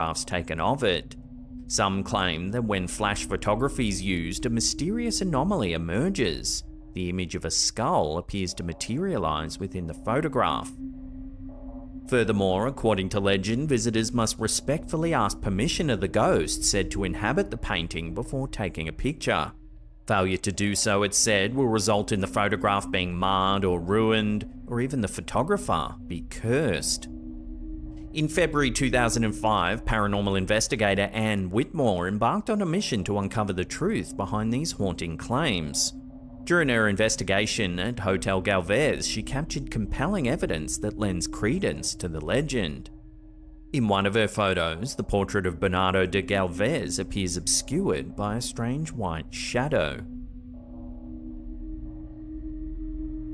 photographs taken of it. Some claim that when flash photography is used, a mysterious anomaly emerges. The image of a skull appears to materialize within the photograph. Furthermore, according to legend, visitors must respectfully ask permission of the ghost said to inhabit the painting before taking a picture. Failure to do so, it's said, will result in the photograph being marred or ruined, or even the photographer be cursed. In February 2005, paranormal investigator Anne Whitmore embarked on a mission to uncover the truth behind these haunting claims. During her investigation at Hotel Galvez, she captured compelling evidence that lends credence to the legend. In one of her photos, the portrait of Bernardo de Galvez appears obscured by a strange white shadow.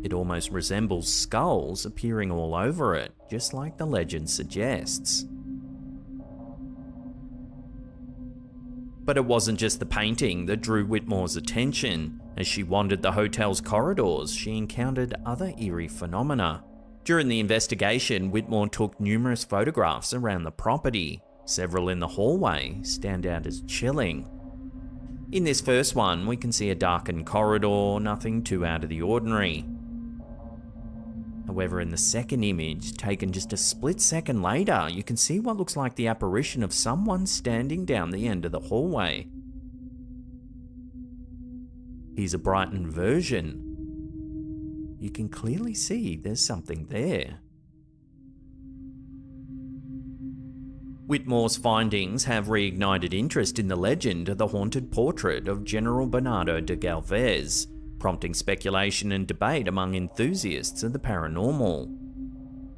It almost resembles skulls appearing all over it, just like the legend suggests. But it wasn't just the painting that drew Whitmore's attention. As she wandered the hotel's corridors, she encountered other eerie phenomena. During the investigation, Whitmore took numerous photographs around the property. Several in the hallway stand out as chilling. In this first one, we can see a darkened corridor, nothing too out of the ordinary. However, in the second image, taken just a split second later, you can see what looks like the apparition of someone standing down the end of the hallway. Here's a brightened version. You can clearly see there's something there. Whitmore's findings have reignited interest in the legend of the haunted portrait of General Bernardo de Galvez, prompting speculation and debate among enthusiasts of the paranormal.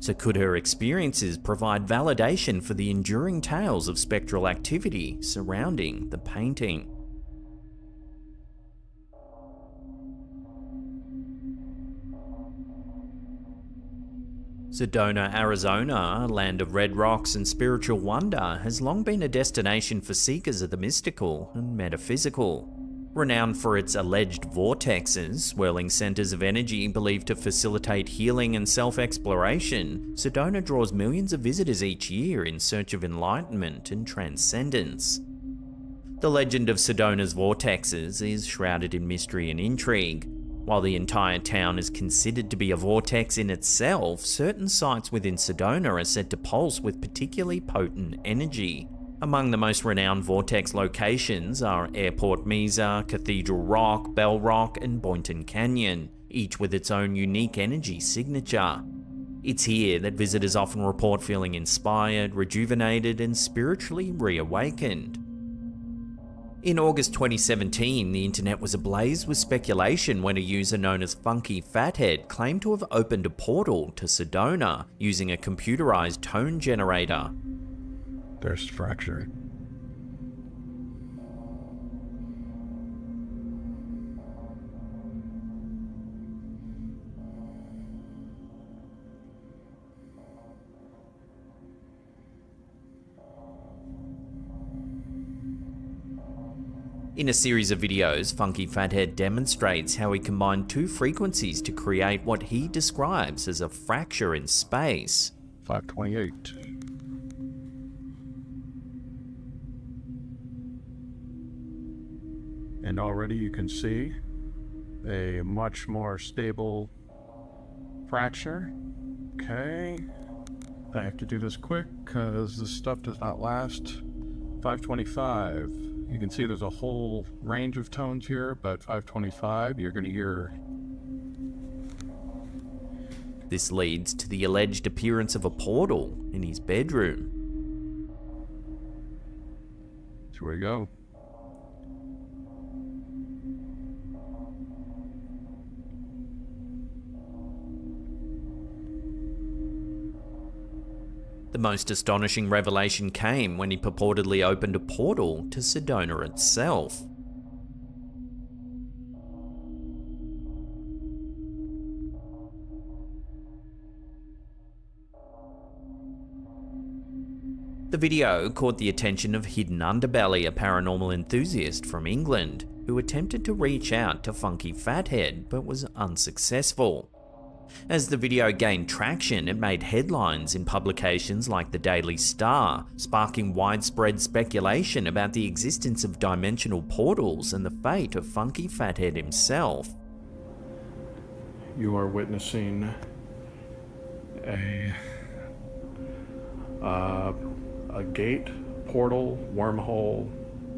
So could her experiences provide validation for the enduring tales of spectral activity surrounding the painting? Sedona, Arizona, a land of red rocks and spiritual wonder, has long been a destination for seekers of the mystical and metaphysical. Renowned for its alleged vortexes, swirling centers of energy believed to facilitate healing and self-exploration, Sedona draws millions of visitors each year in search of enlightenment and transcendence. The legend of Sedona's vortexes is shrouded in mystery and intrigue. While the entire town is considered to be a vortex in itself, certain sites within Sedona are said to pulse with particularly potent energy. Among the most renowned vortex locations are Airport Mesa, Cathedral Rock, Bell Rock, and Boynton Canyon, each with its own unique energy signature. It's here that visitors often report feeling inspired, rejuvenated, and spiritually reawakened. In August 2017, the internet was ablaze with speculation when a user known as Funky Fathead claimed to have opened a portal to Sedona using a computerized tone generator. There's fracture. In a series of videos, Funky Fathead demonstrates how he combined two frequencies to create what he describes as a fracture in space. 528. And already you can see a much more stable fracture. Okay. I have to do this quick because this stuff does not last. 525. You can see there's a whole range of tones here, but 525, you're going to hear. This leads to the alleged appearance of a portal in his bedroom. Here we go. The most astonishing revelation came when he purportedly opened a portal to Sedona itself. The video caught the attention of Hidden Underbelly, a paranormal enthusiast from England, who attempted to reach out to Funky Fathead but was unsuccessful. As the video gained traction, it made headlines in publications like the Daily Star, sparking widespread speculation about the existence of dimensional portals and the fate of Funky Fathead himself. You are witnessing a gate, portal, wormhole.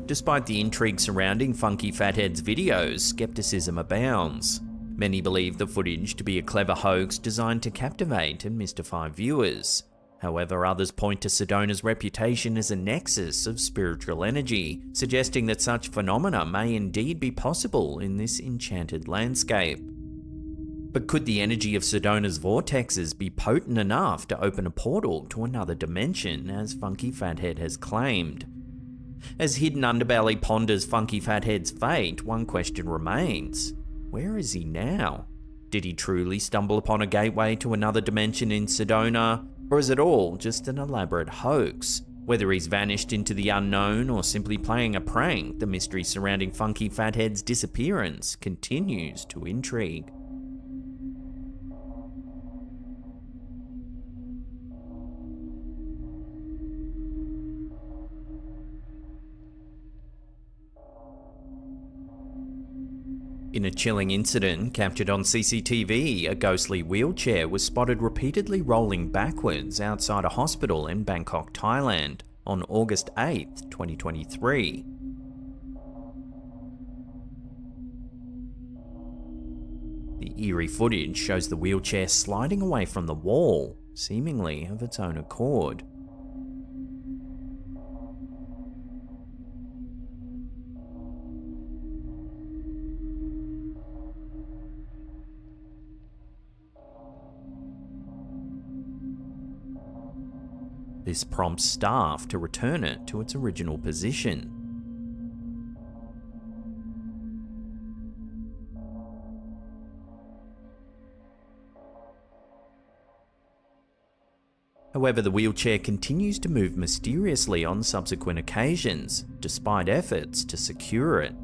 Despite the intrigue surrounding Funky Fathead's videos, skepticism abounds. Many believe the footage to be a clever hoax designed to captivate and mystify viewers. However, others point to Sedona's reputation as a nexus of spiritual energy, suggesting that such phenomena may indeed be possible in this enchanted landscape. But could the energy of Sedona's vortexes be potent enough to open a portal to another dimension, as Funky Fathead has claimed? As Hidden Underbelly ponders Funky Fathead's fate, one question remains. Where is he now? Did he truly stumble upon a gateway to another dimension in Sedona? Or is it all just an elaborate hoax? Whether he's vanished into the unknown or simply playing a prank, the mystery surrounding Funky Fathead's disappearance continues to intrigue. In a chilling incident captured on CCTV, a ghostly wheelchair was spotted repeatedly rolling backwards outside a hospital in Bangkok, Thailand on August 8, 2023. The eerie footage shows the wheelchair sliding away from the wall, seemingly of its own accord. This prompts staff to return it to its original position. However, the wheelchair continues to move mysteriously on subsequent occasions, despite efforts to secure it.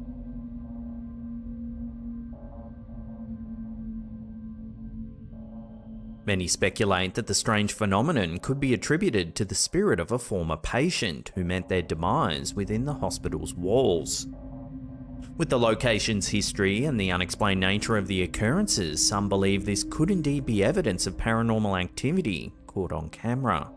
Many speculate that the strange phenomenon could be attributed to the spirit of a former patient who met their demise within the hospital's walls. With the location's history and the unexplained nature of the occurrences, some believe this could indeed be evidence of paranormal activity caught on camera.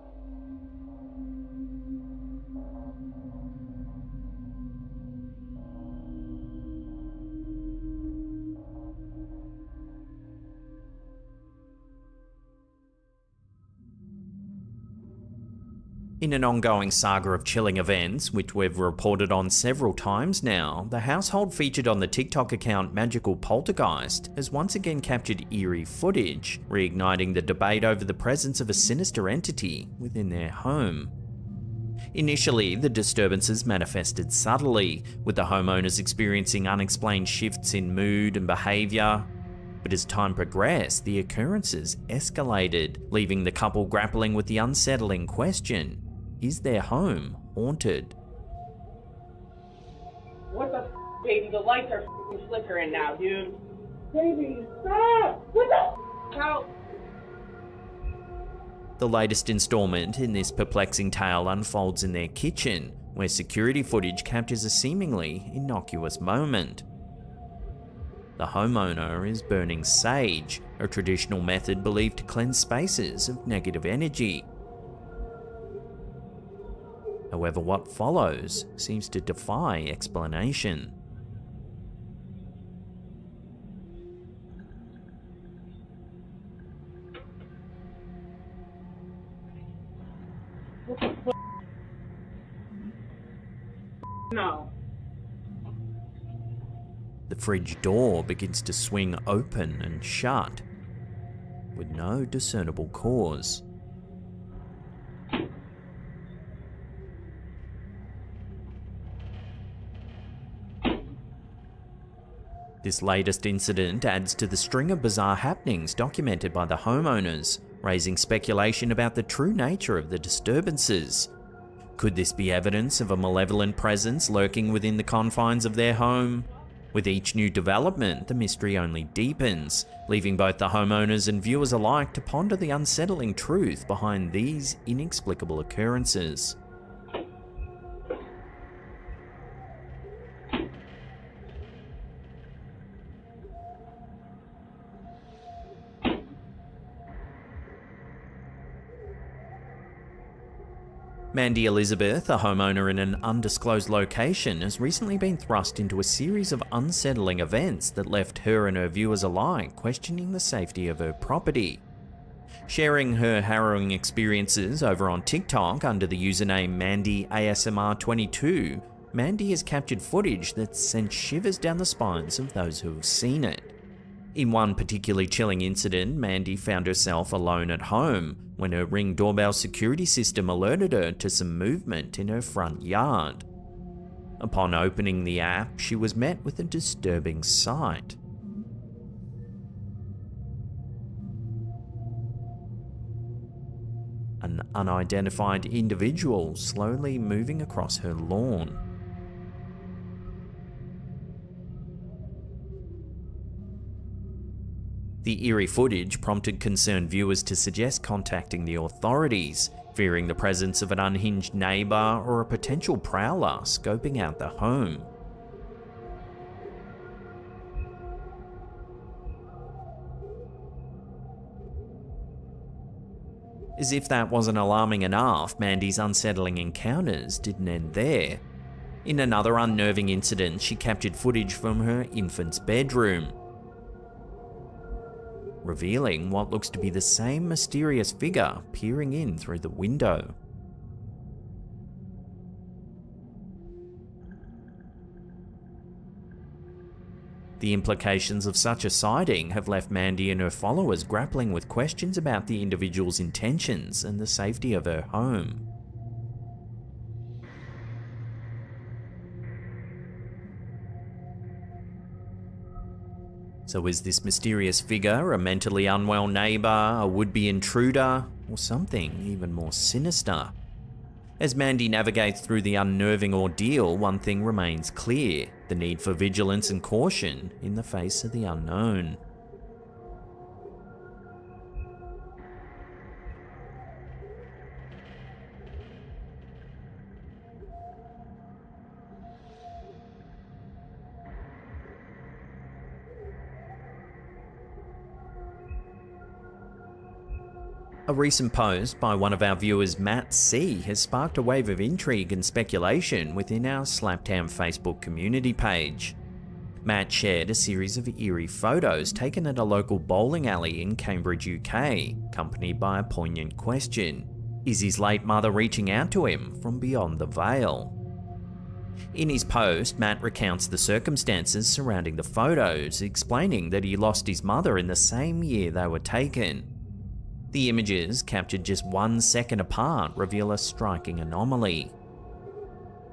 In an ongoing saga of chilling events, which we've reported on several times now, the household featured on the TikTok account Magical Poltergeist has once again captured eerie footage, reigniting the debate over the presence of a sinister entity within their home. Initially, the disturbances manifested subtly, with the homeowners experiencing unexplained shifts in mood and behaviour. But as time progressed, the occurrences escalated, leaving the couple grappling with the unsettling question: is their home haunted? What the baby? The lights are flickering now, dude. Baby, stop! What the How? The latest installment in this perplexing tale unfolds in their kitchen, where security footage captures a seemingly innocuous moment. The homeowner is burning sage, a traditional method believed to cleanse spaces of negative energy. However, what follows seems to defy explanation. No. The fridge door begins to swing open and shut, with no discernible cause. This latest incident adds to the string of bizarre happenings documented by the homeowners, raising speculation about the true nature of the disturbances. Could this be evidence of a malevolent presence lurking within the confines of their home? With each new development, the mystery only deepens, leaving both the homeowners and viewers alike to ponder the unsettling truth behind these inexplicable occurrences. Mandy Elizabeth, a homeowner in an undisclosed location, has recently been thrust into a series of unsettling events that left her and her viewers alike questioning the safety of her property. Sharing her harrowing experiences over on TikTok under the username MandyASMR22, Mandy has captured footage that sent shivers down the spines of those who have seen it. In one particularly chilling incident, Mandy found herself alone at home when her Ring doorbell security system alerted her to some movement in her front yard. Upon opening the app, she was met with a disturbing sight. An unidentified individual slowly moving across her lawn. The eerie footage prompted concerned viewers to suggest contacting the authorities, fearing the presence of an unhinged neighbour or a potential prowler scoping out the home. As if that wasn't alarming enough, Mandy's unsettling encounters didn't end there. In another unnerving incident, she captured footage from her infant's bedroom, revealing what looks to be the same mysterious figure peering in through the window. The implications of such a sighting have left Mandy and her followers grappling with questions about the individual's intentions and the safety of her home. So is this mysterious figure a mentally unwell neighbour, a would-be intruder, or something even more sinister? As Mandy navigates through the unnerving ordeal, one thing remains clear: the need for vigilance and caution in the face of the unknown. A recent post by one of our viewers, Matt C, has sparked a wave of intrigue and speculation within our Slaptown Facebook community page. Matt shared a series of eerie photos taken at a local bowling alley in Cambridge, UK, accompanied by a poignant question: is his late mother reaching out to him from beyond the veil? In his post, Matt recounts the circumstances surrounding the photos, explaining that he lost his mother in the same year they were taken. The images, captured just 1 second apart, reveal a striking anomaly.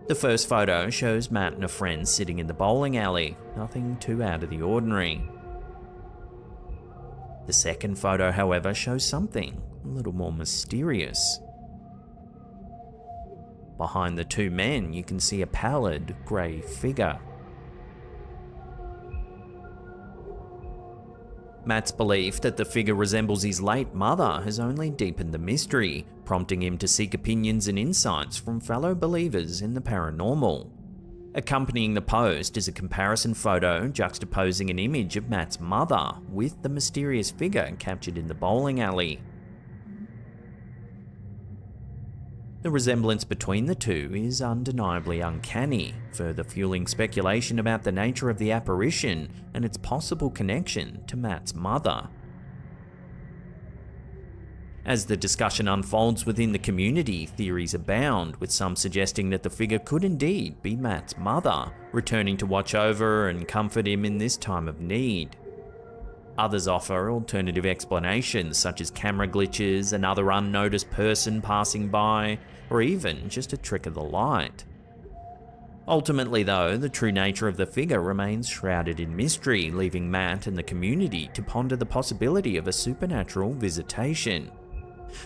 The first photo shows Matt and a friend sitting in the bowling alley, nothing too out of the ordinary. The second photo, however, shows something a little more mysterious. Behind the two men, you can see a pallid, grey figure. Matt's belief that the figure resembles his late mother has only deepened the mystery, prompting him to seek opinions and insights from fellow believers in the paranormal. Accompanying the post is a comparison photo juxtaposing an image of Matt's mother with the mysterious figure captured in the bowling alley. The resemblance between the two is undeniably uncanny, further fueling speculation about the nature of the apparition and its possible connection to Matt's mother. As the discussion unfolds within the community, theories abound, with some suggesting that the figure could indeed be Matt's mother, returning to watch over and comfort him in this time of need. Others offer alternative explanations, such as camera glitches, another unnoticed person passing by, or even just a trick of the light. Ultimately though, the true nature of the figure remains shrouded in mystery, leaving Matt and the community to ponder the possibility of a supernatural visitation.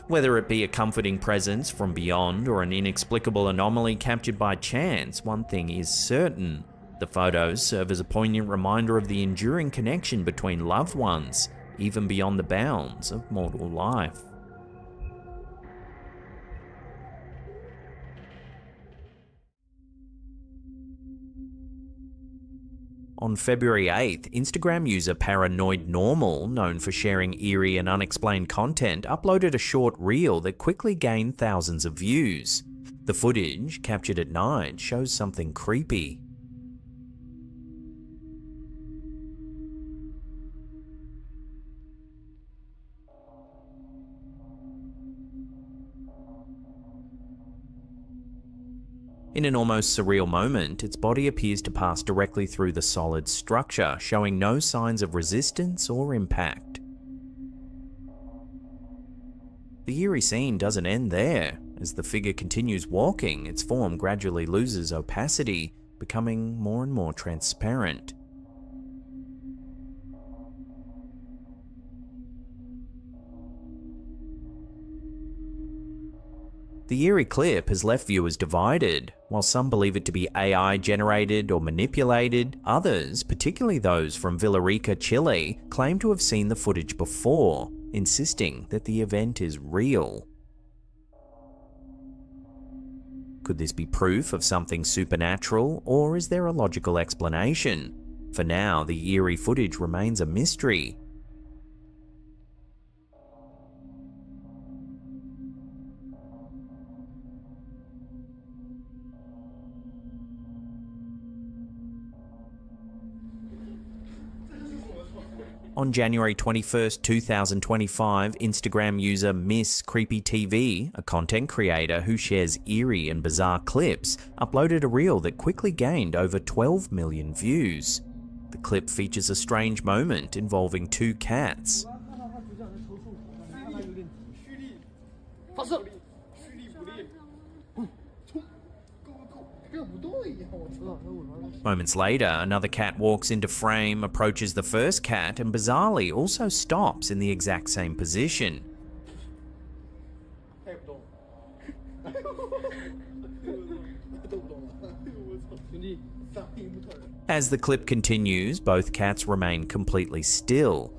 Whether it be a comforting presence from beyond or an inexplicable anomaly captured by chance, one thing is certain: The photos serve as a poignant reminder of the enduring connection between loved ones, even beyond the bounds of mortal life. On February 8th, Instagram user Paranormal, known for sharing eerie and unexplained content, uploaded a short reel that quickly gained thousands of views. The footage, captured at night, shows something creepy. In an almost surreal moment, its body appears to pass directly through the solid structure, showing no signs of resistance or impact. The eerie scene doesn't end there. As the figure continues walking, its form gradually loses opacity, becoming more and more transparent. The eerie clip has left viewers divided. While some believe it to be AI generated or manipulated, others, particularly those from Villarica, Chile, claim to have seen the footage before, insisting that the event is real. Could this be proof of something supernatural, or is there a logical explanation? For now, the eerie footage remains a mystery. On January 21st, 2025, Instagram user Miss Creepy TV, a content creator who shares eerie and bizarre clips, uploaded a reel that quickly gained over 12 million views. The clip features a strange moment involving two cats. Moments later, another cat walks into frame, approaches the first cat, and bizarrely also stops in the exact same position. As the clip continues, both cats remain completely still.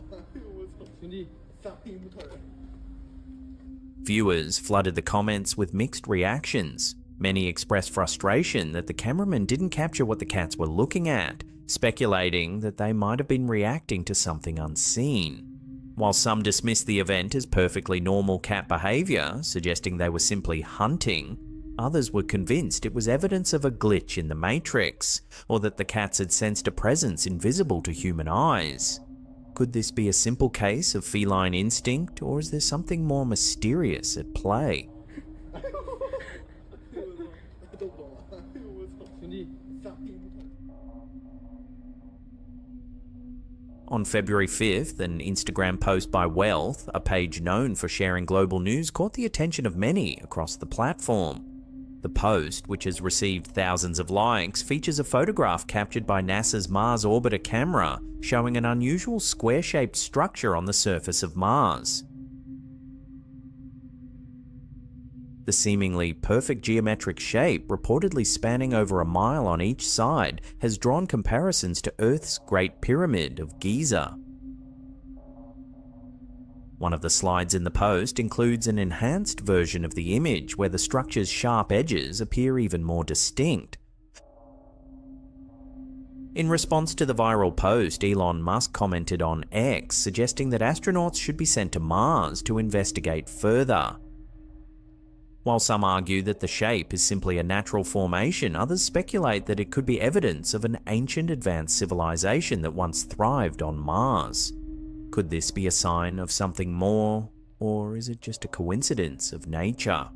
Viewers flooded the comments with mixed reactions. Many expressed frustration that the cameraman didn't capture what the cats were looking at, speculating that they might have been reacting to something unseen. While some dismissed the event as perfectly normal cat behavior, suggesting they were simply hunting, others were convinced it was evidence of a glitch in the Matrix, or that the cats had sensed a presence invisible to human eyes. Could this be a simple case of feline instinct, or is there something more mysterious at play? On February 5th, an Instagram post by Wealth, a page known for sharing global news, caught the attention of many across the platform. The post, which has received thousands of likes, features a photograph captured by NASA's Mars Orbiter camera, showing an unusual square-shaped structure on the surface of Mars. The seemingly perfect geometric shape, reportedly spanning over a mile on each side, has drawn comparisons to Earth's Great Pyramid of Giza. One of the slides in the post includes an enhanced version of the image where the structure's sharp edges appear even more distinct. In response to the viral post, Elon Musk commented on X, suggesting that astronauts should be sent to Mars to investigate further. While some argue that the shape is simply a natural formation, others speculate that it could be evidence of an ancient advanced civilization that once thrived on Mars. Could this be a sign of something more, or is it just a coincidence of nature?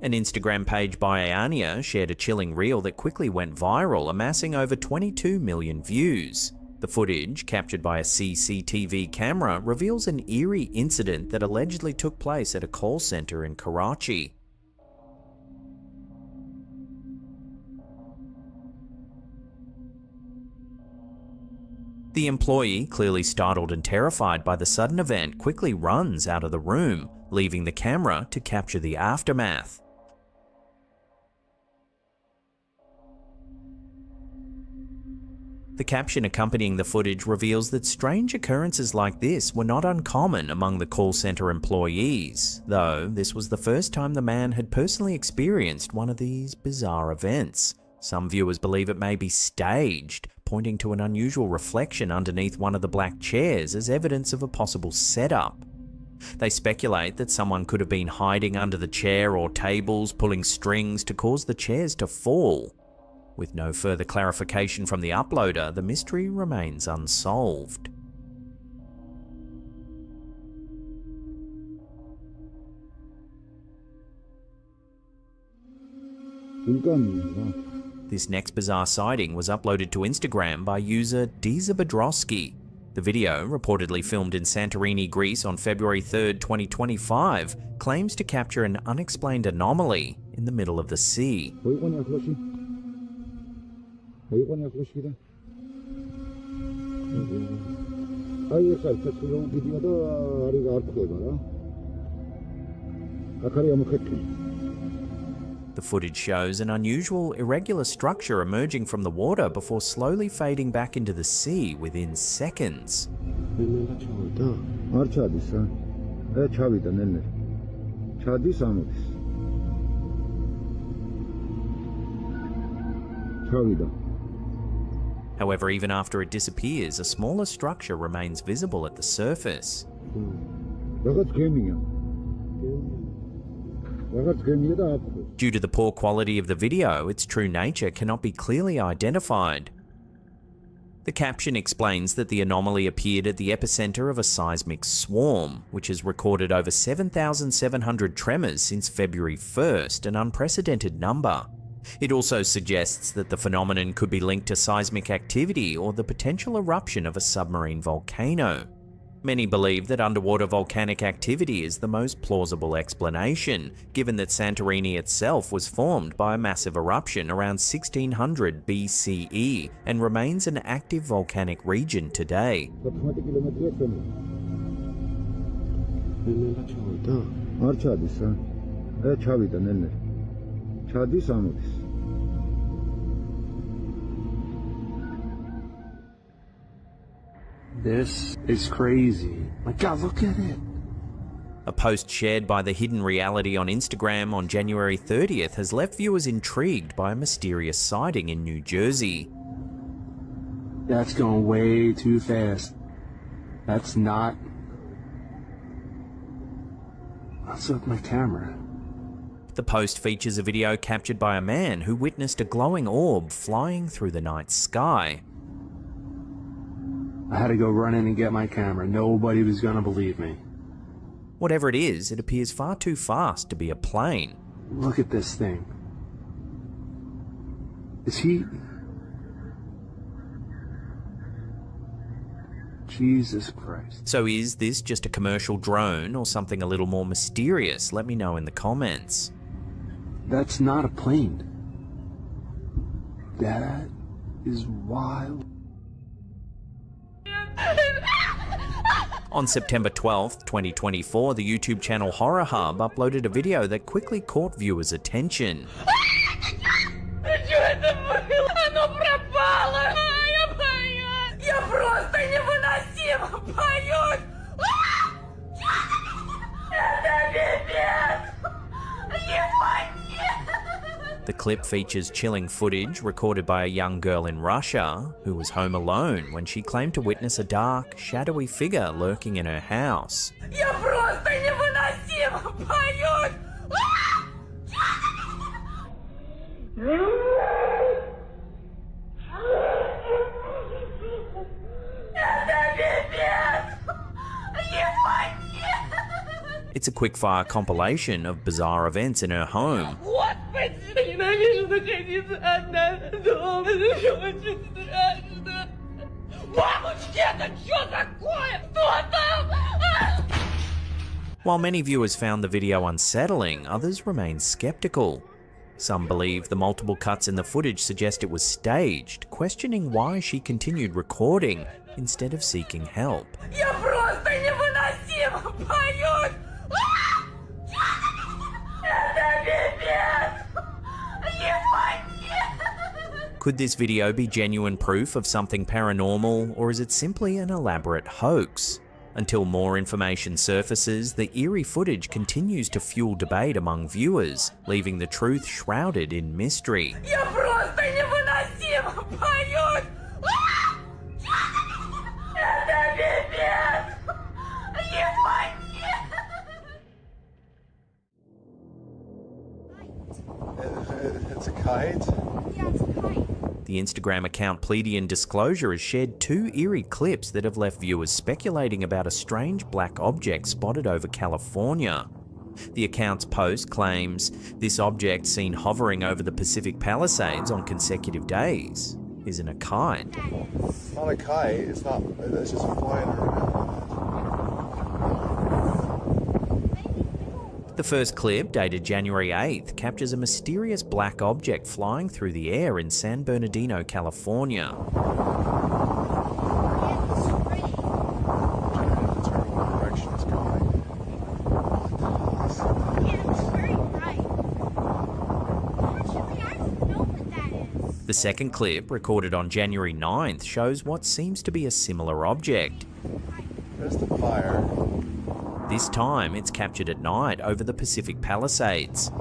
An Instagram page by Aania shared a chilling reel that quickly went viral, amassing over 22 million views. The footage, captured by a CCTV camera, reveals an eerie incident that allegedly took place at a call center in Karachi. The The employee, clearly startled and terrified by the sudden event, quickly runs out of the room, leaving the camera to capture the aftermath. The caption accompanying the footage reveals that strange occurrences like this were not uncommon among the call center employees, though this was the first time the man had personally experienced one of these bizarre events. Some viewers believe it may be staged, pointing to an unusual reflection underneath one of the black chairs as evidence of a possible setup. They speculate that someone could have been hiding under the chair or tables, pulling strings to cause the chairs to fall. With no further clarification from the uploader, the mystery remains unsolved. This next bizarre sighting was uploaded to Instagram by user Diza Bedrowski. The video, reportedly filmed in Santorini, Greece on February 3rd, 2025, claims to capture an unexplained anomaly in the middle of the sea. The footage shows an unusual, irregular structure emerging from the water before slowly fading back into the sea within seconds. However, even after it disappears, a smaller structure remains visible at the surface. Due to the poor quality of the video, its true nature cannot be clearly identified. The caption explains that the anomaly appeared at the epicenter of a seismic swarm, which has recorded over 7,700 tremors since February 1st, an unprecedented number. It also suggests that the phenomenon could be linked to seismic activity or the potential eruption of a submarine volcano. Many believe that underwater volcanic activity is the most plausible explanation, given that Santorini itself was formed by a massive eruption around 1600 BCE and remains an active volcanic region today. This is crazy. My God, look at it. A post shared by The Hidden Reality on Instagram on January 30th has left viewers intrigued by a mysterious sighting in New Jersey. That's going way too fast. That's not... What's up with my camera? The post features a video captured by a man who witnessed a glowing orb flying through the night sky. I had to go run in and get my camera. Nobody was gonna believe me. Whatever it is, it appears far too fast to be a plane. Look at this thing. Is he... Jesus Christ. So is this just a commercial drone or something a little more mysterious? Let me know in the comments. That's not a plane. That is wild. On September 12th, 2024, the YouTube channel Horror Hub uploaded a video that quickly caught viewers' attention. The clip features chilling footage recorded by a young girl in Russia who was home alone when she claimed to witness a dark, shadowy figure lurking in her house. It's a quick-fire compilation of bizarre events in her home. While many viewers found the video unsettling, others remained skeptical. Some believe the multiple cuts in the footage suggest it was staged, questioning why she continued recording, instead of seeking help. Я просто невыносимо поют! Это пипец! Не звони! Could this video be genuine proof of something paranormal, or is it simply an elaborate hoax? Until more information surfaces, the eerie footage continues to fuel debate among viewers, leaving the truth shrouded in mystery. Я просто невыносимо поют! Это пипец! Не звони! It's a kite. Yeah, it's a kite. The Instagram account Pleiadian Disclosure has shared 2 eerie clips that have left viewers speculating about a strange black object spotted over California. The account's post claims this object seen hovering over the Pacific Palisades on consecutive days isn't a kite. It's not a kite. It's not. It's just flying around. The first clip, dated January 8th, captures a mysterious black object flying through the air in San Bernardino, California. Direction it's going. The second clip, recorded on January 9th, shows what seems to be a similar object. There's the fire. This time, it's captured at night over the Pacific Palisades.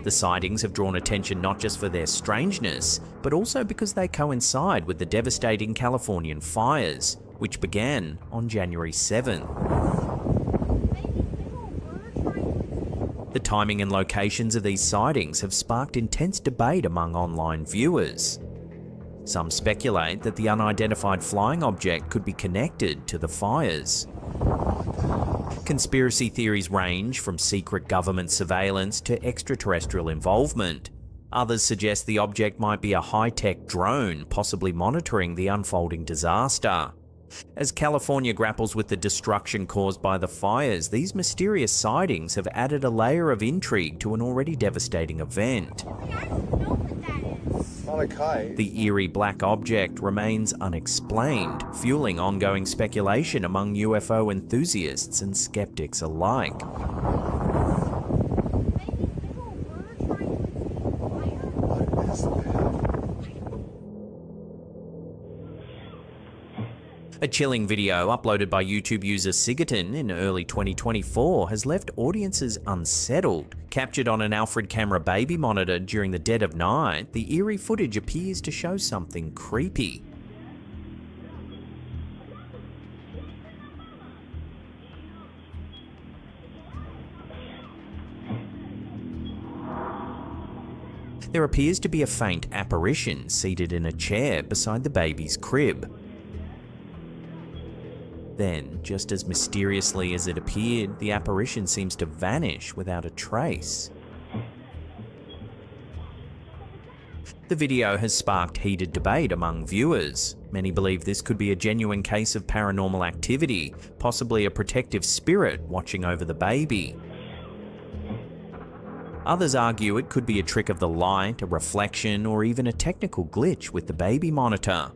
The sightings have drawn attention not just for their strangeness, but also because they coincide with the devastating Californian fires, which began on January 7th. The timing and locations of these sightings have sparked intense debate among online viewers. Some speculate that the unidentified flying object could be connected to the fires. Conspiracy theories range from secret government surveillance to extraterrestrial involvement. Others suggest the object might be a high-tech drone, possibly monitoring the unfolding disaster. As California grapples with the destruction caused by the fires, these mysterious sightings have added a layer of intrigue to an already devastating event. Not a kite. The eerie black object remains unexplained, fueling ongoing speculation among UFO enthusiasts and skeptics alike. What is that? A chilling video uploaded by YouTube user Sigerton in early 2024 has left audiences unsettled. Captured on an Alfred camera baby monitor during the dead of night, the eerie footage appears to show something creepy. There appears to be a faint apparition seated in a chair beside the baby's crib. Then, just as mysteriously as it appeared, the apparition seems to vanish without a trace. The video has sparked heated debate among viewers. Many believe this could be a genuine case of paranormal activity, possibly a protective spirit watching over the baby. Others argue it could be a trick of the light, a reflection, or even a technical glitch with the baby monitor.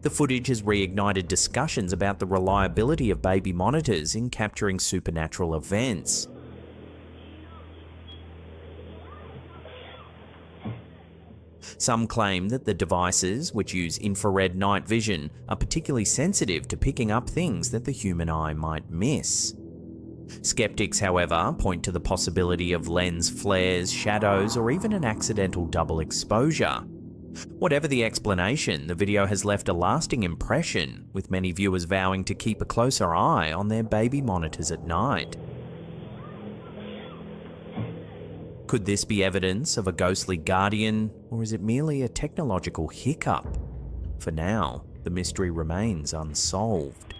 The footage has reignited discussions about the reliability of baby monitors in capturing supernatural events. Some claim that the devices, which use infrared night vision, are particularly sensitive to picking up things that the human eye might miss. Skeptics, however, point to the possibility of lens flares, shadows, or even an accidental double exposure. Whatever the explanation, the video has left a lasting impression, with many viewers vowing to keep a closer eye on their baby monitors at night. Could this be evidence of a ghostly guardian, or is it merely a technological hiccup? For now, the mystery remains unsolved.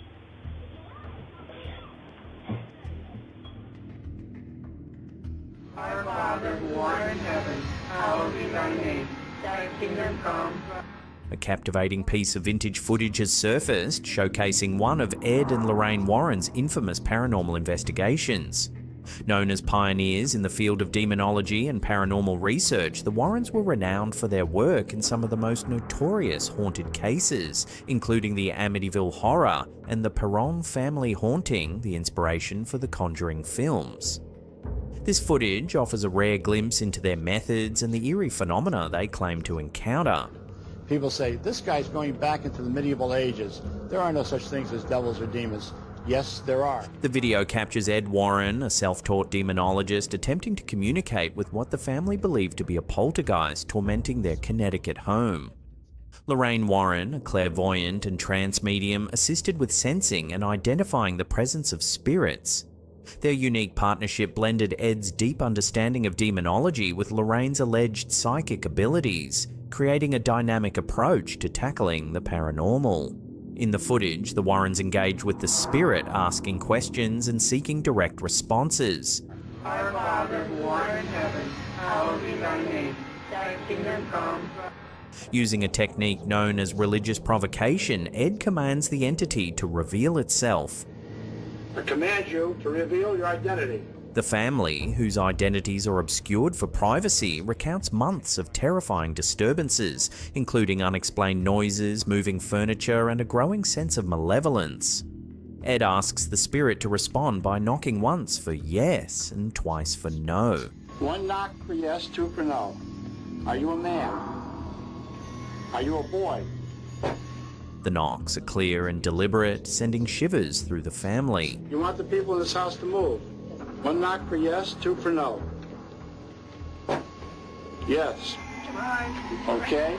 Our Father who art in heaven, hallowed be thy name. Thy kingdom come. A captivating piece of vintage footage has surfaced, showcasing one of Ed and Lorraine Warren's infamous paranormal investigations. Known as pioneers in the field of demonology and paranormal research, the Warrens were renowned for their work in some of the most notorious haunted cases, including the Amityville Horror and the Perron family haunting, the inspiration for the Conjuring films. This footage offers a rare glimpse into their methods and the eerie phenomena they claim to encounter. People say, this guy's going back into the medieval ages. There are no such things as devils or demons. Yes, there are. The video captures Ed Warren, a self-taught demonologist, attempting to communicate with what the family believed to be a poltergeist tormenting their Connecticut home. Lorraine Warren, a clairvoyant and trance medium, assisted with sensing and identifying the presence of spirits. Their unique partnership blended Ed's deep understanding of demonology with Lorraine's alleged psychic abilities, creating a dynamic approach to tackling the paranormal. In the footage, the Warrens engage with the spirit, asking questions and seeking direct responses. Our Father, who art in heaven, hallowed be thy name. Thy kingdom come. Using a technique known as religious provocation, Ed commands the entity to reveal itself. I command you to reveal your identity. The family, whose identities are obscured for privacy, recounts months of terrifying disturbances, including unexplained noises, moving furniture, and a growing sense of malevolence. Ed asks the spirit to respond by knocking once for yes and twice for no. One knock for yes, two for no. Are you a man? Are you a boy? The knocks are clear and deliberate, sending shivers through the family. You want the people in this house to move. One knock for yes, two for no. Yes. Okay.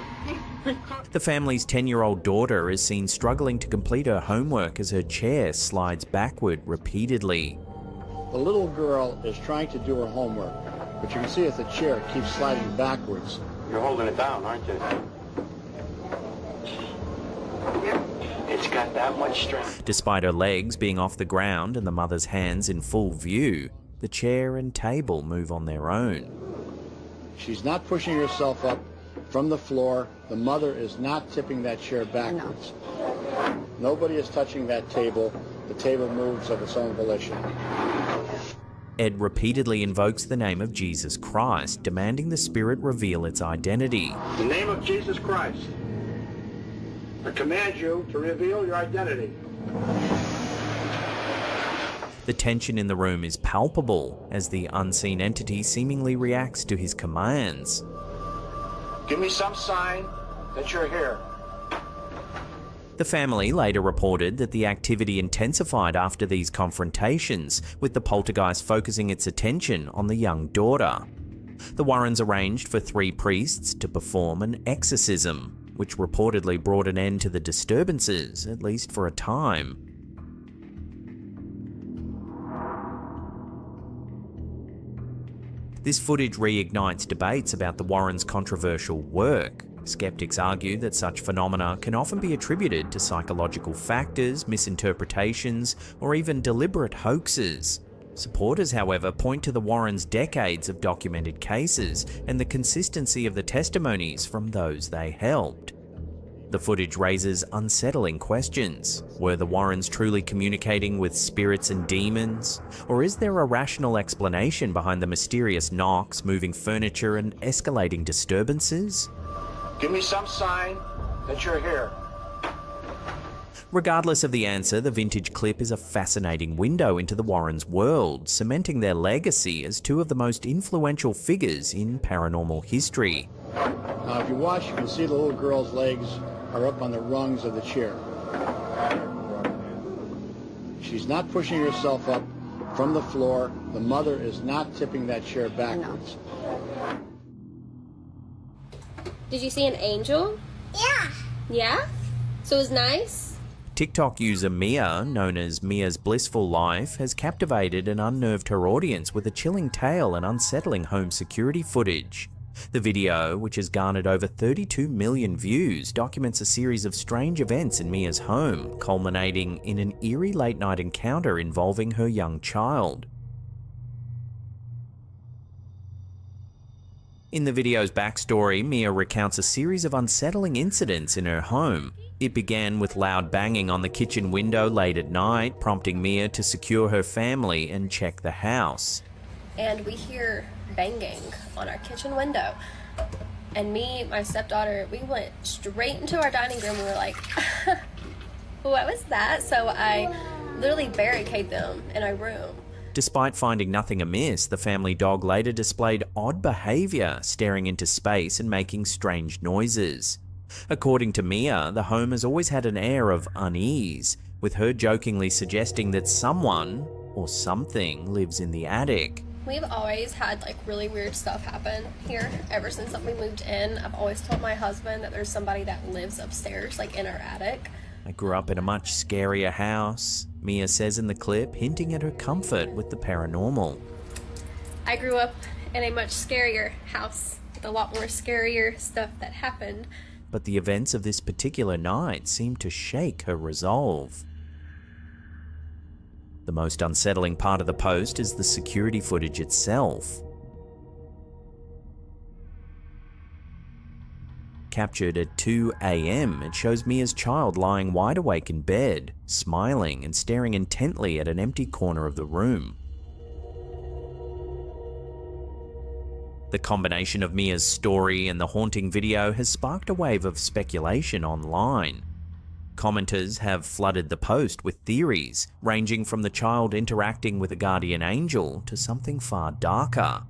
The family's 10-year-old daughter is seen struggling to complete her homework as her chair slides backward repeatedly. The little girl is trying to do her homework, but you can see that the chair keeps sliding backwards. You're holding it down, aren't you? It's got that much strength. Despite her legs being off the ground and the mother's hands in full view, the chair and table move on their own. She's not pushing herself up from the floor. The mother is not tipping that chair backwards. No. Nobody is touching that table. The table moves of its own volition. Ed repeatedly invokes the name of Jesus Christ, demanding the spirit reveal its identity. In the name of Jesus Christ, I command you to reveal your identity. The tension in the room is palpable as the unseen entity seemingly reacts to his commands. Give me some sign that you're here. The family later reported that the activity intensified after these confrontations, with the poltergeist focusing its attention on the young daughter. The Warrens arranged for 3 priests to perform an exorcism, which reportedly brought an end to the disturbances, at least for a time. This footage reignites debates about the Warrens' controversial work. Skeptics argue that such phenomena can often be attributed to psychological factors, misinterpretations, or even deliberate hoaxes. Supporters, however, point to the Warrens' decades of documented cases and the consistency of the testimonies from those they helped. The footage raises unsettling questions. Were the Warrens truly communicating with spirits and demons? Or is there a rational explanation behind the mysterious knocks, moving furniture, and escalating disturbances? Give me some sign that you're here. Regardless of the answer, the vintage clip is a fascinating window into the Warrens' world, cementing their legacy as 2 of the most influential figures in paranormal history. Now, if you watch, you can see the little girl's legs are up on the rungs of the chair. She's not pushing herself up from the floor. The mother is not tipping that chair backwards. Did you see an angel? Yeah. Yeah? So it was nice? TikTok user Mia, known as Mia's Blissful Life, has captivated and unnerved her audience with a chilling tale and unsettling home security footage. The video, which has garnered over 32 million views, documents a series of strange events in Mia's home, culminating in an eerie late-night encounter involving her young child. In the video's backstory, Mia recounts a series of unsettling incidents in her home. It began with loud banging on the kitchen window late at night, prompting Mia to secure her family and check the house. And we hear banging on our kitchen window. And me, my stepdaughter, we went straight into our dining room. We were like, what was that? So I literally barricade them in our room. Despite finding nothing amiss, the family dog later displayed odd behavior, staring into space and making strange noises. According to Mia, the home has always had an air of unease, with her jokingly suggesting that someone or something lives in the attic. We've always had like really weird stuff happen here ever since we moved in. I've always told my husband that there's somebody that lives upstairs, like in our attic. I grew up in a much scarier house, Mia says in the clip, hinting at her comfort with the paranormal. I grew up in a much scarier house with a lot more scarier stuff that happened. But the events of this particular night seemed to shake her resolve. The most unsettling part of the post is the security footage itself. Captured at 2 a.m, it shows Mia's child lying wide awake in bed, smiling and staring intently at an empty corner of the room. The combination of Mia's story and the haunting video has sparked a wave of speculation online. Commenters have flooded the post with theories, ranging from the child interacting with a guardian angel to something far darker.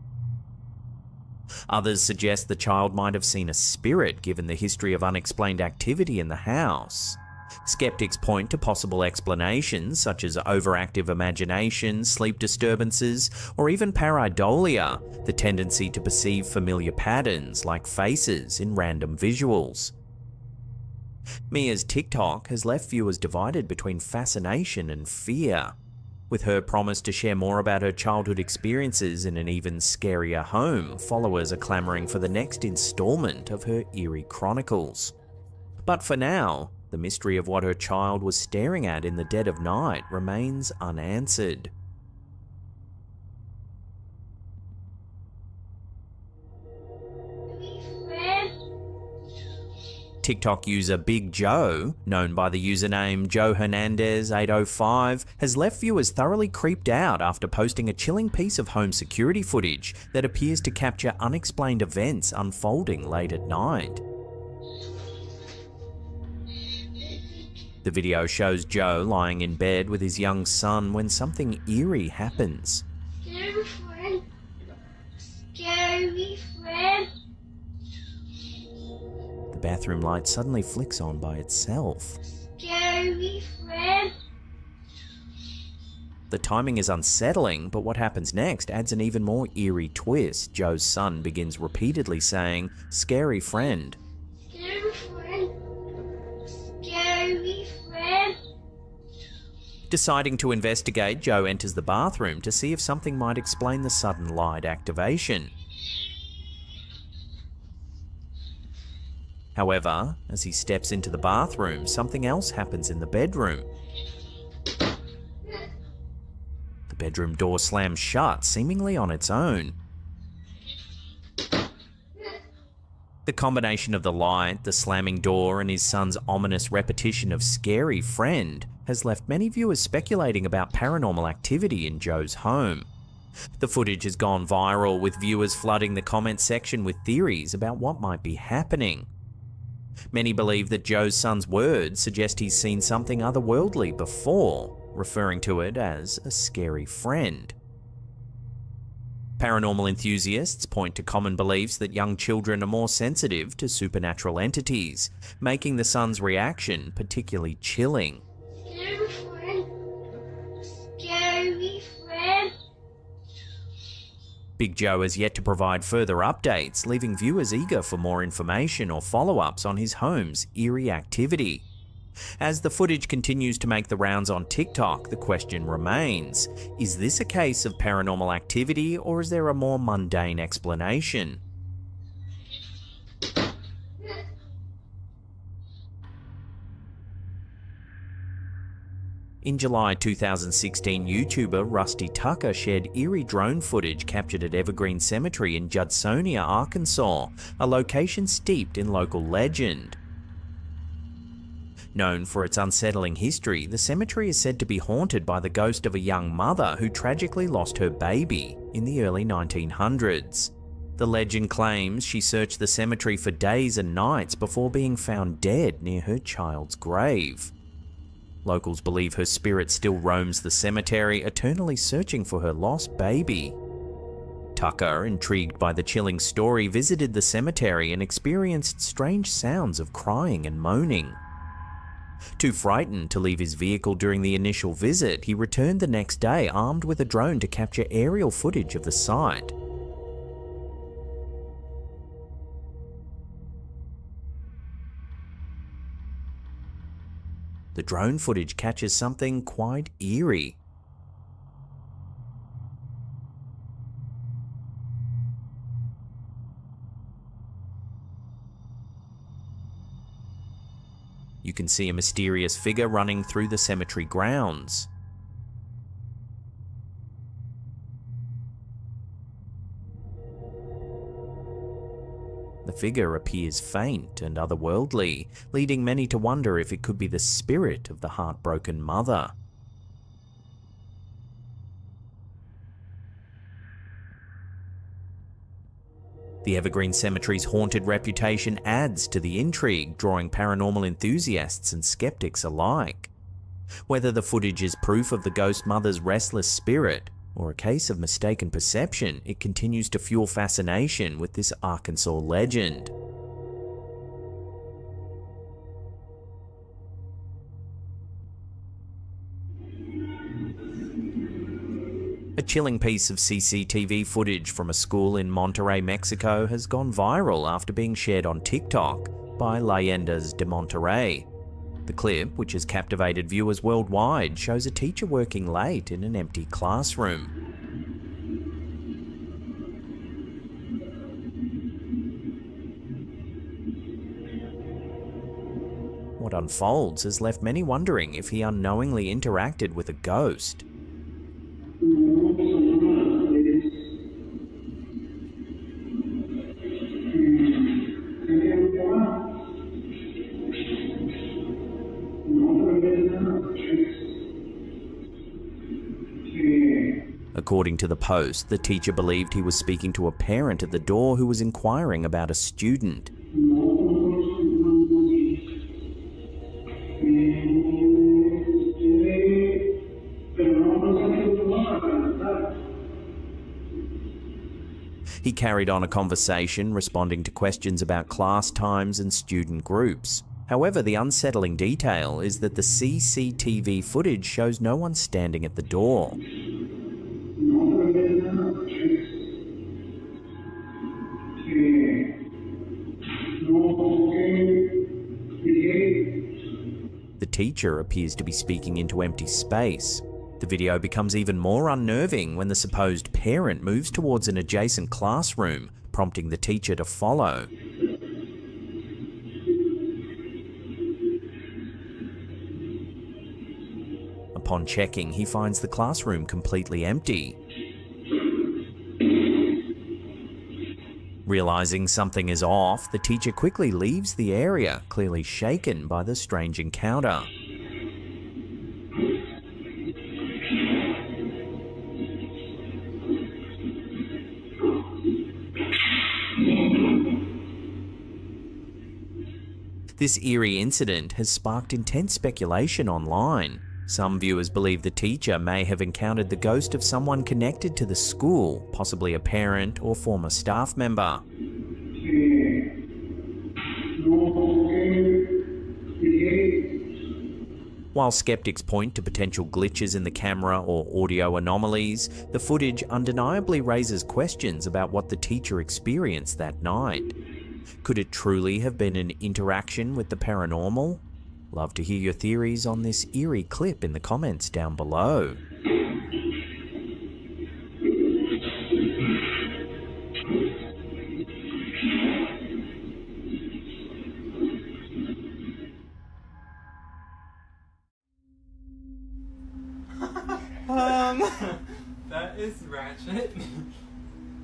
Others suggest the child might have seen a spirit given the history of unexplained activity in the house. Skeptics point to possible explanations such as overactive imagination, sleep disturbances, or even pareidolia, the tendency to perceive familiar patterns like faces in random visuals. Mia's TikTok has left viewers divided between fascination and fear. With her promise to share more about her childhood experiences in an even scarier home, followers are clamoring for the next installment of her eerie chronicles. But for now, the mystery of what her child was staring at in the dead of night remains unanswered. TikTok user Big Joe, known by the username Joe Hernandez 805, has left viewers thoroughly creeped out after posting a chilling piece of home security footage that appears to capture unexplained events unfolding late at night. The video shows Joe lying in bed with his young son when something eerie happens. Scary friend. Scary friend. The bathroom light suddenly flicks on by itself. Scary friend. The timing is unsettling, but what happens next adds an even more eerie twist. Joe's son begins repeatedly saying, "Scary friend." Scary friend. Scary friend. Deciding to investigate, Joe enters the bathroom to see if something might explain the sudden light activation. However, as he steps into the bathroom, something else happens in the bedroom. The bedroom door slams shut, seemingly on its own. The combination of the light, the slamming door, and his son's ominous repetition of "scary friend" has left many viewers speculating about paranormal activity in Joe's home. The footage has gone viral, with viewers flooding the comment section with theories about what might be happening. Many believe that Joe's son's words suggest he's seen something otherworldly before, referring to it as a scary friend. Paranormal enthusiasts point to common beliefs that young children are more sensitive to supernatural entities, making the son's reaction particularly chilling. Scary friend. Scary friend. Big Joe has yet to provide further updates, leaving viewers eager for more information or follow-ups on his home's eerie activity. As the footage continues to make the rounds on TikTok, the question remains, is this a case of paranormal activity, or is there a more mundane explanation? In July 2016, YouTuber Rusty Tucker shared eerie drone footage captured at Evergreen Cemetery in Judsonia, Arkansas, a location steeped in local legend. Known for its unsettling history, the cemetery is said to be haunted by the ghost of a young mother who tragically lost her baby in the early 1900s. The legend claims she searched the cemetery for days and nights before being found dead near her child's grave. Locals believe her spirit still roams the cemetery, eternally searching for her lost baby. Tucker, intrigued by the chilling story, visited the cemetery and experienced strange sounds of crying and moaning. Too frightened to leave his vehicle during the initial visit, he returned the next day armed with a drone to capture aerial footage of the site. The drone footage catches something quite eerie. You can see a mysterious figure running through the cemetery grounds. The figure appears faint and otherworldly, leading many to wonder if it could be the spirit of the heartbroken mother. The Evergreen Cemetery's haunted reputation adds to the intrigue, drawing paranormal enthusiasts and skeptics alike. Whether the footage is proof of the ghost mother's restless spirit, or a case of mistaken perception, it continues to fuel fascination with this Arkansas legend. A chilling piece of CCTV footage from a school in Monterrey, Mexico has gone viral after being shared on TikTok by Leyendas de Monterrey. The clip, which has captivated viewers worldwide, shows a teacher working late in an empty classroom. What unfolds has left many wondering if he unknowingly interacted with a ghost. According to the post, the teacher believed he was speaking to a parent at the door who was inquiring about a student. He carried on a conversation, responding to questions about class times and student groups. However, the unsettling detail is that the CCTV footage shows no one standing at the door. The teacher appears to be speaking into empty space. The video becomes even more unnerving when the supposed parent moves towards an adjacent classroom, prompting the teacher to follow. Upon checking, he finds the classroom completely empty. Realizing something is off, the teacher quickly leaves the area, clearly shaken by the strange encounter. This eerie incident has sparked intense speculation online. Some viewers believe the teacher may have encountered the ghost of someone connected to the school, possibly a parent or former staff member. While skeptics point to potential glitches in the camera or audio anomalies, the footage undeniably raises questions about what the teacher experienced that night. Could it truly have been an interaction with the paranormal? Love to hear your theories on this eerie clip in the comments down below. That is ratchet.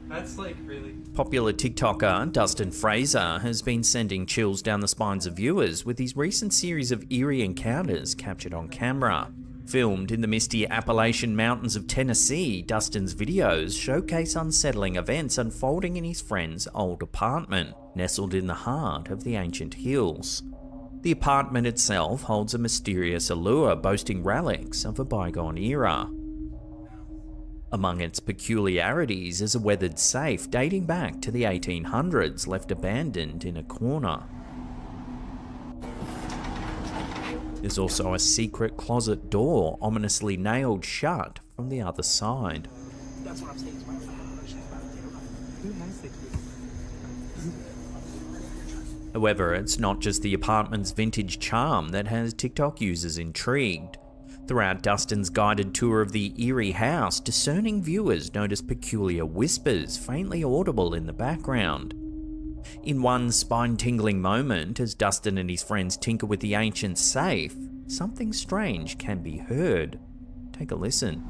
That's like really... Popular TikToker Dustin Fraser has been sending chills down the spines of viewers with his recent series of eerie encounters captured on camera. Filmed in the misty Appalachian Mountains of Tennessee, Dustin's videos showcase unsettling events unfolding in his friend's old apartment, nestled in the heart of the ancient hills. The apartment itself holds a mysterious allure boasting relics of a bygone era. Among its peculiarities is a weathered safe dating back to the 1800s left abandoned in a corner. There's also a secret closet door ominously nailed shut from the other side. That's what I'm saying. Who has the key? However, it's not just the apartment's vintage charm that has TikTok users intrigued. Throughout Dustin's guided tour of the eerie house, discerning viewers notice peculiar whispers faintly audible in the background. In one spine-tingling moment, as Dustin and his friends tinker with the ancient safe, something strange can be heard. Take a listen.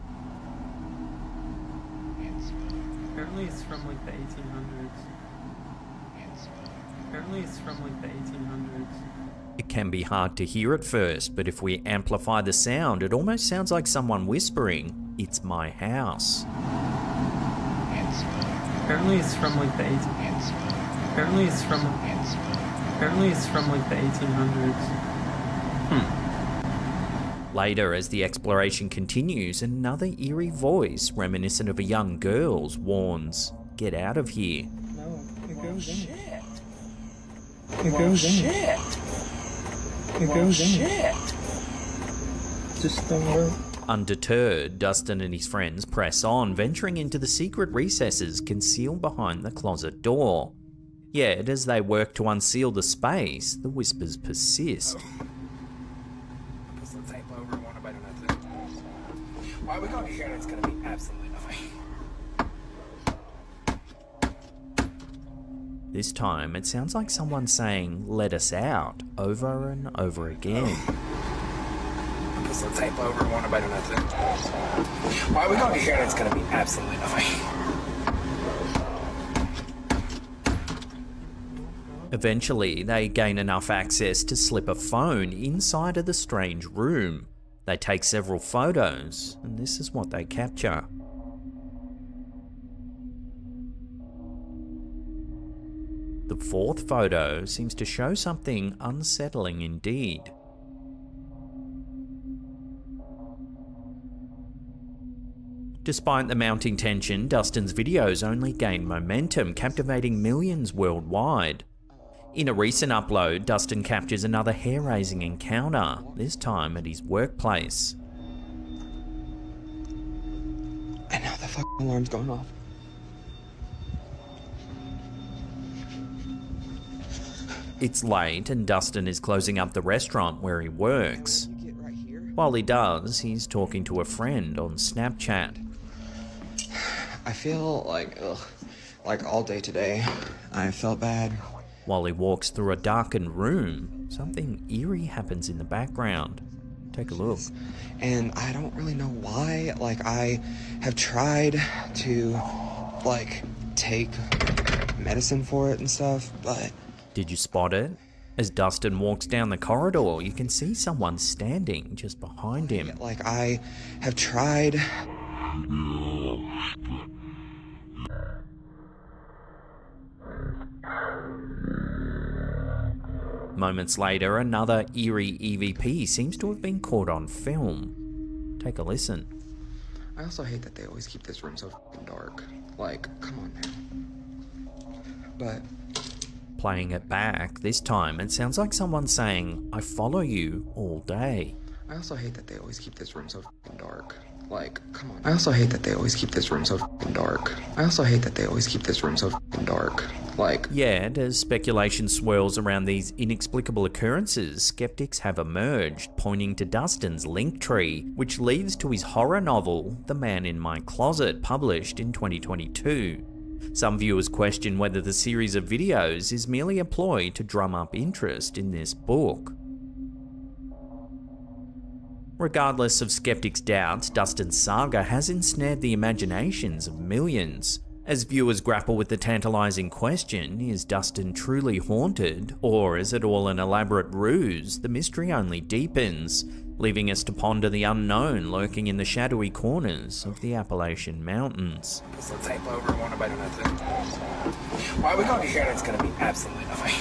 Apparently it's from like the 1800s. Apparently it's from like the 1800s. It can be hard to hear at first, but if we amplify the sound, it almost sounds like someone whispering, "It's my house." Apparently it's from like the 1800s. Apparently it's from like the 1800s. Later, as the exploration continues, another eerie voice, reminiscent of a young girl's, warns, "Get out of here." No, it goes in. It goes in. It goes in. Just don't worry. Undeterred, Dustin and his friends press on, venturing into the secret recesses concealed behind the closet door. Yet, as they work to unseal the space, the whispers persist. Put some tape over and want to bite on that thing. Why are we going to hear that's going to be absolutely nothing? This time, it sounds like someone saying, "Let us out," over and over again. Put some tape over and want to bite on that thing. Why are we going to hear that's going to be absolutely nothing? Eventually, they gain enough access to slip a phone inside of the strange room. They take several photos, and this is what they capture. The fourth photo seems to show something unsettling indeed. Despite the mounting tension, Dustin's videos only gain momentum, captivating millions worldwide. In a recent upload, Dustin captures another hair-raising encounter, this time at his workplace. And now the fucking alarm's going off. It's late and Dustin is closing up the restaurant where he works. While he does, he's talking to a friend on Snapchat. I feel like all day today, I felt bad. While he walks through a darkened room, something eerie happens in the background. Take a look. And I don't really know why. I have tried to, take medicine for it and stuff, but... Did you spot it? As Dustin walks down the corridor, you can see someone standing just behind him. I have tried... Moments later, another eerie EVP seems to have been caught on film. Take a listen. I also hate that they always keep this room so fucking dark. Come on, man. But... Playing it back, this time it sounds like someone saying, "I follow you all day." I also hate that they always keep this room so fucking dark. Come on. I also hate that they always keep this room so fucking dark. I also hate that they always keep this room so fucking dark. Yet, as speculation swirls around these inexplicable occurrences, skeptics have emerged, pointing to Dustin's Linktree, which leads to his horror novel, The Man in My Closet, published in 2022. Some viewers question whether the series of videos is merely a ploy to drum up interest in this book. Regardless of skeptics' doubts, Dustin's saga has ensnared the imaginations of millions. As viewers grapple with the tantalizing question, is Dustin truly haunted, or is it all an elaborate ruse, the mystery only deepens, leaving us to ponder the unknown lurking in the shadowy corners of the Appalachian Mountains. So tape over one about nothing. Why we gonna hear that's gonna be absolutely nothing.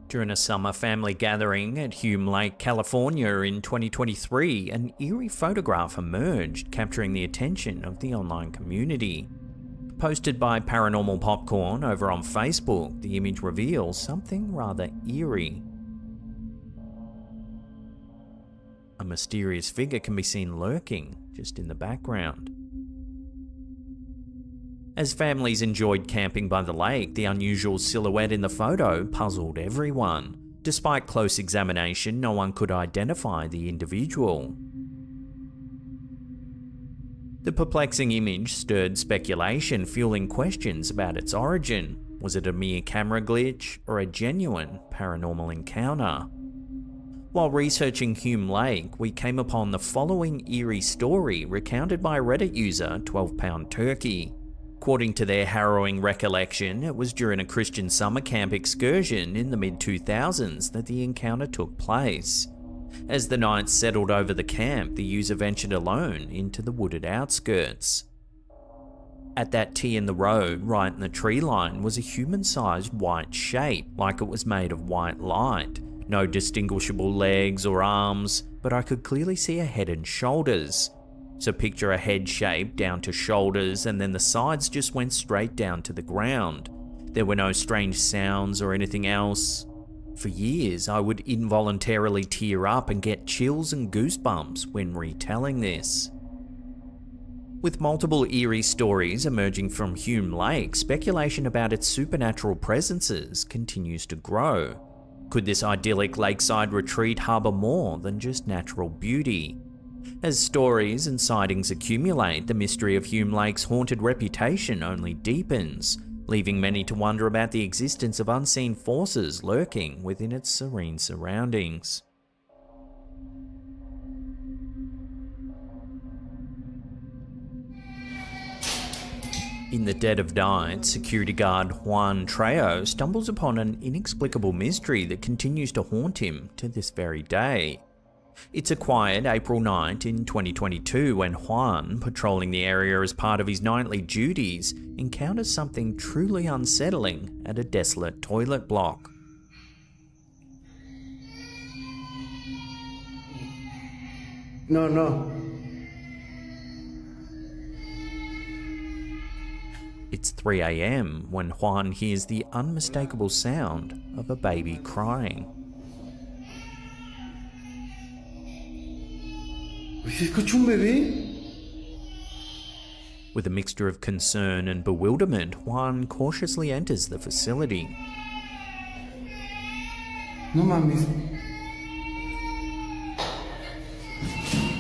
During a summer family gathering at Hume Lake, California in 2023, an eerie photograph emerged, capturing the attention of the online community. Posted by Paranormal Popcorn over on Facebook, the image reveals something rather eerie. A mysterious figure can be seen lurking just in the background. As families enjoyed camping by the lake, the unusual silhouette in the photo puzzled everyone. Despite close examination, no one could identify the individual. The perplexing image stirred speculation, fueling questions about its origin. Was it a mere camera glitch or a genuine paranormal encounter? While researching Hume Lake, we came upon the following eerie story recounted by Reddit user 12 Turkey. According to their harrowing recollection, it was during a Christian summer camp excursion in the mid-2000s that the encounter took place. As the night settled over the camp, the user ventured alone into the wooded outskirts. At that T in the road, right in the tree line, was a human-sized white shape, like it was made of white light. No distinguishable legs or arms, but I could clearly see a head and shoulders. So picture a head shape down to shoulders, and then the sides just went straight down to the ground. There were no strange sounds or anything else. For years, I would involuntarily tear up and get chills and goosebumps when retelling this. With multiple eerie stories emerging from Hume Lake, speculation about its supernatural presences continues to grow. Could this idyllic lakeside retreat harbour more than just natural beauty? As stories and sightings accumulate, the mystery of Hume Lake's haunted reputation only deepens, leaving many to wonder about the existence of unseen forces lurking within its serene surroundings. In the dead of night, security guard Juan Trejo stumbles upon an inexplicable mystery that continues to haunt him to this very day. It's a quiet April night in 2022 when Juan, patrolling the area as part of his nightly duties, encounters something truly unsettling at a desolate toilet block. No. It's 3 a.m. when Juan hears the unmistakable sound of a baby crying. ¿Se escucha un bebé? With a mixture of concern and bewilderment, Juan cautiously enters the facility. No mames.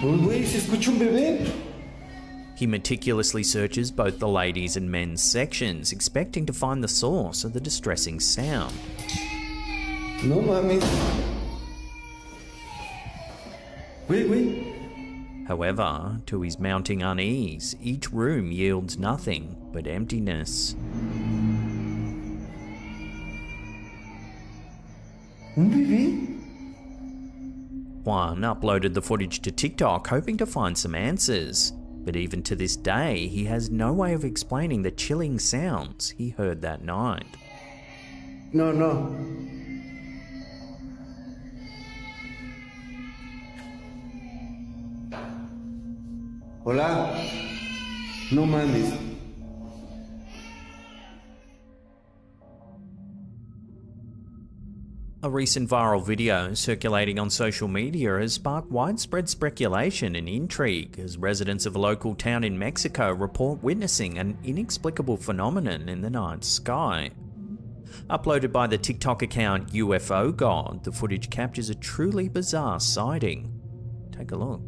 Güey, ¿se escucha un bebé? He meticulously searches both the ladies' and men's sections, expecting to find the source of the distressing sound. No mames. Güey. However, to his mounting unease, each room yields nothing but emptiness. Un bebé? Juan uploaded the footage to TikTok hoping to find some answers, but even to this day, he has no way of explaining the chilling sounds he heard that night. No. Hola. No mames. A recent viral video circulating on social media has sparked widespread speculation and intrigue as residents of a local town in Mexico report witnessing an inexplicable phenomenon in the night sky. Uploaded by the TikTok account UFO God, the footage captures a truly bizarre sighting. Take a look.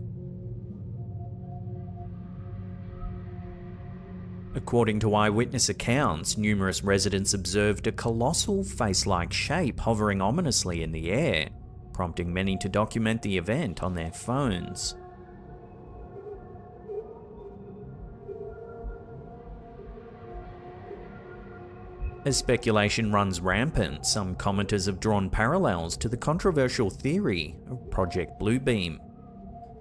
According to eyewitness accounts, numerous residents observed a colossal face-like shape hovering ominously in the air, prompting many to document the event on their phones. As speculation runs rampant, some commenters have drawn parallels to the controversial theory of Project Bluebeam.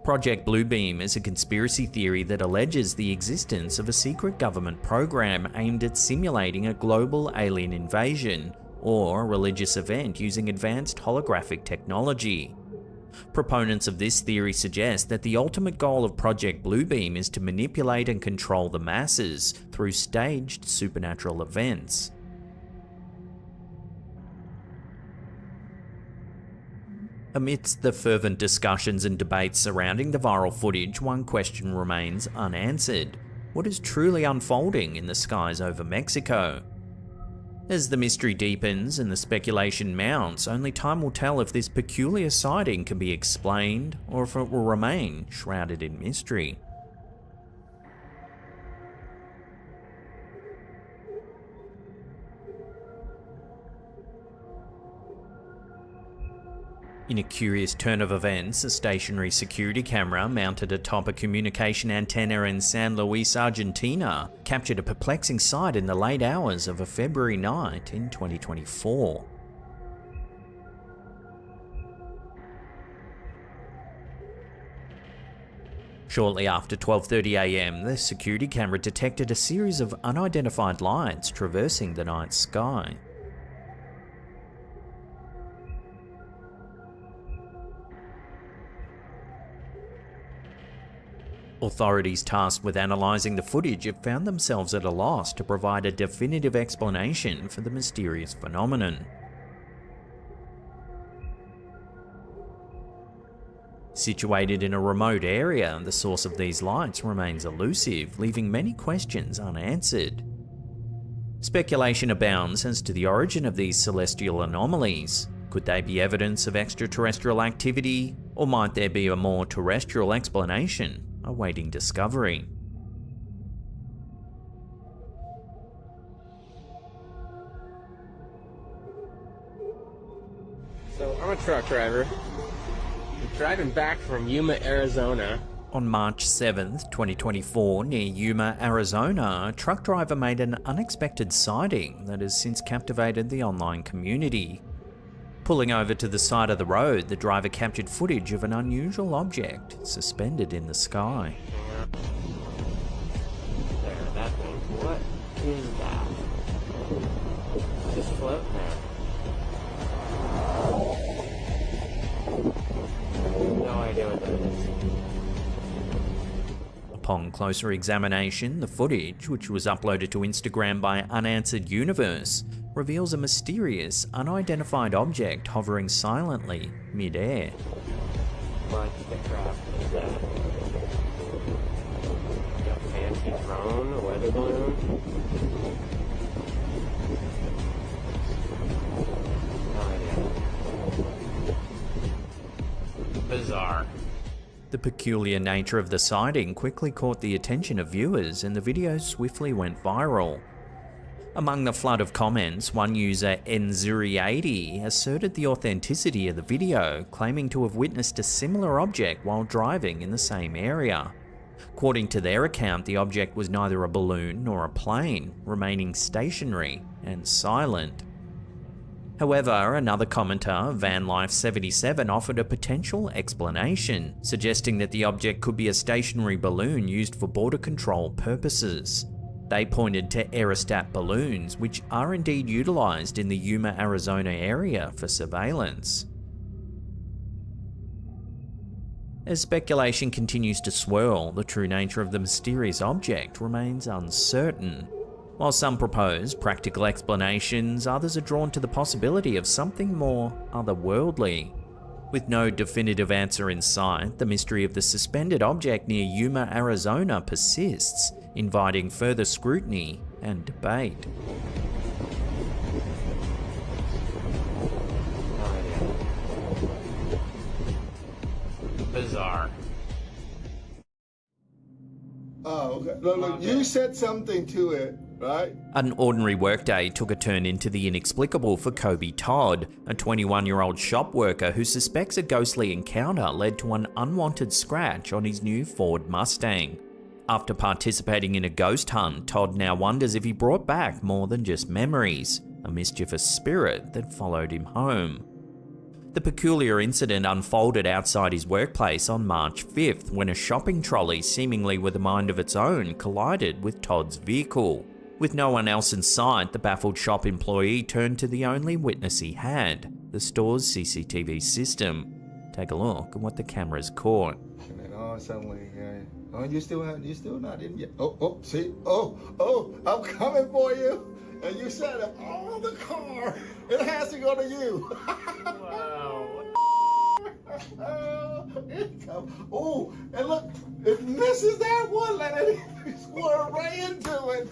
Project Bluebeam is a conspiracy theory that alleges the existence of a secret government program aimed at simulating a global alien invasion or a religious event using advanced holographic technology. Proponents of this theory suggest that the ultimate goal of Project Bluebeam is to manipulate and control the masses through staged supernatural events. Amidst the fervent discussions and debates surrounding the viral footage, one question remains unanswered. What is truly unfolding in the skies over Mexico? As the mystery deepens and the speculation mounts, only time will tell if this peculiar sighting can be explained or if it will remain shrouded in mystery. In a curious turn of events, a stationary security camera mounted atop a communication antenna in San Luis, Argentina, captured a perplexing sight in the late hours of a February night in 2024. Shortly after 12:30 AM, the security camera detected a series of unidentified lights traversing the night sky. Authorities tasked with analysing the footage have found themselves at a loss to provide a definitive explanation for the mysterious phenomenon. Situated in a remote area, the source of these lights remains elusive, leaving many questions unanswered. Speculation abounds as to the origin of these celestial anomalies. Could they be evidence of extraterrestrial activity, or might there be a more terrestrial explanation awaiting discovery? So I'm a truck driver. I'm driving back from Yuma, Arizona. On March 7th, 2024, near Yuma, Arizona, a truck driver made an unexpected sighting that has since captivated the online community. Pulling over to the side of the road, the driver captured footage of an unusual object suspended in the sky. There, that thing. What is that? Just floating there. No idea what that is. Upon closer examination, the footage, which was uploaded to Instagram by Unanswered Universe, reveals a mysterious, unidentified object hovering silently mid-air. What the crap is that? A fancy drone, a weather balloon? No idea. Bizarre. The peculiar nature of the sighting quickly caught the attention of viewers, and the video swiftly went viral. Among the flood of comments, one user, Nzuri80, asserted the authenticity of the video, claiming to have witnessed a similar object while driving in the same area. According to their account, the object was neither a balloon nor a plane, remaining stationary and silent. However, another commenter, VanLife77, offered a potential explanation, suggesting that the object could be a stationary balloon used for border control purposes. They pointed to aerostat balloons, which are indeed utilised in the Yuma, Arizona area for surveillance. As speculation continues to swirl, the true nature of the mysterious object remains uncertain. While some propose practical explanations, others are drawn to the possibility of something more otherworldly. With no definitive answer in sight, the mystery of the suspended object near Yuma, Arizona persists, inviting further scrutiny and debate. Bizarre. Oh, okay. Look, you said something to it, right? An ordinary workday took a turn into the inexplicable for Kobe Todd, a 21-year-old shop worker who suspects a ghostly encounter led to an unwanted scratch on his new Ford Mustang. After participating in a ghost hunt, Todd now wonders if he brought back more than just memories, a mischievous spirit that followed him home. The peculiar incident unfolded outside his workplace on March 5th when a shopping trolley, seemingly with a mind of its own, collided with Todd's vehicle. With no one else in sight, the baffled shop employee turned to the only witness he had, the store's CCTV system. Take a look at what the cameras caught. And then all suddenly, oh, you still not in yet. See? I'm coming for you. And you said it on the car. It has to go to you. Wow. Oh, and look, it misses that one. Let it squirrel right into it.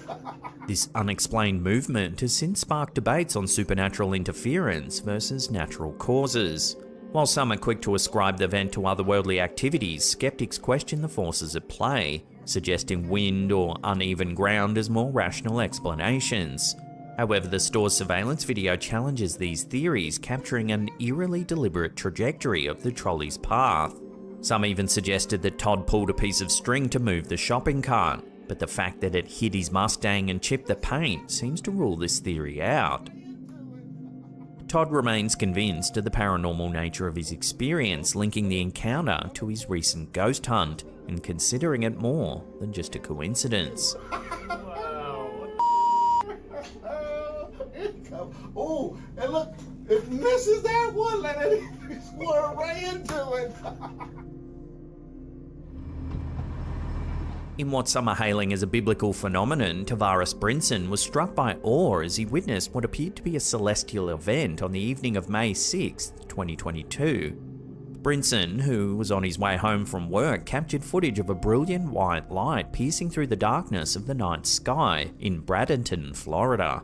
This unexplained movement has since sparked debates on supernatural interference versus natural causes. While some are quick to ascribe the event to otherworldly activities, skeptics question the forces at play, suggesting wind or uneven ground as more rational explanations. However, the store's surveillance video challenges these theories, capturing an eerily deliberate trajectory of the trolley's path. Some even suggested that Todd pulled a piece of string to move the shopping cart, but the fact that it hit his Mustang and chipped the paint seems to rule this theory out. Todd remains convinced of the paranormal nature of his experience, linking the encounter to his recent ghost hunt and considering it more than just a coincidence. Oh, and look, it misses that one. Let it squirrel right into it. In what some are hailing as a biblical phenomenon, Tavares Brinson was struck by awe as he witnessed what appeared to be a celestial event on the evening of May 6, 2022. Brinson, who was on his way home from work, captured footage of a brilliant white light piercing through the darkness of the night sky in Bradenton, Florida.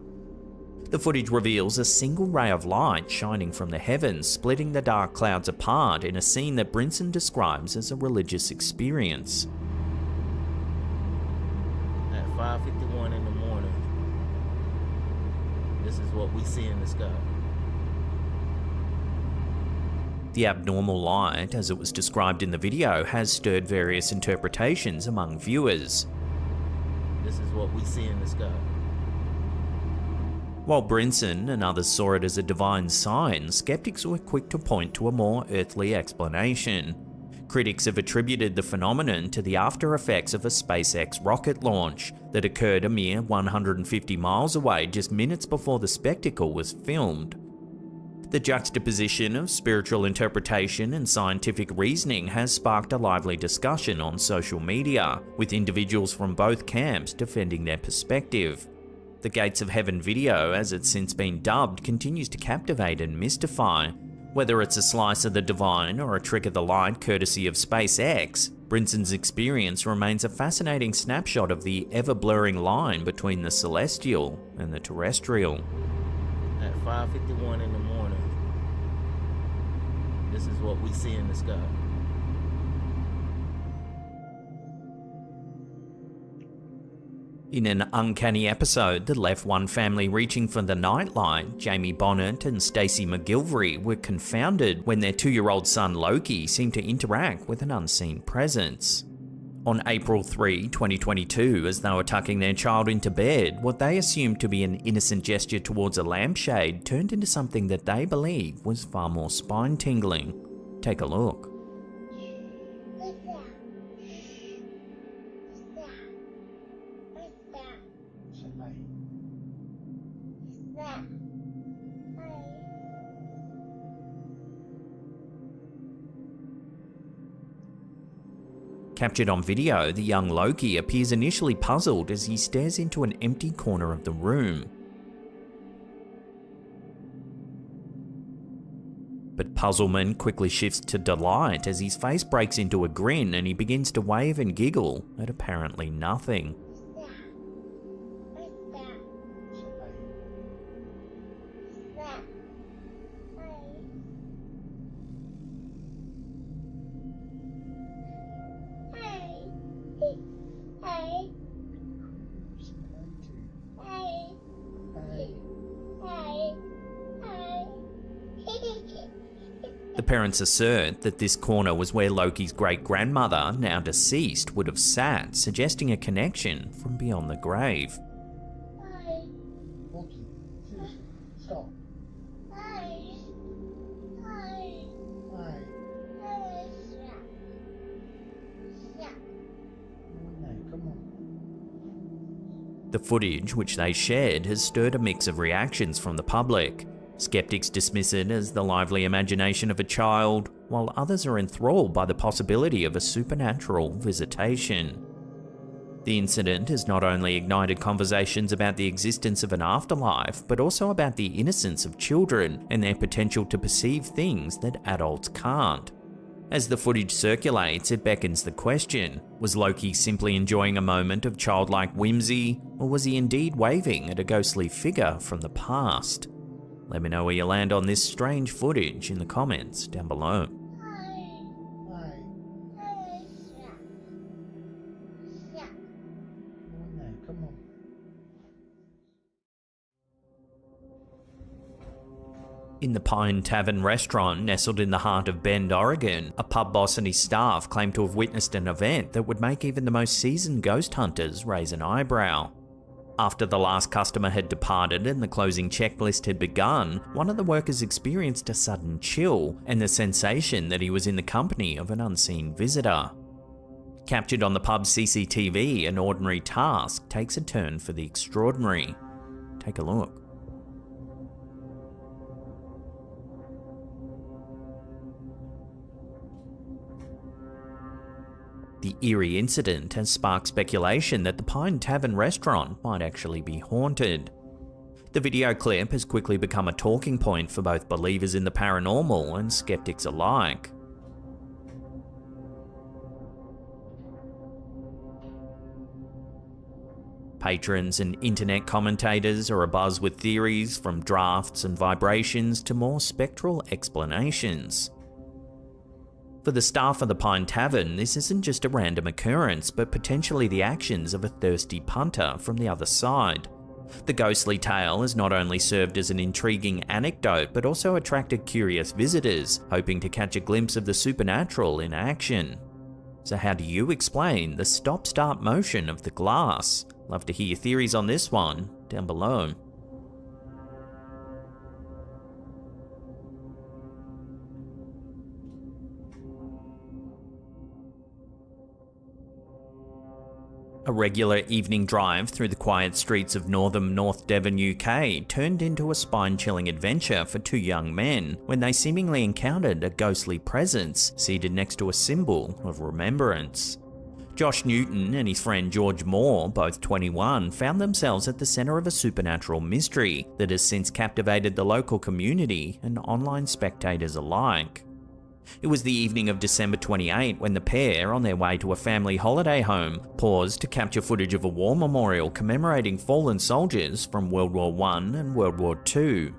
The footage reveals a single ray of light shining from the heavens, splitting the dark clouds apart in a scene that Brinson describes as a religious experience. At 5:51 in the morning, this is what we see in the sky. The abnormal light, as it was described in the video, has stirred various interpretations among viewers. This is what we see in the sky. While Brinson and others saw it as a divine sign, skeptics were quick to point to a more earthly explanation. Critics have attributed the phenomenon to the after effects of a SpaceX rocket launch that occurred a mere 150 miles away just minutes before the spectacle was filmed. The juxtaposition of spiritual interpretation and scientific reasoning has sparked a lively discussion on social media, with individuals from both camps defending their perspective. The Gates of Heaven video, as it's since been dubbed, continues to captivate and mystify. Whether it's a slice of the divine or a trick of the light courtesy of SpaceX, Brinson's experience remains a fascinating snapshot of the ever-blurring line between the celestial and the terrestrial. At 5:51 in the morning, this is what we see in the sky. In an uncanny episode that left one family reaching for the nightlight, Jamie Bonnet and Stacey McGilvery were confounded when their 2-year-old son Loki seemed to interact with an unseen presence. On April 3, 2022, as they were tucking their child into bed, what they assumed to be an innocent gesture towards a lampshade turned into something that they believe was far more spine-tingling. Take a look. Captured on video, the young Loki appears initially puzzled as he stares into an empty corner of the room. But puzzlement quickly shifts to delight as his face breaks into a grin and he begins to wave and giggle at apparently nothing. The parents assert that this corner was where Loki's great-grandmother, now deceased, would have sat, suggesting a connection from beyond the grave. Loki, seriously, stop. Hi. Come on. The footage, which they shared, has stirred a mix of reactions from the public. Skeptics dismiss it as the lively imagination of a child, while others are enthralled by the possibility of a supernatural visitation. The incident has not only ignited conversations about the existence of an afterlife, but also about the innocence of children and their potential to perceive things that adults can't. As the footage circulates, it beckons the question, was Loki simply enjoying a moment of childlike whimsy, or was he indeed waving at a ghostly figure from the past? Let me know where you land on this strange footage in the comments down below. Come on. In the Pine Tavern restaurant nestled in the heart of Bend, Oregon, a pub boss and his staff claim to have witnessed an event that would make even the most seasoned ghost hunters raise an eyebrow. After the last customer had departed and the closing checklist had begun, one of the workers experienced a sudden chill and the sensation that he was in the company of an unseen visitor. Captured on the pub's CCTV, an ordinary task takes a turn for the extraordinary. Take a look. The eerie incident has sparked speculation that the Pine Tavern restaurant might actually be haunted. The video clip has quickly become a talking point for both believers in the paranormal and skeptics alike. Patrons and internet commentators are abuzz with theories, from drafts and vibrations to more spectral explanations. For the staff of the Pine Tavern, this isn't just a random occurrence, but potentially the actions of a thirsty punter from the other side. The ghostly tale has not only served as an intriguing anecdote, but also attracted curious visitors, hoping to catch a glimpse of the supernatural in action. So how do you explain the stop-start motion of the glass? Love to hear your theories on this one down below. A regular evening drive through the quiet streets of northern North Devon, UK turned into a spine-chilling adventure for two young men when they seemingly encountered a ghostly presence seated next to a symbol of remembrance. Josh Newton and his friend George Moore, both 21, found themselves at the centre of a supernatural mystery that has since captivated the local community and online spectators alike. It was the evening of December 28 when the pair, on their way to a family holiday home, paused to capture footage of a war memorial commemorating fallen soldiers from World War I and World War II.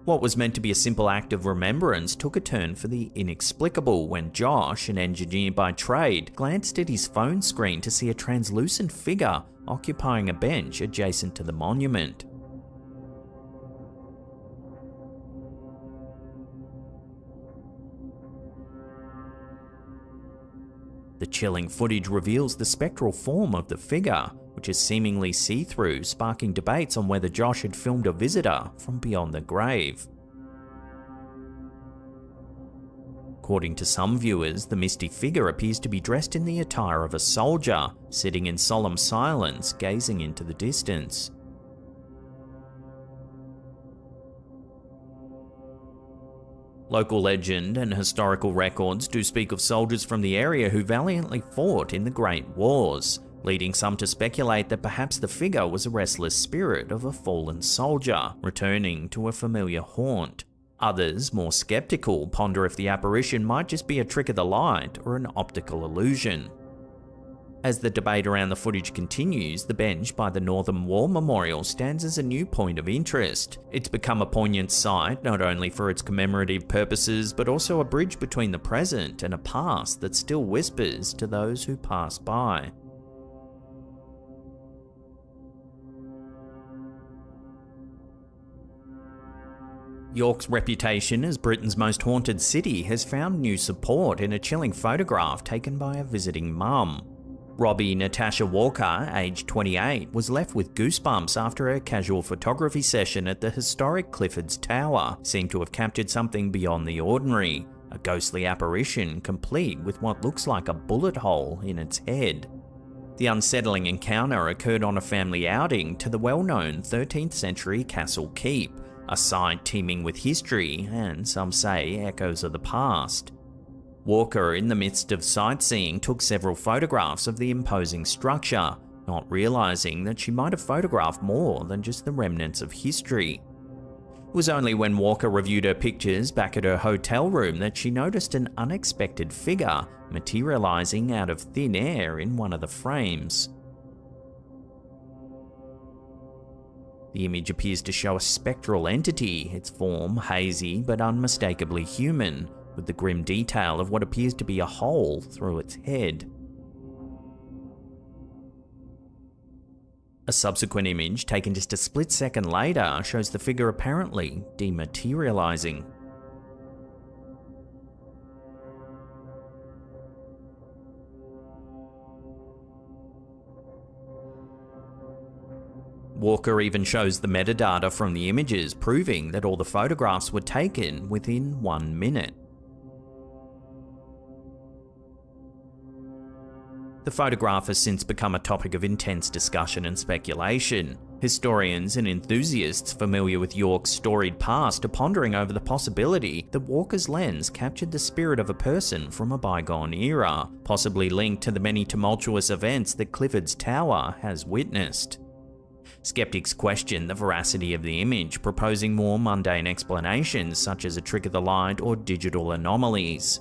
What was meant to be a simple act of remembrance took a turn for the inexplicable when Josh, an engineer by trade, glanced at his phone screen to see a translucent figure occupying a bench adjacent to the monument. The chilling footage reveals the spectral form of the figure, which is seemingly see-through, sparking debates on whether Josh had filmed a visitor from beyond the grave. According to some viewers, the misty figure appears to be dressed in the attire of a soldier, sitting in solemn silence, gazing into the distance. Local legend and historical records do speak of soldiers from the area who valiantly fought in the Great Wars, leading some to speculate that perhaps the figure was a restless spirit of a fallen soldier, returning to a familiar haunt. Others, more skeptical, ponder if the apparition might just be a trick of the light or an optical illusion. As the debate around the footage continues, the bench by the Northern War Memorial stands as a new point of interest. It's become a poignant site not only for its commemorative purposes, but also a bridge between the present and a past that still whispers to those who pass by. York's reputation as Britain's most haunted city has found new support in a chilling photograph taken by a visiting mum. Robbie Natasha Walker, aged 28, was left with goosebumps after a casual photography session at the historic Clifford's Tower seemed to have captured something beyond the ordinary, a ghostly apparition complete with what looks like a bullet hole in its head. The unsettling encounter occurred on a family outing to the well-known 13th century Castle Keep, a site teeming with history and, some say, echoes of the past. Walker, in the midst of sightseeing, took several photographs of the imposing structure, not realising that she might have photographed more than just the remnants of history. It was only when Walker reviewed her pictures back at her hotel room that she noticed an unexpected figure materialising out of thin air in one of the frames. The image appears to show a spectral entity, its form hazy but unmistakably human, with the grim detail of what appears to be a hole through its head. A subsequent image, taken just a split second later, shows the figure apparently dematerializing. Walker even shows the metadata from the images, proving that all the photographs were taken within 1 minute. The photograph has since become a topic of intense discussion and speculation. Historians and enthusiasts familiar with York's storied past are pondering over the possibility that Walker's lens captured the spirit of a person from a bygone era, possibly linked to the many tumultuous events that Clifford's Tower has witnessed. Skeptics question the veracity of the image, proposing more mundane explanations such as a trick of the light or digital anomalies.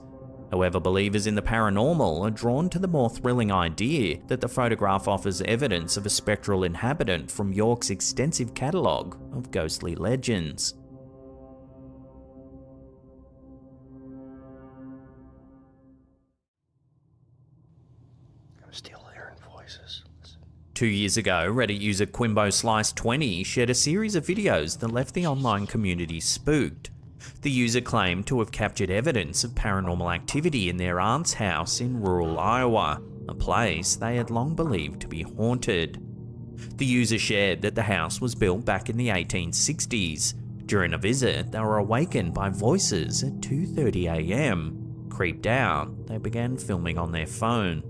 However, believers in the paranormal are drawn to the more thrilling idea that the photograph offers evidence of a spectral inhabitant from York's extensive catalogue of ghostly legends. I'm still hearing voices. 2 years ago, Reddit user QuimboSlice20 shared a series of videos that left the online community spooked. The user claimed to have captured evidence of paranormal activity in their aunt's house in rural Iowa, a place they had long believed to be haunted. The user shared that the house was built back in the 1860s. During a visit, they were awakened by voices at 2:30 AM. Creeped out, they began filming on their phone.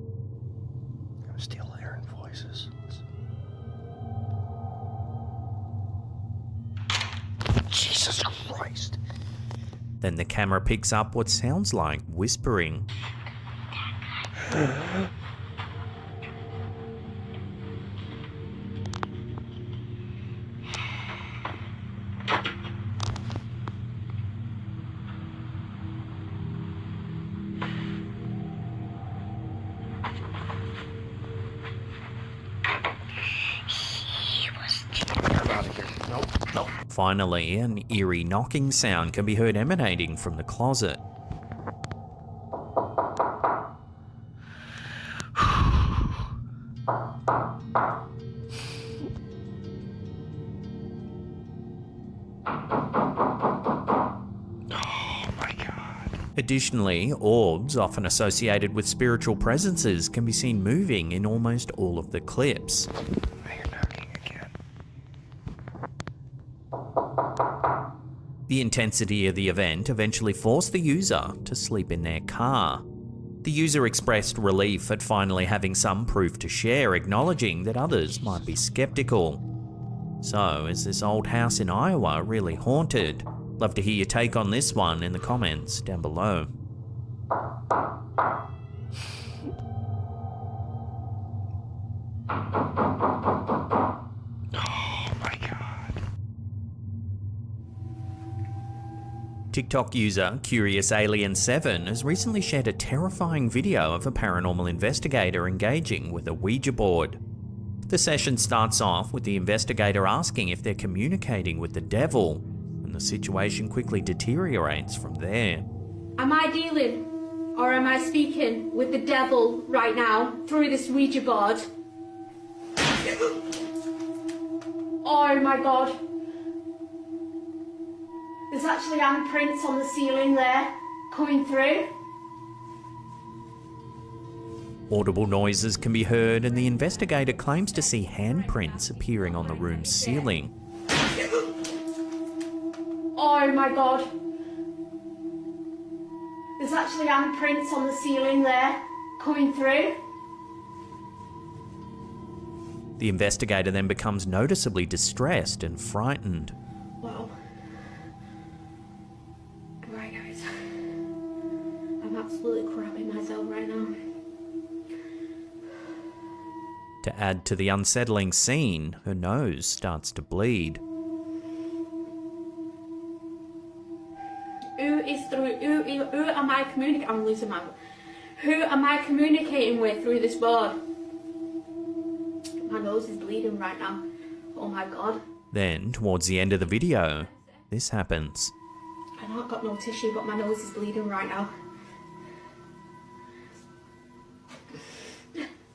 I'm still hearing voices. Jesus Christ. Then the camera picks up what sounds like whispering. Finally, an eerie knocking sound can be heard emanating from the closet. Additionally, orbs, often associated with spiritual presences, can be seen moving in almost all of the clips. The intensity of the event eventually forced the user to sleep in their car. The user expressed relief at finally having some proof to share, acknowledging that others might be skeptical. So, is this old house in Iowa really haunted? Love to hear your take on this one in the comments down below. TikTok user CuriousAlien7 has recently shared a terrifying video of a paranormal investigator engaging with a Ouija board. The session starts off with the investigator asking if they're communicating with the devil, and the situation quickly deteriorates from there. Am I dealing, or am I speaking with the devil right now through this Ouija board? Oh my god. There's actually handprints on the ceiling there, coming through. Audible noises can be heard, and the investigator claims to see handprints appearing on the room's ceiling. Oh my god. There's actually handprints on the ceiling there, coming through. The investigator then becomes noticeably distressed and frightened. Wow. Right guys, I'm absolutely crapping myself right now. To add to the unsettling scene, her nose starts to bleed. Who am I communicating? I'm losing my. Who am I communicating with through this board? My nose is bleeding right now. Oh my god. Then, towards the end of the video, this happens. I know I've got no tissue, but my nose is bleeding right now.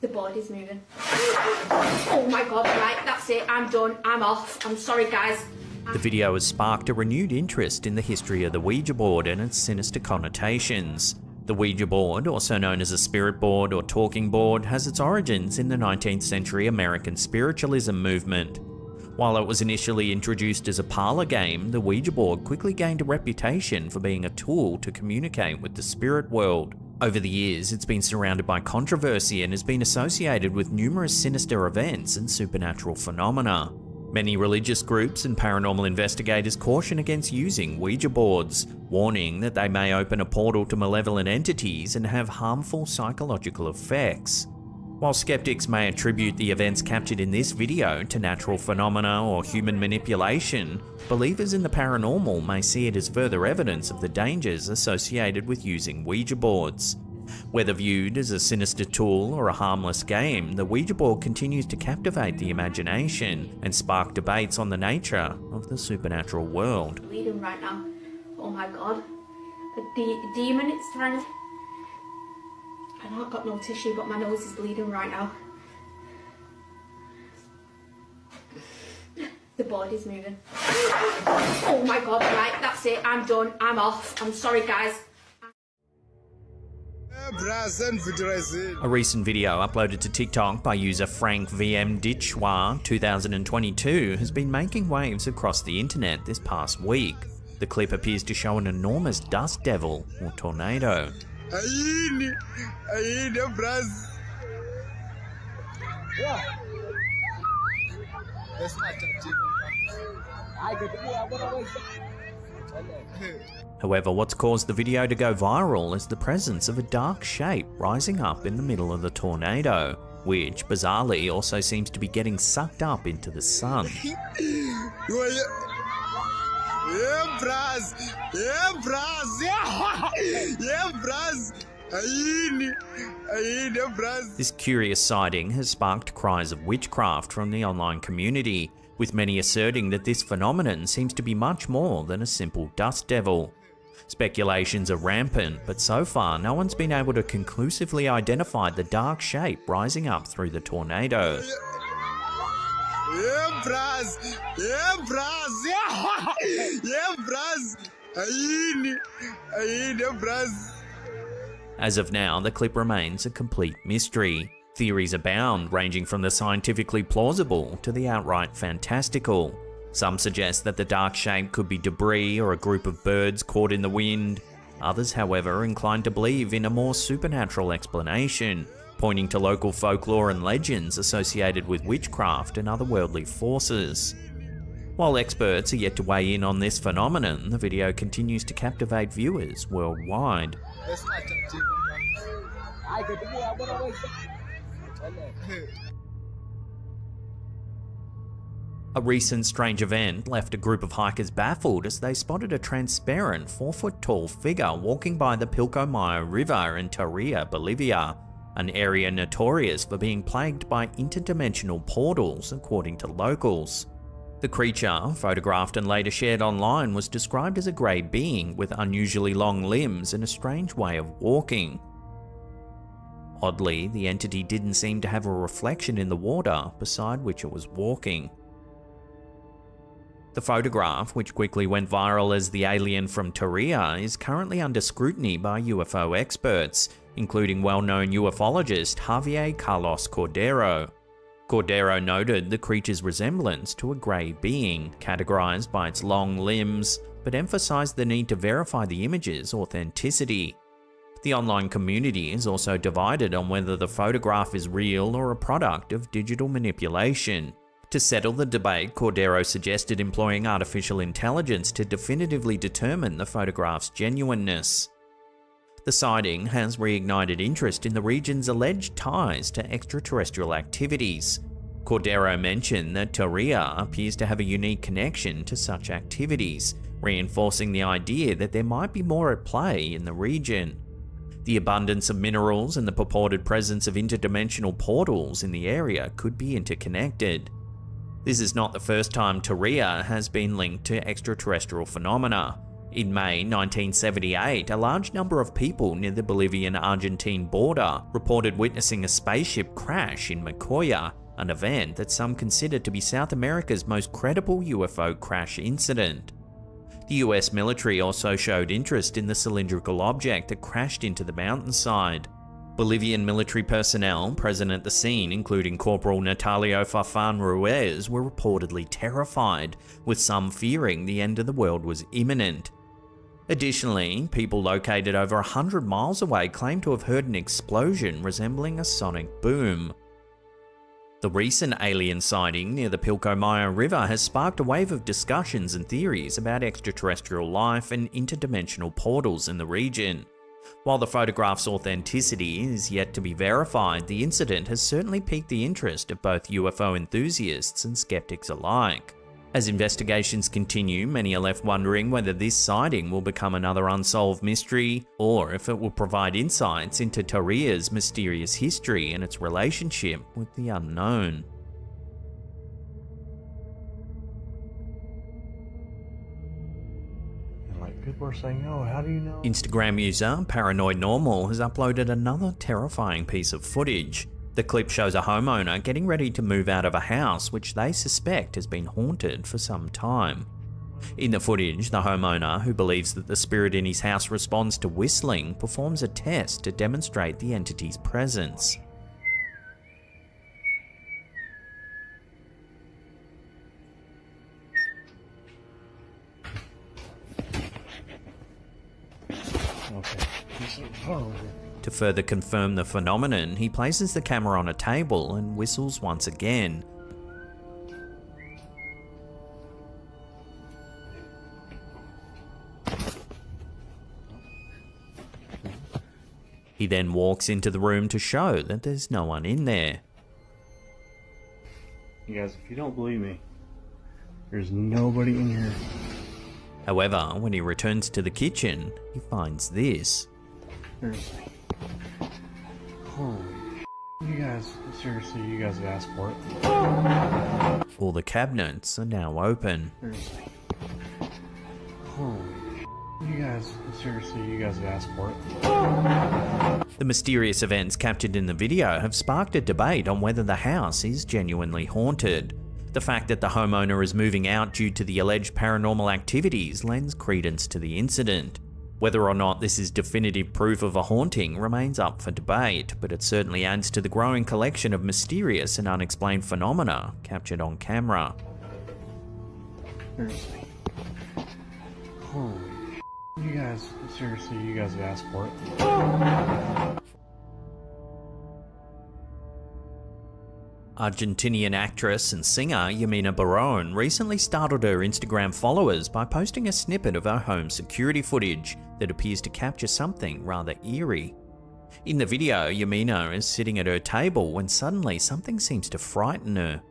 The board is moving. Oh my god, right, that's it, I'm done, I'm off. I'm sorry guys. The video has sparked a renewed interest in the history of the Ouija board and its sinister connotations. The Ouija board, also known as a spirit board or talking board, has its origins in the 19th century American spiritualism movement. While it was initially introduced as a parlor game, the Ouija board quickly gained a reputation for being a tool to communicate with the spirit world. Over the years, it's been surrounded by controversy and has been associated with numerous sinister events and supernatural phenomena. Many religious groups and paranormal investigators caution against using Ouija boards, warning that they may open a portal to malevolent entities and have harmful psychological effects. While skeptics may attribute the events captured in this video to natural phenomena or human manipulation, believers in the paranormal may see it as further evidence of the dangers associated with using Ouija boards. Whether viewed as a sinister tool or a harmless game, the Ouija board continues to captivate the imagination and spark debates on the nature of the supernatural world. Bleeding right now. Oh my god. A demon, it's trying to... I know I've got no tissue, but my nose is bleeding right now. The board is moving. Oh my god, right, that's it, I'm done, I'm off. I'm sorry guys. A recent video uploaded to TikTok by user Frank VM Ditchwa 2022 has been making waves across the internet this past week. The clip appears to show an enormous dust devil or tornado. However, what's caused the video to go viral is the presence of a dark shape rising up in the middle of the tornado, which bizarrely also seems to be getting sucked up into the sun. This curious sighting has sparked cries of witchcraft from the online community, with many asserting that this phenomenon seems to be much more than a simple dust devil. Speculations are rampant, but so far no one's been able to conclusively identify the dark shape rising up through the tornado. As of now, the clip remains a complete mystery. Theories abound, ranging from the scientifically plausible to the outright fantastical. Some suggest that the dark shape could be debris or a group of birds caught in the wind. Others, however, are inclined to believe in a more supernatural explanation, pointing to local folklore and legends associated with witchcraft and otherworldly forces. While experts are yet to weigh in on this phenomenon, the video continues to captivate viewers worldwide. A recent strange event left a group of hikers baffled as they spotted a transparent 4-foot-tall figure walking by the Pilcomayo River in Tarija, Bolivia, an area notorious for being plagued by interdimensional portals, according to locals. The creature, photographed and later shared online, was described as a grey being with unusually long limbs and a strange way of walking. Oddly, the entity didn't seem to have a reflection in the water beside which it was walking. The photograph, which quickly went viral as the alien from Torreya, is currently under scrutiny by UFO experts, including well-known ufologist Javier Carlos Cordero. Cordero noted the creature's resemblance to a grey being, categorized by its long limbs, but emphasized the need to verify the image's authenticity. The online community is also divided on whether the photograph is real or a product of digital manipulation. To settle the debate, Cordero suggested employing artificial intelligence to definitively determine the photograph's genuineness. The sighting has reignited interest in the region's alleged ties to extraterrestrial activities. Cordero mentioned that Torreya appears to have a unique connection to such activities, reinforcing the idea that there might be more at play in the region. The abundance of minerals and the purported presence of interdimensional portals in the area could be interconnected. This is not the first time Torreya has been linked to extraterrestrial phenomena. In May 1978, a large number of people near the Bolivian-Argentine border reported witnessing a spaceship crash in Macoya, an event that some consider to be South America's most credible UFO crash incident. The US military also showed interest in the cylindrical object that crashed into the mountainside. Bolivian military personnel present at the scene, including Corporal Natalio Farfan Ruiz, were reportedly terrified, with some fearing the end of the world was imminent. Additionally, people located over 100 miles away claimed to have heard an explosion resembling a sonic boom. The recent alien sighting near the Pilcomayo River has sparked a wave of discussions and theories about extraterrestrial life and interdimensional portals in the region. While the photograph's authenticity is yet to be verified, the incident has certainly piqued the interest of both UFO enthusiasts and skeptics alike. As investigations continue, many are left wondering whether this sighting will become another unsolved mystery, or if it will provide insights into Torreya's mysterious history and its relationship with the unknown. People are saying, oh, how do you know? Instagram user Paranormal has uploaded another terrifying piece of footage. The clip shows a homeowner getting ready to move out of a house which they suspect has been haunted for some time. In the footage, the homeowner, who believes that the spirit in his house responds to whistling, performs a test to demonstrate the entity's presence. To further confirm the phenomenon, he places the camera on a table and whistles once again. He then walks into the room to show that there's no one in there. You guys, if you don't believe me, there's nobody in here. However, when he returns to the kitchen, he finds this. Seriously. Holy shit. You guys, seriously, you guys have asked for it. All the cabinets are now open. Seriously. Holy shit. You guys, seriously, you guys have asked for it. The mysterious events captured in the video have sparked a debate on whether the house is genuinely haunted. The fact that the homeowner is moving out due to the alleged paranormal activities lends credence to the incident. Whether or not this is definitive proof of a haunting remains up for debate, but it certainly adds to the growing collection of mysterious and unexplained phenomena captured on camera. Seriously. Holy shit. You guys, seriously, you guys have asked for it. Argentinian actress and singer Yamina Barón recently startled her Instagram followers by posting a snippet of her home security footage that appears to capture something rather eerie. In the video, Yamina is sitting at her table when suddenly something seems to frighten her.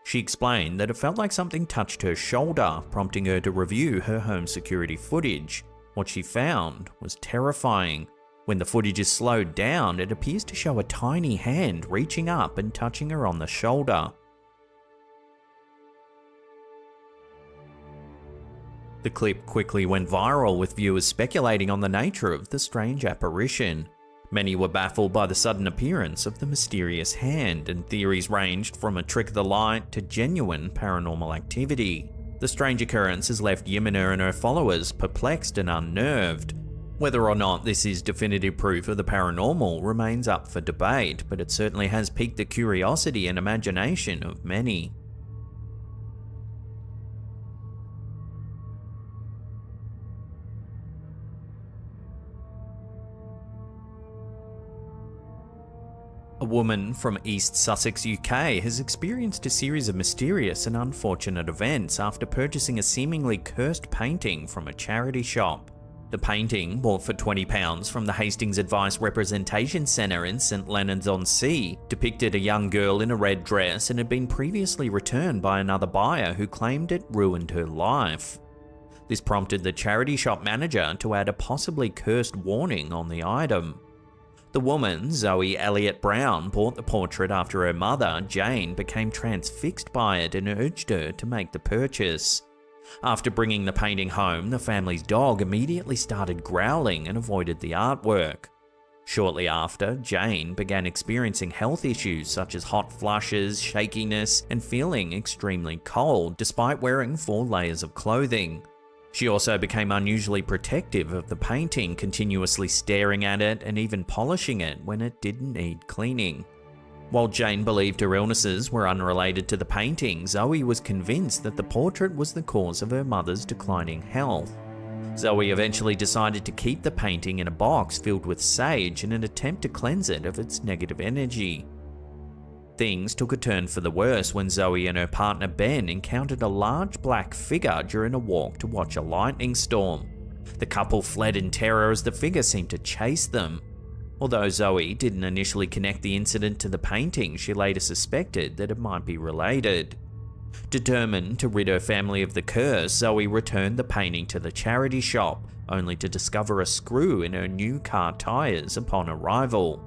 She explained that it felt like something touched her shoulder, prompting her to review her home security footage. What she found was terrifying. When the footage is slowed down, it appears to show a tiny hand reaching up and touching her on the shoulder. The clip quickly went viral, with viewers speculating on the nature of the strange apparition. Many were baffled by the sudden appearance of the mysterious hand, and theories ranged from a trick of the light to genuine paranormal activity. The strange occurrence has left Yemina and her followers perplexed and unnerved. Whether or not this is definitive proof of the paranormal remains up for debate, but it certainly has piqued the curiosity and imagination of many. A woman from East Sussex, UK has experienced a series of mysterious and unfortunate events after purchasing a seemingly cursed painting from a charity shop. The painting, bought for £20 from the Hastings Advice Representation Centre in St Leonards-on-Sea, depicted a young girl in a red dress and had been previously returned by another buyer who claimed it ruined her life. This prompted the charity shop manager to add a possibly cursed warning on the item. The woman, Zoe Elliott Brown, bought the portrait after her mother, Jane, became transfixed by it and urged her to make the purchase. After bringing the painting home, the family's dog immediately started growling and avoided the artwork. Shortly after, Jane began experiencing health issues such as hot flushes, shakiness, and feeling extremely cold despite wearing 4 layers of clothing. She also became unusually protective of the painting, continuously staring at it and even polishing it when it didn't need cleaning. While Jane believed her illnesses were unrelated to the painting, Zoe was convinced that the portrait was the cause of her mother's declining health. Zoe eventually decided to keep the painting in a box filled with sage in an attempt to cleanse it of its negative energy. Things took a turn for the worse when Zoe and her partner Ben encountered a large black figure during a walk to watch a lightning storm. The couple fled in terror as the figure seemed to chase them. Although Zoe didn't initially connect the incident to the painting, she later suspected that it might be related. Determined to rid her family of the curse, Zoe returned the painting to the charity shop, only to discover a screw in her new car tyres upon arrival.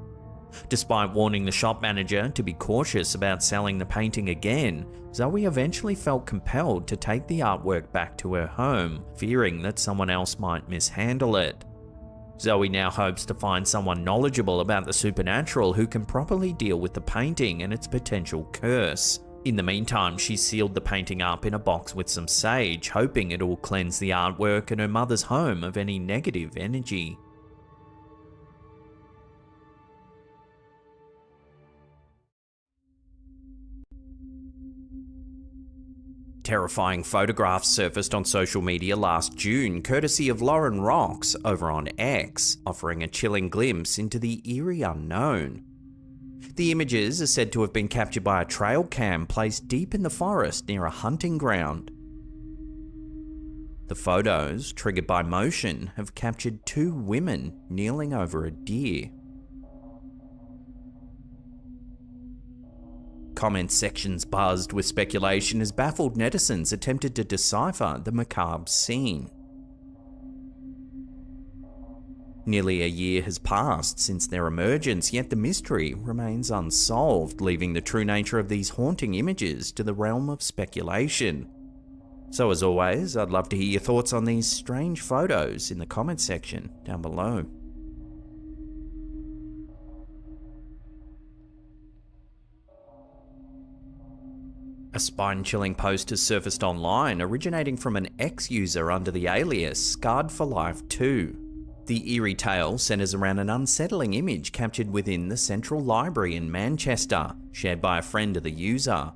Despite warning the shop manager to be cautious about selling the painting again, Zoe eventually felt compelled to take the artwork back to her home, fearing that someone else might mishandle it. Zoe now hopes to find someone knowledgeable about the supernatural who can properly deal with the painting and its potential curse. In the meantime, she sealed the painting up in a box with some sage, hoping it will cleanse the artwork and her mother's home of any negative energy. Terrifying photographs surfaced on social media last June, courtesy of Lauren Rocks over on X, offering a chilling glimpse into the eerie unknown. The images are said to have been captured by a trail cam placed deep in the forest near a hunting ground. The photos, triggered by motion, have captured 2 women kneeling over a deer. Comment sections buzzed with speculation as baffled netizens attempted to decipher the macabre scene. Nearly a year has passed since their emergence, yet the mystery remains unsolved, leaving the true nature of these haunting images to the realm of speculation. So as always, I'd love to hear your thoughts on these strange photos in the comment section down below. A spine-chilling post has surfaced online, originating from an X user under the alias Scarred for Life 2. The eerie tale centres around an unsettling image captured within the Central Library in Manchester, shared by a friend of the user.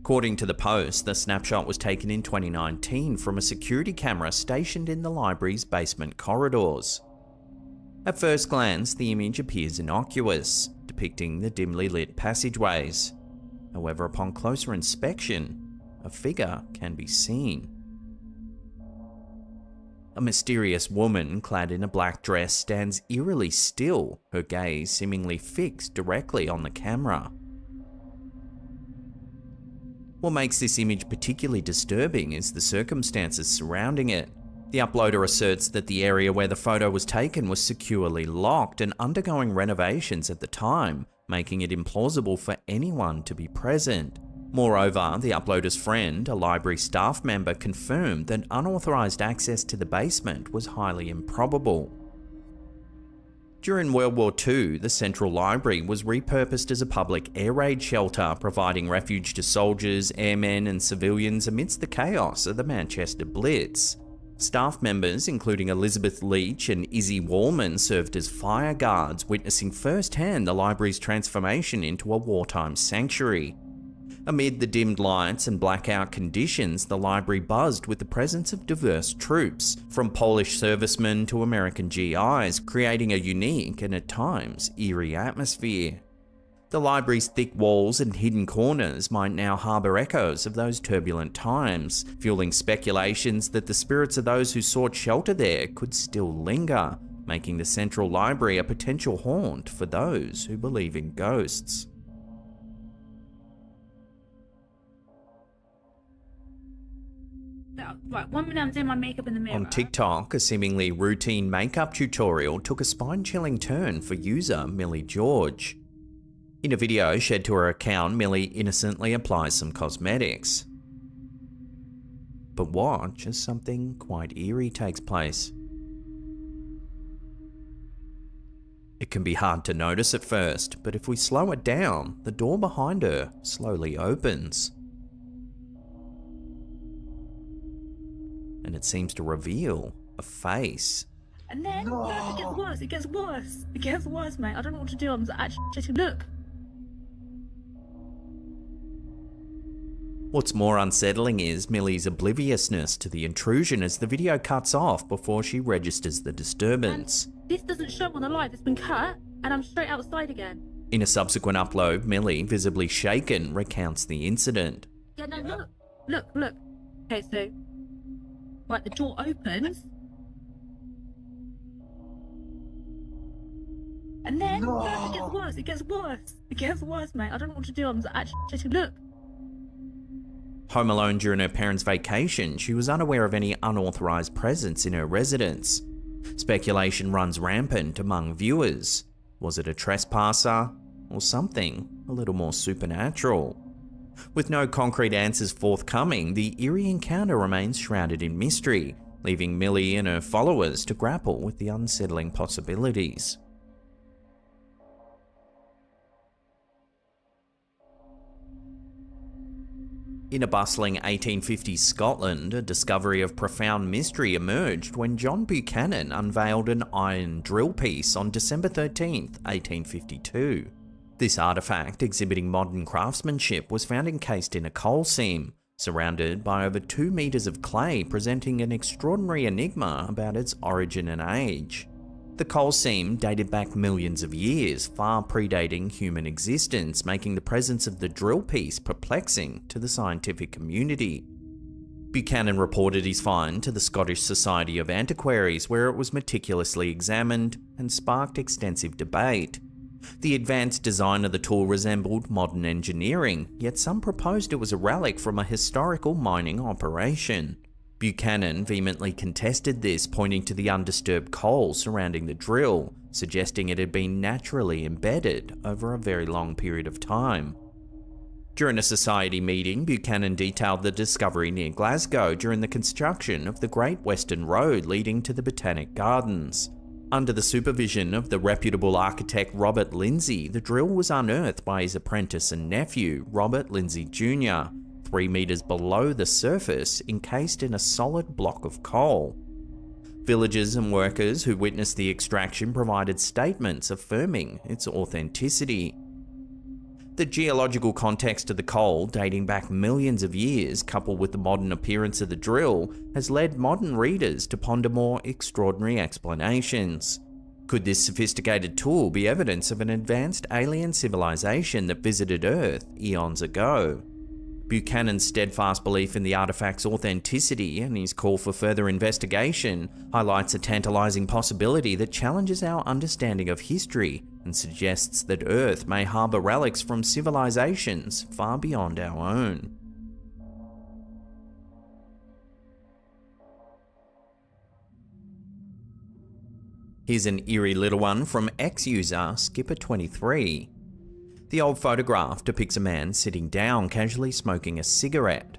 According to the post, the snapshot was taken in 2019 from a security camera stationed in the library's basement corridors. At first glance, the image appears innocuous, depicting the dimly lit passageways. However, upon closer inspection, a figure can be seen. A mysterious woman clad in a black dress stands eerily still, her gaze seemingly fixed directly on the camera. What makes this image particularly disturbing is the circumstances surrounding it. The uploader asserts that the area where the photo was taken was securely locked and undergoing renovations at the time, making it implausible for anyone to be present. Moreover, the uploader's friend, a library staff member, confirmed that unauthorized access to the basement was highly improbable. During World War II, the Central Library was repurposed as a public air raid shelter, providing refuge to soldiers, airmen and civilians amidst the chaos of the Manchester Blitz. Staff members, including Elizabeth Leach and Izzy Wallman, served as fire guards, witnessing firsthand the library's transformation into a wartime sanctuary. Amid the dimmed lights and blackout conditions, the library buzzed with the presence of diverse troops, from Polish servicemen to American GIs, creating a unique and at times eerie atmosphere. The library's thick walls and hidden corners might now harbour echoes of those turbulent times, fueling speculations that the spirits of those who sought shelter there could still linger, making the Central Library a potential haunt for those who believe in ghosts. Right, 1 minute I'm doing my makeup in the mirror. On TikTok, a seemingly routine makeup tutorial took a spine-chilling turn for user Millie George. In a video shared to her account, Millie innocently applies some cosmetics. But watch as something quite eerie takes place. It can be hard to notice at first, but if we slow it down, the door behind her slowly opens. And it seems to reveal a face. And then, look, it gets worse, mate. I don't know what to do. I'm actually, look. What's more unsettling is Millie's obliviousness to the intrusion as the video cuts off before she registers the disturbance. And this doesn't show on the live, it's been cut, and I'm straight outside again. In a subsequent upload, Millie, visibly shaken, recounts the incident. Yeah, no, look. Okay, so, right, the door opens. And then, look, it gets worse, mate. I don't know what to do. I'm actually, look. Home alone during her parents' vacation, she was unaware of any unauthorized presence in her residence. Speculation runs rampant among viewers. Was it a trespasser? Or something a little more supernatural? With no concrete answers forthcoming, the eerie encounter remains shrouded in mystery, leaving Millie and her followers to grapple with the unsettling possibilities. In a bustling 1850s Scotland, a discovery of profound mystery emerged when John Buchanan unveiled an iron drill piece on December 13, 1852. This artifact, exhibiting modern craftsmanship, was found encased in a coal seam, surrounded by over 2 meters of clay, presenting an extraordinary enigma about its origin and age. The coal seam dated back millions of years, far predating human existence, making the presence of the drill piece perplexing to the scientific community. Buchanan reported his find to the Scottish Society of Antiquaries, where it was meticulously examined and sparked extensive debate. The advanced design of the tool resembled modern engineering, yet some proposed it was a relic from a historical mining operation. Buchanan vehemently contested this, pointing to the undisturbed coal surrounding the drill, suggesting it had been naturally embedded over a very long period of time. During a society meeting, Buchanan detailed the discovery near Glasgow during the construction of the Great Western Road leading to the Botanic Gardens. Under the supervision of the reputable architect Robert Lindsay, the drill was unearthed by his apprentice and nephew, Robert Lindsay Jr., 3 meters below the surface, encased in a solid block of coal. Villagers and workers who witnessed the extraction provided statements affirming its authenticity. The geological context of the coal, dating back millions of years, coupled with the modern appearance of the drill, has led modern readers to ponder more extraordinary explanations. Could this sophisticated tool be evidence of an advanced alien civilization that visited Earth eons ago? Buchanan's steadfast belief in the artifact's authenticity and his call for further investigation highlights a tantalizing possibility that challenges our understanding of history and suggests that Earth may harbor relics from civilizations far beyond our own. Here's an eerie little one from ex-user Skipper23. The old photograph depicts a man sitting down casually smoking a cigarette.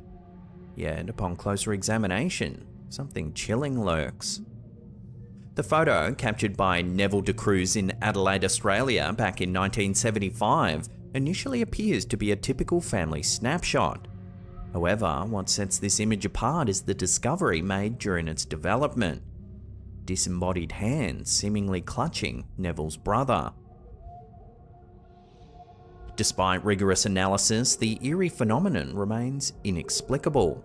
Yet, upon closer examination, something chilling lurks. The photo, captured by Neville de Cruz in Adelaide, Australia back in 1975, initially appears to be a typical family snapshot. However, what sets this image apart is the discovery made during its development. Disembodied hands seemingly clutching Neville's brother. Despite rigorous analysis, the eerie phenomenon remains inexplicable.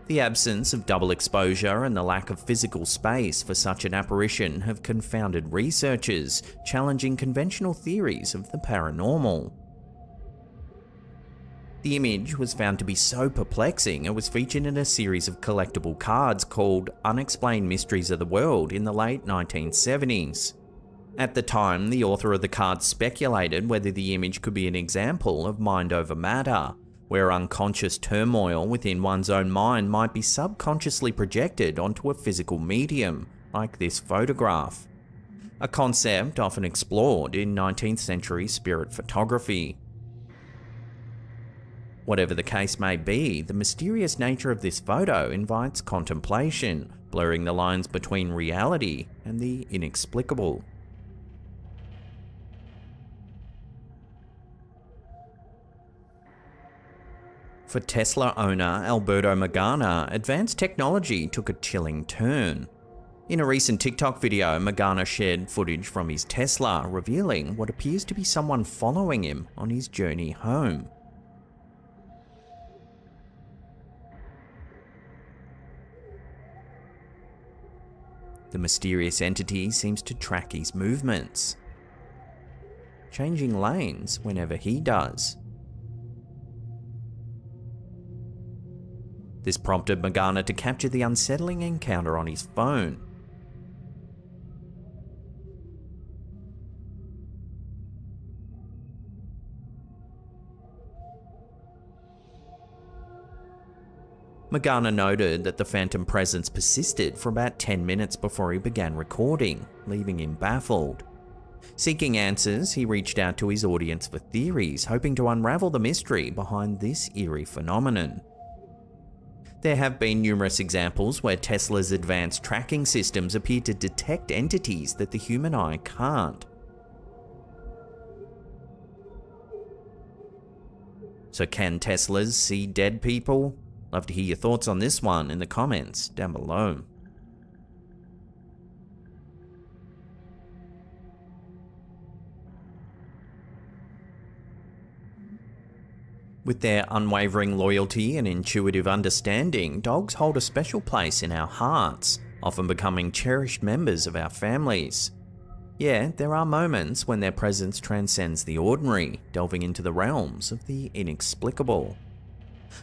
The absence of double exposure and the lack of physical space for such an apparition have confounded researchers, challenging conventional theories of the paranormal. The image was found to be so perplexing it was featured in a series of collectible cards called Unexplained Mysteries of the World in the late 1970s. At the time, the author of the cards speculated whether the image could be an example of mind over matter, where unconscious turmoil within one's own mind might be subconsciously projected onto a physical medium, like this photograph. A concept often explored in 19th century spirit photography. Whatever the case may be, the mysterious nature of this photo invites contemplation, blurring the lines between reality and the inexplicable. For Tesla owner Alberto Magana, advanced technology took a chilling turn. In a recent TikTok video, Magana shared footage from his Tesla, revealing what appears to be someone following him on his journey home. The mysterious entity seems to track his movements, changing lanes whenever he does. This prompted Magana to capture the unsettling encounter on his phone. Magana noted that the phantom presence persisted for about 10 minutes before he began recording, leaving him baffled. Seeking answers, he reached out to his audience for theories, hoping to unravel the mystery behind this eerie phenomenon. There have been numerous examples where Tesla's advanced tracking systems appear to detect entities that the human eye can't. So can Teslas see dead people? Love to hear your thoughts on this one in the comments down below. With their unwavering loyalty and intuitive understanding, dogs hold a special place in our hearts, often becoming cherished members of our families. Yet, there are moments when their presence transcends the ordinary, delving into the realms of the inexplicable.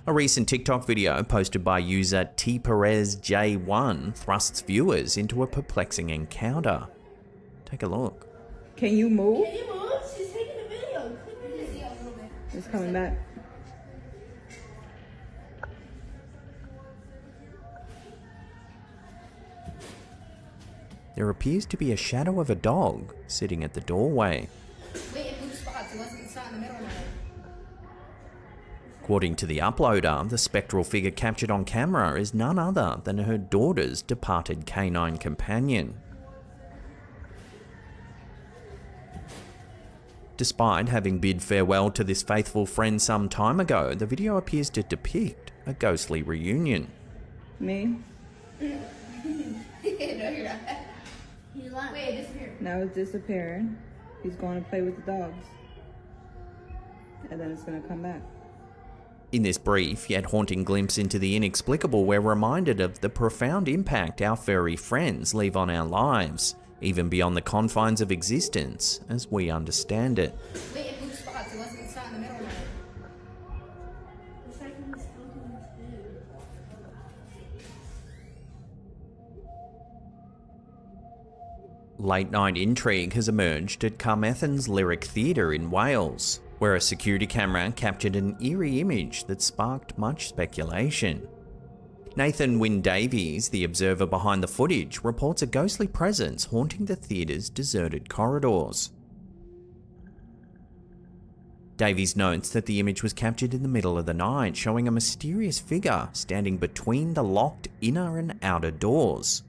A recent TikTok video posted by user tperezj1 thrusts viewers into a perplexing encounter. Take a look. Can you move? Can you move? She's taking a video. It's coming back. There appears to be a shadow of a dog sitting at the doorway. According to the uploader, the spectral figure captured on camera is none other than her daughter's departed canine companion. Despite having bid farewell to this faithful friend some time ago, the video appears to depict a ghostly reunion. Me? No, you're not. He's lying. Wait, it disappeared. Now it's disappearing. He's going to play with the dogs. And then it's going to come back. In this brief yet haunting glimpse into the inexplicable, we're reminded of the profound impact our furry friends leave on our lives, even beyond the confines of existence as we understand it. Wait, it moved spots. It wasn't. It's not in the middle now. It's like in this building. Late night intrigue has emerged at Carmarthen's Lyric Theatre in Wales, where a security camera captured an eerie image that sparked much speculation. Nathan Wynne Davies, the observer behind the footage, reports a ghostly presence haunting the theatre's deserted corridors. Davies notes that the image was captured in the middle of the night, showing a mysterious figure standing between the locked inner and outer doors.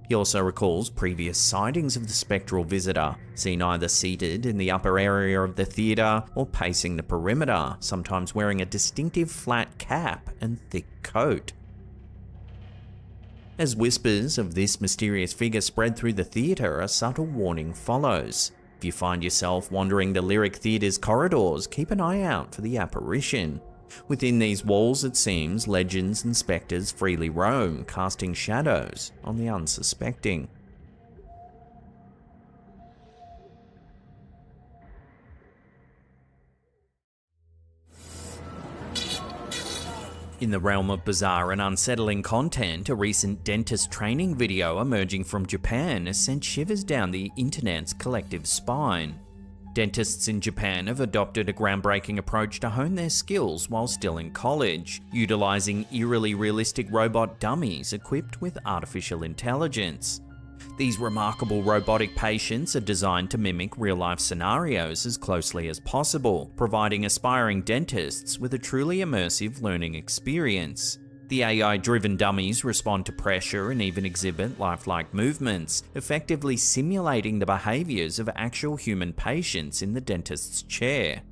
He also recalls previous sightings of the spectral visitor, seen either seated in the upper area of the theatre or pacing the perimeter, sometimes wearing a distinctive flat cap and thick coat. As whispers of this mysterious figure spread through the theatre, a subtle warning follows. If you find yourself wandering the Lyric Theatre's corridors, keep an eye out for the apparition. Within these walls, it seems, legends and spectres freely roam, casting shadows on the unsuspecting. In the realm of bizarre and unsettling content, a recent dentist training video emerging from Japan has sent shivers down the internet's collective spine. Dentists in Japan have adopted a groundbreaking approach to hone their skills while still in college, utilising eerily realistic robot dummies equipped with artificial intelligence. These remarkable robotic patients are designed to mimic real-life scenarios as closely as possible, providing aspiring dentists with a truly immersive learning experience. The AI-driven dummies respond to pressure and even exhibit lifelike movements, effectively simulating the behaviours of actual human patients in the dentist's chair.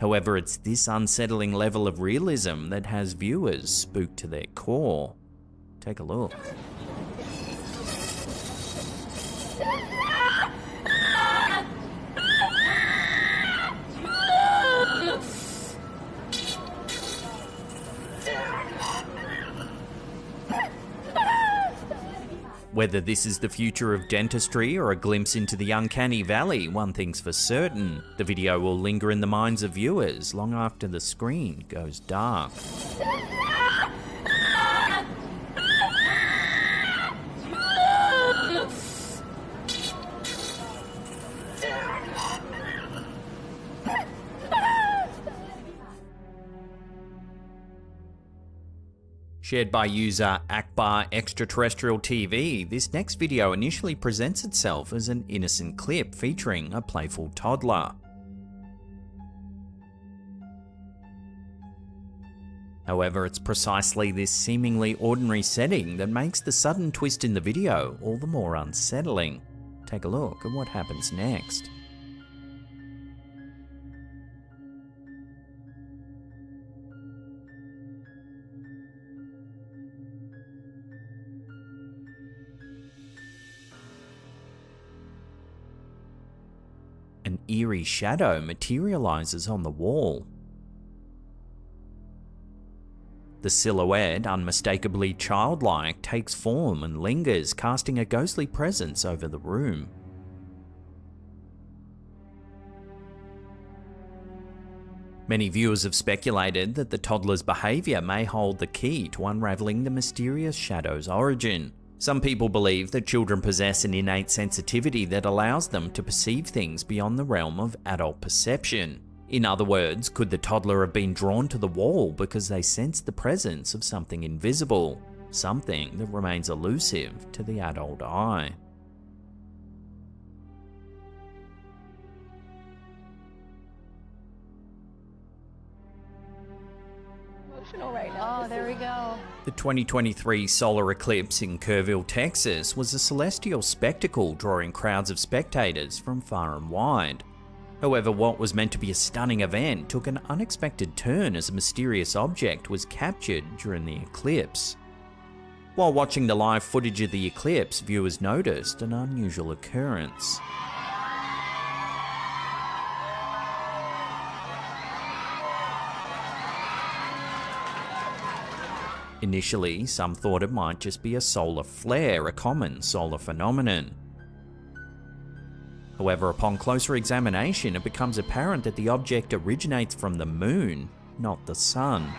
However, it's this unsettling level of realism that has viewers spooked to their core. Take a look. Whether this is the future of dentistry or a glimpse into the uncanny valley, one thing's for certain: the video will linger in the minds of viewers long after the screen goes dark. Shared by user Akbar Extraterrestrial TV, this next video initially presents itself as an innocent clip featuring a playful toddler. However, it's precisely this seemingly ordinary setting that makes the sudden twist in the video all the more unsettling. Take a look at what happens next. An eerie shadow materializes on the wall. The silhouette, unmistakably childlike, takes form and lingers, casting a ghostly presence over the room. Many viewers have speculated that the toddler's behavior may hold the key to unraveling the mysterious shadow's origin. Some people believe that children possess an innate sensitivity that allows them to perceive things beyond the realm of adult perception. In other words, could the toddler have been drawn to the wall because they sensed the presence of something invisible, something that remains elusive to the adult eye? Right now. Oh, there we go. The 2023 solar eclipse in Kerrville, Texas was a celestial spectacle drawing crowds of spectators from far and wide. However, what was meant to be a stunning event took an unexpected turn as a mysterious object was captured during the eclipse. While watching the live footage of the eclipse, viewers noticed an unusual occurrence. Initially, some thought it might just be a solar flare, a common solar phenomenon. However, upon closer examination, it becomes apparent that the object originates from the moon, not the sun.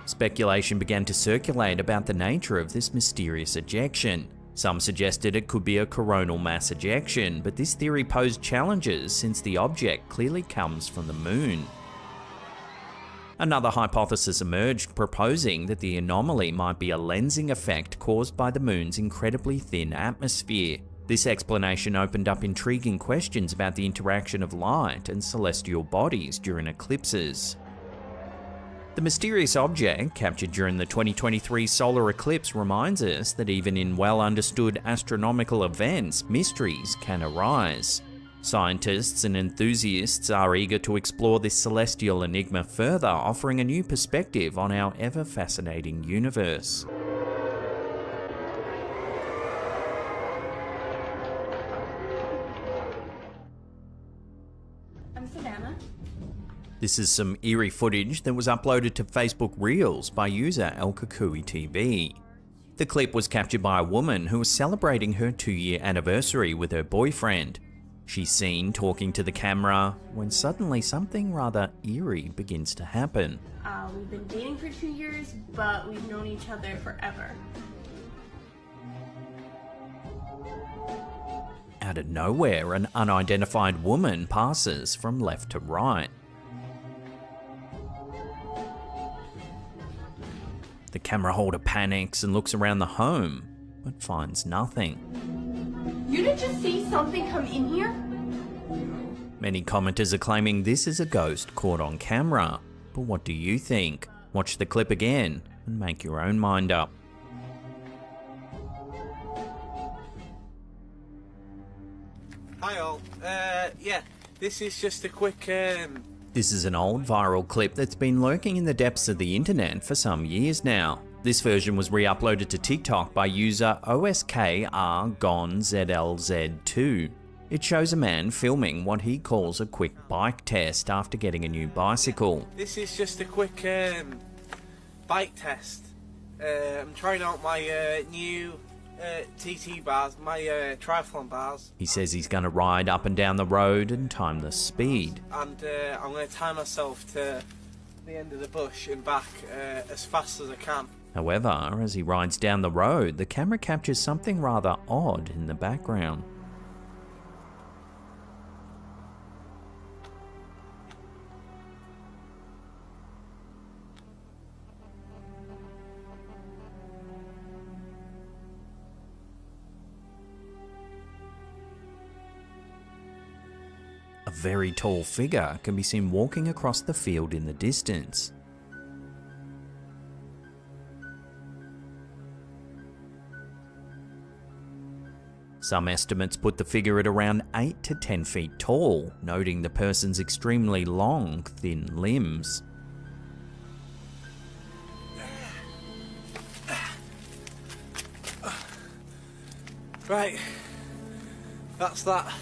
Speculation began to circulate about the nature of this mysterious ejection. Some suggested it could be a coronal mass ejection, but this theory posed challenges since the object clearly comes from the moon. Another hypothesis emerged proposing that the anomaly might be a lensing effect caused by the moon's incredibly thin atmosphere. This explanation opened up intriguing questions about the interaction of light and celestial bodies during eclipses. The mysterious object captured during the 2023 solar eclipse reminds us that even in well-understood astronomical events, mysteries can arise. Scientists and enthusiasts are eager to explore this celestial enigma further, offering a new perspective on our ever-fascinating universe. I'm Savannah. This is some eerie footage that was uploaded to Facebook Reels by user El Kukui TV. The clip was captured by a woman who was celebrating her 2-year anniversary with her boyfriend. She's seen talking to the camera when suddenly something rather eerie begins to happen. We've been dating for 2 years, but we've known each other forever. Out of nowhere, an unidentified woman passes from left to right. The camera holder panics and looks around the home, but finds nothing. You didn't just see something come in here? Many commenters are claiming this is a ghost caught on camera. But what do you think? Watch the clip again and make your own mind up. Hi all. Yeah, this is just a quick This is an old viral clip that's been lurking in the depths of the internet for some years now. This version was re-uploaded to TikTok by user OSKRGONZLZ2. It shows a man filming what he calls a quick bike test after getting a new bicycle. This is just a quick bike test. I'm trying out my new TT bars, my triathlon bars. He says he's going to ride up and down the road and time the speed. And I'm going to tie myself to the end of the bush and back as fast as I can. However, as he rides down the road, the camera captures something rather odd in the background. A very tall figure can be seen walking across the field in the distance. Some estimates put the figure at around 8 to 10 feet tall, noting the person's extremely long, thin limbs. Right, that's that.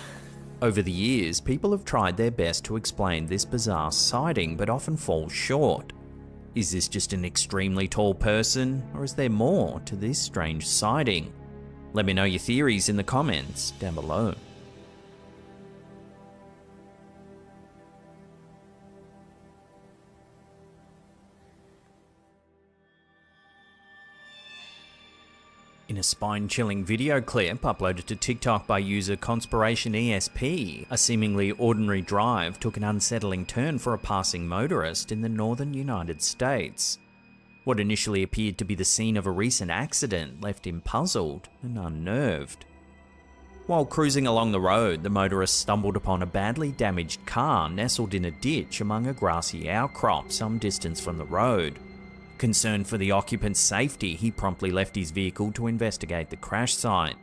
Over the years, people have tried their best to explain this bizarre sighting, but often fall short. Is this just an extremely tall person, or is there more to this strange sighting? Let me know your theories in the comments down below. In a spine-chilling video clip uploaded to TikTok by user ConspirationESP, a seemingly ordinary drive took an unsettling turn for a passing motorist in the northern United States. What initially appeared to be the scene of a recent accident left him puzzled and unnerved. While cruising along the road, the motorist stumbled upon a badly damaged car nestled in a ditch among a grassy outcrop some distance from the road. Concerned for the occupant's safety, he promptly left his vehicle to investigate the crash site.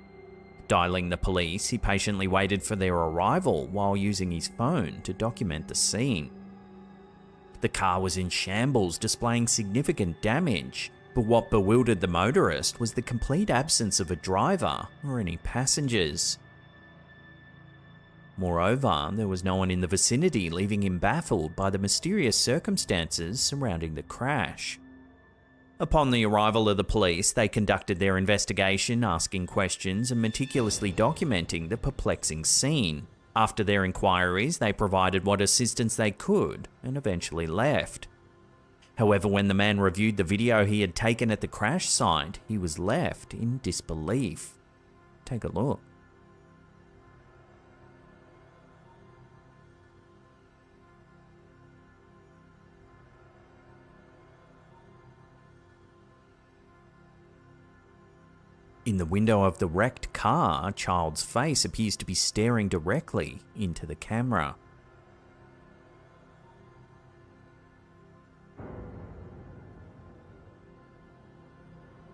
Dialing the police, he patiently waited for their arrival while using his phone to document the scene. The car was in shambles, displaying significant damage, but what bewildered the motorist was the complete absence of a driver or any passengers. Moreover, there was no one in the vicinity, leaving him baffled by the mysterious circumstances surrounding the crash. Upon the arrival of the police, they conducted their investigation, asking questions and meticulously documenting the perplexing scene. After their inquiries, they provided what assistance they could and eventually left. However, when the man reviewed the video he had taken at the crash site, he was left in disbelief. Take a look. In the window of the wrecked car, a child's face appears to be staring directly into the camera.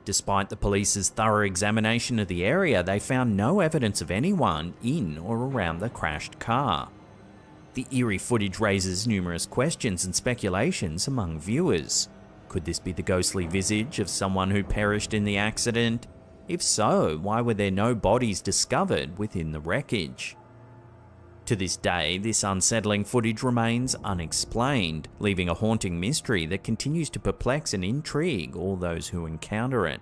Despite the police's thorough examination of the area, they found no evidence of anyone in or around the crashed car. The eerie footage raises numerous questions and speculations among viewers. Could this be the ghostly visage of someone who perished in the accident? If so, why were there no bodies discovered within the wreckage? To this day, this unsettling footage remains unexplained, leaving a haunting mystery that continues to perplex and intrigue all those who encounter it.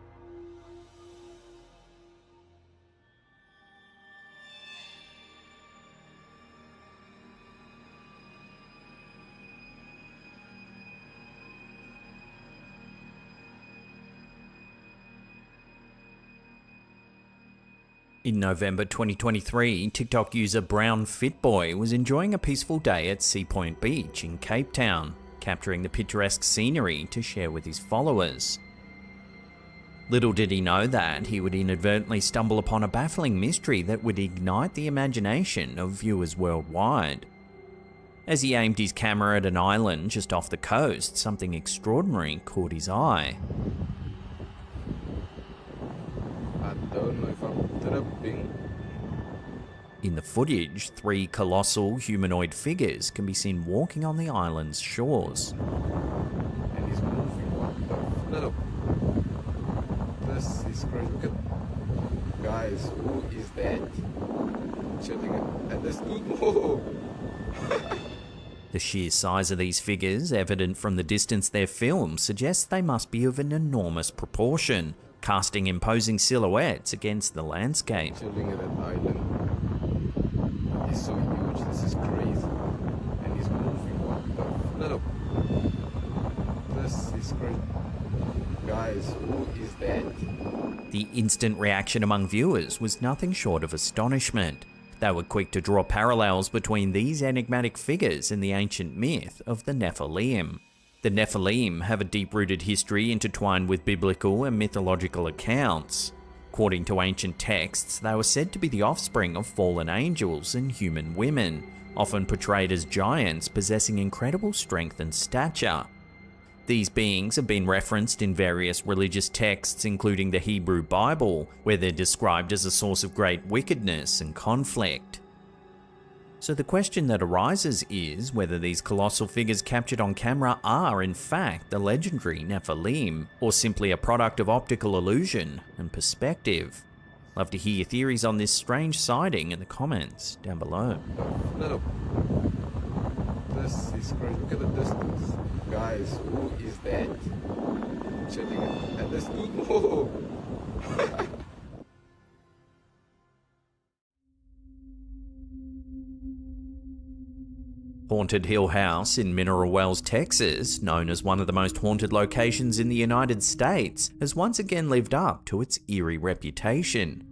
In November 2023, TikTok user Brown Fitboy was enjoying a peaceful day at Sea Point Beach in Cape Town, capturing the picturesque scenery to share with his followers. Little did he know that he would inadvertently stumble upon a baffling mystery that would ignite the imagination of viewers worldwide. As he aimed his camera at an island just off the coast, something extraordinary caught his eye. I don't know if I'm tripping. In the footage, 3 colossal humanoid figures can be seen walking on the island's shores. And he's moving. What the flip? This is crazy. Look at, guys, who is that? Chilling at this. Whoa. The sheer size of these figures, evident from the distance they're filmed, suggests they must be of an enormous proportion, casting imposing silhouettes against the landscape. Chilling at that island. He's so huge, this is crazy. And he's moving. What the flip? This is crazy. Guys, who is that? The instant reaction among viewers was nothing short of astonishment. They were quick to draw parallels between these enigmatic figures and the ancient myth of the Nephilim. The Nephilim have a deep-rooted history intertwined with biblical and mythological accounts. According to ancient texts, they were said to be the offspring of fallen angels and human women, often portrayed as giants possessing incredible strength and stature. These beings have been referenced in various religious texts, including the Hebrew Bible, where they're described as a source of great wickedness and conflict. So the question that arises is whether these colossal figures captured on camera are in fact the legendary Nephilim, or simply a product of optical illusion and perspective. Love to hear your theories on this strange sighting in the comments down below. Little. This is crazy. Look at the distance. Guys, who is that? Chilling at this. Whoa. Haunted Hill House in Mineral Wells, Texas, known as one of the most haunted locations in the United States, has once again lived up to its eerie reputation.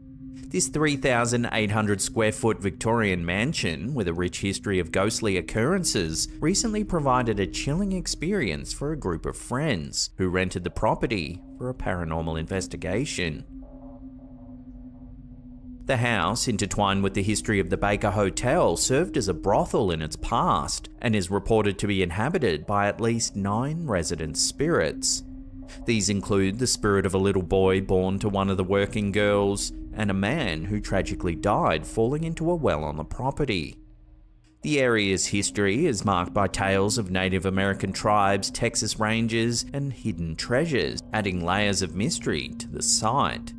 This 3,800 square foot Victorian mansion, with a rich history of ghostly occurrences, recently provided a chilling experience for a group of friends who rented the property for a paranormal investigation. The house, intertwined with the history of the Baker Hotel, served as a brothel in its past and is reported to be inhabited by at least 9 resident spirits. These include the spirit of a little boy born to one of the working girls and a man who tragically died falling into a well on the property. The area's history is marked by tales of Native American tribes, Texas Rangers, and hidden treasures, adding layers of mystery to the site.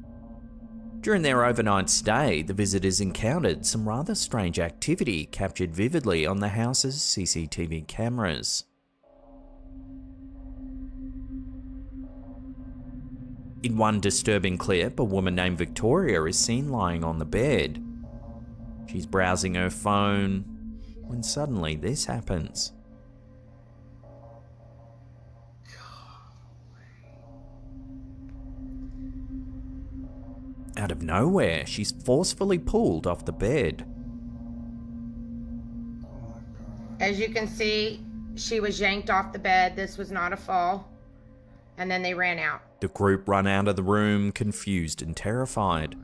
During their overnight stay, the visitors encountered some rather strange activity captured vividly on the house's CCTV cameras. In one disturbing clip, a woman named Victoria is seen lying on the bed. She's browsing her phone when suddenly this happens. Out of nowhere, she's forcefully pulled off the bed. As you can see, she was yanked off the bed. This was not a fall. And then they ran out. The group run out of the room, confused and terrified.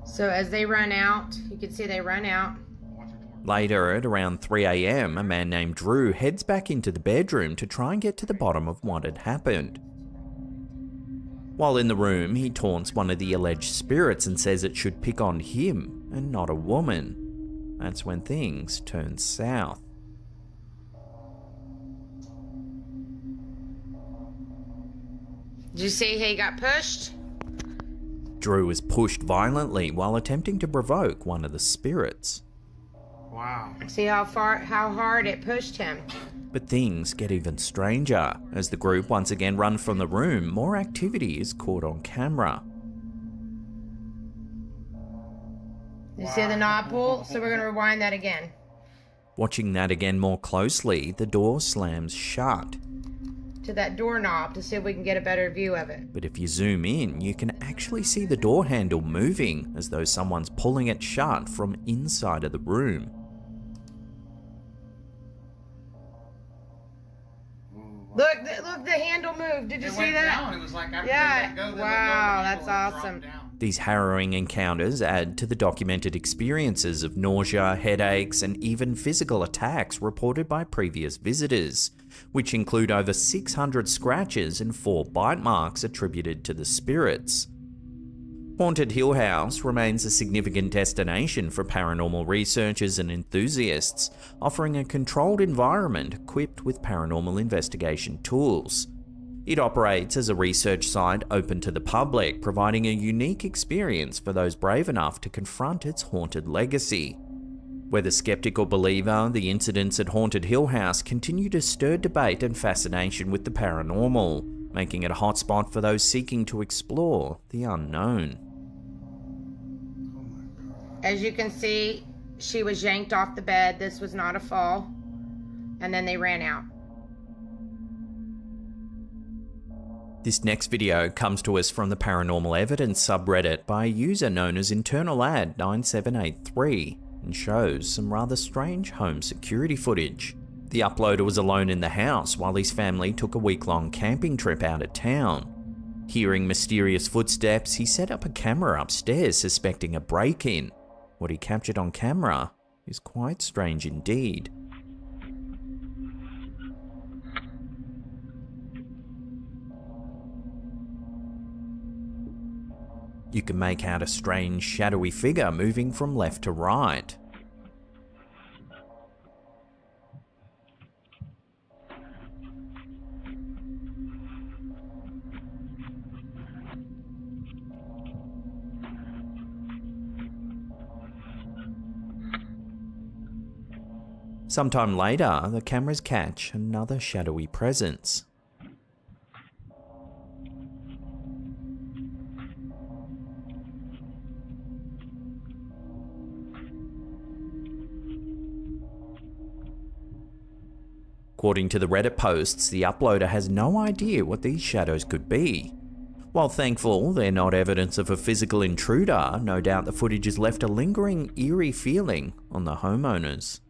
So as they run out, you can see they run out. Later, at around 3 a.m, a man named Drew heads back into the bedroom to try and get to the bottom of what had happened. While in the room, he taunts one of the alleged spirits and says it should pick on him and not a woman. That's when things turn south. Did you see he got pushed? Drew was pushed violently while attempting to provoke one of the spirits. Wow. See how hard it pushed him. But things get even stranger. As the group once again run from the room, more activity is caught on camera. You see the knob pull? So we're going to rewind that again. Watching that again more closely, the door slams shut. To that doorknob to see if we can get a better view of it. But if you zoom in, you can actually see the door handle moving, as though someone's pulling it shut from inside of the room. Look, the handle moved. Did you see that? Down. It was like after yeah. they let go, Wow, that's awesome. These harrowing encounters add to the documented experiences of nausea, headaches, and even physical attacks reported by previous visitors, which include over 600 scratches and 4 bite marks attributed to the spirits. Haunted Hill House remains a significant destination for paranormal researchers and enthusiasts, offering a controlled environment equipped with paranormal investigation tools. It operates as a research site open to the public, providing a unique experience for those brave enough to confront its haunted legacy. Whether skeptic or believer, the incidents at Haunted Hill House continue to stir debate and fascination with the paranormal, making it a hotspot for those seeking to explore the unknown. As you can see, she was yanked off the bed. This was not a fall. And then they ran out. This next video comes to us from the Paranormal Evidence subreddit by a user known as InternalAd9783 and shows some rather strange home security footage. The uploader was alone in the house while his family took a week-long camping trip out of town. Hearing mysterious footsteps, he set up a camera upstairs suspecting a break-in. What he captured on camera is quite strange indeed. You can make out a strange, shadowy figure moving from left to right. Sometime later, the cameras catch another shadowy presence. According to the Reddit posts, the uploader has no idea what these shadows could be. While thankful they're not evidence of a physical intruder, no doubt the footage has left a lingering, eerie feeling on the homeowners.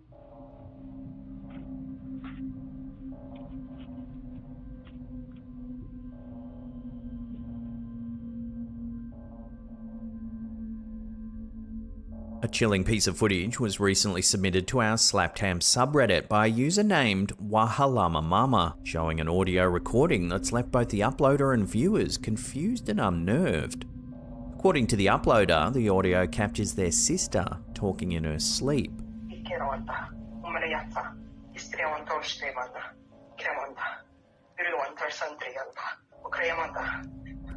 A chilling piece of footage was recently submitted to our Slaptam subreddit by a user named Wahalama Mama, showing an audio recording that's left both the uploader and viewers confused and unnerved. According to the uploader, the audio captures their sister talking in her sleep.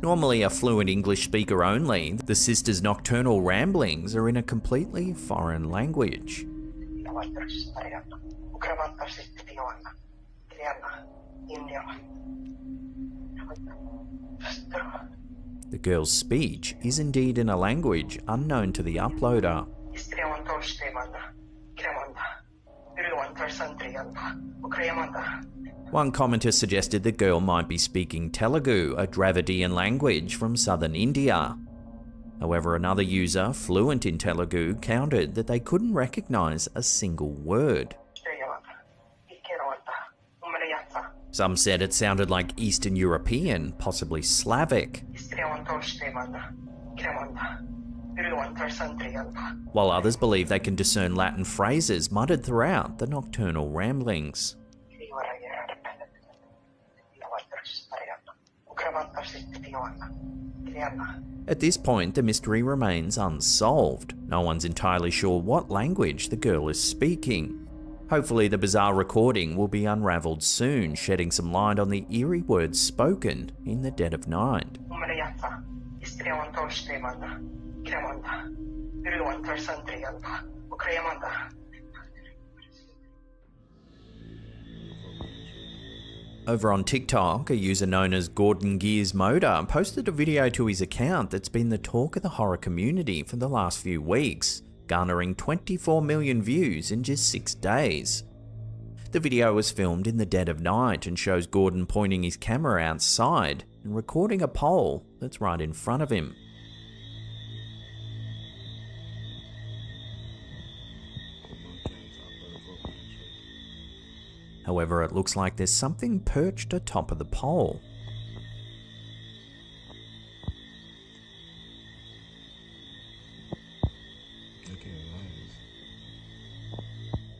Normally a fluent English speaker only, the sister's nocturnal ramblings are in a completely foreign language. The girl's speech is indeed in a language unknown to the uploader. One commenter suggested the girl might be speaking Telugu, a Dravidian language from southern India. However, another user, fluent in Telugu, countered that they couldn't recognize a single word. Some said it sounded like Eastern European, possibly Slavic, while others believe they can discern Latin phrases muttered throughout the nocturnal ramblings. At this point, the mystery remains unsolved. No one's entirely sure what language the girl is speaking. Hopefully the bizarre recording will be unraveled soon, shedding some light on the eerie words spoken in the dead of night. Over on TikTok, a user known as Gordon Gears Motor posted a video to his account that's been the talk of the horror community for the last few weeks, garnering 24 million views in just 6 days. The video was filmed in the dead of night and shows Gordon pointing his camera outside and recording a pole that's right in front of him. However, it looks like there's something perched atop of the pole.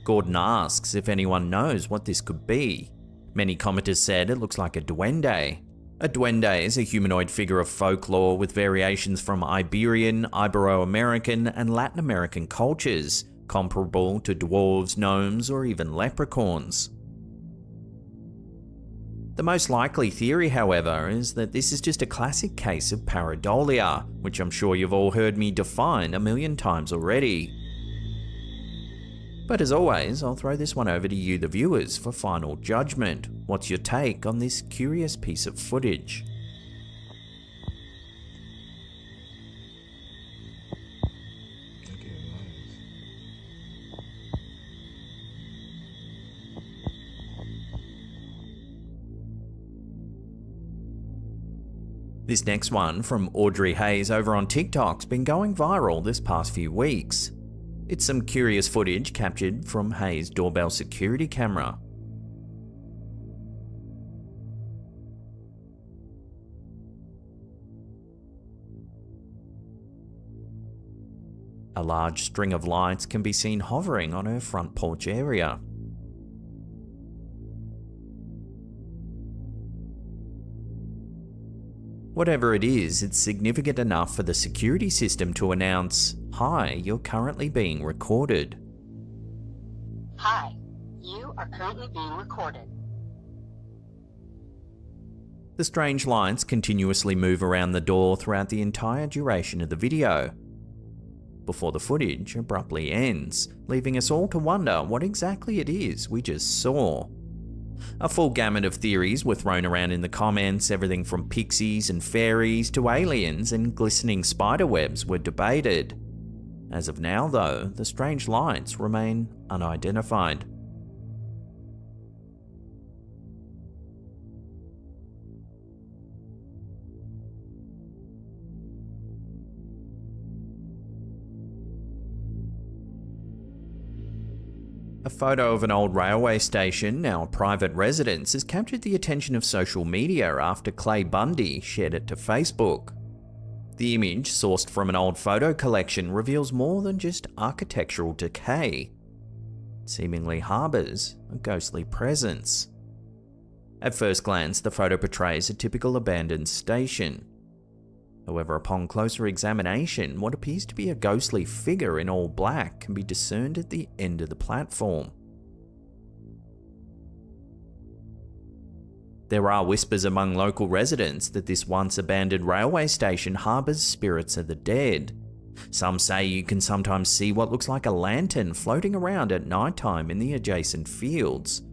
Gordon asks if anyone knows what this could be. Many commenters said it looks like a duende. A duende is a humanoid figure of folklore with variations from Iberian, Ibero-American, and Latin American cultures, comparable to dwarves, gnomes, or even leprechauns. The most likely theory, however, is that this is just a classic case of pareidolia, which I'm sure you've all heard me define a million times already. But as always, I'll throw this one over to you, the viewers, for final judgment. What's your take on this curious piece of footage? This next one from Audrey Hayes over on TikTok's been going viral this past few weeks. It's some curious footage captured from Hayes' doorbell security camera. A large string of lights can be seen hovering on her front porch area. Whatever it is, it's significant enough for the security system to announce, "Hi, you're currently being recorded." Hi, you are currently being recorded. The strange lights continuously move around the door throughout the entire duration of the video, before the footage abruptly ends, leaving us all to wonder what exactly it is we just saw. A full gamut of theories were thrown around in the comments, everything from pixies and fairies to aliens and glistening spiderwebs were debated. As of now, though, the strange lights remain unidentified. A photo of an old railway station, now a private residence, has captured the attention of social media after Clay Bundy shared it to Facebook. The image, sourced from an old photo collection, reveals more than just architectural decay. It seemingly harbours a ghostly presence. At first glance, the photo portrays a typical abandoned station. However, upon closer examination, what appears to be a ghostly figure in all black can be discerned at the end of the platform. There are whispers among local residents that this once abandoned railway station harbours spirits of the dead. Some say you can sometimes see what looks like a lantern floating around at night time in the adjacent fields.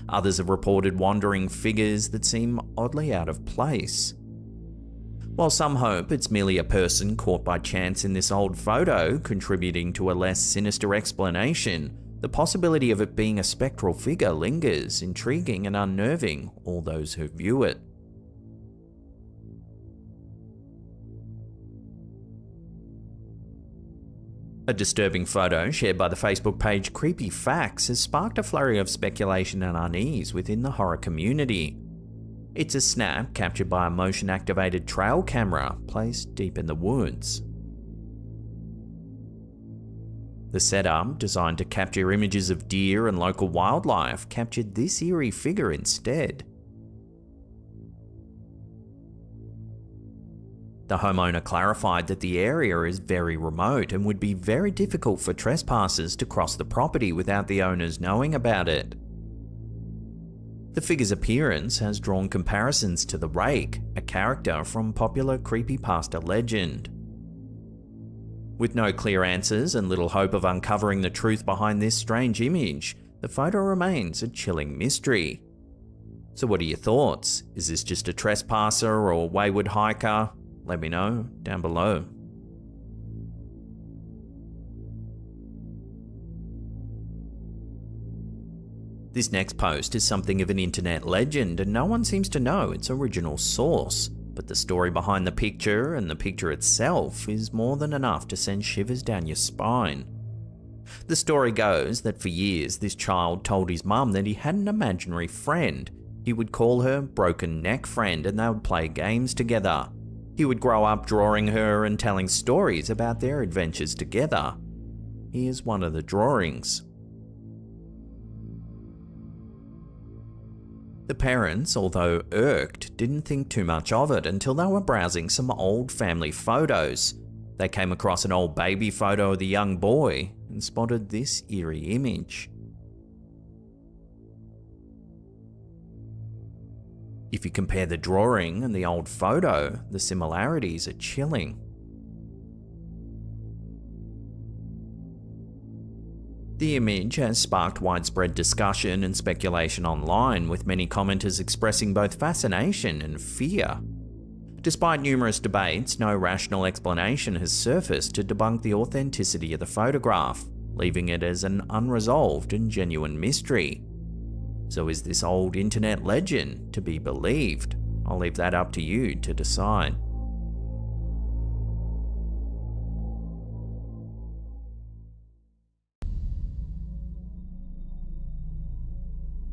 Others have reported wandering figures that seem oddly out of place. While some hope it's merely a person caught by chance in this old photo, contributing to a less sinister explanation, the possibility of it being a spectral figure lingers, intriguing and unnerving all those who view it. A disturbing photo shared by the Facebook page Creepy Facts has sparked a flurry of speculation and unease within the horror community. It's a snap captured by a motion-activated trail camera placed deep in the woods. The setup, designed to capture images of deer and local wildlife, captured this eerie figure instead. The homeowner clarified that the area is very remote and would be very difficult for trespassers to cross the property without the owners knowing about it. The figure's appearance has drawn comparisons to the Rake, a character from popular creepypasta legend. With no clear answers and little hope of uncovering the truth behind this strange image, the photo remains a chilling mystery. So what are your thoughts? Is this just a trespasser or wayward hiker? Let me know down below. This next post is something of an internet legend and no one seems to know its original source, but the story behind the picture and the picture itself is more than enough to send shivers down your spine. The story goes that for years this child told his mum that he had an imaginary friend. He would call her Broken Neck Friend and they would play games together. He would grow up drawing her and telling stories about their adventures together. Here's one of the drawings. The parents, although irked, didn't think too much of it until they were browsing some old family photos. They came across an old baby photo of the young boy and spotted this eerie image. If you compare the drawing and the old photo, the similarities are chilling. The image has sparked widespread discussion and speculation online, with many commenters expressing both fascination and fear. Despite numerous debates, no rational explanation has surfaced to debunk the authenticity of the photograph, leaving it as an unresolved and genuine mystery. So is this old internet legend to be believed? I'll leave that up to you to decide.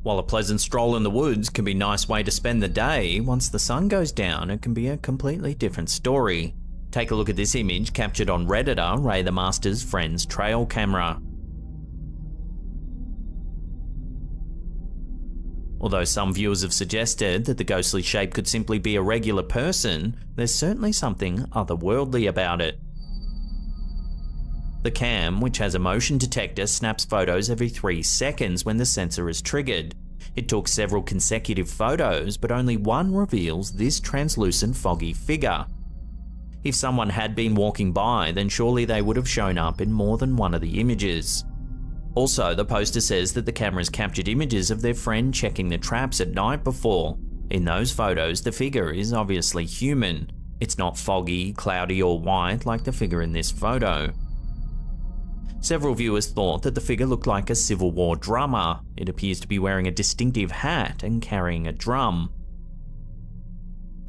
While a pleasant stroll in the woods can be a nice way to spend the day, once the sun goes down it can be a completely different story. Take a look at this image captured on Redditor Ray the Master's friend's trail camera. Although some viewers have suggested that the ghostly shape could simply be a regular person, there's certainly something otherworldly about it. The cam, which has a motion detector, snaps photos every 3 seconds when the sensor is triggered. It took several consecutive photos, but only one reveals this translucent foggy figure. If someone had been walking by, then surely they would have shown up in more than one of the images. Also, the poster says that the cameras captured images of their friend checking the traps at night before. In those photos, the figure is obviously human. It's not foggy, cloudy or white like the figure in this photo. Several viewers thought that the figure looked like a Civil War drummer. It appears to be wearing a distinctive hat and carrying a drum.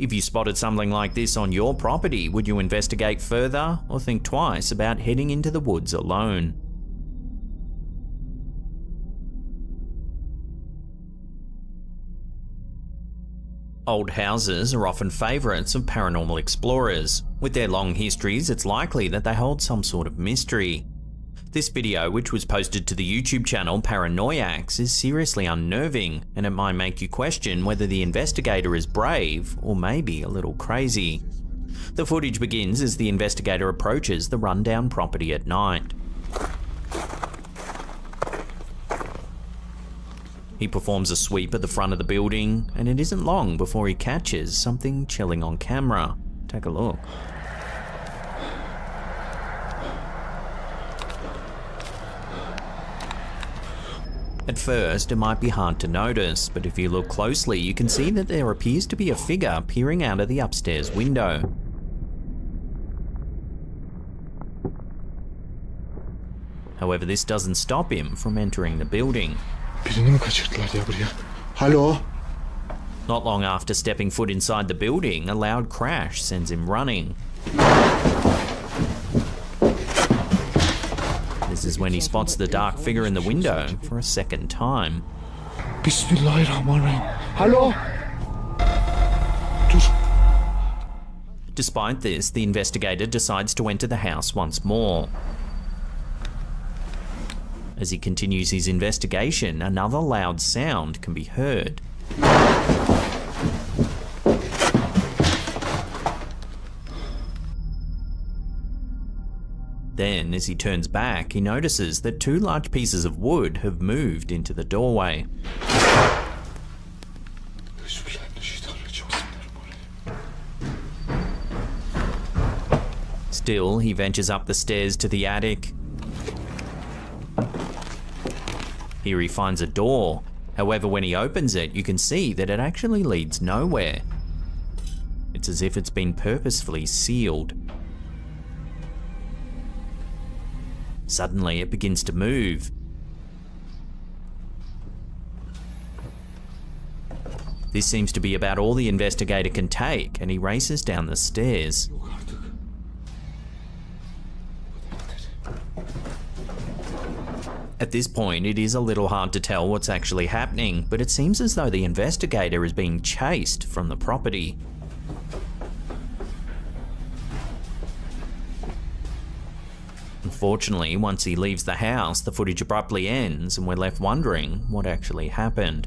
If you spotted something like this on your property, would you investigate further or think twice about heading into the woods alone? Old houses are often favourites of paranormal explorers. With their long histories, it's likely that they hold some sort of mystery. This video, which was posted to the YouTube channel Paranoiacs, is seriously unnerving, and it might make you question whether the investigator is brave or maybe a little crazy. The footage begins as the investigator approaches the rundown property at night. He performs a sweep at the front of the building, and it isn't long before he catches something chilling on camera. Take a look. At first, it might be hard to notice, but if you look closely, you can see that there appears to be a figure peering out of the upstairs window. However, this doesn't stop him from entering the building. Hello? Not long after stepping foot inside the building, a loud crash sends him running. This is when he spots the dark figure in the window for a second time. Bismillahirrahmanirrahim. Hello? Despite this, the investigator decides to enter the house once more. As he continues his investigation, another loud sound can be heard. Then, as he turns back, he notices that 2 large pieces of wood have moved into the doorway. Still, he ventures up the stairs to the attic. Here he finds a door. However, when he opens it, you can see that it actually leads nowhere. It's as if it's been purposefully sealed. Suddenly, it begins to move. This seems to be about all the investigator can take, and he races down the stairs. At this point, it is a little hard to tell what's actually happening, but it seems as though the investigator is being chased from the property. Unfortunately, once he leaves the house, the footage abruptly ends and we're left wondering what actually happened.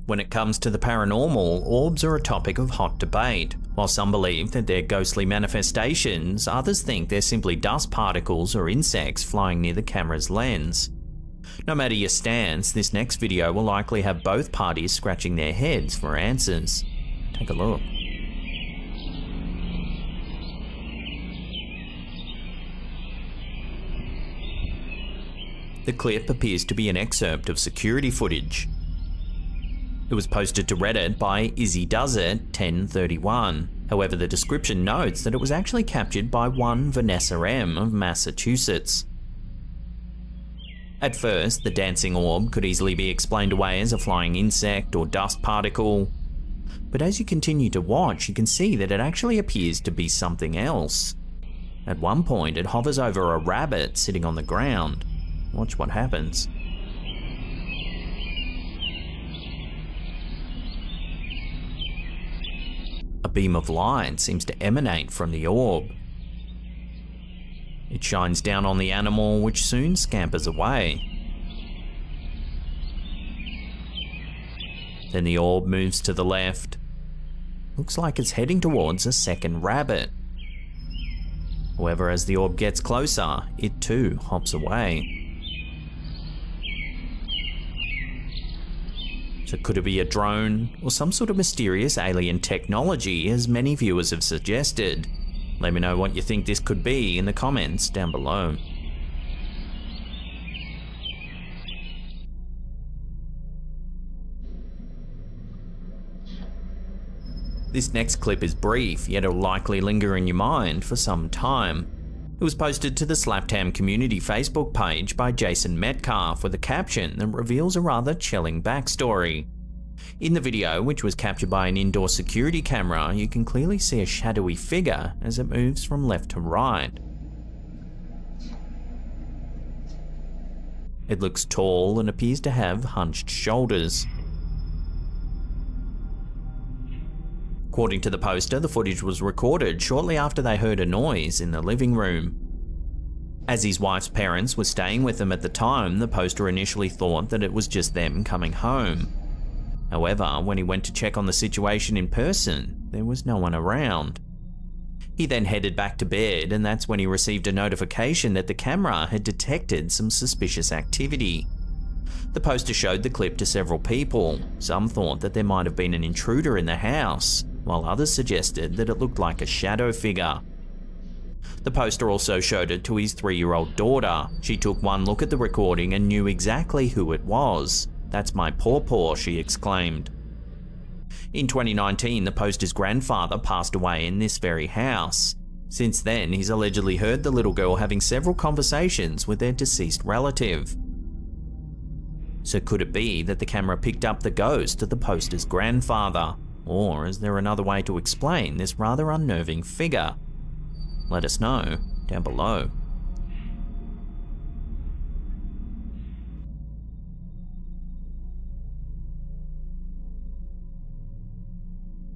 When it comes to the paranormal, orbs are a topic of hot debate. While some believe that they're ghostly manifestations, others think they're simply dust particles or insects flying near the camera's lens. No matter your stance, this next video will likely have both parties scratching their heads for answers. Take a look. The clip appears to be an excerpt of security footage. It was posted to Reddit by IzzyDoesIt1031. However, the description notes that it was actually captured by one Vanessa M of Massachusetts. At first, the dancing orb could easily be explained away as a flying insect or dust particle. But as you continue to watch, you can see that it actually appears to be something else. At one point, it hovers over a rabbit sitting on the ground. Watch what happens. A beam of light seems to emanate from the orb. It shines down on the animal, which soon scampers away. Then the orb moves to the left. Looks like it's heading towards a second rabbit. However, as the orb gets closer, it too hops away. So could it be a drone or some sort of mysterious alien technology, as many viewers have suggested? Let me know what you think this could be in the comments down below. This next clip is brief, yet it'll likely linger in your mind for some time. It was posted to the Slaptam community Facebook page by Jason Metcalf with a caption that reveals a rather chilling backstory. In the video, which was captured by an indoor security camera, you can clearly see a shadowy figure as it moves from left to right. It looks tall and appears to have hunched shoulders. According to the poster, the footage was recorded shortly after they heard a noise in the living room. As his wife's parents were staying with them at the time, the poster initially thought that it was just them coming home. However, when he went to check on the situation in person, there was no one around. He then headed back to bed, and that's when he received a notification that the camera had detected some suspicious activity. The poster showed the clip to several people. Some thought that there might have been an intruder in the house, while others suggested that it looked like a shadow figure. The poster also showed it to his 3-year-old daughter. She took one look at the recording and knew exactly who it was. "That's my pawpaw," she exclaimed. In 2019, the poster's grandfather passed away in this very house. Since then, he's allegedly heard the little girl having several conversations with their deceased relative. So could it be that the camera picked up the ghost of the poster's grandfather? Or is there another way to explain this rather unnerving figure? Let us know down below.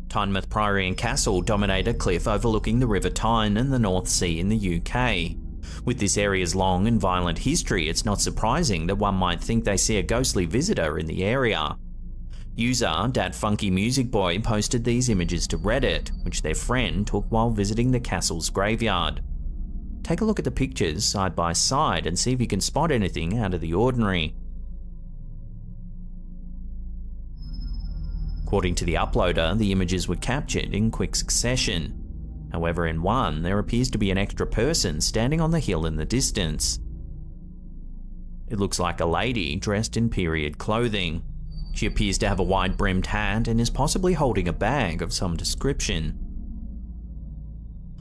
Tynemouth Priory and Castle dominate a cliff overlooking the River Tyne and the North Sea in the UK. With this area's long and violent history, it's not surprising that one might think they see a ghostly visitor in the area. User DatFunkyMusicBoy posted these images to Reddit, which their friend took while visiting the castle's graveyard. Take a look at the pictures side by side and see if you can spot anything out of the ordinary. According to the uploader, the images were captured in quick succession. However, in one, there appears to be an extra person standing on the hill in the distance. It looks like a lady dressed in period clothing. She appears to have a wide-brimmed hat and is possibly holding a bag of some description.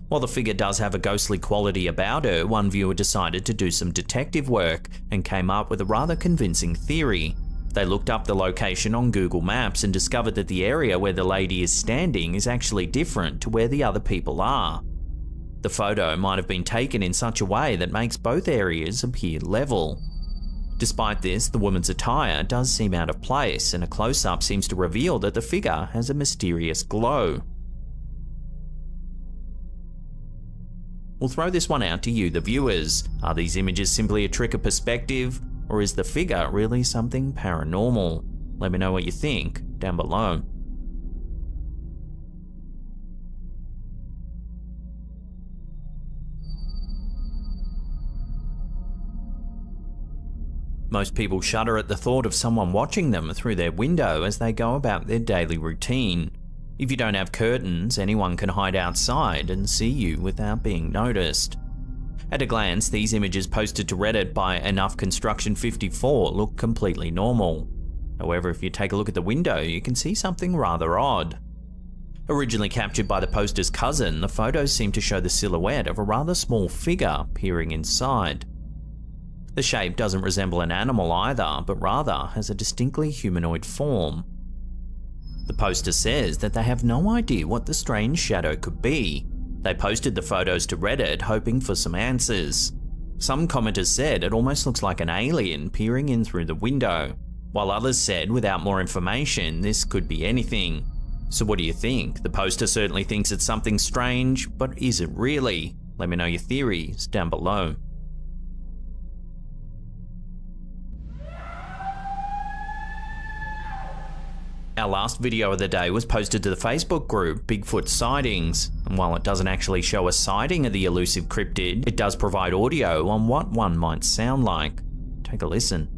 While the figure does have a ghostly quality about her, one viewer decided to do some detective work and came up with a rather convincing theory. They looked up the location on Google Maps and discovered that the area where the lady is standing is actually different to where the other people are. The photo might have been taken in such a way that makes both areas appear level. Despite this, the woman's attire does seem out of place, and a close-up seems to reveal that the figure has a mysterious glow. We'll throw this one out to you, the viewers. Are these images simply a trick of perspective? Or is the figure really something paranormal? Let me know what you think down below. Most people shudder at the thought of someone watching them through their window as they go about their daily routine. If you don't have curtains, anyone can hide outside and see you without being noticed. At a glance, these images posted to Reddit by Enough Construction 54 look completely normal. However, if you take a look at the window, you can see something rather odd. Originally captured by the poster's cousin, the photos seem to show the silhouette of a rather small figure peering inside. The shape doesn't resemble an animal either, but rather has a distinctly humanoid form. The poster says that they have no idea what the strange shadow could be. They posted the photos to Reddit hoping for some answers. Some commenters said it almost looks like an alien peering in through the window, while others said without more information this could be anything. So what do you think? The poster certainly thinks it's something strange, but is it really? Let me know your theories down below. Our last video of the day was posted to the Facebook group Bigfoot Sightings, and while it doesn't actually show a sighting of the elusive cryptid, it does provide audio on what one might sound like. Take a listen.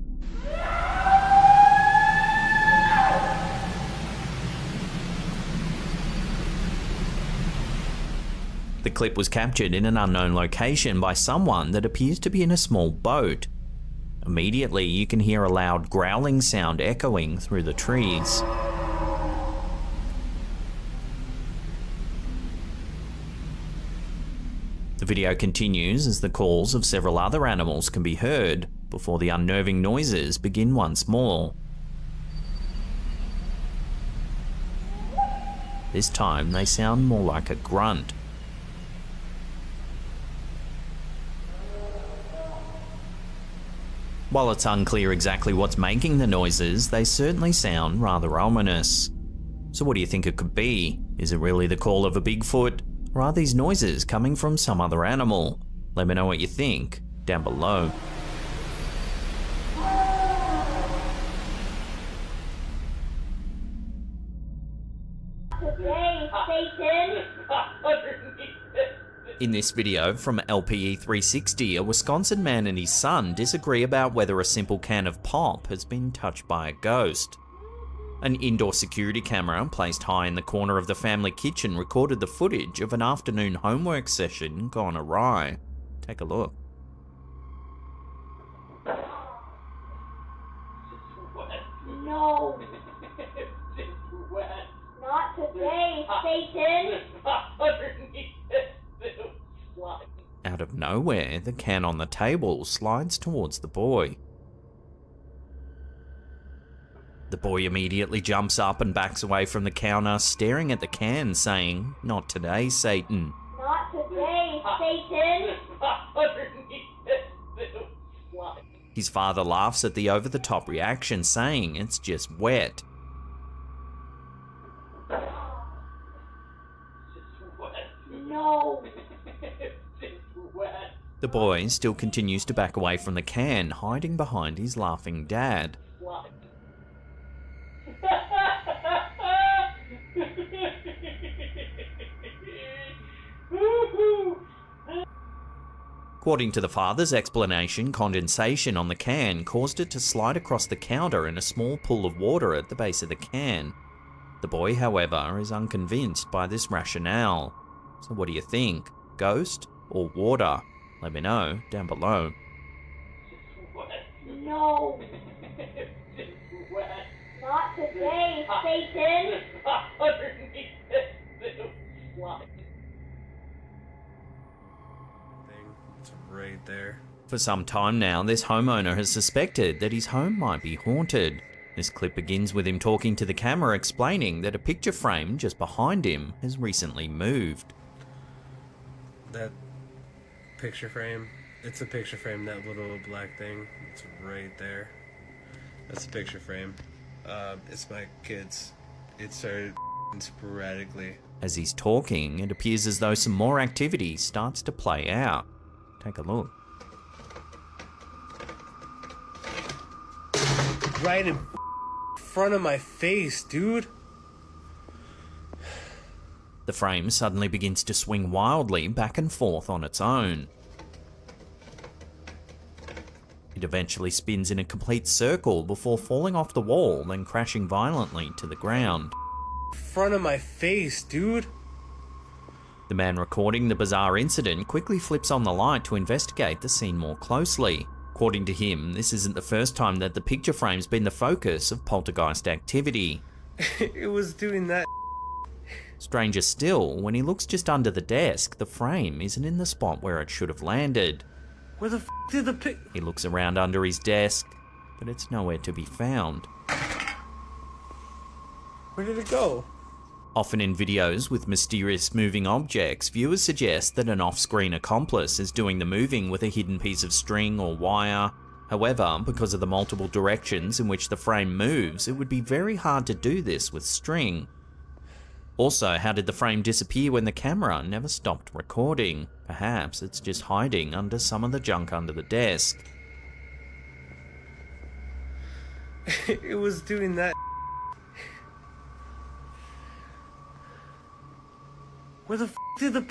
The clip was captured in an unknown location by someone that appears to be in a small boat. Immediately, you can hear a loud growling sound echoing through the trees. The video continues as the calls of several other animals can be heard before the unnerving noises begin once more. This time they sound more like a grunt. While it's unclear exactly what's making the noises, they certainly sound rather ominous. So what do you think it could be? Is it really the call of a Bigfoot? Or are these noises coming from some other animal? Let me know what you think down below. Today, Satan! In this video from LPE360, a Wisconsin man and his son disagree about whether a simple can of pop has been touched by a ghost. An indoor security camera placed high in the corner of the family kitchen recorded the footage of an afternoon homework session gone awry. Take a look. No! Not today, Satan! Out of nowhere, the can on the table slides towards the boy. The boy immediately jumps up and backs away from the counter, staring at the can, saying, "Not today, Satan." Not today, Satan. His father laughs at the over-the-top reaction, saying it's just wet. No. The boy still continues to back away from the can, hiding behind his laughing dad. According to the father's explanation, condensation on the can caused it to slide across the counter in a small pool of water at the base of the can. The boy, however, is unconvinced by this rationale. So what do you think? Ghost or water? Let me know down below. No. Not today, Satan. It's right there. For some time now, this homeowner has suspected that his home might be haunted. This clip begins with him talking to the camera, explaining that a picture frame just behind him has recently moved. That picture frame, it's a picture frame, that little black thing, it's right there. That's a picture frame. It's my kids. It started sporadically. As he's talking, it appears as though some more activity starts to play out. Take a look. Right in front of my face, dude. The frame suddenly begins to swing wildly back and forth on its own. It eventually spins in a complete circle before falling off the wall, then crashing violently to the ground. Front of my face, dude. The man recording the bizarre incident quickly flips on the light to investigate the scene more closely. According to him, this isn't the first time that the picture frame's been the focus of poltergeist activity. It was doing that. Stranger still, when he looks just under the desk, the frame isn't in the spot where it should have landed. Where the did the He looks around under his desk, but it's nowhere to be found. Where did it go? Often in videos with mysterious moving objects, viewers suggest that an off-screen accomplice is doing the moving with a hidden piece of string or wire. However, because of the multiple directions in which the frame moves, it would be very hard to do this with string. Also, how did the frame disappear when the camera never stopped recording? Perhaps it's just hiding under some of the junk under the desk. It was doing that. Where the did the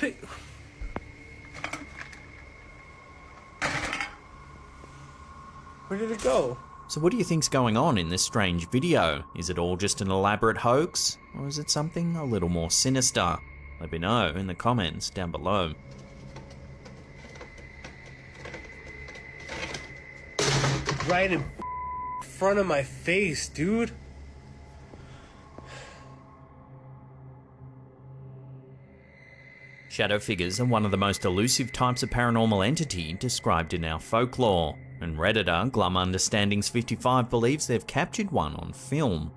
Where did it go? So what do you think's going on in this strange video? Is it all just an elaborate hoax? Or is it something a little more sinister? Let me know in the comments down below. Right in front of my face, dude. Shadow figures are one of the most elusive types of paranormal entity described in our folklore, and Redditor Glum Understandings 55 believes they've captured one on film.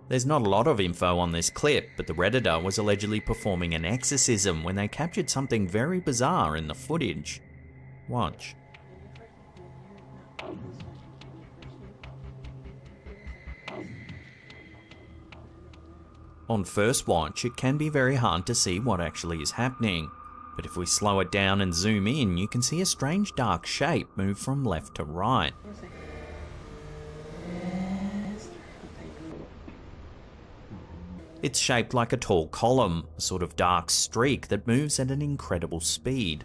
There's not a lot of info on this clip, but the Redditor was allegedly performing an exorcism when they captured something very bizarre in the footage. Watch. On first watch, it can be very hard to see what actually is happening, but if we slow it down and zoom in, you can see a strange dark shape move from left to right. It's shaped like a tall column, a sort of dark streak that moves at an incredible speed.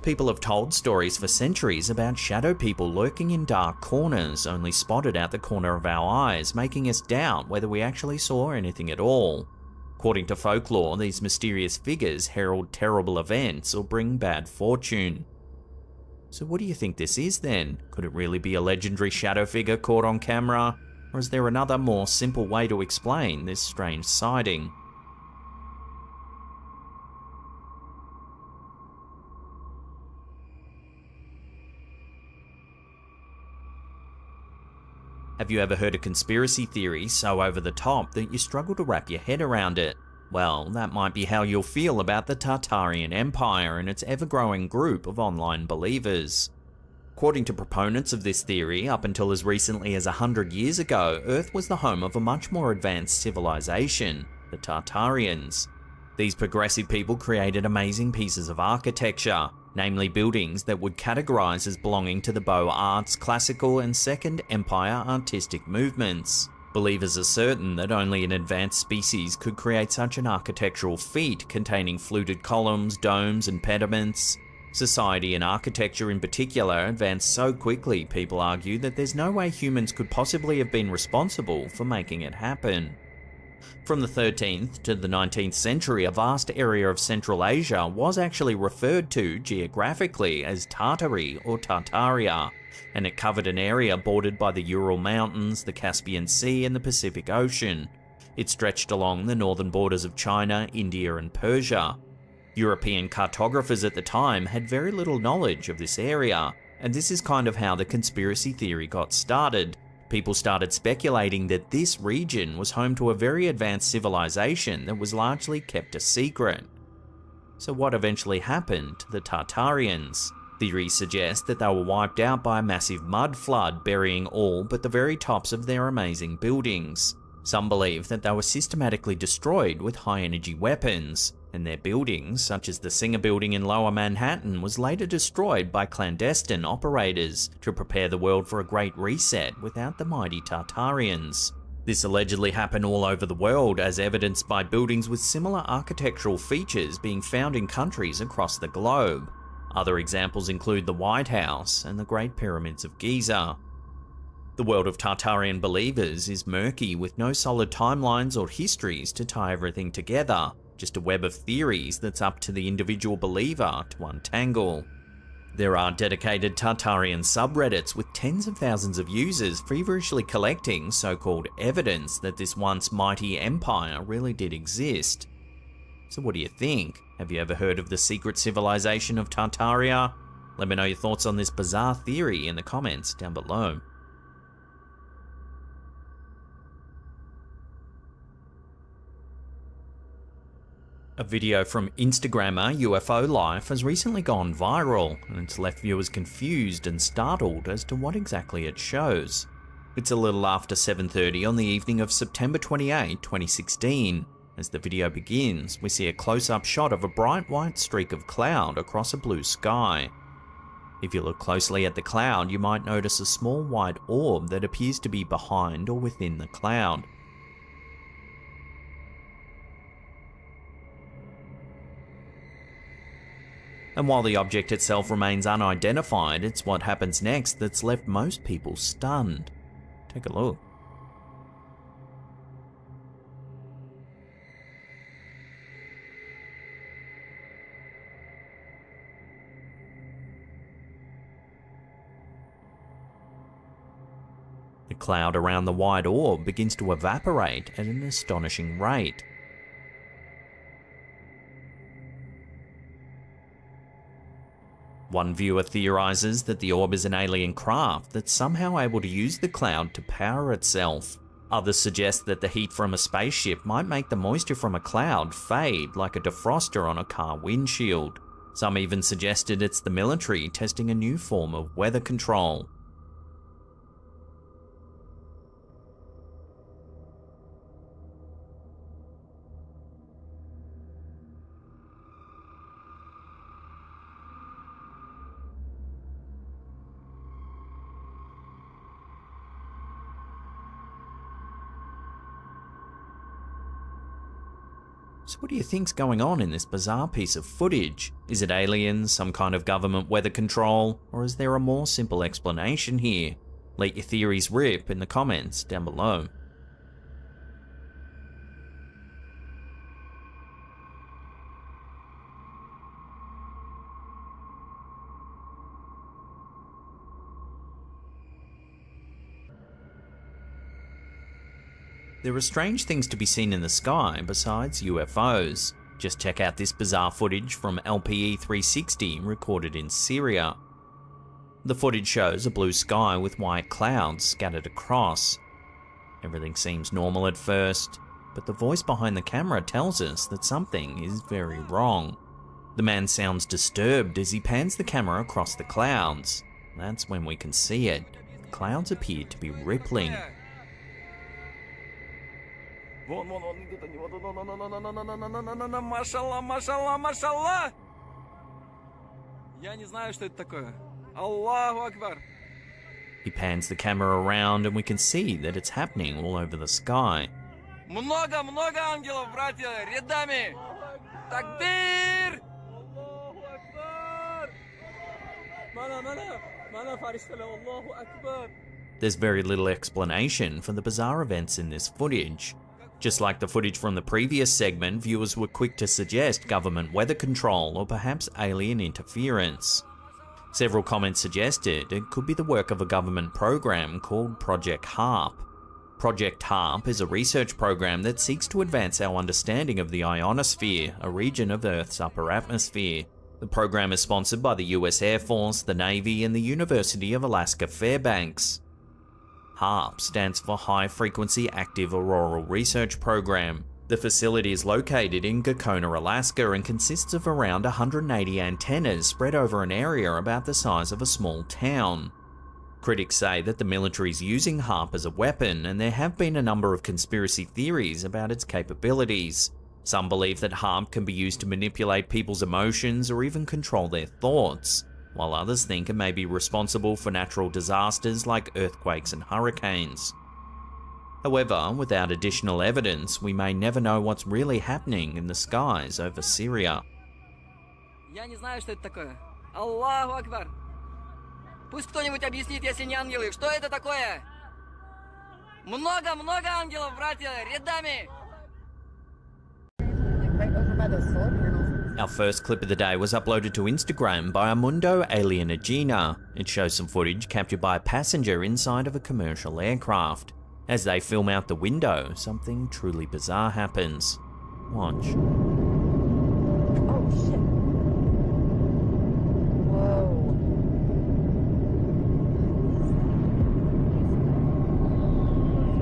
People have told stories for centuries about shadow people lurking in dark corners, only spotted out the corner of our eyes, making us doubt whether we actually saw anything at all. According to folklore, these mysterious figures herald terrible events or bring bad fortune. So what do you think this is then? Could it really be a legendary shadow figure caught on camera? Or is there another more simple way to explain this strange sighting? Have you ever heard a conspiracy theory so over the top that you struggle to wrap your head around it? Well, that might be how you'll feel about the Tartarian Empire and its ever-growing group of online believers. According to proponents of this theory, up until as recently as 100 years ago, Earth was the home of a much more advanced civilization, the Tartarians. These progressive people created amazing pieces of architecture, namely buildings that would categorize as belonging to the Beaux Arts, Classical and Second Empire artistic movements. Believers are certain that only an advanced species could create such an architectural feat containing fluted columns, domes and pediments. Society and architecture in particular advanced so quickly, people argue, that there's no way humans could possibly have been responsible for making it happen. From the 13th to the 19th century, a vast area of Central Asia was actually referred to geographically as Tartary or Tartaria, and it covered an area bordered by the Ural Mountains, the Caspian Sea and the Pacific Ocean. It stretched along the northern borders of China, India and Persia. European cartographers at the time had very little knowledge of this area, and this is kind of how the conspiracy theory got started. People started speculating that this region was home to a very advanced civilization that was largely kept a secret. So what eventually happened to the Tartarians? Theories suggest that they were wiped out by a massive mud flood, burying all but the very tops of their amazing buildings. Some believe that they were systematically destroyed with high-energy weapons, and their buildings, such as the Singer Building in Lower Manhattan, was later destroyed by clandestine operators to prepare the world for a great reset without the mighty Tartarians. This allegedly happened all over the world, as evidenced by buildings with similar architectural features being found in countries across the globe. Other examples include the White House and the Great Pyramids of Giza. The world of Tartarian believers is murky, with no solid timelines or histories to tie everything together, just a web of theories that's up to the individual believer to untangle. There are dedicated Tartarian subreddits with tens of thousands of users feverishly collecting so-called evidence that this once mighty empire really did exist. So what do you think? Have you ever heard of the secret civilization of Tartaria? Let me know your thoughts on this bizarre theory in the comments down below. A video from Instagrammer UFO Life has recently gone viral, and it's left viewers confused and startled as to what exactly it shows. It's a little after 7:30 on the evening of September 28, 2016. As the video begins, we see a close-up shot of a bright white streak of cloud across a blue sky. If you look closely at the cloud, you might notice a small white orb that appears to be behind or within the cloud. And while the object itself remains unidentified, it's what happens next that's left most people stunned. Take a look. The cloud around the white orb begins to evaporate at an astonishing rate. One viewer theorizes that the orb is an alien craft that's somehow able to use the cloud to power itself. Others suggest that the heat from a spaceship might make the moisture from a cloud fade like a defroster on a car windshield. Some even suggested it's the military testing a new form of weather control. So what do you think's going on in this bizarre piece of footage? Is it aliens, some kind of government weather control, or is there a more simple explanation here? Let your theories rip in the comments down below. There are strange things to be seen in the sky besides UFOs. Just check out this bizarre footage from LPE 360 recorded in Syria. The footage shows a blue sky with white clouds scattered across. Everything seems normal at first, but the voice behind the camera tells us that something is very wrong. The man sounds disturbed as he pans the camera across the clouds. That's when we can see it. The clouds appear to be rippling. Машалла! Я не знаю, что это такое. Аллаху Акбар! He pans the camera around and we can see that it's happening all over the sky. Много ангелов, братья, рядами! Такбир! There's very little explanation for the bizarre events in this footage. Just like the footage from the previous segment, viewers were quick to suggest government weather control or perhaps alien interference. Several comments suggested it could be the work of a government program called Project HARP. Project HARP is a research program that seeks to advance our understanding of the ionosphere, a region of Earth's upper atmosphere. The program is sponsored by the US Air Force, the Navy, and the University of Alaska Fairbanks. HARP stands for High Frequency Active Auroral Research Program. The facility is located in Gakona, Alaska, and consists of around 180 antennas spread over an area about the size of a small town. Critics say that the military is using HARP as a weapon, and there have been a number of conspiracy theories about its capabilities. Some believe that HARP can be used to manipulate people's emotions or even control their thoughts, while others think it may be responsible for natural disasters like earthquakes and hurricanes. However, without additional evidence, we may never know what's really happening in the skies over Syria. Я не знаю, что это такое. Аллаху Акбар! Пусть кто-нибудь объяснит, если не ангелы, что это такое? Много ангелов, братья, рядами! Our first clip of the day was uploaded to Instagram by Amundo Alienagina. It shows some footage captured by a passenger inside of a commercial aircraft. As they film out the window, something truly bizarre happens. Watch. Oh shit. Whoa.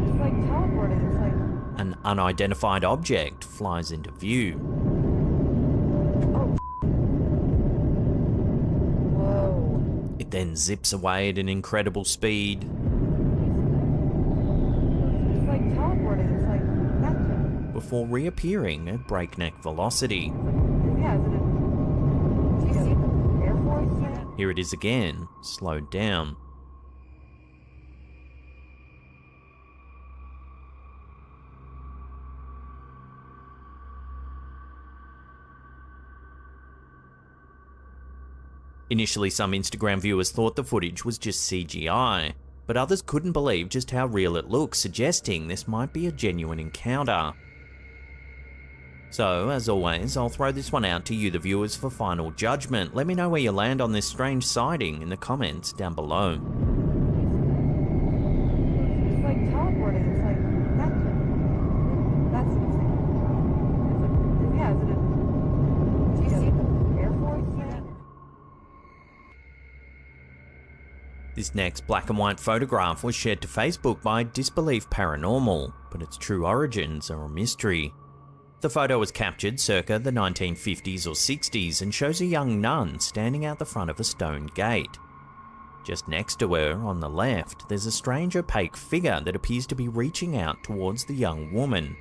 It's like teleporting. It's like... An unidentified object flies into view. Whoa. It then zips away at an incredible speed. Before reappearing at breakneck velocity. Here it is again, slowed down. Initially, some Instagram viewers thought the footage was just CGI, but others couldn't believe just how real it looks, suggesting this might be a genuine encounter. So, as always, I'll throw this one out to you, the viewers, for final judgment. Let me know where you land on this strange sighting in the comments down below. It's like teleporting. It's like that's insane. Do you see the Air Force yet? This next black and white photograph was shared to Facebook by Disbelief Paranormal, but its true origins are a mystery. The photo was captured circa the 1950s or 60s and shows a young nun standing out the front of a stone gate. Just next to her, on the left, there's a strange opaque figure that appears to be reaching out towards the young woman.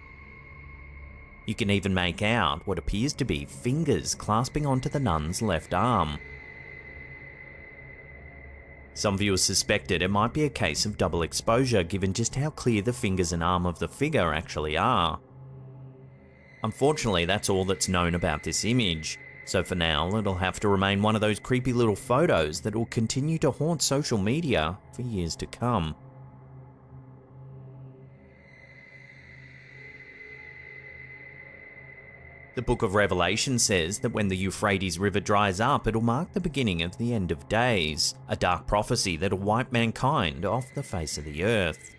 You can even make out what appears to be fingers clasping onto the nun's left arm. Some viewers suspected it might be a case of double exposure given just how clear the fingers and arm of the figure actually are. Unfortunately, that's all that's known about this image, so for now it'll have to remain one of those creepy little photos that will continue to haunt social media for years to come. The Book of Revelation says that when the Euphrates River dries up, it'll mark the beginning of the end of days, a dark prophecy that'll wipe mankind off the face of the earth.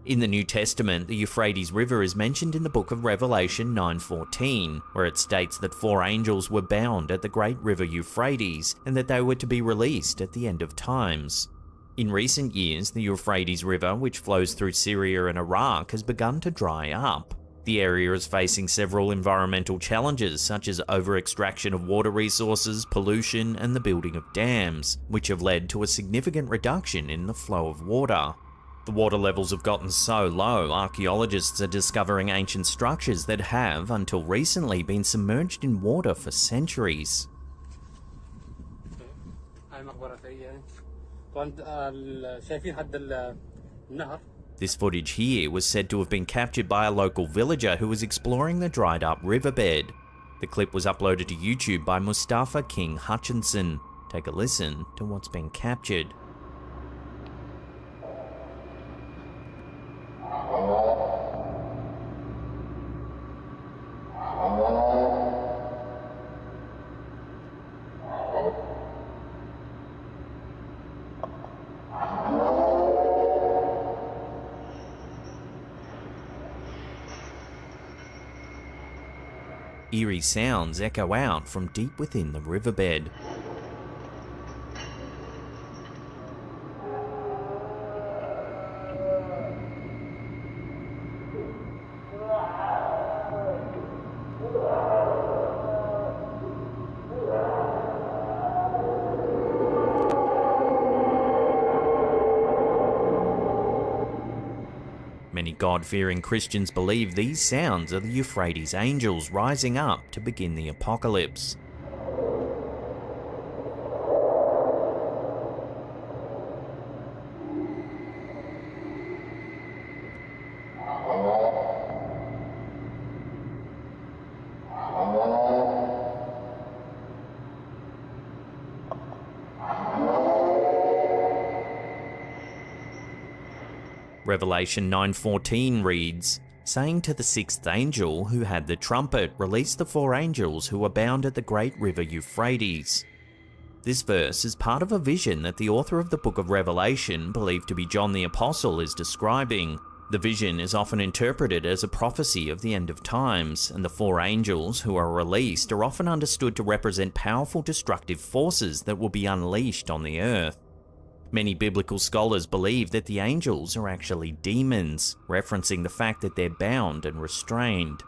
In the New Testament, the Euphrates River is mentioned in the book of Revelation 9:14, where it states that 4 angels were bound at the great river Euphrates and that they were to be released at the end of times. In recent years, the Euphrates River, which flows through Syria and Iraq, has begun to dry up. The area is facing several environmental challenges such as over-extraction of water resources, pollution, and the building of dams, which have led to a significant reduction in the flow of water. The water levels have gotten so low, archaeologists are discovering ancient structures that have, until recently, been submerged in water for centuries. This footage here was said to have been captured by a local villager who was exploring the dried up riverbed. The clip was uploaded to YouTube by Mustafa King Hutchinson. Take a listen to what's been captured. Eerie sounds echo out from deep within the riverbed. Many God-fearing Christians believe these sounds are the Euphrates angels rising up to begin the apocalypse. Revelation 9:14 reads, saying to the 6th angel who had the trumpet, release the 4 angels who are bound at the great river Euphrates. This verse is part of a vision that the author of the book of Revelation, believed to be John the Apostle, is describing. The vision is often interpreted as a prophecy of the end of times, and the 4 angels who are released are often understood to represent powerful destructive forces that will be unleashed on the earth. Many biblical scholars believe that the angels are actually demons, referencing the fact that they're bound and restrained.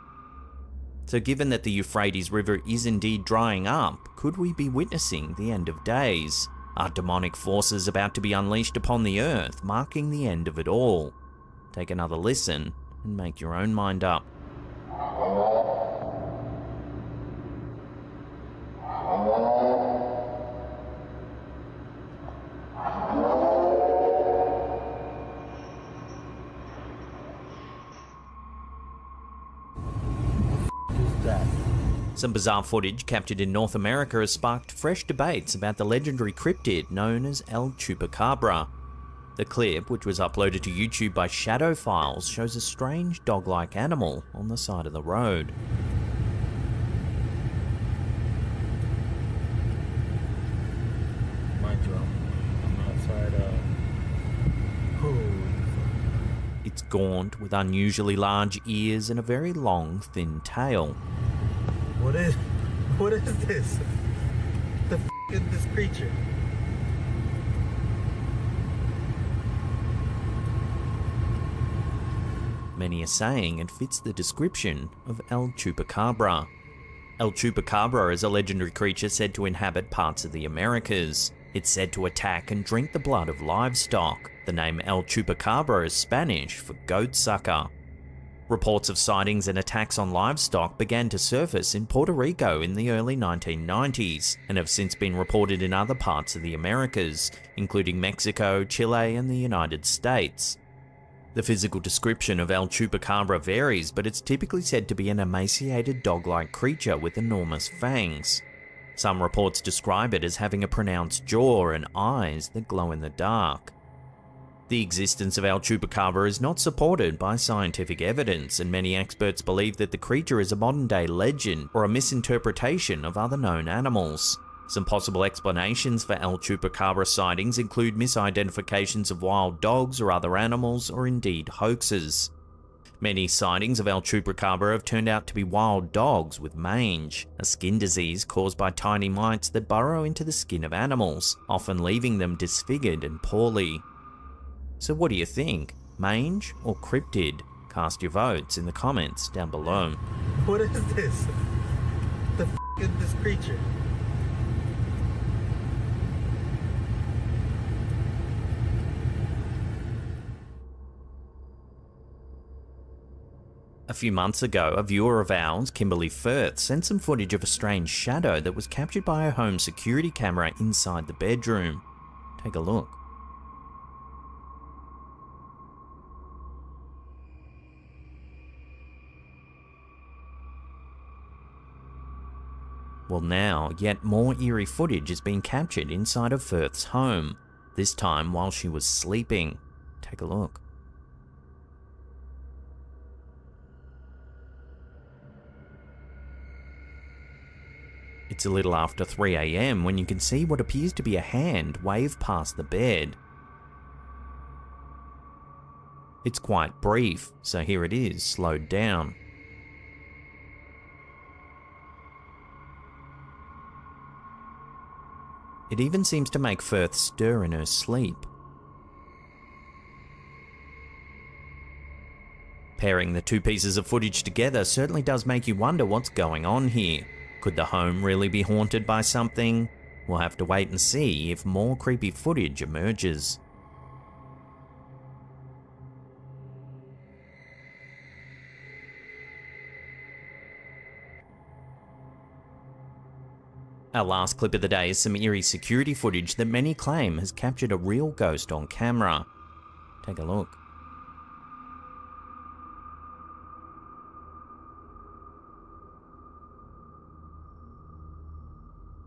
So given that the Euphrates River is indeed drying up, could we be witnessing the end of days? Are demonic forces about to be unleashed upon the earth, marking the end of it all? Take another listen and make your own mind up. Some bizarre footage captured in North America has sparked fresh debates about the legendary cryptid known as El Chupacabra. The clip, which was uploaded to YouTube by Shadow Files, shows a strange dog-like animal on the side of the road. Mind you, I'm outside It's gaunt with unusually large ears and a very long, thin tail. What is this? The f is this creature? Many are saying it fits the description of El Chupacabra. El Chupacabra is a legendary creature said to inhabit parts of the Americas. It's said to attack and drink the blood of livestock. The name El Chupacabra is Spanish for goat sucker. Reports of sightings and attacks on livestock began to surface in Puerto Rico in the early 1990s and have since been reported in other parts of the Americas, including Mexico, Chile, and the United States. The physical description of El Chupacabra varies, but it's typically said to be an emaciated dog-like creature with enormous fangs. Some reports describe it as having a pronounced jaw and eyes that glow in the dark. The existence of El Chupacabra is not supported by scientific evidence, and many experts believe that the creature is a modern-day legend or a misinterpretation of other known animals. Some possible explanations for El Chupacabra sightings include misidentifications of wild dogs or other animals, or indeed hoaxes. Many sightings of El Chupacabra have turned out to be wild dogs with mange, a skin disease caused by tiny mites that burrow into the skin of animals, often leaving them disfigured and poorly. So what do you think? Mange or cryptid? Cast your votes in the comments down below. What is this? The f is this creature? A few months ago, a viewer of ours, Kimberly Firth, sent some footage of a strange shadow that was captured by her home security camera inside the bedroom. Take a look. Well now, yet more eerie footage is being captured inside of Firth's home, this time while she was sleeping. Take a look. It's a little after 3 AM when you can see what appears to be a hand wave past the bed. It's quite brief, so here it is, slowed down. It even seems to make Firth stir in her sleep. Pairing the two pieces of footage together certainly does make you wonder what's going on here. Could the home really be haunted by something? We'll have to wait and see if more creepy footage emerges. Our last clip of the day is some eerie security footage that many claim has captured a real ghost on camera. Take a look.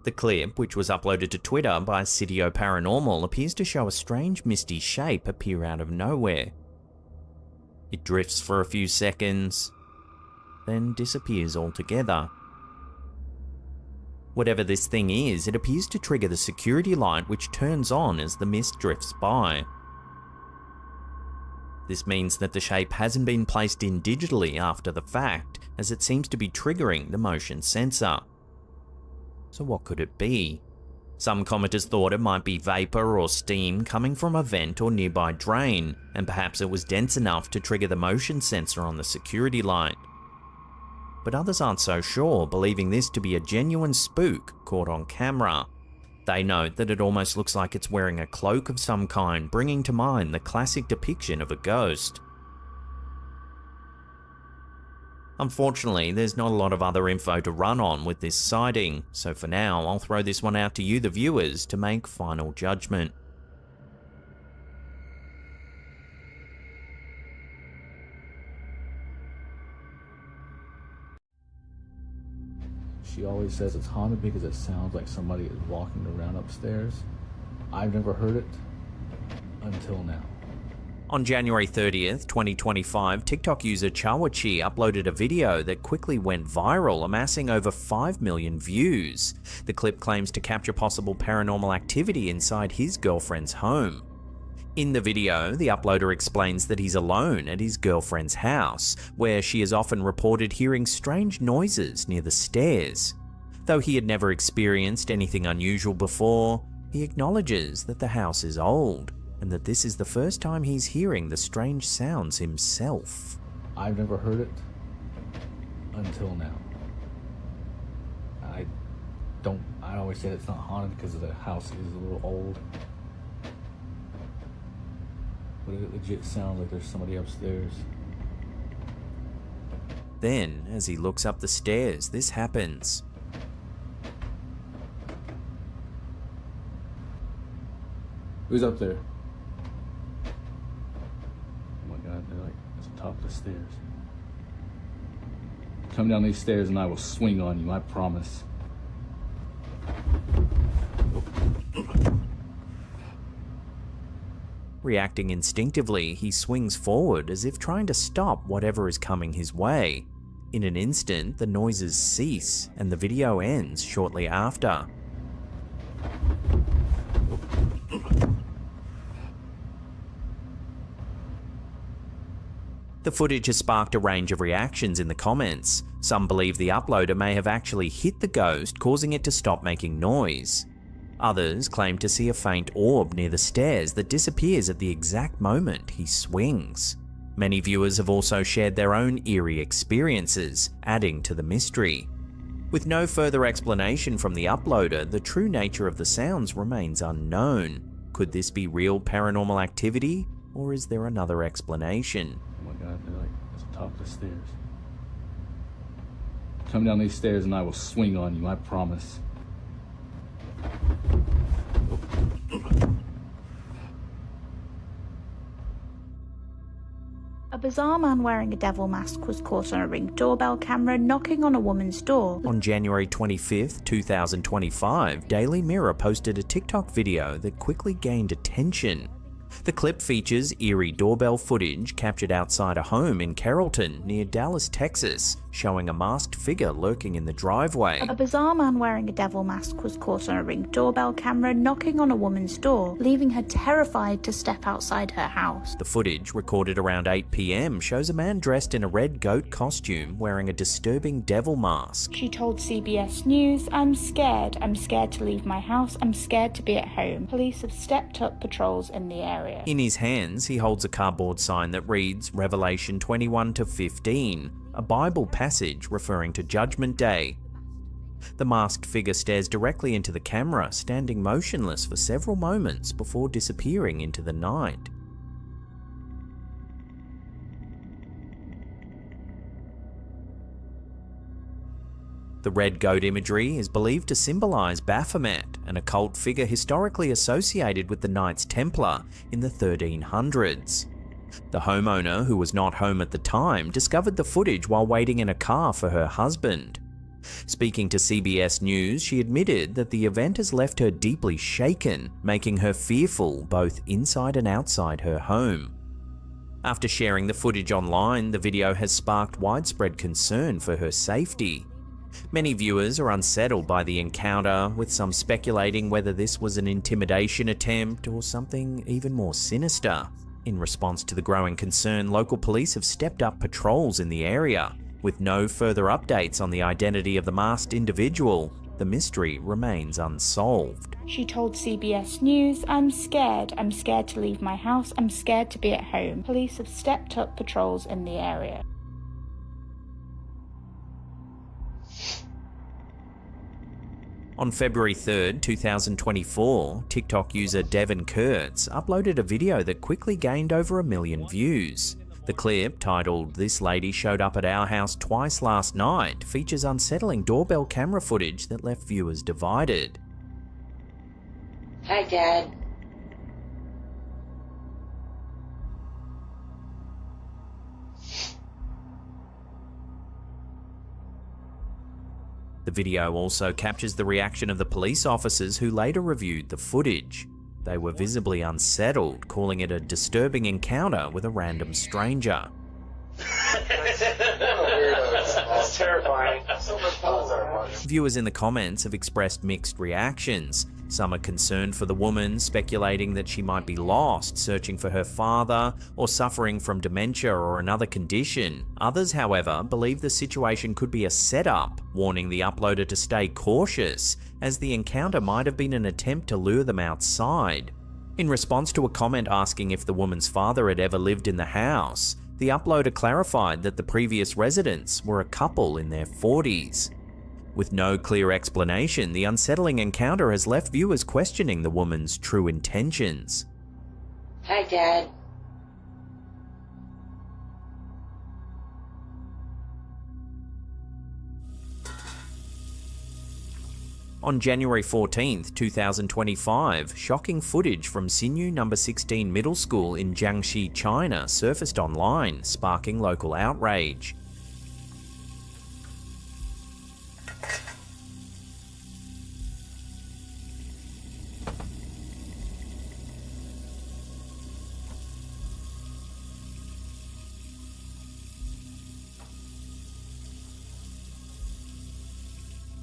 The clip, which was uploaded to Twitter by Sitio Paranormal, appears to show a strange misty shape appear out of nowhere. It drifts for a few seconds, then disappears altogether. Whatever this thing is, it appears to trigger the security light which turns on as the mist drifts by. This means that the shape hasn't been placed in digitally after the fact, as it seems to be triggering the motion sensor. So what could it be? Some commenters thought it might be vapor or steam coming from a vent or nearby drain, and perhaps it was dense enough to trigger the motion sensor on the security light. But others aren't so sure, believing this to be a genuine spook caught on camera. They note that it almost looks like it's wearing a cloak of some kind, bringing to mind the classic depiction of a ghost. Unfortunately, there's not a lot of other info to run on with this sighting, so for now I'll throw this one out to you, the viewers, to make final judgment. She always says it's haunted because it sounds like somebody is walking around upstairs. I've never heard it until now. On January 30th, 2025, TikTok user Chawachi uploaded a video that quickly went viral, amassing over 5 million views. The clip claims to capture possible paranormal activity inside his girlfriend's home. In the video, the uploader explains that he's alone at his girlfriend's house, where she is often reported hearing strange noises near the stairs. Though he had never experienced anything unusual before, he acknowledges that the house is old, and that this is the first time he's hearing the strange sounds himself. I've never heard it until now. I always say it's not haunted because the house is a little old. But it legit sounds like there's somebody upstairs. Then, as he looks up the stairs, this happens. Who's up there? Oh my god, they're like at the top of the stairs. Come down these stairs and I will swing on you, I promise. Reacting instinctively, he swings forward as if trying to stop whatever is coming his way. In an instant, the noises cease and the video ends shortly after. The footage has sparked a range of reactions in the comments. Some believe the uploader may have actually hit the ghost, causing it to stop making noise. Others claim to see a faint orb near the stairs that disappears at the exact moment he swings. Many viewers have also shared their own eerie experiences, adding to the mystery. With no further explanation from the uploader, the true nature of the sounds remains unknown. Could this be real paranormal activity, or is there another explanation? Oh my god, they're like at the top of the stairs. Come down these stairs and I will swing on you, I promise. A bizarre man wearing a devil mask was caught on a Ring doorbell camera knocking on a woman's door. On January 25th, 2025, Daily Mirror posted a TikTok video that quickly gained attention. The clip features eerie doorbell footage captured outside a home in Carrollton, near Dallas, Texas, showing a masked figure lurking in the driveway. A bizarre man wearing a devil mask was caught on a Ring doorbell camera knocking on a woman's door, leaving her terrified to step outside her house. The footage, recorded around 8 p.m, shows a man dressed in a red goat costume wearing a disturbing devil mask. She told CBS News, I'm scared to leave my house, I'm scared to be at home. Police have stepped up patrols in the area. In his hands, he holds a cardboard sign that reads Revelation 21-15, a Bible passage referring to Judgment Day. The masked figure stares directly into the camera, standing motionless for several moments before disappearing into the night. The red goat imagery is believed to symbolize Baphomet, an occult figure historically associated with the Knights Templar in the 1300s. The homeowner, who was not home at the time, discovered the footage while waiting in a car for her husband. Speaking to CBS News, she admitted that the event has left her deeply shaken, making her fearful both inside and outside her home. After sharing the footage online, the video has sparked widespread concern for her safety. Many viewers are unsettled by the encounter, with some speculating whether this was an intimidation attempt or something even more sinister. In response to the growing concern, local police have stepped up patrols in the area. With no further updates on the identity of the masked individual, the mystery remains unsolved. She told CBS News, I'm scared to leave my house, I'm scared to be at home. Police have stepped up patrols in the area. On February 3rd, 2024, TikTok user Devin Kurtz uploaded a video that quickly gained over 1 million views. The clip, titled "This Lady Showed Up at Our House Twice Last Night," features unsettling doorbell camera footage that left viewers divided. Hi, Dad. The video also captures the reaction of the police officers who later reviewed the footage. They were visibly unsettled, calling it a disturbing encounter with a random stranger. That's terrifying. Viewers in the comments have expressed mixed reactions. Some are concerned for the woman, speculating that she might be lost, searching for her father, or suffering from dementia or another condition. Others, however, believe the situation could be a setup, warning the uploader to stay cautious, as the encounter might have been an attempt to lure them outside. In response to a comment asking if the woman's father had ever lived in the house, the uploader clarified that the previous residents were a couple in their 40s. With no clear explanation, the unsettling encounter has left viewers questioning the woman's true intentions. Hi, Dad. On January 14th, 2025, shocking footage from Sinew No. 16 Middle School in Jiangxi, China surfaced online, sparking local outrage.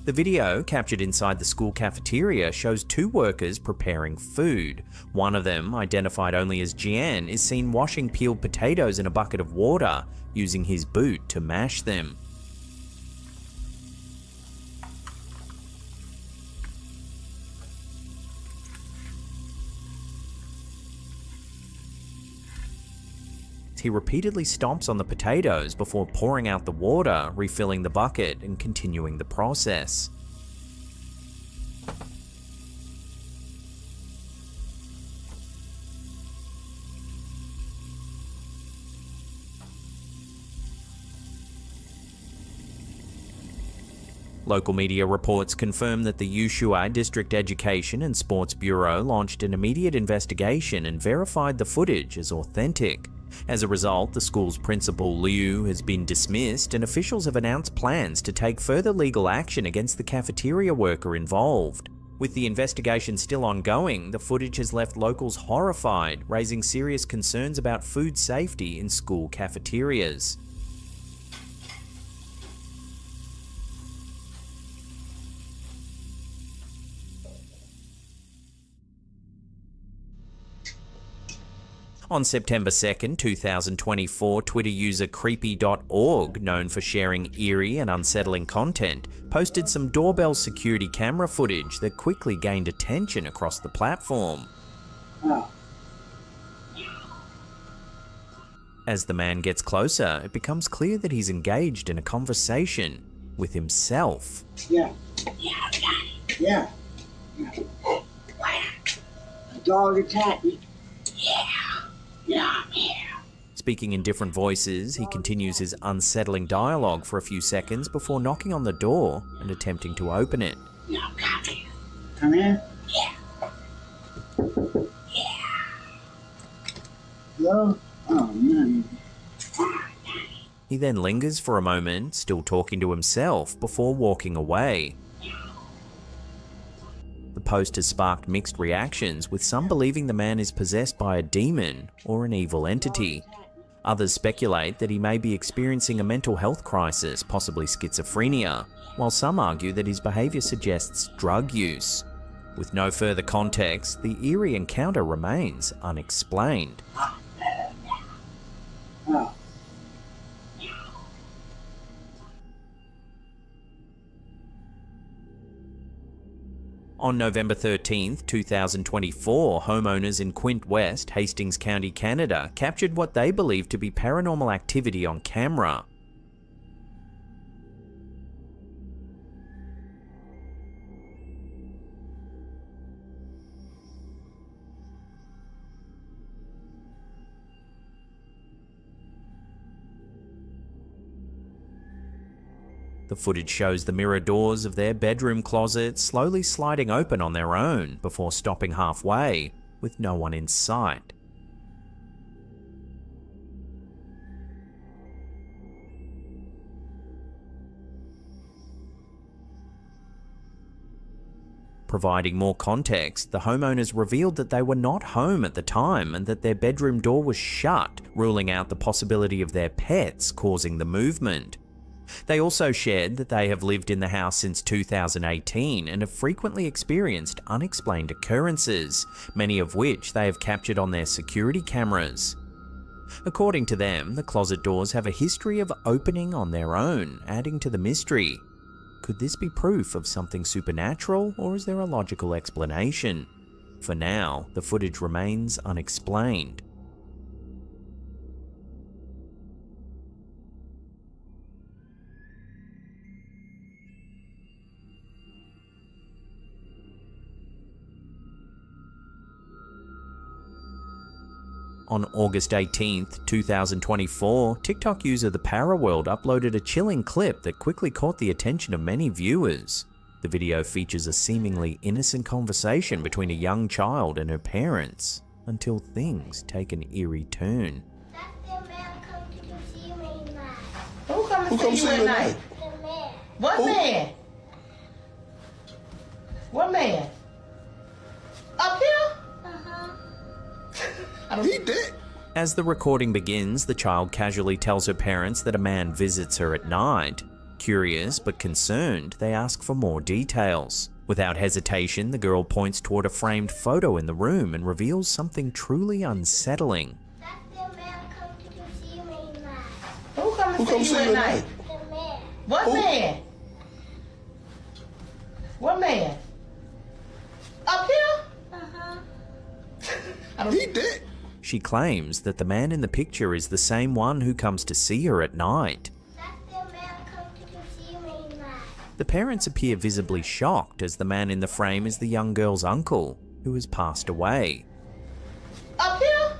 The video, captured inside the school cafeteria, shows two workers preparing food. One of them, identified only as Jian, is seen washing peeled potatoes in a bucket of water, using his boot to mash them. He repeatedly stomps on the potatoes before pouring out the water, refilling the bucket, and continuing the process. Local media reports confirm that the Yushui District Education and Sports Bureau launched an immediate investigation and verified the footage as authentic. As a result, the school's principal, Liu, has been dismissed, and officials have announced plans to take further legal action against the cafeteria worker involved. With the investigation still ongoing, the footage has left locals horrified, raising serious concerns about food safety in school cafeterias. On September 2nd, 2024, Twitter user Creepy.org, known for sharing eerie and unsettling content, posted some doorbell security camera footage that quickly gained attention across the platform. As the man gets closer, it becomes clear that he's engaged in a conversation with himself. Yeah. A dog attacked me. Yeah, I'm here. Speaking in different voices, he continues his unsettling dialogue for a few seconds before knocking on the door and attempting to open it. No, come here. Come in? Yeah. Hello? Oh, man. He then lingers for a moment, still talking to himself, before walking away. The post has sparked mixed reactions, with some believing the man is possessed by a demon or an evil entity. Others speculate that he may be experiencing a mental health crisis, possibly schizophrenia, while some argue that his behavior suggests drug use. With no further context, the eerie encounter remains unexplained. On November 13th, 2024, homeowners in Quinte West, Hastings County, Canada, captured what they believe to be paranormal activity on camera. The footage shows the mirror doors of their bedroom closet slowly sliding open on their own before stopping halfway, with no one in sight. Providing more context, the homeowners revealed that they were not home at the time and that their bedroom door was shut, ruling out the possibility of their pets causing the movement. They also shared that they have lived in the house since 2018 and have frequently experienced unexplained occurrences, many of which they have captured on their security cameras. According to them, the closet doors have a history of opening on their own, adding to the mystery. Could this be proof of something supernatural, or is there a logical explanation? For now, the footage remains unexplained. On August 18th, 2024, TikTok user The Paraworld uploaded a chilling clip that quickly caught the attention of many viewers. The video features a seemingly innocent conversation between a young child and her parents, until things take an eerie turn. Who come to see you at night? What man? What man? Up here? He did. As the recording begins, the child casually tells her parents that a man visits her at night. Curious but concerned, they ask for more details. Without hesitation, the girl points toward a framed photo in the room and reveals something truly unsettling. Who come see you at night? What man? What man? Up here? He did. She claims that the man in the picture is the same one who comes to see her at night. The parents appear visibly shocked as the man in the frame is the young girl's uncle, who has passed away. Up here?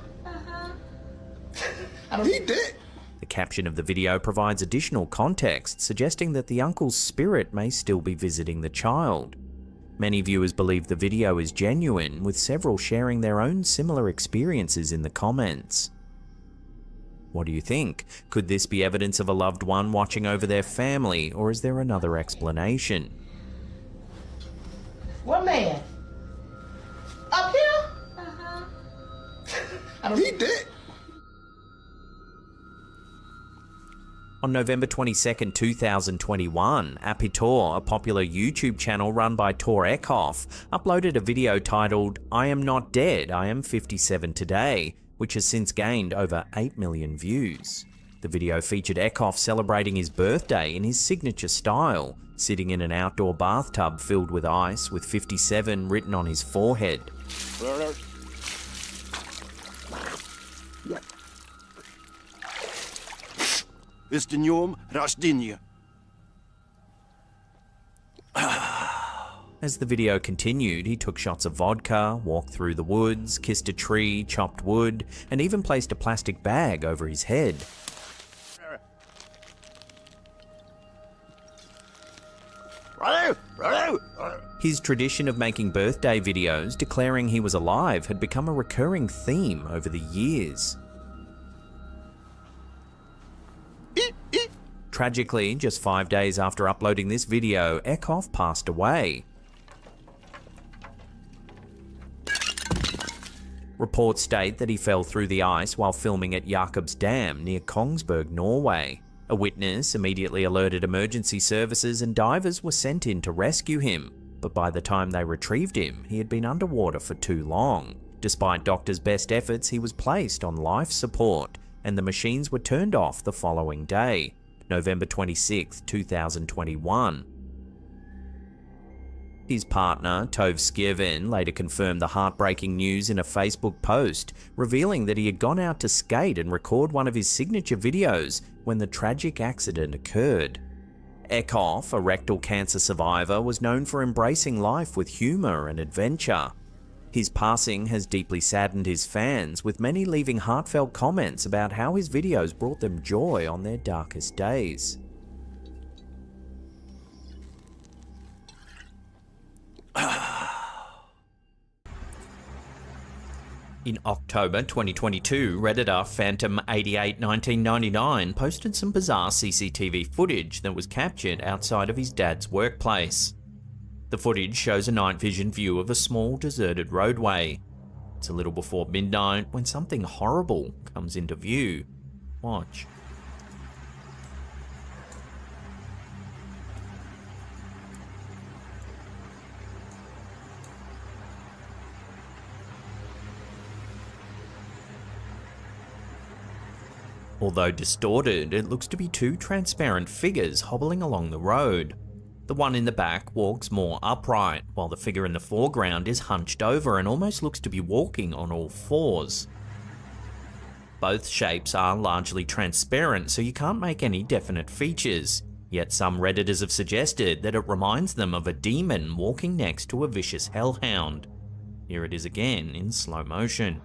He did. The caption of the video provides additional context, suggesting that the uncle's spirit may still be visiting the child. Many viewers believe the video is genuine, with several sharing their own similar experiences in the comments. What do you think? Could this be evidence of a loved one watching over their family, or is there another explanation? What man? Up here? He did. On November 22, 2021, Apitor, a popular YouTube channel run by Tor Eckhoff, uploaded a video titled "I Am Not Dead, I Am 57 Today," which has since gained over 8 million views. The video featured Eckhoff celebrating his birthday in his signature style, sitting in an outdoor bathtub filled with ice with 57 written on his forehead. С днем рождения. As the video continued, he took shots of vodka, walked through the woods, kissed a tree, chopped wood, and even placed a plastic bag over his head. His tradition of making birthday videos declaring he was alive had become a recurring theme over the years. Tragically, just 5 days after uploading this video, Eckhoff passed away. Reports state that he fell through the ice while filming at Jakobs Dam near Kongsberg, Norway. A witness immediately alerted emergency services and divers were sent in to rescue him, but by the time they retrieved him, he had been underwater for too long. Despite doctors' best efforts, he was placed on life support, and the machines were turned off the following day, November 26, 2021. His partner, Tove Skjerven, later confirmed the heartbreaking news in a Facebook post, revealing that he had gone out to skate and record one of his signature videos when the tragic accident occurred. Eckhoff, a rectal cancer survivor, was known for embracing life with humor and adventure. His passing has deeply saddened his fans, with many leaving heartfelt comments about how his videos brought them joy on their darkest days. In October 2022, Redditor Phantom881999 posted some bizarre CCTV footage that was captured outside of his dad's workplace. The footage shows a night vision view of a small deserted roadway. It's a little before midnight when something horrible comes into view. Watch. Although distorted, it looks to be two transparent figures hobbling along the road. The one in the back walks more upright, while the figure in the foreground is hunched over and almost looks to be walking on all fours. Both shapes are largely transparent, so you can't make any definite features, yet some Redditors have suggested that it reminds them of a demon walking next to a vicious hellhound. Here it is again in slow motion.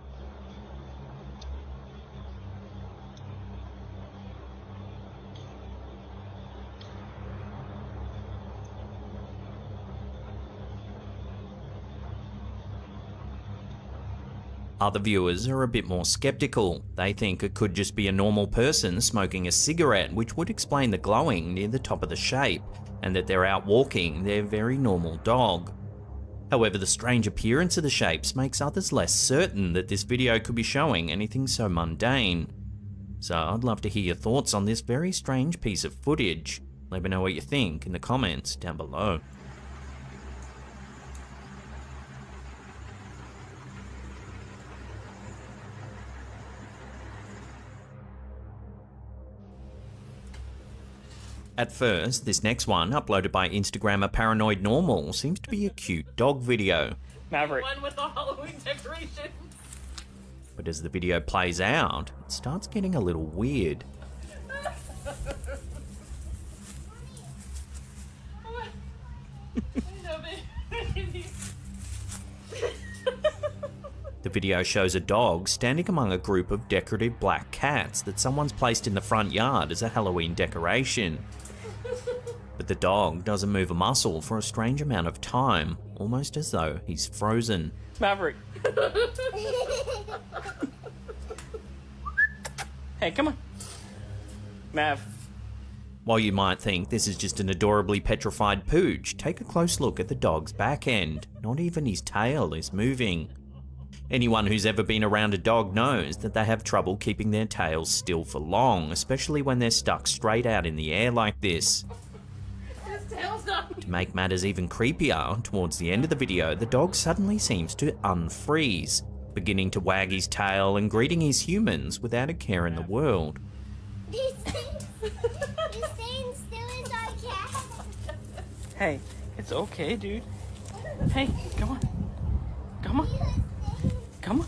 Other viewers are a bit more skeptical. They think it could just be a normal person smoking a cigarette, which would explain the glowing near the top of the shape, and that they're out walking their very normal dog. However, the strange appearance of the shapes makes others less certain that this video could be showing anything so mundane. So I'd love to hear your thoughts on this very strange piece of footage. Let me know what you think in the comments down below. At first, this next one, uploaded by Instagrammer Paranormal, seems to be a cute dog video. Maverick. One with the Halloween decorations. But as the video plays out, it starts getting a little weird. The video shows a dog standing among a group of decorative black cats that someone's placed in the front yard as a Halloween decoration. But the dog doesn't move a muscle for a strange amount of time, almost as though he's frozen. Maverick. Hey, come on. Mav. While you might think this is just an adorably petrified pooch, take a close look at the dog's back end. Not even his tail is moving. Anyone who's ever been around a dog knows that they have trouble keeping their tails still for long, especially when they're stuck straight out in the air like this. To make matters even creepier, towards the end of the video, the dog suddenly seems to unfreeze, beginning to wag his tail and greeting his humans without a care in the world. Hey, it's okay, dude. Hey, come on. Come on. Come on.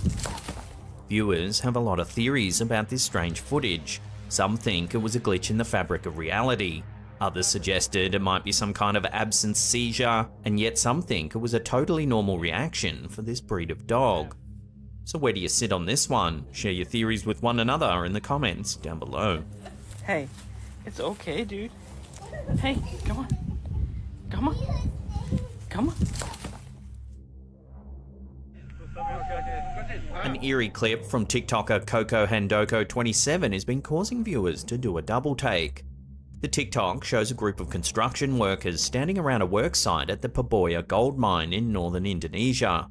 Viewers have a lot of theories about this strange footage. Some think it was a glitch in the fabric of reality. Others suggested it might be some kind of absence seizure, and yet some think it was a totally normal reaction for this breed of dog. So where do you sit on this one? Share your theories with one another in the comments down below. Hey, it's okay, dude. Hey, come on. Come on. Come on. An eerie clip from TikToker Coco Handoko27 has been causing viewers to do a double take. The TikTok shows a group of construction workers standing around a work site at the Paboya gold mine in northern Indonesia.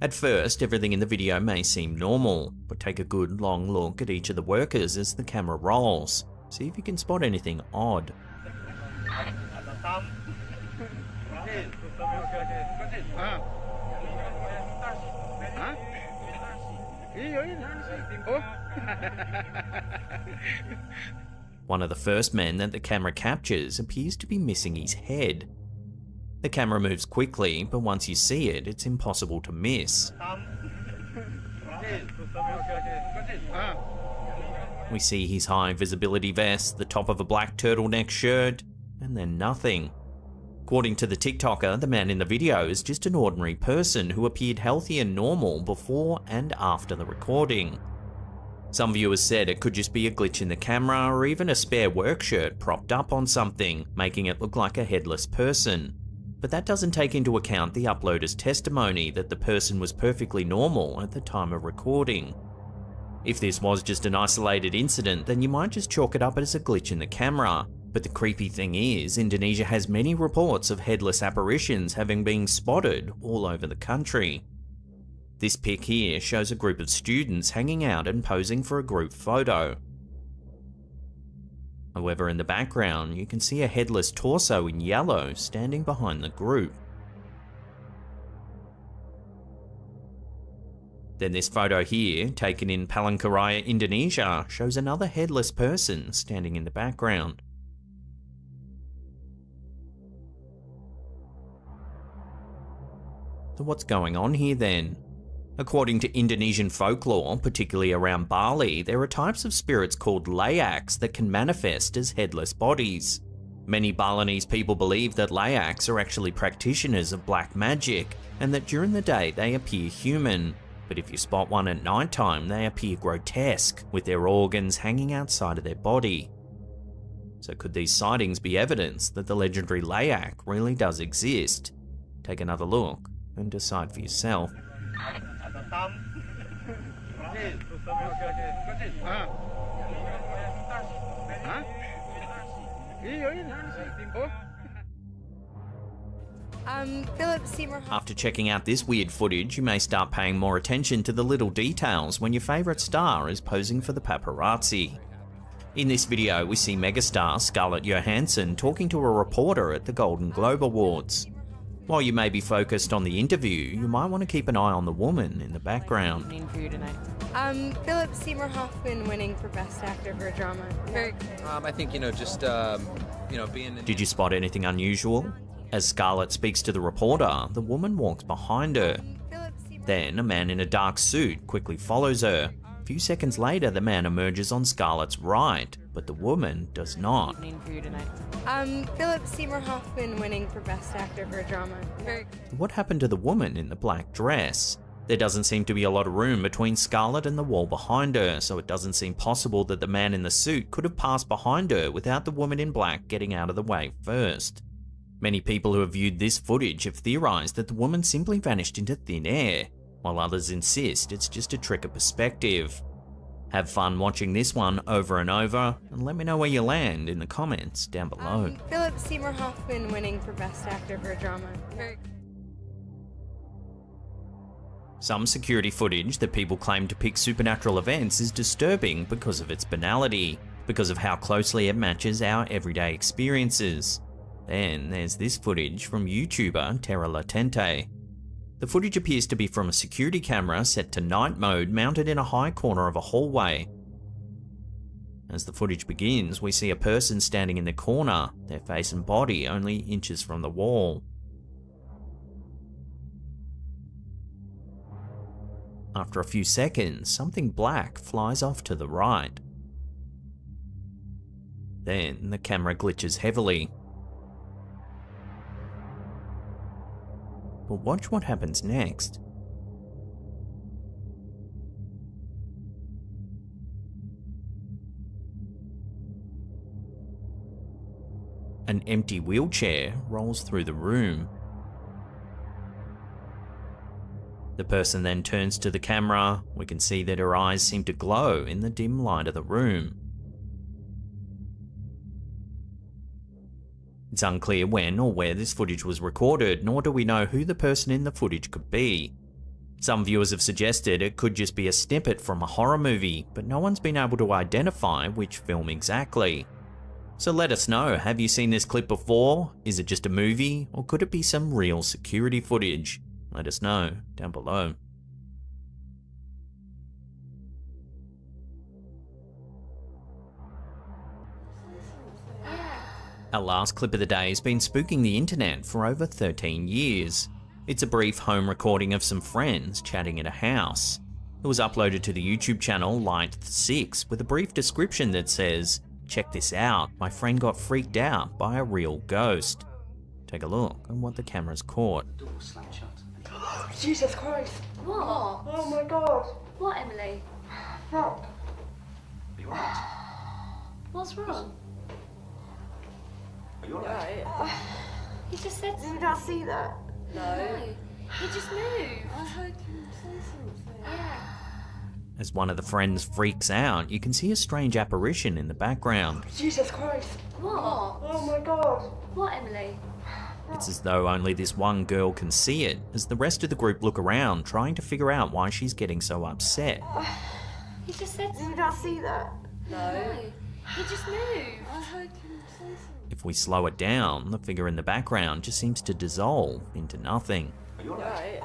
At first, everything in the video may seem normal, but take a good long look at each of the workers as the camera rolls. See if you can spot anything odd. One of the first men that the camera captures appears to be missing his head. The camera moves quickly, but once you see it, it's impossible to miss. We see his high visibility vest, the top of a black turtleneck shirt, and then nothing. According to the TikToker, the man in the video is just an ordinary person who appeared healthy and normal before and after the recording. Some viewers said it could just be a glitch in the camera or even a spare work shirt propped up on something, making it look like a headless person. But that doesn't take into account the uploader's testimony that the person was perfectly normal at the time of recording. If this was just an isolated incident, then you might just chalk it up as a glitch in the camera. But the creepy thing is, Indonesia has many reports of headless apparitions having been spotted all over the country. This pic here shows a group of students hanging out and posing for a group photo. However, in the background, you can see a headless torso in yellow standing behind the group. Then this photo here, taken in Palangkaraya, Indonesia, shows another headless person standing in the background. So what's going on here then? According to Indonesian folklore, particularly around Bali, there are types of spirits called layaks that can manifest as headless bodies. Many Balinese people believe that layaks are actually practitioners of black magic, and that during the day they appear human. But if you spot one at night time, they appear grotesque, with their organs hanging outside of their body. So could these sightings be evidence that the legendary layak really does exist? Take another look and decide for yourself. Philip Seymour. After checking out this weird footage, you may start paying more attention to the little details when your favourite star is posing for the paparazzi. In this video, we see megastar Scarlett Johansson talking to a reporter at the Golden Globe Awards. While you may be focused on the interview, you might want to keep an eye on the woman in the background. Philip Seymour Hoffman winning for Best Actor for a Drama. Very I think, being... Did you spot anything unusual? As Scarlett speaks to the reporter, the woman walks behind her. Then, a man in a dark suit quickly follows her. A few seconds later, the man emerges on Scarlett's right, but the woman does not. Philip Seymour Hoffman winning for Best Actor for a Drama. Very What happened to the woman in the black dress? There doesn't seem to be a lot of room between Scarlett and the wall behind her, so it doesn't seem possible that the man in the suit could have passed behind her without the woman in black getting out of the way first. Many people who have viewed this footage have theorized that the woman simply vanished into thin air, while others insist it's just a trick of perspective. Have fun watching this one over and over, and let me know where you land in the comments down below. Philip Seymour Hoffman winning for Best Actor for a Drama. Very Some security footage that people claim to depict supernatural events is disturbing because of its banality, because of how closely it matches our everyday experiences. Then there's this footage from YouTuber Terra Latente. The footage appears to be from a security camera set to night mode mounted in a high corner of a hallway. As the footage begins, we see a person standing in the corner, their face and body only inches from the wall. After a few seconds, something black flies off to the right. Then the camera glitches heavily. But watch what happens next. An empty wheelchair rolls through the room. The person then turns to the camera. We can see that her eyes seem to glow in the dim light of the room. It's unclear when or where this footage was recorded, nor do we know who the person in the footage could be. Some viewers have suggested it could just be a snippet from a horror movie, but no one's been able to identify which film exactly. So let us know, have you seen this clip before? Is it just a movie, or could it be some real security footage? Let us know down below. Our last clip of the day has been spooking the internet for over 13 years. It's a brief home recording of some friends chatting at a house. It was uploaded to the YouTube channel Light6 with a brief description that says, "Check this out, my friend got freaked out by a real ghost." Take a look at what the camera's caught. Jesus Christ. What? Oh my God. What, Emily? Fuck. Are you alright? What's wrong? Are you alright? He just said Did you not see that? no. He just moved. I heard him say something. Yeah. As one of the friends freaks out, you can see a strange apparition in the background. Jesus Christ. What? Oh my God. What, Emily? It's as though only this one girl can see it, as the rest of the group look around trying to figure out why she's getting so upset. He just said Did you not see that? no. He just moved. I heard him say something. If we slow it down, the figure in the background just seems to dissolve into nothing. Are you alright?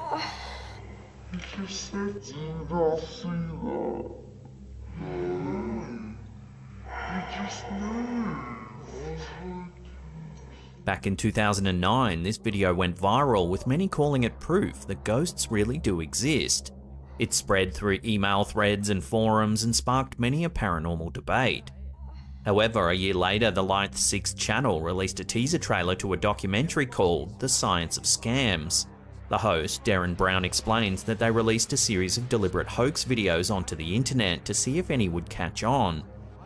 You just said you not see that. You just knew. Back in 2009, this video went viral with many calling it proof that ghosts really do exist. It spread through email threads and forums and sparked many a paranormal debate. However, a year later, the Light6 channel released a teaser trailer to a documentary called The Science of Scams. The host, Darren Brown, explains that they released a series of deliberate hoax videos onto the internet to see if any would catch on.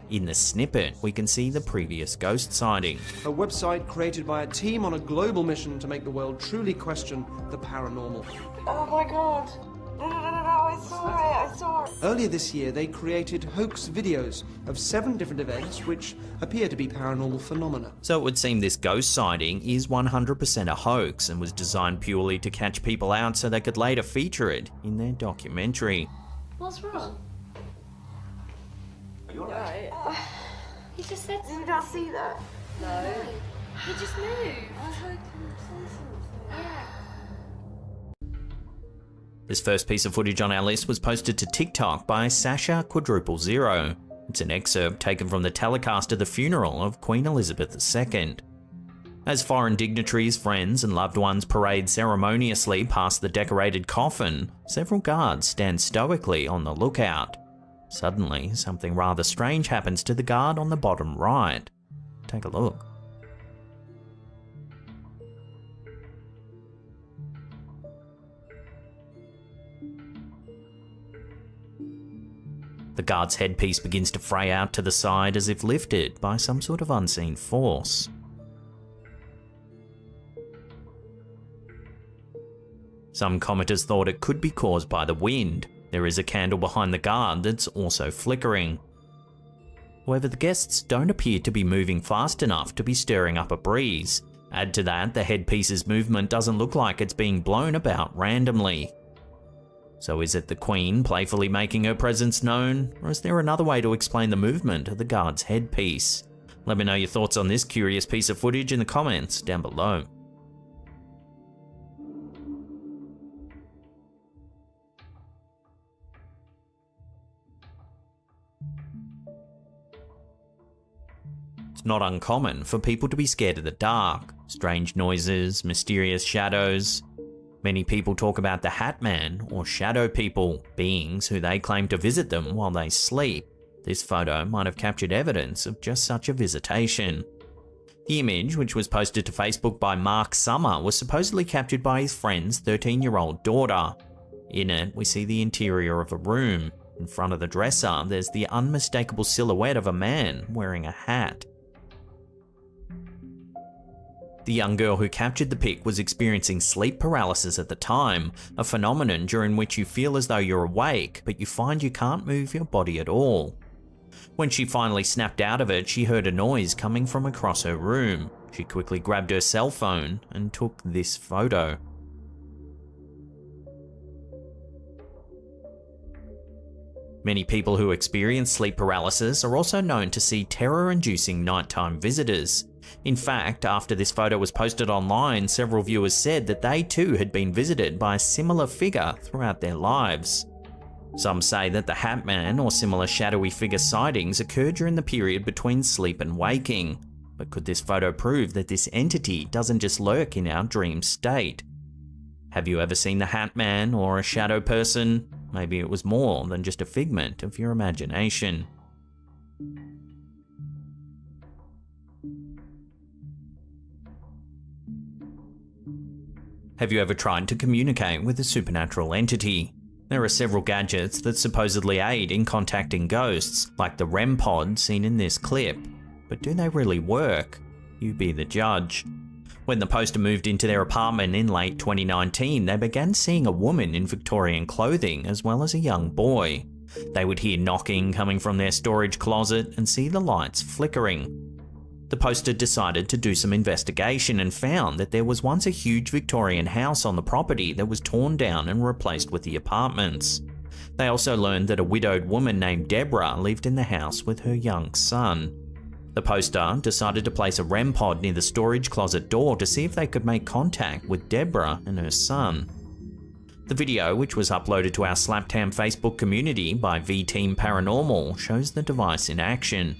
In the snippet, we can see the previous ghost sighting. A website created by a team on a global mission to make the world truly question the paranormal. Oh my God. No, I saw it. Earlier this year, they created hoax videos of 7 different events which appear to be paranormal phenomena. So it would seem this ghost sighting is 100% a hoax and was designed purely to catch people out so they could later feature it in their documentary. What's wrong? Are you alright? He just said Did you not see that? no. He just moved. I heard him say something. Yeah. This first piece of footage on our list was posted to TikTok by Sasha000. It's an excerpt taken from the telecast of the funeral of Queen Elizabeth II. As foreign dignitaries, friends and loved ones parade ceremoniously past the decorated coffin, several guards stand stoically on the lookout. Suddenly, something rather strange happens to the guard on the bottom right. Take a look. The guard's headpiece begins to fray out to the side as if lifted by some sort of unseen force. Some commenters thought it could be caused by the wind. There is a candle behind the guard that's also flickering. However, the guests don't appear to be moving fast enough to be stirring up a breeze. Add to that, the headpiece's movement doesn't look like it's being blown about randomly. So is it the Queen playfully making her presence known, or is there another way to explain the movement of the guard's headpiece? Let me know your thoughts on this curious piece of footage in the comments down below. It's not uncommon for people to be scared of the dark, strange noises, mysterious shadows. Many people talk about the Hat Man or shadow people, beings who they claim to visit them while they sleep. This photo might have captured evidence of just such a visitation. The image, which was posted to Facebook by Mark Summer, was supposedly captured by his friend's 13-year-old daughter. In it, we see the interior of a room. In front of the dresser, there's the unmistakable silhouette of a man wearing a hat. The young girl who captured the pic was experiencing sleep paralysis at the time, a phenomenon during which you feel as though you're awake, but you find you can't move your body at all. When she finally snapped out of it, she heard a noise coming from across her room. She quickly grabbed her cell phone and took this photo. Many people who experience sleep paralysis are also known to see terror-inducing nighttime visitors. In fact, after this photo was posted online, several viewers said that they too had been visited by a similar figure throughout their lives. Some say that the Hat Man or similar shadowy figure sightings occur during the period between sleep and waking. But could this photo prove that this entity doesn't just lurk in our dream state? Have you ever seen the Hat Man or a shadow person? Maybe it was more than just a figment of your imagination. Have you ever tried to communicate with a supernatural entity? There are several gadgets that supposedly aid in contacting ghosts, like the REM pod seen in this clip. But do they really work? You be the judge. When the poster moved into their apartment in late 2019, they began seeing a woman in Victorian clothing as well as a young boy. They would hear knocking coming from their storage closet and see the lights flickering. The poster decided to do some investigation and found that there was once a huge Victorian house on the property that was torn down and replaced with the apartments. They also learned that a widowed woman named Deborah lived in the house with her young son. The poster decided to place a REM pod near the storage closet door to see if they could make contact with Deborah and her son. The video, which was uploaded to our Slaptam Facebook community by V-Team Paranormal, shows the device in action.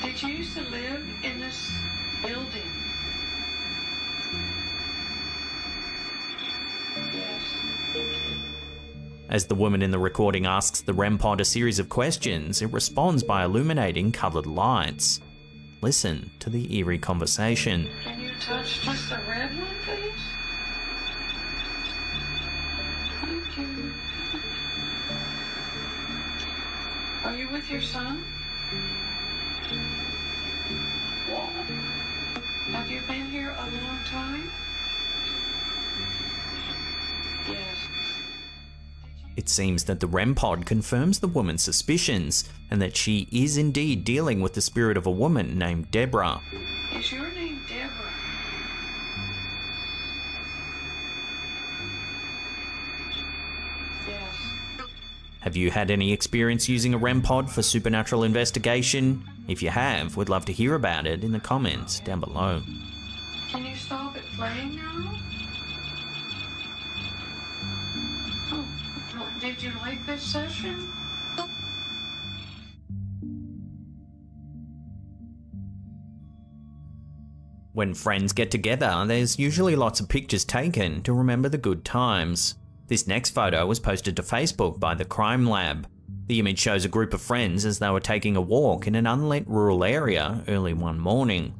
Did you used to live in this building? Yes. As the woman in the recording asks the REM pod a series of questions, it responds by illuminating coloured lights. Listen to the eerie conversation. Can you touch just the red one, please? Thank you. Are you with your son? Have you been here a long time? Yes. It seems that the REM pod confirms the woman's suspicions, and that she is indeed dealing with the spirit of a woman named Deborah. Is your name Deborah? Yes. Have you had any experience using a REM pod for supernatural investigation? If you have, we'd love to hear about it in the comments down below. Can you stop it playing now? Oh, well, did you like this session? When friends get together, there's usually lots of pictures taken to remember the good times. This next photo was posted to Facebook by the Crime Lab. The image shows a group of friends as they were taking a walk in an unlit rural area early one morning.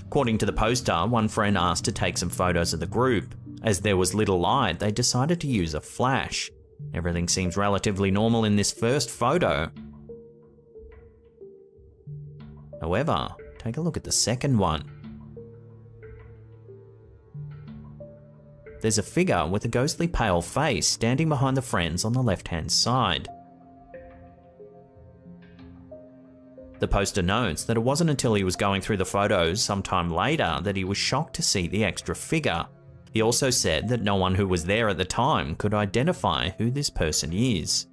According to the poster, one friend asked to take some photos of the group. As there was little light, they decided to use a flash. Everything seems relatively normal in this first photo. However, take a look at the second one. There's a figure with a ghostly pale face standing behind the friends on the left-hand side. The poster notes that it wasn't until he was going through the photos sometime later that he was shocked to see the extra figure. He also said that no one who was there at the time could identify who this person is.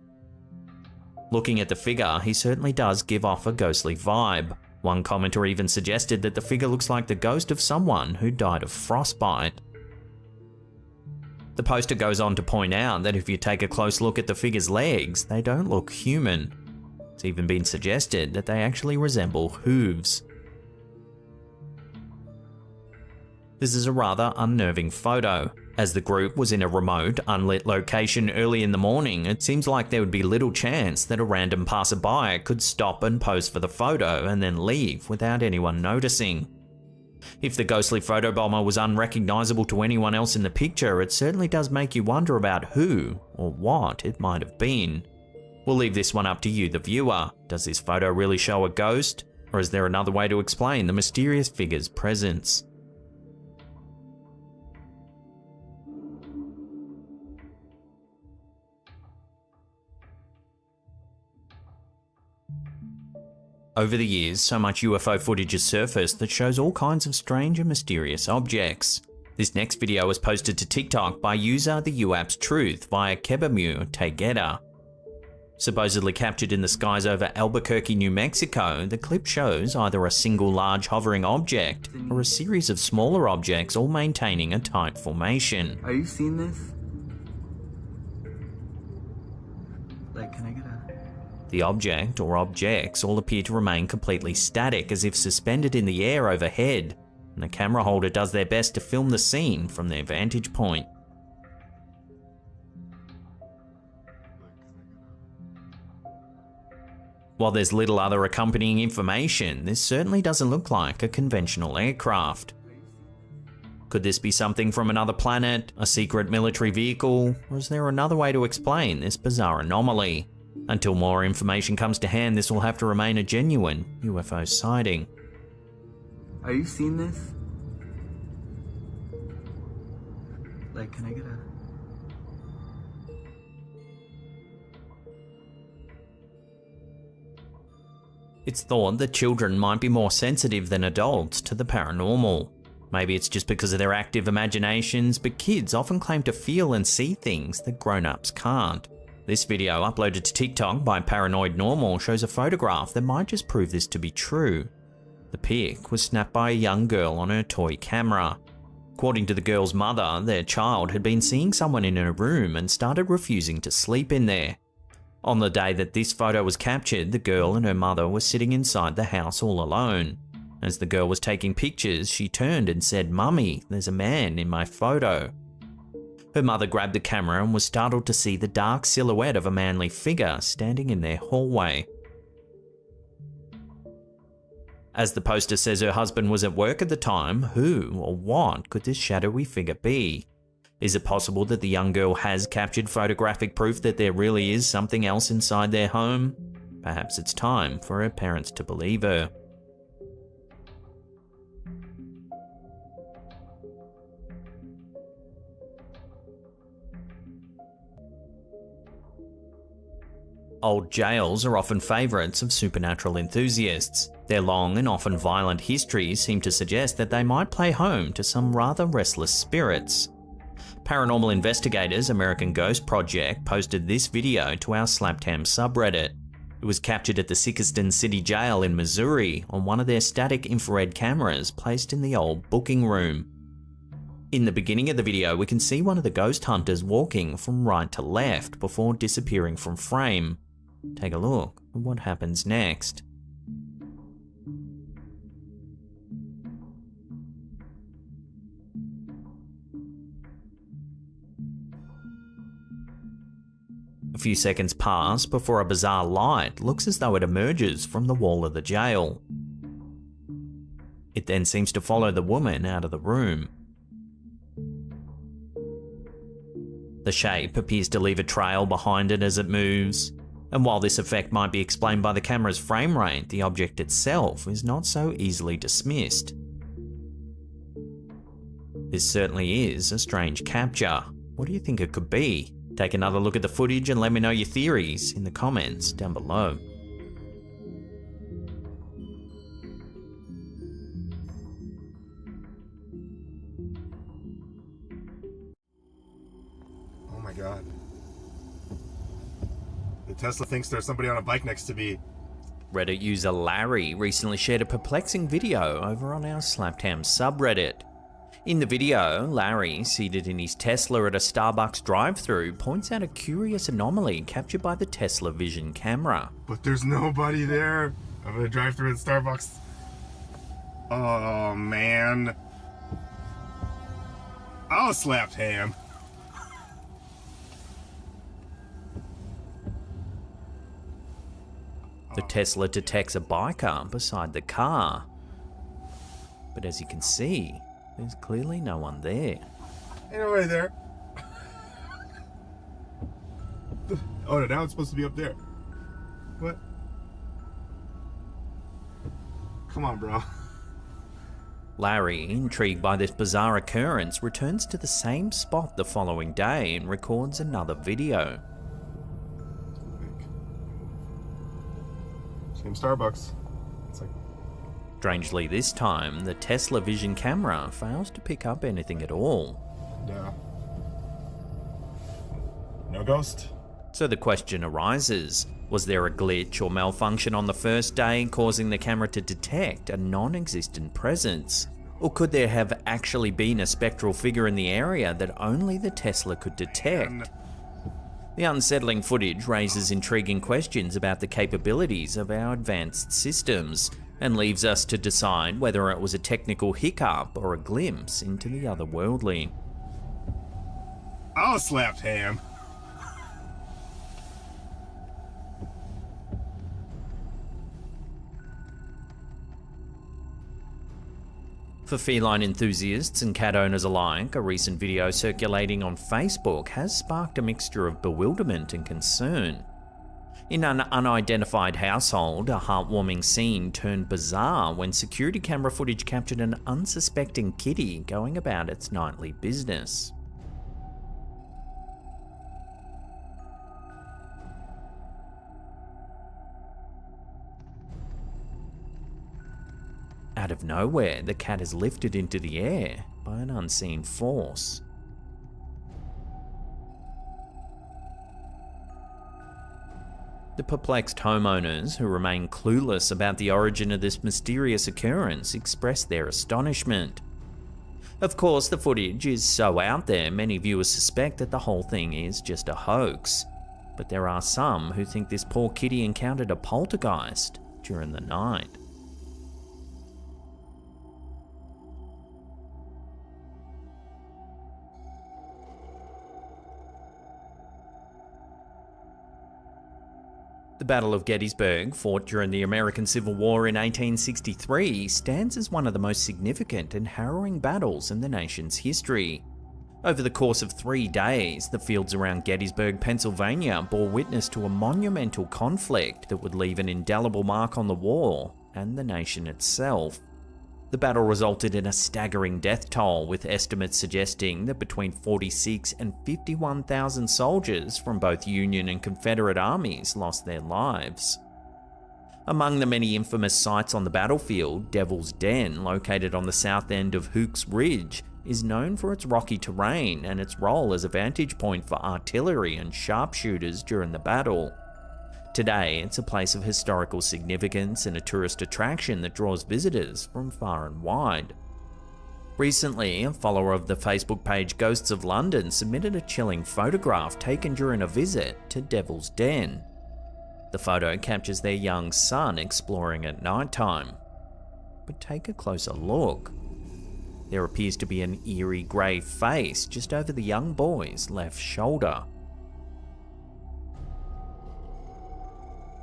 Looking at the figure, he certainly does give off a ghostly vibe. One commenter even suggested that the figure looks like the ghost of someone who died of frostbite. The poster goes on to point out that if you take a close look at the figure's legs, they don't look human. It's even been suggested that they actually resemble hooves. This is a rather unnerving photo. As the group was in a remote, unlit location early in the morning, it seems like there would be little chance that a random passerby could stop and pose for the photo and then leave without anyone noticing. If the ghostly photobomber was unrecognizable to anyone else in the picture, it certainly does make you wonder about who or what it might have been. We'll leave this one up to you, the viewer. Does this photo really show a ghost? Or is there another way to explain the mysterious figure's presence? Over the years, so much UFO footage has surfaced that shows all kinds of strange and mysterious objects. This next video was posted to TikTok by user the UAP's Truth via Kebamu Tegeta. Supposedly captured in the skies over Albuquerque, New Mexico, the clip shows either a single large hovering object or a series of smaller objects all maintaining a tight formation. Are you seeing this? Like, can I get a... The object or objects all appear to remain completely static, as if suspended in the air overhead, and the camera holder does their best to film the scene from their vantage point. While there's little other accompanying information, this certainly doesn't look like a conventional aircraft. Could this be something from another planet, a secret military vehicle, or is there another way to explain this bizarre anomaly? Until more information comes to hand, this will have to remain a genuine UFO sighting. Are you seeing this? Like, can I get a... It's thought that children might be more sensitive than adults to the paranormal. Maybe it's just because of their active imaginations, but kids often claim to feel and see things that grown-ups can't. This video, uploaded to TikTok by Paranormal, shows a photograph that might just prove this to be true. The pic was snapped by a young girl on her toy camera. According to the girl's mother, their child had been seeing someone in her room and started refusing to sleep in there. On the day that this photo was captured, the girl and her mother were sitting inside the house all alone. As the girl was taking pictures, she turned and said, "Mummy, there's a man in my photo." Her mother grabbed the camera and was startled to see the dark silhouette of a manly figure standing in their hallway. As the poster says her husband was at work at the time, who or what could this shadowy figure be? Is it possible that the young girl has captured photographic proof that there really is something else inside their home? Perhaps it's time for her parents to believe her. Old jails are often favourites of supernatural enthusiasts. Their long and often violent histories seem to suggest that they might play home to some rather restless spirits. Paranormal investigators American Ghost Project posted this video to our Slaptam subreddit. It was captured at the Sikeston City Jail in Missouri on one of their static infrared cameras placed in the old booking room. In the beginning of the video, we can see one of the ghost hunters walking from right to left before disappearing from frame. Take a look at what happens next. A few seconds pass before a bizarre light looks as though it emerges from the wall of the jail. It then seems to follow the woman out of the room. The shape appears to leave a trail behind it as it moves, and while this effect might be explained by the camera's frame rate, the object itself is not so easily dismissed. This certainly is a strange capture. What do you think it could be? Take another look at the footage and let me know your theories in the comments down below. Oh my god. The Tesla thinks there's somebody on a bike next to me. Reddit user Larry recently shared a perplexing video over on our Slaptam subreddit. In the video, Larry, seated in his Tesla at a Starbucks drive-thru, points out a curious anomaly captured by the Tesla Vision camera. But there's nobody there. I'm gonna drive through at Starbucks. Oh man. I'll slap ham. The Tesla detects a biker beside the car. But as you can see, there's clearly no one there. Ain't nobody there. Oh, now it's supposed to be up there. What? Come on, bro. Larry, intrigued by this bizarre occurrence, returns to the same spot the following day and records another video. Same Starbucks. It's like... Strangely, this time, the Tesla Vision camera fails to pick up anything at all. No. No ghost. So the question arises, was there a glitch or malfunction on the first day causing the camera to detect a non-existent presence? Or could there have actually been a spectral figure in the area that only the Tesla could detect? The unsettling footage raises intriguing questions about the capabilities of our advanced systems, and leaves us to decide whether it was a technical hiccup or a glimpse into the otherworldly. I'll slap ham. For feline enthusiasts and cat owners alike, a recent video circulating on Facebook has sparked a mixture of bewilderment and concern. In an unidentified household, a heartwarming scene turned bizarre when security camera footage captured an unsuspecting kitty going about its nightly business. Out of nowhere, the cat is lifted into the air by an unseen force. The perplexed homeowners, who remain clueless about the origin of this mysterious occurrence, express their astonishment. Of course, the footage is so out there, many viewers suspect that the whole thing is just a hoax. But there are some who think this poor kitty encountered a poltergeist during the night. The Battle of Gettysburg, fought during the American Civil War in 1863, stands as one of the most significant and harrowing battles in the nation's history. Over the course of 3 days, the fields around Gettysburg, Pennsylvania bore witness to a monumental conflict that would leave an indelible mark on the war and the nation itself. The battle resulted in a staggering death toll, with estimates suggesting that between 46 and 51,000 soldiers from both Union and Confederate armies lost their lives. Among the many infamous sites on the battlefield, Devil's Den, located on the south end of Hook's Ridge, is known for its rocky terrain and its role as a vantage point for artillery and sharpshooters during the battle. Today, it's a place of historical significance and a tourist attraction that draws visitors from far and wide. Recently, a follower of the Facebook page Ghosts of London submitted a chilling photograph taken during a visit to Devil's Den. The photo captures their young son exploring at nighttime. But take a closer look. There appears to be an eerie grey face just over the young boy's left shoulder.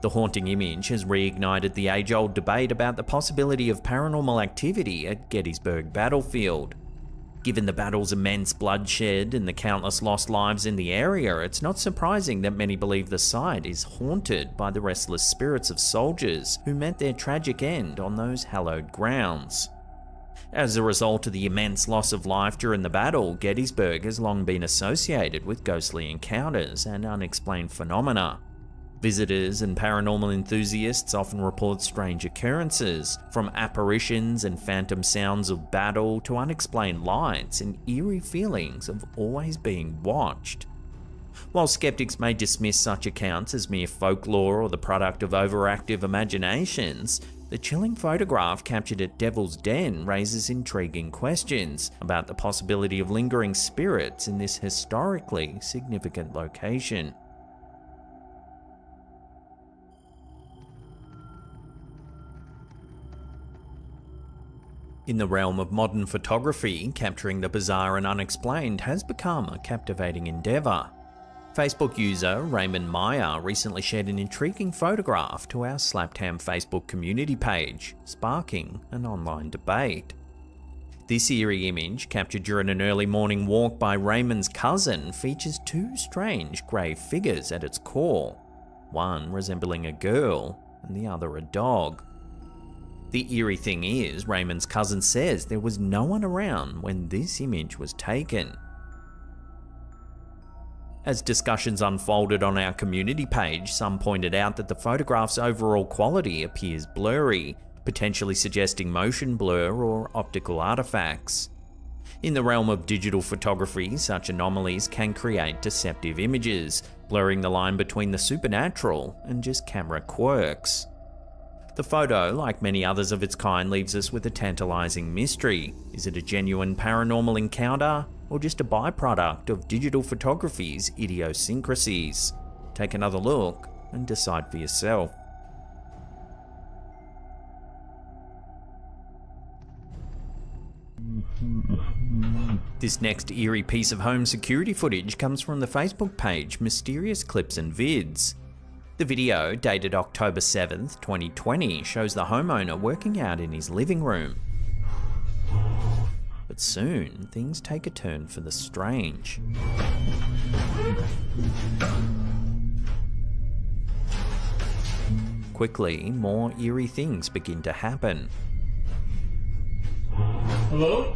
The haunting image has reignited the age-old debate about the possibility of paranormal activity at Gettysburg Battlefield. Given the battle's immense bloodshed and the countless lost lives in the area, it's not surprising that many believe the site is haunted by the restless spirits of soldiers who met their tragic end on those hallowed grounds. As a result of the immense loss of life during the battle, Gettysburg has long been associated with ghostly encounters and unexplained phenomena. Visitors and paranormal enthusiasts often report strange occurrences, from apparitions and phantom sounds of battle to unexplained lights and eerie feelings of always being watched. While skeptics may dismiss such accounts as mere folklore or the product of overactive imaginations, the chilling photograph captured at Devil's Den raises intriguing questions about the possibility of lingering spirits in this historically significant location. In the realm of modern photography, capturing the bizarre and unexplained has become a captivating endeavour. Facebook user Raymond Meyer recently shared an intriguing photograph to our Slaptham Facebook community page, sparking an online debate. This eerie image, captured during an early morning walk by Raymond's cousin, features two strange grey figures at its core, one resembling a girl and the other a dog. The eerie thing is, Raymond's cousin says there was no one around when this image was taken. As discussions unfolded on our community page, some pointed out that the photograph's overall quality appears blurry, potentially suggesting motion blur or optical artifacts. In the realm of digital photography, such anomalies can create deceptive images, blurring the line between the supernatural and just camera quirks. The photo, like many others of its kind, leaves us with a tantalizing mystery. Is it a genuine paranormal encounter, or just a byproduct of digital photography's idiosyncrasies? Take another look and decide for yourself. This next eerie piece of home security footage comes from the Facebook page Mysterious Clips and Vids. The video, dated October 7th, 2020, shows the homeowner working out in his living room. But soon, things take a turn for the strange. Quickly, more eerie things begin to happen. Hello?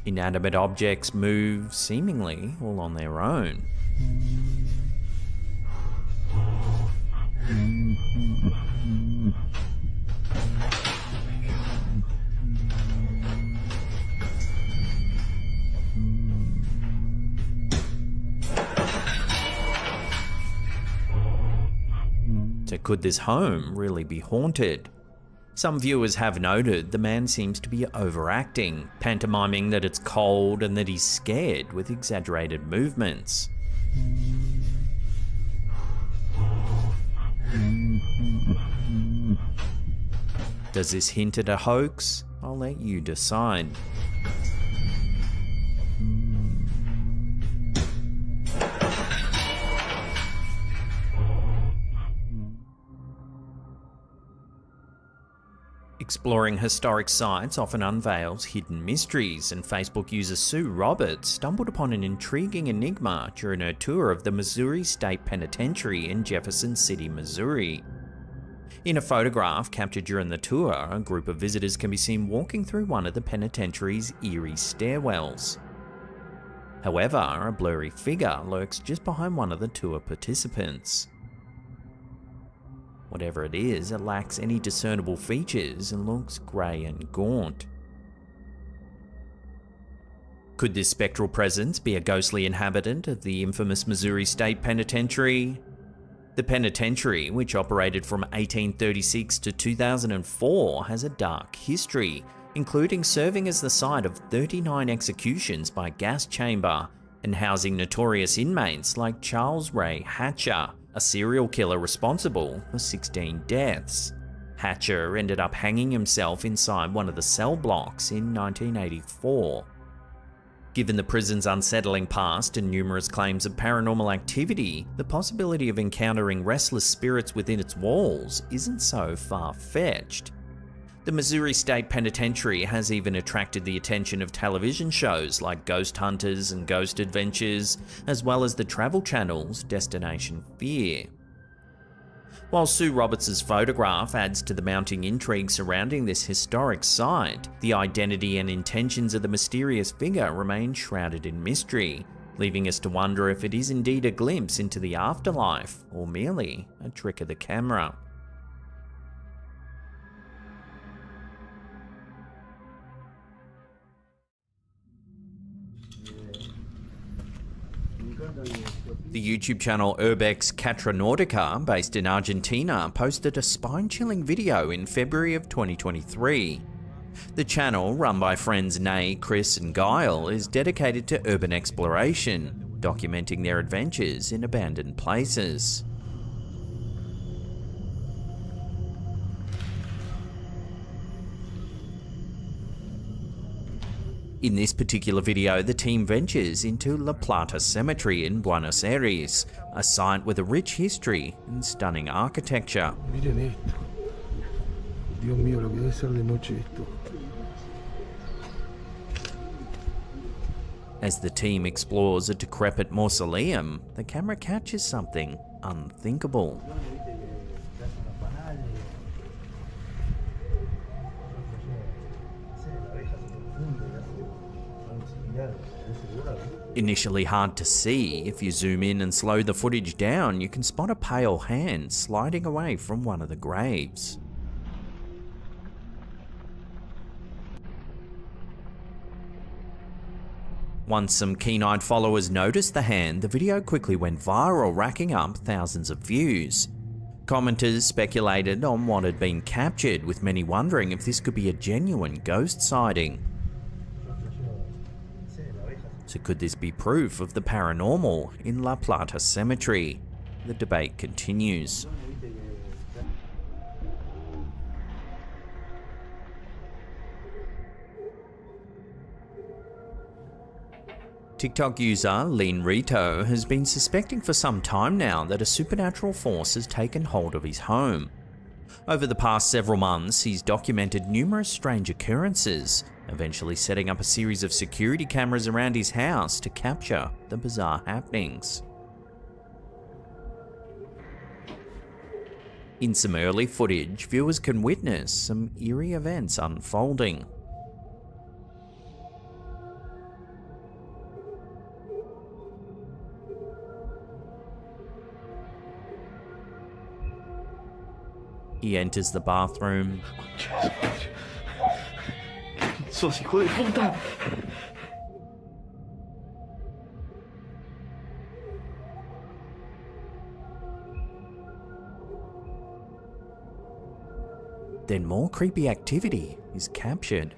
Inanimate objects move, seemingly all on their own. So could this home really be haunted? Some viewers have noted the man seems to be overacting, pantomiming that it's cold and that he's scared with exaggerated movements. Does this hint at a hoax? I'll let you decide. Exploring historic sites often unveils hidden mysteries, and Facebook user Sue Roberts stumbled upon an intriguing enigma during her tour of the Missouri State Penitentiary in Jefferson City, Missouri. In a photograph captured during the tour, a group of visitors can be seen walking through one of the penitentiary's eerie stairwells. However, a blurry figure lurks just behind one of the tour participants. Whatever it is, it lacks any discernible features and looks grey and gaunt. Could this spectral presence be a ghostly inhabitant of the infamous Missouri State Penitentiary? The penitentiary, which operated from 1836 to 2004, has a dark history, including serving as the site of 39 executions by gas chamber and housing notorious inmates like Charles Ray Hatcher, a serial killer responsible for 16 deaths. Hatcher ended up hanging himself inside one of the cell blocks in 1984. Given the prison's unsettling past and numerous claims of paranormal activity, the possibility of encountering restless spirits within its walls isn't so far-fetched. The Missouri State Penitentiary has even attracted the attention of television shows like Ghost Hunters and Ghost Adventures, as well as the Travel Channel's Destination Fear. While Sue Roberts' photograph adds to the mounting intrigue surrounding this historic site, the identity and intentions of the mysterious figure remain shrouded in mystery, leaving us to wonder if it is indeed a glimpse into the afterlife or merely a trick of the camera. The YouTube channel Urbex Catranautica, based in Argentina, posted a spine-chilling video in February of 2023. The channel, run by friends Nay, Chris and Guile, is dedicated to urban exploration, documenting their adventures in abandoned places. In this particular video, the team ventures into La Plata Cemetery in Buenos Aires, a site with a rich history and stunning architecture. Miren esto. Dios mío, lo que debe ser de noche esto. As the team explores a decrepit mausoleum, the camera catches something unthinkable. Initially hard to see, if you zoom in and slow the footage down, you can spot a pale hand sliding away from one of the graves. Once some keen-eyed followers noticed the hand, the video quickly went viral, racking up thousands of views. Commenters speculated on what had been captured, with many wondering if this could be a genuine ghost sighting. So could this be proof of the paranormal in La Plata Cemetery? The debate continues. TikTok user Lean Rito has been suspecting for some time now that a supernatural force has taken hold of his home. Over the past several months, he's documented numerous strange occurrences, eventually setting up a series of security cameras around his house to capture the bizarre happenings. In some early footage, viewers can witness some eerie events unfolding. He enters the bathroom. ¡Sos hijo de puta! Then more creepy activity is captured.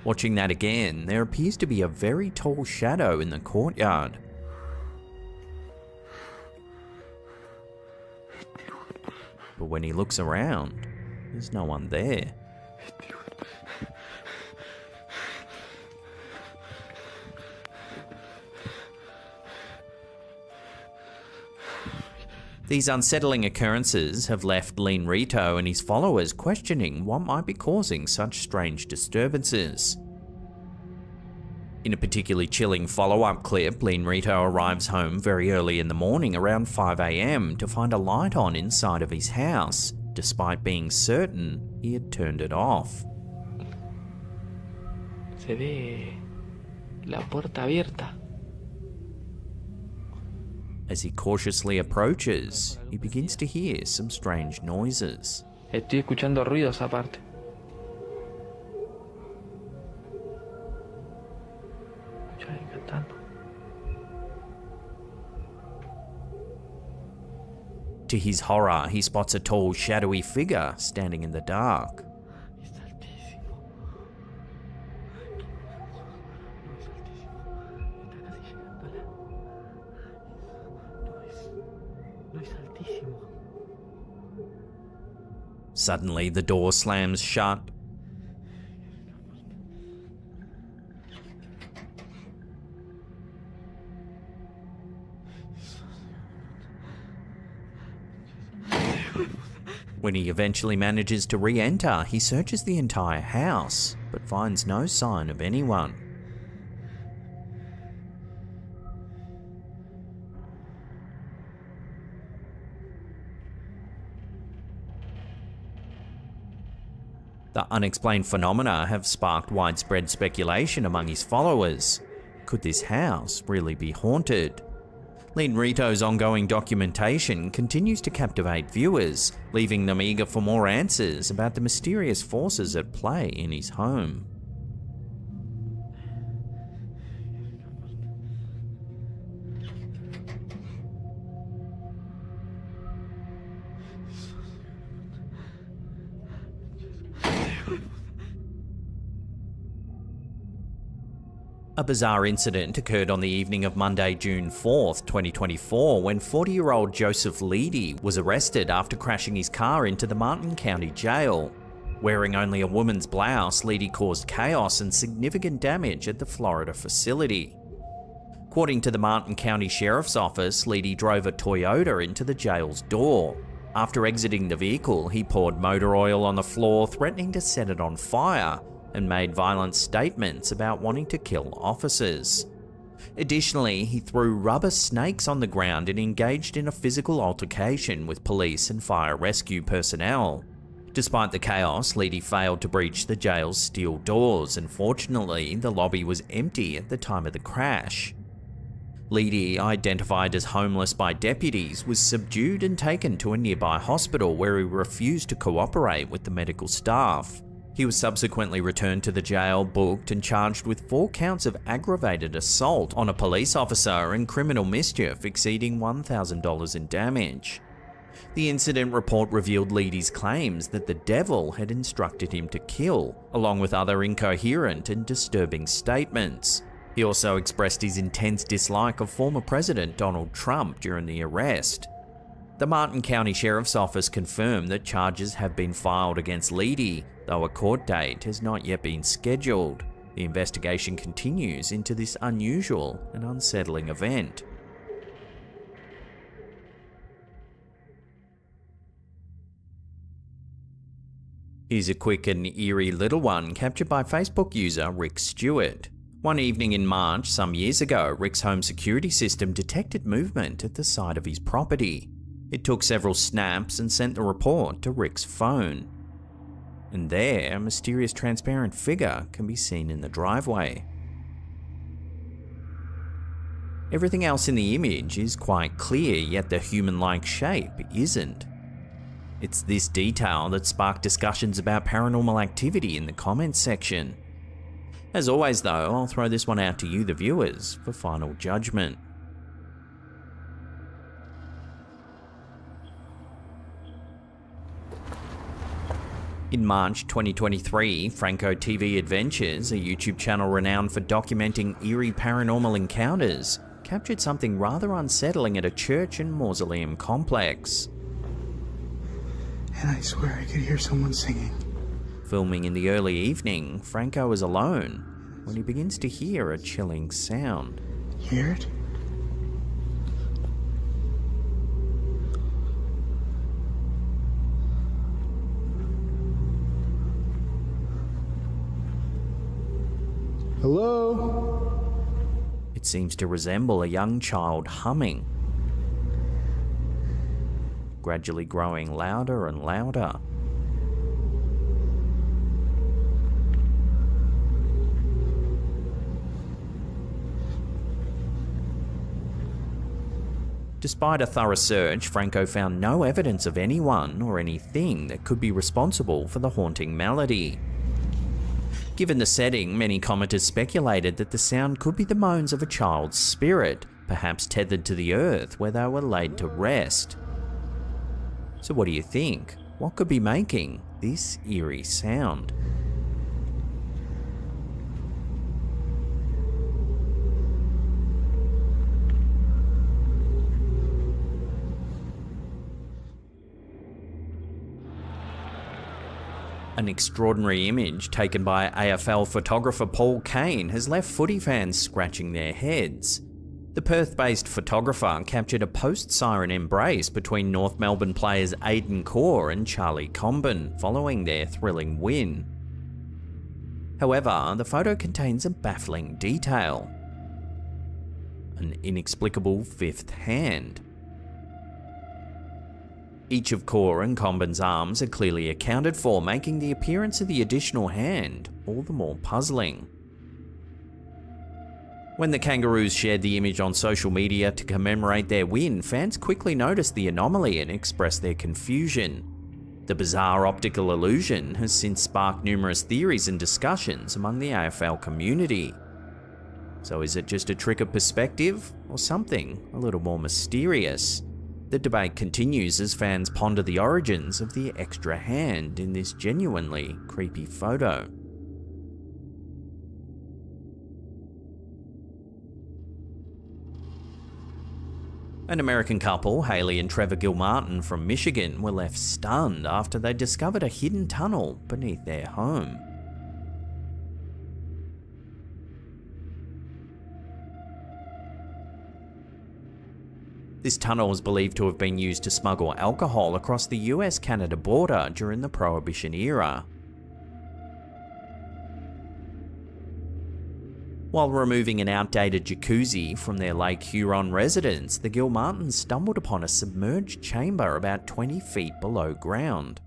Watching that again, there appears to be a very tall shadow in the courtyard. But when he looks around, there's no one there. These unsettling occurrences have left Lean Rito and his followers questioning what might be causing such strange disturbances. In a particularly chilling follow-up clip, Lean Rito arrives home very early in the morning around 5 AM to find a light on inside of his house, despite being certain he had turned it off. Se ve la puerta abierta. As he cautiously approaches, he begins to hear some strange noises. Estoy escuchando ruidos aparte. Escucho a alguien cantando. To his horror, he spots a tall, shadowy figure standing in the dark. Suddenly, the door slams shut. When he eventually manages to re-enter, he searches the entire house, but finds no sign of anyone. The unexplained phenomena have sparked widespread speculation among his followers. Could this house really be haunted? Rito's ongoing documentation continues to captivate viewers, leaving them eager for more answers about the mysterious forces at play in his home. A bizarre incident occurred on the evening of Monday, June 4th, 2024, when 40-year-old Joseph Leedy was arrested after crashing his car into the Martin County Jail. Wearing only a woman's blouse, Leedy caused chaos and significant damage at the Florida facility. According to the Martin County Sheriff's Office, Leedy drove a Toyota into the jail's door. After exiting the vehicle, he poured motor oil on the floor, threatening to set it on fire, and made violent statements about wanting to kill officers. Additionally, he threw rubber snakes on the ground and engaged in a physical altercation with police and fire rescue personnel. Despite the chaos, Leedy failed to breach the jail's steel doors, and fortunately, the lobby was empty at the time of the crash. Leedy, identified as homeless by deputies, was subdued and taken to a nearby hospital where he refused to cooperate with the medical staff. He was subsequently returned to the jail, booked, and charged with 4 counts of aggravated assault on a police officer and criminal mischief exceeding $1,000 in damage. The incident report revealed Leedy's claims that the devil had instructed him to kill, along with other incoherent and disturbing statements. He also expressed his intense dislike of former President Donald Trump during the arrest. The Martin County Sheriff's Office confirmed that charges have been filed against Leedy, though a court date has not yet been scheduled. The investigation continues into this unusual and unsettling event. Here's a quick and eerie little one captured by Facebook user Rick Stewart. One evening in March, some years ago, Rick's home security system detected movement at the side of his property. It took several snaps and sent the report to Rick's phone. And there, a mysterious transparent figure can be seen in the driveway. Everything else in the image is quite clear, yet the human-like shape isn't. It's this detail that sparked discussions about paranormal activity in the comments section. As always though, I'll throw this one out to you, the viewers, for final judgment. In March 2023, Franco TV Adventures, a YouTube channel renowned for documenting eerie paranormal encounters, captured something rather unsettling at a church and mausoleum complex. And I swear I could hear someone singing. Filming in the early evening, Franco is alone when he begins to hear a chilling sound. Hear it? Hello? It seems to resemble a young child humming, gradually growing louder and louder. Despite a thorough search, Franco found no evidence of anyone or anything that could be responsible for the haunting melody. Given the setting, many commenters speculated that the sound could be the moans of a child's spirit, perhaps tethered to the earth where they were laid to rest. So what do you think? What could be making this eerie sound? An extraordinary image taken by AFL photographer Paul Kane has left footy fans scratching their heads. The Perth-based photographer captured a post-siren embrace between North Melbourne players Aidan Corr and Charlie Comben following their thrilling win. However, the photo contains a baffling detail: an inexplicable fifth hand. Each of Corr and Comben's arms are clearly accounted for, making the appearance of the additional hand all the more puzzling. When the Kangaroos shared the image on social media to commemorate their win, fans quickly noticed the anomaly and expressed their confusion. The bizarre optical illusion has since sparked numerous theories and discussions among the AFL community. So is it just a trick of perspective, or something a little more mysterious? The debate continues as fans ponder the origins of the extra hand in this genuinely creepy photo. An American couple, Haley and Trevor Gilmartin from Michigan, were left stunned after they discovered a hidden tunnel beneath their home. This tunnel is believed to have been used to smuggle alcohol across the US-Canada border during the Prohibition era. While removing an outdated jacuzzi from their Lake Huron residence, the Gilmartins stumbled upon a submerged chamber about 20 feet below ground.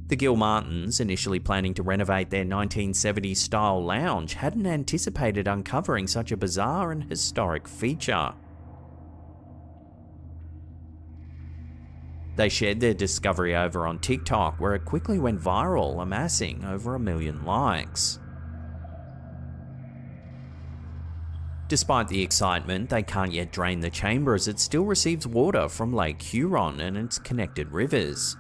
The Gilmartins, initially planning to renovate their 1970s style lounge, hadn't anticipated uncovering such a bizarre and historic feature. They shared their discovery over on TikTok, where it quickly went viral, amassing over 1 million likes. Despite the excitement, they can't yet drain the chamber as it still receives water from Lake Huron and its connected rivers.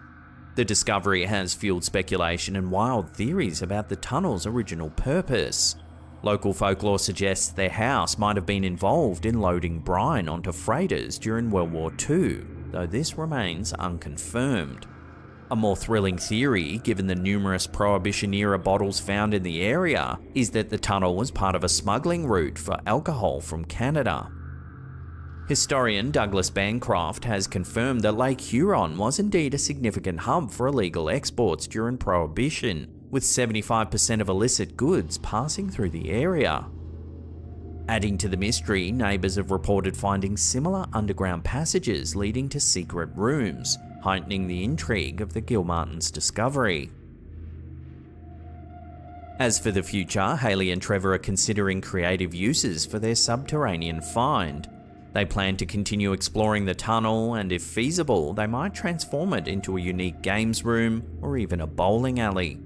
The discovery has fueled speculation and wild theories about the tunnel's original purpose. Local folklore suggests their house might have been involved in loading brine onto freighters during World War II, though this remains unconfirmed. A more thrilling theory, given the numerous Prohibition-era bottles found in the area, is that the tunnel was part of a smuggling route for alcohol from Canada. Historian Douglas Bancroft has confirmed that Lake Huron was indeed a significant hub for illegal exports during Prohibition, with 75% of illicit goods passing through the area. Adding to the mystery, neighbours have reported finding similar underground passages leading to secret rooms, heightening the intrigue of the Gilmartins' discovery. As for the future, Haley and Trevor are considering creative uses for their subterranean find. They plan to continue exploring the tunnel, and if feasible, they might transform it into a unique games room or even a bowling alley.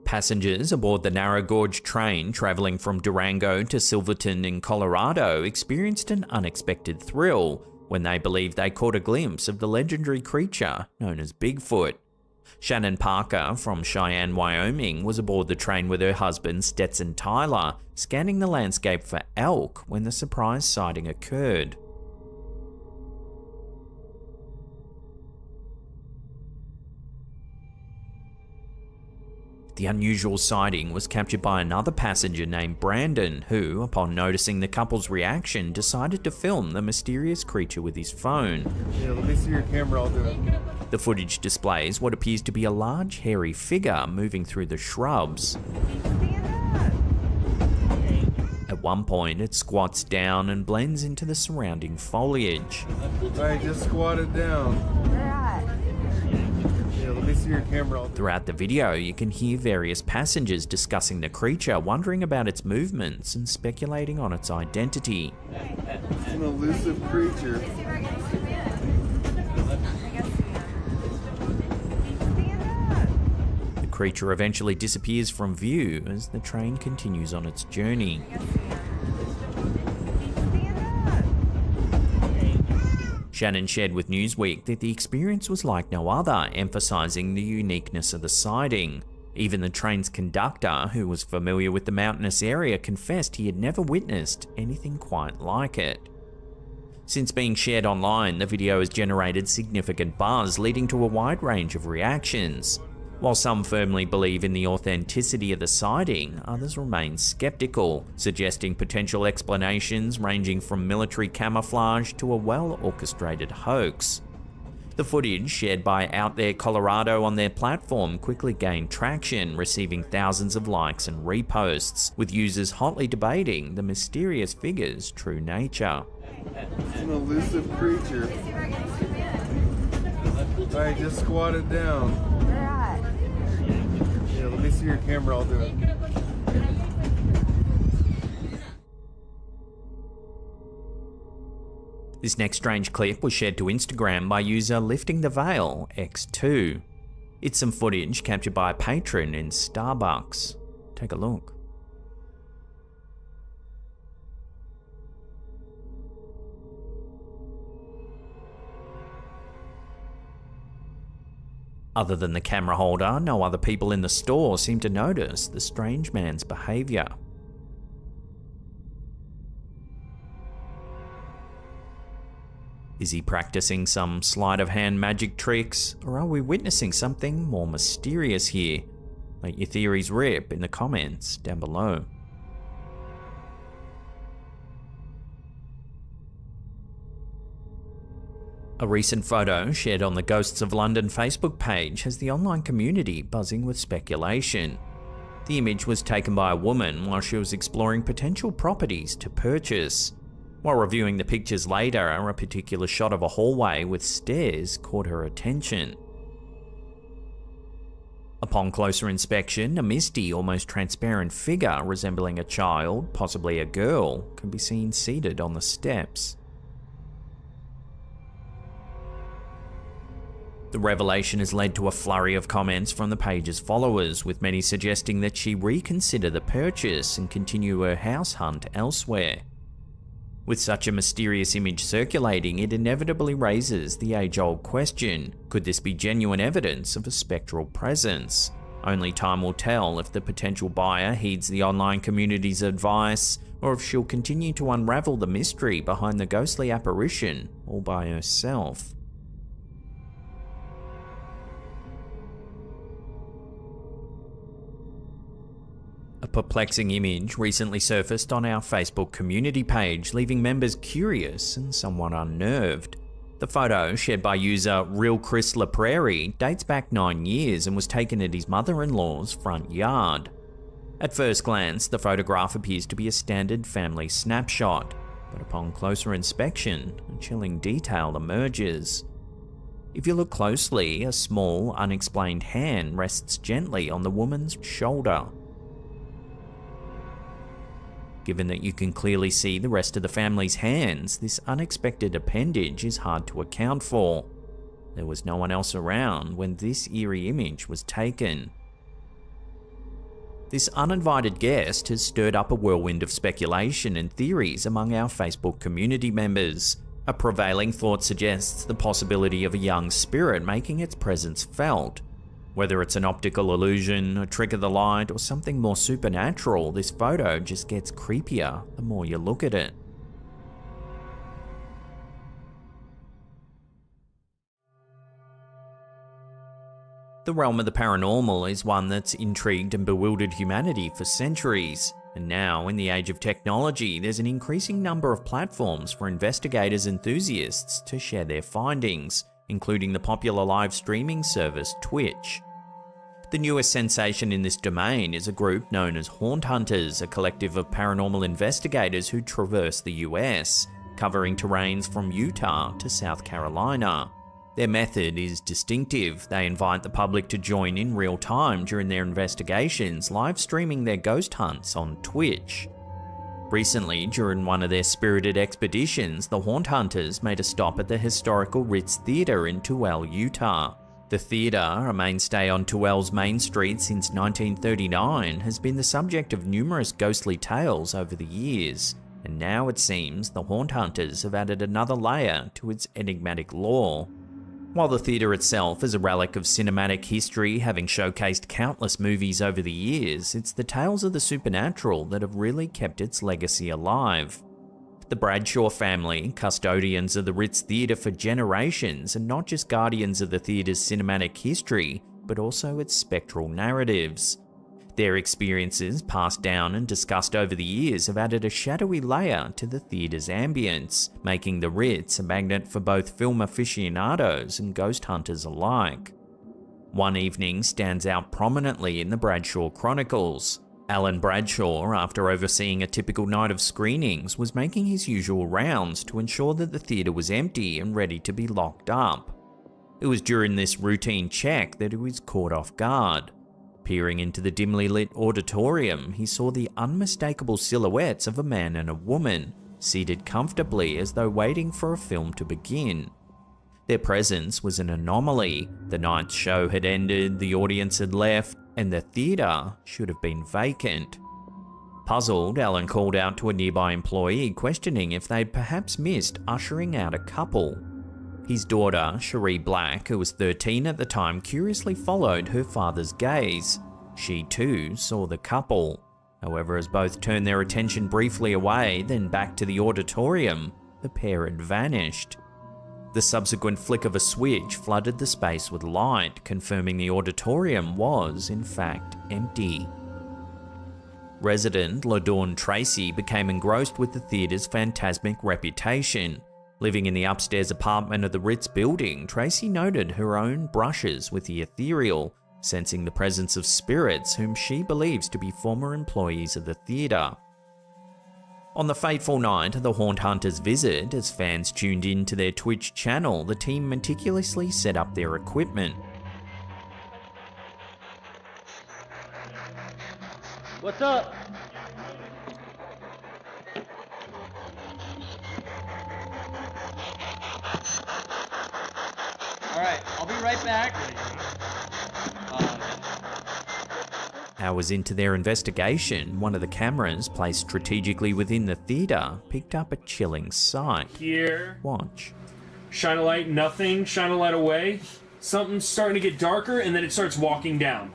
Passengers aboard the narrow gauge train travelling from Durango to Silverton in Colorado experienced an unexpected thrill when they believed they caught a glimpse of the legendary creature known as Bigfoot. Shannon Parker from Cheyenne, Wyoming was aboard the train with her husband Stetson Tyler, scanning the landscape for elk when the surprise sighting occurred. The unusual sighting was captured by another passenger named Brandon, who, upon noticing the couple's reaction, decided to film the mysterious creature with his phone. Yeah, let me see your camera, I'll do it. The footage displays what appears to be a large, hairy figure moving through the shrubs. Stand up! At one point, it squats down and blends into the surrounding foliage. Alright, just squat it down. Yeah, let me see your camera. Throughout the video, you can hear various passengers discussing the creature, wondering about its movements and speculating on its identity. It's an elusive creature. The creature eventually disappears from view as the train continues on its journey. Shannon shared with Newsweek that the experience was like no other, emphasizing the uniqueness of the sighting. Even the train's conductor, who was familiar with the mountainous area, confessed he had never witnessed anything quite like it. Since being shared online, the video has generated significant buzz, leading to a wide range of reactions. While some firmly believe in the authenticity of the sighting, others remain skeptical, suggesting potential explanations ranging from military camouflage to a well-orchestrated hoax. The footage shared by Out There Colorado on their platform quickly gained traction, receiving thousands of likes and reposts, with users hotly debating the mysterious figure's true nature. It's an elusive creature. Alright, just squat it down. Yeah, let me see your camera, I'll do it. This next strange clip was shared to Instagram by user Lifting the Veil X2. It's some footage captured by a patron in Starbucks. Take a look. Other than the camera holder, no other people in the store seem to notice the strange man's behavior. Is he practicing some sleight of hand magic tricks, or are we witnessing something more mysterious here? Let your theories rip in the comments down below. A recent photo shared on the Ghosts of London Facebook page has the online community buzzing with speculation. The image was taken by a woman while she was exploring potential properties to purchase. While reviewing the pictures later, a particular shot of a hallway with stairs caught her attention. Upon closer inspection, a misty, almost transparent figure resembling a child, possibly a girl, can be seen seated on the steps. The revelation has led to a flurry of comments from the page's followers, with many suggesting that she reconsider the purchase and continue her house hunt elsewhere. With such a mysterious image circulating, it inevitably raises the age-old question, could this be genuine evidence of a spectral presence? Only time will tell if the potential buyer heeds the online community's advice, or if she'll continue to unravel the mystery behind the ghostly apparition all by herself. A perplexing image recently surfaced on our Facebook community page, leaving members curious and somewhat unnerved. The photo, shared by user Real Chris LaPrairie, dates back 9 years and was taken at his mother-in-law's front yard. At first glance, the photograph appears to be a standard family snapshot, but upon closer inspection, a chilling detail emerges. If you look closely, a small, unexplained hand rests gently on the woman's shoulder. Given that you can clearly see the rest of the family's hands, this unexpected appendage is hard to account for. There was no one else around when this eerie image was taken. This uninvited guest has stirred up a whirlwind of speculation and theories among our Facebook community members. A prevailing thought suggests the possibility of a young spirit making its presence felt. Whether it's an optical illusion, a trick of the light, or something more supernatural, this photo just gets creepier the more you look at it. The realm of the paranormal is one that's intrigued and bewildered humanity for centuries. And now, in the age of technology, there's an increasing number of platforms for investigators and enthusiasts to share their findings, including the popular live streaming service Twitch. The newest sensation in this domain is a group known as Haunt Hunters, a collective of paranormal investigators who traverse the US, covering terrains from Utah to South Carolina. Their method is distinctive. They invite the public to join in real time during their investigations, live streaming their ghost hunts on Twitch. Recently, during one of their spirited expeditions, the Haunt Hunters made a stop at the historical Ritz Theater in Tooele, Utah. The theater, a mainstay on Tooele's main street since 1939, has been the subject of numerous ghostly tales over the years, and now it seems the Haunt Hunters have added another layer to its enigmatic lore. While the theatre itself is a relic of cinematic history, having showcased countless movies over the years, it's the tales of the supernatural that have really kept its legacy alive. The Bradshaw family, custodians of the Ritz Theatre for generations, are not just guardians of the theatre's cinematic history, but also its spectral narratives. Their experiences, passed down and discussed over the years, have added a shadowy layer to the theatre's ambience, making the Ritz a magnet for both film aficionados and ghost hunters alike. One evening stands out prominently in the Bradshaw Chronicles. Alan Bradshaw, after overseeing a typical night of screenings, was making his usual rounds to ensure that the theatre was empty and ready to be locked up. It was during this routine check that he was caught off guard. Peering into the dimly lit auditorium, he saw the unmistakable silhouettes of a man and a woman, seated comfortably as though waiting for a film to begin. Their presence was an anomaly. The night's show had ended, the audience had left, and the theatre should have been vacant. Puzzled, Alan called out to a nearby employee, questioning if they'd perhaps missed ushering out a couple. His daughter, Cherie Black, who was 13 at the time, curiously followed her father's gaze. She too saw the couple. However, as both turned their attention briefly away, then back to the auditorium, the pair had vanished. The subsequent flick of a switch flooded the space with light, confirming the auditorium was, in fact, empty. Resident LaDawn Tracy became engrossed with the theatre's phantasmic reputation. Living in the upstairs apartment of the Ritz building, Tracy noted her own brushes with the ethereal, sensing the presence of spirits whom she believes to be former employees of the theatre. On the fateful night of the Haunt Hunters' visit, as fans tuned in to their Twitch channel, the team meticulously set up their equipment. What's up? Alright, I'll be right back. Hours into their investigation, one of the cameras placed strategically within the theatre picked up a chilling sight. Here. Watch. Shine a light, nothing. Shine a light away. Something's starting to get darker, and then it starts walking down.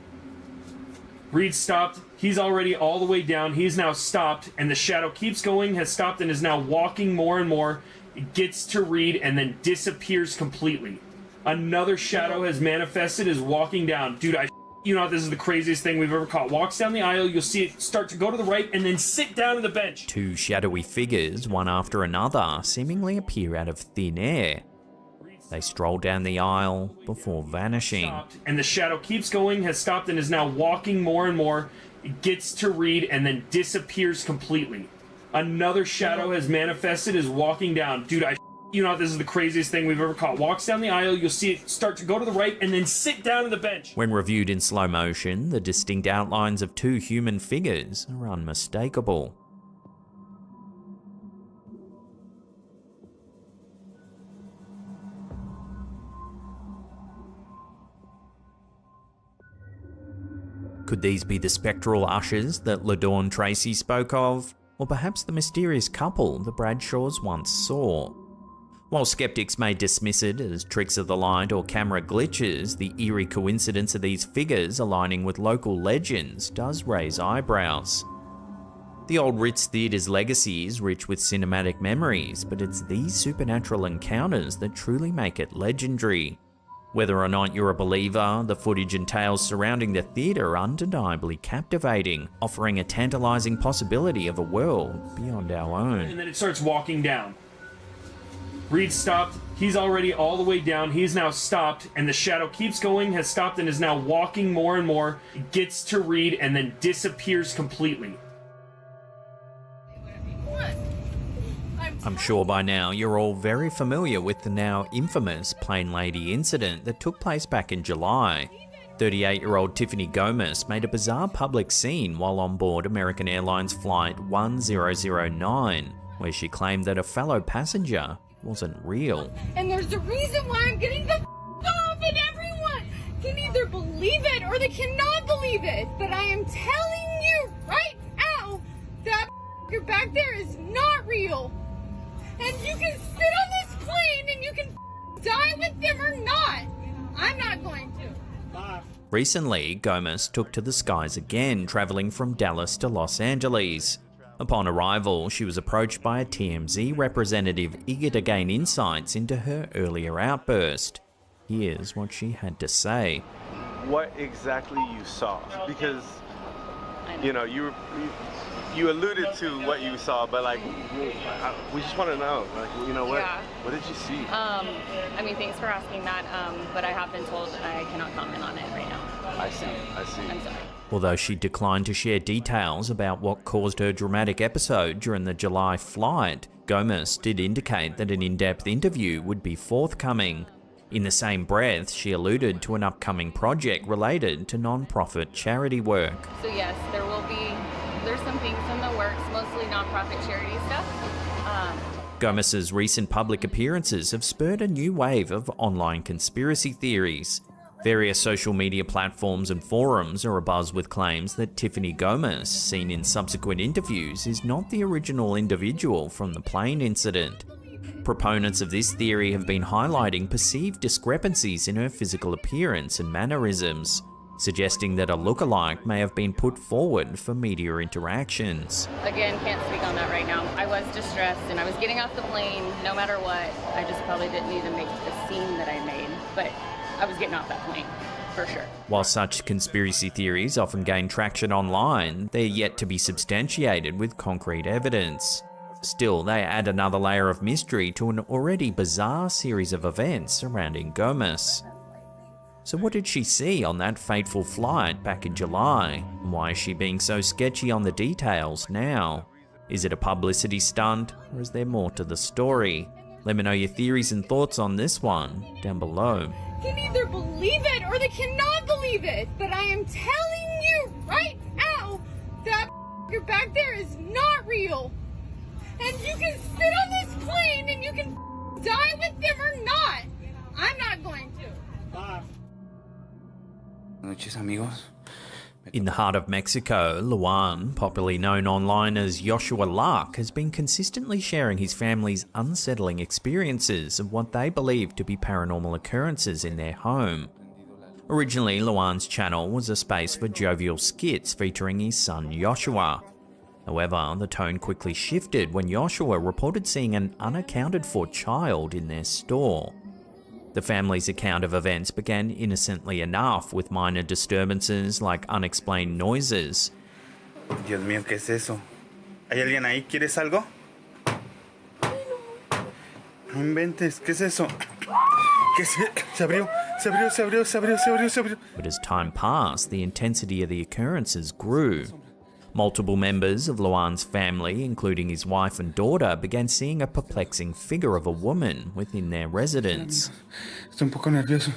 Reed stopped. He's already all the way down. He's now stopped, and the shadow keeps going, has stopped, and is now walking more and more. It gets to Reed, and then disappears completely. Another shadow has manifested, is walking down. Dude, you know, this is the craziest thing we've ever caught. Walks down the aisle, you'll see it start to go to the right and then sit down on the bench. Two shadowy figures, one after another, seemingly appear out of thin air. They stroll down the aisle before vanishing. And the shadow keeps going, has stopped, and is now walking more and more. It gets to Reed and then disappears completely. Another shadow has manifested, is walking down. Dude, you know, this is the craziest thing we've ever caught. Walks down the aisle, you'll see it start to go to the right and then sit down on the bench. When reviewed in slow motion, the distinct outlines of two human figures are unmistakable. Could these be the spectral ushers that LaDawn Tracy spoke of? Or perhaps the mysterious couple the Bradshaws once saw? While skeptics may dismiss it as tricks of the light or camera glitches, the eerie coincidence of these figures aligning with local legends does raise eyebrows. The old Ritz Theatre's legacy is rich with cinematic memories, but it's these supernatural encounters that truly make it legendary. Whether or not you're a believer, the footage and tales surrounding the theatre are undeniably captivating, offering a tantalizing possibility of a world beyond our own. And then it starts walking down. Reed stopped. He's already all the way down. He's now stopped, and the shadow keeps going, has stopped, and is now walking more and more. Gets to Reed, and then disappears completely. I'm sure by now you're all very familiar with the now infamous Plane Lady incident that took place back in July. 38-year-old Tiffany Gomez made a bizarre public scene while on board American Airlines Flight 1009, where she claimed that a fellow passenger wasn't real. And there's a reason why I'm getting the off, and everyone can either believe it or they cannot believe it. But I am telling you right now, that back there is not real. And you can sit on this plane and you can die with them or not. I'm not going to. Recently, Gomez took to the skies again, traveling from Dallas to Los Angeles. Upon arrival, she was approached by a TMZ representative eager to gain insights into her earlier outburst. Here's what she had to say. What exactly you saw? Because, you know, you alluded to what you saw, but like, we just want to know, like, you know, what did you see? I mean, thanks for asking that, but I have been told I cannot comment on it right now. I see. I'm sorry. Although she declined to share details about what caused her dramatic episode during the July flight, Gomez did indicate that an in-depth interview would be forthcoming. In the same breath, she alluded to an upcoming project related to non-profit charity work. So yes, there's some things in the works, mostly non-profit charity stuff. Gomez's recent public appearances have spurred a new wave of online conspiracy theories. Various social media platforms and forums are abuzz with claims that Tiffany Gomez, seen in subsequent interviews, is not the original individual from the plane incident. Proponents of this theory have been highlighting perceived discrepancies in her physical appearance and mannerisms, suggesting that a lookalike may have been put forward for media interactions. Again, can't speak on that right now. I was distressed and I was getting off the plane no matter what. I just probably didn't need to make the scene that I made, but I was getting off that plane, for sure. While such conspiracy theories often gain traction online, they're yet to be substantiated with concrete evidence. Still, they add another layer of mystery to an already bizarre series of events surrounding Gomez. So what did she see on that fateful flight back in July? Why is she being so sketchy on the details now? Is it a publicity stunt, or is there more to the story? Let me know your theories and thoughts on this one down below. Can either believe it or they cannot believe it. But I am telling you right now, that back there is not real. And you can sit on this plane and you can die with them or not. I'm not going to. Noches, amigos. In the heart of Mexico, Luan, popularly known online as Joshua Luck, has been consistently sharing his family's unsettling experiences of what they believe to be paranormal occurrences in their home. Originally, Luan's channel was a space for jovial skits featuring his son Joshua. However, the tone quickly shifted when Joshua reported seeing an unaccounted-for child in their store. The family's account of events began innocently enough, with minor disturbances like unexplained noises. Dios mío, ¿qué es eso? ¿Hay alguien ahí? ¿Quieres algo? No inventes, ¿qué es eso? ¿Qué se abrió? Se abrió, se abrió, se abrió, se abrió, se abrió. But as time passed, the intensity of the occurrences grew. Multiple members of Luan's family, including his wife and daughter, began seeing a perplexing figure of a woman within their residence. Estoy un poco nervioso,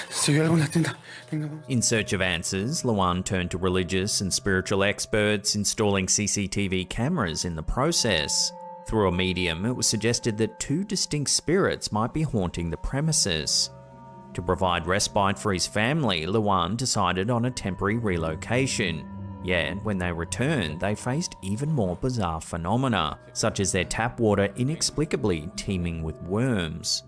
Se oyó algo en la tienda. In search of answers, Luan turned to religious and spiritual experts, installing CCTV cameras in the process. Through a medium, it was suggested that two distinct spirits might be haunting the premises. To provide respite for his family, Luan decided on a temporary relocation. Yet, when they returned, they faced even more bizarre phenomena, such as their tap water inexplicably teeming with worms.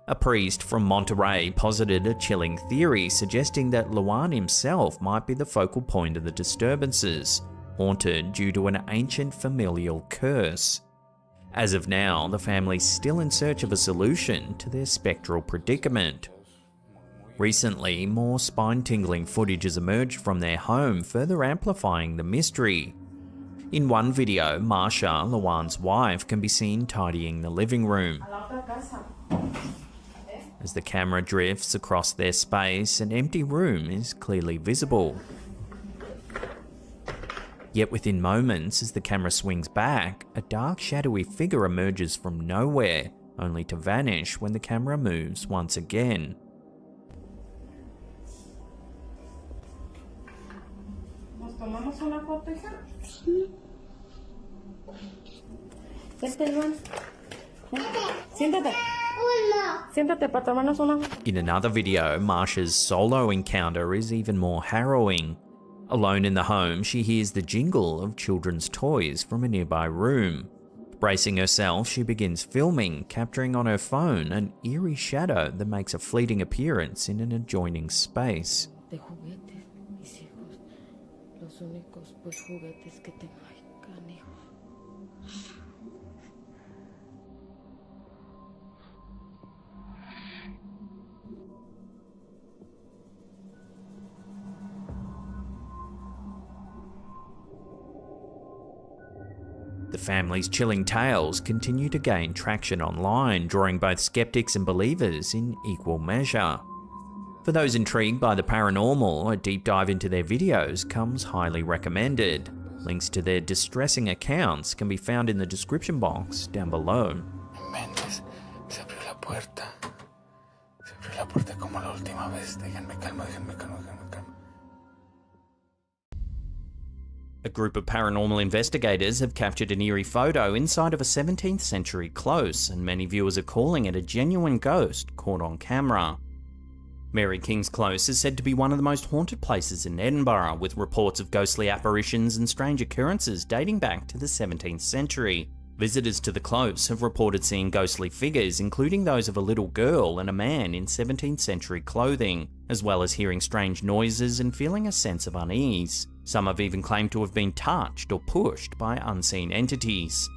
A priest from Monterrey posited a chilling theory suggesting that Luan himself might be the focal point of the disturbances, haunted due to an ancient familial curse. As of now, the family's still in search of a solution to their spectral predicament. Recently, more spine-tingling footage has emerged from their home, further amplifying the mystery. In one video, Marsha, Lawan's wife, can be seen tidying the living room. As the camera drifts across their space, an empty room is clearly visible. Yet within moments, as the camera swings back, a dark shadowy figure emerges from nowhere, only to vanish when the camera moves once again. ¿Nos tomamos una foto, hija? Sí. Vete, Luan. Siéntate. Siéntate para tomarnos una foto. In another video, Marsha's solo encounter is even more harrowing. Alone in the home, she hears the jingle of children's toys from a nearby room. Bracing herself, she begins filming, capturing on her phone an eerie shadow that makes a fleeting appearance in an adjoining space. De juguete, mis hijos, los únicos pues juguetes que tengo. Ay, canijo. The family's chilling tales continue to gain traction online, drawing both skeptics and believers in equal measure. For those intrigued by the paranormal, a deep dive into their videos comes highly recommended. Links to their distressing accounts can be found in the description box down below. Se abrió la puerta. Se abrió la puerta como la última vez. Déjenme calma, déjenme calma, déjenme calma. A group of paranormal investigators have captured an eerie photo inside of a 17th century close, and many viewers are calling it a genuine ghost caught on camera. Mary King's Close is said to be one of the most haunted places in Edinburgh, with reports of ghostly apparitions and strange occurrences dating back to the 17th century. Visitors to the close have reported seeing ghostly figures, including those of a little girl and a man in 17th century clothing, as well as hearing strange noises and feeling a sense of unease. Some have even claimed to have been touched or pushed by unseen entities.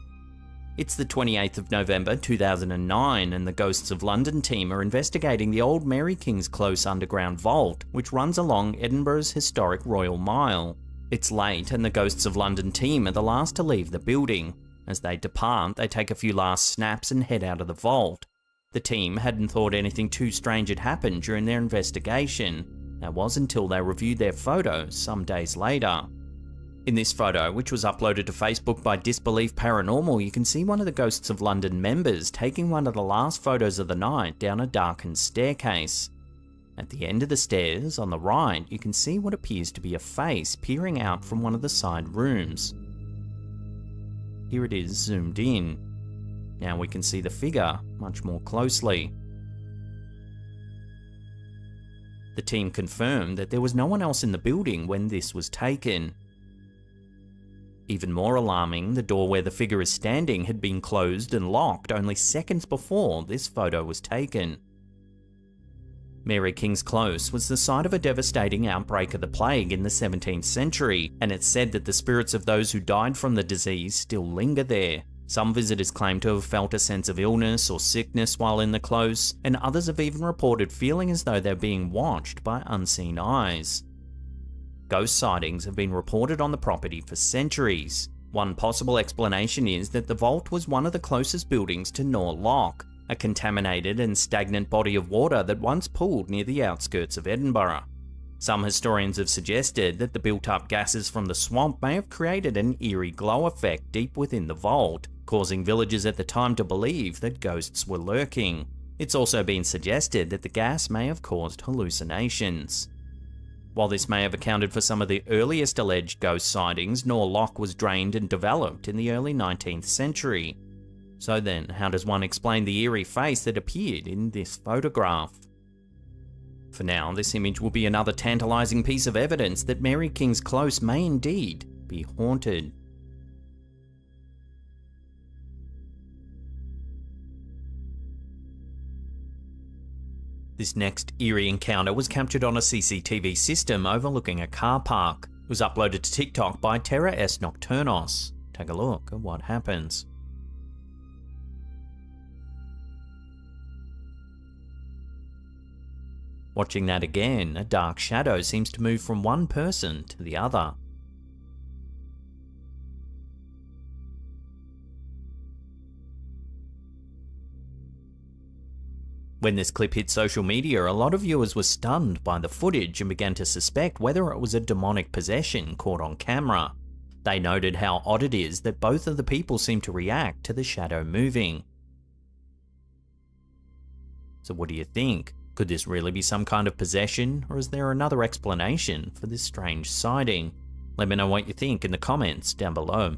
It's the 28th of November 2009, and the Ghosts of London team are investigating the old Mary King's Close underground vault, which runs along Edinburgh's historic Royal Mile. It's late, and the Ghosts of London team are the last to leave the building. As they depart, they take a few last snaps and head out of the vault. The team hadn't thought anything too strange had happened during their investigation. That was until they reviewed their photos some days later. In this photo, which was uploaded to Facebook by Disbelief Paranormal, you can see one of the Ghosts of London members taking one of the last photos of the night down a darkened staircase. At the end of the stairs, on the right, you can see what appears to be a face peering out from one of the side rooms. Here it is zoomed in. Now we can see the figure much more closely. The team confirmed that there was no one else in the building when this was taken. Even more alarming, the door where the figure is standing had been closed and locked only seconds before this photo was taken. Mary King's Close was the site of a devastating outbreak of the plague in the 17th century, and it's said that the spirits of those who died from the disease still linger there. Some visitors claim to have felt a sense of illness or sickness while in the close, and others have even reported feeling as though they're being watched by unseen eyes. Ghost sightings have been reported on the property for centuries. One possible explanation is that the vault was one of the closest buildings to Nor Loch, a contaminated and stagnant body of water that once pooled near the outskirts of Edinburgh. Some historians have suggested that the built-up gases from the swamp may have created an eerie glow effect deep within the vault, causing villagers at the time to believe that ghosts were lurking. It's also been suggested that the gas may have caused hallucinations. While this may have accounted for some of the earliest alleged ghost sightings, Nor Loch was drained and developed in the early 19th century. So then, how does one explain the eerie face that appeared in this photograph? For now, this image will be another tantalizing piece of evidence that Mary King's Close may indeed be haunted. This next eerie encounter was captured on a CCTV system overlooking a car park. It was uploaded to TikTok by Terra S Nocturnos. Take a look at what happens. Watching that again, a dark shadow seems to move from one person to the other. When this clip hit social media, a lot of viewers were stunned by the footage and began to suspect whether it was a demonic possession caught on camera. They noted how odd it is that both of the people seem to react to the shadow moving. So what do you think? Could this really be some kind of possession, or is there another explanation for this strange sighting? Let me know what you think in the comments down below.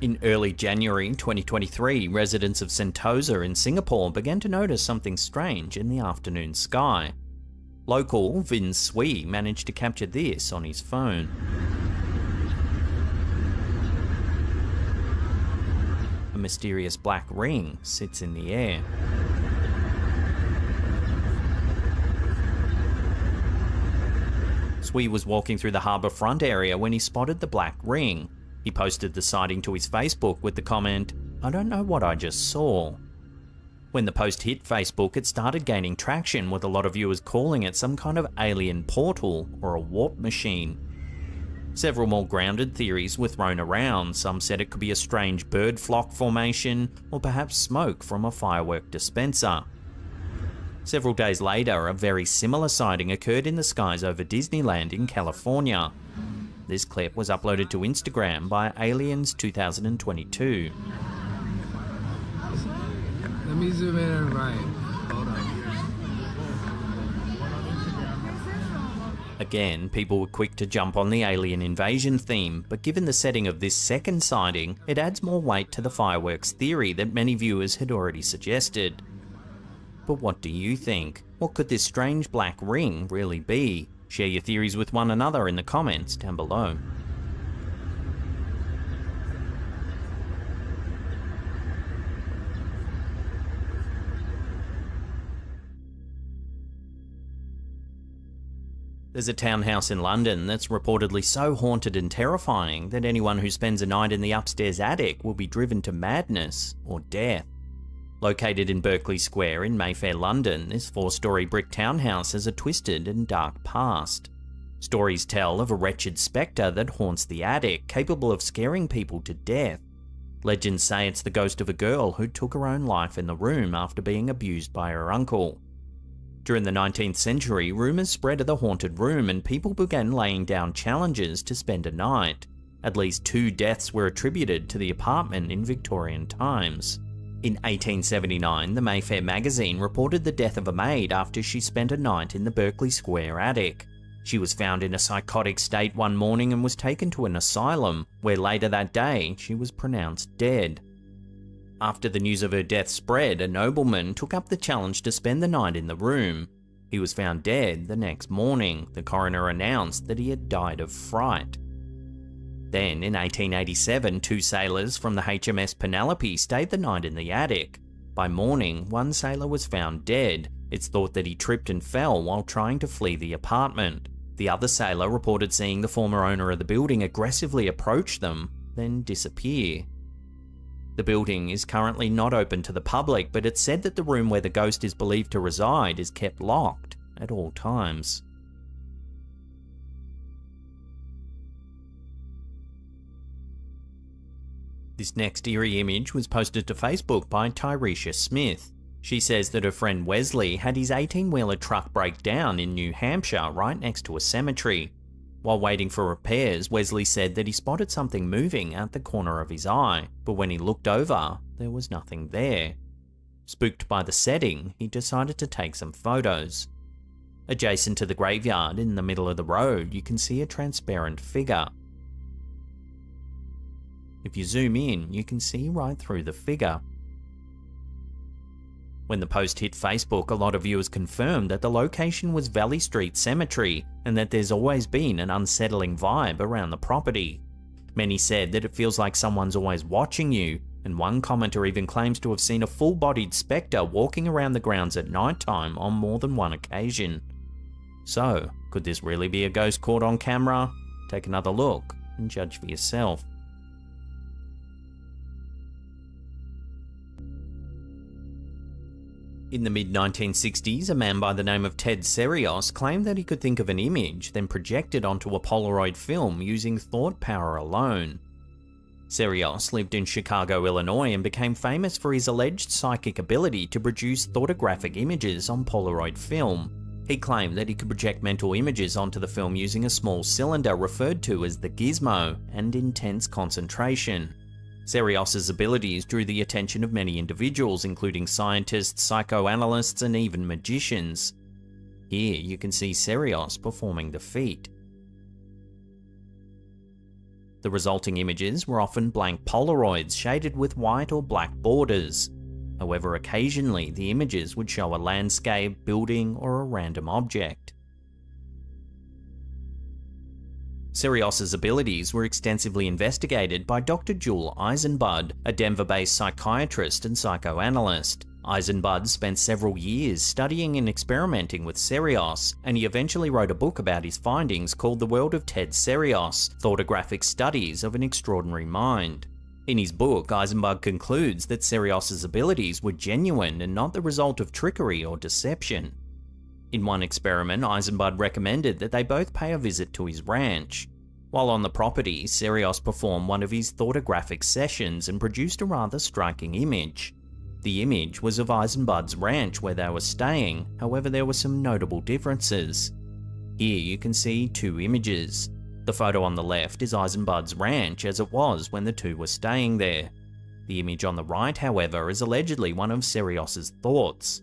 In early January 2023, residents of Sentosa in Singapore began to notice something strange in the afternoon sky. Local Vin Sui managed to capture this on his phone. A mysterious black ring sits in the air. Sui was walking through the harbour front area when he spotted the black ring. He posted the sighting to his Facebook with the comment, "I don't know what I just saw." When the post hit Facebook, it started gaining traction, with a lot of viewers calling it some kind of alien portal or a warp machine. Several more grounded theories were thrown around. Some said it could be a strange bird flock formation, or perhaps smoke from a firework dispenser. Several days later, a very similar sighting occurred in the skies over Disneyland in California. This clip was uploaded to Instagram by Aliens 2022. Let me zoom in and right. Hold on. Again, people were quick to jump on the alien invasion theme, but given the setting of this second sighting, it adds more weight to the fireworks theory that many viewers had already suggested. But what do you think? What could this strange black ring really be? Share your theories with one another in the comments down below. There's a townhouse in London that's reportedly so haunted and terrifying that anyone who spends a night in the upstairs attic will be driven to madness or death. Located in Berkeley Square in Mayfair, London, this 4-storey brick townhouse has a twisted and dark past. Stories tell of a wretched spectre that haunts the attic, capable of scaring people to death. Legends say it's the ghost of a girl who took her own life in the room after being abused by her uncle. During the 19th century, rumours spread of the haunted room and people began laying down challenges to spend a night. At least 2 deaths were attributed to the apartment in Victorian times. In 1879, the Mayfair magazine reported the death of a maid after she spent a night in the Berkeley Square attic. She was found in a psychotic state one morning and was taken to an asylum, where later that day she was pronounced dead. After the news of her death spread, a nobleman took up the challenge to spend the night in the room. He was found dead the next morning. The coroner announced that he had died of fright. Then, in 1887, 2 sailors from the HMS Penelope stayed the night in the attic. By morning, one sailor was found dead. It's thought that he tripped and fell while trying to flee the apartment. The other sailor reported seeing the former owner of the building aggressively approach them, then disappear. The building is currently not open to the public, but it's said that the room where the ghost is believed to reside is kept locked at all times. This next eerie image was posted to Facebook by Tyresha Smith. She says that her friend Wesley had his 18-wheeler truck break down in New Hampshire right next to a cemetery. While waiting for repairs, Wesley said that he spotted something moving at the corner of his eye, but when he looked over, there was nothing there. Spooked by the setting, he decided to take some photos. Adjacent to the graveyard in the middle of the road, you can see a transparent figure. If you zoom in, you can see right through the figure. When the post hit Facebook, a lot of viewers confirmed that the location was Valley Street Cemetery and that there's always been an unsettling vibe around the property. Many said that it feels like someone's always watching you, and one commenter even claims to have seen a full-bodied spectre walking around the grounds at nighttime on more than one occasion. So, could this really be a ghost caught on camera? Take another look and judge for yourself. In the mid-1960s, a man by the name of Ted Serios claimed that he could think of an image, then project it onto a Polaroid film using thought power alone. Serios lived in Chicago, Illinois and became famous for his alleged psychic ability to produce photographic images on Polaroid film. He claimed that he could project mental images onto the film using a small cylinder referred to as the gizmo and intense concentration. Serios's abilities drew the attention of many individuals, including scientists, psychoanalysts, and even magicians. Here you can see Serios performing the feat. The resulting images were often blank Polaroids shaded with white or black borders. However, occasionally the images would show a landscape, building, or a random object. Serios's abilities were extensively investigated by Dr. Jewel Eisenbud, a Denver-based psychiatrist and psychoanalyst. Eisenbud spent several years studying and experimenting with Serios, and he eventually wrote a book about his findings called The World of Ted Serios: Photographic Studies of an Extraordinary Mind. In his book, Eisenbud concludes that Serios's abilities were genuine and not the result of trickery or deception. In one experiment, Eisenbud recommended that they both pay a visit to his ranch. While on the property, Serios performed one of his photographic sessions and produced a rather striking image. The image was of Eisenbud's ranch where they were staying, however there were some notable differences. Here you can see two images. The photo on the left is Eisenbud's ranch as it was when the two were staying there. The image on the right, however, is allegedly one of Serios's thoughts.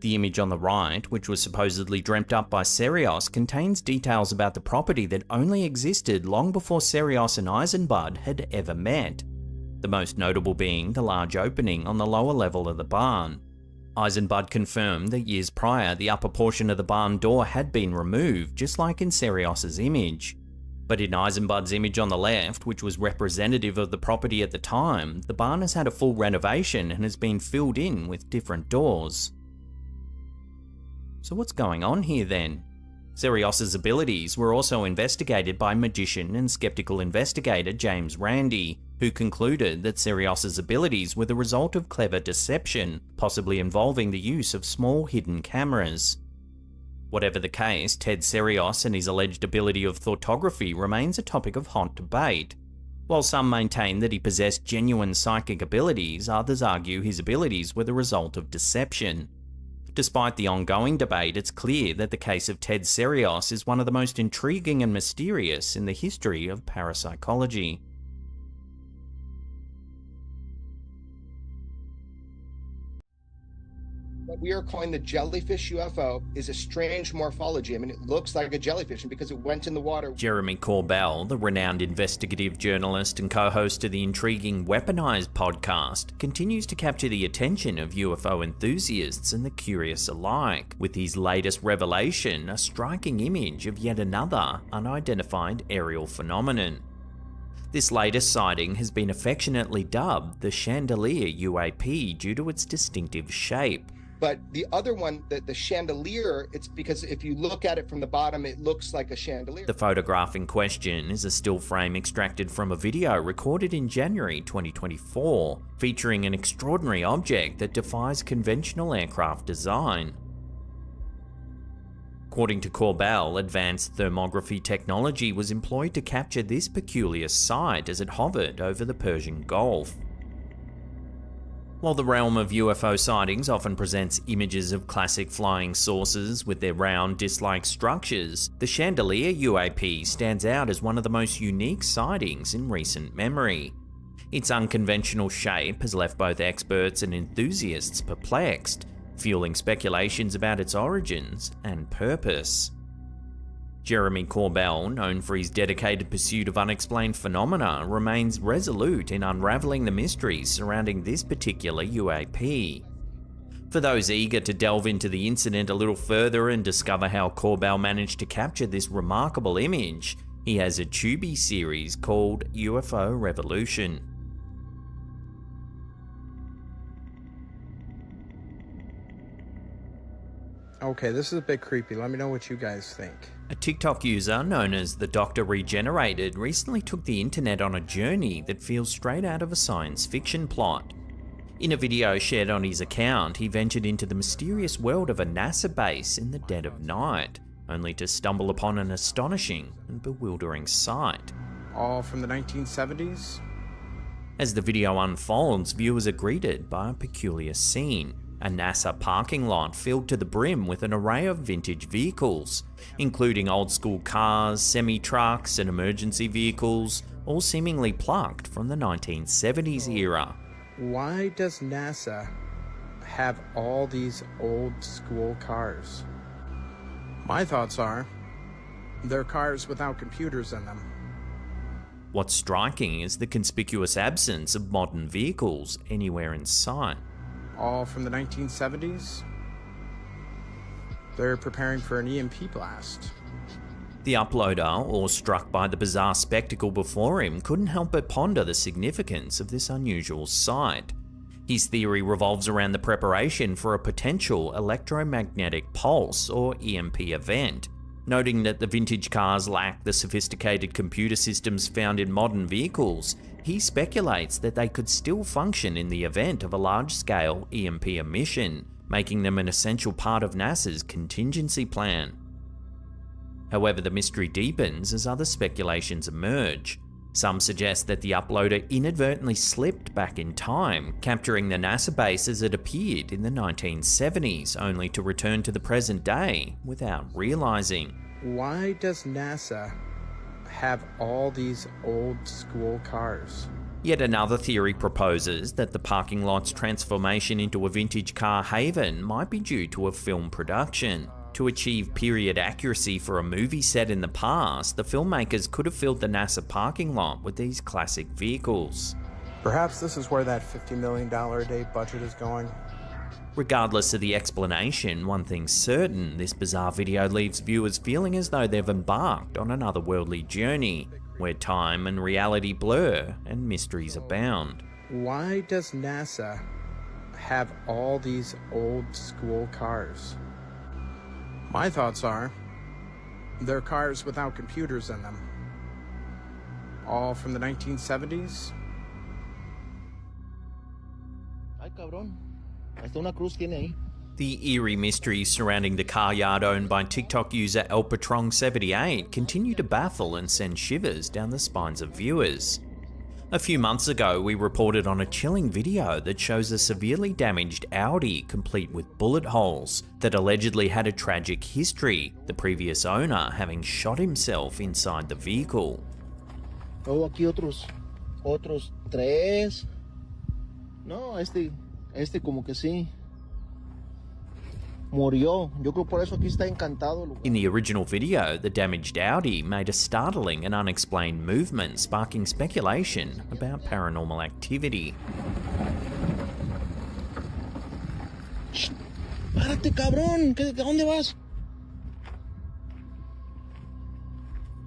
The image on the right, which was supposedly dreamt up by Serios, contains details about the property that only existed long before Serios and Eisenbud had ever met. The most notable being the large opening on the lower level of the barn. Eisenbud confirmed that years prior the upper portion of the barn door had been removed, just like in Serios's image. But in Eisenbud's image on the left, which was representative of the property at the time, the barn has had a full renovation and has been filled in with different doors. So what's going on here then? Serios's abilities were also investigated by magician and skeptical investigator James Randi, who concluded that Serios's abilities were the result of clever deception, possibly involving the use of small hidden cameras. Whatever the case, Ted Serios and his alleged ability of photography remains a topic of hot debate. While some maintain that he possessed genuine psychic abilities, others argue his abilities were the result of deception. Despite the ongoing debate, it's clear that the case of Ted Serios is one of the most intriguing and mysterious in the history of parapsychology. What we are calling the jellyfish UFO is a strange morphology. I mean, it looks like a jellyfish, and because it went in the water. Jeremy Corbell, the renowned investigative journalist and co-host of the intriguing Weaponized podcast, continues to capture the attention of UFO enthusiasts and the curious alike, with his latest revelation, a striking image of yet another unidentified aerial phenomenon. This latest sighting has been affectionately dubbed the Chandelier UAP due to its distinctive shape. But the other one, the chandelier, it's because if you look at it from the bottom, it looks like a chandelier. The photograph in question is a still frame extracted from a video recorded in January 2024, featuring an extraordinary object that defies conventional aircraft design. According to Corbell, advanced thermography technology was employed to capture this peculiar sight as it hovered over the Persian Gulf. While the realm of UFO sightings often presents images of classic flying saucers with their round disc-like structures, the Chandelier UAP stands out as one of the most unique sightings in recent memory. Its unconventional shape has left both experts and enthusiasts perplexed, fueling speculations about its origins and purpose. Jeremy Corbell, known for his dedicated pursuit of unexplained phenomena, remains resolute in unraveling the mysteries surrounding this particular UAP. For those eager to delve into the incident a little further and discover how Corbell managed to capture this remarkable image, he has a Tubi series called UFO Revolution. Okay, this is a bit creepy. Let me know what you guys think. A TikTok user known as the Dr. Regenerated recently took the internet on a journey that feels straight out of a science fiction plot. In a video shared on his account, he ventured into the mysterious world of a NASA base in the dead of night, only to stumble upon an astonishing and bewildering sight. All from the 1970s? As the video unfolds, viewers are greeted by a peculiar scene. A NASA parking lot filled to the brim with an array of vintage vehicles, including old school cars, semi-trucks, and emergency vehicles, all seemingly plucked from the 1970s era. Why does NASA have all these old school cars? My thoughts are, they're cars without computers in them. What's striking is the conspicuous absence of modern vehicles anywhere in sight. All from the 1970s? They're preparing for an EMP blast. The uploader, awestruck by the bizarre spectacle before him, couldn't help but ponder the significance of this unusual sight. His theory revolves around the preparation for a potential electromagnetic pulse, or EMP event, noting that the vintage cars lack the sophisticated computer systems found in modern vehicles. He speculates that they could still function in the event of a large-scale EMP emission, making them an essential part of NASA's contingency plan. However, the mystery deepens as other speculations emerge. Some suggest that the uploader inadvertently slipped back in time, capturing the NASA base as it appeared in the 1970s, only to return to the present day without realizing. Why does NASA have all these old school cars? Yet another theory proposes that the parking lot's transformation into a vintage car haven might be due to a film production. To achieve period accuracy for a movie set in the past, the filmmakers could have filled the NASA parking lot with these classic vehicles. Perhaps this is where that $50 million a day budget is going. Regardless of the explanation, one thing's certain: this bizarre video leaves viewers feeling as though they've embarked on an otherworldly journey, where time and reality blur and mysteries abound. Why does NASA have all these old school cars? My thoughts are, they're cars without computers in them. All from the 1970s? Ay, cabrón. Hasta una cruz tiene ahí. The eerie mysteries surrounding the car yard owned by TikTok user elpatrong78 continue to baffle and send shivers down the spines of viewers. A few months ago, we reported on a chilling video that shows a severely damaged Audi complete with bullet holes that allegedly had a tragic history, the previous owner having shot himself inside the vehicle. Oh, aquí otros 3. No, este como que sí. Murió. Yo creo por eso aquí está encantado el lugar. In the original video, the damaged Audi made a startling and unexplained movement, sparking speculation about paranormal activity. Shh. Párate, cabrón. ¿A dónde vas?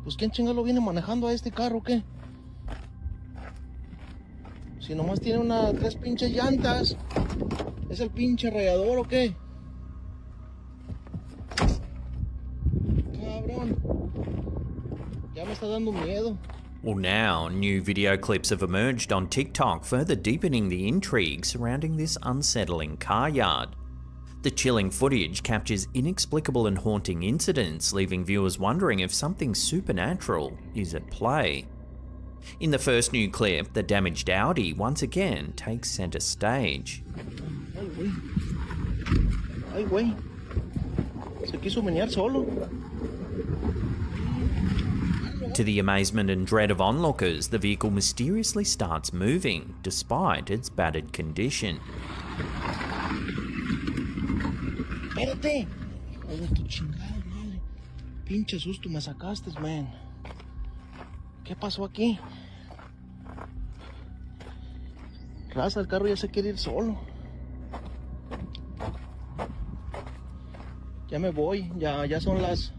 Pues quién chingado lo viene manejando a este carro, ¿qué? Si nomás tiene 3 pinches llantas. ¿Es el pinche rayador o qué? Ya me está dando miedo. Well, now, new video clips have emerged on TikTok, further deepening the intrigue surrounding this unsettling car yard. The chilling footage captures inexplicable and haunting incidents, leaving viewers wondering if something supernatural is at play. In the first new clip, the damaged Audi once again takes center stage. Ay, güey. Se quiso menear solo. To the amazement and dread of onlookers, the vehicle mysteriously starts moving, despite its battered condition. Espérate. Ay, tu chingada madre. Pinche susto me sacaste, man. ¿Qué pasó aquí? Raza, el carro ya se quiere ir solo. Ya me voy, ya son las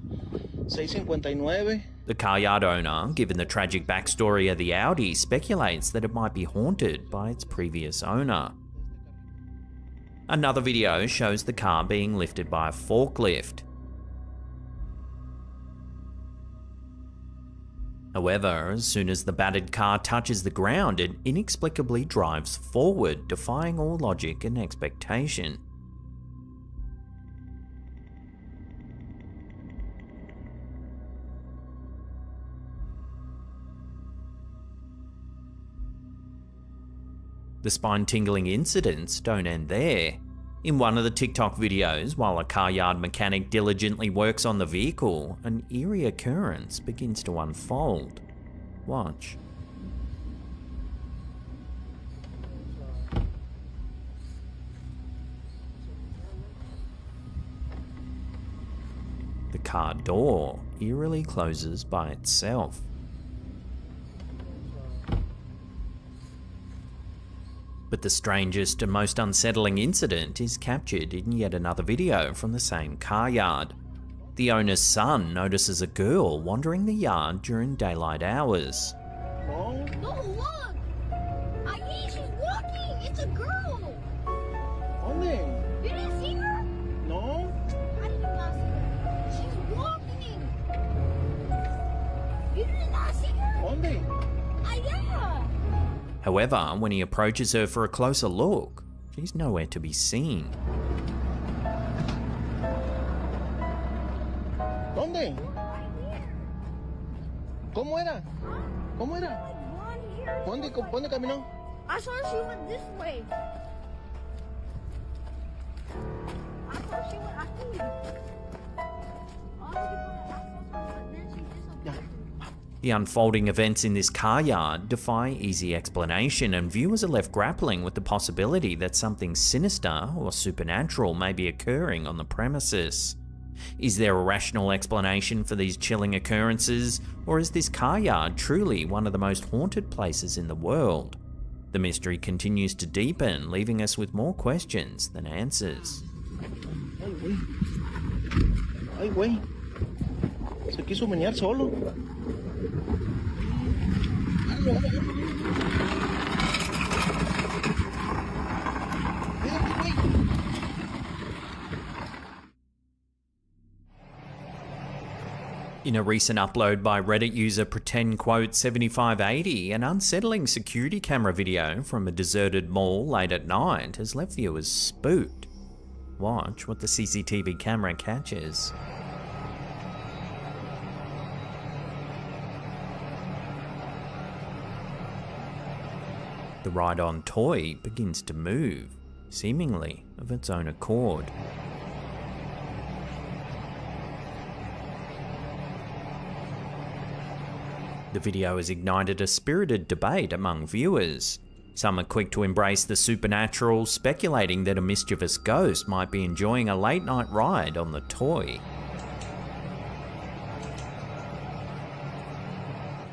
6:59. The car yard owner, given the tragic backstory of the Audi, speculates that it might be haunted by its previous owner. Another video shows the car being lifted by a forklift. However, as soon as the battered car touches the ground, it inexplicably drives forward, defying all logic and expectation. The spine-tingling incidents don't end there. In one of the TikTok videos, while a car yard mechanic diligently works on the vehicle, an eerie occurrence begins to unfold. Watch. The car door eerily closes by itself. But the strangest and most unsettling incident is captured in yet another video from the same car yard. The owner's son notices a girl wandering the yard during daylight hours. No, look! She's walking! It's a girl! ¿Dónde? You didn't see her? No. How did you not see her? She's walking! You did not see her? ¿Dónde? Yeah! However, when he approaches her for a closer look, she's nowhere to be seen. ¿Dónde? ¿Cómo era? ¿Cómo era? ¿Dónde caminó? I saw she went this way. I thought she went, I think. The unfolding events in this car yard defy easy explanation, and viewers are left grappling with the possibility that something sinister or supernatural may be occurring on the premises. Is there a rational explanation for these chilling occurrences, or is this car yard truly one of the most haunted places in the world? The mystery continues to deepen, leaving us with more questions than answers. Ay, güey. Se quiso menear solo. In a recent upload by Reddit user pretendquote7580, an unsettling security camera video from a deserted mall late at night has left viewers spooked. Watch what the CCTV camera catches. The ride-on toy begins to move, seemingly of its own accord. The video has ignited a spirited debate among viewers. Some are quick to embrace the supernatural, speculating that a mischievous ghost might be enjoying a late-night ride on the toy.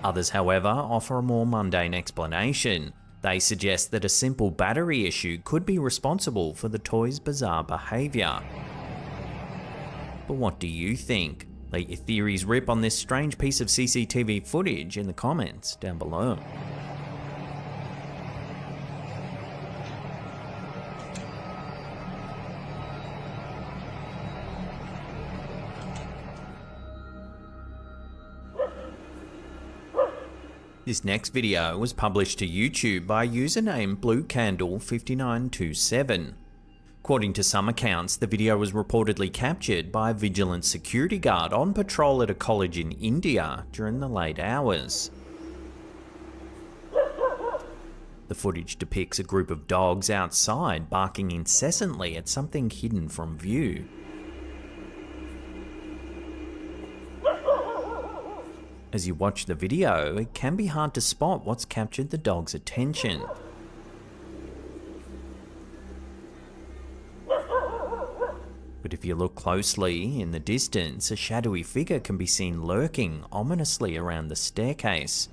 Others, however, offer a more mundane explanation. They suggest that a simple battery issue could be responsible for the toy's bizarre behaviour. But what do you think? Let your theories rip on this strange piece of CCTV footage in the comments down below. This next video was published to YouTube by a user named BlueCandle5927. According to some accounts, the video was reportedly captured by a vigilant security guard on patrol at a college in India during the late hours. The footage depicts a group of dogs outside barking incessantly at something hidden from view. As you watch the video, it can be hard to spot what's captured the dog's attention. But if you look closely, in the distance, a shadowy figure can be seen lurking ominously around the staircase.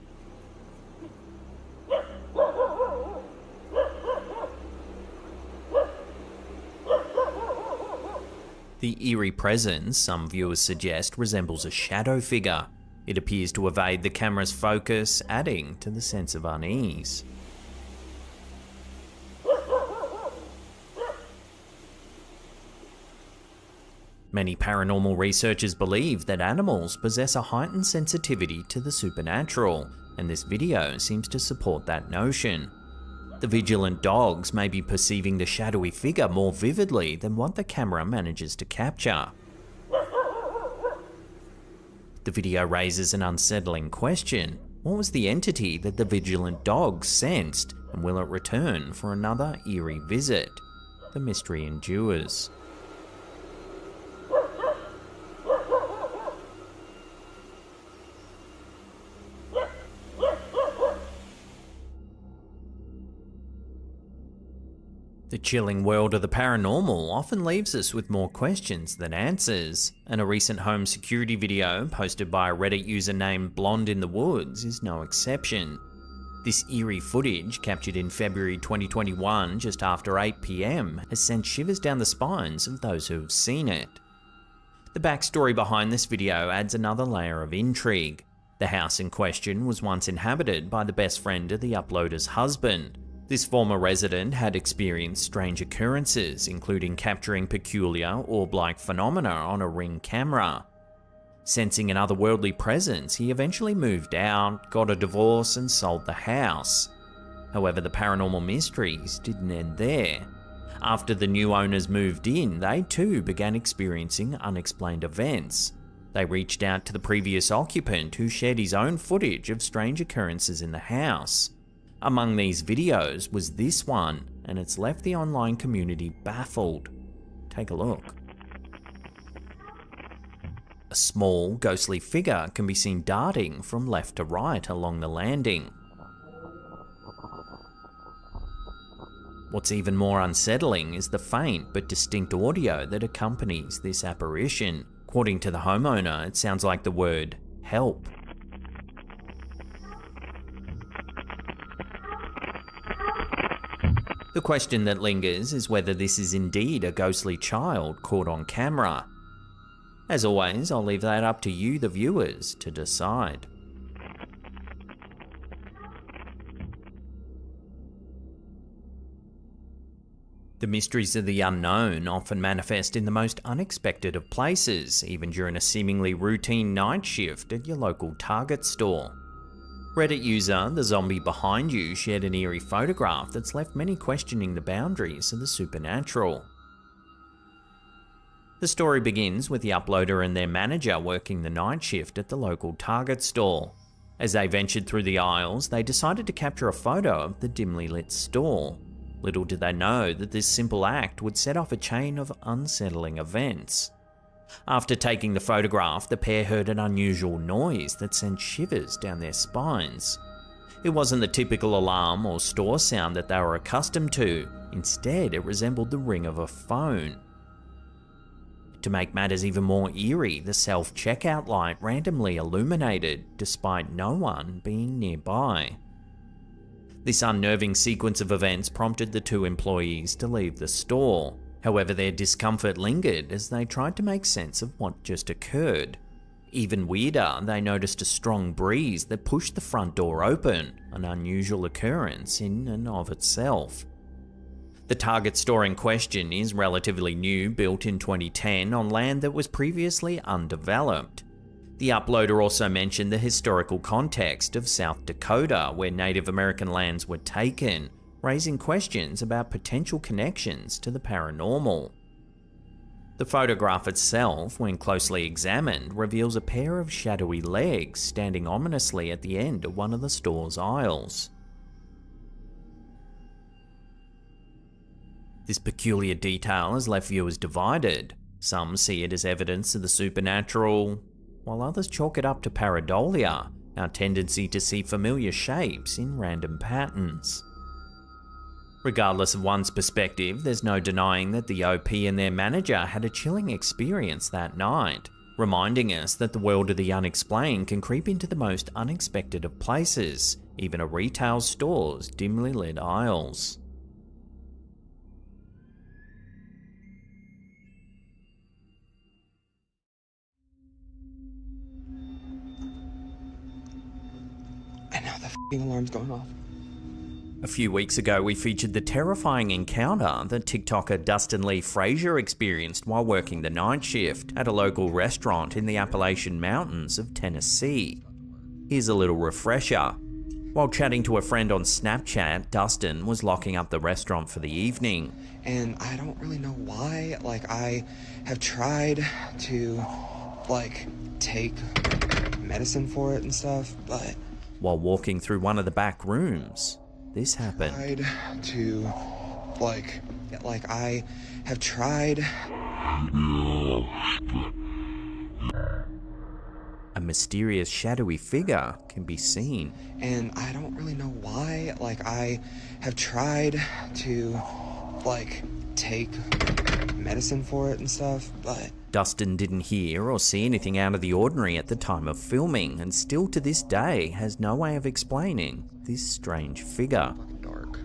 The eerie presence, some viewers suggest, resembles a shadow figure. It appears to evade the camera's focus, adding to the sense of unease. Many paranormal researchers believe that animals possess a heightened sensitivity to the supernatural, and this video seems to support that notion. The vigilant dogs may be perceiving the shadowy figure more vividly than what the camera manages to capture. The video raises an unsettling question. What was the entity that the vigilant dogs sensed, And will it return for another eerie visit? The mystery endures. The chilling world of the paranormal often leaves us with more questions than answers, and a recent home security video posted by a Reddit user named Blonde in the Woods is no exception. This eerie footage, captured in February 2021 just after 8 PM, has sent shivers down the spines of those who have seen it. The backstory behind this video adds another layer of intrigue. The house in question was once inhabited by the best friend of the uploader's husband. This former resident had experienced strange occurrences, including capturing peculiar orb-like phenomena on a Ring camera. Sensing an otherworldly presence, he eventually moved out, got a divorce, and sold the house. However, the paranormal mysteries didn't end there. After the new owners moved in, they too began experiencing unexplained events. They reached out to the previous occupant, who shared his own footage of strange occurrences in the house. Among these videos was this one, and it's left the online community baffled. Take a look. A small, ghostly figure can be seen darting from left to right along the landing. What's even more unsettling is the faint but distinct audio that accompanies this apparition. According to the homeowner, it sounds like the word "help." The question that lingers is whether this is indeed a ghostly child caught on camera. As always, I'll leave that up to you, the viewers, to decide. The mysteries of the unknown often manifest in the most unexpected of places, even during a seemingly routine night shift at your local Target store. Reddit user The Zombie Behind You shared an eerie photograph that's left many questioning the boundaries of the supernatural. The story begins with the uploader and their manager working the night shift at the local Target store. As they ventured through the aisles, they decided to capture a photo of the dimly lit store. Little did they know that this simple act would set off a chain of unsettling events. After taking the photograph, the pair heard an unusual noise that sent shivers down their spines. It wasn't the typical alarm or store sound that they were accustomed to. Instead, it resembled the ring of a phone. To make matters even more eerie, the self-checkout light randomly illuminated, despite no one being nearby. This unnerving sequence of events prompted the two employees to leave the store. However, their discomfort lingered as they tried to make sense of what just occurred. Even weirder, they noticed a strong breeze that pushed the front door open, an unusual occurrence in and of itself. The Target store in question is relatively new, built in 2010 on land that was previously undeveloped. The uploader also mentioned the historical context of South Dakota, where Native American lands were taken, raising questions about potential connections to the paranormal. The photograph itself, when closely examined, reveals a pair of shadowy legs standing ominously at the end of one of the store's aisles. This peculiar detail has left viewers divided. Some see it as evidence of the supernatural, while others chalk it up to pareidolia, our tendency to see familiar shapes in random patterns. Regardless of one's perspective, there's no denying that the OP and their manager had a chilling experience that night, reminding us that the world of the unexplained can creep into the most unexpected of places, even a retail store's dimly lit aisles. And now the f***ing alarm's going off. A few weeks ago, we featured the terrifying encounter that TikToker Dustin Lee Frazier experienced while working the night shift at a local restaurant in the Appalachian Mountains of Tennessee. Here's a little refresher. While chatting to a friend on Snapchat, Dustin was locking up the restaurant for the evening. And I don't really know why. I have tried to, take medicine for it and stuff, but... While walking through one of the back rooms, this happened. I have tried. A mysterious shadowy figure can be seen. And I don't really know why. I have tried to, take medicine for it and stuff, but... Dustin didn't hear or see anything out of the ordinary at the time of filming, and still to this day has no way of explaining this strange figure. Dark.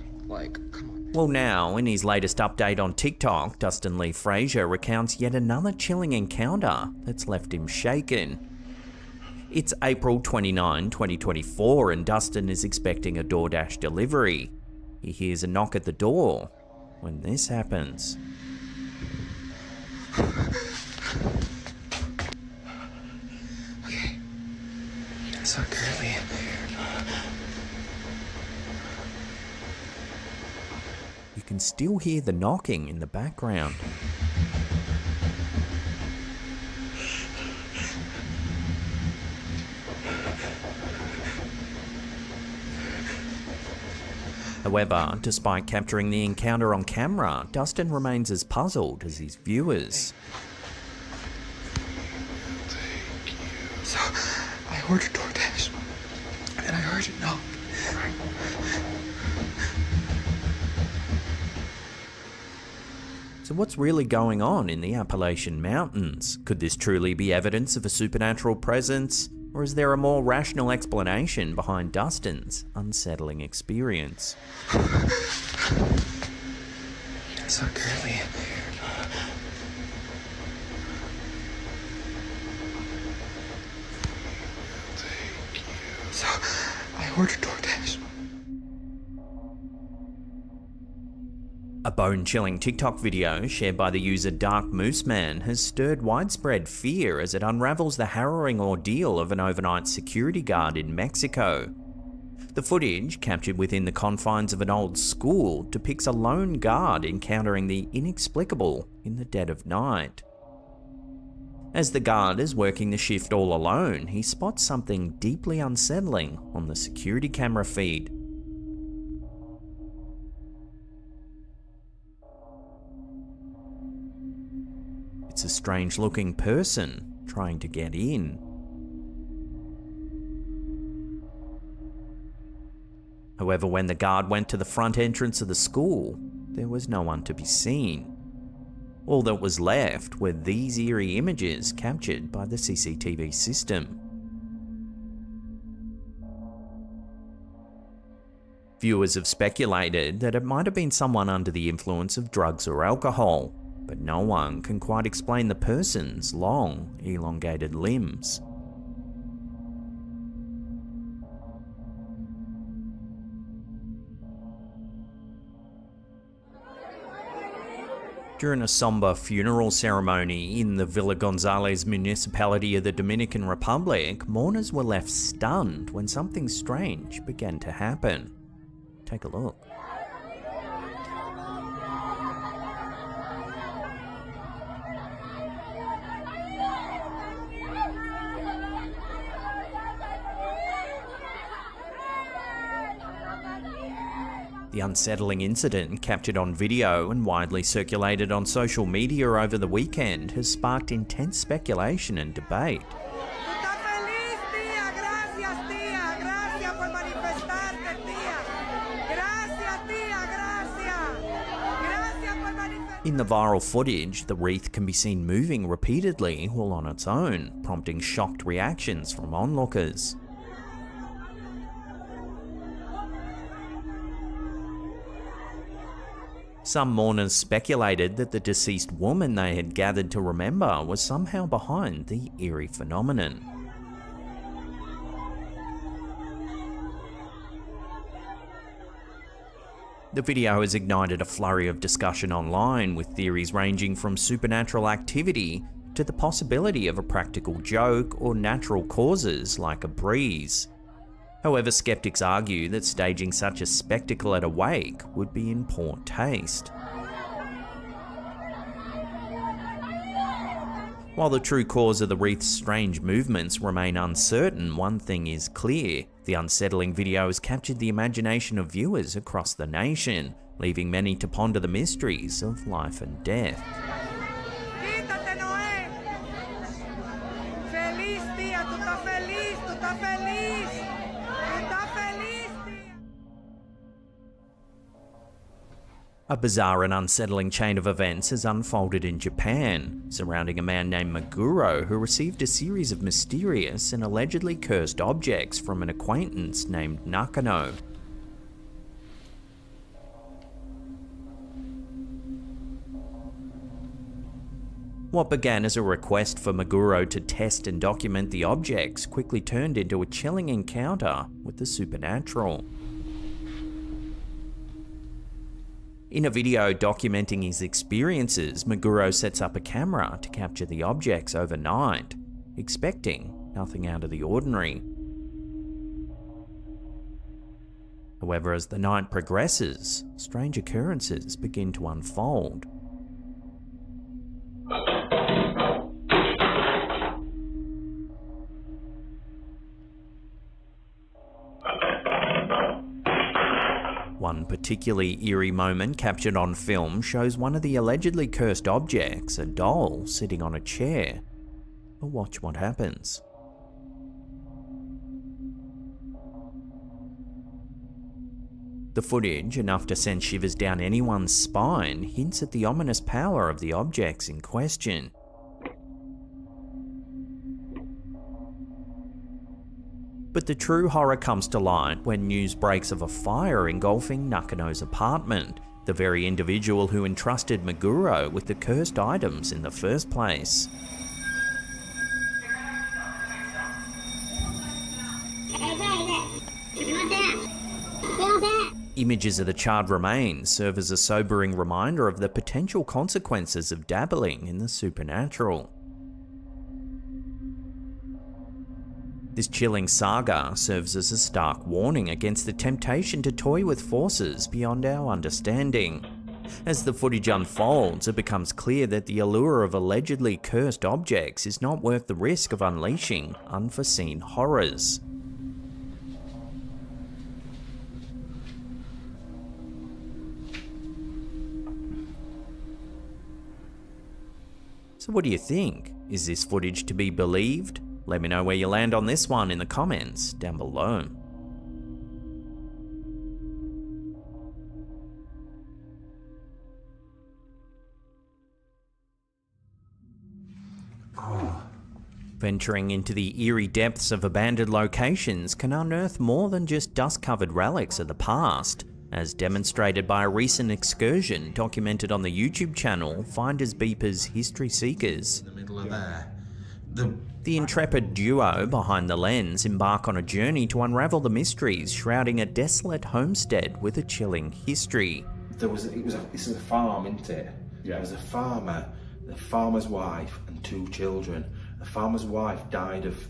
Come on. Well, now, in his latest update on TikTok, Dustin Lee Frazier recounts yet another chilling encounter that's left him shaken. It's April 29, 2024, and Dustin is expecting a DoorDash delivery. He hears a knock at the door when this happens. Okay. So currently... You can still hear the knocking in the background. However, despite capturing the encounter on camera, Dustin remains as puzzled as his viewers. So, I ordered DoorDash, and I heard it knock. So what's really going on in the Appalachian Mountains? Could this truly be evidence of a supernatural presence? Or is there a more rational explanation behind Dustin's unsettling experience? So currently... So, I ordered DoorDash. A bone-chilling TikTok video shared by the user Dark Moose Man has stirred widespread fear as it unravels the harrowing ordeal of an overnight security guard in Mexico. The footage, captured within the confines of an old school, depicts a lone guard encountering the inexplicable in the dead of night. As the guard is working the shift all alone, he spots something deeply unsettling on the security camera feed. It's a strange-looking person trying to get in. However, when the guard went to the front entrance of the school, there was no one to be seen. All that was left were these eerie images captured by the CCTV system. Viewers have speculated that it might have been someone under the influence of drugs or alcohol, but no one can quite explain the person's long, elongated limbs. During a somber funeral ceremony in the Villa Gonzalez municipality of the Dominican Republic, mourners were left stunned when something strange began to happen. Take a look. The unsettling incident, captured on video and widely circulated on social media over the weekend, has sparked intense speculation and debate. In the viral footage, the wreath can be seen moving repeatedly while on its own, prompting shocked reactions from onlookers. Some mourners speculated that the deceased woman they had gathered to remember was somehow behind the eerie phenomenon. The video has ignited a flurry of discussion online, with theories ranging from supernatural activity to the possibility of a practical joke or natural causes like a breeze. However, skeptics argue that staging such a spectacle at a wake would be in poor taste. While the true cause of the wreath's strange movements remain uncertain, one thing is clear. The unsettling video has captured the imagination of viewers across the nation, leaving many to ponder the mysteries of life and death. A bizarre and unsettling chain of events has unfolded in Japan, surrounding a man named Meguro who received a series of mysterious and allegedly cursed objects from an acquaintance named Nakano. What began as a request for Meguro to test and document the objects quickly turned into a chilling encounter with the supernatural. In a video documenting his experiences, Meguro sets up a camera to capture the objects overnight, expecting nothing out of the ordinary. However, as the night progresses, strange occurrences begin to unfold. One particularly eerie moment captured on film shows one of the allegedly cursed objects, a doll, sitting on a chair. But watch what happens. The footage, enough to send shivers down anyone's spine, hints at the ominous power of the objects in question. But the true horror comes to light when news breaks of a fire engulfing Nakano's apartment, the very individual who entrusted Meguro with the cursed items in the first place. Images of the charred remains serve as a sobering reminder of the potential consequences of dabbling in the supernatural. This chilling saga serves as a stark warning against the temptation to toy with forces beyond our understanding. As the footage unfolds, it becomes clear that the allure of allegedly cursed objects is not worth the risk of unleashing unforeseen horrors. So what do you think? Is this footage to be believed? Let me know where you land on this one in the comments down below. Venturing into the eerie depths of abandoned locations can unearth more than just dust-covered relics of the past, as demonstrated by a recent excursion documented on the YouTube channel Finders Beepers History Seekers. In the middle of there. The intrepid duo behind the lens embark on a journey to unravel the mysteries shrouding a desolate homestead with a chilling history. This is a farm, isn't it? Yeah. There was a farmer, the farmer's wife, and 2 children. The farmer's wife died of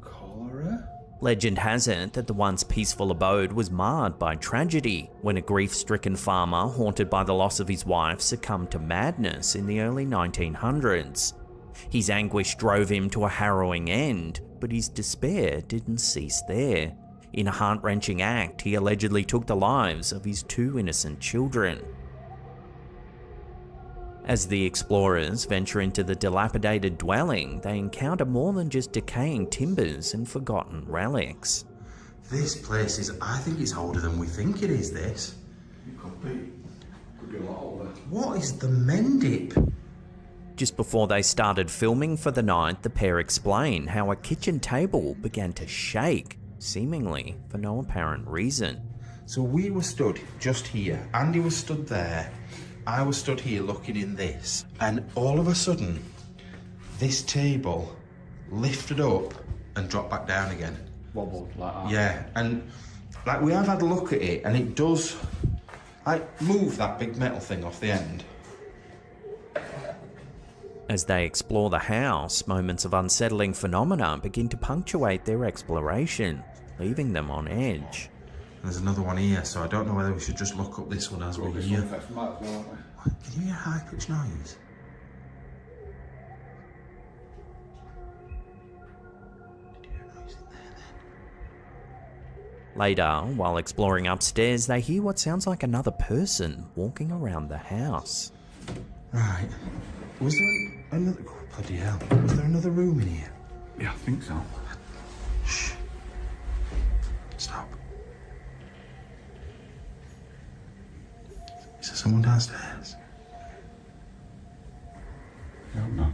cholera? Legend has it that the once peaceful abode was marred by tragedy when a grief-stricken farmer haunted by the loss of his wife succumbed to madness in the early 1900s. His anguish drove him to a harrowing end, but his despair didn't cease there. In a heart-wrenching act, he allegedly took the lives of his 2 innocent children. As the explorers venture into the dilapidated dwelling, they encounter more than just decaying timbers and forgotten relics. This place is, I think it's older than we think it is, this. It could be. Could be a lot older. What is the Mendip? Just before they started filming for the night, the pair explain how a kitchen table began to shake, seemingly for no apparent reason. So we were stood just here, Andy was stood there, I was stood here looking in this, and all of a sudden, this table lifted up and dropped back down again. Wobbled like that? Yeah, and like we have had a look at it, and it does, like, move that big metal thing off the end. As they explore the house, moments of unsettling phenomena begin to punctuate their exploration, leaving them on edge. There's another one here, so I don't know whether we should just look up this one as we're here. Can you hear a high-pitched noise? Later, while exploring upstairs, they hear what sounds like another person walking around the house. Right. Was there another... Oh, bloody hell. Was there another room in here? Yeah, I think so. Shh. Stop. Is there someone downstairs? I don't know.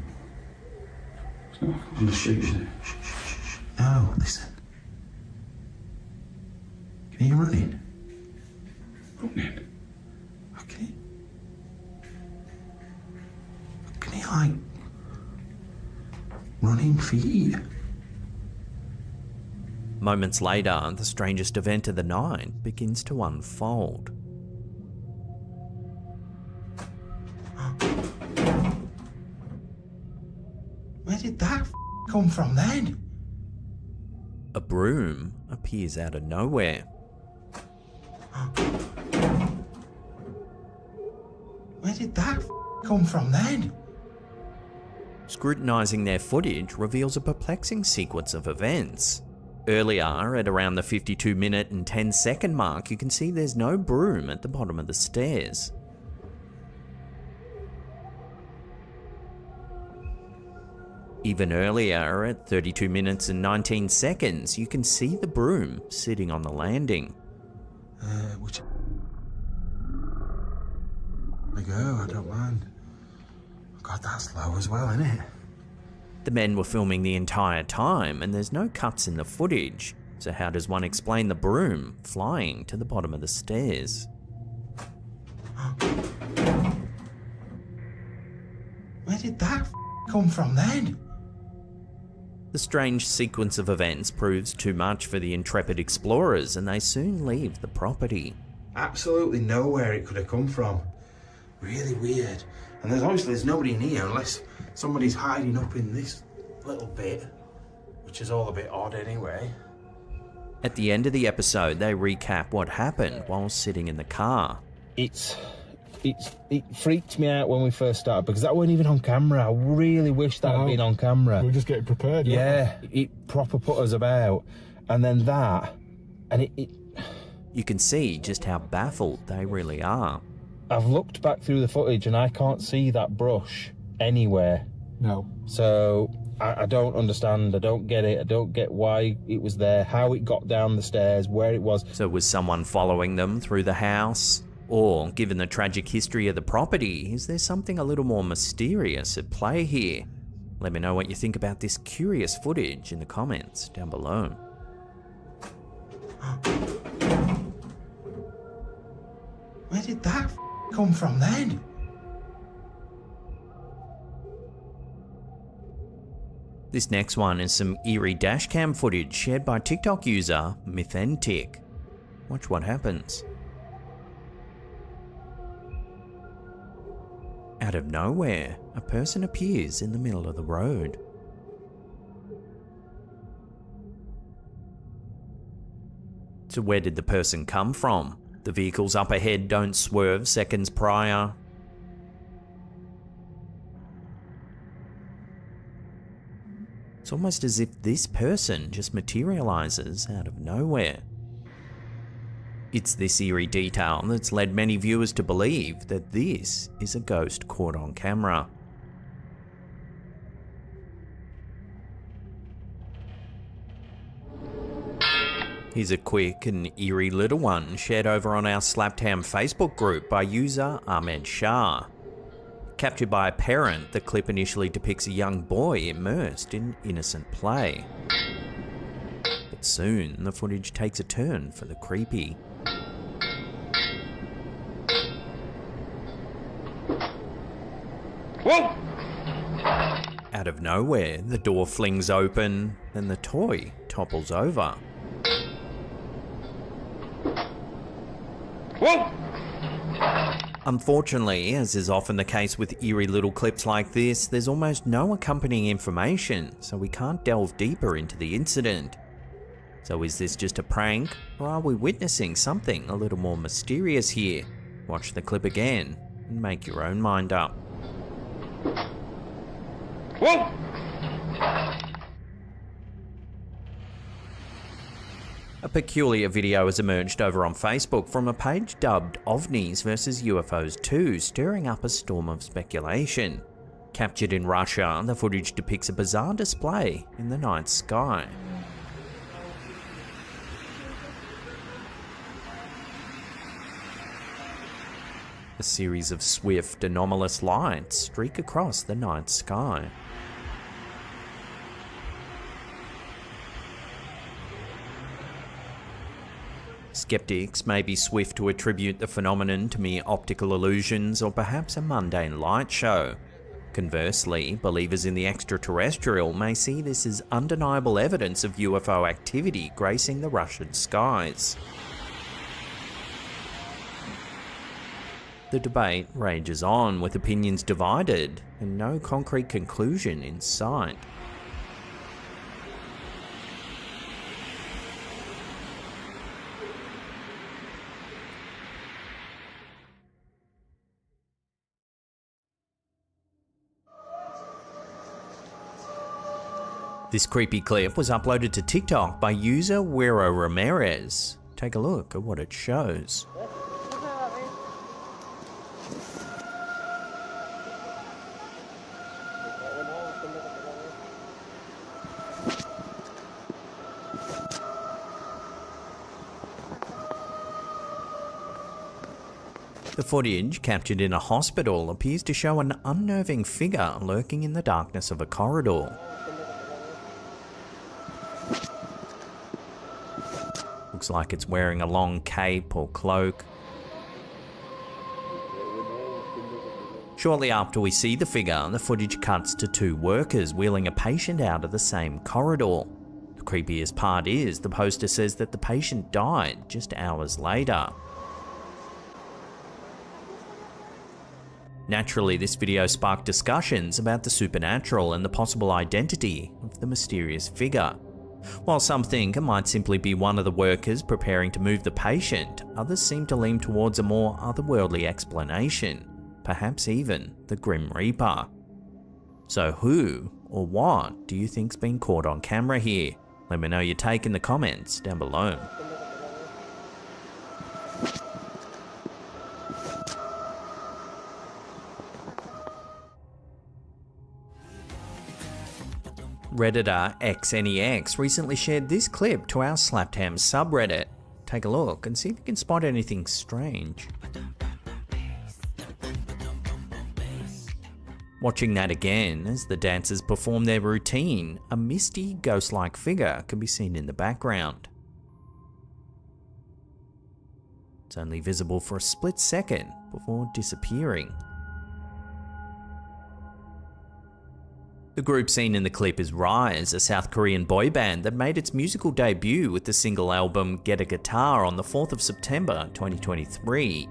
Shh, shh, shh, shh. No, listen. Can you hear running? Running? Okay. Can you, like, running feet? Moments later, the strangest event of the night begins to unfold. Where did that come from then? A broom appears out of nowhere. Where did that come from then? Scrutinising their footage reveals a perplexing sequence of events. Earlier, at around the 52-minute and 10-second mark, you can see there's no broom at the bottom of the stairs. Even earlier, at 32 minutes and 19 seconds, you can see the broom sitting on the landing. Which... I go, I don't mind. God, that's low as well, isn't it? The men were filming the entire time, and there's no cuts in the footage, so how does one explain the broom flying to the bottom of the stairs? Where did that come from then? The strange sequence of events proves too much for the intrepid explorers, and they soon leave the property. Absolutely nowhere it could have come from. Really weird. And there's nobody in here unless somebody's hiding up in this little bit, which is all a bit odd anyway. At the end of the episode, they recap what happened while sitting in the car. It freaked me out when we first started because that wasn't even on camera. I really wish that had been on camera. We were just getting prepared. Yeah, it proper put us about. And then that, and it... You can see just how baffled they really are. I've looked back through the footage and I can't see that brush anywhere. No. So I don't understand. I don't get it. I don't get why it was there, how it got down the stairs, where it was. So was someone following them through the house? Or, given the tragic history of the property, is there something a little more mysterious at play here? Let me know what you think about this curious footage in the comments down below. Where did that come from then? This next one is some eerie dashcam footage shared by TikTok user Mythentic. Watch what happens. Out of nowhere, a person appears in the middle of the road. So where did the person come from? The vehicles up ahead don't swerve seconds prior. It's almost as if this person just materializes out of nowhere. It's this eerie detail that's led many viewers to believe that this is a ghost caught on camera. Here's a quick and eerie little one shared over on our Slapped Ham Facebook group by user Ahmed Shah. Captured by a parent, the clip initially depicts a young boy immersed in innocent play. But soon, the footage takes a turn for the creepy. Whoa! Out of nowhere, the door flings open, and the toy topples over. Whoa! Unfortunately, as is often the case with eerie little clips like this, there's almost no accompanying information, so we can't delve deeper into the incident. So is this just a prank, or are we witnessing something a little more mysterious here? Watch the clip again, and make your own mind up. Whoa! A peculiar video has emerged over on Facebook from a page dubbed OVNIs vs UFOs 2, stirring up a storm of speculation. Captured in Russia, the footage depicts a bizarre display in the night sky. A series of swift, anomalous lights streak across the night sky. Skeptics may be swift to attribute the phenomenon to mere optical illusions or perhaps a mundane light show. Conversely, believers in the extraterrestrial may see this as undeniable evidence of UFO activity gracing the Russian skies. The debate rages on, with opinions divided and no concrete conclusion in sight. This creepy clip was uploaded to TikTok by user Wero Ramirez. Take a look at what it shows. The footage, captured in a hospital, appears to show an unnerving figure lurking in the darkness of a corridor. Looks like it's wearing a long cape or cloak. Shortly after we see the figure, the footage cuts to two workers wheeling a patient out of the same corridor. The creepiest part is the poster says that the patient died just hours later. Naturally, this video sparked discussions about the supernatural and the possible identity of the mysterious figure. While some think it might simply be one of the workers preparing to move the patient, others seem to lean towards a more otherworldly explanation, perhaps even the Grim Reaper. So who or what do you think's been caught on camera here? Let me know your take in the comments down below. Redditor XNEX recently shared this clip to our Slaptam subreddit. Take a look and see if you can spot anything strange. Watching that again, as the dancers perform their routine, a misty, ghost-like figure can be seen in the background. It's only visible for a split second before disappearing. The group seen in the clip is Rise, a South Korean boy band that made its musical debut with the single album Get a Guitar on the 4th of September 2023.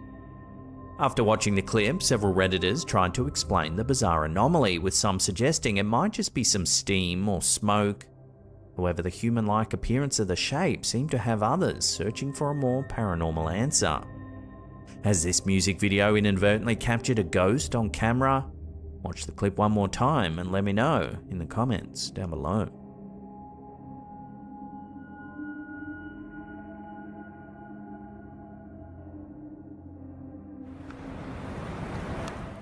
After watching the clip, several Redditors tried to explain the bizarre anomaly, with some suggesting it might just be some steam or smoke. However, the human-like appearance of the shape seemed to have others searching for a more paranormal answer. Has this music video inadvertently captured a ghost on camera? Watch the clip one more time and let me know in the comments down below.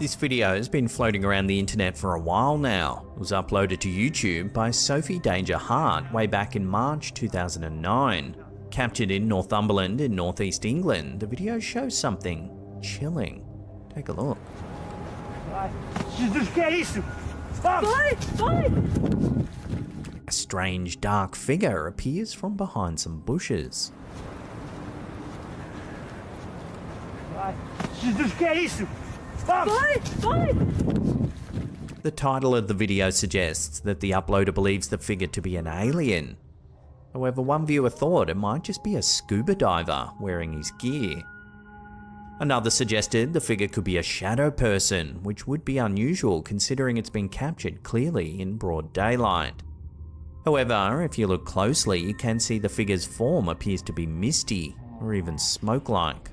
This video has been floating around the internet for a while now. It was uploaded to YouTube by Sophie Danger Hart way back in March 2009. Captured in Northumberland in northeast England, the video shows something chilling. Take a look. A strange dark figure appears from behind some bushes. The title of the video suggests that the uploader believes the figure to be an alien. However, one viewer thought it might just be a scuba diver wearing his gear. Another suggested the figure could be a shadow person, which would be unusual considering it's been captured clearly in broad daylight. However, if you look closely, you can see the figure's form appears to be misty or even smoke-like.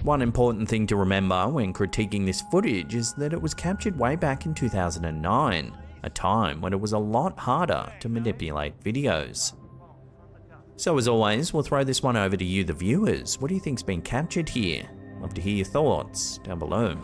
One important thing to remember when critiquing this footage is that it was captured way back in 2009. a time when it was a lot harder to manipulate videos. So as always, we'll throw this one over to you, the viewers. What do you think's been captured here? Love to hear your thoughts down below.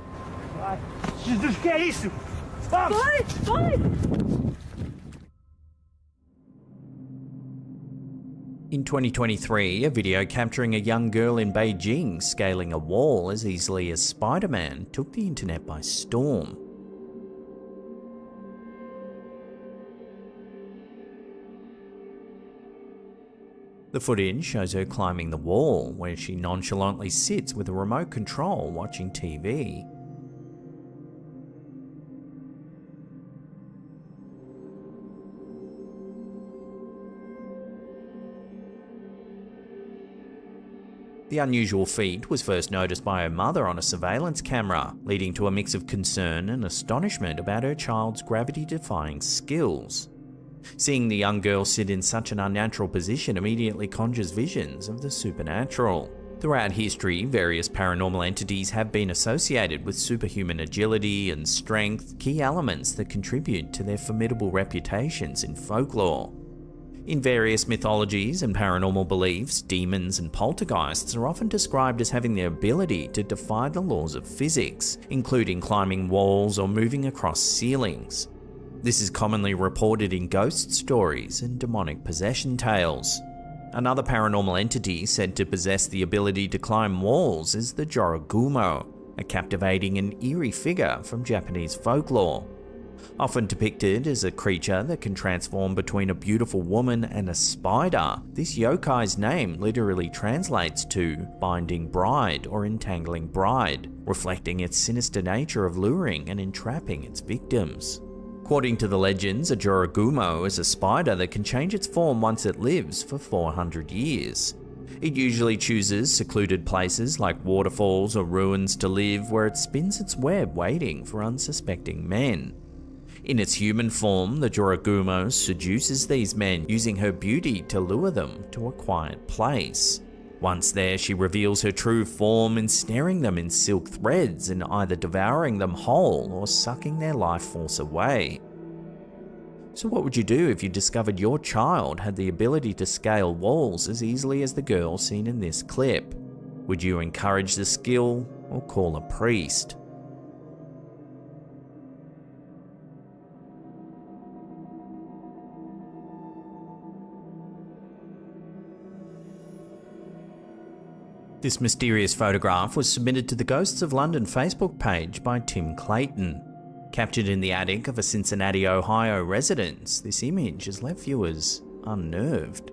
In 2023, a video capturing a young girl in Beijing scaling a wall as easily as Spider-Man took the internet by storm. The footage shows her climbing the wall, where she nonchalantly sits with a remote control watching TV. The unusual feat was first noticed by her mother on a surveillance camera, leading to a mix of concern and astonishment about her child's gravity-defying skills. Seeing the young girl sit in such an unnatural position immediately conjures visions of the supernatural. Throughout history, various paranormal entities have been associated with superhuman agility and strength, key elements that contribute to their formidable reputations in folklore. In various mythologies and paranormal beliefs, demons and poltergeists are often described as having the ability to defy the laws of physics, including climbing walls or moving across ceilings. This is commonly reported in ghost stories and demonic possession tales. Another paranormal entity said to possess the ability to climb walls is the Jorogumo, a captivating and eerie figure from Japanese folklore. Often depicted as a creature that can transform between a beautiful woman and a spider, this yokai's name literally translates to binding bride or entangling bride, reflecting its sinister nature of luring and entrapping its victims. According to the legends, a Jorogumo is a spider that can change its form once it lives for 400 years. It usually chooses secluded places like waterfalls or ruins to live, where it spins its web waiting for unsuspecting men. In its human form, the Jorogumo seduces these men, using her beauty to lure them to a quiet place. Once there, she reveals her true form, ensnaring them in silk threads and either devouring them whole or sucking their life force away. So what would you do if you discovered your child had the ability to scale walls as easily as the girl seen in this clip? Would you encourage the skill or call a priest? This mysterious photograph was submitted to the Ghosts of London Facebook page by Tim Clayton. Captured in the attic of a Cincinnati, Ohio residence, this image has left viewers unnerved.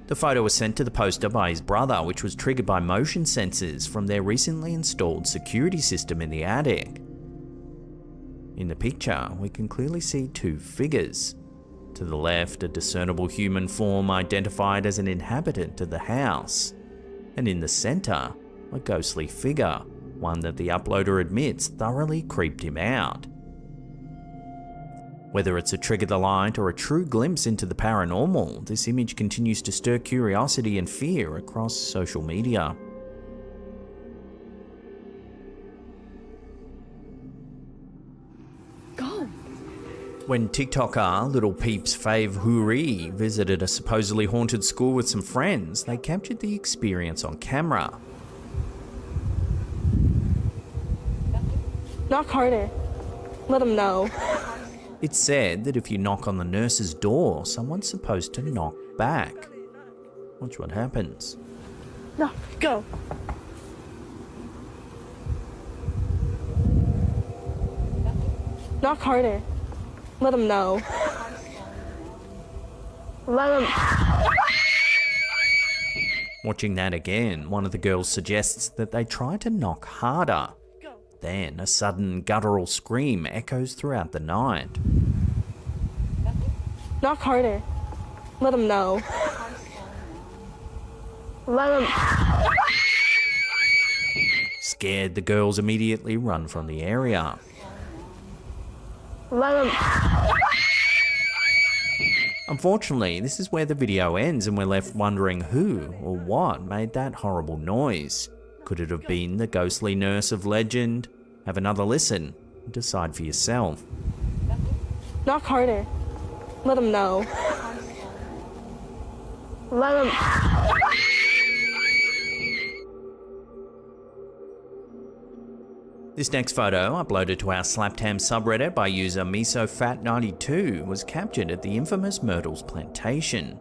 The photo was sent to the poster by his brother, which was triggered by motion sensors from their recently installed security system in the attic. In the picture, we can clearly see two figures. To the left, a discernible human form identified as an inhabitant of the house, and in the center, a ghostly figure, one that the uploader admits thoroughly creeped him out. Whether it's a trigger the light or a true glimpse into the paranormal, this image continues to stir curiosity and fear across social media. When TikToker Little Peep's fave Huri visited a supposedly haunted school with some friends, they captured the experience on camera. Knock harder. Let them know. It's said that if you knock on the nurse's door, someone's supposed to knock back. Watch what happens. No, go. Knock harder. Let them know. Let them... Watching that again, one of the girls suggests that they try to knock harder. Then a sudden guttural scream echoes throughout the night. Knock harder. Let them know. Let them... Scared, the girls immediately run from the area. Let them... Unfortunately, this is where the video ends and we're left wondering who or what made that horrible noise. Could it have been the ghostly nurse of legend? Have another listen and decide for yourself. Knock harder. Let him know. Let him. This next photo, uploaded to our Slaptam subreddit by user MisoFat92, was captured at the infamous Myrtles Plantation.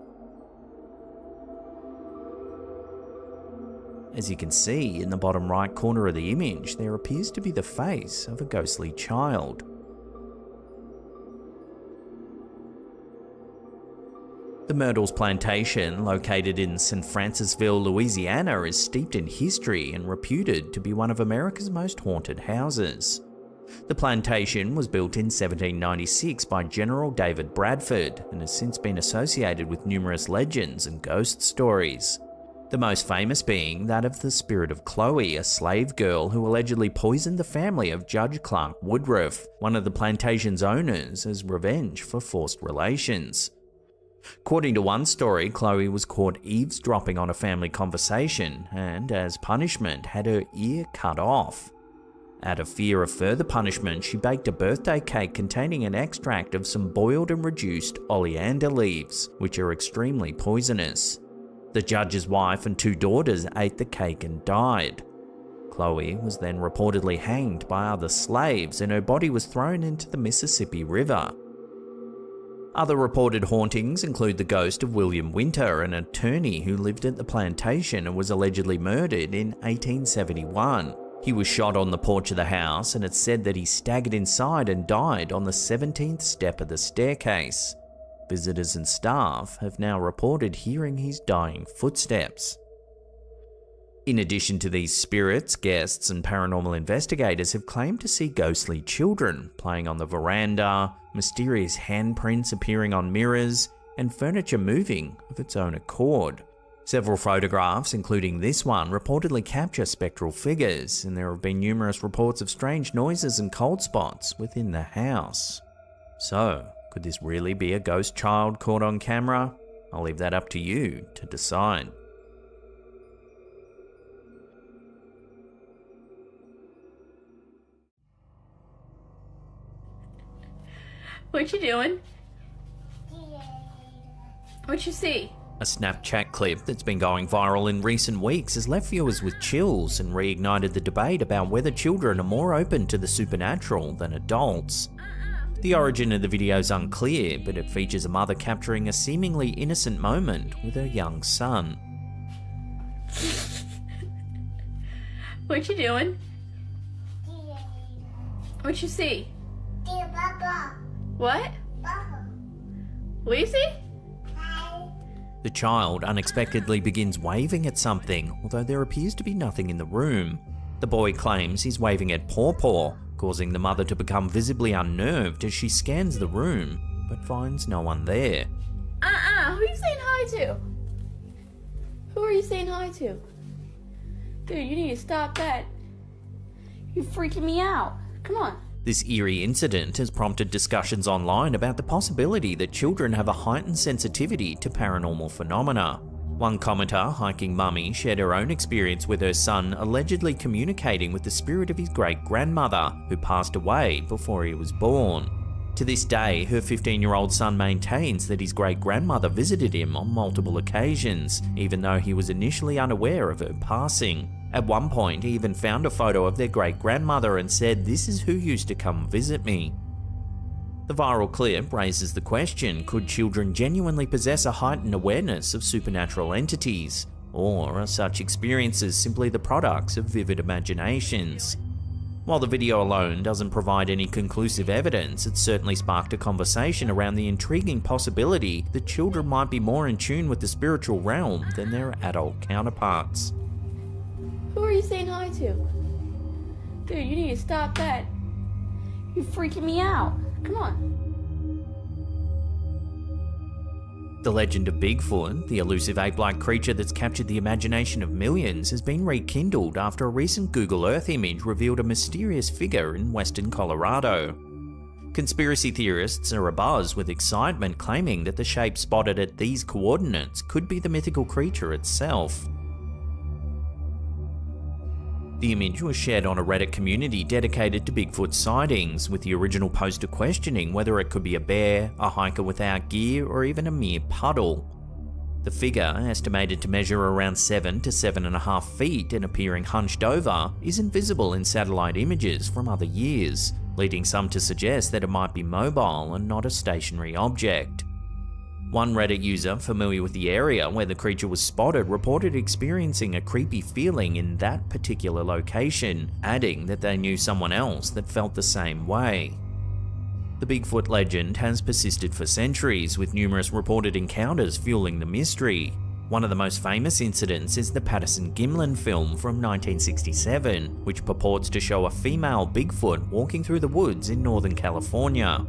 As you can see in the bottom right corner of the image, there appears to be the face of a ghostly child. The Myrtles Plantation, located in St. Francisville, Louisiana, is steeped in history and reputed to be one of America's most haunted houses. The plantation was built in 1796 by General David Bradford and has since been associated with numerous legends and ghost stories. The most famous being that of the spirit of Chloe, a slave girl who allegedly poisoned the family of Judge Clark Woodruff, one of the plantation's owners, as revenge for forced relations. According to one story, Chloe was caught eavesdropping on a family conversation and, as punishment, had her ear cut off. Out of fear of further punishment, she baked a birthday cake containing an extract of some boiled and reduced oleander leaves, which are extremely poisonous. The judge's wife and 2 daughters ate the cake and died. Chloe was then reportedly hanged by other slaves and her body was thrown into the Mississippi River. Other reported hauntings include the ghost of William Winter, an attorney who lived at the plantation and was allegedly murdered in 1871. He was shot on the porch of the house and it's said that he staggered inside and died on the 17th step of the staircase. Visitors and staff have now reported hearing his dying footsteps. In addition to these spirits, guests and paranormal investigators have claimed to see ghostly children playing on the veranda, mysterious handprints appearing on mirrors, and furniture moving of its own accord. Several photographs, including this one, reportedly capture spectral figures, and there have been numerous reports of strange noises and cold spots within the house. So, could this really be a ghost child caught on camera? I'll leave that up to you to decide. What you doing? What you see? A Snapchat clip that's been going viral in recent weeks has left viewers with chills and reignited the debate about whether children are more open to the supernatural than adults. The origin of the video is unclear, but it features a mother capturing a seemingly innocent moment with her young son. What you doing? What you see? What? What do you see? The child unexpectedly begins waving at something, although there appears to be nothing in the room. The boy claims he's waving at Paw Paw, causing the mother to become visibly unnerved as she scans the room, but finds no one there. Who are you saying hi to? Who are you saying hi to? Dude, you need to stop that. You're freaking me out. Come on. This eerie incident has prompted discussions online about the possibility that children have a heightened sensitivity to paranormal phenomena. One commenter, Hiking Mummy, shared her own experience with her son allegedly communicating with the spirit of his great-grandmother, who passed away before he was born. To this day, her 15-year-old son maintains that his great-grandmother visited him on multiple occasions, even though he was initially unaware of her passing. At one point, he even found a photo of their great-grandmother and said, "This is who used to come visit me." The viral clip raises the question, could children genuinely possess a heightened awareness of supernatural entities? Or are such experiences simply the products of vivid imaginations? While the video alone doesn't provide any conclusive evidence, it certainly sparked a conversation around the intriguing possibility that children might be more in tune with the spiritual realm than their adult counterparts. Who are you saying hi to? Dude, you need to stop that. You're freaking me out. Come on. The legend of Bigfoot, the elusive ape-like creature that's captured the imagination of millions, has been rekindled after a recent Google Earth image revealed a mysterious figure in western Colorado. Conspiracy theorists are abuzz with excitement, claiming that the shape spotted at these coordinates could be the mythical creature itself. The image was shared on a Reddit community dedicated to Bigfoot sightings, with the original poster questioning whether it could be a bear, a hiker without gear, or even a mere puddle. The figure, estimated to measure around 7 to 7.5 feet and appearing hunched over, isn't visible in satellite images from other years, leading some to suggest that it might be mobile and not a stationary object. One Reddit user familiar with the area where the creature was spotted reported experiencing a creepy feeling in that particular location, adding that they knew someone else that felt the same way. The Bigfoot legend has persisted for centuries, with numerous reported encounters fueling the mystery. One of the most famous incidents is the Patterson-Gimlin film from 1967, which purports to show a female Bigfoot walking through the woods in Northern California.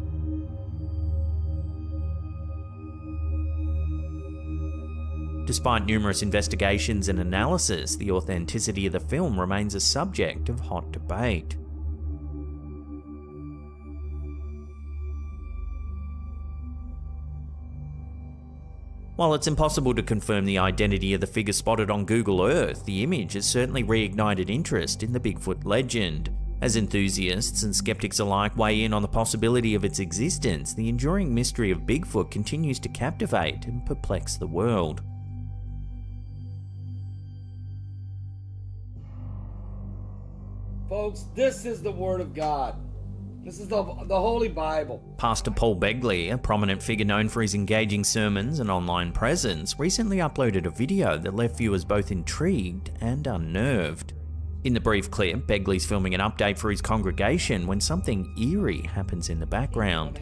Despite numerous investigations and analysis, the authenticity of the film remains a subject of hot debate. While it's impossible to confirm the identity of the figure spotted on Google Earth, the image has certainly reignited interest in the Bigfoot legend. As enthusiasts and skeptics alike weigh in on the possibility of its existence, the enduring mystery of Bigfoot continues to captivate and perplex the world. Folks, this is the Word of God. This is the Holy Bible. Pastor Paul Begley, a prominent figure known for his engaging sermons and online presence, recently uploaded a video that left viewers both intrigued and unnerved. In the brief clip, Begley's filming an update for his congregation when something eerie happens in the background.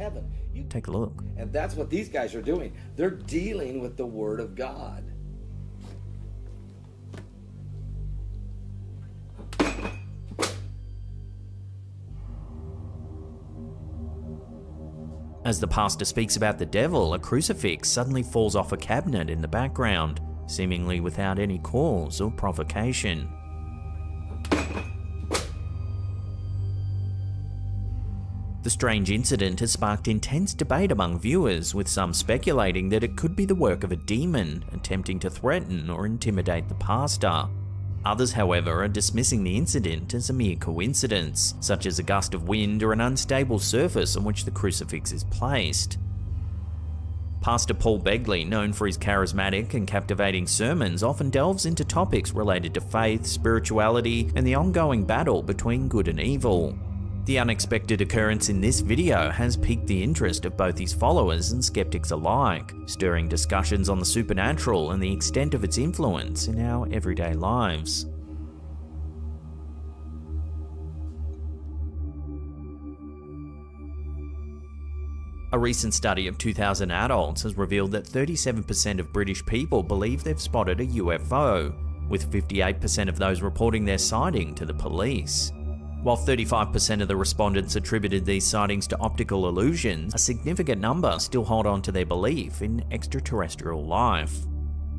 Take a look. And that's what these guys are doing. They're dealing with the Word of God. As the pastor speaks about the devil, a crucifix suddenly falls off a cabinet in the background, seemingly without any cause or provocation. The strange incident has sparked intense debate among viewers, with some speculating that it could be the work of a demon attempting to threaten or intimidate the pastor. Others, however, are dismissing the incident as a mere coincidence, such as a gust of wind or an unstable surface on which the crucifix is placed. Pastor Paul Begley, known for his charismatic and captivating sermons, often delves into topics related to faith, spirituality, and the ongoing battle between good and evil. The unexpected occurrence in this video has piqued the interest of both his followers and skeptics alike, stirring discussions on the supernatural and the extent of its influence in our everyday lives. A recent study of 2,000 adults has revealed that 37% of British people believe they've spotted a UFO, with 58% of those reporting their sighting to the police. While 35% of the respondents attributed these sightings to optical illusions, a significant number still hold on to their belief in extraterrestrial life.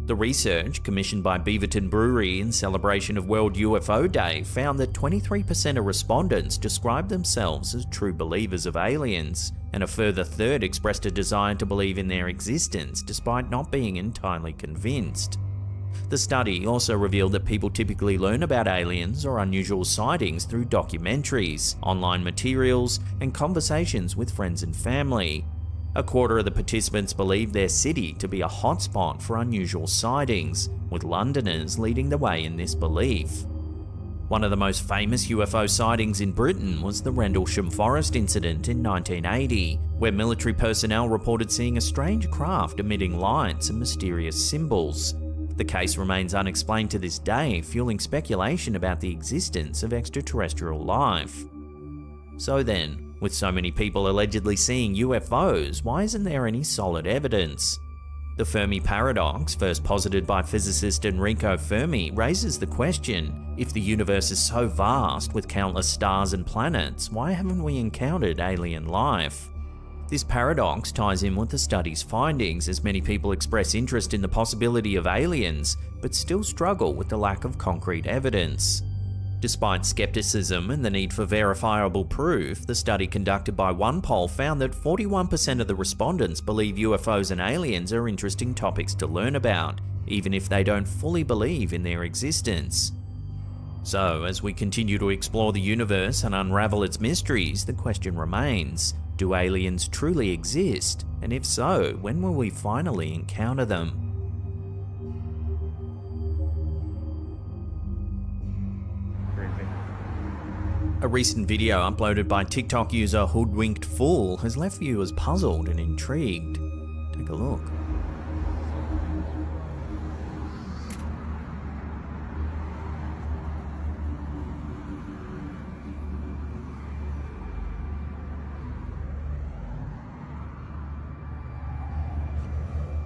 The research, commissioned by Beaverton Brewery in celebration of World UFO Day, found that 23% of respondents described themselves as true believers of aliens, and a further third expressed a desire to believe in their existence despite not being entirely convinced. The study also revealed that people typically learn about aliens or unusual sightings through documentaries, online materials, and conversations with friends and family. A quarter of the participants believed their city to be a hotspot for unusual sightings, with Londoners leading the way in this belief. One of the most famous UFO sightings in Britain was the Rendlesham Forest incident in 1980, where military personnel reported seeing a strange craft emitting lights and mysterious symbols. The case remains unexplained to this day, fueling speculation about the existence of extraterrestrial life. So then, with so many people allegedly seeing UFOs, why isn't there any solid evidence? The Fermi paradox, first posited by physicist Enrico Fermi, raises the question: if the universe is so vast with countless stars and planets, why haven't we encountered alien life? This paradox ties in with the study's findings, as many people express interest in the possibility of aliens, but still struggle with the lack of concrete evidence. Despite skepticism and the need for verifiable proof, the study conducted by OnePoll found that 41% of the respondents believe UFOs and aliens are interesting topics to learn about, even if they don't fully believe in their existence. So, as we continue to explore the universe and unravel its mysteries, the question remains, do aliens truly exist? And if so, when will we finally encounter them? A recent video uploaded by TikTok user Hoodwinked Fool has left viewers puzzled and intrigued. Take a look.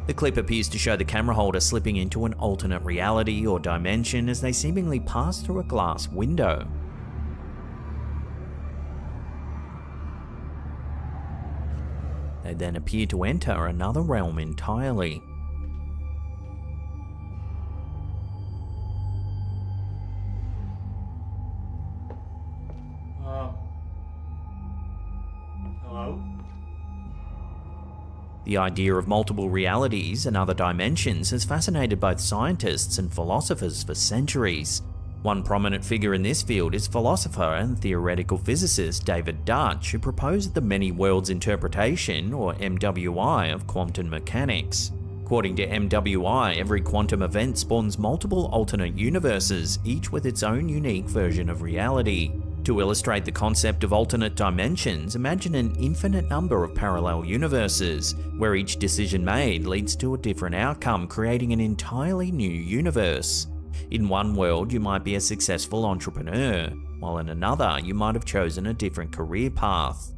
The clip appears to show the camera holder slipping into an alternate reality or dimension as they seemingly pass through a glass window. They then appear to enter another realm entirely. Hello? The idea of multiple realities and other dimensions has fascinated both scientists and philosophers for centuries. One prominent figure in this field is philosopher and theoretical physicist David Dutch, who proposed the many worlds interpretation, or MWI, of quantum mechanics. According to MWI, every quantum event spawns multiple alternate universes, each with its own unique version of reality. To illustrate the concept of alternate dimensions, imagine an infinite number of parallel universes, where each decision made leads to a different outcome, creating an entirely new universe. In one world, you might be a successful entrepreneur, while in another, you might have chosen a different career path.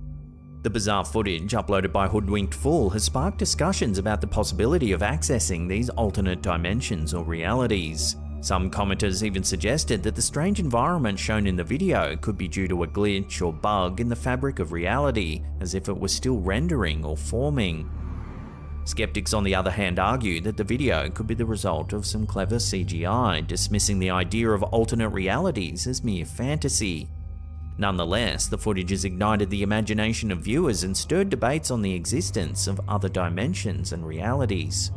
The bizarre footage uploaded by Hoodwinked Fool has sparked discussions about the possibility of accessing these alternate dimensions or realities. Some commenters even suggested that the strange environment shown in the video could be due to a glitch or bug in the fabric of reality, as if it was still rendering or forming. Skeptics, on the other hand, argue that the video could be the result of some clever CGI, dismissing the idea of alternate realities as mere fantasy. Nonetheless, the footage has ignited the imagination of viewers and stirred debates on the existence of other dimensions and realities.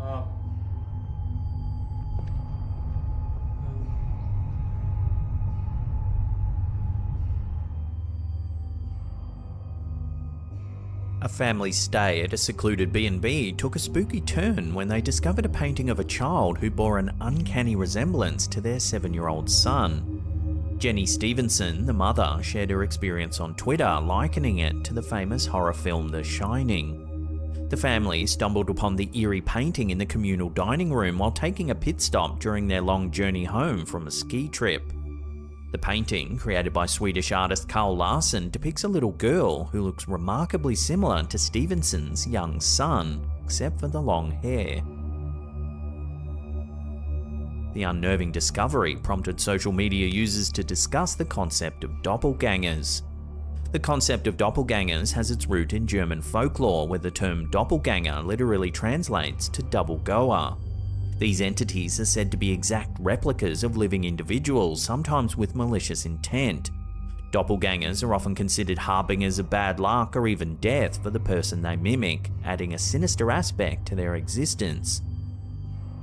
A family's stay at a secluded B&B took a spooky turn when they discovered a painting of a child who bore an uncanny resemblance to their 7-year-old son. Jenny Stevenson, the mother, shared her experience on Twitter, likening it to the famous horror film The Shining. The family stumbled upon the eerie painting in the communal dining room while taking a pit stop during their long journey home from a ski trip. The painting, created by Swedish artist Carl Larsson, depicts a little girl who looks remarkably similar to Stevenson's young son, except for the long hair. The unnerving discovery prompted social media users to discuss the concept of doppelgangers. The concept of doppelgangers has its root in German folklore, where the term doppelganger literally translates to double goer. These entities are said to be exact replicas of living individuals, sometimes with malicious intent. Doppelgangers are often considered harbingers of bad luck or even death for the person they mimic, adding a sinister aspect to their existence.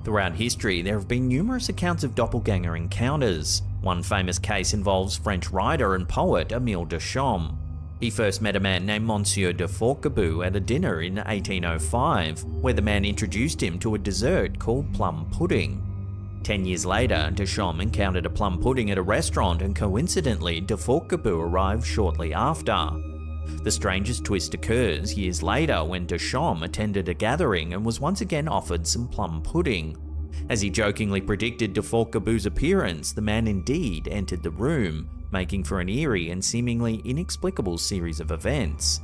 Throughout history, there have been numerous accounts of doppelganger encounters. One famous case involves French writer and poet Émile Deschamps. He first met a man named Monsieur de Forquebus at a dinner in 1805, where the man introduced him to a dessert called plum pudding. 10 years later, Deschamps encountered a plum pudding at a restaurant, and coincidentally, de Forquebus arrived shortly after. The strangest twist occurs years later when Deschamps attended a gathering and was once again offered some plum pudding. As he jokingly predicted de Forquebus' appearance, the man indeed entered the room, making for an eerie and seemingly inexplicable series of events.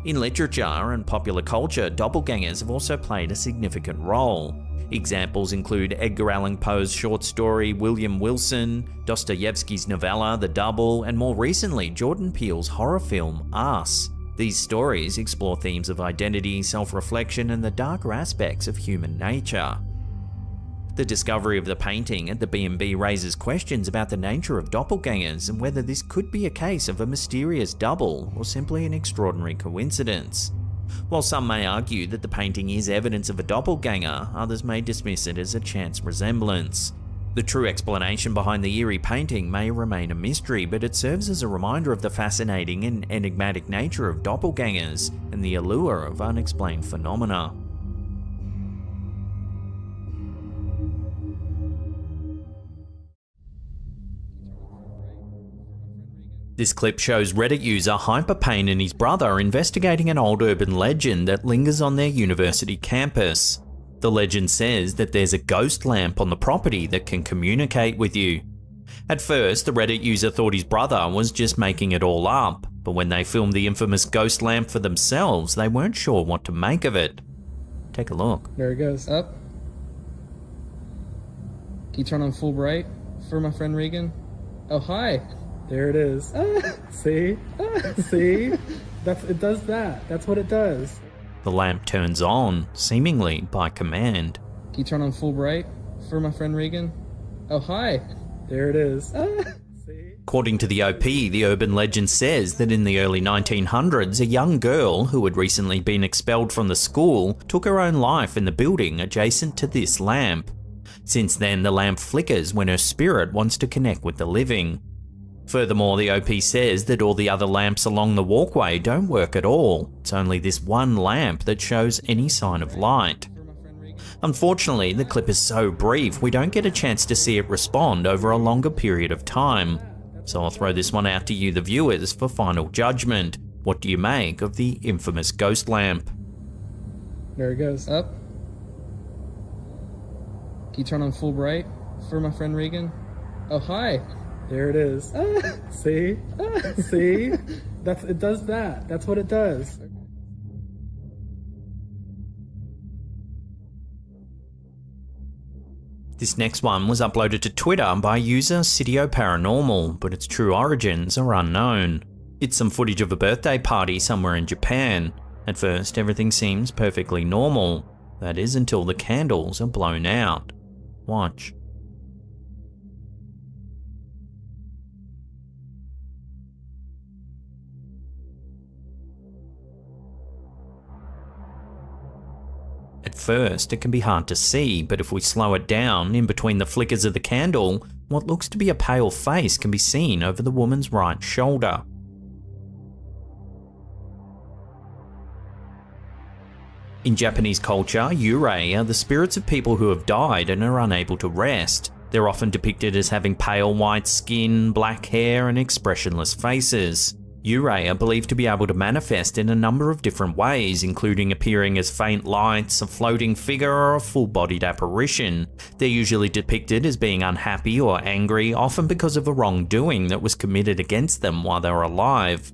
In literature and popular culture, doppelgangers have also played a significant role. Examples include Edgar Allan Poe's short story William Wilson, Dostoevsky's novella The Double, and more recently Jordan Peele's horror film Us. These stories explore themes of identity, self-reflection, and the darker aspects of human nature. The discovery of the painting at the B&B raises questions about the nature of doppelgangers and whether this could be a case of a mysterious double or simply an extraordinary coincidence. While some may argue that the painting is evidence of a doppelganger, others may dismiss it as a chance resemblance. The true explanation behind the eerie painting may remain a mystery, but it serves as a reminder of the fascinating and enigmatic nature of doppelgangers and the allure of unexplained phenomena. This clip shows Reddit user Hyperpain and his brother investigating an old urban legend that lingers on their university campus. The legend says that there's a ghost lamp on the property that can communicate with you. At first, the Reddit user thought his brother was just making it all up, but when they filmed the infamous ghost lamp for themselves, they weren't sure what to make of it. Take a look. There it goes. Up. Can you turn on full bright for my friend Regan? Oh, hi. There it is. See? See? It does that. That's what it does. The lamp turns on, seemingly by command. Can you turn on full bright for my friend Regan? Oh, hi. There it is. According to the OP, the urban legend says that in the early 1900s, a young girl who had recently been expelled from the school took her own life in the building adjacent to this lamp. Since then, the lamp flickers when her spirit wants to connect with the living. Furthermore, the OP says that all the other lamps along the walkway don't work at all. It's only this one lamp that shows any sign of light. Unfortunately, the clip is so brief, we don't get a chance to see it respond over a longer period of time. So I'll throw this one out to you, the viewers, for final judgment. What do you make of the infamous ghost lamp? There it goes. Up. Can you turn on full bright for my friend Regan? Oh, hi. There it is. See? See? It does that. That's what it does. This next one was uploaded to Twitter by user Sitio Paranormal, but its true origins are unknown. It's some footage of a birthday party somewhere in Japan. At first, everything seems perfectly normal. That is until the candles are blown out. Watch. At first, it can be hard to see, but if we slow it down, in between the flickers of the candle, what looks to be a pale face can be seen over the woman's right shoulder. In Japanese culture, yurei are the spirits of people who have died and are unable to rest. They're often depicted as having pale white skin, black hair, and expressionless faces. Yurei are believed to be able to manifest in a number of different ways, including appearing as faint lights, a floating figure, or a full-bodied apparition. They're usually depicted as being unhappy or angry, often because of a wrongdoing that was committed against them while they were alive.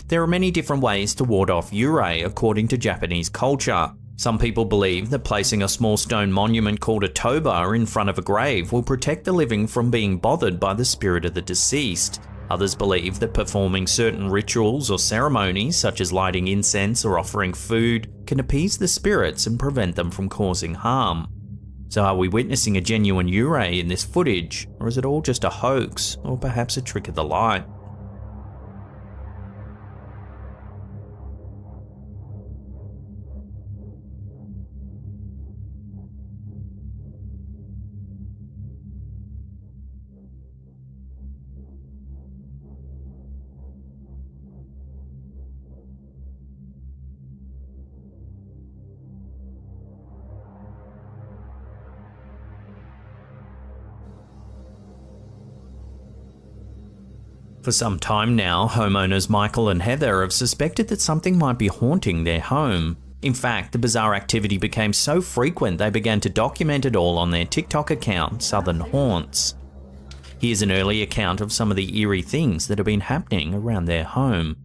There are many different ways to ward off yurei according to Japanese culture. Some people believe that placing a small stone monument called a toba in front of a grave will protect the living from being bothered by the spirit of the deceased. Others believe that performing certain rituals or ceremonies, such as lighting incense or offering food, can appease the spirits and prevent them from causing harm. So are we witnessing a genuine yurei in this footage, or is it all just a hoax, or perhaps a trick of the light? For some time now, homeowners Michael and Heather have suspected that something might be haunting their home. In fact, the bizarre activity became so frequent they began to document it all on their TikTok account, Southern Haunts. Here's an early account of some of the eerie things that have been happening around their home.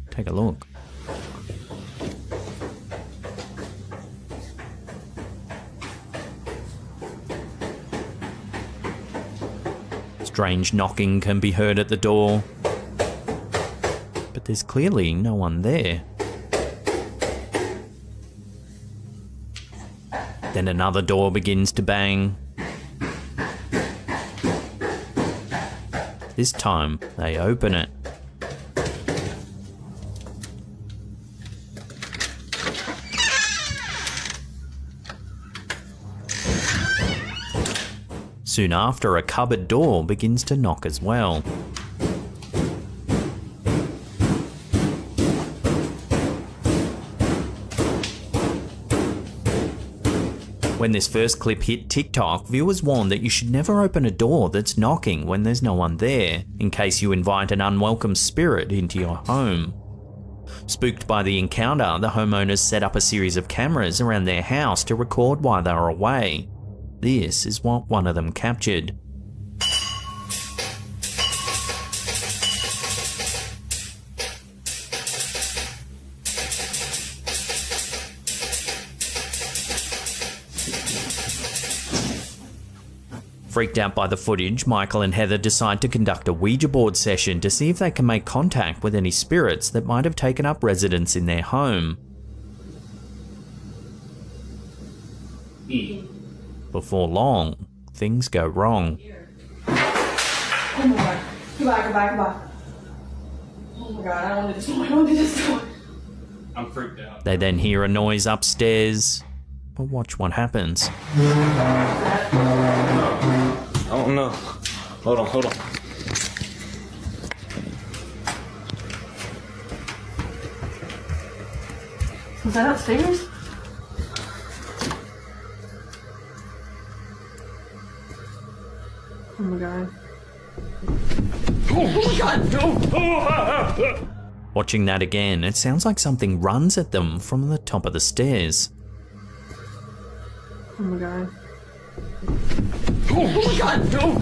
Take a look. Strange knocking can be heard at the door, but there's clearly no one there. Then another door begins to bang. This time, they open it. Soon after, a cupboard door begins to knock as well. When this first clip hit TikTok, viewers warned that you should never open a door that's knocking when there's no one there, in case you invite an unwelcome spirit into your home. Spooked by the encounter, the homeowners set up a series of cameras around their house to record while they were away. This is what one of them captured. Freaked out by the footage, Michael and Heather decide to conduct a Ouija board session to see if they can make contact with any spirits that might have taken up residence in their home. Before long, things go wrong. Oh my god. Goodbye. Oh my god, I don't do this no more. I don't do this no more. I'm freaked out. They then hear a noise upstairs, but watch what happens. Oh no. Hold on. Was that upstairs? Oh my god. Oh my god! No! Watching that again, it sounds like something runs at them from the top of the stairs. Oh my god. Oh my god! No!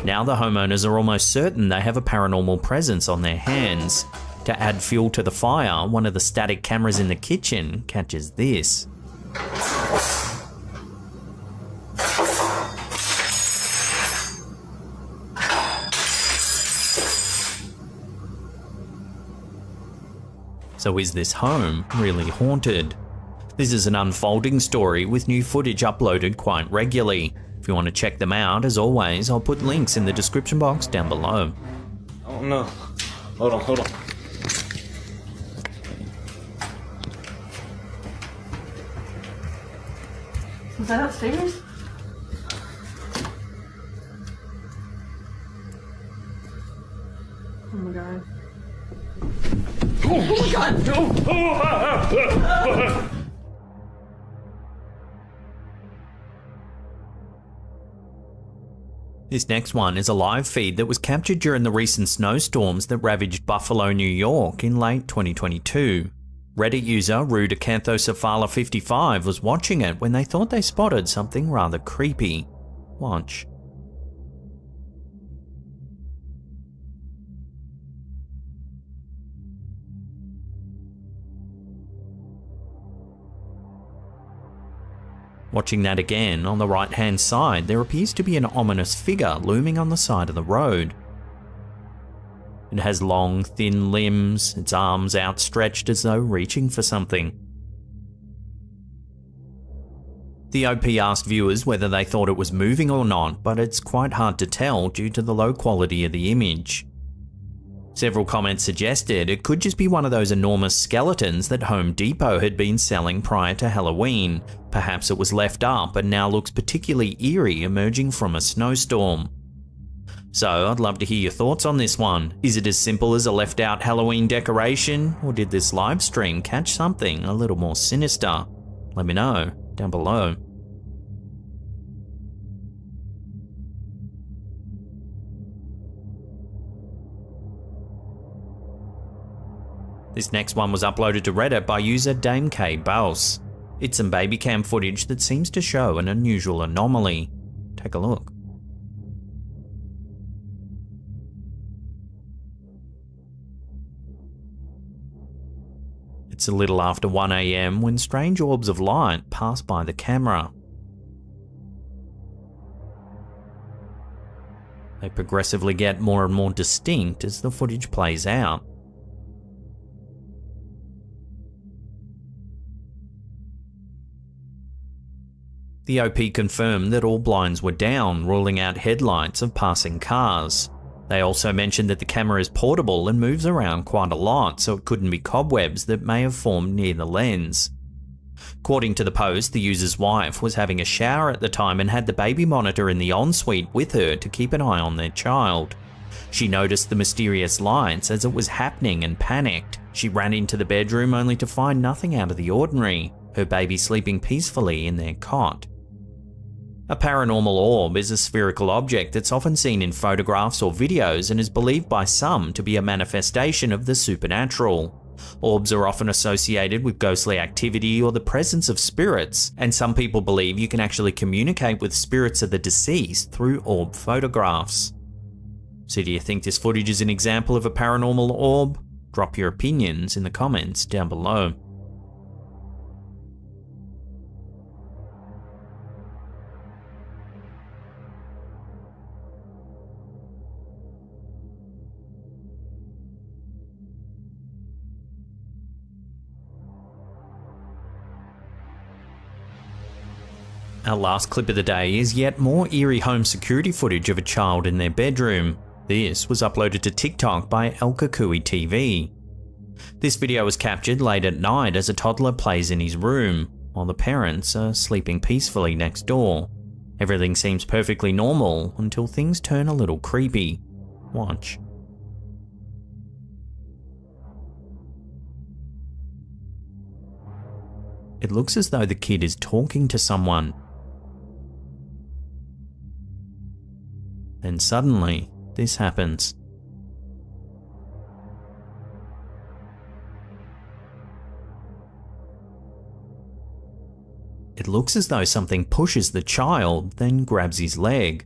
Now the homeowners are almost certain they have a paranormal presence on their hands. To add fuel to the fire, one of the static cameras in the kitchen catches this. So is this home really haunted? This is an unfolding story with new footage uploaded quite regularly. If you want to check them out, as always, I'll put links in the description box down below. Oh no. Hold on. Was that upstairs? Oh my god. Oh my god! No! This next one is a live feed that was captured during the recent snowstorms that ravaged Buffalo, New York in late 2022. Reddit user Rudacanthosephala55 was watching it when they thought they spotted something rather creepy. Watch. Watching that again, on the right hand side there appears to be an ominous figure looming on the side of the road. It has long, thin limbs, its arms outstretched as though reaching for something. The OP asked viewers whether they thought it was moving or not, but it's quite hard to tell due to the low quality of the image. Several comments suggested it could just be one of those enormous skeletons that Home Depot had been selling prior to Halloween. Perhaps it was left up and now looks particularly eerie emerging from a snowstorm. So I'd love to hear your thoughts on this one. Is it as simple as a left out Halloween decoration, or did this live stream catch something a little more sinister? Let me know down below. This next one was uploaded to Reddit by user Dame K Baus. It's some baby cam footage that seems to show an unusual anomaly. Take a look. It's a little after 1 AM when strange orbs of light pass by the camera. They progressively get more and more distinct as the footage plays out. The OP confirmed that all blinds were down, ruling out headlights of passing cars. They also mentioned that the camera is portable and moves around quite a lot, so it couldn't be cobwebs that may have formed near the lens. According to the post, the user's wife was having a shower at the time and had the baby monitor in the ensuite with her to keep an eye on their child. She noticed the mysterious lights as it was happening and panicked. She ran into the bedroom only to find nothing out of the ordinary, her baby sleeping peacefully in their cot. A paranormal orb is a spherical object that's often seen in photographs or videos and is believed by some to be a manifestation of the supernatural. Orbs are often associated with ghostly activity or the presence of spirits, and some people believe you can actually communicate with spirits of the deceased through orb photographs. So do you think this footage is an example of a paranormal orb? Drop your opinions in the comments down below. Our last clip of the day is yet more eerie home security footage of a child in their bedroom. This was uploaded to TikTok by El Kukui TV. This video was captured late at night as a toddler plays in his room, while the parents are sleeping peacefully next door. Everything seems perfectly normal until things turn a little creepy. Watch. It looks as though the kid is talking to someone. Then suddenly, this happens. It looks as though something pushes the child, then grabs his leg.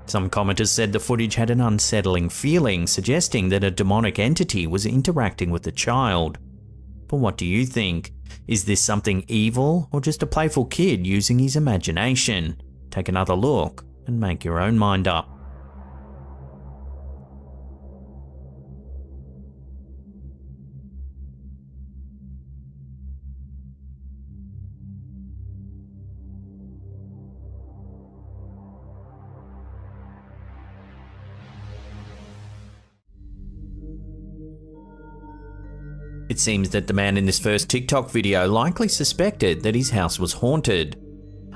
Some commenters said the footage had an unsettling feeling, suggesting that a demonic entity was interacting with the child. But what do you think? Is this something evil or just a playful kid using his imagination? Take another look and make your own mind up. It seems that the man in this first TikTok video likely suspected that his house was haunted.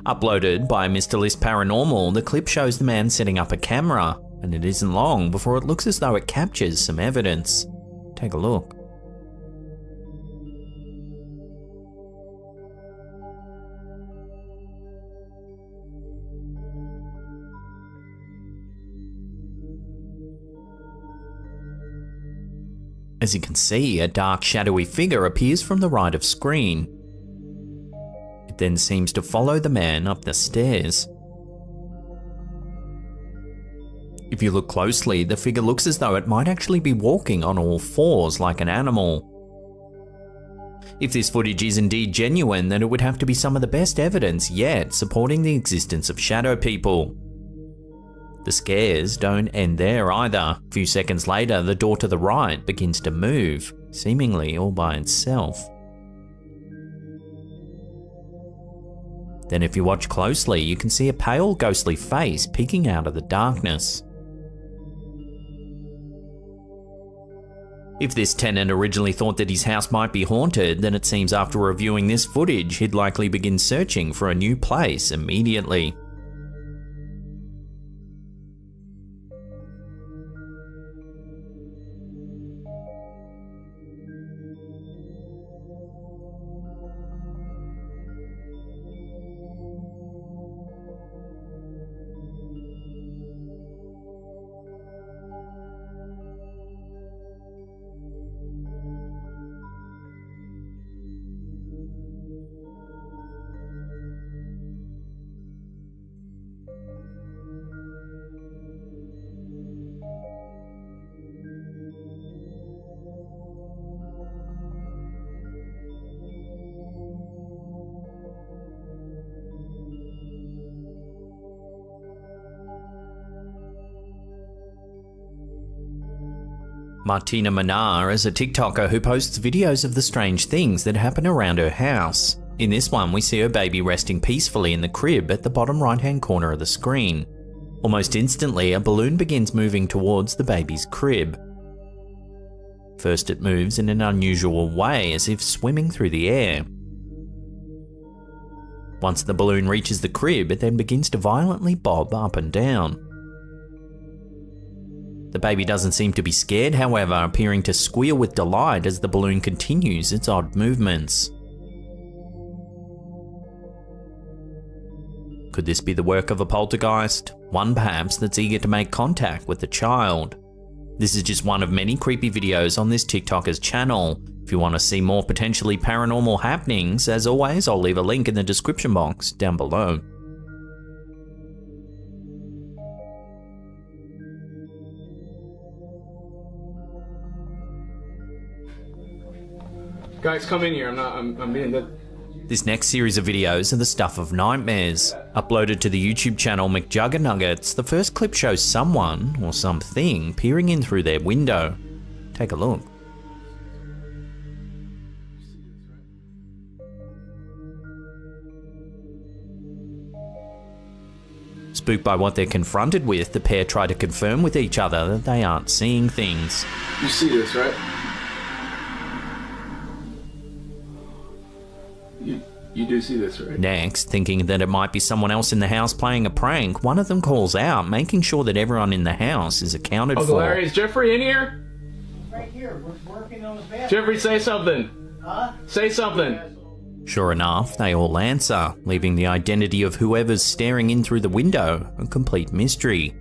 Uploaded by Mr. List Paranormal, the clip shows the man setting up a camera, and it isn't long before it looks as though it captures some evidence. Take a look. As you can see, a dark shadowy figure appears from the right of screen. It then seems to follow the man up the stairs. If you look closely, the figure looks as though it might actually be walking on all fours like an animal. If this footage is indeed genuine, then it would have to be some of the best evidence yet supporting the existence of shadow people. The scares don't end there either. A few seconds later, the door to the right begins to move, seemingly all by itself. Then if you watch closely, you can see a pale ghostly face peeking out of the darkness. If this tenant originally thought that his house might be haunted, then it seems after reviewing this footage, he'd likely begin searching for a new place immediately. Martina Manar is a TikToker who posts videos of the strange things that happen around her house. In this one, we see her baby resting peacefully in the crib at the bottom right-hand corner of the screen. Almost instantly, a balloon begins moving towards the baby's crib. First it moves in an unusual way, as if swimming through the air. Once the balloon reaches the crib, it then begins to violently bob up and down. The baby doesn't seem to be scared, however, appearing to squeal with delight as the balloon continues its odd movements. Could this be the work of a poltergeist? One perhaps that's eager to make contact with the child. This is just one of many creepy videos on this TikToker's channel. If you want to see more potentially paranormal happenings, as always, I'll leave a link in the description box down below. Guys, come in here. I'm being the... This next series of videos are the stuff of nightmares. Uploaded to the YouTube channel McJuggernuggets, the first clip shows someone, or something, peering in through their window. Take a look. Spooked by what they're confronted with, the pair try to confirm with each other that they aren't seeing things. You see this, right? You do see this, right? Next, thinking that it might be someone else in the house playing a prank, one of them calls out, making sure that everyone in the house is accounted Uncle for. Larry, is Jeffrey in here? Right here, we're working on the bathroom. Jeffrey, say something. Huh? Say something. Sure enough, they all answer, leaving the identity of whoever's staring in through the window a complete mystery.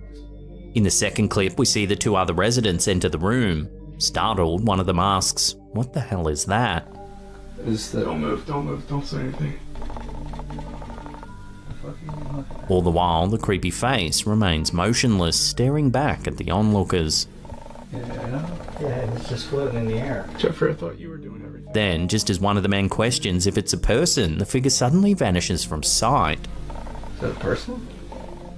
In the second clip, we see the two other residents enter the room. Startled, one of them asks, "What the hell is that?" Don't move, don't say anything. All the while, the creepy face remains motionless, staring back at the onlookers. Yeah, it's just floating in the air. Jeffrey, I thought you were doing everything. Then, just as one of the men questions if it's a person, the figure suddenly vanishes from sight. Is that a person?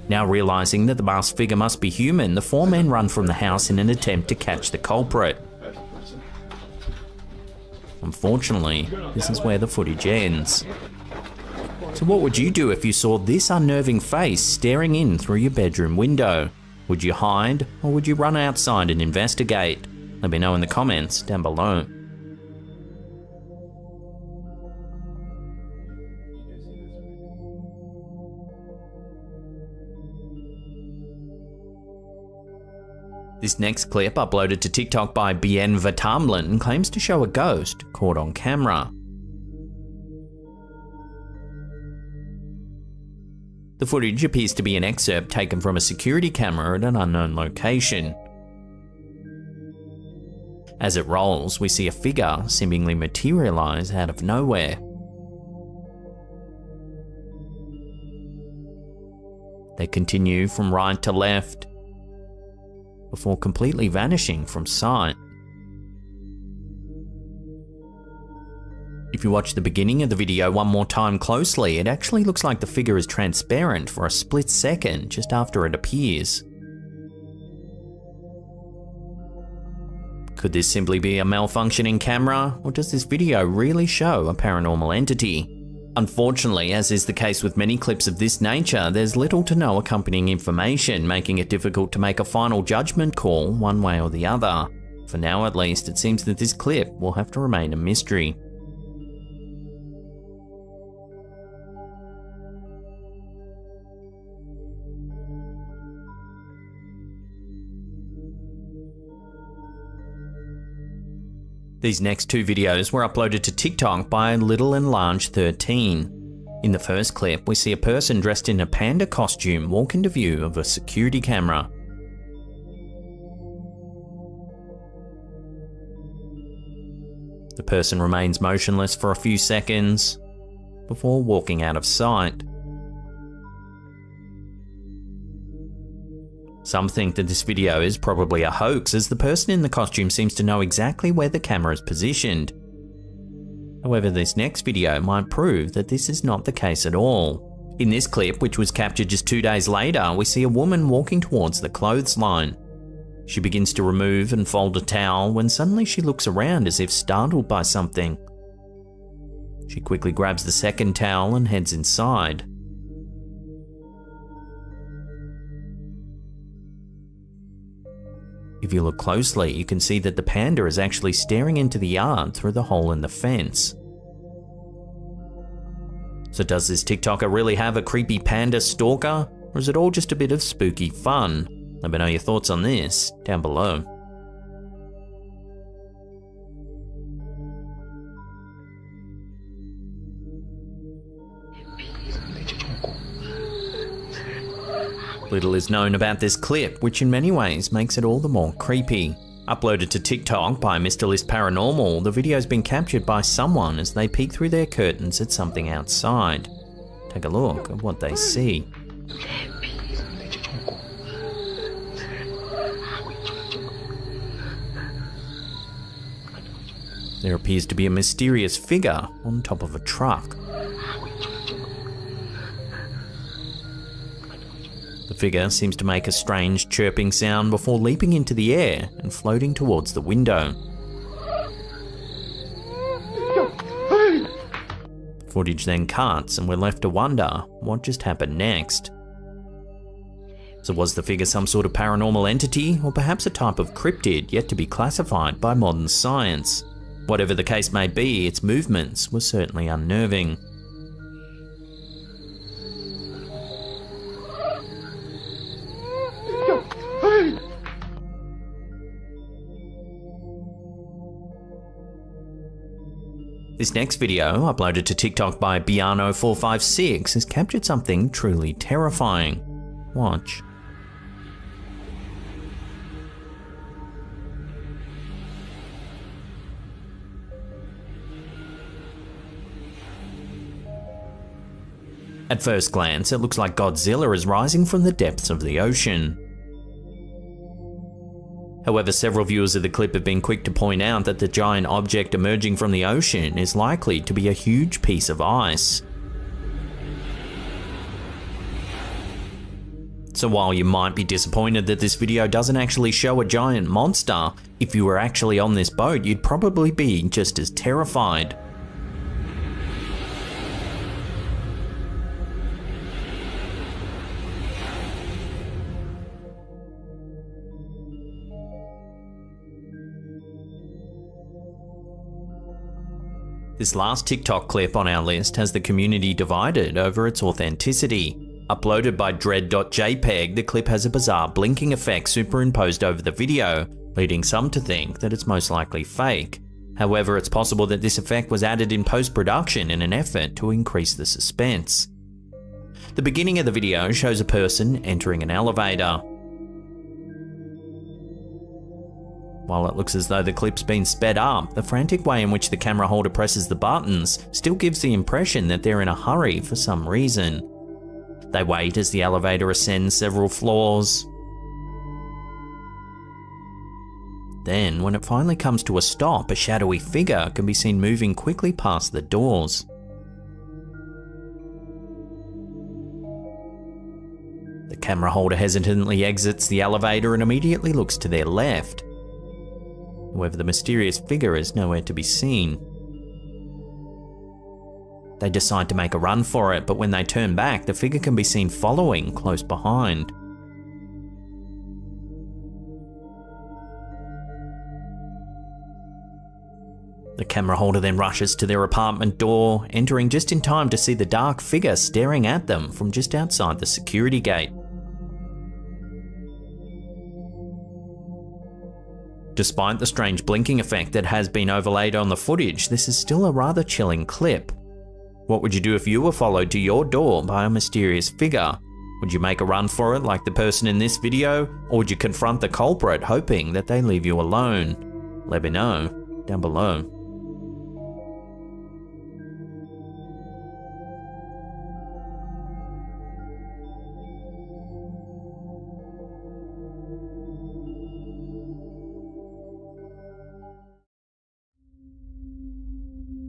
Now realizing that the masked figure must be human, the four men run from the house in an attempt to catch the culprit. Unfortunately, this is where the footage ends. So what would you do if you saw this unnerving face staring in through your bedroom window? Would you hide, or would you run outside and investigate? Let me know in the comments down below. This next clip, uploaded to TikTok by Bien Vatamlin, claims to show a ghost caught on camera. The footage appears to be an excerpt taken from a security camera at an unknown location. As it rolls, we see a figure seemingly materialize out of nowhere. They continue from right to left, before completely vanishing from sight. If you watch the beginning of the video one more time closely, it actually looks like the figure is transparent for a split second just after it appears. Could this simply be a malfunctioning camera, or does this video really show a paranormal entity? Unfortunately, as is the case with many clips of this nature, there's little to no accompanying information, making it difficult to make a final judgment call one way or the other. For now at least, it seems that this clip will have to remain a mystery. These next two videos were uploaded to TikTok by Little and Large 13. In the first clip, we see a person dressed in a panda costume walk into view of a security camera. The person remains motionless for a few seconds before walking out of sight. Some think that this video is probably a hoax, as the person in the costume seems to know exactly where the camera is positioned. However, this next video might prove that this is not the case at all. In this clip, which was captured just 2 days later, we see a woman walking towards the clothesline. She begins to remove and fold a towel when suddenly she looks around as if startled by something. She quickly grabs the second towel and heads inside. If you look closely, you can see that the panda is actually staring into the yard through the hole in the fence. So does this TikToker really have a creepy panda stalker, or is it all just a bit of spooky fun? Let me know your thoughts on this down below. Little is known about this clip, which in many ways makes it all the more creepy. Uploaded to TikTok by Mr. List Paranormal, the video's been captured by someone as they peek through their curtains at something outside. Take a look at what they see. There appears to be a mysterious figure on top of a truck. The figure seems to make a strange chirping sound before leaping into the air and floating towards the window. The footage then cuts and we're left to wonder what just happened next. So was the figure some sort of paranormal entity, or perhaps a type of cryptid yet to be classified by modern science? Whatever the case may be, its movements were certainly unnerving. This next video, uploaded to TikTok by Biano456, has captured something truly terrifying. Watch. At first glance, it looks like Godzilla is rising from the depths of the ocean. However, several viewers of the clip have been quick to point out that the giant object emerging from the ocean is likely to be a huge piece of ice. So while you might be disappointed that this video doesn't actually show a giant monster, if you were actually on this boat, you'd probably be just as terrified. This last TikTok clip on our list has the community divided over its authenticity. Uploaded by dread.jpg, the clip has a bizarre blinking effect superimposed over the video, leading some to think that it's most likely fake. However, it's possible that this effect was added in post-production in an effort to increase the suspense. The beginning of the video shows a person entering an elevator. While it looks as though the clip's been sped up, the frantic way in which the camera holder presses the buttons still gives the impression that they're in a hurry for some reason. They wait as the elevator ascends several floors. Then, when it finally comes to a stop, a shadowy figure can be seen moving quickly past the doors. The camera holder hesitantly exits the elevator and immediately looks to their left. However, the mysterious figure is nowhere to be seen. They decide to make a run for it, but when they turn back, the figure can be seen following close behind. The camera holder then rushes to their apartment door, entering just in time to see the dark figure staring at them from just outside the security gate. Despite the strange blinking effect that has been overlaid on the footage, this is still a rather chilling clip. What would you do if you were followed to your door by a mysterious figure? Would you make a run for it like the person in this video, or would you confront the culprit hoping that they leave you alone? Let me know down below.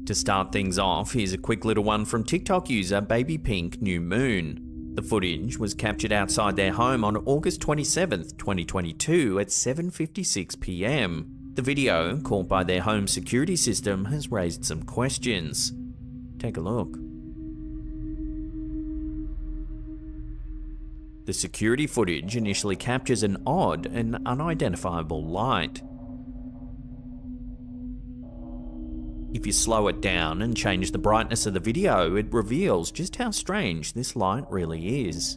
To start things off, here's a quick little one from TikTok user Baby Pink New Moon. The footage was captured outside their home on August 27th, 2022 at 7:56 PM. The video, caught by their home security system, has raised some questions. Take a look. The security footage initially captures an odd and unidentifiable light. If you slow it down and change the brightness of the video, it reveals just how strange this light really is.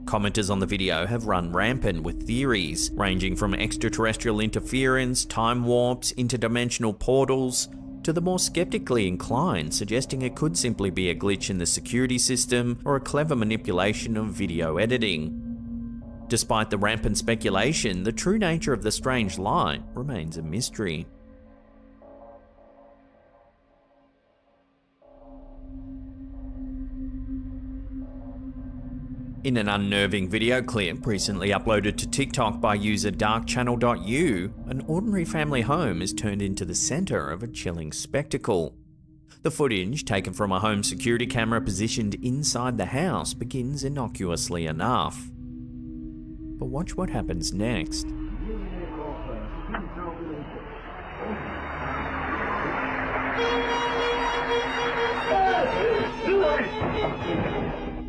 Commenters on the video have run rampant with theories, ranging from extraterrestrial interference, time warps, interdimensional portals, to the more skeptically inclined, suggesting it could simply be a glitch in the security system or a clever manipulation of video editing. Despite the rampant speculation, the true nature of the strange light remains a mystery. In an unnerving video clip recently uploaded to TikTok by user darkchannel.u, an ordinary family home is turned into the center of a chilling spectacle. The footage, taken from a home security camera positioned inside the house, begins innocuously enough. But watch what happens next.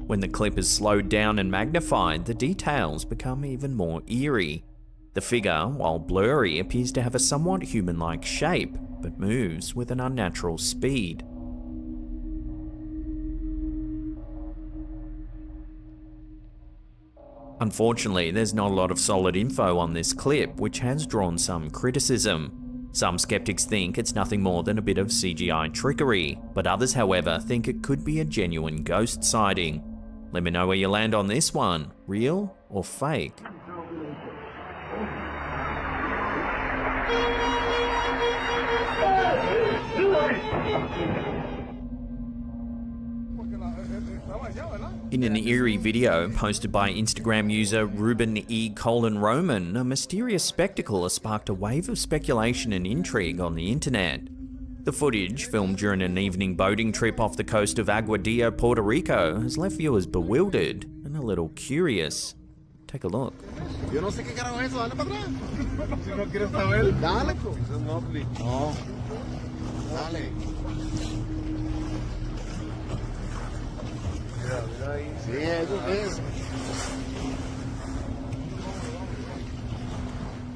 When the clip is slowed down and magnified, the details become even more eerie. The figure, while blurry, appears to have a somewhat human-like shape, but moves with an unnatural speed. Unfortunately, there's not a lot of solid info on this clip, which has drawn some criticism. Some skeptics think it's nothing more than a bit of CGI trickery, but others, however, think it could be a genuine ghost sighting. Let me know where you land on this one, real or fake? In an eerie video posted by Instagram user Ruben E. Roman, a mysterious spectacle has sparked a wave of speculation and intrigue on the internet. The footage, filmed during an evening boating trip off the coast of Aguadilla, Puerto Rico, has left viewers bewildered and a little curious. Take a look. Yo no sé qué carajo es eso, dale para atrás. Si no quieres saber, dale. No. Dale. Mira ahí. Sí, eso es.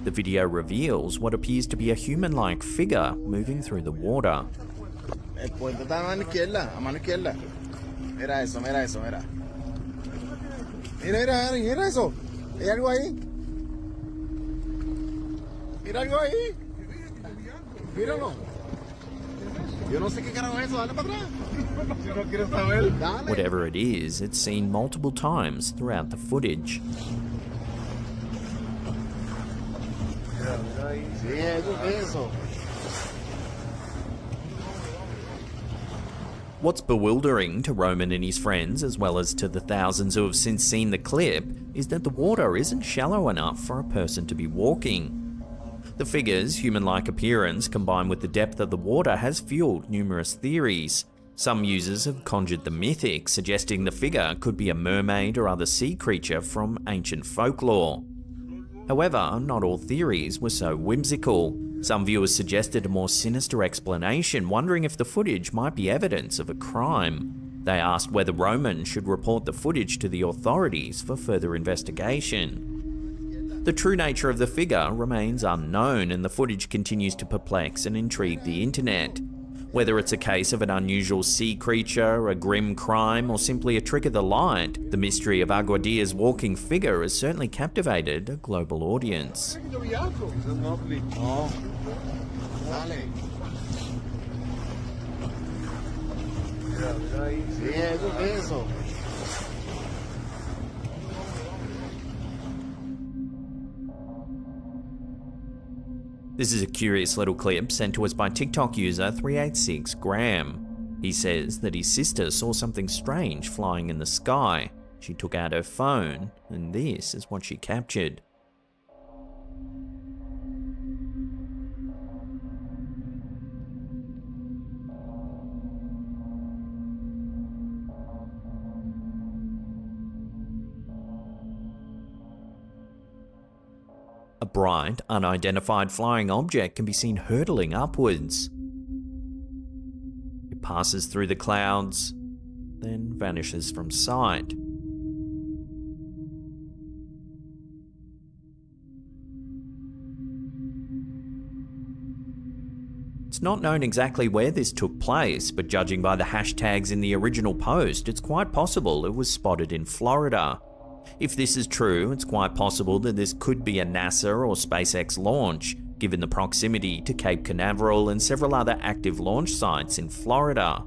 The video reveals what appears to be a human-like figure moving through the water. El puente está a mano izquierda, Mira eso, mira eso, mira. Mira eso. ¿Hay algo ahí? Mira algo ahí. Míralo. Yo no sé qué carajo es eso, dale para atrás. Si no quieres saber, dale. Whatever it is, it's seen multiple times throughout the footage. Sí, eso. What's bewildering to Roman and his friends, as well as to the thousands who have since seen the clip, is that the water isn't shallow enough for a person to be walking. The figure's human-like appearance, combined with the depth of the water, has fueled numerous theories. Some users have conjured the mythic, suggesting the figure could be a mermaid or other sea creature from ancient folklore. However, not all theories were so whimsical. Some viewers suggested a more sinister explanation, wondering if the footage might be evidence of a crime. They asked whether Roman should report the footage to the authorities for further investigation. The true nature of the figure remains unknown, and the footage continues to perplex and intrigue the internet. Whether it's a case of an unusual sea creature, a grim crime, or simply a trick of the light, the mystery of Aguadilla's walking figure has certainly captivated a global audience. This is a curious little clip sent to us by TikTok user 386gram. He says that his sister saw something strange flying in the sky. She took out her phone, and this is what she captured. A bright, unidentified flying object can be seen hurtling upwards. It passes through the clouds, then vanishes from sight. It's not known exactly where this took place, but judging by the hashtags in the original post, it's quite possible it was spotted in Florida. If this is true, it's quite possible that this could be a NASA or SpaceX launch, given the proximity to Cape Canaveral and several other active launch sites in Florida.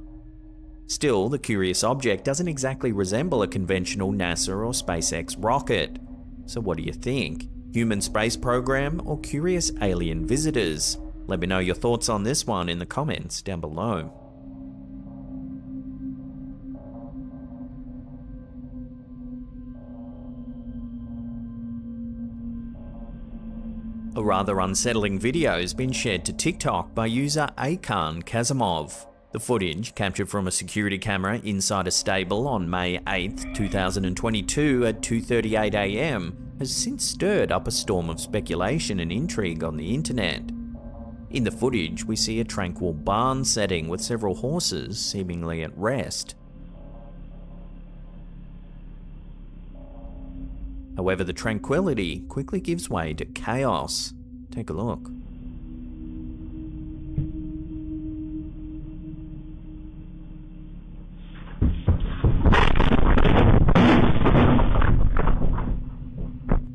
Still, the curious object doesn't exactly resemble a conventional NASA or SpaceX rocket. So what do you think? Human space program or curious alien visitors? Let me know your thoughts on this one in the comments down below. A rather unsettling video has been shared to TikTok by user Akan Kazimov. The footage, captured from a security camera inside a stable on May 8, 2022 at 2:38 AM, has since stirred up a storm of speculation and intrigue on the internet. In the footage, we see a tranquil barn setting with several horses seemingly at rest. However, the tranquility quickly gives way to chaos. Take a look.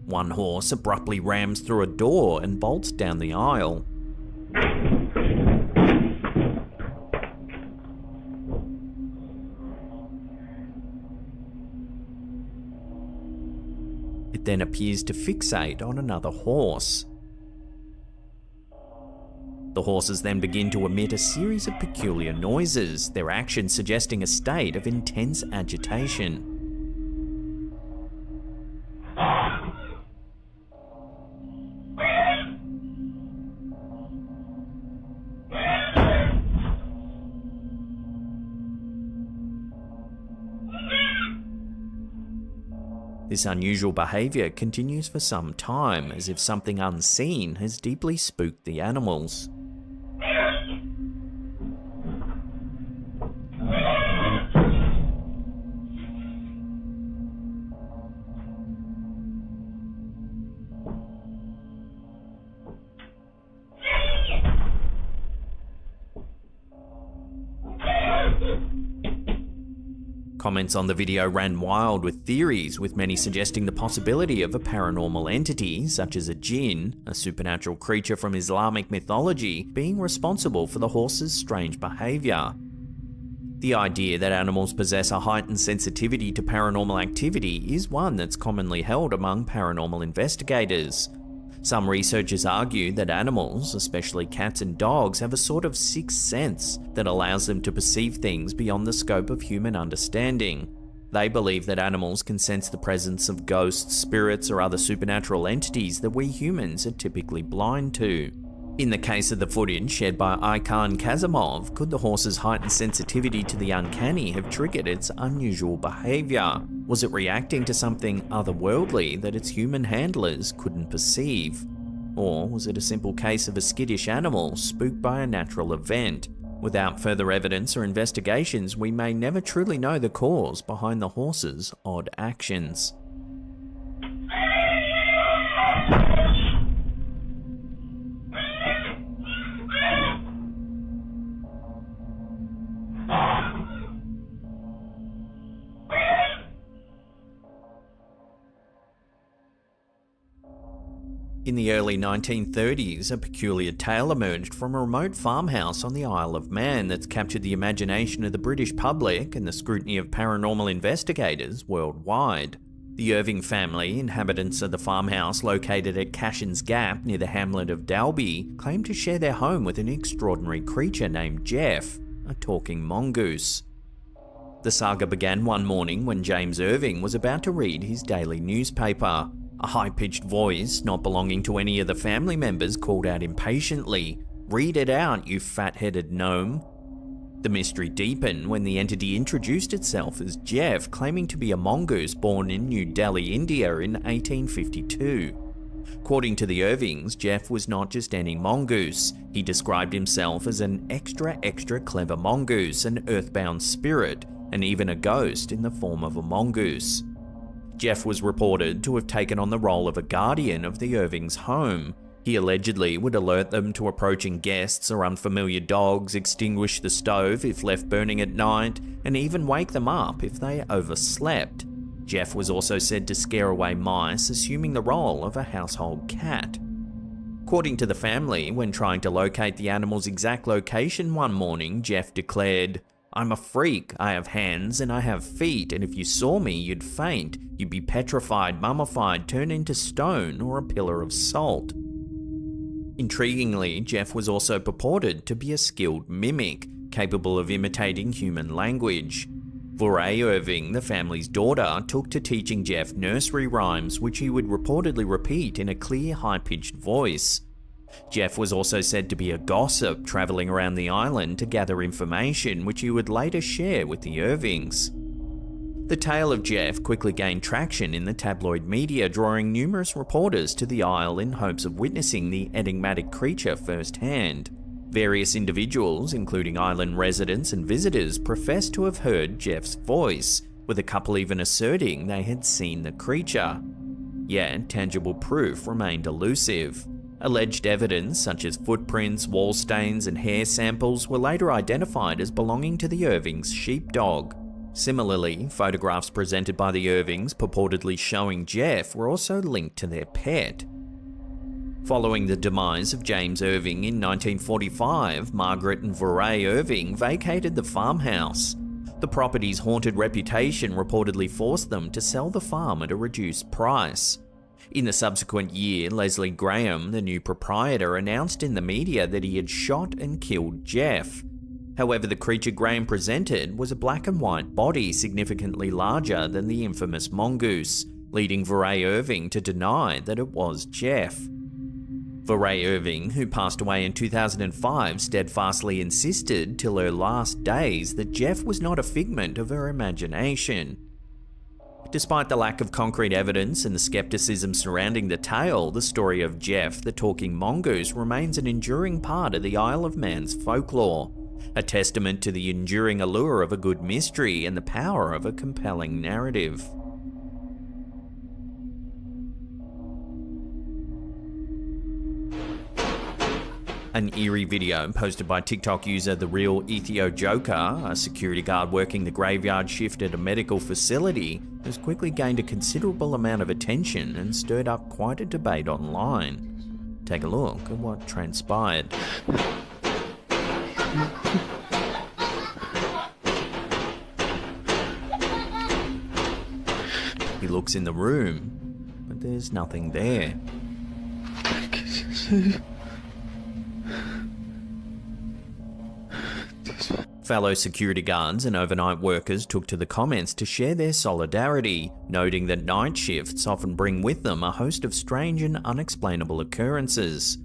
One horse abruptly rams through a door and bolts down the aisle. It then appears to fixate on another horse. The horses then begin to emit a series of peculiar noises, their actions suggesting a state of intense agitation. This unusual behaviour continues for some time, as if something unseen has deeply spooked the animals. Comments on the video ran wild with theories, with many suggesting the possibility of a paranormal entity, such as a jinn, a supernatural creature from Islamic mythology, being responsible for the horse's strange behaviour. The idea that animals possess a heightened sensitivity to paranormal activity is one that's commonly held among paranormal investigators. Some researchers argue that animals, especially cats and dogs, have a sort of sixth sense that allows them to perceive things beyond the scope of human understanding. They believe that animals can sense the presence of ghosts, spirits, or other supernatural entities that we humans are typically blind to. In the case of the footage shared by Akan Kazimov, could the horse's heightened sensitivity to the uncanny have triggered its unusual behaviour? Was it reacting to something otherworldly that its human handlers couldn't perceive? Or was it a simple case of a skittish animal spooked by a natural event? Without further evidence or investigations, we may never truly know the cause behind the horse's odd actions. In the early 1930s, a peculiar tale emerged from a remote farmhouse on the Isle of Man that's captured the imagination of the British public and the scrutiny of paranormal investigators worldwide. The Irving family, inhabitants of the farmhouse located at Cashin's Gap near the hamlet of Dalby, claimed to share their home with an extraordinary creature named Jeff, a talking mongoose. The saga began one morning when James Irving was about to read his daily newspaper. A high-pitched voice, not belonging to any of the family members, called out impatiently, "Read it out, you fat-headed gnome." The mystery deepened when the entity introduced itself as Jeff, claiming to be a mongoose born in New Delhi, India in 1852. According to the Irvings, Jeff was not just any mongoose. He described himself as an extra clever mongoose, an earthbound spirit, and even a ghost in the form of a mongoose. Jeff was reported to have taken on the role of a guardian of the Irvings' home. He allegedly would alert them to approaching guests or unfamiliar dogs, extinguish the stove if left burning at night, and even wake them up if they overslept. Jeff was also said to scare away mice, assuming the role of a household cat. According to the family, when trying to locate the animal's exact location one morning, Jeff declared, "I'm a freak. I have hands and I have feet, and if you saw me, you'd faint. You'd be petrified, mummified, turned into stone or a pillar of salt." Intriguingly, Jeff was also purported to be a skilled mimic, capable of imitating human language. Voray Irving, the family's daughter, took to teaching Jeff nursery rhymes, which he would reportedly repeat in a clear, high-pitched voice. Jeff was also said to be a gossip, travelling around the island to gather information, which he would later share with the Irvings. The tale of Jeff quickly gained traction in the tabloid media, drawing numerous reporters to the isle in hopes of witnessing the enigmatic creature firsthand. Various individuals, including island residents and visitors, professed to have heard Jeff's voice, with a couple even asserting they had seen the creature. Yet, tangible proof remained elusive. Alleged evidence, such as footprints, wall stains, and hair samples, were later identified as belonging to the Irvings' sheepdog. Similarly, photographs presented by the Irvings purportedly showing Jeff were also linked to their pet. Following the demise of James Irving in 1945, Margaret and Voray Irving vacated the farmhouse. The property's haunted reputation reportedly forced them to sell the farm at a reduced price. In the subsequent year, Leslie Graham, the new proprietor, announced in the media that he had shot and killed Jeff. However, the creature Graham presented was a black and white body significantly larger than the infamous mongoose, leading Voray Irving to deny that it was Jeff. Voray Irving, who passed away in 2005, steadfastly insisted till her last days that Jeff was not a figment of her imagination. Despite the lack of concrete evidence and the skepticism surrounding the tale, the story of Jeff, the talking mongoose, remains an enduring part of the Isle of Man's folklore, a testament to the enduring allure of a good mystery and the power of a compelling narrative. An eerie video posted by TikTok user The Real Ethio Joker, a security guard working the graveyard shift at a medical facility, has quickly gained a considerable amount of attention and stirred up quite a debate online. Take a look at what transpired. He looks in the room, but there's nothing there. Fellow security guards and overnight workers took to the comments to share their solidarity, noting that night shifts often bring with them a host of strange and unexplainable occurrences.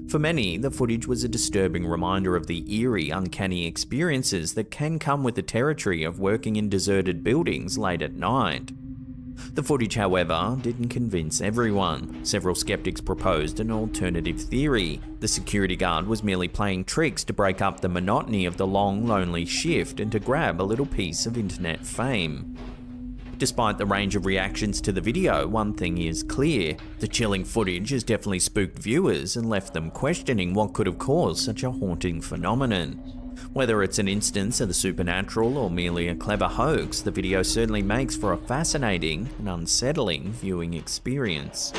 For many, the footage was a disturbing reminder of the eerie, uncanny experiences that can come with the territory of working in deserted buildings late at night. The footage, however, didn't convince everyone. Several skeptics proposed an alternative theory. The security guard was merely playing tricks to break up the monotony of the long, lonely shift and to grab a little piece of internet fame. Despite the range of reactions to the video, one thing is clear. The chilling footage has definitely spooked viewers and left them questioning what could have caused such a haunting phenomenon. Whether it's an instance of the supernatural or merely a clever hoax, the video certainly makes for a fascinating and unsettling viewing experience.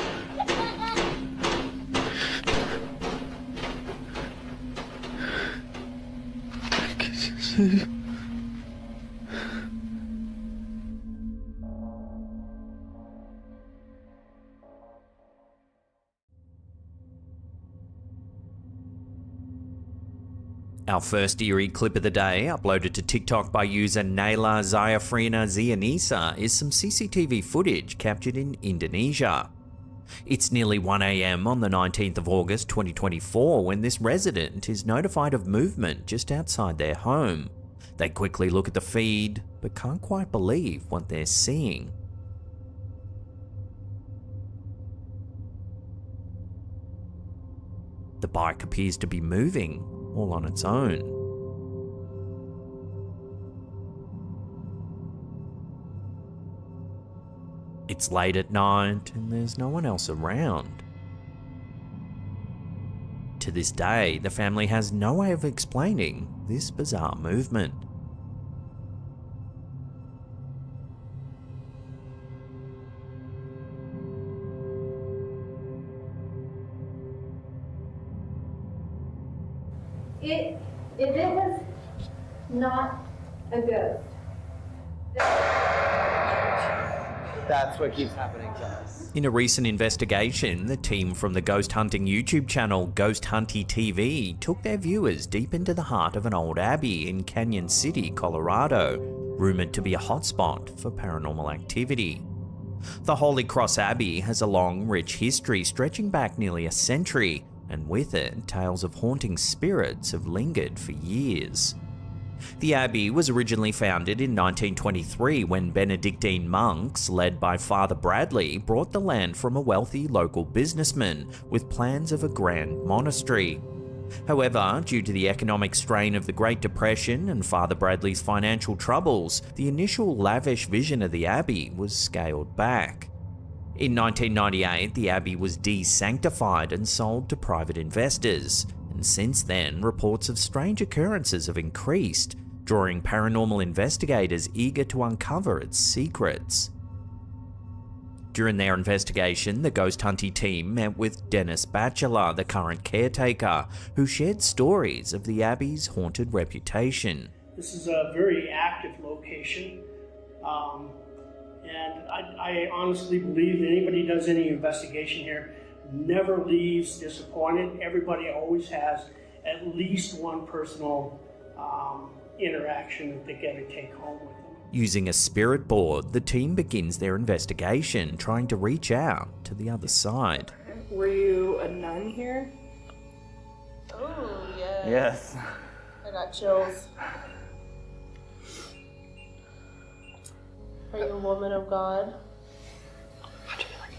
Our first eerie clip of the day, uploaded to TikTok by user Naila Zayafrina Zianisa, is some CCTV footage captured in Indonesia. It's nearly 1 AM on the 19th of August 2024 when this resident is notified of movement just outside their home. They quickly look at the feed, but can't quite believe what they're seeing. The bike appears to be moving all on its own. It's late at night and there's no one else around. To this day, the family has no way of explaining this bizarre movement. If it was not a ghost. That's what keeps happening to us. In a recent investigation, the team from the ghost hunting YouTube channel Ghost Hunty TV took their viewers deep into the heart of an old abbey in Canyon City, Colorado, rumored to be a hotspot for paranormal activity. The Holy Cross Abbey has a long, rich history stretching back nearly a century, and with it, tales of haunting spirits have lingered for years. The abbey was originally founded in 1923 when Benedictine monks, led by Father Bradley, brought the land from a wealthy local businessman with plans of a grand monastery. However, due to the economic strain of the Great Depression and Father Bradley's financial troubles, the initial lavish vision of the abbey was scaled back. In 1998, the abbey was desanctified and sold to private investors, and since then, reports of strange occurrences have increased, drawing paranormal investigators eager to uncover its secrets. During their investigation, the Ghost Hunty team met with Dennis Batchelor, the current caretaker, who shared stories of the abbey's haunted reputation. This is a very active location. And I honestly believe that anybody who does any investigation here never leaves disappointed. Everybody always has at least one personal interaction that they get to take home with them. Using a spirit board, the team begins their investigation, trying to reach out to the other side. Were you a nun here? Oh, yeah. Yes. I got chills. Are you a woman of God? How do you like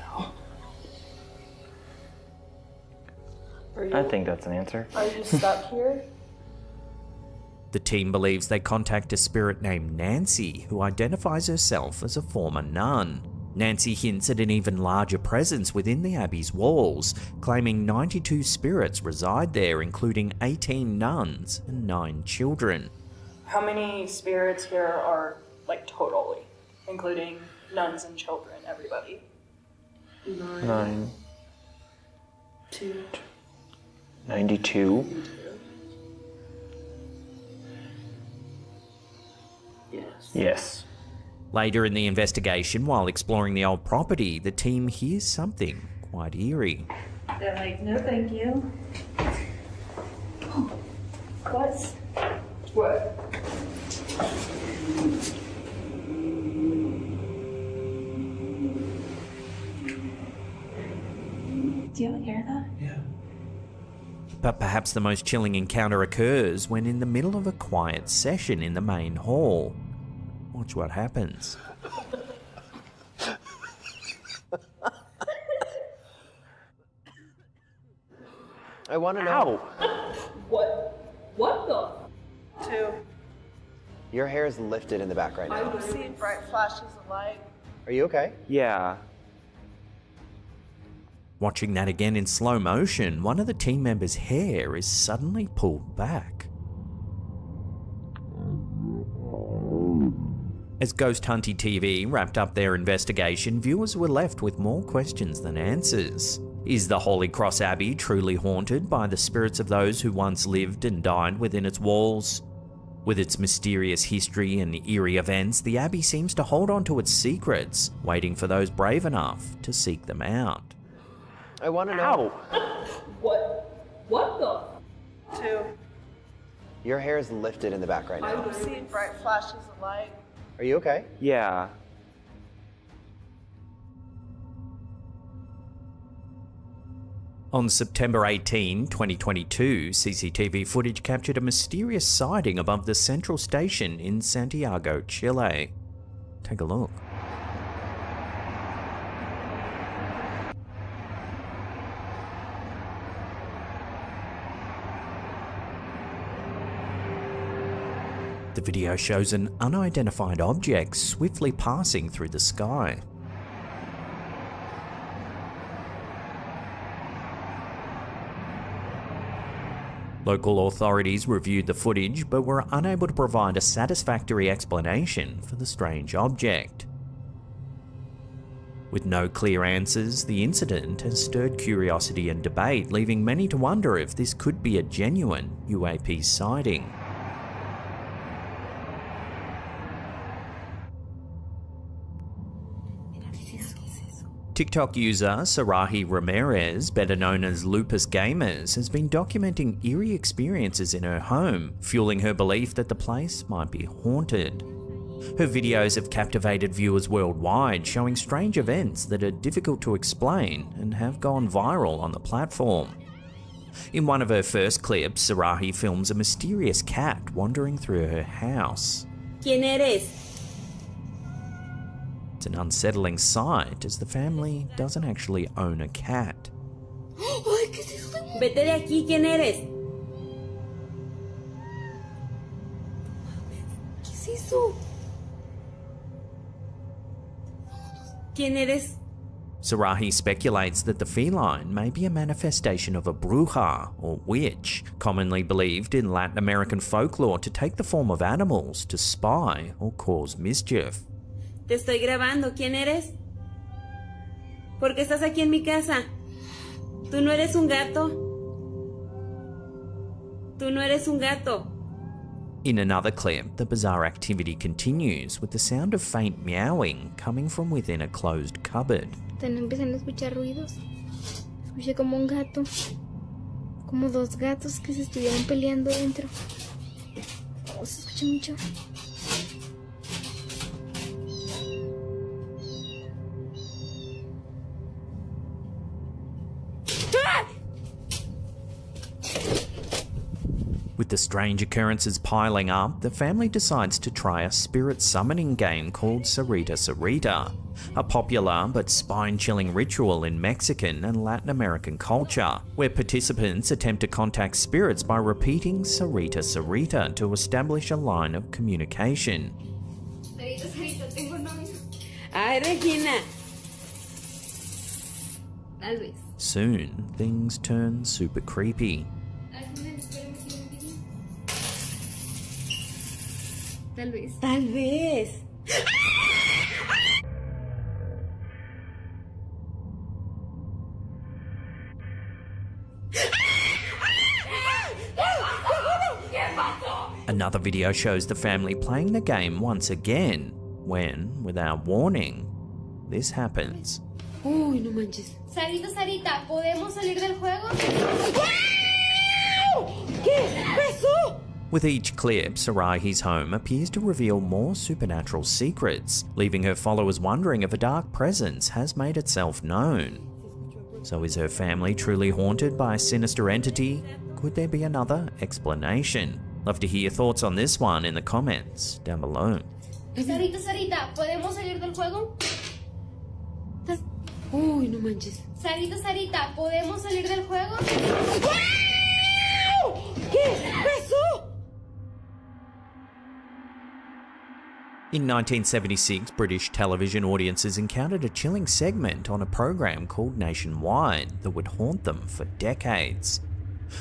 Are you, I think that's an answer. Are you stuck here? The team believes they contact a spirit named Nancy, who identifies herself as a former nun. Nancy hints at an even larger presence within the abbey's walls, claiming 92 spirits reside there, including 18 nuns and 9 children. How many spirits here are, like, totally? Including nuns and children, everybody. 9. 2. 92. Yes. Yes. Later in the investigation, while exploring the old property, the team hears something quite eerie. They're like, no thank you. What? What? Do you hear that? Yeah. But perhaps the most chilling encounter occurs when in the middle of a quiet session in the main hall. Watch what happens. I want to know. What the? 2. Your hair is lifted in the back right now. I'm seeing bright flashes of light. Are you okay? Yeah. Watching that again in slow motion, one of the team members' hair is suddenly pulled back. As Ghost Hunty TV wrapped up their investigation, viewers were left with more questions than answers. Is the Holy Cross Abbey truly haunted by the spirits of those who once lived and died within its walls? With its mysterious history and eerie events, the Abbey seems to hold on to its secrets, waiting for those brave enough to seek them out. I want to know. What the? 2. Your hair is lifted in the back right now. I'm seeing bright flashes of light. Are you okay? Yeah. On September 18, 2022, CCTV footage captured a mysterious sighting above the central station in Santiago, Chile. Take a look. The video shows an unidentified object swiftly passing through the sky. Local authorities reviewed the footage but were unable to provide a satisfactory explanation for the strange object. With no clear answers, the incident has stirred curiosity and debate, leaving many to wonder if this could be a genuine UAP sighting. TikTok user Sarahi Ramirez, better known as Lupus Gamers, has been documenting eerie experiences in her home, fueling her belief that the place might be haunted. Her videos have captivated viewers worldwide, showing strange events that are difficult to explain and have gone viral on the platform. In one of her first clips, Sarahi films a mysterious cat wandering through her house. ¿Quién eres? It's an unsettling sight, as the family doesn't actually own a cat. Vete de aquí, ¿quién eres? ¿Qué es eso? ¿Quién eres? Sarahi speculates that the feline may be a manifestation of a bruja, or witch, commonly believed in Latin American folklore to take the form of animals to spy or cause mischief. Te estoy grabando, ¿quién eres? ¿Por qué estás aquí en mi casa? ¿Tú no eres un gato? ¿Tú no eres un gato? In another clip, the bizarre activity continues, with the sound of faint meowing coming from within a closed cupboard. Empiezan a escuchar ruidos. Escuché como un gato. Como dos gatos que se estuvieran peleando dentro. Oh, se escucha mucho. With the strange occurrences piling up, the family decides to try a spirit summoning game called Sarita Sarita, a popular but spine-chilling ritual in Mexican and Latin American culture, where participants attempt to contact spirits by repeating Sarita Sarita to establish a line of communication. Sarita, Sarita, tengo novio. Ay, Regina. Tal vez. Soon, things turn super creepy. Tal vez. Tal vez. Another video shows the family playing the game once again, when, without warning, this happens. Uy, no manches. Sarita, Sarita, ¿podemos salir del juego? ¿Qué pasó? With each clip, Sarahi's home appears to reveal more supernatural secrets, leaving her followers wondering if a dark presence has made itself known. So is her family truly haunted by a sinister entity? Could there be another explanation? Love to hear your thoughts on this one in the comments down below. Sarita, Sarita, ¿podemos salir del juego? Uy, no manches. Sarita, Sarita, ¿podemos salir del juego? ¿Qué pasó? In 1976, British television audiences encountered a chilling segment on a program called Nationwide that would haunt them for decades.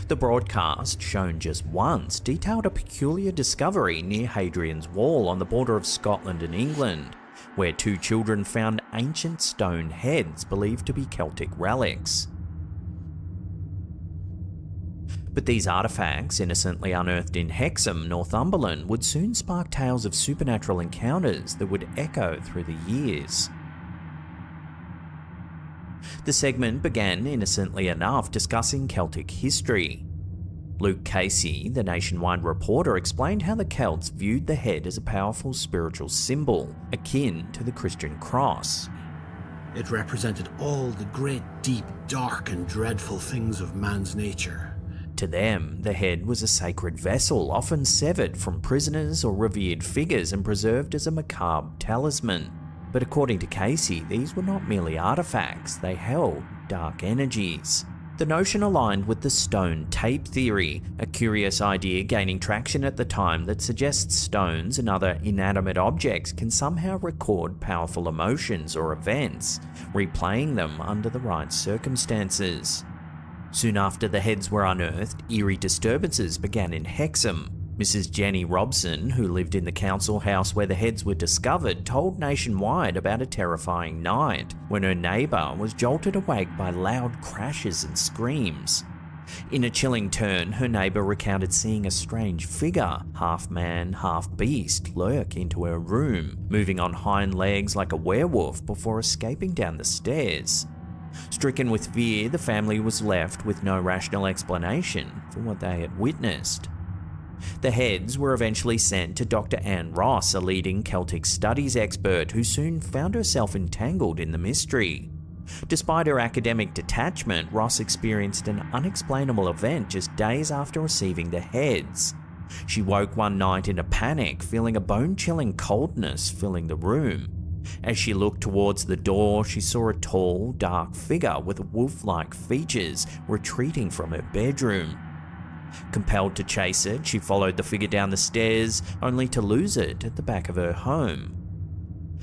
The broadcast, shown just once, detailed a peculiar discovery near Hadrian's Wall on the border of Scotland and England, where two children found ancient stone heads believed to be Celtic relics. But these artifacts, innocently unearthed in Hexham, Northumberland, would soon spark tales of supernatural encounters that would echo through the years. The segment began, innocently enough, discussing Celtic history. Luke Casey, the Nationwide reporter, explained how the Celts viewed the head as a powerful spiritual symbol, akin to the Christian cross. It represented all the great, deep, dark and dreadful things of man's nature. To them, the head was a sacred vessel, often severed from prisoners or revered figures and preserved as a macabre talisman. But according to Casey, these were not merely artifacts, they held dark energies. The notion aligned with the stone tape theory, a curious idea gaining traction at the time that suggests stones and other inanimate objects can somehow record powerful emotions or events, replaying them under the right circumstances. Soon after the heads were unearthed, eerie disturbances began in Hexham. Mrs. Jenny Robson, who lived in the council house where the heads were discovered, told Nationwide about a terrifying night when her neighbour was jolted awake by loud crashes and screams. In a chilling turn, her neighbour recounted seeing a strange figure, half man, half beast, lurk into her room, moving on hind legs like a werewolf before escaping down the stairs. Stricken with fear, the family was left with no rational explanation for what they had witnessed. The heads were eventually sent to Dr. Anne Ross, a leading Celtic studies expert who soon found herself entangled in the mystery. Despite her academic detachment, Ross experienced an unexplainable event just days after receiving the heads. She woke one night in a panic, feeling a bone-chilling coldness filling the room. As she looked towards the door, she saw a tall, dark figure with wolf-like features retreating from her bedroom. Compelled to chase it, she followed the figure down the stairs, only to lose it at the back of her home.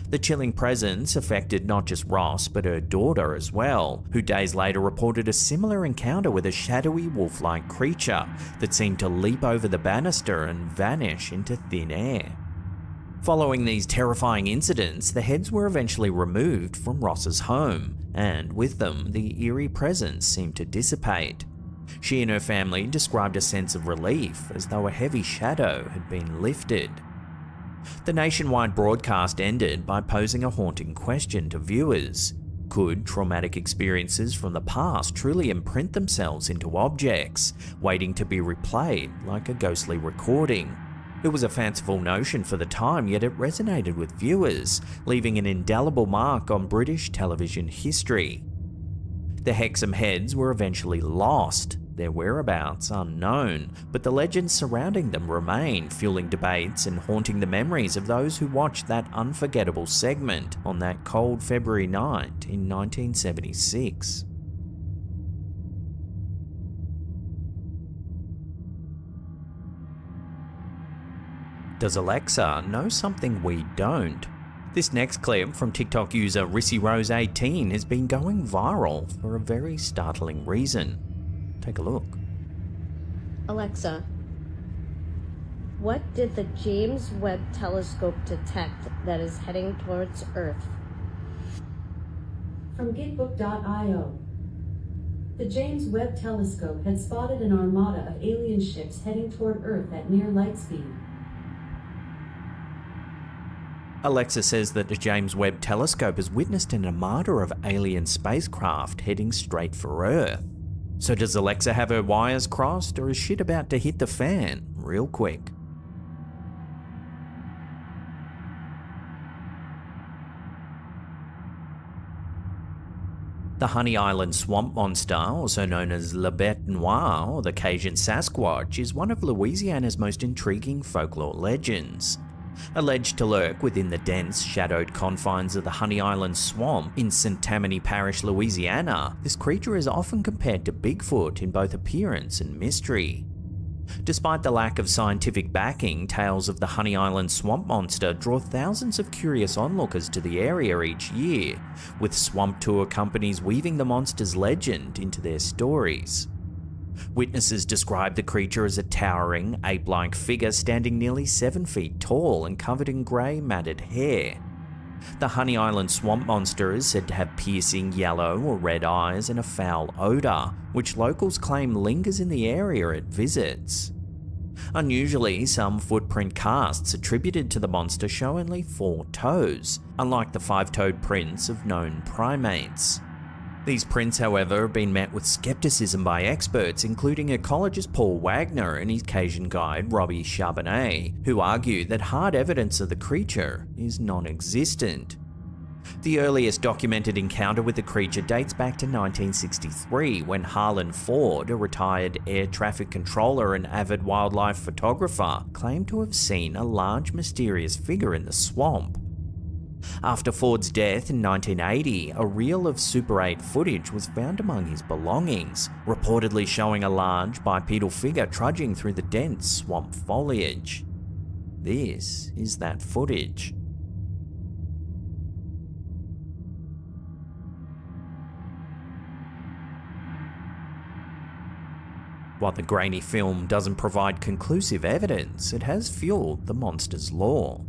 The chilling presence affected not just Ross, but her daughter as well, who days later reported a similar encounter with a shadowy wolf-like creature that seemed to leap over the banister and vanish into thin air. Following these terrifying incidents, the heads were eventually removed from Ross's home, and with them, the eerie presence seemed to dissipate. She and her family described a sense of relief, as though a heavy shadow had been lifted. The nationwide broadcast ended by posing a haunting question to viewers. Could traumatic experiences from the past truly imprint themselves into objects, waiting to be replayed like a ghostly recording? It was a fanciful notion for the time, yet it resonated with viewers, leaving an indelible mark on British television history. The Hexham heads were eventually lost, their whereabouts unknown, but the legends surrounding them remain, fueling debates and haunting the memories of those who watched that unforgettable segment on that cold February night in 1976. Does Alexa know something we don't? This next clip from TikTok user RissyRose18 has been going viral for a very startling reason. Take a look. Alexa, what did the James Webb Telescope detect that is heading towards Earth? From Gitbook.io. The James Webb Telescope had spotted an armada of alien ships heading toward Earth at near light speed. Alexa says that the James Webb Telescope has witnessed an armada of alien spacecraft heading straight for Earth. So does Alexa have her wires crossed, or is shit about to hit the fan real quick? The Honey Island swamp monster, also known as La Bête Noire or the Cajun Sasquatch, is one of Louisiana's most intriguing folklore legends. Alleged to lurk within the dense, shadowed confines of the Honey Island swamp in St. Tammany Parish, Louisiana, this creature is often compared to Bigfoot in both appearance and mystery. Despite the lack of scientific backing, tales of the Honey Island swamp monster draw thousands of curious onlookers to the area each year, with swamp tour companies weaving the monster's legend into their stories. Witnesses describe the creature as a towering, ape-like figure standing nearly 7 feet tall and covered in grey matted hair. The Honey Island swamp monster is said to have piercing yellow or red eyes and a foul odour, which locals claim lingers in the area it visits. Unusually, some footprint casts attributed to the monster show only 4 toes, unlike the 5-toed prints of known primates. These prints, however, have been met with skepticism by experts, including ecologist Paul Wagner and his Cajun guide Robbie Charbonnet, who argue that hard evidence of the creature is non-existent. The earliest documented encounter with the creature dates back to 1963, when Harlan Ford, a retired air traffic controller and avid wildlife photographer, claimed to have seen a large mysterious figure in the swamp. After Ford's death in 1980, a reel of Super 8 footage was found among his belongings, reportedly showing a large bipedal figure trudging through the dense swamp foliage. This is that footage. While the grainy film doesn't provide conclusive evidence, it has fueled the monster's lore.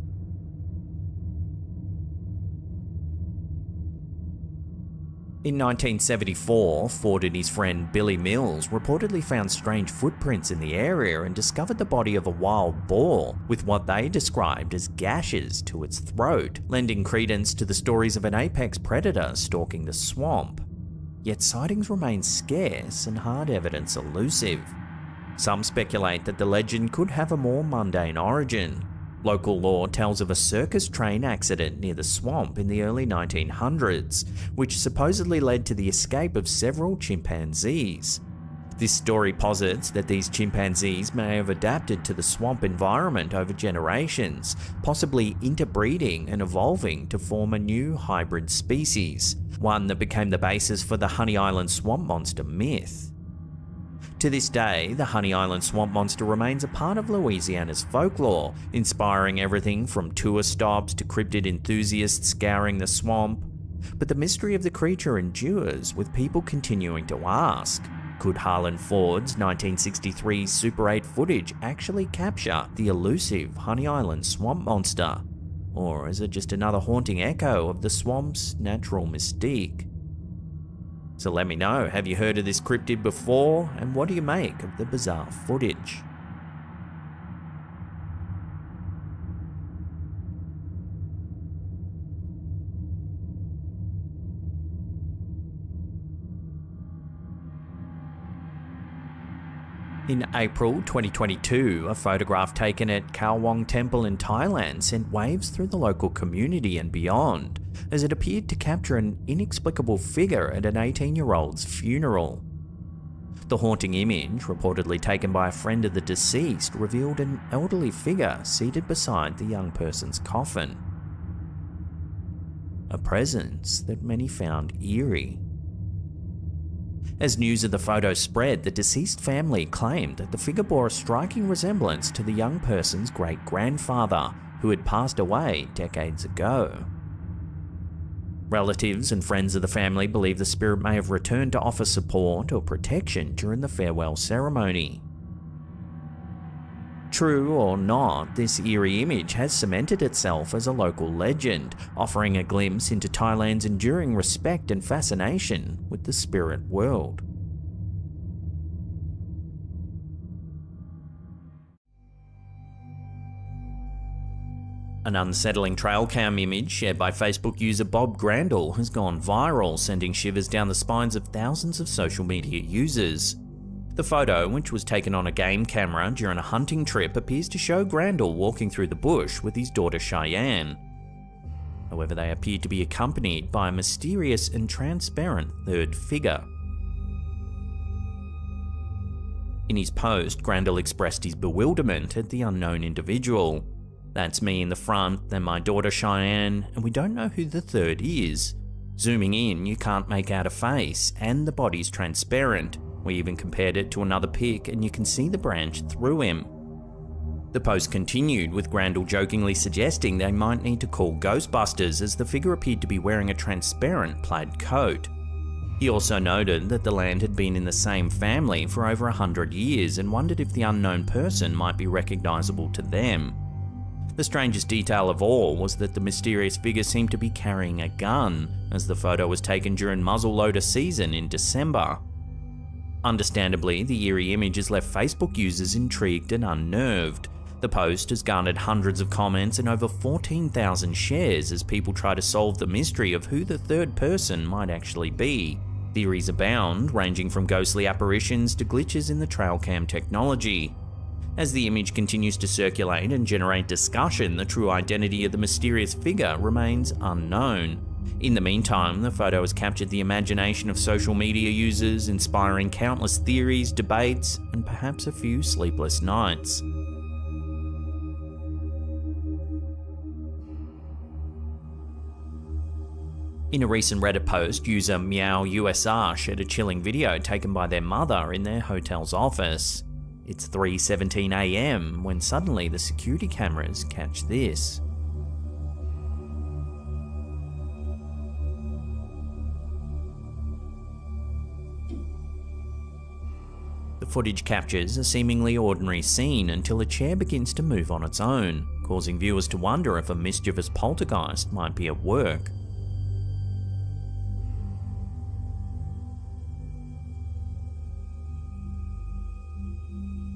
In 1974, Ford and his friend Billy Mills reportedly found strange footprints in the area and discovered the body of a wild boar with what they described as gashes to its throat, lending credence to the stories of an apex predator stalking the swamp. Yet sightings remain scarce and hard evidence elusive. Some speculate that the legend could have a more mundane origin. Local lore tells of a circus train accident near the swamp in the early 1900s, which supposedly led to the escape of several chimpanzees. This story posits that these chimpanzees may have adapted to the swamp environment over generations, possibly interbreeding and evolving to form a new hybrid species, one that became the basis for the Honey Island swamp monster myth. To this day, the Honey Island swamp monster remains a part of Louisiana's folklore, inspiring everything from tour stops to cryptid enthusiasts scouring the swamp. But the mystery of the creature endures, with people continuing to ask, could Harlan Ford's 1963 Super 8 footage actually capture the elusive Honey Island swamp monster? Or is it just another haunting echo of the swamp's natural mystique? So let me know, have you heard of this cryptid before, and what do you make of the bizarre footage? In April 2022, a photograph taken at Khao Wang Temple in Thailand sent waves through the local community and beyond, as it appeared to capture an inexplicable figure at an 18-year-old's funeral. The haunting image, reportedly taken by a friend of the deceased, revealed an elderly figure seated beside the young person's coffin. A presence that many found eerie. As news of the photo spread, the deceased family claimed that the figure bore a striking resemblance to the young person's great-grandfather, who had passed away decades ago. Relatives and friends of the family believe the spirit may have returned to offer support or protection during the farewell ceremony. True or not, this eerie image has cemented itself as a local legend, offering a glimpse into Thailand's enduring respect and fascination with the spirit world. An unsettling trail cam image shared by Facebook user Bob Grandall has gone viral, sending shivers down the spines of thousands of social media users. The photo, which was taken on a game camera during a hunting trip, appears to show Grandall walking through the bush with his daughter Cheyenne. However, they appear to be accompanied by a mysterious and transparent third figure. In his post, Grandall expressed his bewilderment at the unknown individual. "That's me in the front, then my daughter Cheyenne, and we don't know who the third is. Zooming in, you can't make out a face, and the body's transparent. We even compared it to another pic and you can see the branch through him." The post continued, with Grandall jokingly suggesting they might need to call Ghostbusters, as the figure appeared to be wearing a transparent plaid coat. He also noted that the land had been in the same family for over 100 years and wondered if the unknown person might be recognisable to them. The strangest detail of all was that the mysterious figure seemed to be carrying a gun, as the photo was taken during muzzleloader season in December. Understandably, the eerie image has left Facebook users intrigued and unnerved. The post has garnered hundreds of comments and over 14,000 shares as people try to solve the mystery of who the third person might actually be. Theories abound, ranging from ghostly apparitions to glitches in the trail cam technology. As the image continues to circulate and generate discussion, the true identity of the mysterious figure remains unknown. In the meantime, the photo has captured the imagination of social media users, inspiring countless theories, debates, and perhaps a few sleepless nights. In a recent Reddit post, user MeowUSR shared a chilling video taken by their mother in their hotel's office. It's 3:17 AM when suddenly the security cameras catch this. The footage captures a seemingly ordinary scene until a chair begins to move on its own, causing viewers to wonder if a mischievous poltergeist might be at work.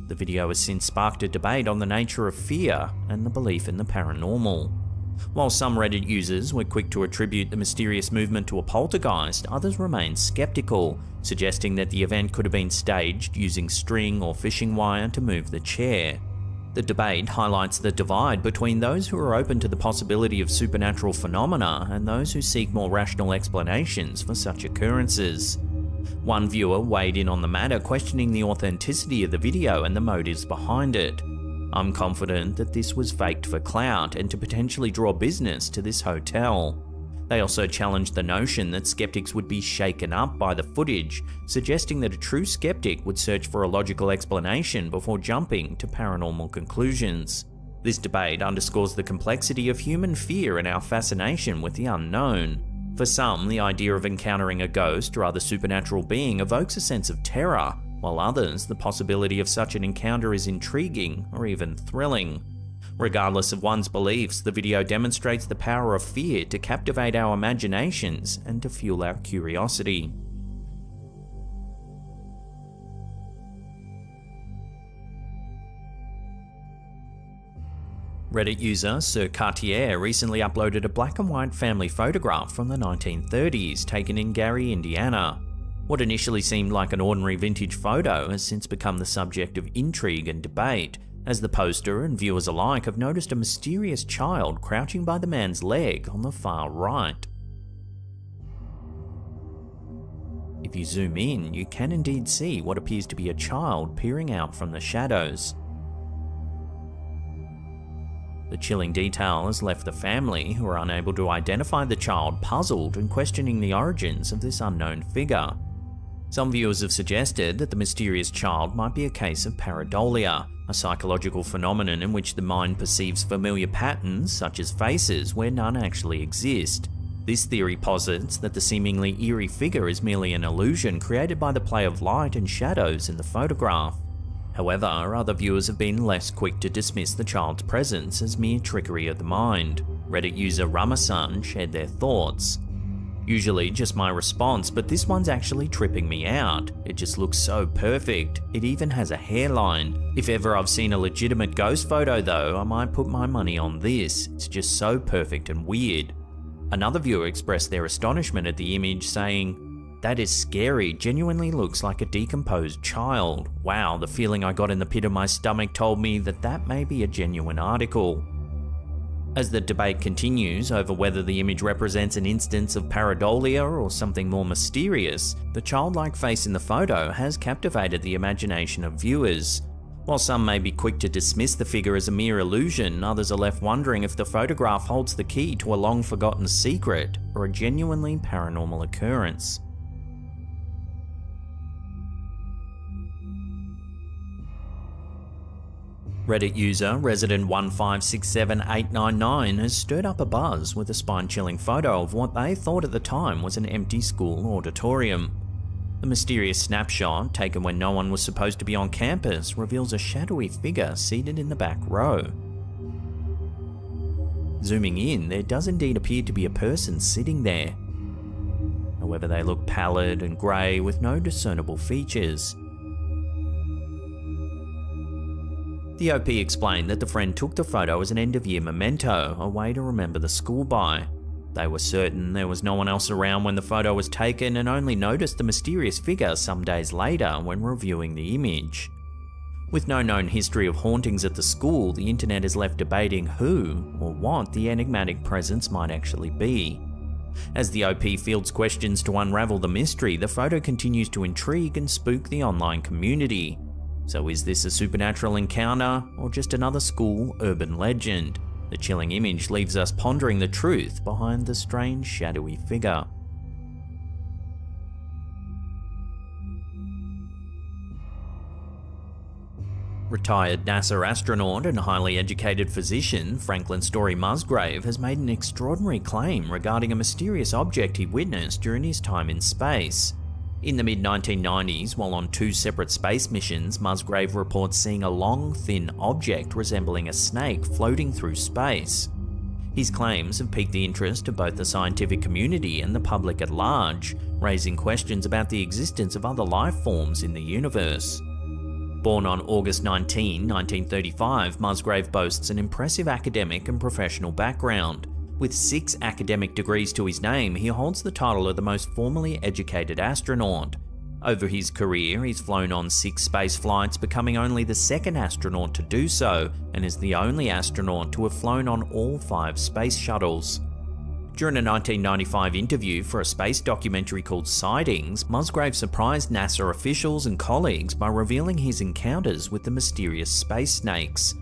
The video has since sparked a debate on the nature of fear and the belief in the paranormal. While some Reddit users were quick to attribute the mysterious movement to a poltergeist, others remained skeptical, suggesting that the event could have been staged using string or fishing wire to move the chair. The debate highlights the divide between those who are open to the possibility of supernatural phenomena and those who seek more rational explanations for such occurrences. One viewer weighed in on the matter, questioning the authenticity of the video and the motives behind it. I'm confident that this was faked for clout and to potentially draw business to this hotel. They also challenged the notion that skeptics would be shaken up by the footage, suggesting that a true skeptic would search for a logical explanation before jumping to paranormal conclusions. This debate underscores the complexity of human fear and our fascination with the unknown. For some, the idea of encountering a ghost or other supernatural being evokes a sense of terror, while others, the possibility of such an encounter is intriguing or even thrilling. Regardless of one's beliefs, the video demonstrates the power of fear to captivate our imaginations and to fuel our curiosity. Reddit user Sir Cartier recently uploaded a black and white family photograph from the 1930s taken in Gary, Indiana. What initially seemed like an ordinary vintage photo has since become the subject of intrigue and debate, as the poster and viewers alike have noticed a mysterious child crouching by the man's leg on the far right. If you zoom in, you can indeed see what appears to be a child peering out from the shadows. The chilling detail has left the family, who are unable to identify the child, puzzled and questioning the origins of this unknown figure. Some viewers have suggested that the mysterious child might be a case of pareidolia, a psychological phenomenon in which the mind perceives familiar patterns, such as faces, where none actually exist. This theory posits that the seemingly eerie figure is merely an illusion created by the play of light and shadows in the photograph. However, other viewers have been less quick to dismiss the child's presence as mere trickery of the mind. Reddit user Ramasan shared their thoughts. Usually just my response, but this one's actually tripping me out. It just looks so perfect. It even has a hairline. If ever I've seen a legitimate ghost photo though, I might put my money on this. It's just so perfect and weird. Another viewer expressed their astonishment at the image, saying, "That is scary, genuinely looks like a decomposed child. Wow, the feeling I got in the pit of my stomach told me that that may be a genuine article." As the debate continues over whether the image represents an instance of pareidolia or something more mysterious, the childlike face in the photo has captivated the imagination of viewers. While some may be quick to dismiss the figure as a mere illusion, others are left wondering if the photograph holds the key to a long-forgotten secret or a genuinely paranormal occurrence. Reddit user resident1567899 has stirred up a buzz with a spine-chilling photo of what they thought at the time was an empty school auditorium. The mysterious snapshot, taken when no one was supposed to be on campus, reveals a shadowy figure seated in the back row. Zooming in, there does indeed appear to be a person sitting there. However, they look pallid and grey with no discernible features. The OP explained that the friend took the photo as an end-of-year memento, a way to remember the school by. They were certain there was no one else around when the photo was taken and only noticed the mysterious figure some days later when reviewing the image. With no known history of hauntings at the school, the internet is left debating who or what the enigmatic presence might actually be. As the OP fields questions to unravel the mystery, the photo continues to intrigue and spook the online community. So is this a supernatural encounter or just another school urban legend? The chilling image leaves us pondering the truth behind the strange shadowy figure. Retired NASA astronaut and highly educated physician Franklin Story Musgrave has made an extraordinary claim regarding a mysterious object he witnessed during his time in space. In the mid-1990s, while on 2 separate space missions, Musgrave reports seeing a long, thin object resembling a snake floating through space. His claims have piqued the interest of both the scientific community and the public at large, raising questions about the existence of other life forms in the universe. Born on August 19, 1935, Musgrave boasts an impressive academic and professional background. With 6 academic degrees to his name, he holds the title of the most formally educated astronaut. Over his career, he's flown on 6 space flights, becoming only the 2nd astronaut to do so, and is the only astronaut to have flown on all 5 space shuttles. During a 1995 interview for a space documentary called Sightings, Musgrave surprised NASA officials and colleagues by revealing his encounters with the mysterious space snakes.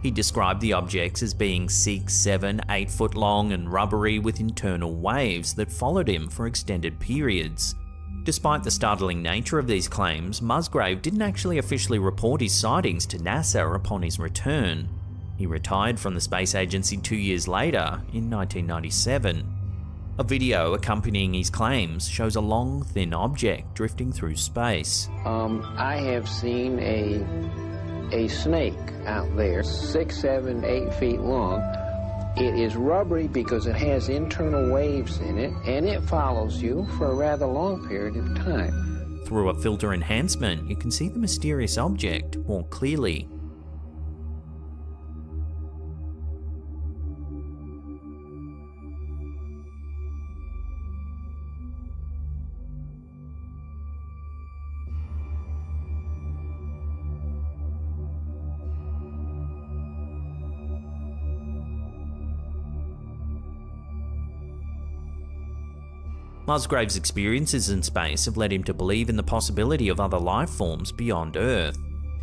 He described the objects as being 6, 7, 8 foot long and rubbery with internal waves that followed him for extended periods. Despite the startling nature of these claims, Musgrave didn't actually officially report his sightings to NASA upon his return. He retired from the space agency 2 years later, in 1997. A video accompanying his claims shows a long, thin object drifting through space. I have seen a snake out there, 6, 7, 8 feet long. It is rubbery because it has internal waves in it, and it follows you for a rather long period of time. Through a filter enhancement, you can see the mysterious object more clearly. Musgrave's experiences in space have led him to believe in the possibility of other life forms beyond Earth.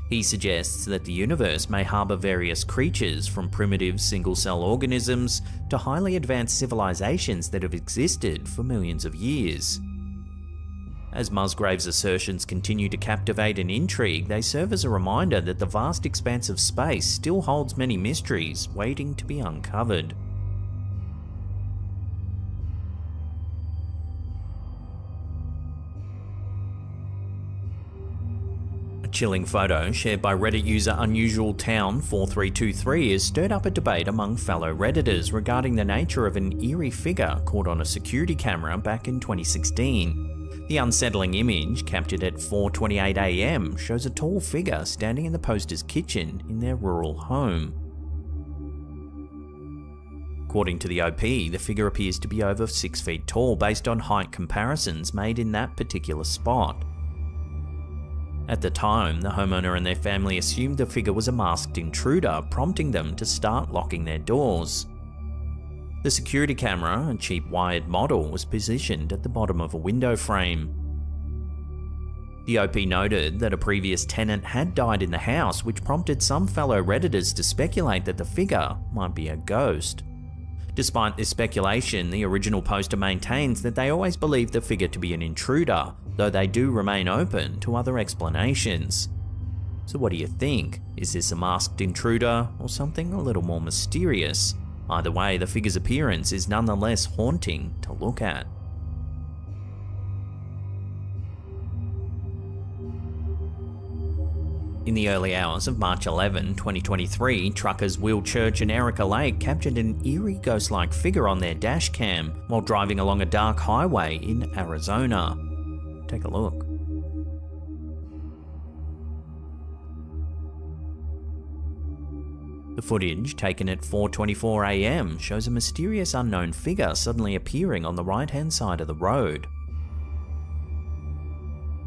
He suggests that the universe may harbour various creatures, from primitive single-cell organisms to highly advanced civilizations that have existed for millions of years. As Musgrave's assertions continue to captivate and intrigue, they serve as a reminder that the vast expanse of space still holds many mysteries waiting to be uncovered. A chilling photo shared by Reddit user UnusualTown4323 has stirred up a debate among fellow Redditors regarding the nature of an eerie figure caught on a security camera back in 2016. The unsettling image, captured at 4:28 AM, shows a tall figure standing in the poster's kitchen in their rural home. According to the OP, the figure appears to be over 6 feet tall based on height comparisons made in that particular spot. At the time, the homeowner and their family assumed the figure was a masked intruder, prompting them to start locking their doors. The security camera, a cheap wired model, was positioned at the bottom of a window frame. The OP noted that a previous tenant had died in the house, which prompted some fellow Redditors to speculate that the figure might be a ghost. Despite this speculation, the original poster maintains that they always believed the figure to be an intruder, though they do remain open to other explanations. So what do you think? Is this a masked intruder or something a little more mysterious? Either way, the figure's appearance is nonetheless haunting to look at. In the early hours of March 11, 2023, truckers Will Church and Erica Lake captured an eerie ghost-like figure on their dash cam while driving along a dark highway in Arizona. Take a look. The footage, taken at 4:24 AM, shows a mysterious unknown figure suddenly appearing on the right-hand side of the road.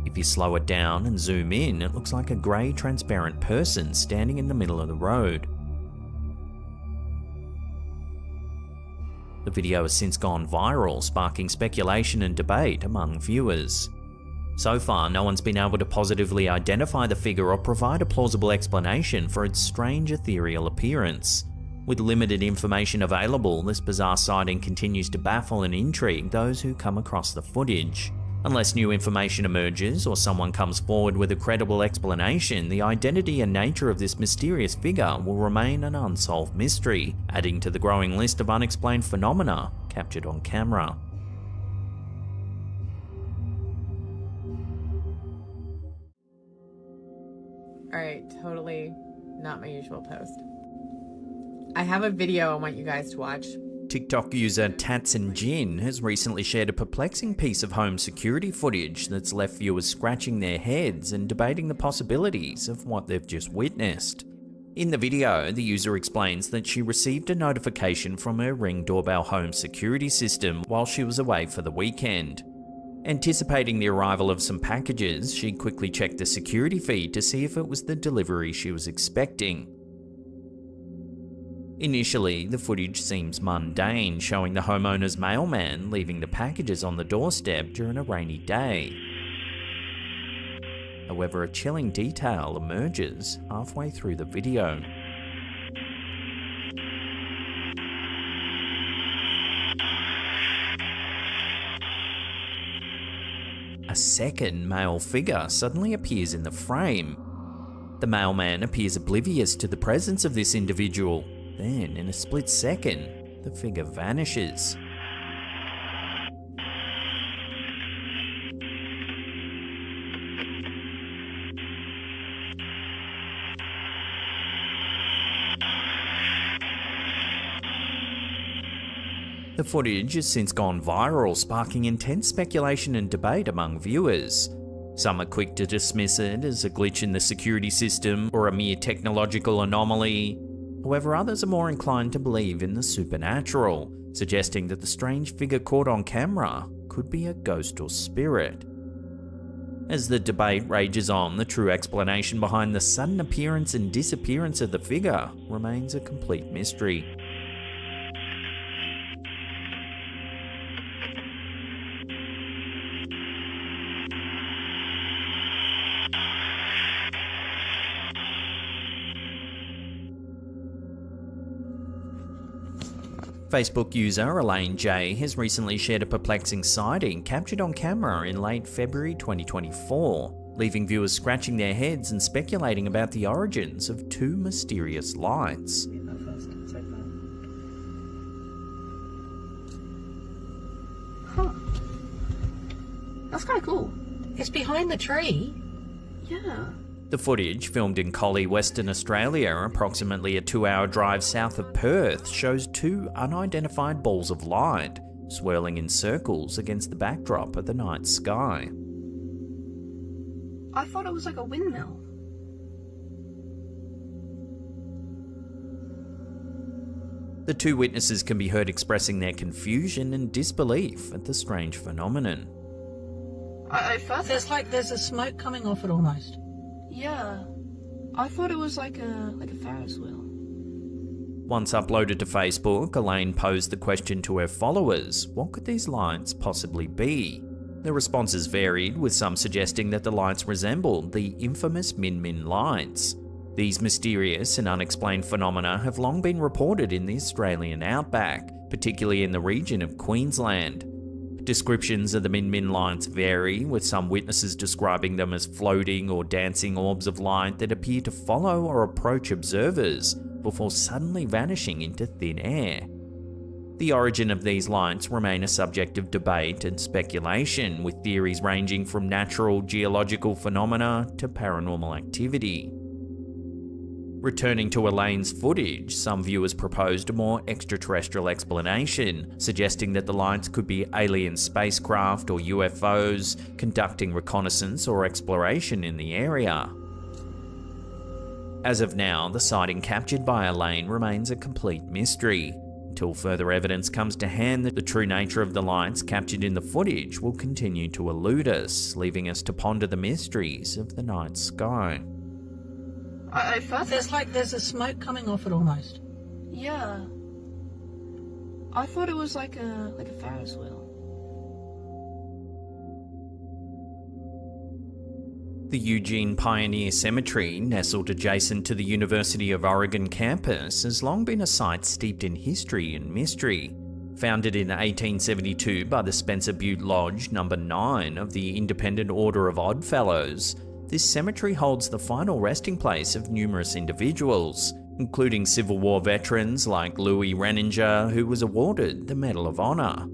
If you slow it down and zoom in, it looks like a grey transparent person standing in the middle of the road. The video has since gone viral, sparking speculation and debate among viewers. So far, no one's been able to positively identify the figure or provide a plausible explanation for its strange ethereal appearance. With limited information available, this bizarre sighting continues to baffle and intrigue those who come across the footage. Unless new information emerges or someone comes forward with a credible explanation, the identity and nature of this mysterious figure will remain an unsolved mystery, adding to the growing list of unexplained phenomena captured on camera. totally not my usual post. I have a video I want you guys to watch. TikTok user Tats and Jin has recently shared a perplexing piece of home security footage that's left viewers scratching their heads and debating the possibilities of what they've just witnessed. In the video, the user explains that she received a notification from her Ring doorbell home security system while she was away for the weekend. Anticipating the arrival of some packages, she quickly checked the security feed to see if it was the delivery she was expecting. Initially, the footage seems mundane, showing the homeowner's mailman leaving the packages on the doorstep during a rainy day. However, a chilling detail emerges halfway through the video. A second male figure suddenly appears in the frame. The mailman appears oblivious to the presence of this individual. Then, in a split second, the figure vanishes. The footage has since gone viral, sparking intense speculation and debate among viewers. Some are quick to dismiss it as a glitch in the security system or a mere technological anomaly. However, others are more inclined to believe in the supernatural, suggesting that the strange figure caught on camera could be a ghost or spirit. As the debate rages on, the true explanation behind the sudden appearance and disappearance of the figure remains a complete mystery. Facebook user Elaine J has recently shared a perplexing sighting captured on camera in late February 2024, leaving viewers scratching their heads and speculating about the origins of two mysterious lights. Huh. That's kind of cool. It's behind the tree. Yeah. The footage, filmed in Collie, Western Australia, approximately a 2-hour drive south of Perth, shows two unidentified balls of light swirling in circles against the backdrop of the night sky. I thought it was like a windmill. The two witnesses can be heard expressing their confusion and disbelief at the strange phenomenon. I thought there's a smoke coming off it almost. Yeah. I thought it was like a Ferris wheel. Once uploaded to Facebook, Elaine posed the question to her followers: what could these lights possibly be? The responses varied, with some suggesting that the lights resembled the infamous Min Min lights. These mysterious and unexplained phenomena have long been reported in the Australian outback, particularly in the region of Queensland. Descriptions of the Min Min lights vary, with some witnesses describing them as floating or dancing orbs of light that appear to follow or approach observers before suddenly vanishing into thin air. The origin of these lights remain a subject of debate and speculation, with theories ranging from natural geological phenomena to paranormal activity. Returning to Elaine's footage, some viewers proposed a more extraterrestrial explanation, suggesting that the lights could be alien spacecraft or UFOs conducting reconnaissance or exploration in the area. As of now, the sighting captured by Elaine remains a complete mystery. Until further evidence comes to hand, that the true nature of the lights captured in the footage will continue to elude us, leaving us to ponder the mysteries of the night sky. I thought there's a smoke coming off it almost. Yeah. I thought it was like a Ferris wheel. The Eugene Pioneer Cemetery, nestled adjacent to the University of Oregon campus, has long been a site steeped in history and mystery. Founded in 1872 by the Spencer Butte Lodge No. 9 of the Independent Order of Oddfellows, this cemetery holds the final resting place of numerous individuals, including Civil War veterans like Louis Renninger, who was awarded the Medal of Honor.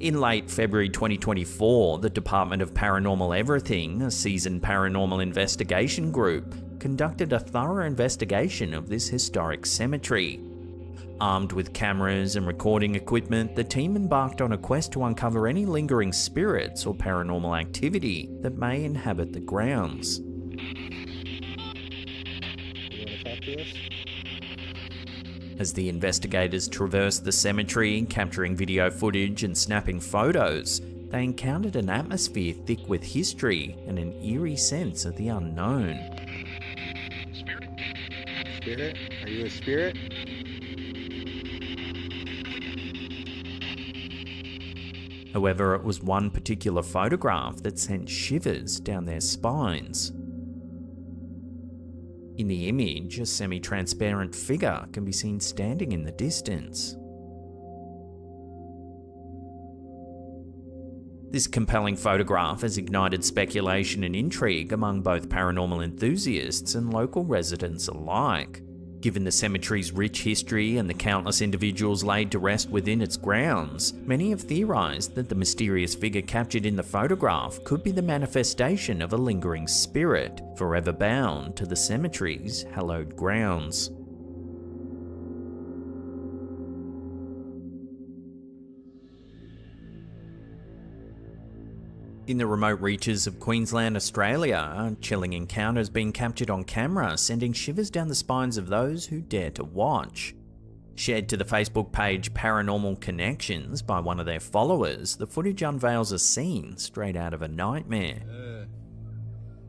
In late February 2024, the Department of Paranormal Everything, a seasoned paranormal investigation group, conducted a thorough investigation of this historic cemetery. Armed with cameras and recording equipment, the team embarked on a quest to uncover any lingering spirits or paranormal activity that may inhabit the grounds. As the investigators traversed the cemetery, capturing video footage and snapping photos, they encountered an atmosphere thick with history and an eerie sense of the unknown. Spirit? Spirit? Are you a spirit? However, it was one particular photograph that sent shivers down their spines. In the image, a semi-transparent figure can be seen standing in the distance. This compelling photograph has ignited speculation and intrigue among both paranormal enthusiasts and local residents alike. Given the cemetery's rich history and the countless individuals laid to rest within its grounds, many have theorized that the mysterious figure captured in the photograph could be the manifestation of a lingering spirit, forever bound to the cemetery's hallowed grounds. In the remote reaches of Queensland, Australia, chilling encounters being captured on camera, sending shivers down the spines of those who dare to watch. Shared to the Facebook page Paranormal Connections by one of their followers, the footage unveils a scene straight out of a nightmare.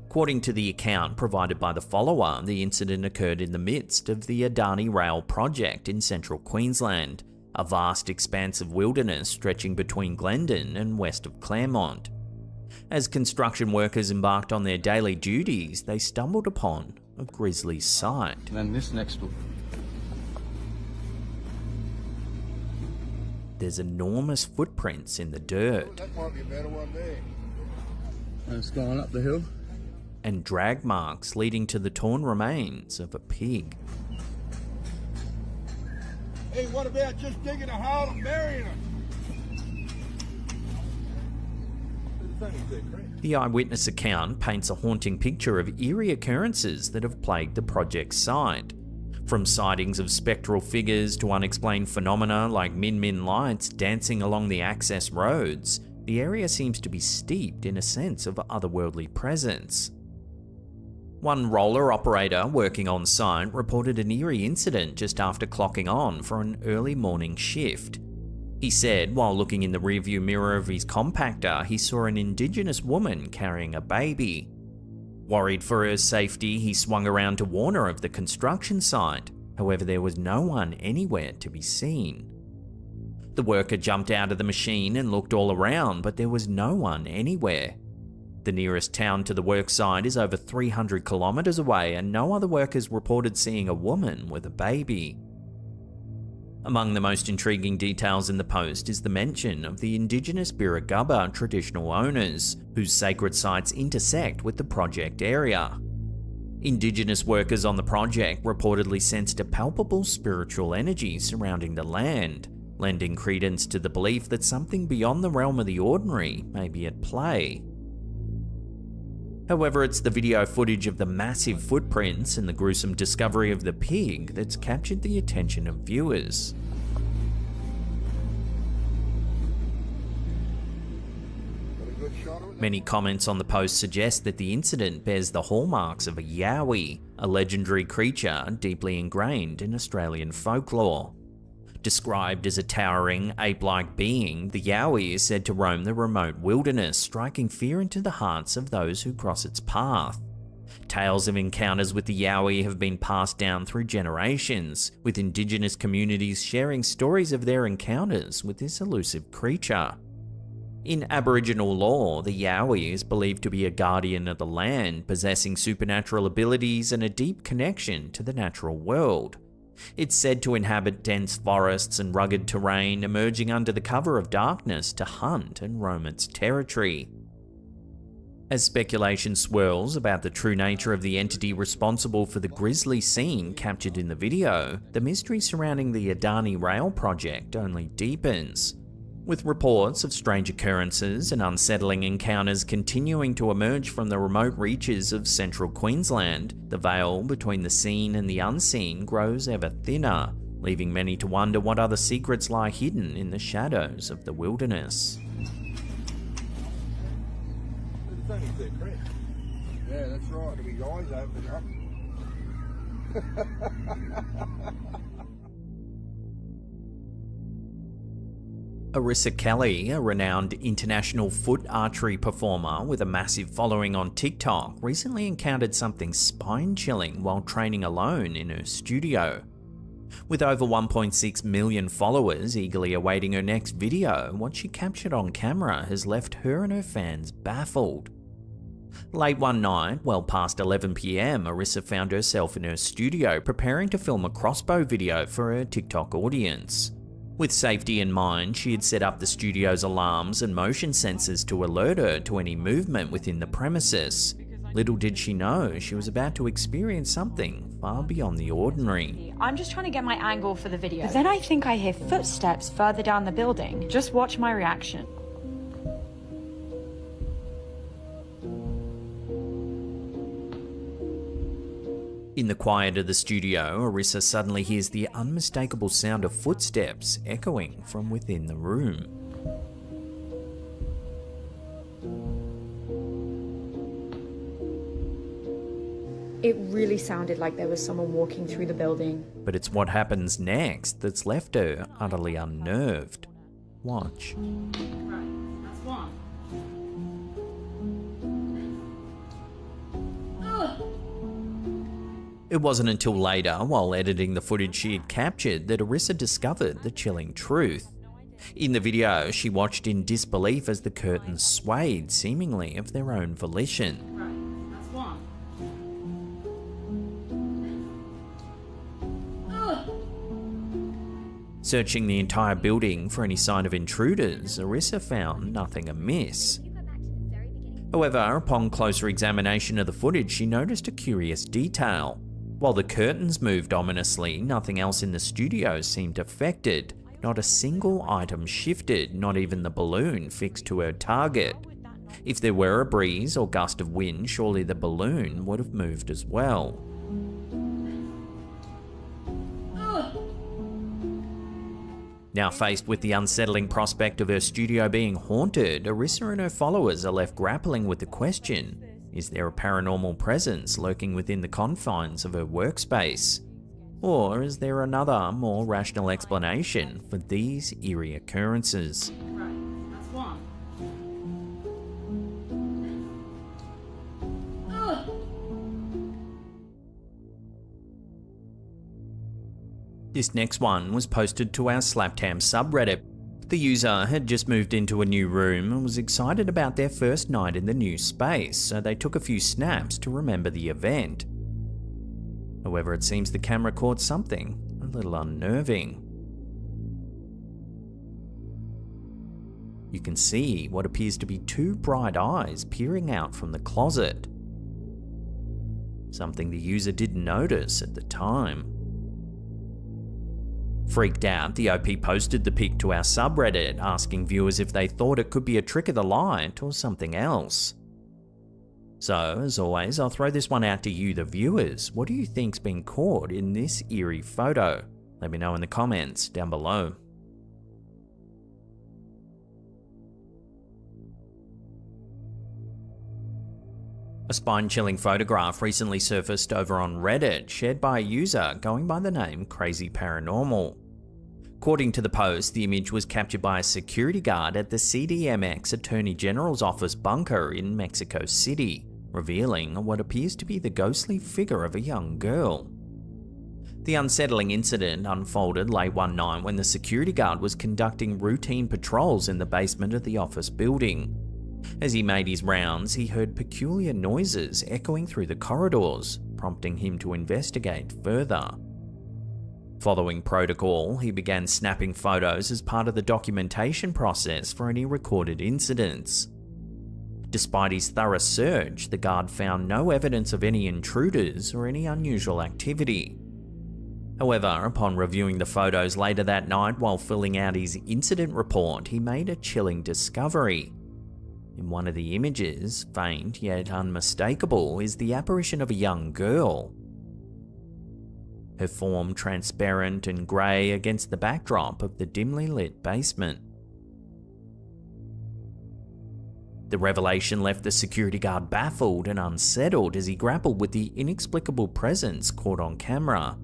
According to the account provided by the follower, the incident occurred in the midst of the Adani Rail project in central Queensland, a vast expanse of wilderness stretching between Glendon and west of Claremont. As construction workers embarked on their daily duties, they stumbled upon a grisly sight. And then this next one. There's enormous footprints in the dirt. That might be a better one there. And it's going up the hill. And drag marks leading to the torn remains of a pig. Hey, what about just digging a hole and burying it? The eyewitness account paints a haunting picture of eerie occurrences that have plagued the project site. From sightings of spectral figures to unexplained phenomena like min-min lights dancing along the access roads, the area seems to be steeped in a sense of otherworldly presence. One roller operator working on site reported an eerie incident just after clocking on for an early morning shift. He said while looking in the rearview mirror of his compactor, he saw an Indigenous woman carrying a baby. Worried for her safety, he swung around to warn her of the construction site. However, there was no one anywhere to be seen. The worker jumped out of the machine and looked all around, but there was no one anywhere. The nearest town to the work site is over 300 kilometers away, and no other workers reported seeing a woman with a baby. Among the most intriguing details in the post is the mention of the Indigenous Birragubba traditional owners, whose sacred sites intersect with the project area. Indigenous workers on the project reportedly sensed a palpable spiritual energy surrounding the land, lending credence to the belief that something beyond the realm of the ordinary may be at play. However, it's the video footage of the massive footprints and the gruesome discovery of the pig that's captured the attention of viewers. Many comments on the post suggest that the incident bears the hallmarks of a yowie, a legendary creature deeply ingrained in Australian folklore. Described as a towering, ape-like being, the yowie is said to roam the remote wilderness, striking fear into the hearts of those who cross its path. Tales of encounters with the yowie have been passed down through generations, with Indigenous communities sharing stories of their encounters with this elusive creature. In Aboriginal lore, the yowie is believed to be a guardian of the land, possessing supernatural abilities and a deep connection to the natural world. It's said to inhabit dense forests and rugged terrain, emerging under the cover of darkness to hunt and roam its territory. As speculation swirls about the true nature of the entity responsible for the grisly scene captured in the video, the mystery surrounding the Adani Rail project only deepens. With reports of strange occurrences and unsettling encounters continuing to emerge from the remote reaches of central Queensland, the veil between the seen and the unseen grows ever thinner, leaving many to wonder what other secrets lie hidden in the shadows of the wilderness. Yeah, that's right. We always open up. Arissa Kelly, a renowned international foot archery performer with a massive following on TikTok, recently encountered something spine-chilling while training alone in her studio. With over 1.6 million followers eagerly awaiting her next video, what she captured on camera has left her and her fans baffled. Late one night, well past 11 PM, Arissa found herself in her studio preparing to film a crossbow video for her TikTok audience. With safety in mind, she had set up the studio's alarms and motion sensors to alert her to any movement within the premises. Little did she know she was about to experience something far beyond the ordinary. I'm just trying to get my angle for the video. But then I think I hear footsteps further down the building. Just watch my reaction. In the quiet of the studio, Arissa suddenly hears the unmistakable sound of footsteps echoing from within the room. It really sounded like there was someone walking through the building. But it's what happens next that's left her utterly unnerved. Watch. That's one. It wasn't until later, while editing the footage she had captured, that Arissa discovered the chilling truth. In the video, she watched in disbelief as the curtains swayed, seemingly of their own volition. That's one. Searching the entire building for any sign of intruders, Arissa found nothing amiss. However, upon closer examination of the footage, she noticed a curious detail. While the curtains moved ominously, nothing else in the studio seemed affected. Not a single item shifted, not even the balloon fixed to her target. If there were a breeze or gust of wind, surely the balloon would have moved as well. Now faced with the unsettling prospect of her studio being haunted, Arissa and her followers are left grappling with the question, is there a paranormal presence lurking within the confines of her workspace? Or is there another, more rational explanation for these eerie occurrences? That's one. This next one was posted to our Slaptam subreddit. The user had just moved into a new room and was excited about their first night in the new space, so they took a few snaps to remember the event. However, it seems the camera caught something a little unnerving. You can see what appears to be two bright eyes peering out from the closet. Something the user didn't notice at the time. Freaked out, the OP posted the pic to our subreddit, asking viewers if they thought it could be a trick of the light or something else. So, as always, I'll throw this one out to you, the viewers. What do you think's been caught in this eerie photo? Let me know in the comments down below. A spine-chilling photograph recently surfaced over on Reddit, shared by a user going by the name Crazy Paranormal. According to the post, the image was captured by a security guard at the CDMX Attorney General's office bunker in Mexico City, revealing what appears to be the ghostly figure of a young girl. The unsettling incident unfolded late one night when the security guard was conducting routine patrols in the basement of the office building. As he made his rounds, he heard peculiar noises echoing through the corridors, prompting him to investigate further. Following protocol, he began snapping photos as part of the documentation process for any recorded incidents. Despite his thorough search, the guard found no evidence of any intruders or any unusual activity. However, upon reviewing the photos later that night while filling out his incident report, he made a chilling discovery. In one of the images, faint yet unmistakable, is the apparition of a young girl. Her form transparent and grey against the backdrop of the dimly lit basement. The revelation left the security guard baffled and unsettled as he grappled with the inexplicable presence caught on camera.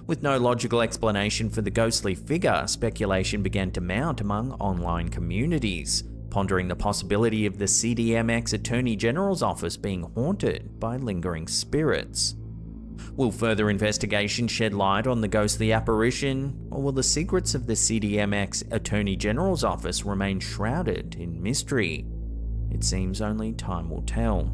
With no logical explanation for the ghostly figure, speculation began to mount among online communities, pondering the possibility of the CDMX Attorney General's office being haunted by lingering spirits. Will further investigation shed light on the ghostly apparition, or will the secrets of the CDMX Attorney General's office remain shrouded in mystery? It seems only time will tell.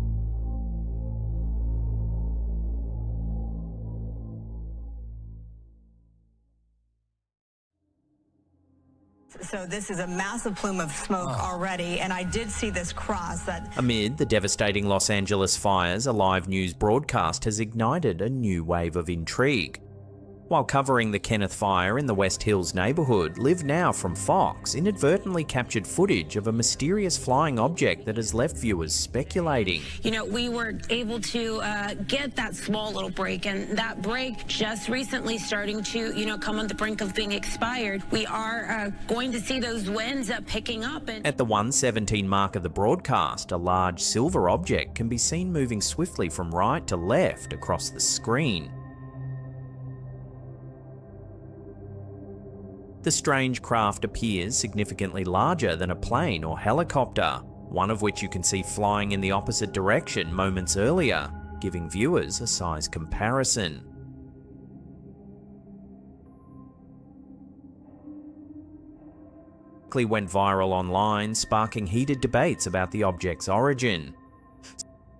So this is a massive plume of smoke already, and I did see this cross that... Amid the devastating Los Angeles fires, a live news broadcast has ignited a new wave of intrigue. While covering the Kenneth fire in the West Hills neighborhood, Live Now from Fox inadvertently captured footage of a mysterious flying object that has left viewers speculating. You know, we were able to get that small little break, and that break just recently starting to, come on the brink of being expired. We are going to see those winds picking up. And at the 1:17 mark of the broadcast, a large silver object can be seen moving swiftly from right to left across the screen. The strange craft appears significantly larger than a plane or helicopter, one of which you can see flying in the opposite direction moments earlier, giving viewers a size comparison. It went viral online, sparking heated debates about the object's origin.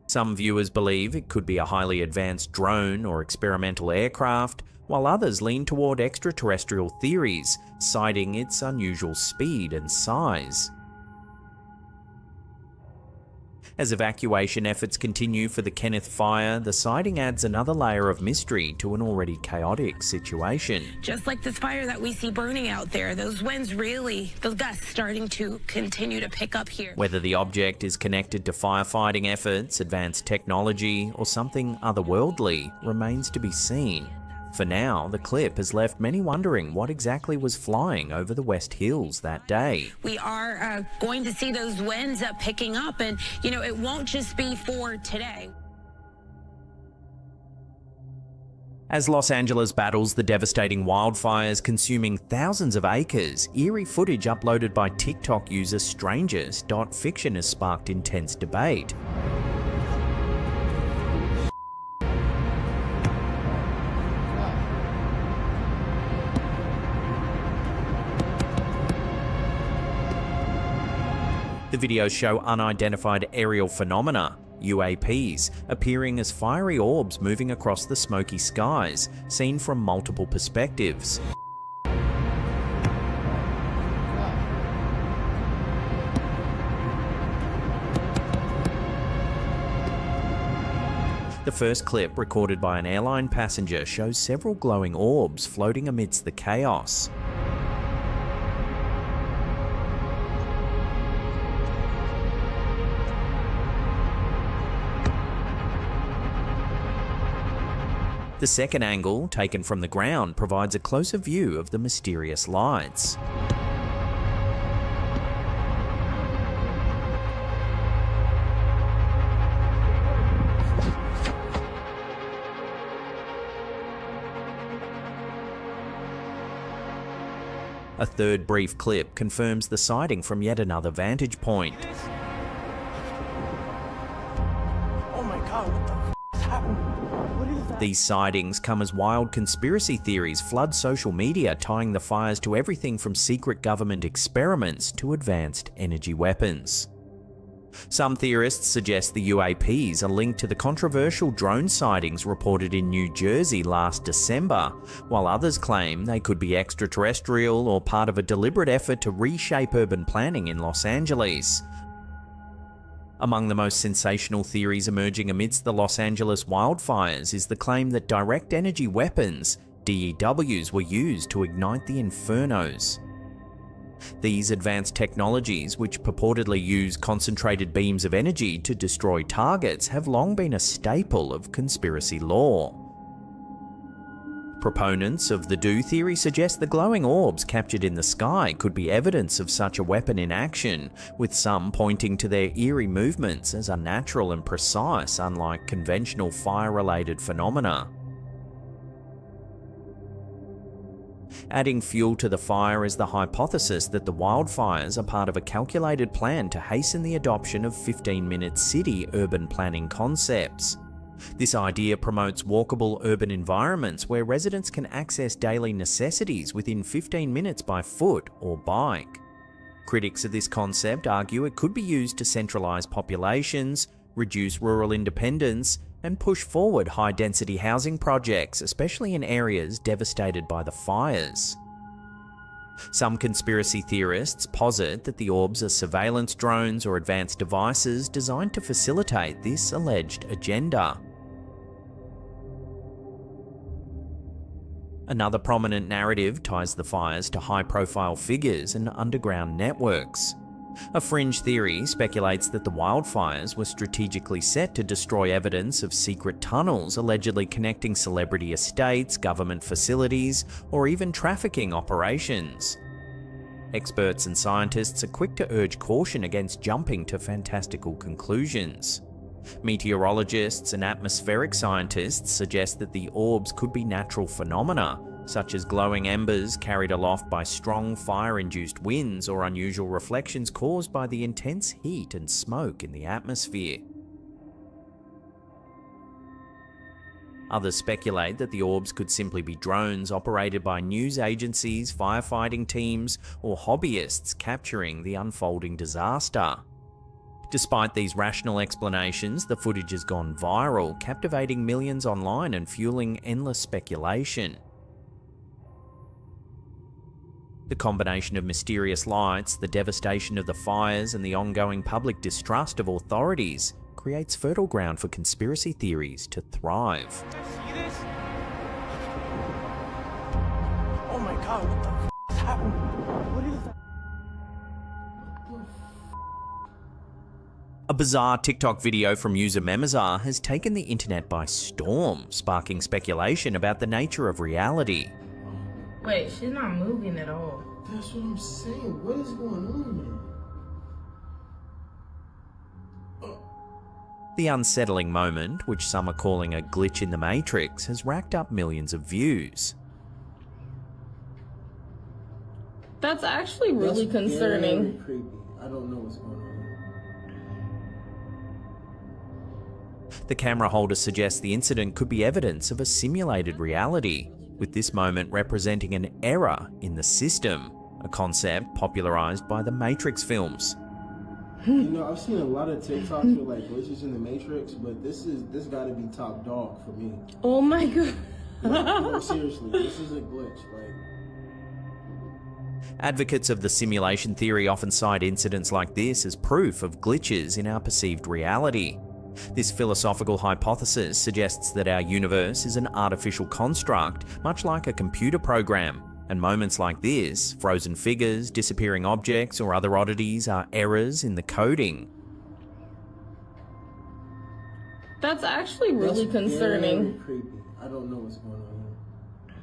Some viewers believe it could be a highly advanced drone or experimental aircraft, while others lean toward extraterrestrial theories, citing its unusual speed and size. As evacuation efforts continue for the Kenneth fire, the sighting adds another layer of mystery to an already chaotic situation. just like this fire that we see burning out there, those winds really, those gusts starting to continue to pick up here. Whether the object is connected to firefighting efforts, advanced technology, or something otherworldly remains to be seen. For now, the clip has left many wondering what exactly was flying over the West Hills that day. We are going to see those winds picking up, and it won't just be for today. As Los Angeles battles the devastating wildfires consuming thousands of acres, eerie footage uploaded by TikTok user Strangest.Fiction has sparked intense debate. The videos show unidentified aerial phenomena, UAPs, appearing as fiery orbs moving across the smoky skies, seen from multiple perspectives. The first clip, recorded by an airline passenger, shows several glowing orbs floating amidst the chaos. The second angle, taken from the ground, provides a closer view of the mysterious lights. A third brief clip confirms the sighting from yet another vantage point. Oh my god, what the f is happening? What is that? These sightings come as wild conspiracy theories flood social media, tying the fires to everything from secret government experiments to advanced energy weapons. Some theorists suggest the UAPs are linked to the controversial drone sightings reported in New Jersey last December, while others claim they could be extraterrestrial or part of a deliberate effort to reshape urban planning in Los Angeles. Among the most sensational theories emerging amidst the Los Angeles wildfires is the claim that direct energy weapons, DEWs were used to ignite the infernos. These advanced technologies, which purportedly use concentrated beams of energy to destroy targets, have long been a staple of conspiracy lore. Proponents of the Do theory suggest the glowing orbs captured in the sky could be evidence of such a weapon in action, with some pointing to their eerie movements as unnatural and precise, unlike conventional fire-related phenomena. Adding fuel to the fire is the hypothesis that the wildfires are part of a calculated plan to hasten the adoption of 15-minute city urban planning concepts. This idea promotes walkable urban environments where residents can access daily necessities within 15 minutes by foot or bike. Critics of this concept argue it could be used to centralise populations, reduce rural independence, and push forward high-density housing projects, especially in areas devastated by the fires. Some conspiracy theorists posit that the orbs are surveillance drones or advanced devices designed to facilitate this alleged agenda. Another prominent narrative ties the fires to high-profile figures and underground networks. A fringe theory speculates that the wildfires were strategically set to destroy evidence of secret tunnels allegedly connecting celebrity estates, government facilities, or even trafficking operations. Experts and scientists are quick to urge caution against jumping to fantastical conclusions. Meteorologists and atmospheric scientists suggest that the orbs could be natural phenomena, such as glowing embers carried aloft by strong fire-induced winds or unusual reflections caused by the intense heat and smoke in the atmosphere. Others speculate that the orbs could simply be drones operated by news agencies, firefighting teams, or hobbyists capturing the unfolding disaster. Despite these rational explanations, the footage has gone viral, captivating millions online and fueling endless speculation. The combination of mysterious lights, the devastation of the fires, and the ongoing public distrust of authorities creates fertile ground for conspiracy theories to thrive. See this? Oh my god, what the f is happening? What is that? A bizarre TikTok video from user Memazar has taken the internet by storm, sparking speculation about the nature of reality. Wait, she's not moving at all. That's what I'm saying. What is going on here? The unsettling moment, which some are calling a glitch in the Matrix, has racked up millions of views. That's actually really concerning. Very creepy. I don't know what's going on here. The camera holder suggests the incident could be evidence of a simulated reality, with this moment representing an error in the system, a concept popularized by the Matrix films. You know, I've seen a lot of TikToks with like glitches in the Matrix, but this gotta be top dog for me. Oh my god. No, seriously, this is a glitch. Like, advocates of the simulation theory often cite incidents like this as proof of glitches in our perceived reality. This philosophical hypothesis suggests that our universe is an artificial construct, much like a computer program, and moments like this, frozen figures, disappearing objects, or other oddities are errors in the coding. That's actually really concerning. Very creepy. I don't know what's going on here.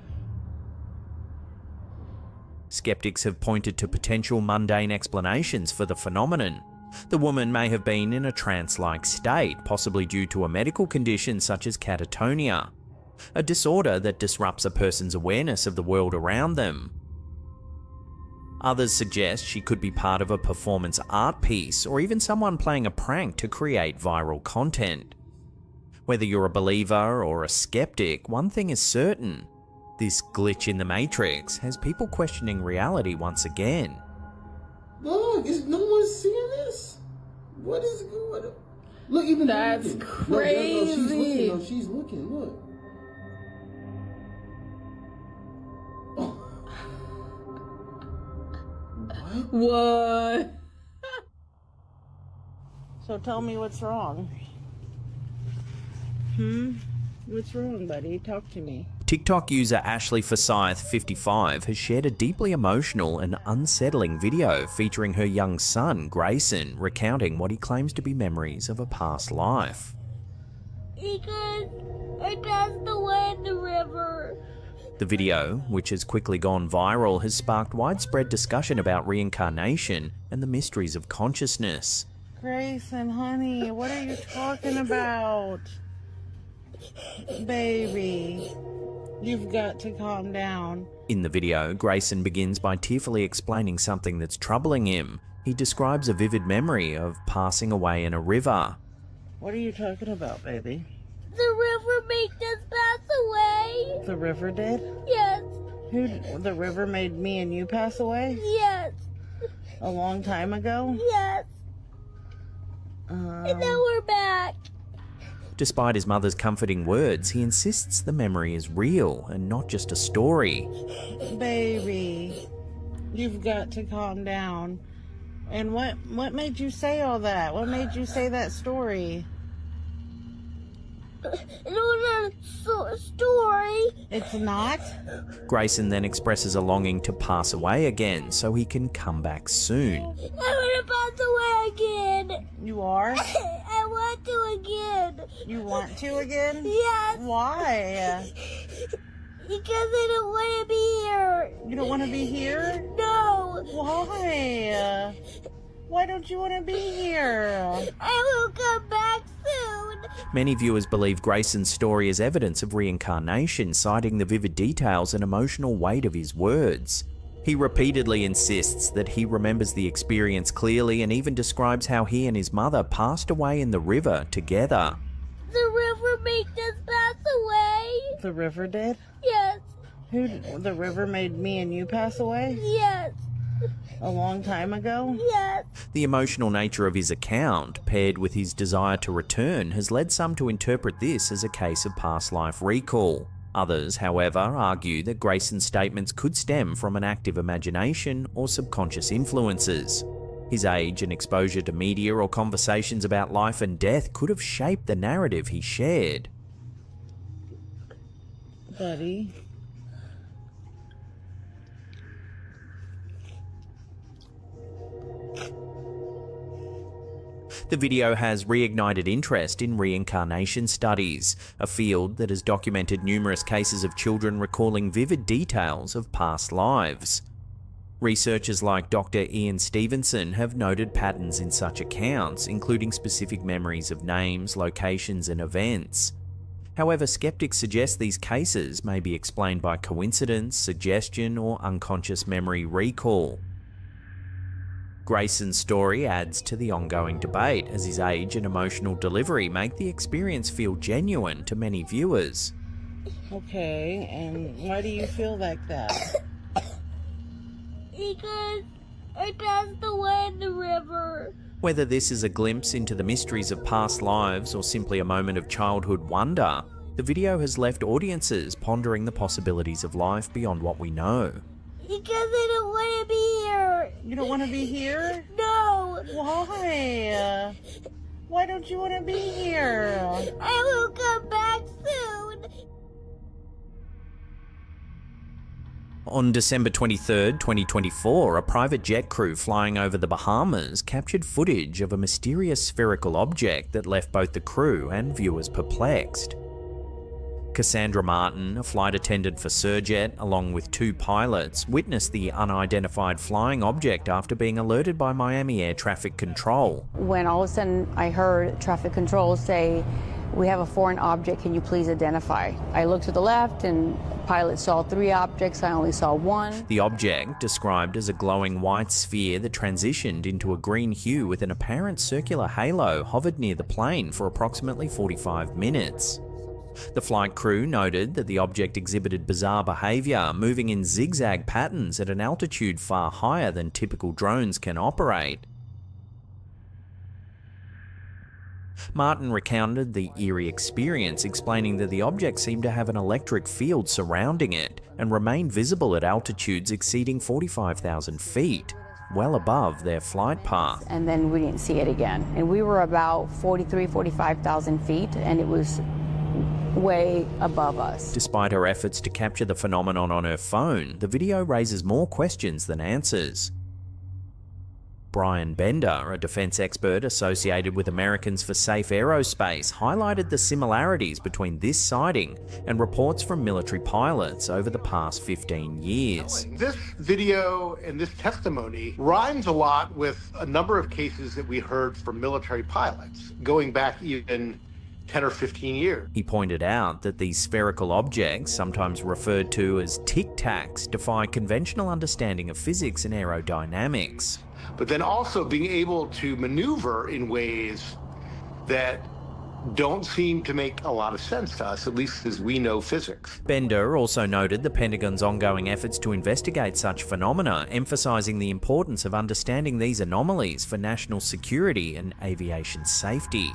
Skeptics have pointed to potential mundane explanations for the phenomenon. The woman may have been in a trance-like state, possibly due to a medical condition such as catatonia, a disorder that disrupts a person's awareness of the world around them. Others suggest she could be part of a performance art piece, or even someone playing a prank to create viral content. Whether you're a believer or a skeptic, one thing is certain: this glitch in the Matrix has people questioning reality once again. Look, is no one seeing this? What is going on? Look, even that's crazy. No, she's looking. Look. Oh. What? So tell me what's wrong. What's wrong, buddy? Talk to me. TikTok user Ashley Forsyth, 55, has shared a deeply emotional and unsettling video featuring her young son, Grayson, recounting what he claims to be memories of a past life. Because I passed away in the river. The video, which has quickly gone viral, has sparked widespread discussion about reincarnation and the mysteries of consciousness. Grayson, honey, what are you talking about? Baby, you've got to calm down. In the video, Grayson begins by tearfully explaining something that's troubling him. He describes a vivid memory of passing away in a river. What are you talking about, baby? The river made us pass away. The river did? Yes. The river made me and you pass away? Yes. A long time ago? Yes. And now we're back. Despite his mother's comforting words, he insists the memory is real and not just a story. Baby, you've got to calm down. And what made you say all that? What made you say that story? It was a story. It's not? Grayson then expresses a longing to pass away again so he can come back soon. I want to pass away again. You are? I want to again. You want to again? Yes. Why? Because I don't want to be here. You don't want to be here? No. Why? Why don't you want to be here? I will come back soon. Many viewers believe Grayson's story is evidence of reincarnation, citing the vivid details and emotional weight of his words. He repeatedly insists that he remembers the experience clearly and even describes how he and his mother passed away in the river together. The river made us pass away. The river did? Yes. The river made me and you pass away? Yes. A long time ago? Yes. The emotional nature of his account, paired with his desire to return, has led some to interpret this as a case of past life recall. Others, however, argue that Grayson's statements could stem from an active imagination or subconscious influences. His age and exposure to media or conversations about life and death could have shaped the narrative he shared. Buddy. The video has reignited interest in reincarnation studies, a field that has documented numerous cases of children recalling vivid details of past lives. Researchers like Dr. Ian Stevenson have noted patterns in such accounts, including specific memories of names, locations, and events. However, skeptics suggest these cases may be explained by coincidence, suggestion, or unconscious memory recall. Grayson's story adds to the ongoing debate, as his age and emotional delivery make the experience feel genuine to many viewers. Okay, and why do you feel like that? Because I passed away in the river. Whether this is a glimpse into the mysteries of past lives or simply a moment of childhood wonder, the video has left audiences pondering the possibilities of life beyond what we know. Because I don't want to be here. You don't want to be here? No. Why? Why don't you want to be here? I will come back soon. On December 23, 2024, a private jet crew flying over the Bahamas captured footage of a mysterious spherical object that left both the crew and viewers perplexed. Cassandra Martin, a flight attendant for Surjet, along with 2 pilots, witnessed the unidentified flying object after being alerted by Miami Air Traffic Control. When all of a sudden I heard traffic control say, "We have a foreign object, can you please identify?" I looked to the left and pilot saw 3 objects, I only saw 1. The object, described as a glowing white sphere that transitioned into a green hue with an apparent circular halo, hovered near the plane for approximately 45 minutes. The flight crew noted that the object exhibited bizarre behaviour, moving in zigzag patterns at an altitude far higher than typical drones can operate. Martin recounted the eerie experience, explaining that the object seemed to have an electric field surrounding it and remained visible at altitudes exceeding 45,000 feet, well above their flight path. And then we didn't see it again. And we were about 45,000 feet, and it was way above us. Despite her efforts to capture the phenomenon on her phone, the video raises more questions than answers. Brian Bender, a defense expert associated with Americans for Safe Aerospace, highlighted the similarities between this sighting and reports from military pilots over the past 15 years. This video and this testimony rhymes a lot with a number of cases that we heard from military pilots, going back even 10 or 15 years. He pointed out that these spherical objects, sometimes referred to as tic tacs, defy conventional understanding of physics and aerodynamics. But then also being able to maneuver in ways that don't seem to make a lot of sense to us, at least as we know physics. Bender also noted the Pentagon's ongoing efforts to investigate such phenomena, emphasizing the importance of understanding these anomalies for national security and aviation safety.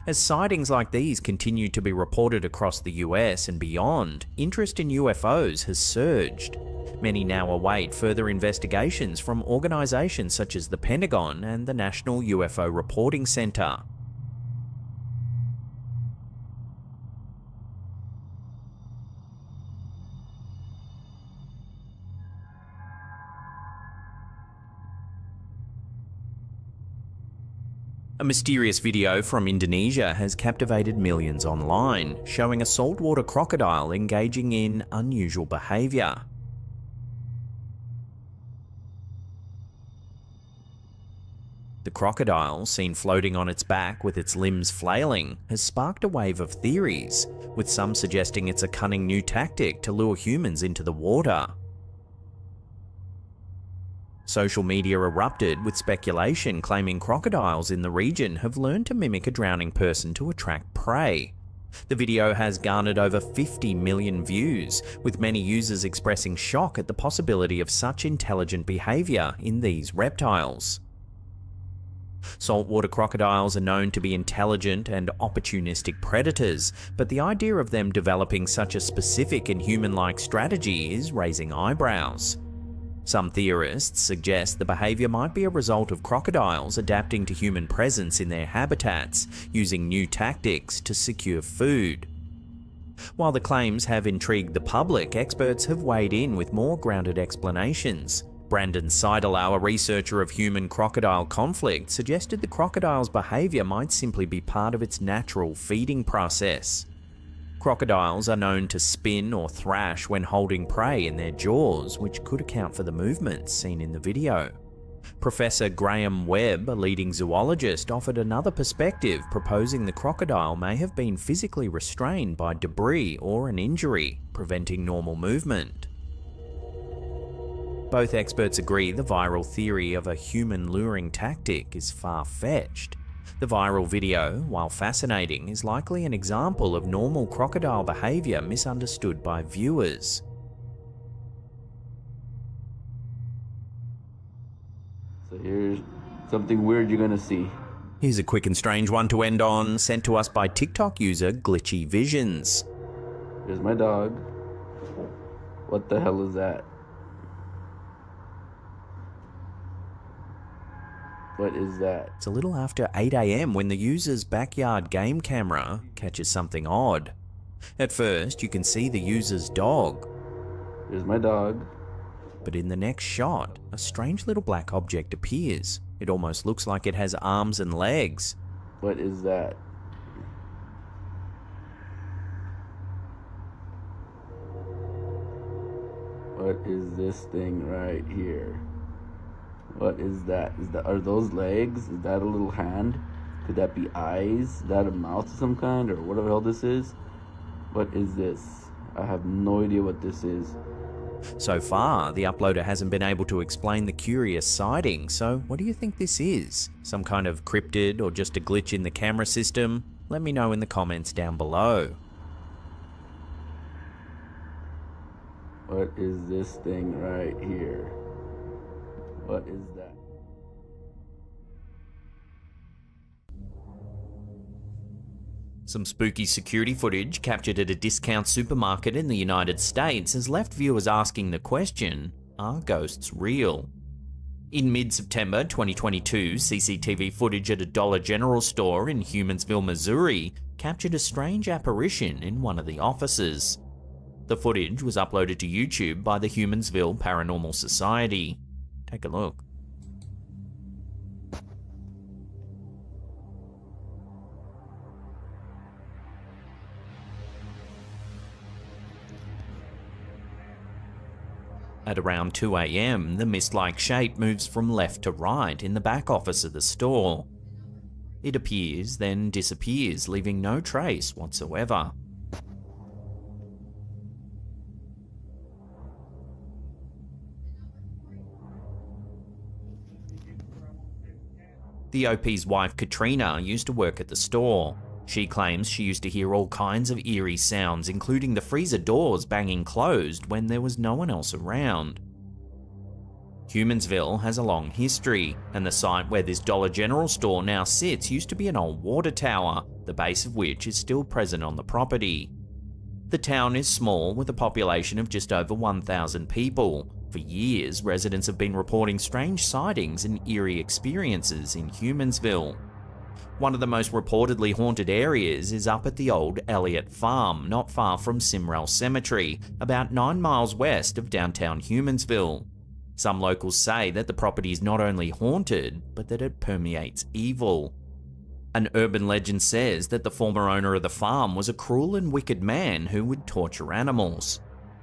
As sightings like these continue to be reported across the US and beyond, interest in UFOs has surged. Many now await further investigations from organizations such as the Pentagon and the National UFO Reporting Center. A mysterious video from Indonesia has captivated millions online, showing a saltwater crocodile engaging in unusual behavior. The crocodile, seen floating on its back with its limbs flailing, has sparked a wave of theories, with some suggesting it's a cunning new tactic to lure humans into the water. Social media erupted with speculation claiming crocodiles in the region have learned to mimic a drowning person to attract prey. The video has garnered over 50 million views, with many users expressing shock at the possibility of such intelligent behavior in these reptiles. Saltwater crocodiles are known to be intelligent and opportunistic predators, but the idea of them developing such a specific and human-like strategy is raising eyebrows. Some theorists suggest the behavior might be a result of crocodiles adapting to human presence in their habitats, using new tactics to secure food. While the claims have intrigued the public, experts have weighed in with more grounded explanations. Brandon Seidelau, a researcher of human-crocodile conflict, suggested the crocodile's behavior might simply be part of its natural feeding process. Crocodiles are known to spin or thrash when holding prey in their jaws, which could account for the movements seen in the video. Professor Graham Webb, a leading zoologist, offered another perspective, proposing the crocodile may have been physically restrained by debris or an injury, preventing normal movement. Both experts agree the viral theory of a human luring tactic is far-fetched. The viral video, while fascinating, is likely an example of normal crocodile behavior misunderstood by viewers. So here's something weird you're gonna see. Here's a quick and strange one to end on, sent to us by TikTok user Glitchy Visions. Here's my dog. What the hell is that? What is that? It's a little after 8 AM when the user's backyard game camera catches something odd. At first, you can see the user's dog. Here's my dog. But in the next shot, a strange little black object appears. It almost looks like it has arms and legs. What is that? What is this thing right here? What is that? Are those legs? Is that a little hand? Could that be eyes? Is that a mouth of some kind, or whatever the hell this is? What is this? I have no idea what this is. So far, the uploader hasn't been able to explain the curious sighting, so what do you think this is? Some kind of cryptid or just a glitch in the camera system? Let me know in the comments down below. What is this thing right here? What is that? Some spooky security footage captured at a discount supermarket in the United States has left viewers asking the question, are ghosts real? In mid-September 2022, CCTV footage at a Dollar General store in Humansville, Missouri, captured a strange apparition in one of the offices. The footage was uploaded to YouTube by the Humansville Paranormal Society. Take a look. At around 2 AM, the mist-like shape moves from left to right in the back office of the store. It appears, then disappears, leaving no trace whatsoever. The OP's wife, Katrina, used to work at the store. She claims she used to hear all kinds of eerie sounds, including the freezer doors banging closed when there was no one else around. Humansville has a long history, and the site where this Dollar General store now sits used to be an old water tower, the base of which is still present on the property. The town is small, with a population of just over 1,000 people. For years, residents have been reporting strange sightings and eerie experiences in Humansville. One of the most reportedly haunted areas is up at the old Elliott Farm, not far from Simrel Cemetery, about 9 miles west of downtown Humansville. Some locals say that the property is not only haunted, but that it permeates evil. An urban legend says that the former owner of the farm was a cruel and wicked man who would torture animals.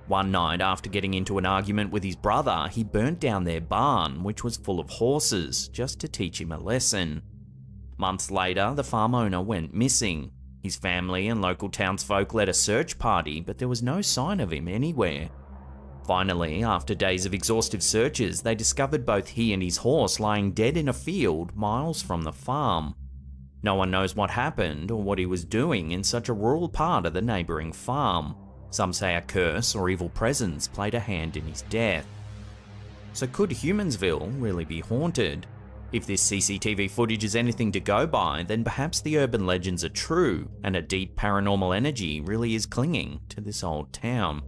One night, after getting into an argument with his brother, he burnt down their barn, which was full of horses, just to teach him a lesson. Months later, the farm owner went missing. His family and local townsfolk led a search party, but there was no sign of him anywhere. Finally, after days of exhaustive searches, they discovered both he and his horse lying dead in a field miles from the farm. No one knows what happened or what he was doing in such a rural part of the neighbouring farm. Some say a curse or evil presence played a hand in his death. So could Humansville really be haunted? If this CCTV footage is anything to go by, then perhaps the urban legends are true, and a deep paranormal energy really is clinging to this old town.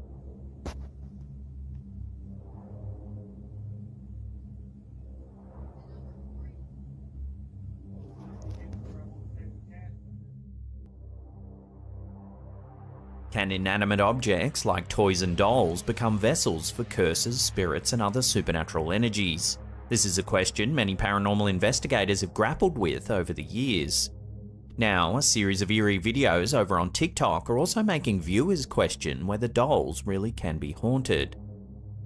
Can inanimate objects like toys and dolls become vessels for curses, spirits, and other supernatural energies? This is a question many paranormal investigators have grappled with over the years. Now, a series of eerie videos over on TikTok are also making viewers question whether dolls really can be haunted.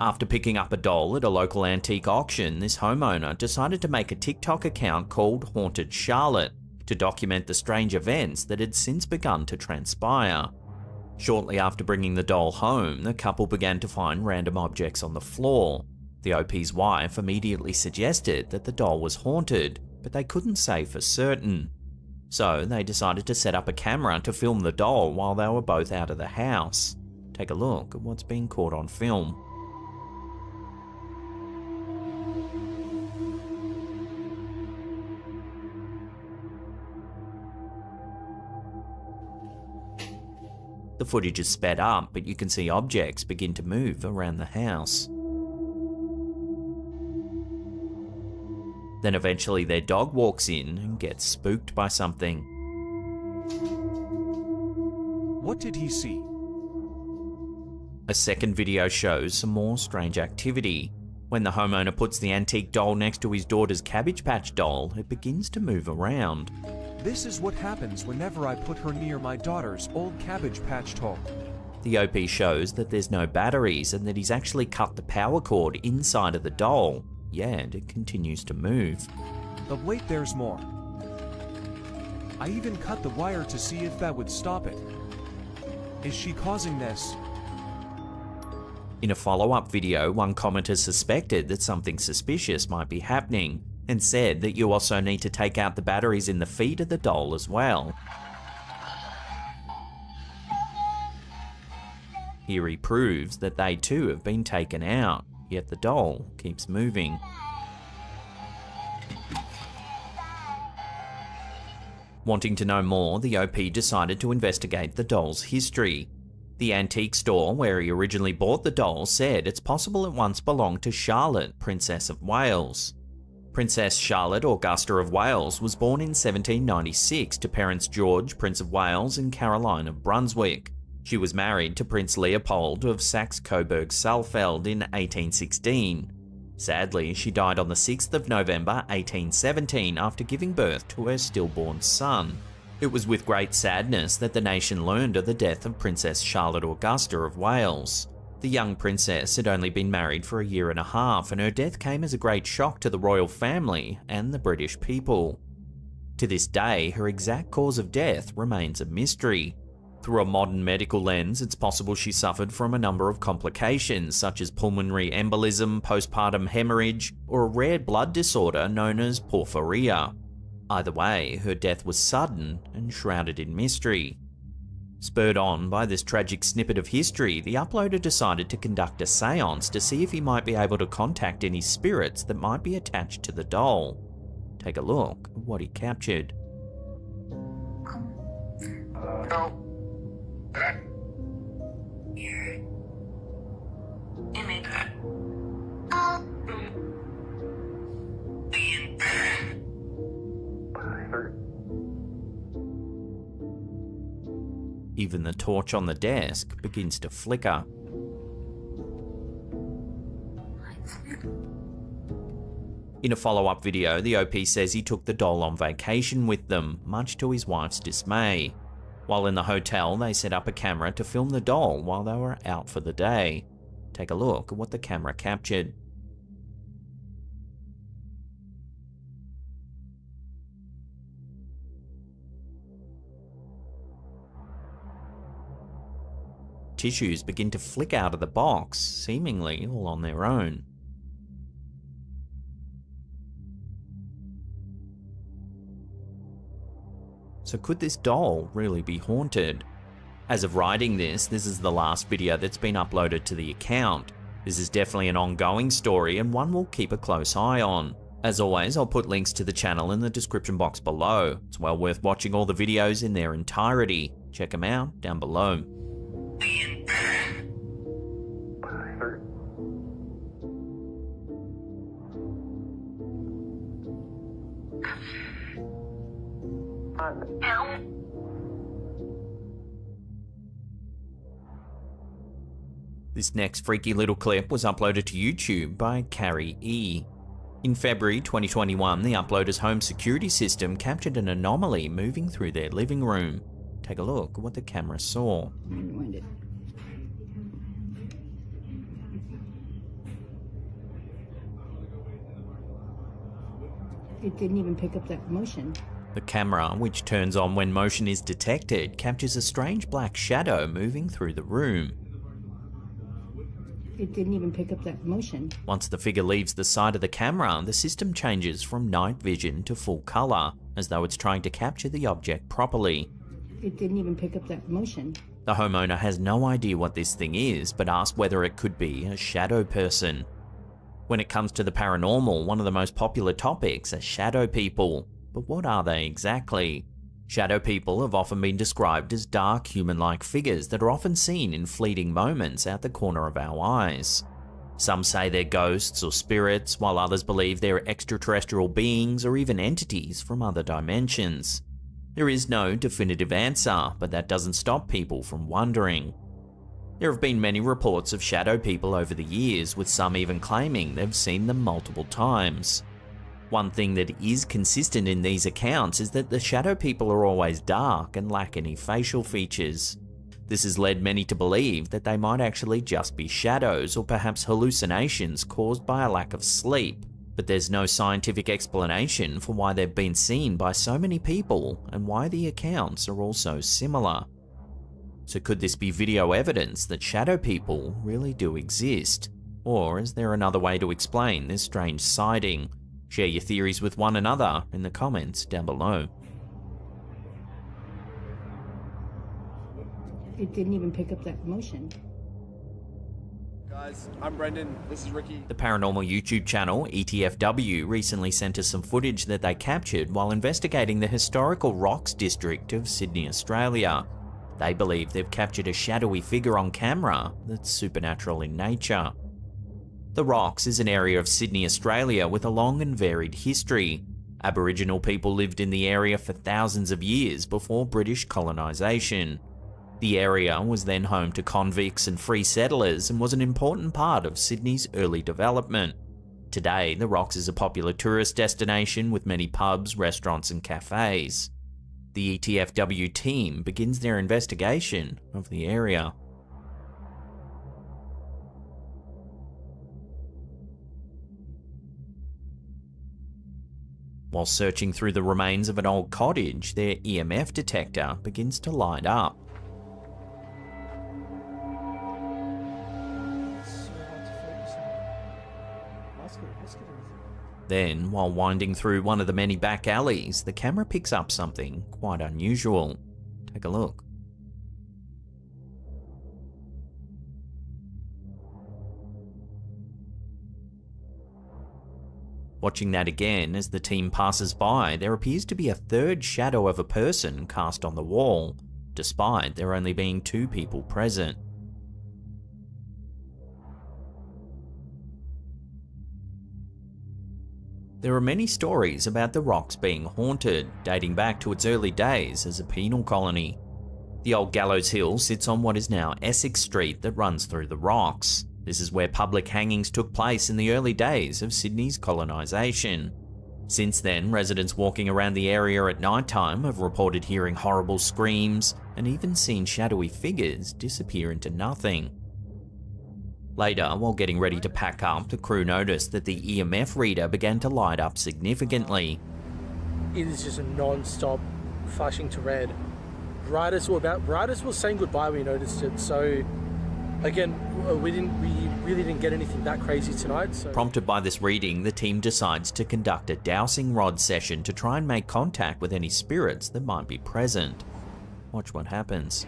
After picking up a doll at a local antique auction, this homeowner decided to make a TikTok account called Haunted Charlotte to document the strange events that had since begun to transpire. Shortly after bringing the doll home, the couple began to find random objects on the floor. The OP's wife immediately suggested that the doll was haunted, but they couldn't say for certain. So they decided to set up a camera to film the doll while they were both out of the house. Take a look at what's being caught on film. The footage is sped up, but you can see objects begin to move around the house. Then eventually their dog walks in and gets spooked by something. What did he see? A second video shows some more strange activity. When the homeowner puts the antique doll next to his daughter's Cabbage Patch doll, it begins to move around. This is what happens whenever I put her near my daughter's old Cabbage Patch doll. The OP shows that there's no batteries and that he's actually cut the power cord inside of the doll, yet it continues to move. But wait, there's more. I even cut the wire to see if that would stop it. Is she causing this? In a follow-up video, one commenter suspected that something suspicious might be happening, and said that you also need to take out the batteries in the feet of the doll as well. Here he proves that they too have been taken out, yet the doll keeps moving. Wanting to know more, the OP decided to investigate the doll's history. The antique store where he originally bought the doll said it's possible it once belonged to Charlotte, Princess of Wales. Princess Charlotte Augusta of Wales was born in 1796 to parents George, Prince of Wales, and Caroline of Brunswick. She was married to Prince Leopold of Saxe-Coburg-Saalfeld in 1816. Sadly, she died on the 6th of November 1817 after giving birth to her stillborn son. It was with great sadness that the nation learned of the death of Princess Charlotte Augusta of Wales. The young princess had only been married for a year and a half, and her death came as a great shock to the royal family and the British people. To this day, her exact cause of death remains a mystery. Through a modern medical lens, it's possible she suffered from a number of complications such as pulmonary embolism, postpartum hemorrhage, or a rare blood disorder known as porphyria. Either way, her death was sudden and shrouded in mystery. Spurred on by this tragic snippet of history, the uploader decided to conduct a seance to see if he might be able to contact any spirits that might be attached to the doll. Take a look at what he captured. Even the torch on the desk begins to flicker. In a follow-up video, the OP says he took the doll on vacation with them, much to his wife's dismay. While in the hotel, they set up a camera to film the doll while they were out for the day. Take a look at what the camera captured. Tissues begin to flick out of the box, seemingly all on their own. So could this doll really be haunted? As of writing this is the last video that's been uploaded to the account. This is definitely an ongoing story and one we'll keep a close eye on. As always, I'll put links to the channel in the description box below. It's well worth watching all the videos in their entirety. Check them out down below. This next freaky little clip was uploaded to YouTube by Carrie E. In February 2021, the uploader's home security system captured an anomaly moving through their living room. Take a look at what the camera saw. It didn't even pick up that motion. The camera, which turns on when motion is detected, captures a strange black shadow moving through the room. It didn't even pick up that motion. Once the figure leaves the side of the camera, the system changes from night vision to full color, as though it's trying to capture the object properly. It didn't even pick up that motion. The homeowner has no idea what this thing is, but asks whether it could be a shadow person. When it comes to the paranormal, one of the most popular topics are shadow people. But what are they exactly? Shadow people have often been described as dark human-like figures that are often seen in fleeting moments out the corner of our eyes. Some say they're ghosts or spirits, while others believe they're extraterrestrial beings or even entities from other dimensions. There is no definitive answer, but that doesn't stop people from wondering. There have been many reports of shadow people over the years, with some even claiming they've seen them multiple times. One thing that is consistent in these accounts is that the shadow people are always dark and lack any facial features. This has led many to believe that they might actually just be shadows or perhaps hallucinations caused by a lack of sleep, but there's no scientific explanation for why they've been seen by so many people and why the accounts are all so similar. So could this be video evidence that shadow people really do exist? Or is there another way to explain this strange sighting? Share your theories with one another in the comments down below. It didn't even pick up that motion. Guys, I'm Brendan, this is Ricky. The paranormal YouTube channel ETFW recently sent us some footage that they captured while investigating the historical Rocks district of Sydney, Australia. They believe they've captured a shadowy figure on camera that's supernatural in nature. The Rocks is an area of Sydney, Australia with a long and varied history. Aboriginal people lived in the area for thousands of years before British colonisation. The area was then home to convicts and free settlers and was an important part of Sydney's early development. Today, The Rocks is a popular tourist destination with many pubs, restaurants and cafes. The ETFW team begins their investigation of the area. While searching through the remains of an old cottage, their EMF detector begins to light up. Then, while winding through one of the many back alleys, the camera picks up something quite unusual. Take a look. Watching that again, as the team passes by, there appears to be a third shadow of a person cast on the wall, despite there only being 2 people present. There are many stories about the Rocks being haunted, dating back to its early days as a penal colony. The old Gallows Hill sits on what is now Essex Street that runs through the Rocks. This is where public hangings took place in the early days of Sydney's colonisation. Since then, residents walking around the area at night time have reported hearing horrible screams and even seen shadowy figures disappear into nothing. Later, while getting ready to pack up, the crew noticed that the EMF reader began to light up significantly. It is just a non-stop flashing to red. Right as we're saying goodbye, we noticed it. So, again, we really didn't get anything that crazy tonight. So. Prompted by this reading, the team decides to conduct a dowsing rod session to try and make contact with any spirits that might be present. Watch what happens.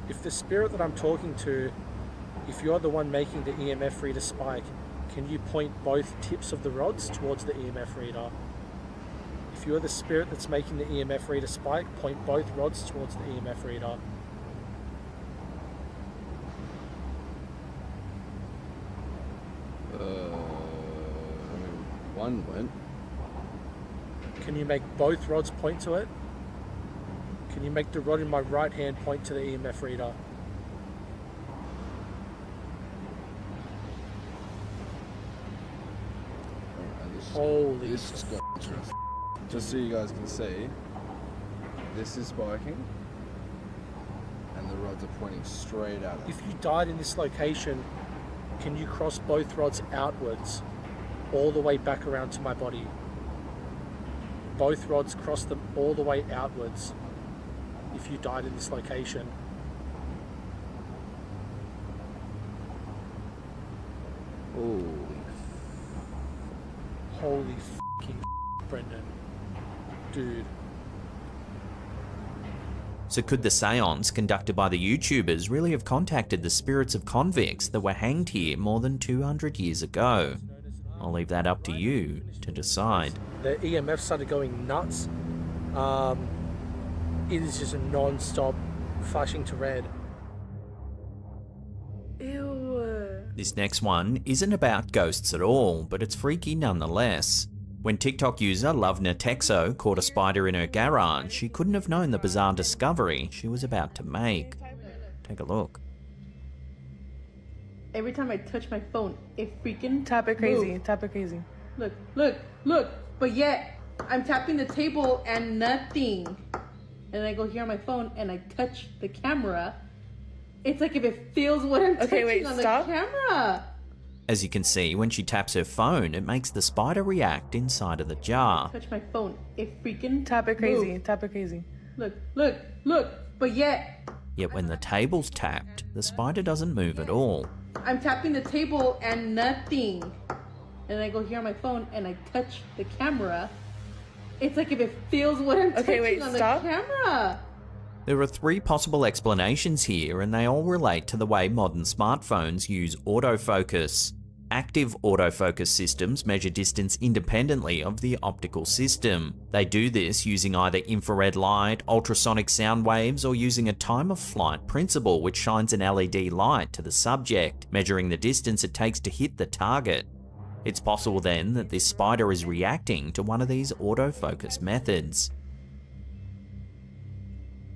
If the spirit that I'm talking to, if you're the one making the EMF reader spike, can you point both tips of the rods towards the EMF reader? If you're the spirit that's making the EMF reader spike, point both rods towards the EMF reader. One went. Can you make both rods point to it? Can you make the rod in my right hand point to the EMF reader? Holy this just got interesting. Just so you guys can see, this is spiking, and the rods are pointing straight at it. If you died in this location, can you cross both rods outwards, all the way back around to my body? Both rods cross them all the way outwards. If you died in this location. Holy fucking Brendan. Dude. So could the seance conducted by the YouTubers really have contacted the spirits of convicts that were hanged here more than 200 years ago? I'll leave that up to you to decide. The EMF started going nuts. It is just a non-stop flashing to red. Ew. This next one isn't about ghosts at all, but it's freaky nonetheless. When TikTok user Lovna Texo caught a spider in her garage, she couldn't have known the bizarre discovery she was about to make. Take a look. Every time I touch my phone, it freaking Tap it crazy. moves. Tap it crazy. Look, look, look. But yet, I'm tapping the table and nothing. And I go here on my phone and I touch the camera. It's like if it feels what I'm touching on the camera. As you can see, when she taps her phone, it makes the spider react inside of the jar. Touch my phone, it freaking Tap it crazy. moves. Tap it crazy. Look, look, look. But yet, Yet when the table's tapped, the spider doesn't move at all. I'm tapping the table and nothing. And I go here on my phone and I touch the camera. It's like if it feels what I'm touching on the camera. There are 3 possible explanations here, and they all relate to the way modern smartphones use autofocus. Active autofocus systems measure distance independently of the optical system. They do this using either infrared light, ultrasonic sound waves, or using a time-of-flight principle which shines an LED light to the subject, measuring the distance it takes to hit the target. It's possible then that this spider is reacting to one of these autofocus methods.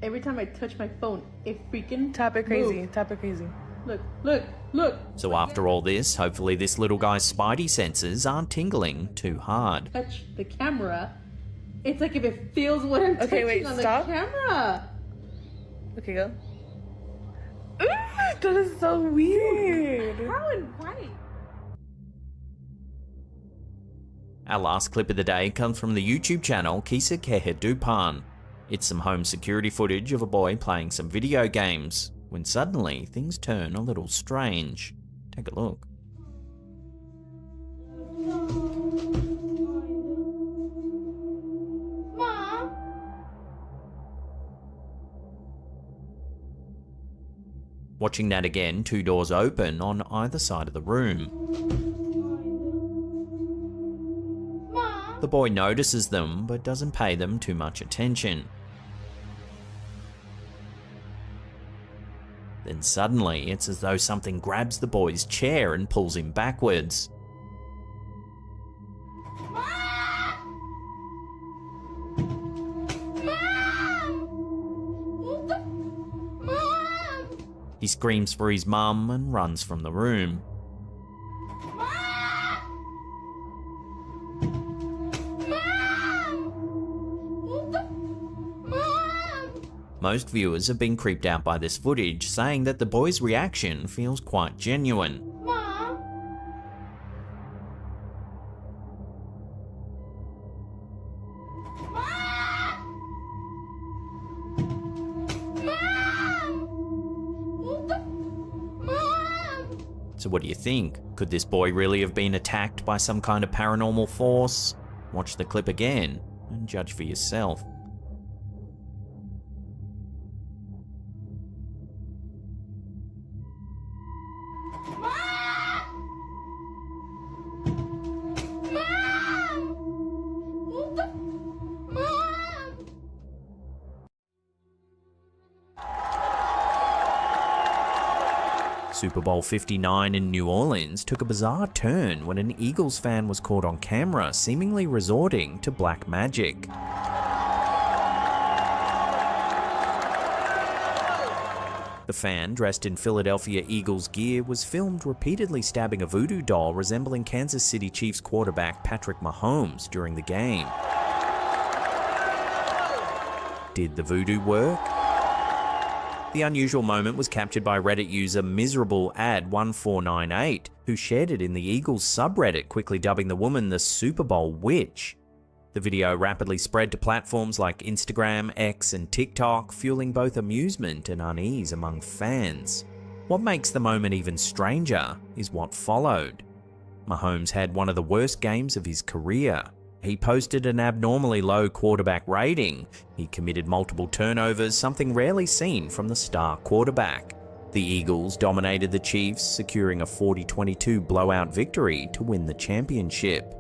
Every time I touch my phone, it freaking tap it crazy, moves. tap it crazy. Look, look, look. So after all this, hopefully this little guy's spidey senses aren't tingling too hard. Touch the camera. It's like if it feels what I'm touching on stop. the camera. Okay, go. Ooh, that is so weird. How and why? Our last clip of the day comes from the YouTube channel Kisa Kehedupan. It's some home security footage of a boy playing some video games, when suddenly things turn a little strange. Take a look. Mom? Watching that again, two doors open on either side of the room. Mom? The boy notices them, but doesn't pay them too much attention. Then suddenly, it's as though something grabs the boy's chair and pulls him backwards. He screams for his mum and runs from the room. Most viewers have been creeped out by this footage, saying that the boy's reaction feels quite genuine. Mom? So what do you think? Could this boy really have been attacked by some kind of paranormal force? Watch the clip again and judge for yourself. Super Bowl 59 in New Orleans took a bizarre turn when an Eagles fan was caught on camera seemingly resorting to black magic. The fan, dressed in Philadelphia Eagles gear, was filmed repeatedly stabbing a voodoo doll resembling Kansas City Chiefs quarterback Patrick Mahomes during the game. Did the voodoo work? The unusual moment was captured by Reddit user MiserableAd1498, who shared it in the Eagles subreddit, quickly dubbing the woman the Super Bowl Witch. The video rapidly spread to platforms like Instagram, X, and TikTok, fueling both amusement and unease among fans. What makes the moment even stranger is what followed. Mahomes had one of the worst games of his career. He posted an abnormally low quarterback rating. He committed multiple turnovers, something rarely seen from the star quarterback. The Eagles dominated the Chiefs, securing a 40-22 blowout victory to win the championship.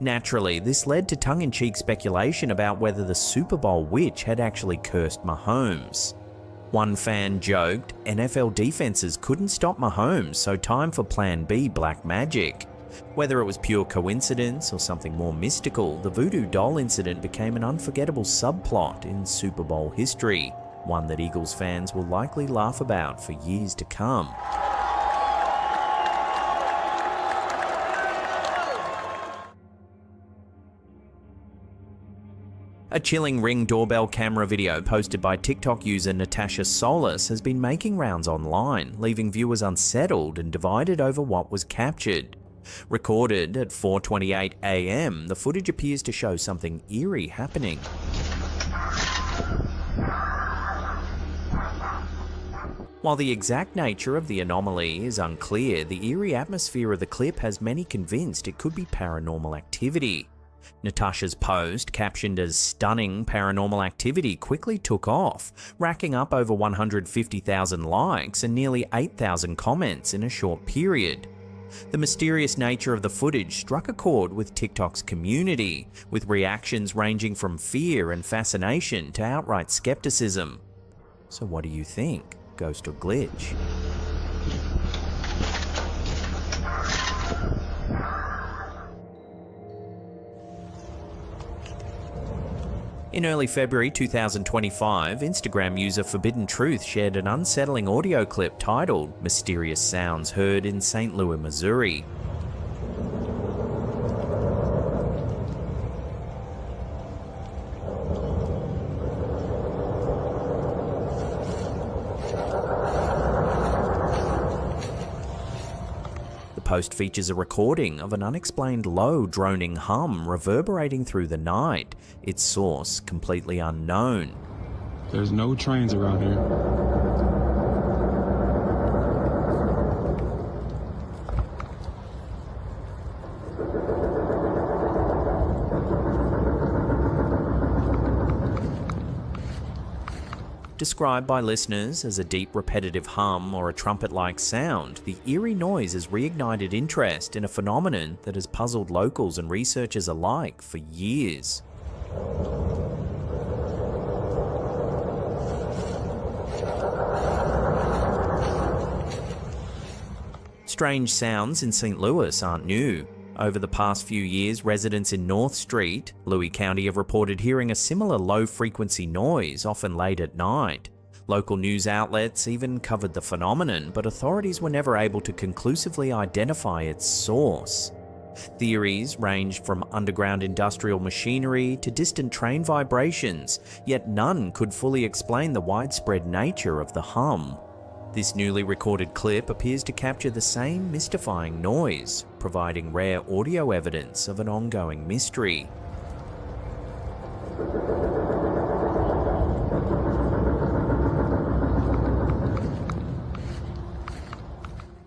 Naturally, this led to tongue-in-cheek speculation about whether the Super Bowl Witch had actually cursed Mahomes. One fan joked, NFL defenses couldn't stop Mahomes, so time for Plan B black magic. Whether it was pure coincidence or something more mystical, the voodoo doll incident became an unforgettable subplot in Super Bowl history, one that Eagles fans will likely laugh about for years to come. A chilling Ring doorbell camera video posted by TikTok user Natasha Solis has been making rounds online, leaving viewers unsettled and divided over what was captured. Recorded at 4:28 AM, the footage appears to show something eerie happening. While the exact nature of the anomaly is unclear, the eerie atmosphere of the clip has many convinced it could be paranormal activity. Natasha's post, captioned as "stunning paranormal activity," quickly took off, racking up over 150,000 likes and nearly 8,000 comments in a short period. The mysterious nature of the footage struck a chord with TikTok's community, with reactions ranging from fear and fascination to outright skepticism. So what do you think? Ghost or glitch? In early February 2025, Instagram user Forbidden Truth shared an unsettling audio clip titled "Mysterious Sounds Heard in St. Louis, Missouri." The post features a recording of an unexplained low droning hum reverberating through the night, its source completely unknown. There's no trains around here. Described by listeners as a deep repetitive hum or a trumpet-like sound, the eerie noise has reignited interest in a phenomenon that has puzzled locals and researchers alike for years. Strange sounds in St. Louis aren't new. Over the past few years, residents in North Street, Louis County, have reported hearing a similar low-frequency noise, often late at night. Local news outlets even covered the phenomenon, but authorities were never able to conclusively identify its source. Theories ranged from underground industrial machinery to distant train vibrations, yet none could fully explain the widespread nature of the hum. This newly recorded clip appears to capture the same mystifying noise, providing rare audio evidence of an ongoing mystery.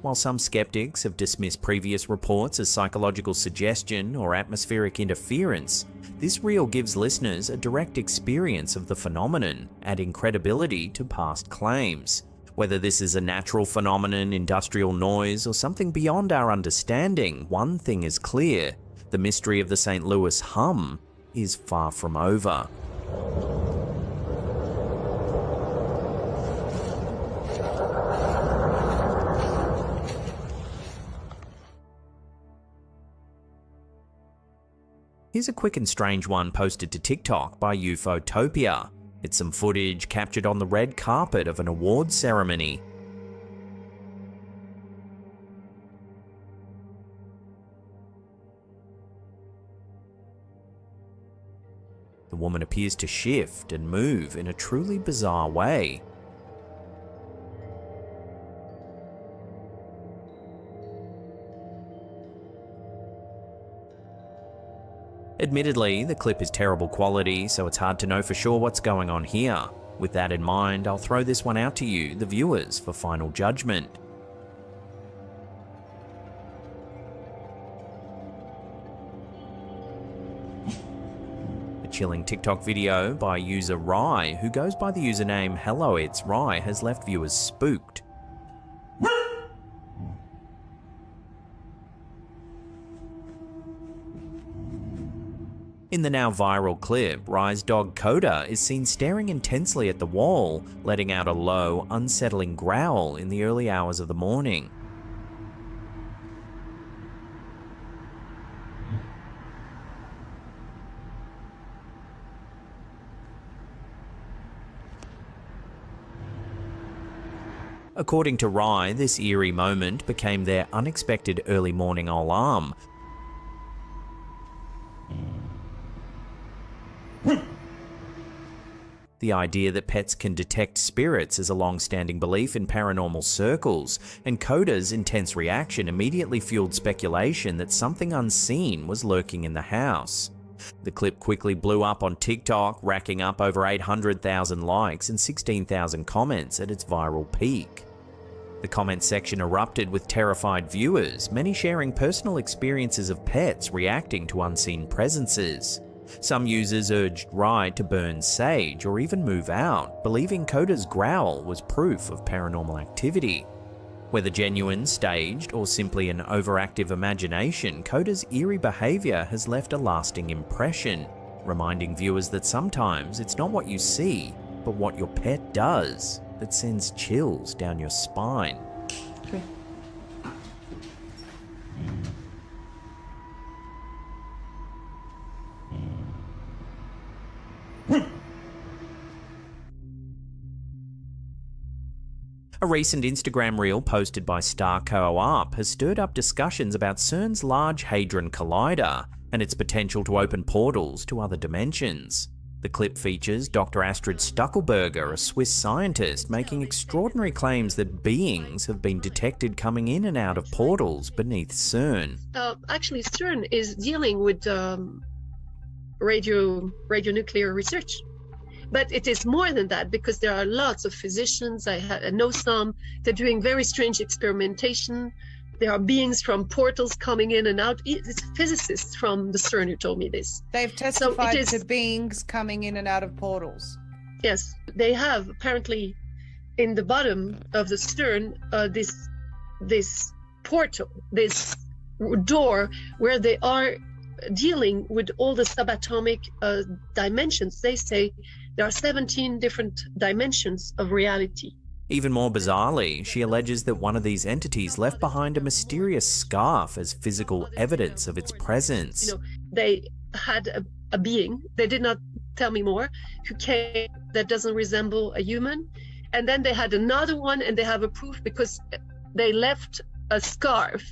While some skeptics have dismissed previous reports as psychological suggestion or atmospheric interference, this reel gives listeners a direct experience of the phenomenon, adding credibility to past claims. Whether this is a natural phenomenon, industrial noise, or something beyond our understanding, one thing is clear: the mystery of the St. Louis hum is far from over. Here's a quick and strange one posted to TikTok by Ufotopia. It's some footage captured on the red carpet of an awards ceremony. The woman appears to shift and move in a truly bizarre way. Admittedly, the clip is terrible quality, so it's hard to know for sure what's going on here. With that in mind, I'll throw this one out to you, the viewers, for final judgment. A chilling TikTok video by user Rye, who goes by the username Hello It's Rye, has left viewers spooked. In the now viral clip, Rye's dog Coda is seen staring intensely at the wall, letting out a low, unsettling growl in the early hours of the morning. According to Rye, this eerie moment became their unexpected early morning alarm. The idea that pets can detect spirits is a long-standing belief in paranormal circles, and Coda's intense reaction immediately fueled speculation that something unseen was lurking in the house. The clip quickly blew up on TikTok, racking up over 800,000 likes and 16,000 comments at its viral peak. The comment section erupted with terrified viewers, many sharing personal experiences of pets reacting to unseen presences. Some users urged Rye to burn sage or even move out, believing Coda's growl was proof of paranormal activity. Whether genuine, staged, or simply an overactive imagination, Coda's eerie behaviour has left a lasting impression, reminding viewers that sometimes it's not what you see, but what your pet does that sends chills down your spine. A recent Instagram reel posted by Star Co-op has stirred up discussions about CERN's Large Hadron Collider and its potential to open portals to other dimensions. The clip features Dr. Astrid Stuckelberger, a Swiss scientist, making extraordinary claims that beings have been detected coming in and out of portals beneath CERN. Actually, CERN is dealing with radionuclear research. But it is more than that, because there are lots of physicians, I know some, they're doing very strange experimentation. There are beings from portals coming in and out. It's physicists from the CERN who told me this. They've testified to beings coming in and out of portals. Yes, they have apparently in the bottom of the CERN this portal, this door where they are dealing with all the subatomic dimensions. They say there are 17 different dimensions of reality. Even more bizarrely, she alleges that one of these entities left behind a mysterious scarf as physical evidence of its presence. You know, they had a being, they did not tell me more, who came that doesn't resemble a human. And then they had another one, and they have a proof because they left a scarf.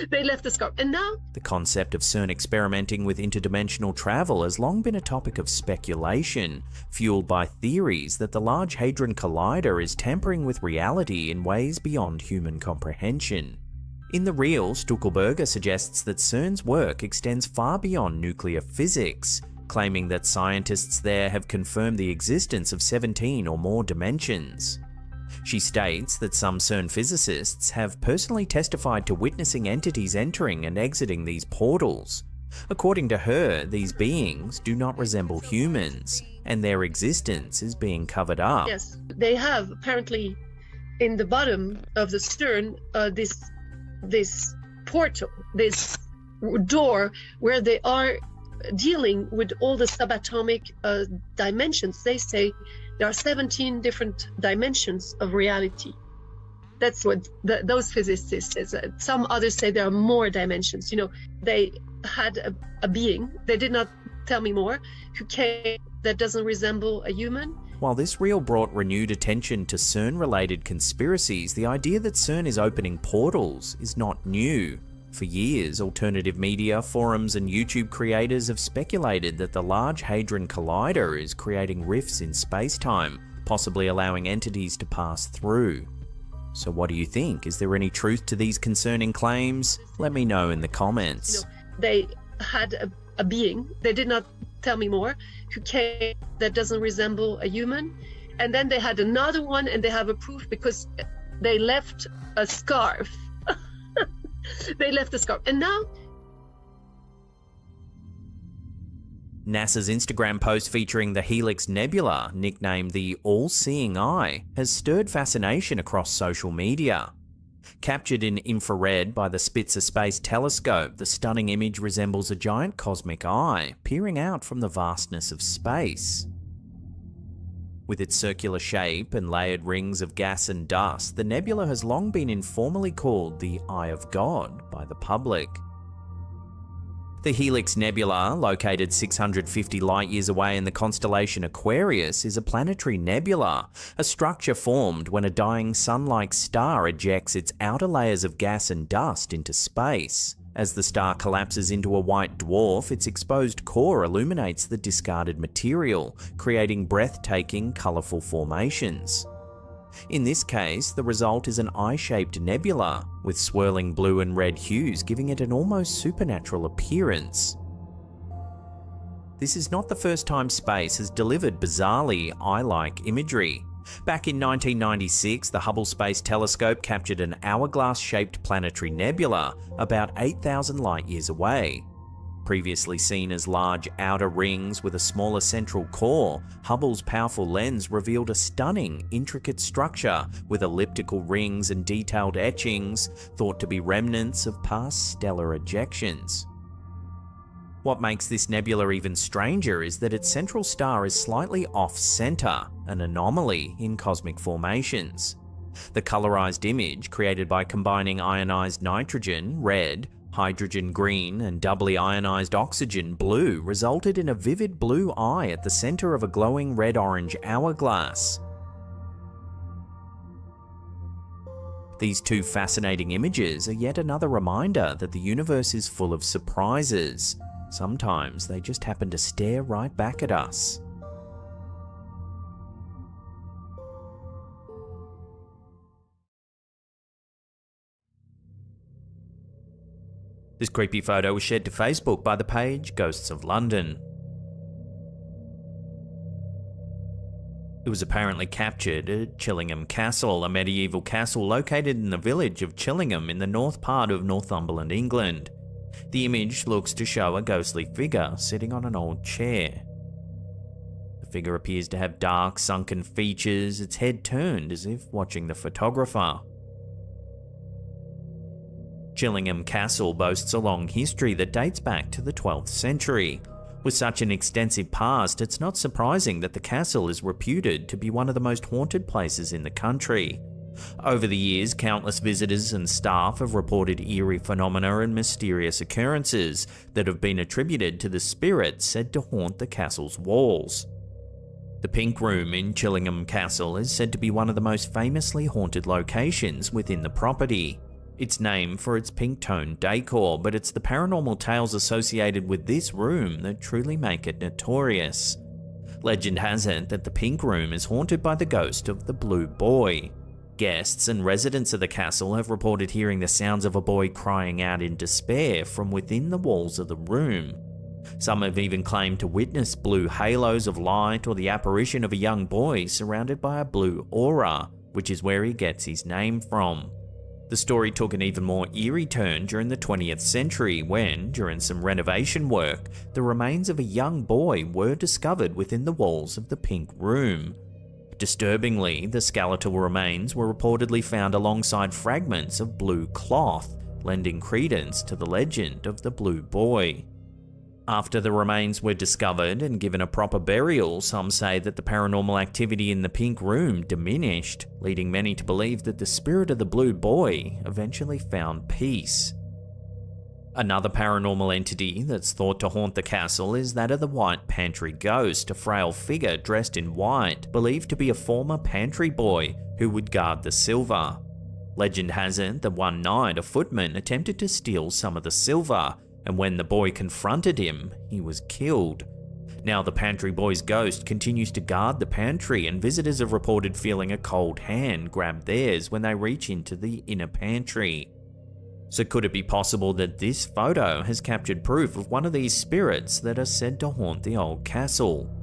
They left the scarf. And now the concept of CERN experimenting with interdimensional travel has long been a topic of speculation, fueled by theories that the Large Hadron Collider is tampering with reality in ways beyond human comprehension. In the reel, Stuckelberger suggests that CERN's work extends far beyond nuclear physics, claiming that scientists there have confirmed the existence of 17 or more dimensions. She states that some CERN physicists have personally testified to witnessing entities entering and exiting these portals. According to her, these beings do not resemble humans, and their existence is being covered up. Yes, they have apparently in the bottom of the CERN this portal, this door where they are dealing with all the subatomic dimensions. They say there are 17 different dimensions of reality. That's what those physicists say. Some others say there are more dimensions. You know, they had a being, they did not tell me more, who came that doesn't resemble a human. While this reel brought renewed attention to CERN-related conspiracies, the idea that CERN is opening portals is not new. For years, alternative media, forums and YouTube creators have speculated that the Large Hadron Collider is creating rifts in space-time, possibly allowing entities to pass through. So what do you think? Is there any truth to these concerning claims? Let me know in the comments. You know, they had a being, they did not tell me more, who came that doesn't resemble a human. And then they had another one, and they have a proof because they left a scarf. They left the scarf. And now NASA's Instagram post featuring the Helix Nebula, nicknamed the All-Seeing Eye, has stirred fascination across social media. Captured in infrared by the Spitzer Space Telescope, the stunning image resembles a giant cosmic eye peering out from the vastness of space. With its circular shape and layered rings of gas and dust, the nebula has long been informally called the Eye of God by the public. The Helix Nebula, located 650 light-years away in the constellation Aquarius, is a planetary nebula, a structure formed when a dying sun-like star ejects its outer layers of gas and dust into space. As the star collapses into a white dwarf, its exposed core illuminates the discarded material, creating breathtaking, colourful formations. In this case, the result is an eye-shaped nebula, with swirling blue and red hues giving it an almost supernatural appearance. This is not the first time space has delivered bizarrely eye-like imagery. Back in 1996, the Hubble Space Telescope captured an hourglass-shaped planetary nebula about 8,000 light-years away. Previously seen as large outer rings with a smaller central core, Hubble's powerful lens revealed a stunning, intricate structure with elliptical rings and detailed etchings thought to be remnants of past stellar ejections. What makes this nebula even stranger is that its central star is slightly off-center, an anomaly in cosmic formations. The colorized image, created by combining ionized nitrogen, red, hydrogen green, and doubly ionized oxygen, blue, resulted in a vivid blue eye at the center of a glowing red-orange hourglass. These two fascinating images are yet another reminder that the universe is full of surprises. Sometimes they just happen to stare right back at us. This creepy photo was shared to Facebook by the page Ghosts of London. It was apparently captured at Chillingham Castle, a medieval castle located in the village of Chillingham in the north part of Northumberland, England. The image looks to show a ghostly figure sitting on an old chair. The figure appears to have dark, sunken features, its head turned as if watching the photographer. Chillingham Castle boasts a long history that dates back to the 12th century. With such an extensive past, it's not surprising that the castle is reputed to be one of the most haunted places in the country. Over the years, countless visitors and staff have reported eerie phenomena and mysterious occurrences that have been attributed to the spirits said to haunt the castle's walls. The Pink Room in Chillingham Castle is said to be one of the most famously haunted locations within the property. It's named for its pink-toned decor, but it's the paranormal tales associated with this room that truly make it notorious. Legend has it that the Pink Room is haunted by the ghost of the Blue Boy. Guests and residents of the castle have reported hearing the sounds of a boy crying out in despair from within the walls of the room. Some have even claimed to witness blue halos of light or the apparition of a young boy surrounded by a blue aura, which is where he gets his name from. The story took an even more eerie turn during the 20th century when, during some renovation work, the remains of a young boy were discovered within the walls of the Pink Room. Disturbingly, the skeletal remains were reportedly found alongside fragments of blue cloth, lending credence to the legend of the Blue Boy. After the remains were discovered and given a proper burial, some say that the paranormal activity in the Pink Room diminished, leading many to believe that the spirit of the Blue Boy eventually found peace. Another paranormal entity that's thought to haunt the castle is that of the White Pantry Ghost, a frail figure dressed in white, believed to be a former pantry boy who would guard the silver. Legend has it that one night a footman attempted to steal some of the silver, and when the boy confronted him, he was killed. Now the pantry boy's ghost continues to guard the pantry, and visitors have reported feeling a cold hand grab theirs when they reach into the inner pantry. So could it be possible that this photo has captured proof of one of these spirits that are said to haunt the old castle?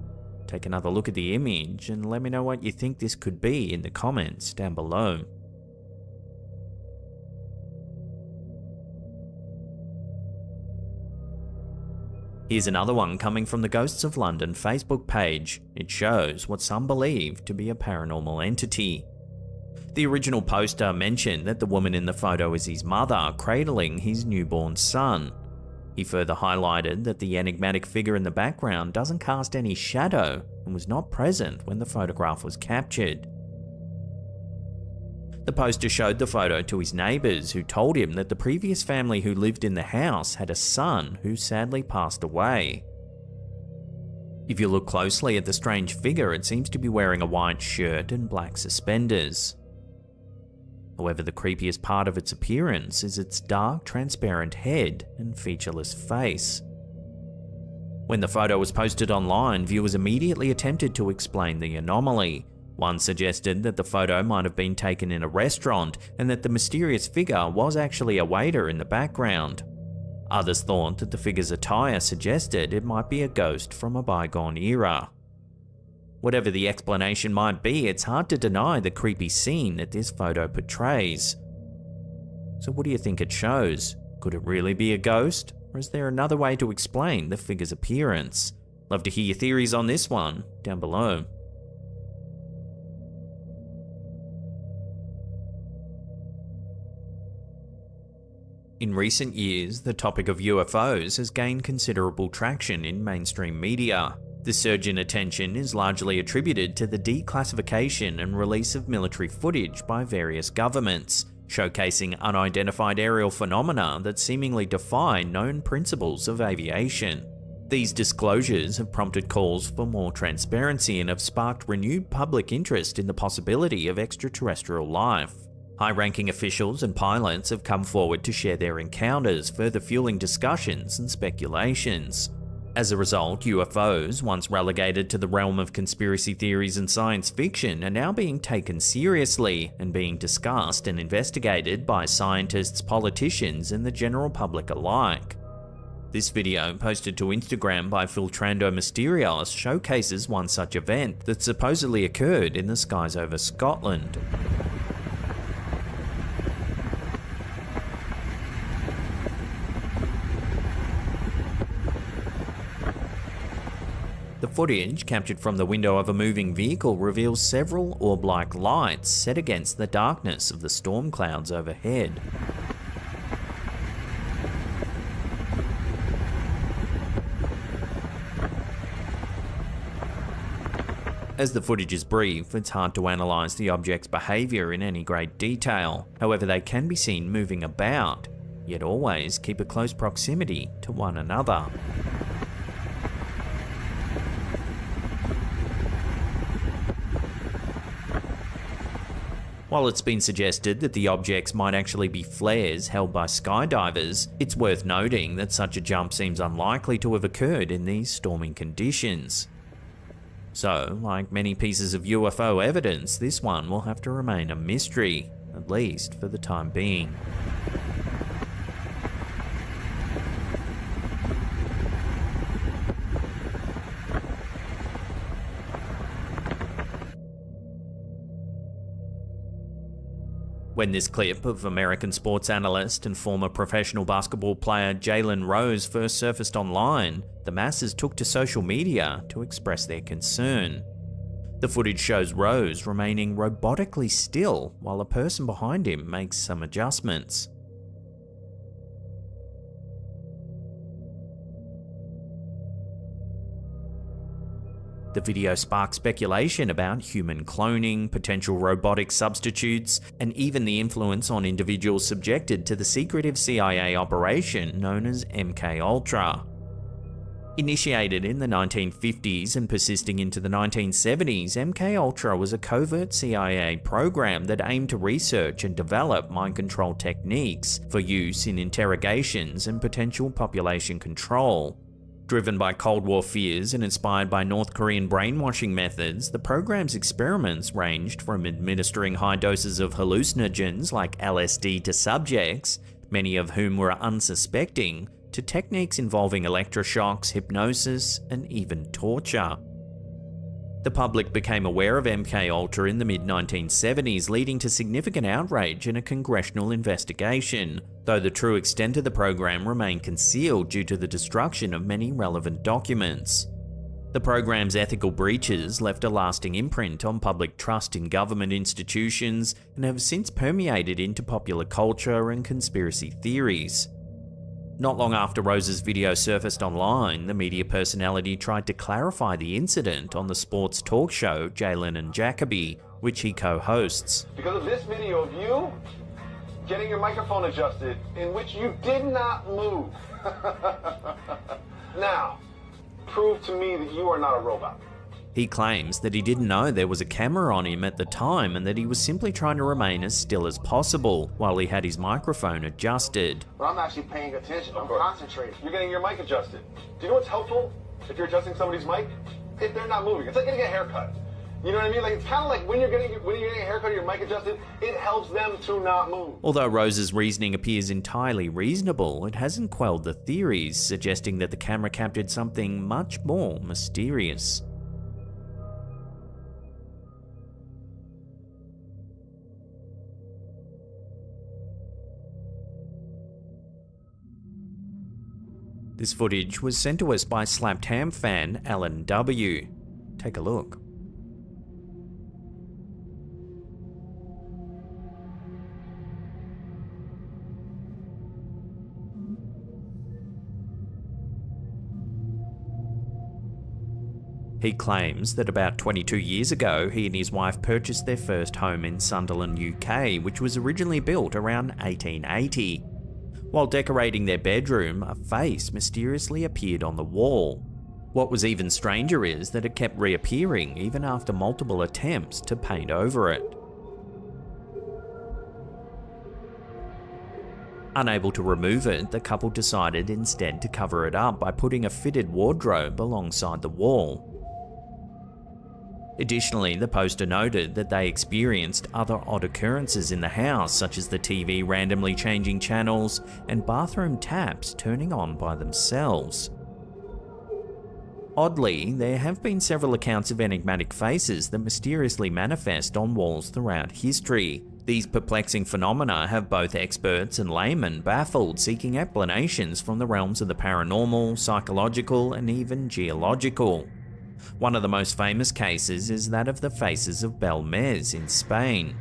Take another look at the image and let me know what you think this could be in the comments down below. Here's another one coming from the Ghosts of London Facebook page. It shows what some believe to be a paranormal entity. The original poster mentioned that the woman in the photo is his mother, cradling his newborn son. He further highlighted that the enigmatic figure in the background doesn't cast any shadow and was not present when the photograph was captured. The poster showed the photo to his neighbours, who told him that the previous family who lived in the house had a son who sadly passed away. If you look closely at the strange figure, it seems to be wearing a white shirt and black suspenders. However, the creepiest part of its appearance is its dark, transparent head and featureless face. When the photo was posted online, viewers immediately attempted to explain the anomaly. One suggested that the photo might have been taken in a restaurant and that the mysterious figure was actually a waiter in the background. Others thought that the figure's attire suggested it might be a ghost from a bygone era. Whatever the explanation might be, it's hard to deny the creepy scene that this photo portrays. So what do you think it shows? Could it really be a ghost? Or is there another way to explain the figure's appearance? Love to hear your theories on this one down below. In recent years, the topic of UFOs has gained considerable traction in mainstream media. The surge in attention is largely attributed to the declassification and release of military footage by various governments, showcasing unidentified aerial phenomena that seemingly defy known principles of aviation. These disclosures have prompted calls for more transparency and have sparked renewed public interest in the possibility of extraterrestrial life. High-ranking officials and pilots have come forward to share their encounters, further fueling discussions and speculations. As a result, UFOs, once relegated to the realm of conspiracy theories and science fiction, are now being taken seriously and being discussed and investigated by scientists, politicians, and the general public alike. This video, posted to Instagram by Filtrando Mysterios, showcases one such event that supposedly occurred in the skies over Scotland. The footage, captured from the window of a moving vehicle, reveals several orb-like lights set against the darkness of the storm clouds overhead. As the footage is brief, it's hard to analyse the object's behaviour in any great detail. However, they can be seen moving about, yet always keep a close proximity to one another. While it's been suggested that the objects might actually be flares held by skydivers, it's worth noting that such a jump seems unlikely to have occurred in these storming conditions. So, like many pieces of UFO evidence, this one will have to remain a mystery, at least for the time being. When this clip of American sports analyst and former professional basketball player Jalen Rose first surfaced online, the masses took to social media to express their concern. The footage shows Rose remaining robotically still while a person behind him makes some adjustments. The video sparked speculation about human cloning, potential robotic substitutes, and even the influence on individuals subjected to the secretive CIA operation known as MKUltra. Initiated in the 1950s and persisting into the 1970s, MKUltra was a covert CIA program that aimed to research and develop mind control techniques for use in interrogations and potential population control. Driven by Cold War fears and inspired by North Korean brainwashing methods, the program's experiments ranged from administering high doses of hallucinogens like LSD to subjects, many of whom were unsuspecting, to techniques involving electroshocks, hypnosis, and even torture. The public became aware of MKUltra in the mid-1970s, leading to significant outrage and a congressional investigation, though the true extent of the program remained concealed due to the destruction of many relevant documents. The program's ethical breaches left a lasting imprint on public trust in government institutions and have since permeated into popular culture and conspiracy theories. Not long after Rose's video surfaced online, the media personality tried to clarify the incident on the sports talk show Jalen and Jacoby, which he co-hosts. Because of this video of you getting your microphone adjusted, in which you did not move. Now, prove to me that you are not a robot. He claims that he didn't know there was a camera on him at the time and that he was simply trying to remain as still as possible while he had his microphone adjusted. But I'm actually paying attention. I'm concentrating. You're getting your mic adjusted. Do you know what's helpful if you're adjusting somebody's mic? If they're not moving. It's like getting a haircut. You know what I mean? Like, it's kind of like when you're getting a haircut or your mic adjusted, it helps them to not move. Although Rose's reasoning appears entirely reasonable, it hasn't quelled the theories, suggesting that the camera captured something much more mysterious. This footage was sent to us by Slapped Ham fan Alan W. Take a look. He claims that about 22 years ago, he and his wife purchased their first home in Sunderland, UK, which was originally built around 1880. While decorating their bedroom, a face mysteriously appeared on the wall. What was even stranger is that it kept reappearing even after multiple attempts to paint over it. Unable to remove it, the couple decided instead to cover it up by putting a fitted wardrobe alongside the wall. Additionally, the poster noted that they experienced other odd occurrences in the house, such as the TV randomly changing channels and bathroom taps turning on by themselves. Oddly, there have been several accounts of enigmatic faces that mysteriously manifest on walls throughout history. These perplexing phenomena have both experts and laymen baffled, seeking explanations from the realms of the paranormal, psychological, and even geological. One of the most famous cases is that of the faces of Belmez in Spain.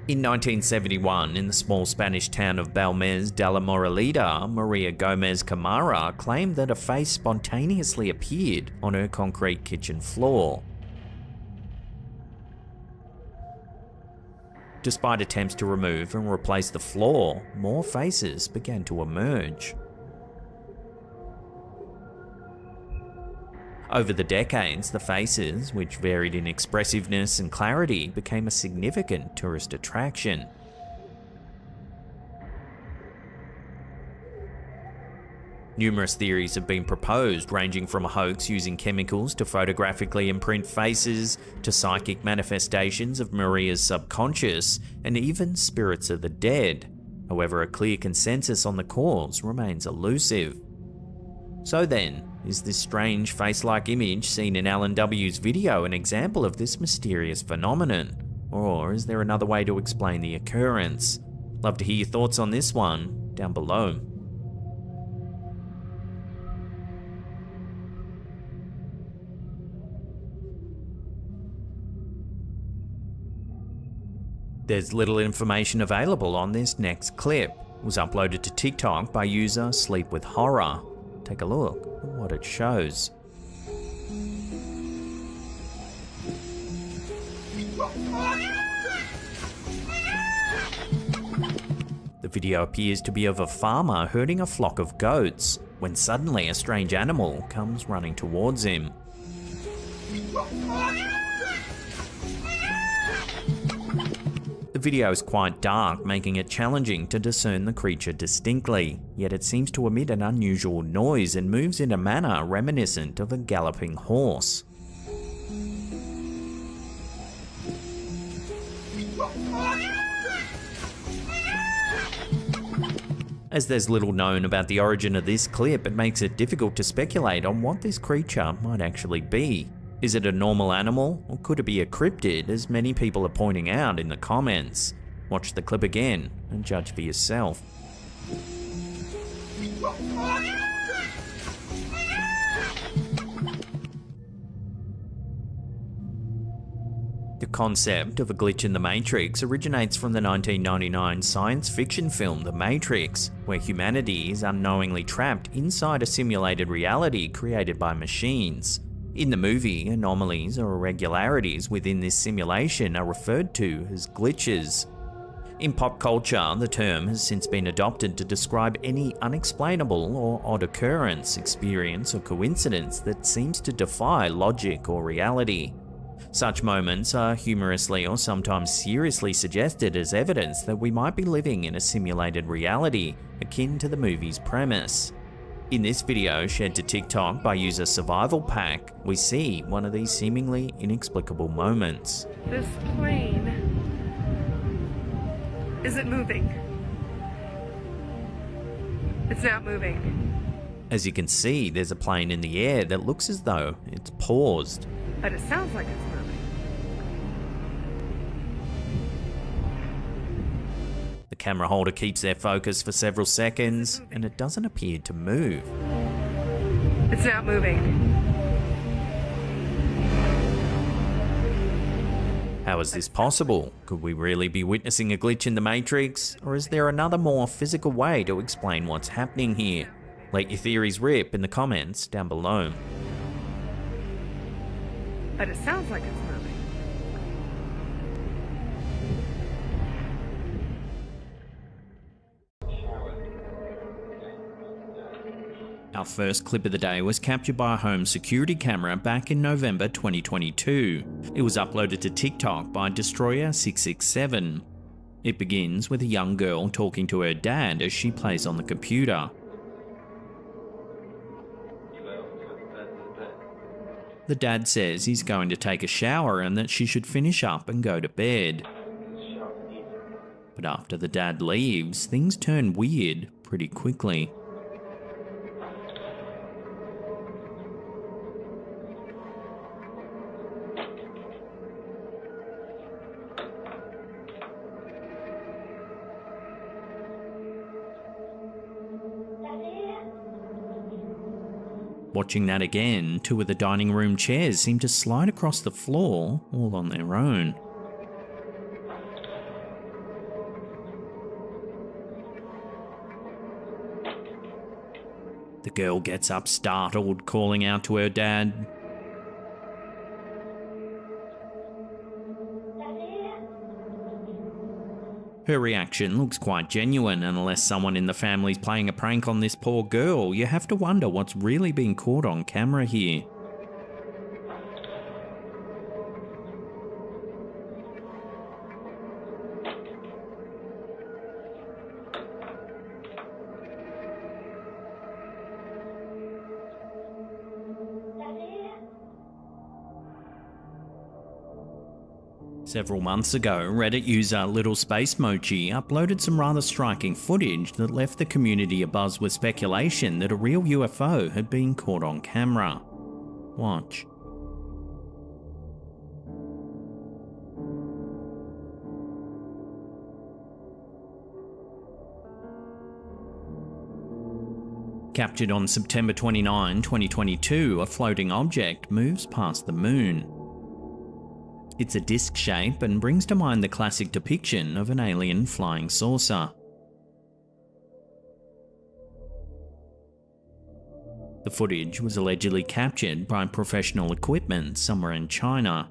In 1971, in the small Spanish town of Belmez de la Moraleda, Maria Gomez Camara claimed that a face spontaneously appeared on her concrete kitchen floor. Despite attempts to remove and replace the floor, more faces began to emerge. Over the decades, the faces, which varied in expressiveness and clarity, became a significant tourist attraction. Numerous theories have been proposed, ranging from a hoax using chemicals to photographically imprint faces, to psychic manifestations of Maria's subconscious, and even spirits of the dead. However, a clear consensus on the cause remains elusive. So then, is this strange face-like image seen in Alan W.'s video an example of this mysterious phenomenon? Or is there another way to explain the occurrence? Love to hear your thoughts on this one down below. There's little information available on this next clip. It was uploaded to TikTok by user Sleep With Horror. Take a look at what it shows. The video appears to be of a farmer herding a flock of goats, when suddenly a strange animal comes running towards him. The video is quite dark, making it challenging to discern the creature distinctly, yet it seems to emit an unusual noise and moves in a manner reminiscent of a galloping horse. As there's little known about the origin of this clip, it makes it difficult to speculate on what this creature might actually be. Is it a normal animal, or could it be a cryptid, as many people are pointing out in the comments? Watch the clip again and judge for yourself. The concept of a glitch in the Matrix originates from the 1999 science fiction film The Matrix, where humanity is unknowingly trapped inside a simulated reality created by machines. In the movie, anomalies or irregularities within this simulation are referred to as glitches. In pop culture, the term has since been adopted to describe any unexplainable or odd occurrence, experience, or coincidence that seems to defy logic or reality. Such moments are humorously or sometimes seriously suggested as evidence that we might be living in a simulated reality, akin to the movie's premise. In this video, shared to TikTok by user Survival Pack, we see one of these seemingly inexplicable moments. This plane isn't moving. It's not moving. As you can see, there's a plane in the air that looks as though it's paused. But it sounds like it's moving. The camera holder keeps their focus for several seconds, and it doesn't appear to move. It's not moving. How is this possible? Could we really be witnessing a glitch in the Matrix? Or is there another more physical way to explain what's happening here? Let your theories rip in the comments down below. But it sounds like it's moving. Our first clip of the day was captured by a home security camera back in November 2022. It was uploaded to TikTok by Destroyer667. It begins with a young girl talking to her dad as she plays on the computer. The dad says he's going to take a shower and that she should finish up and go to bed. But after the dad leaves, things turn weird pretty quickly. Watching that again, two of the dining room chairs seem to slide across the floor all on their own. The girl gets up startled, calling out to her dad. Her reaction looks quite genuine, and unless someone in the family's playing a prank on this poor girl, you have to wonder what's really being caught on camera here. Several months ago, Reddit user Little Space Mochi uploaded some rather striking footage that left the community abuzz with speculation that a real UFO had been caught on camera. Watch. Captured on September 29, 2022, a floating object moves past the moon. It's a disc shape and brings to mind the classic depiction of an alien flying saucer. The footage was allegedly captured by professional equipment somewhere in China.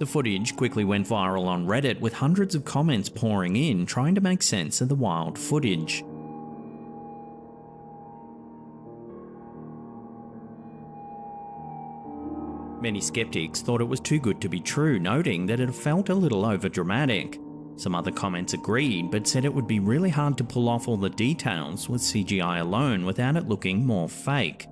The footage quickly went viral on Reddit, with hundreds of comments pouring in trying to make sense of the wild footage. Many skeptics thought it was too good to be true, noting that it felt a little overdramatic. Some other comments agreed, but said it would be really hard to pull off all the details with CGI alone without it looking more fake.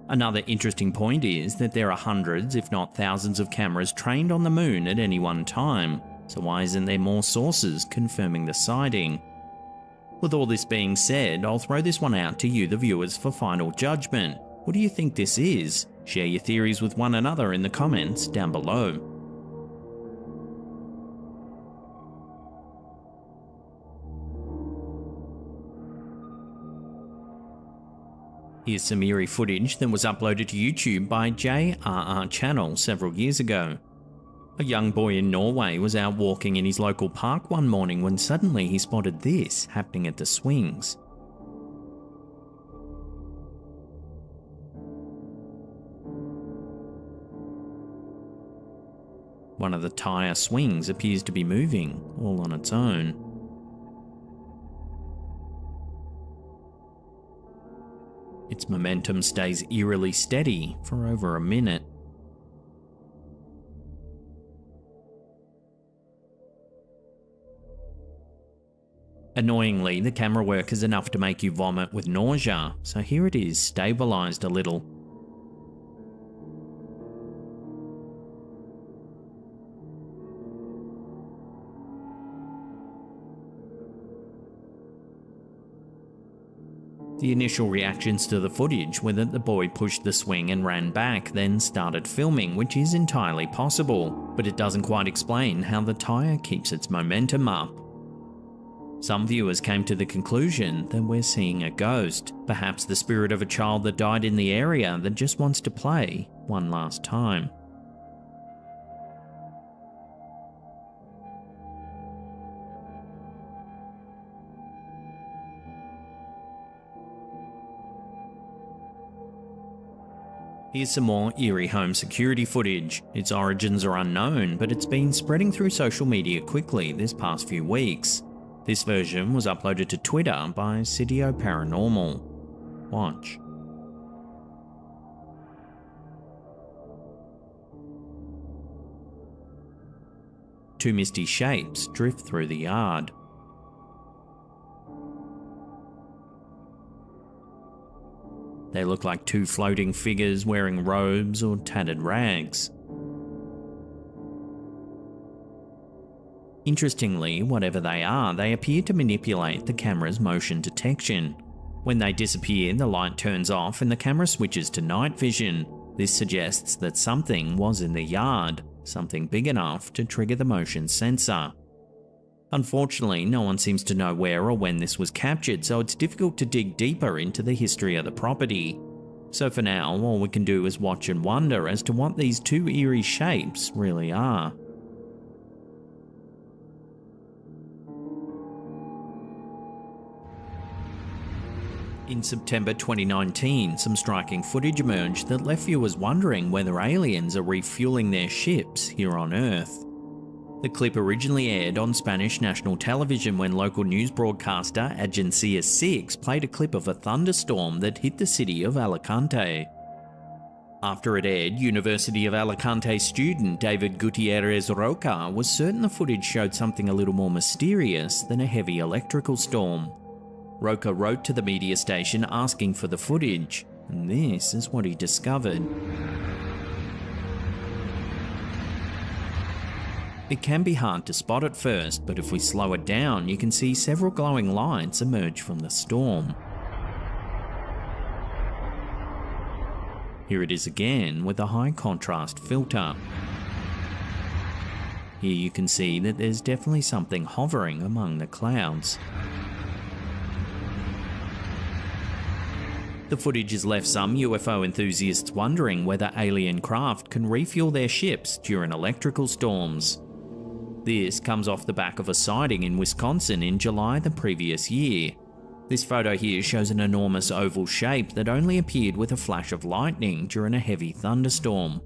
Another interesting point is that there are hundreds, if not thousands, of cameras trained on the moon at any one time, so why isn't there more sources confirming the sighting? With all this being said, I'll throw this one out to you, the viewers, for final judgment. What do you think this is? Share your theories with one another in the comments down below. Here's some eerie footage that was uploaded to YouTube by JRR Channel several years ago. A young boy in Norway was out walking in his local park one morning when suddenly he spotted this happening at the swings. One of the tire swings appears to be moving all on its own. Its momentum stays eerily steady for over a minute. Annoyingly, the camera work is enough to make you vomit with nausea, so here it is, stabilized a little. The initial reactions to the footage were that the boy pushed the swing and ran back, then started filming, which is entirely possible, but it doesn't quite explain how the tyre keeps its momentum up. Some viewers came to the conclusion that we're seeing a ghost, perhaps the spirit of a child that died in the area that just wants to play one last time. Here's some more eerie home security footage. Its origins are unknown, but it's been spreading through social media quickly this past few weeks. This version was uploaded to Twitter by Sitio Paranormal. Watch. Two misty shapes drift through the yard. They look like two floating figures wearing robes or tattered rags. Interestingly, whatever they are, they appear to manipulate the camera's motion detection. When they disappear, the light turns off and the camera switches to night vision. This suggests that something was in the yard, something big enough to trigger the motion sensor. Unfortunately, no one seems to know where or when this was captured, so it's difficult to dig deeper into the history of the property. So for now, all we can do is watch and wonder as to what these two eerie shapes really are. In September 2019, some striking footage emerged that left viewers wondering whether aliens are refueling their ships here on Earth. The clip originally aired on Spanish national television when local news broadcaster Agencia 6 played a clip of a thunderstorm that hit the city of Alicante. After it aired, University of Alicante student David Gutierrez Roca was certain the footage showed something a little more mysterious than a heavy electrical storm. Roca wrote to the media station asking for the footage, and this is what he discovered. It can be hard to spot at first, but if we slow it down, you can see several glowing lights emerge from the storm. Here it is again with a high contrast filter. Here you can see that there's definitely something hovering among the clouds. The footage has left some UFO enthusiasts wondering whether alien craft can refuel their ships during electrical storms. This comes off the back of a sighting in Wisconsin in July the previous year. This photo here shows an enormous oval shape that only appeared with a flash of lightning during a heavy thunderstorm.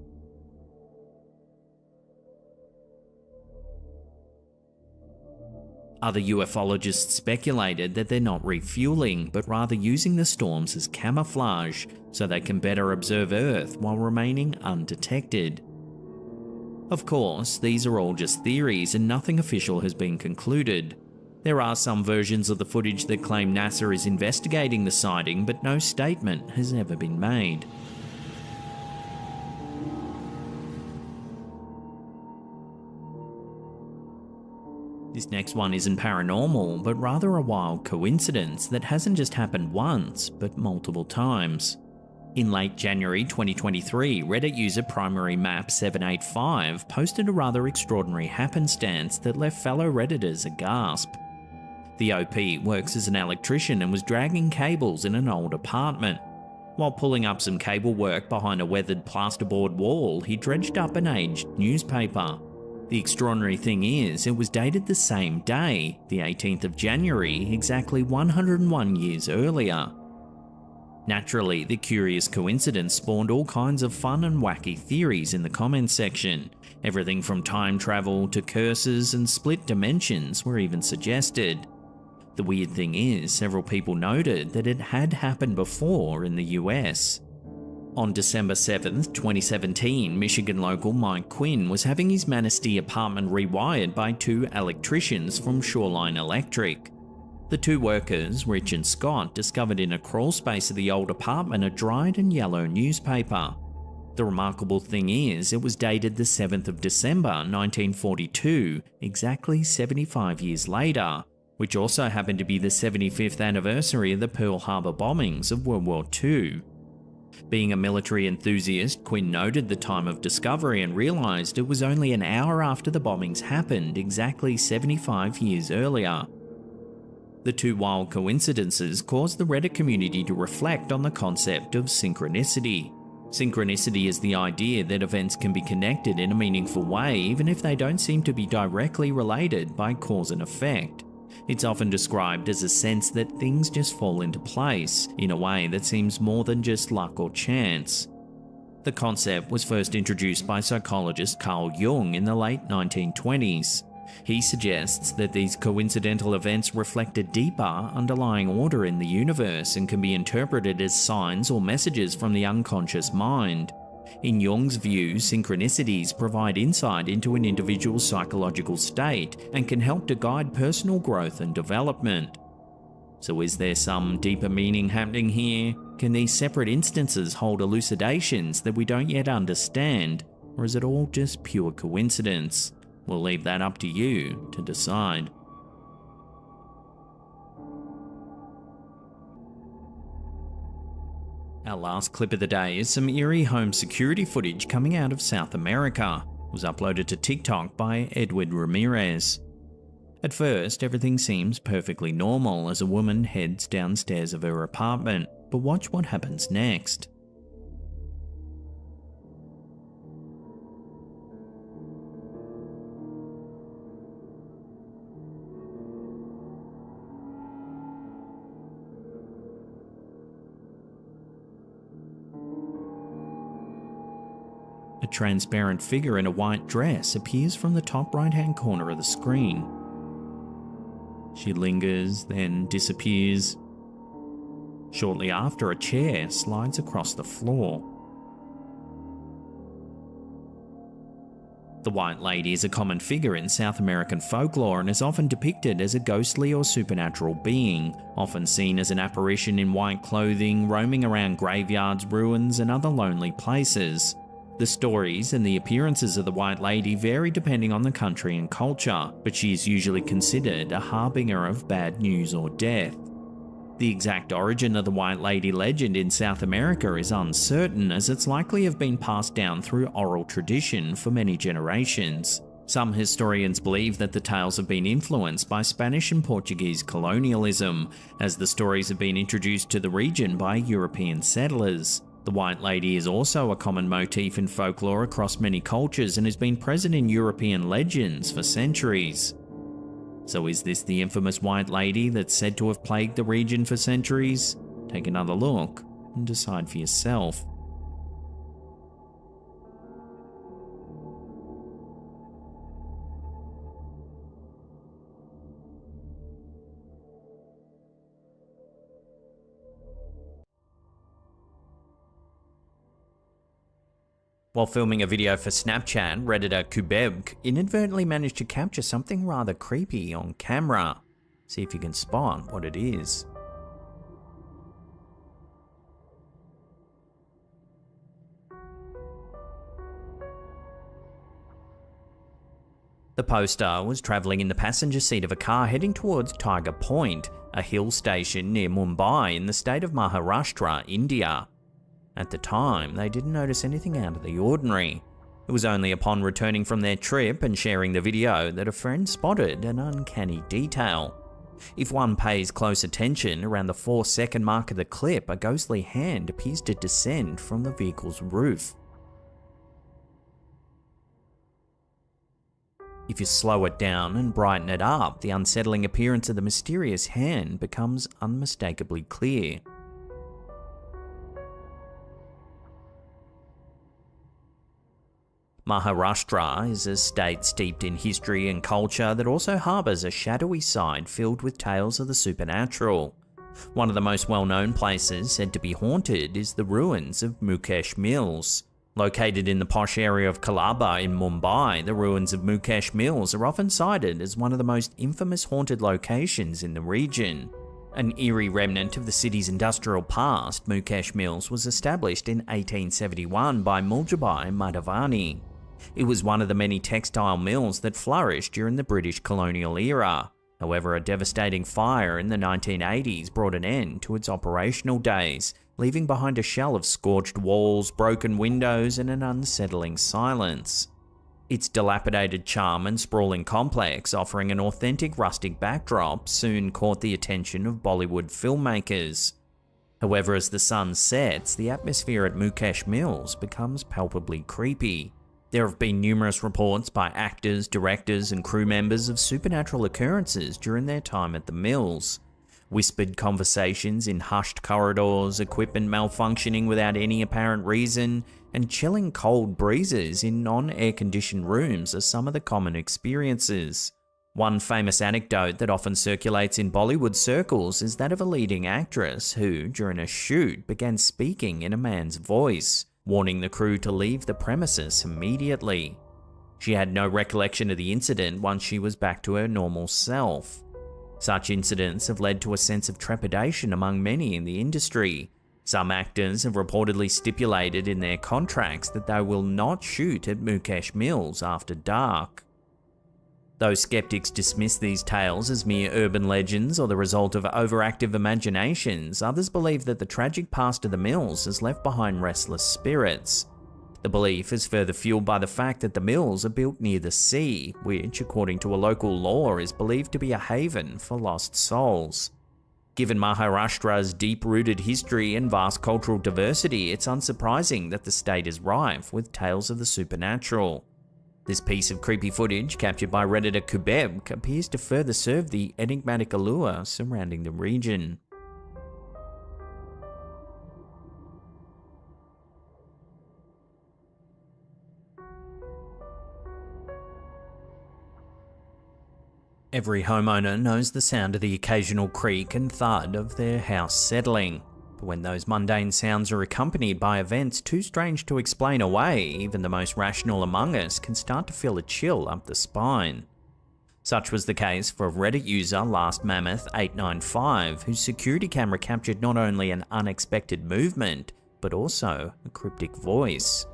Other ufologists speculated that they're not refueling, but rather using the storms as camouflage, so they can better observe Earth while remaining undetected. Of course, these are all just theories and nothing official has been concluded. There are some versions of the footage that claim NASA is investigating the sighting, but no statement has ever been made. This next one isn't paranormal, but rather a wild coincidence that hasn't just happened once, but multiple times. In late January 2023, Reddit user PrimaryMap785 posted a rather extraordinary happenstance that left fellow Redditors aghast. The OP works as an electrician and was dragging cables in an old apartment. While pulling up some cable work behind a weathered plasterboard wall, he dredged up an aged newspaper. The extraordinary thing is, it was dated the same day, the 18th of January, exactly 101 years earlier. Naturally, the curious coincidence spawned all kinds of fun and wacky theories in the comments section. Everything from time travel to curses and split dimensions were even suggested. The weird thing is, several people noted that it had happened before in the US. On December 7th, 2017, Michigan local Mike Quinn was having his Manistee apartment rewired by two electricians from Shoreline Electric. The two workers, Rich and Scott, discovered in a crawl space of the old apartment a dried and yellow newspaper. The remarkable thing is, it was dated the 7th of December 1942, exactly 75 years later, which also happened to be the 75th anniversary of the Pearl Harbor bombings of World War II. Being a military enthusiast, Quinn noted the time of discovery and realised it was only an hour after the bombings happened, exactly 75 years earlier. The two wild coincidences caused the Reddit community to reflect on the concept of synchronicity. Synchronicity is the idea that events can be connected in a meaningful way even if they don't seem to be directly related by cause and effect. It's often described as a sense that things just fall into place in a way that seems more than just luck or chance. The concept was first introduced by psychologist Carl Jung in the late 1920s. He suggests that these coincidental events reflect a deeper underlying order in the universe and can be interpreted as signs or messages from the unconscious mind. In Jung's view, synchronicities provide insight into an individual's psychological state and can help to guide personal growth and development. So is there some deeper meaning happening here? Can these separate instances hold elucidations that we don't yet understand, or is it all just pure coincidence? We'll leave that up to you to decide. Our last clip of the day is some eerie home security footage coming out of South America. It was uploaded to TikTok by Edward Ramirez. At first, everything seems perfectly normal as a woman heads downstairs of her apartment, but watch what happens next. A transparent figure in a white dress appears from the top right-hand corner of the screen. She lingers, then disappears. Shortly after, a chair slides across the floor. The White Lady is a common figure in South American folklore and is often depicted as a ghostly or supernatural being, often seen as an apparition in white clothing, roaming around graveyards, ruins, and other lonely places. The stories and the appearances of the White Lady vary depending on the country and culture, but she is usually considered a harbinger of bad news or death. The exact origin of the White Lady legend in South America is uncertain, as it's likely have been passed down through oral tradition for many generations. Some historians believe that the tales have been influenced by Spanish and Portuguese colonialism, as the stories have been introduced to the region by European settlers. The White Lady is also a common motif in folklore across many cultures and has been present in European legends for centuries. So is this the infamous White Lady that's said to have plagued the region for centuries? Take another look and decide for yourself. While filming a video for Snapchat, Redditor Kubebk inadvertently managed to capture something rather creepy on camera. See if you can spot what it is. The poster was travelling in the passenger seat of a car heading towards Tiger Point, a hill station near Mumbai in the state of Maharashtra, India. At the time, they didn't notice anything out of the ordinary. It was only upon returning from their trip and sharing the video that a friend spotted an uncanny detail. If one pays close attention, around the 4-second mark of the clip, a ghostly hand appears to descend from the vehicle's roof. If you slow it down and brighten it up, the unsettling appearance of the mysterious hand becomes unmistakably clear. Maharashtra is a state steeped in history and culture that also harbours a shadowy side filled with tales of the supernatural. One of the most well-known places said to be haunted is the ruins of Mukesh Mills. Located in the posh area of Colaba in Mumbai, the ruins of Mukesh Mills are often cited as one of the most infamous haunted locations in the region. An eerie remnant of the city's industrial past, Mukesh Mills was established in 1871 by Muljabai Madhavani. It was one of the many textile mills that flourished during the British colonial era. However, a devastating fire in the 1980s brought an end to its operational days, leaving behind a shell of scorched walls, broken windows, and an unsettling silence. Its dilapidated charm and sprawling complex, offering an authentic rustic backdrop, soon caught the attention of Bollywood filmmakers. However, as the sun sets, the atmosphere at Mukesh Mills becomes palpably creepy. There have been numerous reports by actors, directors, and crew members of supernatural occurrences during their time at the mills. Whispered conversations in hushed corridors, equipment malfunctioning without any apparent reason, and chilling cold breezes in non-air conditioned rooms are some of the common experiences. One famous anecdote that often circulates in Bollywood circles is that of a leading actress who, during a shoot, began speaking in a man's voice, warning the crew to leave the premises immediately. She had no recollection of the incident once she was back to her normal self. Such incidents have led to a sense of trepidation among many in the industry. Some actors have reportedly stipulated in their contracts that they will not shoot at Mukesh Mills after dark. Though skeptics dismiss these tales as mere urban legends or the result of overactive imaginations, others believe that the tragic past of the mills has left behind restless spirits. The belief is further fueled by the fact that the mills are built near the sea, which, according to a local law, is believed to be a haven for lost souls. Given Maharashtra's deep-rooted history and vast cultural diversity, it's unsurprising that the state is rife with tales of the supernatural. This piece of creepy footage, captured by Redditor Kubeb, appears to further serve the enigmatic allure surrounding the region. Every homeowner knows the sound of the occasional creak and thud of their house settling. But when those mundane sounds are accompanied by events too strange to explain away, even the most rational among us can start to feel a chill up the spine. Such was the case for Reddit user Last Mammoth 895, whose security camera captured not only an unexpected movement, but also a cryptic voice.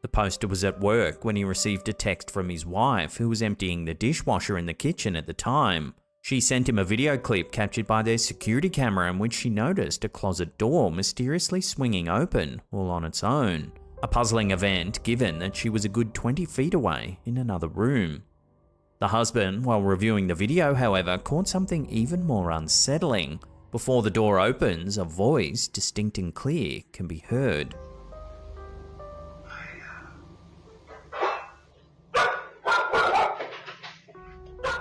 The poster was at work when he received a text from his wife, who was emptying the dishwasher in the kitchen at the time. She sent him a video clip captured by their security camera in which she noticed a closet door mysteriously swinging open all on its own. A puzzling event given that she was a good 20 feet away in another room. The husband, while reviewing the video, however, caught something even more unsettling. Before the door opens, a voice, distinct and clear, can be heard.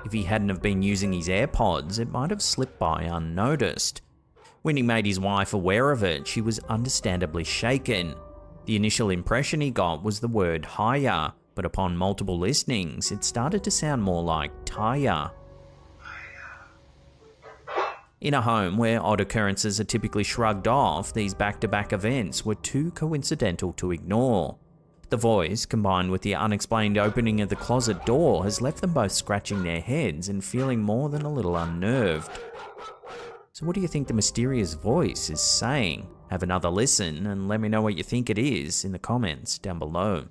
If he hadn't have been using his AirPods, it might have slipped by unnoticed. When he made his wife aware of it, she was understandably shaken. The initial impression he got was the word higher, but upon multiple listenings, it started to sound more like tire. In a home where odd occurrences are typically shrugged off, these back-to-back events were too coincidental to ignore. The voice, combined with the unexplained opening of the closet door, has left them both scratching their heads and feeling more than a little unnerved. So what do you think the mysterious voice is saying? Have another listen and let me know what you think it is in the comments down below.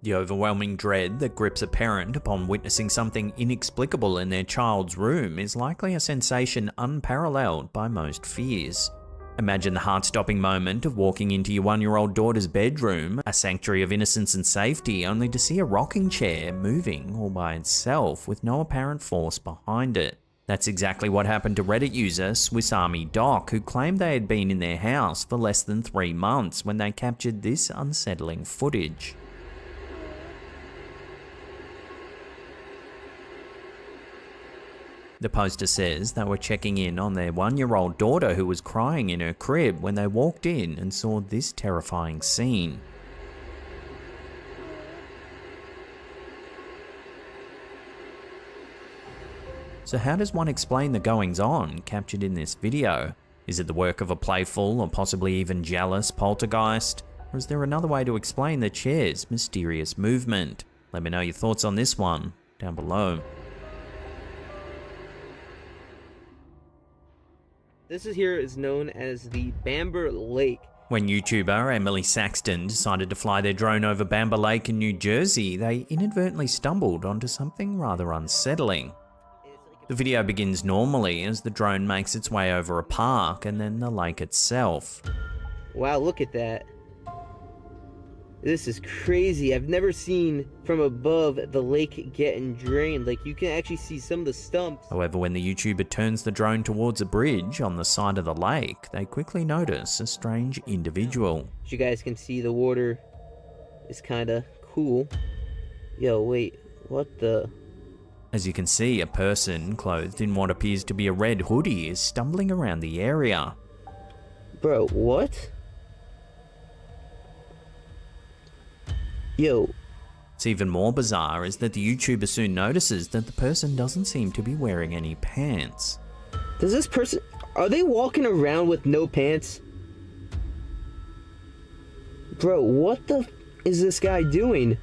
The overwhelming dread that grips a parent upon witnessing something inexplicable in their child's room is likely a sensation unparalleled by most fears. Imagine the heart-stopping moment of walking into your 1-year-old daughter's bedroom, a sanctuary of innocence and safety, only to see a rocking chair moving all by itself with no apparent force behind it. That's exactly what happened to Reddit user Swiss Army Doc, who claimed they had been in their house for less than 3 months when they captured this unsettling footage. The poster says they were checking in on their 1-year-old daughter who was crying in her crib when they walked in and saw this terrifying scene. So how does one explain the goings-on captured in this video? Is it the work of a playful or possibly even jealous poltergeist? Or is there another way to explain the chair's mysterious movement? Let me know your thoughts on this one down below. This here is known as the Bamber Lake. When YouTuber Emily Saxton decided to fly their drone over Bamber Lake in New Jersey, they inadvertently stumbled onto something rather unsettling. The video begins normally as the drone makes its way over a park and then the lake itself. Wow, look at that. This is crazy. I've never seen from above the lake getting drained. Like, you can actually see some of the stumps. However, when the YouTuber turns the drone towards a bridge on the side of the lake, they quickly notice a strange individual. As you guys can see, the water is kind of cool. Yo, wait, what the? As you can see, a person clothed in what appears to be a red hoodie is stumbling around the area. Bro, what? Yo. What's even more bizarre is that the YouTuber soon notices that the person doesn't seem to be wearing any pants. Does this person... Are they walking around with no pants? Bro, what the is this guy doing?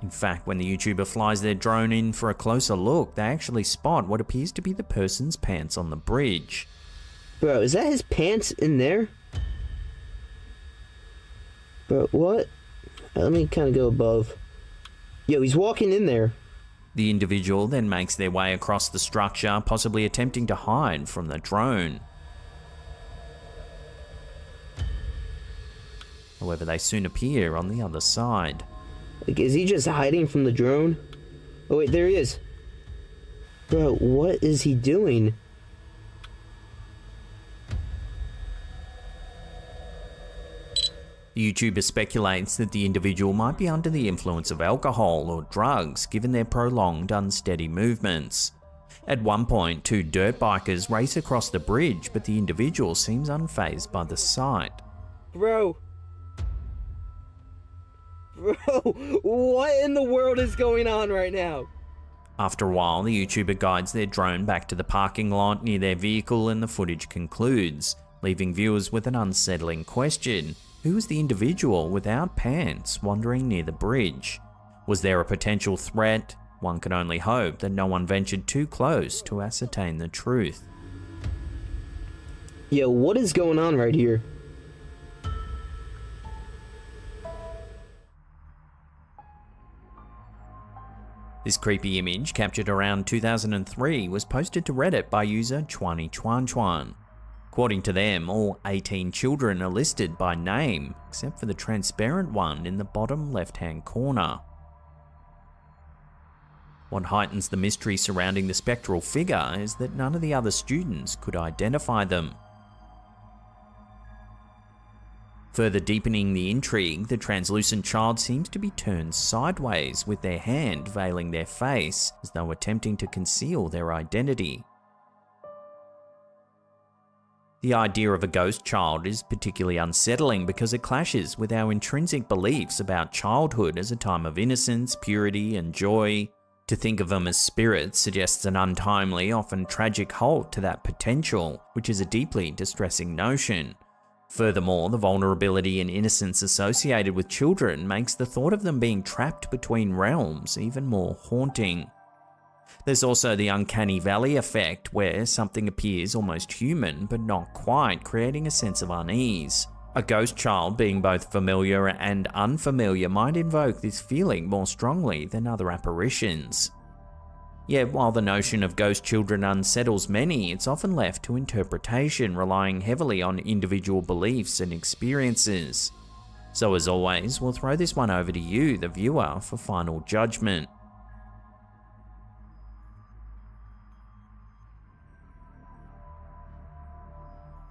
In fact, when the YouTuber flies their drone in for a closer look, they actually spot what appears to be the person's pants on the bridge. Bro, is that his pants in there? Bro, what? Let me kind of go above. Yo, he's walking in there. The individual then makes their way across the structure, possibly attempting to hide from the drone. However, they soon appear on the other side. Like, is he just hiding from the drone? Oh wait, there he is. Bro, what is he doing? The YouTuber speculates that the individual might be under the influence of alcohol or drugs, given their prolonged, unsteady movements. At one point, two dirt bikers race across the bridge, but the individual seems unfazed by the sight. Bro, what in the world is going on right now? After a while, the YouTuber guides their drone back to the parking lot near their vehicle and the footage concludes, leaving viewers with an unsettling question. Who was the individual without pants wandering near the bridge? Was there a potential threat? One can only hope that no one ventured too close to ascertain the truth. Yo, what is going on right here? This creepy image, captured around 2003, was posted to Reddit by user Chwani Chuan Chuan. According to them, all 18 children are listed by name, except for the transparent one in the bottom left-hand corner. What heightens the mystery surrounding the spectral figure is that none of the other students could identify them. Further deepening the intrigue, the translucent child seems to be turned sideways, with their hand veiling their face, as though attempting to conceal their identity. The idea of a ghost child is particularly unsettling because it clashes with our intrinsic beliefs about childhood as a time of innocence, purity, and joy. To think of them as spirits suggests an untimely, often tragic halt to that potential, which is a deeply distressing notion. Furthermore, the vulnerability and innocence associated with children makes the thought of them being trapped between realms even more haunting. There's also the uncanny valley effect, where something appears almost human but not quite, creating a sense of unease. A ghost child being both familiar and unfamiliar might invoke this feeling more strongly than other apparitions. Yet while the notion of ghost children unsettles many, it's often left to interpretation, relying heavily on individual beliefs and experiences. So as always, we'll throw this one over to you, the viewer, for final judgment.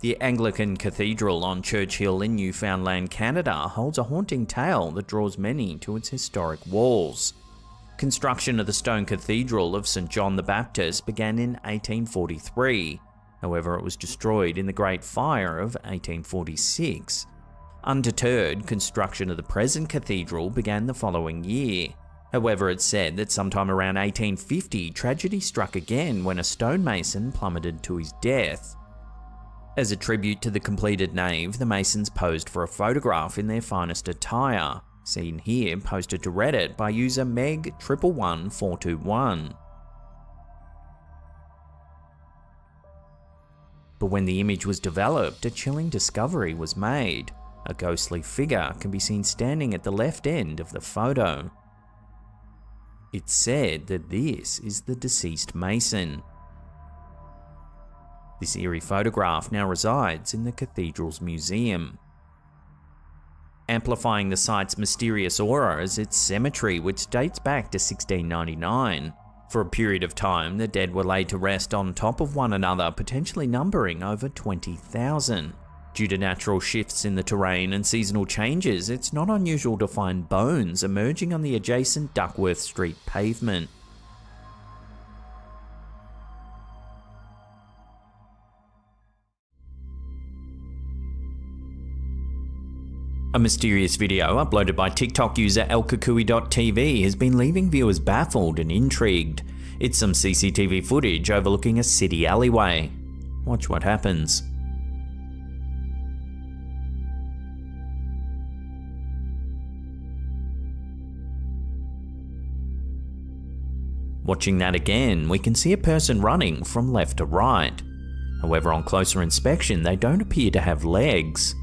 The Anglican Cathedral on Church Hill in Newfoundland, Canada holds a haunting tale that draws many to its historic walls. Construction of the stone cathedral of St. John the Baptist began in 1843, however it was destroyed in the Great Fire of 1846. Undeterred, construction of the present cathedral began the following year. However, it's said that sometime around 1850, tragedy struck again when a stonemason plummeted to his death. As a tribute to the completed nave, the masons posed for a photograph in their finest attire, seen here posted to Reddit by user Meg111421. But when the image was developed, a chilling discovery was made. A ghostly figure can be seen standing at the left end of the photo. It's said that this is the deceased Mason. This eerie photograph now resides in the cathedral's museum. Amplifying the site's mysterious aura is its cemetery, which dates back to 1699. For a period of time, the dead were laid to rest on top of one another, potentially numbering over 20,000. Due to natural shifts in the terrain and seasonal changes, it's not unusual to find bones emerging on the adjacent Duckworth Street pavement. A mysterious video uploaded by TikTok user elkakui.tv has been leaving viewers baffled and intrigued. It's some CCTV footage overlooking a city alleyway. Watch what happens. Watching that again, we can see a person running from left to right. However, on closer inspection, they don't appear to have legs.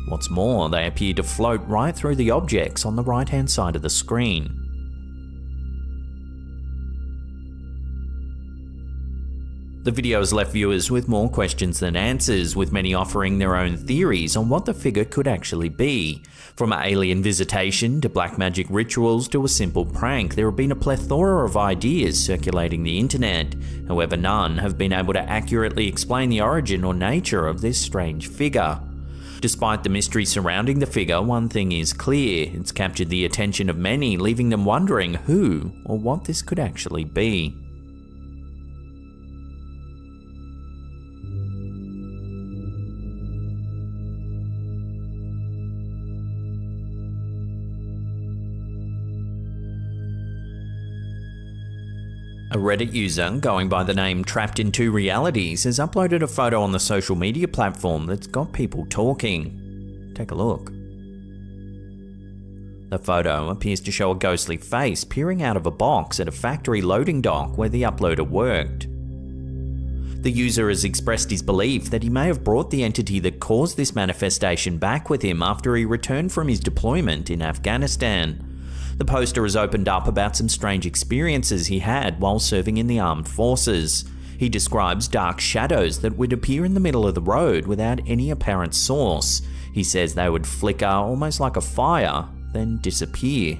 What's more, they appear to float right through the objects on the right-hand side of the screen. The video has left viewers with more questions than answers, with many offering their own theories on what the figure could actually be. From alien visitation to black magic rituals to a simple prank, there have been a plethora of ideas circulating the internet. However, none have been able to accurately explain the origin or nature of this strange figure. Despite the mystery surrounding the figure, one thing is clear: it's captured the attention of many, leaving them wondering who or what this could actually be. A Reddit user going by the name Trapped in Two Realities has uploaded a photo on the social media platform that's got people talking. Take a look. The photo appears to show a ghostly face peering out of a box at a factory loading dock where the uploader worked. The user has expressed his belief that he may have brought the entity that caused this manifestation back with him after he returned from his deployment in Afghanistan. The poster has opened up about some strange experiences he had while serving in the armed forces. He describes dark shadows that would appear in the middle of the road without any apparent source. He says they would flicker almost like a fire, then disappear.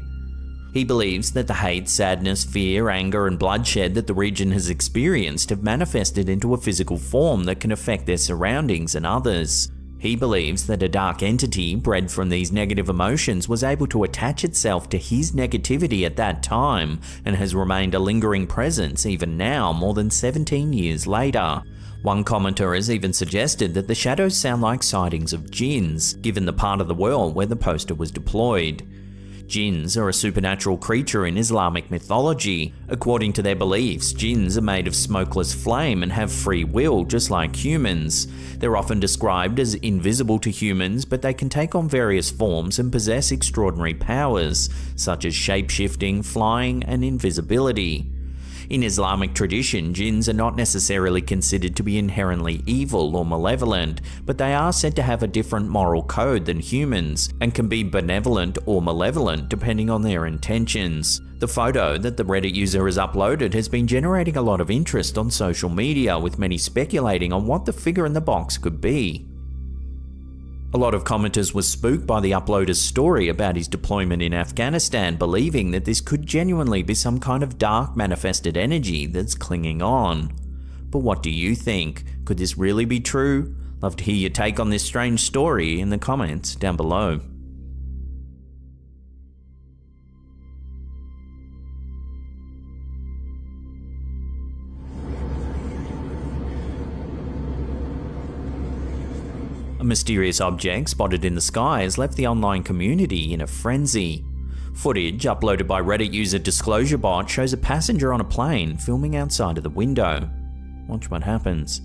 He believes that the hate, sadness, fear, anger, and bloodshed that the region has experienced have manifested into a physical form that can affect their surroundings and others. He believes that a dark entity bred from these negative emotions was able to attach itself to his negativity at that time and has remained a lingering presence even now, more than 17 years later. One commenter has even suggested that the shadows sound like sightings of jinns, given the part of the world where the poster was deployed. Jinns are a supernatural creature in Islamic mythology. According to their beliefs, jinns are made of smokeless flame and have free will just like humans. They're often described as invisible to humans, but they can take on various forms and possess extraordinary powers, such as shape-shifting, flying, and invisibility. In Islamic tradition, jinns are not necessarily considered to be inherently evil or malevolent, but they are said to have a different moral code than humans, and can be benevolent or malevolent depending on their intentions. The photo that the Reddit user has uploaded has been generating a lot of interest on social media, with many speculating on what the figure in the box could be. A lot of commenters were spooked by the uploader's story about his deployment in Afghanistan, believing that this could genuinely be some kind of dark manifested energy that's clinging on. But what do you think? Could this really be true? Love to hear your take on this strange story in the comments down below. A mysterious object spotted in the sky has left the online community in a frenzy. Footage uploaded by Reddit user DisclosureBot shows a passenger on a plane filming outside of the window. Watch what happens.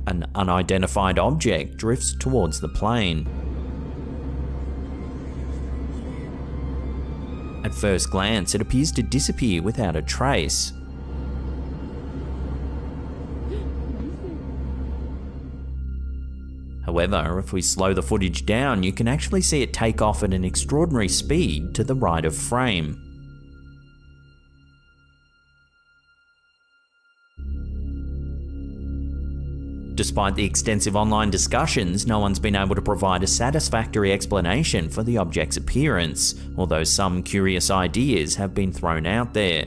An unidentified object drifts towards the plane. At At first glance, it appears to disappear without a trace. However, if we slow the footage down, you can actually see it take off at an extraordinary speed to the right of frame. Despite the extensive online discussions, no one's been able to provide a satisfactory explanation for the object's appearance, although some curious ideas have been thrown out there.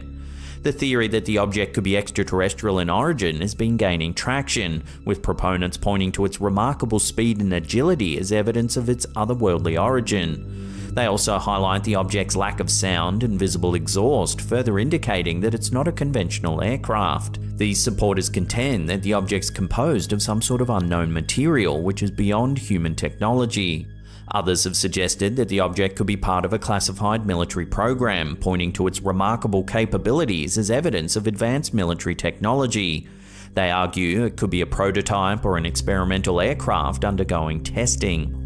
The theory that the object could be extraterrestrial in origin has been gaining traction, with proponents pointing to its remarkable speed and agility as evidence of its otherworldly origin. They also highlight the object's lack of sound and visible exhaust, further indicating that it's not a conventional aircraft. These supporters contend that the object's composed of some sort of unknown material which is beyond human technology. Others have suggested that the object could be part of a classified military program, pointing to its remarkable capabilities as evidence of advanced military technology. They argue it could be a prototype or an experimental aircraft undergoing testing.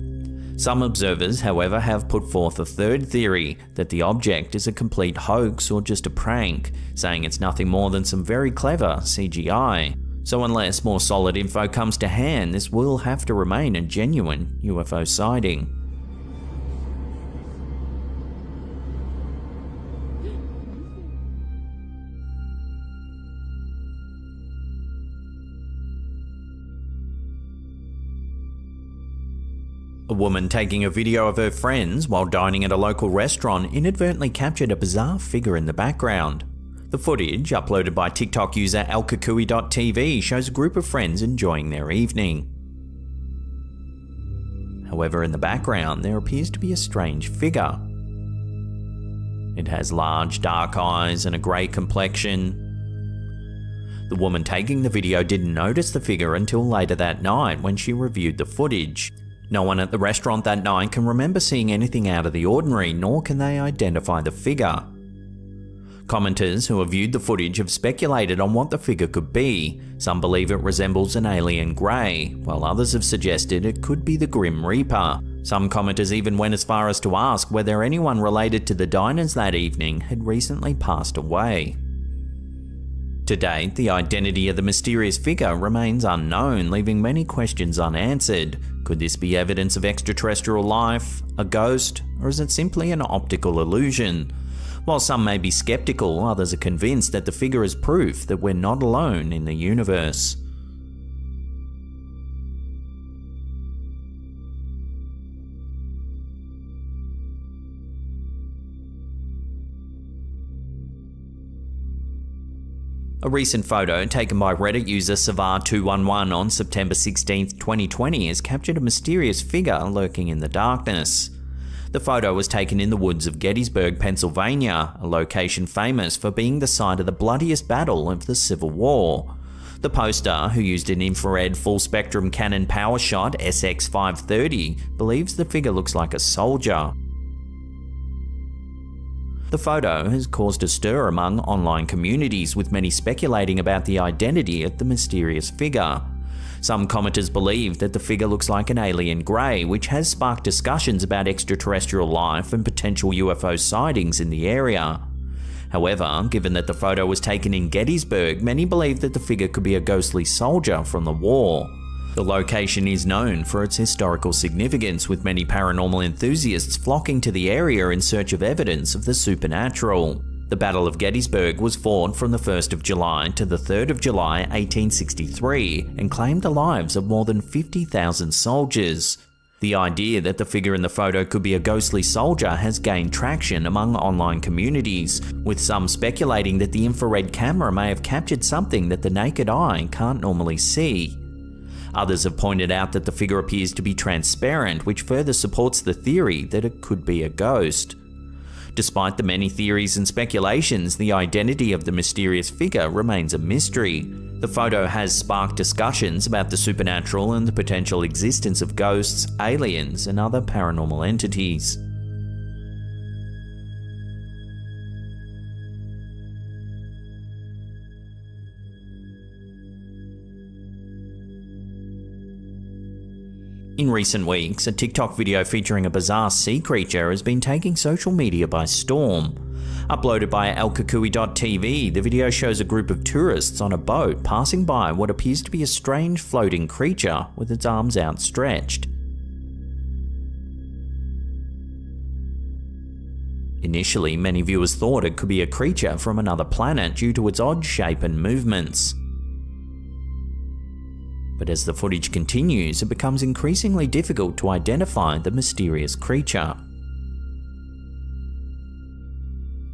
Some observers, however, have put forth a third theory, that the object is a complete hoax or just a prank, saying it's nothing more than some very clever CGI. So unless more solid info comes to hand, this will have to remain a genuine UFO sighting. A woman taking a video of her friends while dining at a local restaurant inadvertently captured a bizarre figure in the background. The footage, uploaded by TikTok user alkakui.tv, shows a group of friends enjoying their evening. However, in the background, there appears to be a strange figure. It has large dark eyes and a grey complexion. The woman taking the video didn't notice the figure until later that night when she reviewed the footage. No one at the restaurant that night can remember seeing anything out of the ordinary, nor can they identify the figure. Commenters who have viewed the footage have speculated on what the figure could be. Some believe it resembles an alien grey, while others have suggested it could be the Grim Reaper. Some commenters even went as far as to ask whether anyone related to the diners that evening had recently passed away. To date, the identity of the mysterious figure remains unknown, leaving many questions unanswered. Could this be evidence of extraterrestrial life, a ghost, or is it simply an optical illusion? While some may be skeptical, others are convinced that the figure is proof that we're not alone in the universe. A recent photo taken by Reddit user Savar211 on September 16, 2020 has captured a mysterious figure lurking in the darkness. The photo was taken in the woods of Gettysburg, Pennsylvania, a location famous for being the site of the bloodiest battle of the Civil War. The poster, who used an infrared full-spectrum Canon PowerShot SX530, believes the figure looks like a soldier. The photo has caused a stir among online communities, with many speculating about the identity of the mysterious figure. Some commenters believe that the figure looks like an alien grey, which has sparked discussions about extraterrestrial life and potential UFO sightings in the area. However, given that the photo was taken in Gettysburg, many believe that the figure could be a ghostly soldier from the war. The location is known for its historical significance, with many paranormal enthusiasts flocking to the area in search of evidence of the supernatural. The Battle of Gettysburg was fought from the 1st of July to the 3rd of July 1863 and claimed the lives of more than 50,000 soldiers. The idea that the figure in the photo could be a ghostly soldier has gained traction among online communities, with some speculating that the infrared camera may have captured something that the naked eye can't normally see. Others have pointed out that the figure appears to be transparent, which further supports the theory that it could be a ghost. Despite the many theories and speculations, the identity of the mysterious figure remains a mystery. The photo has sparked discussions about the supernatural and the potential existence of ghosts, aliens, and other paranormal entities. In recent weeks, a TikTok video featuring a bizarre sea creature has been taking social media by storm. Uploaded by alkakui.tv, the video shows a group of tourists on a boat passing by what appears to be a strange floating creature with its arms outstretched. Initially, many viewers thought it could be a creature from another planet due to its odd shape and movements. But as the footage continues, it becomes increasingly difficult to identify the mysterious creature.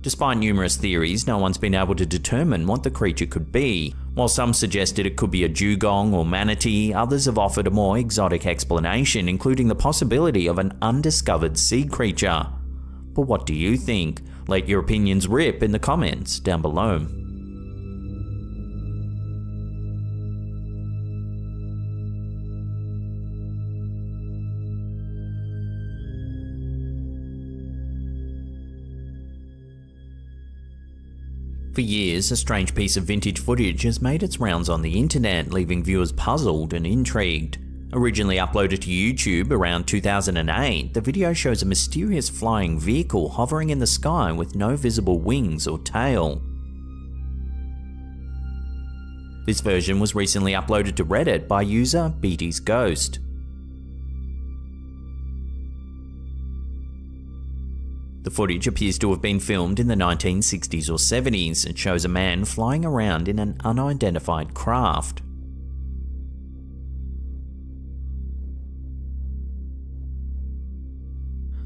Despite numerous theories, no one's been able to determine what the creature could be. While some suggested it could be a dugong or manatee, others have offered a more exotic explanation, including the possibility of an undiscovered sea creature. But what do you think? Let your opinions rip in the comments down below. For years, a strange piece of vintage footage has made its rounds on the internet, leaving viewers puzzled and intrigued. Originally uploaded to YouTube around 2008, the video shows a mysterious flying vehicle hovering in the sky with no visible wings or tail. This version was recently uploaded to Reddit by user Beatty's Ghost. The footage appears to have been filmed in the 1960s or 70s and shows a man flying around in an unidentified craft.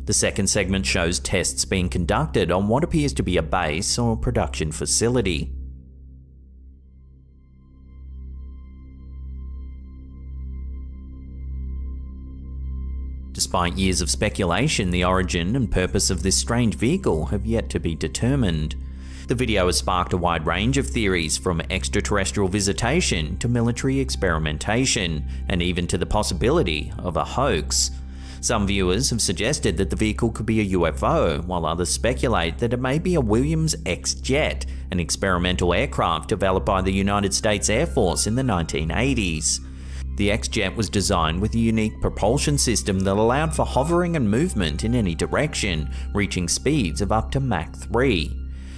The second segment shows tests being conducted on what appears to be a base or production facility. Despite years of speculation, the origin and purpose of this strange vehicle have yet to be determined. The video has sparked a wide range of theories, from extraterrestrial visitation to military experimentation, and even to the possibility of a hoax. Some viewers have suggested that the vehicle could be a UFO, while others speculate that it may be a Williams X-Jet, an experimental aircraft developed by the United States Air Force in the 1980s. The X-Jet was designed with a unique propulsion system that allowed for hovering and movement in any direction, reaching speeds of up to Mach 3.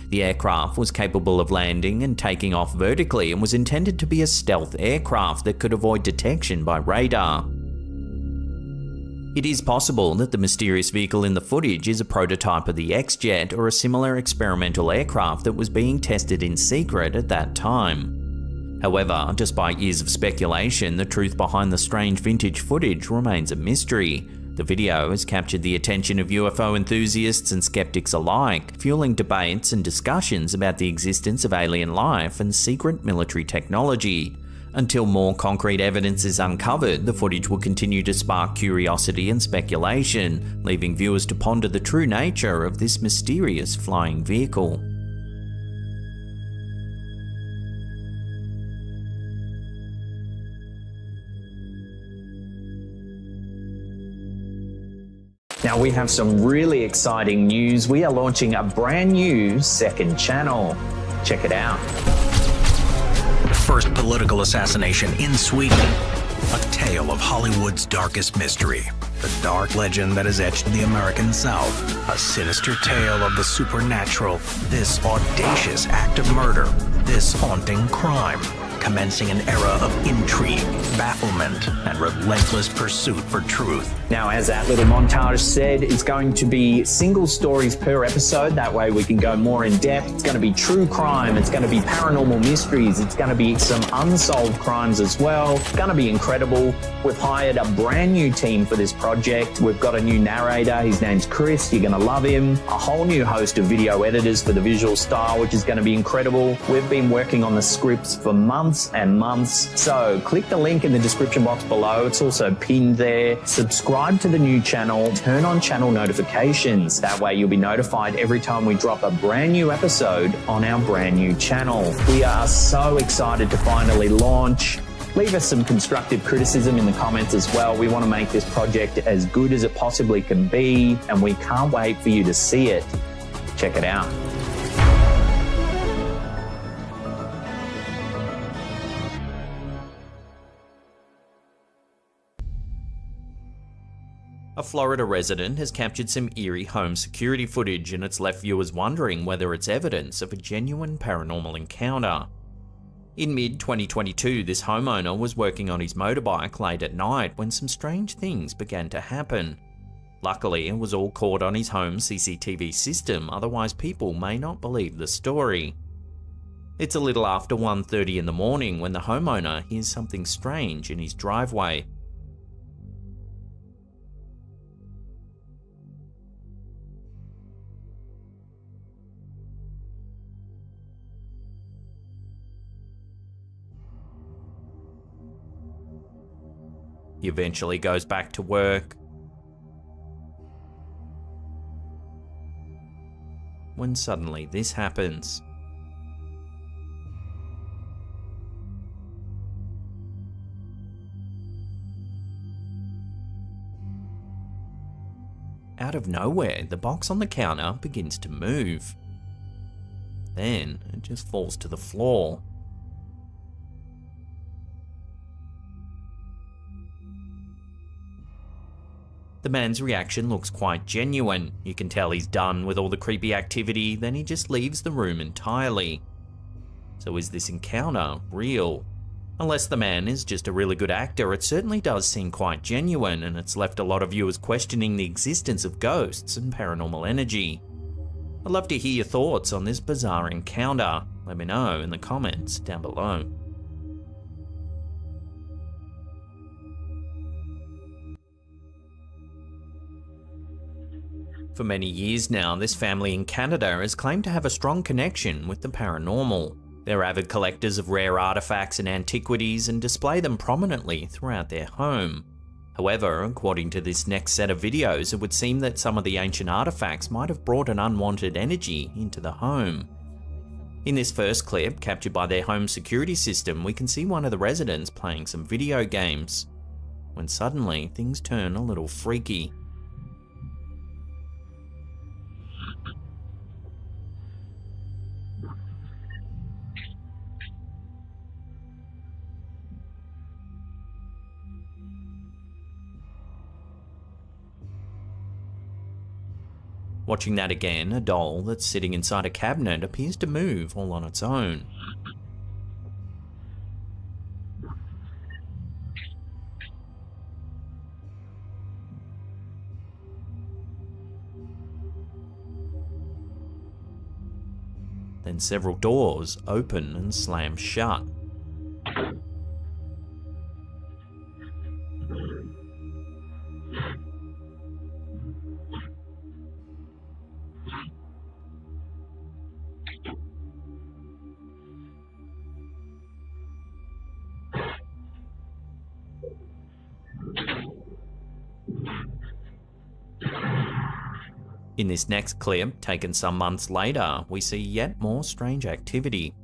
The aircraft was capable of landing and taking off vertically and was intended to be a stealth aircraft that could avoid detection by radar. It is possible that the mysterious vehicle in the footage is a prototype of the X-Jet or a similar experimental aircraft that was being tested in secret at that time. However, despite years of speculation, the truth behind the strange vintage footage remains a mystery. The video has captured the attention of UFO enthusiasts and skeptics alike, fueling debates and discussions about the existence of alien life and secret military technology. Until more concrete evidence is uncovered, the footage will continue to spark curiosity and speculation, leaving viewers to ponder the true nature of this mysterious flying vehicle. Now we have some really exciting news. We are launching a brand new second channel. Check it out. First political assassination in Sweden. A tale of Hollywood's darkest mystery. The dark legend that has etched the American South. A sinister tale of the supernatural. This audacious act of murder. This haunting crime. Commencing an era of intrigue, bafflement, and relentless pursuit for truth. Now, as that little montage said, it's going to be single stories per episode. That way we can go more in depth. It's going to be true crime. It's going to be paranormal mysteries. It's going to be some unsolved crimes as well. It's going to be incredible. We've hired a brand new team for this project. We've got a new narrator. His name's Chris. You're going to love him. A whole new host of video editors for the visual style, which is going to be incredible. We've been working on the scripts for months and months. So click the link in the description box below. It's also pinned there. Subscribe to the new channel. Turn on channel notifications. That way you'll be notified every time we drop a brand new episode on our brand new channel. We are so excited to finally launch. Leave us some constructive criticism in the comments as well. We want to make this project as good as it possibly can be, and we can't wait for you to see it. Check it out. A Florida resident has captured some eerie home security footage, and it's left viewers wondering whether it's evidence of a genuine paranormal encounter. In mid-2022, this homeowner was working on his motorbike late at night when some strange things began to happen. Luckily, it was all caught on his home CCTV system, otherwise people may not believe the story. It's a little after 1:30 in the morning when the homeowner hears something strange in his driveway. He eventually goes back to work, when suddenly this happens. Out of nowhere, the box on the counter begins to move. Then it just falls to the floor. The man's reaction looks quite genuine. You can tell he's done with all the creepy activity, then he just leaves the room entirely. So is this encounter real? Unless the man is just a really good actor, it certainly does seem quite genuine, and it's left a lot of viewers questioning the existence of ghosts and paranormal energy. I'd love to hear your thoughts on this bizarre encounter. Let me know in the comments down below. For many years now, this family in Canada has claimed to have a strong connection with the paranormal. They're avid collectors of rare artifacts and antiquities and display them prominently throughout their home. However, according to this next set of videos, it would seem that some of the ancient artifacts might have brought an unwanted energy into the home. In this first clip, captured by their home security system, we can see one of the residents playing some video games, when suddenly things turn a little freaky. Watching that again, a doll that's sitting inside a cabinet appears to move all on its own. Then several doors open and slam shut. In this next clip, taken some months later, we see yet more strange activity.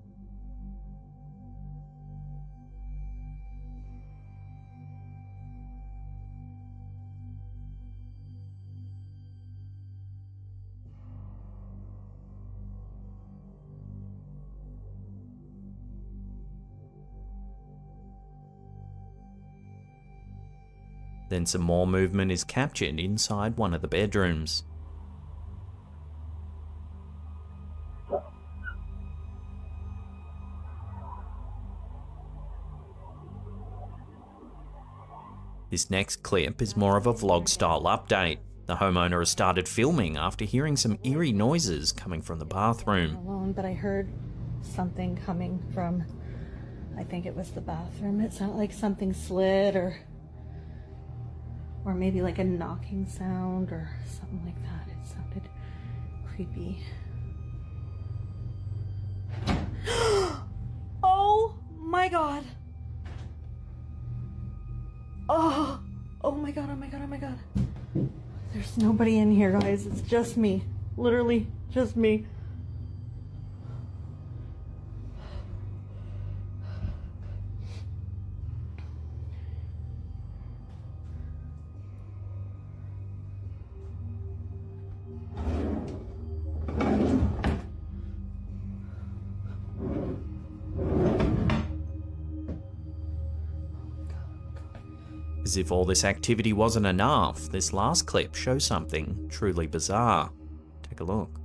Then some more movement is captured inside one of the bedrooms. This next clip is more of a vlog-style update. The homeowner has started filming after hearing some eerie noises coming from the bathroom. Alone, but I heard something coming from, I think it was the bathroom. It sounded like something slid or maybe like a knocking sound or something like that. It sounded creepy. Oh my god. Oh my god, oh my god, oh my god. There's nobody in here, guys. It's just me. Literally just me. As if all this activity wasn't enough, this last clip shows something truly bizarre. Take a look.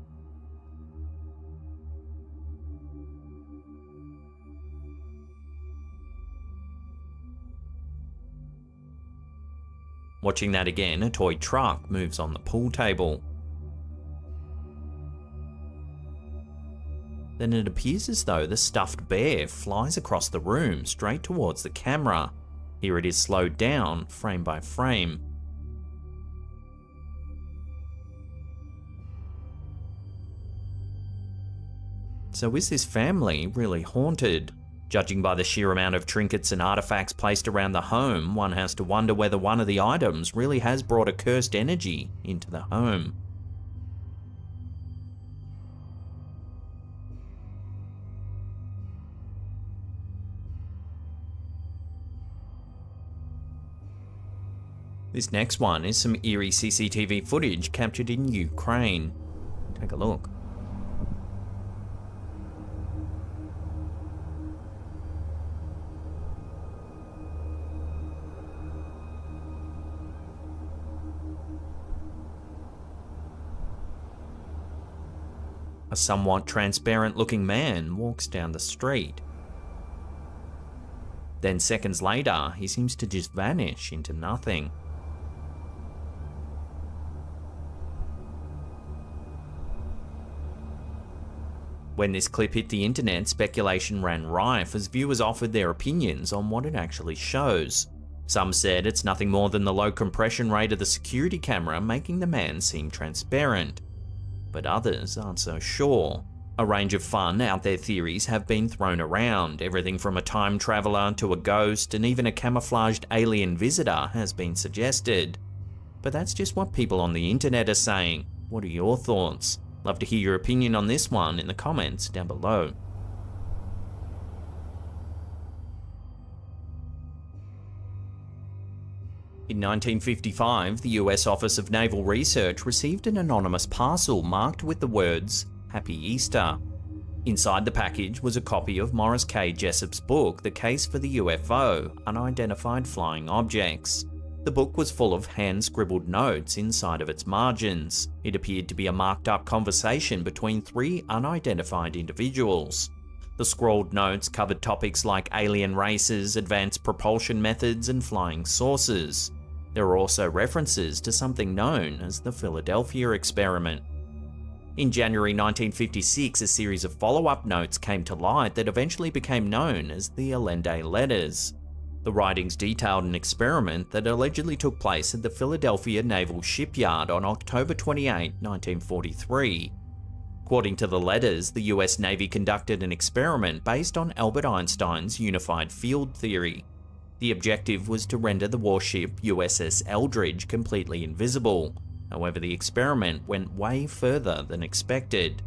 Watching that again, a toy truck moves on the pool table. Then it appears as though the stuffed bear flies across the room straight towards the camera. Here it is slowed down, frame by frame. So is this family really haunted? Judging by the sheer amount of trinkets and artifacts placed around the home, one has to wonder whether one of the items really has brought a cursed energy into the home. This next one is some eerie CCTV footage captured in Ukraine. Take a look. A somewhat transparent-looking man walks down the street. Then seconds later, he seems to just vanish into nothing. When this clip hit the internet, speculation ran rife as viewers offered their opinions on what it actually shows. Some said it's nothing more than the low compression rate of the security camera making the man seem transparent. But others aren't so sure. A range of fun, out there theories have been thrown around. Everything from a time traveler to a ghost, and even a camouflaged alien visitor has been suggested. But that's just what people on the internet are saying. What are your thoughts? Love to hear your opinion on this one in the comments down below. In 1955, the US Office of Naval Research received an anonymous parcel marked with the words, "Happy Easter." Inside the package was a copy of Morris K. Jessup's book, The Case for the UFO, Unidentified Flying Objects. The book was full of hand-scribbled notes inside of its margins. It appeared to be a marked-up conversation between three unidentified individuals. The scrawled notes covered topics like alien races, advanced propulsion methods, and flying saucers. There were also references to something known as the Philadelphia experiment. In January 1956, a series of follow-up notes came to light that eventually became known as the Allende letters. The writings detailed an experiment that allegedly took place at the Philadelphia Naval Shipyard on October 28, 1943. According to the letters, the US Navy conducted an experiment based on Albert Einstein's unified field theory. The objective was to render the warship USS Eldridge completely invisible. However, the experiment went way further than expected.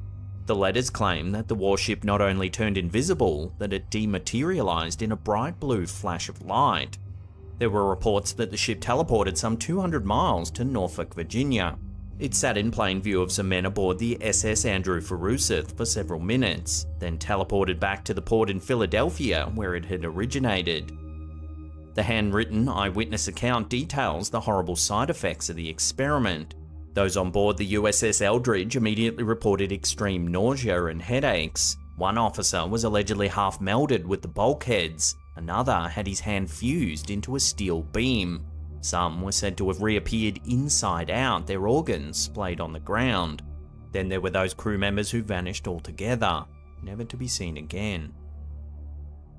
The letters claim that the warship not only turned invisible, that it dematerialized in a bright blue flash of light. There were reports that the ship teleported some 200 miles to Norfolk, Virginia. It sat in plain view of some men aboard the SS Andrew Forsyth for several minutes, then teleported back to the port in Philadelphia where it had originated. The handwritten eyewitness account details the horrible side effects of the experiment. Those on board the USS Eldridge immediately reported extreme nausea and headaches. One officer was allegedly half melded with the bulkheads. Another had his hand fused into a steel beam. Some were said to have reappeared inside out, their organs splayed on the ground. Then there were those crew members who vanished altogether, never to be seen again.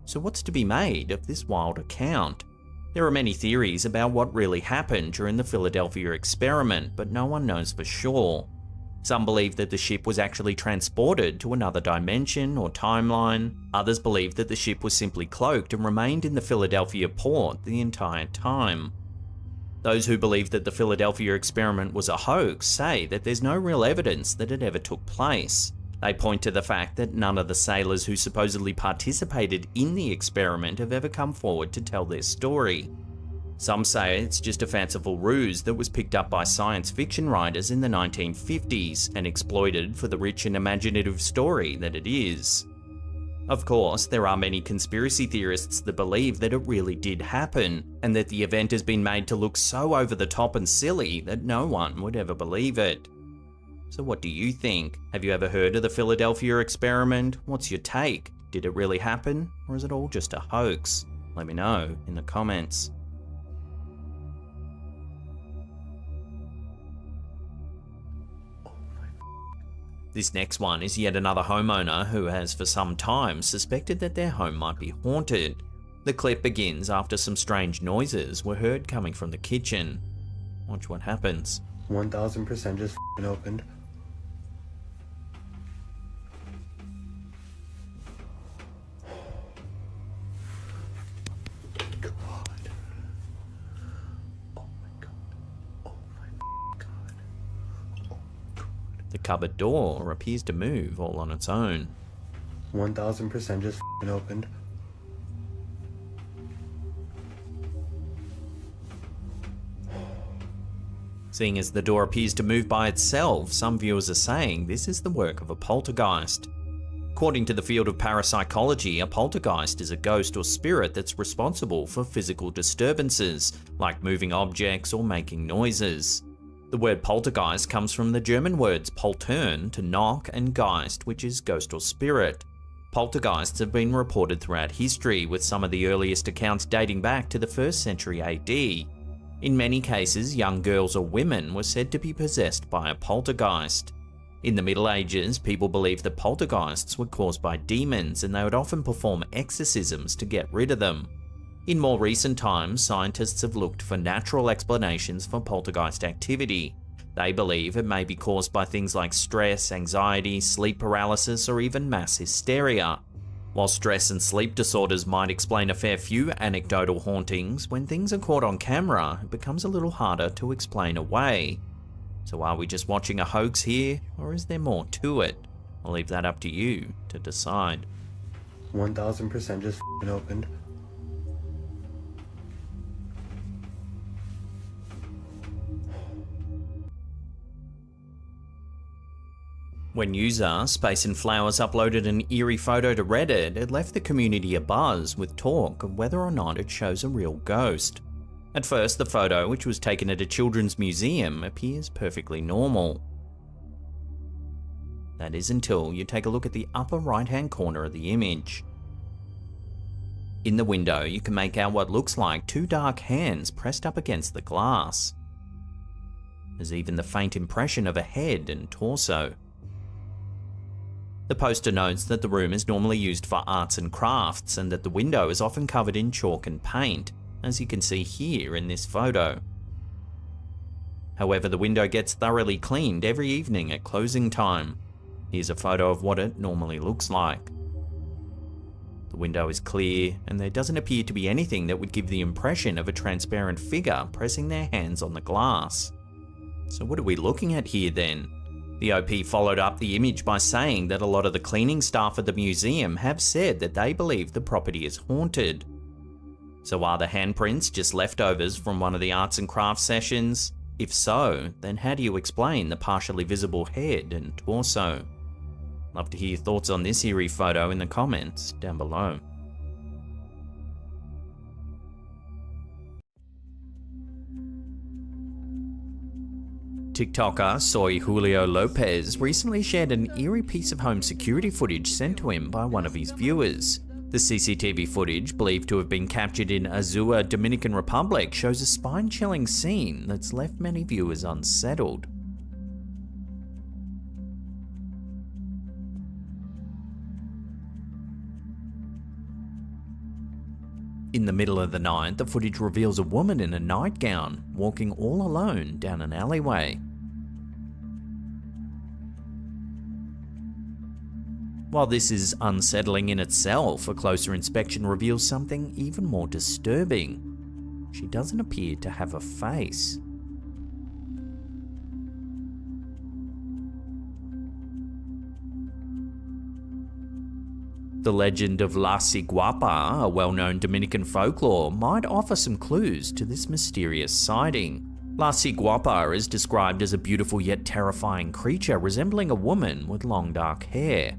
So what's to be made of this wild account? There are many theories about what really happened during the Philadelphia experiment, but no one knows for sure. Some believe that the ship was actually transported to another dimension or timeline. Others believe that the ship was simply cloaked and remained in the Philadelphia port the entire time. Those who believe that the Philadelphia experiment was a hoax say that there's no real evidence that it ever took place. They point to the fact that none of the sailors who supposedly participated in the experiment have ever come forward to tell their story. Some say it's just a fanciful ruse that was picked up by science fiction writers in the 1950s and exploited for the rich and imaginative story that it is. Of course, there are many conspiracy theorists that believe that it really did happen, and that the event has been made to look so over the top and silly that no one would ever believe it. So what do you think? Have you ever heard of the Philadelphia experiment? What's your take? Did it really happen, or is it all just a hoax? Let me know in the comments. This next one is yet another homeowner who has for some time suspected that their home might be haunted. The clip begins after some strange noises were heard coming from the kitchen. Watch what happens. 1000% just f***ing opened. The cupboard door appears to move all on its own. 1000% just f***ing opened. Seeing as the door appears to move by itself, some viewers are saying this is the work of a poltergeist. According to the field of parapsychology, a poltergeist is a ghost or spirit that's responsible for physical disturbances, like moving objects or making noises. The word poltergeist comes from the German words poltern, to knock, and geist, which is ghost or spirit. Poltergeists have been reported throughout history, with some of the earliest accounts dating back to the 1st century AD. In many cases, young girls or women were said to be possessed by a poltergeist. In the Middle Ages, people believed that poltergeists were caused by demons, and they would often perform exorcisms to get rid of them. In more recent times, scientists have looked for natural explanations for poltergeist activity. They believe it may be caused by things like stress, anxiety, sleep paralysis, or even mass hysteria. While stress and sleep disorders might explain a fair few anecdotal hauntings, when things are caught on camera, it becomes a little harder to explain away. So are we just watching a hoax here, or is there more to it? I'll leave that up to you to decide. 1000% just f***ing opened. When user Space and Flowers uploaded an eerie photo to Reddit, it left the community abuzz with talk of whether or not it shows a real ghost. At first, the photo, which was taken at a children's museum, appears perfectly normal. That is until you take a look at the upper right-hand corner of the image. In the window, you can make out what looks like two dark hands pressed up against the glass. There's even the faint impression of a head and torso. The poster notes that the room is normally used for arts and crafts, and that the window is often covered in chalk and paint, as you can see here in this photo. However, the window gets thoroughly cleaned every evening at closing time. Here's a photo of what it normally looks like. The window is clear, and there doesn't appear to be anything that would give the impression of a transparent figure pressing their hands on the glass. So what are we looking at here then? The OP followed up the image by saying that a lot of the cleaning staff at the museum have said that they believe the property is haunted. So are the handprints just leftovers from one of the arts and crafts sessions? If so, then how do you explain the partially visible head and torso? Love to hear your thoughts on this eerie photo in the comments down below. TikToker Soy Julio Lopez recently shared an eerie piece of home security footage sent to him by one of his viewers. The CCTV footage, believed to have been captured in Azua, Dominican Republic, shows a spine-chilling scene that's left many viewers unsettled. In the middle of the night, the footage reveals a woman in a nightgown walking all alone down an alleyway. While this is unsettling in itself, a closer inspection reveals something even more disturbing. She doesn't appear to have a face. The legend of La Ciguapa, a well-known Dominican folklore, might offer some clues to this mysterious sighting. La Ciguapa is described as a beautiful yet terrifying creature resembling a woman with long dark hair.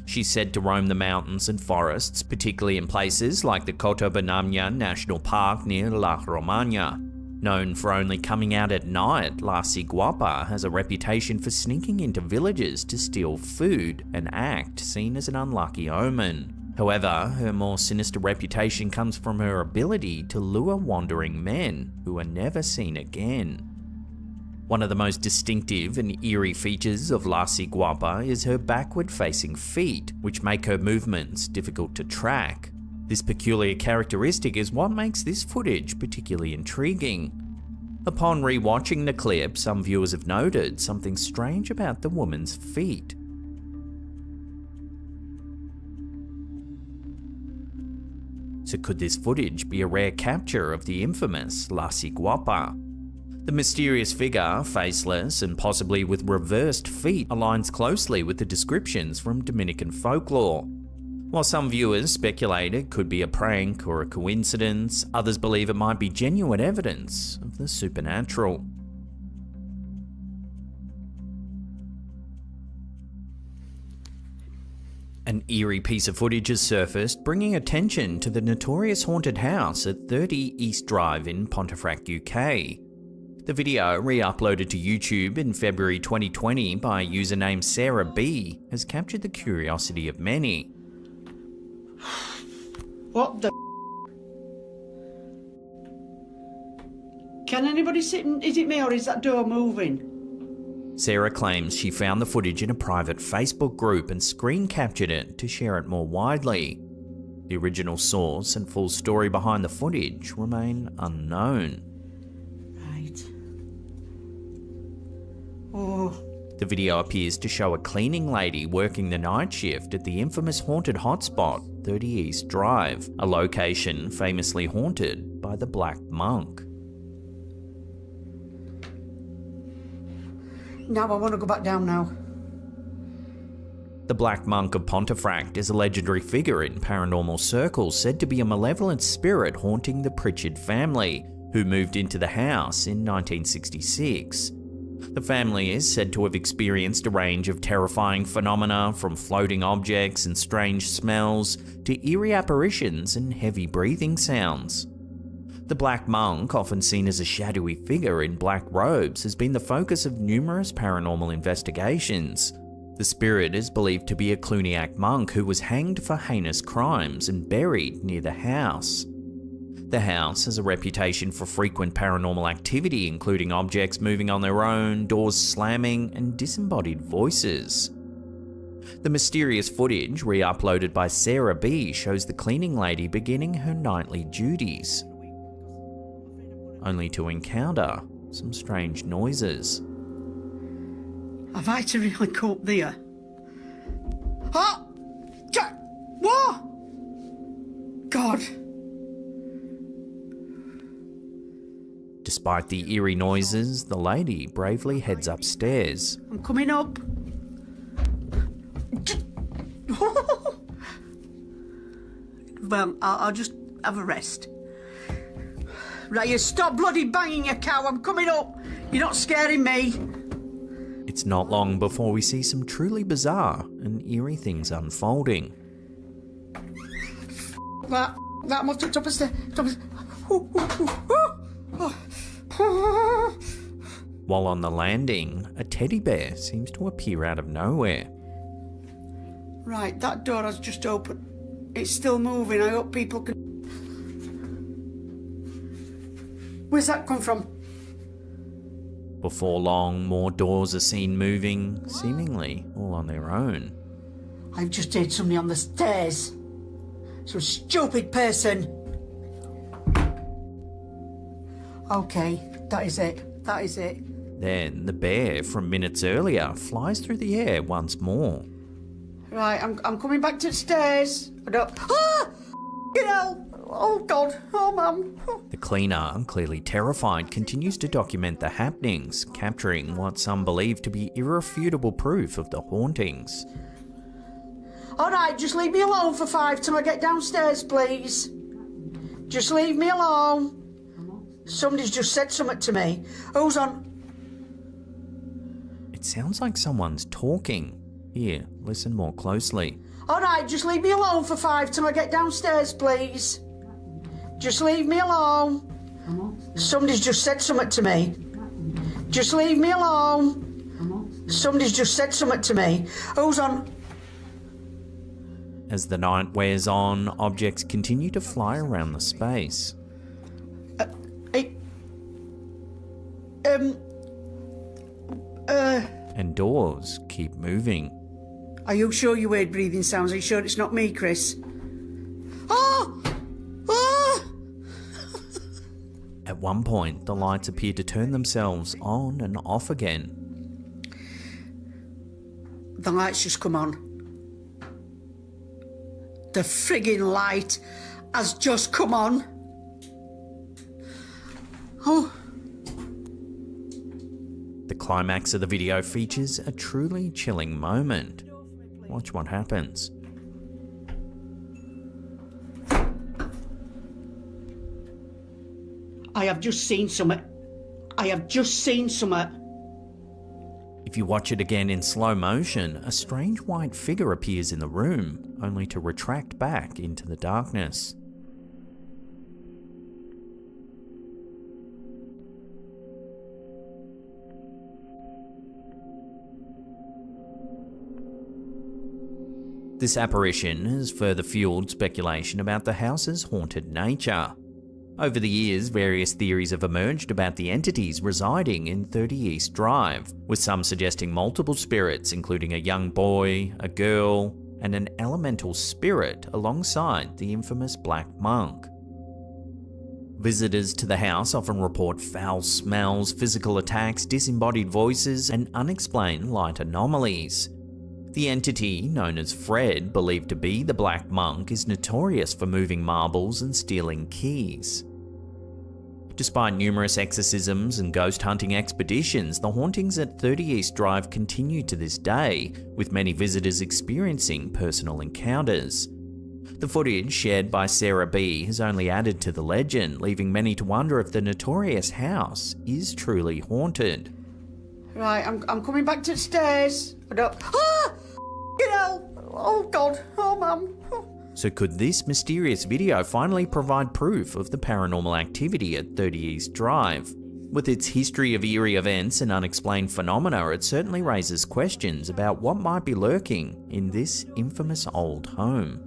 She's said to roam the mountains and forests, particularly in places like the Cotobenamia National Park near La Romana. Known for only coming out at night, La Ciguapa has a reputation for sneaking into villages to steal food, an act seen as an unlucky omen. However, her more sinister reputation comes from her ability to lure wandering men who are never seen again. One of the most distinctive and eerie features of La Ciguapa is her backward-facing feet, which make her movements difficult to track. This peculiar characteristic is what makes this footage particularly intriguing. Upon re-watching the clip, some viewers have noted something strange about the woman's feet. So could this footage be a rare capture of the infamous La Ciguapa? The mysterious figure, faceless and possibly with reversed feet, aligns closely with the descriptions from Dominican folklore. While some viewers speculate it could be a prank or a coincidence, others believe it might be genuine evidence of the supernatural. An eerie piece of footage has surfaced, bringing attention to the notorious haunted house at 30 East Drive in Pontefract, UK. The video, re-uploaded to YouTube in February 2020 by username Sarah B, has captured the curiosity of many. What the? Can anybody sit in? Is it me or is that door moving? Sarah claims she found the footage in a private Facebook group and screen captured it to share it more widely. The original source and full story behind the footage remain unknown. Right. Oh. The video appears to show a cleaning lady working the night shift at the infamous haunted hotspot, 30 East Drive, a location famously haunted by the Black Monk. Now I want to go back down now. The Black Monk of Pontefract is a legendary figure in paranormal circles said to be a malevolent spirit haunting the Pritchard family, who moved into the house in 1966. The family is said to have experienced a range of terrifying phenomena, from floating objects and strange smells to eerie apparitions and heavy breathing sounds. The Black Monk, often seen as a shadowy figure in black robes, has been the focus of numerous paranormal investigations. The spirit is believed to be a Cluniac monk who was hanged for heinous crimes and buried near the house. The house has a reputation for frequent paranormal activity, including objects moving on their own, doors slamming, and disembodied voices. The mysterious footage, re-uploaded by Sarah B, shows the cleaning lady beginning her nightly duties, only to encounter some strange noises. Have I to really go up there? Ah! What? God. Despite the eerie noises, the lady bravely heads upstairs. I'm coming up. Well, I'll just have a rest. Right, you stop bloody banging your cow. I'm coming up. You're not scaring me. It's not long before we see some truly bizarre and eerie things unfolding. That I'm up to the top of the stairs. While on the landing, a teddy bear seems to appear out of nowhere. Right, that door has just opened. It's still moving. I hope people can... Where's that come from? Before long, more doors are seen moving, seemingly all on their own. I've just heard somebody on the stairs. Some stupid person. Okay, that is it. That is it. Then the bear from minutes earlier flies through the air once more. Right, I'm coming back to the stairs. I don't... Ah! You know! Oh, God. Oh, Mum. The cleaner, clearly terrified, continues to document the happenings, capturing what some believe to be irrefutable proof of the hauntings. All right, just leave me alone for 5 till I get downstairs, please. Just leave me alone. Somebody's just said something to me. Who's on? It sounds like someone's talking. Here, listen more closely. Alright, just leave me alone for 5 till I get downstairs, please. Just leave me alone. Somebody's just said something to me. Just leave me alone. Somebody's just said something to me. Who's on? As the night wears on, objects continue to fly around the space. And doors keep moving. Are you sure you heard breathing sounds? Are you sure it's not me, Chris? Oh! Oh! At one point, the lights appear to turn themselves on and off again. The lights just come on. The friggin' light has just come on. Oh. The climax of the video features a truly chilling moment. Watch what happens. I have just seen something. I have just seen something. If you watch it again in slow motion, a strange white figure appears in the room, only to retract back into the darkness. This apparition has further fueled speculation about the house's haunted nature. Over the years, various theories have emerged about the entities residing in 30 East Drive, with some suggesting multiple spirits, including a young boy, a girl, and an elemental spirit alongside the infamous Black Monk. Visitors to the house often report foul smells, physical attacks, disembodied voices, and unexplained light anomalies. The entity, known as Fred, believed to be the Black Monk, is notorious for moving marbles and stealing keys. Despite numerous exorcisms and ghost hunting expeditions, the hauntings at 30 East Drive continue to this day, with many visitors experiencing personal encounters. The footage shared by Sarah B has only added to the legend, leaving many to wonder if the notorious house is truly haunted. Right, I'm coming back to the stairs. Ah! You know, oh God, oh Mum. So could this mysterious video finally provide proof of the paranormal activity at 30 East Drive? With its history of eerie events and unexplained phenomena, it certainly raises questions about what might be lurking in this infamous old home.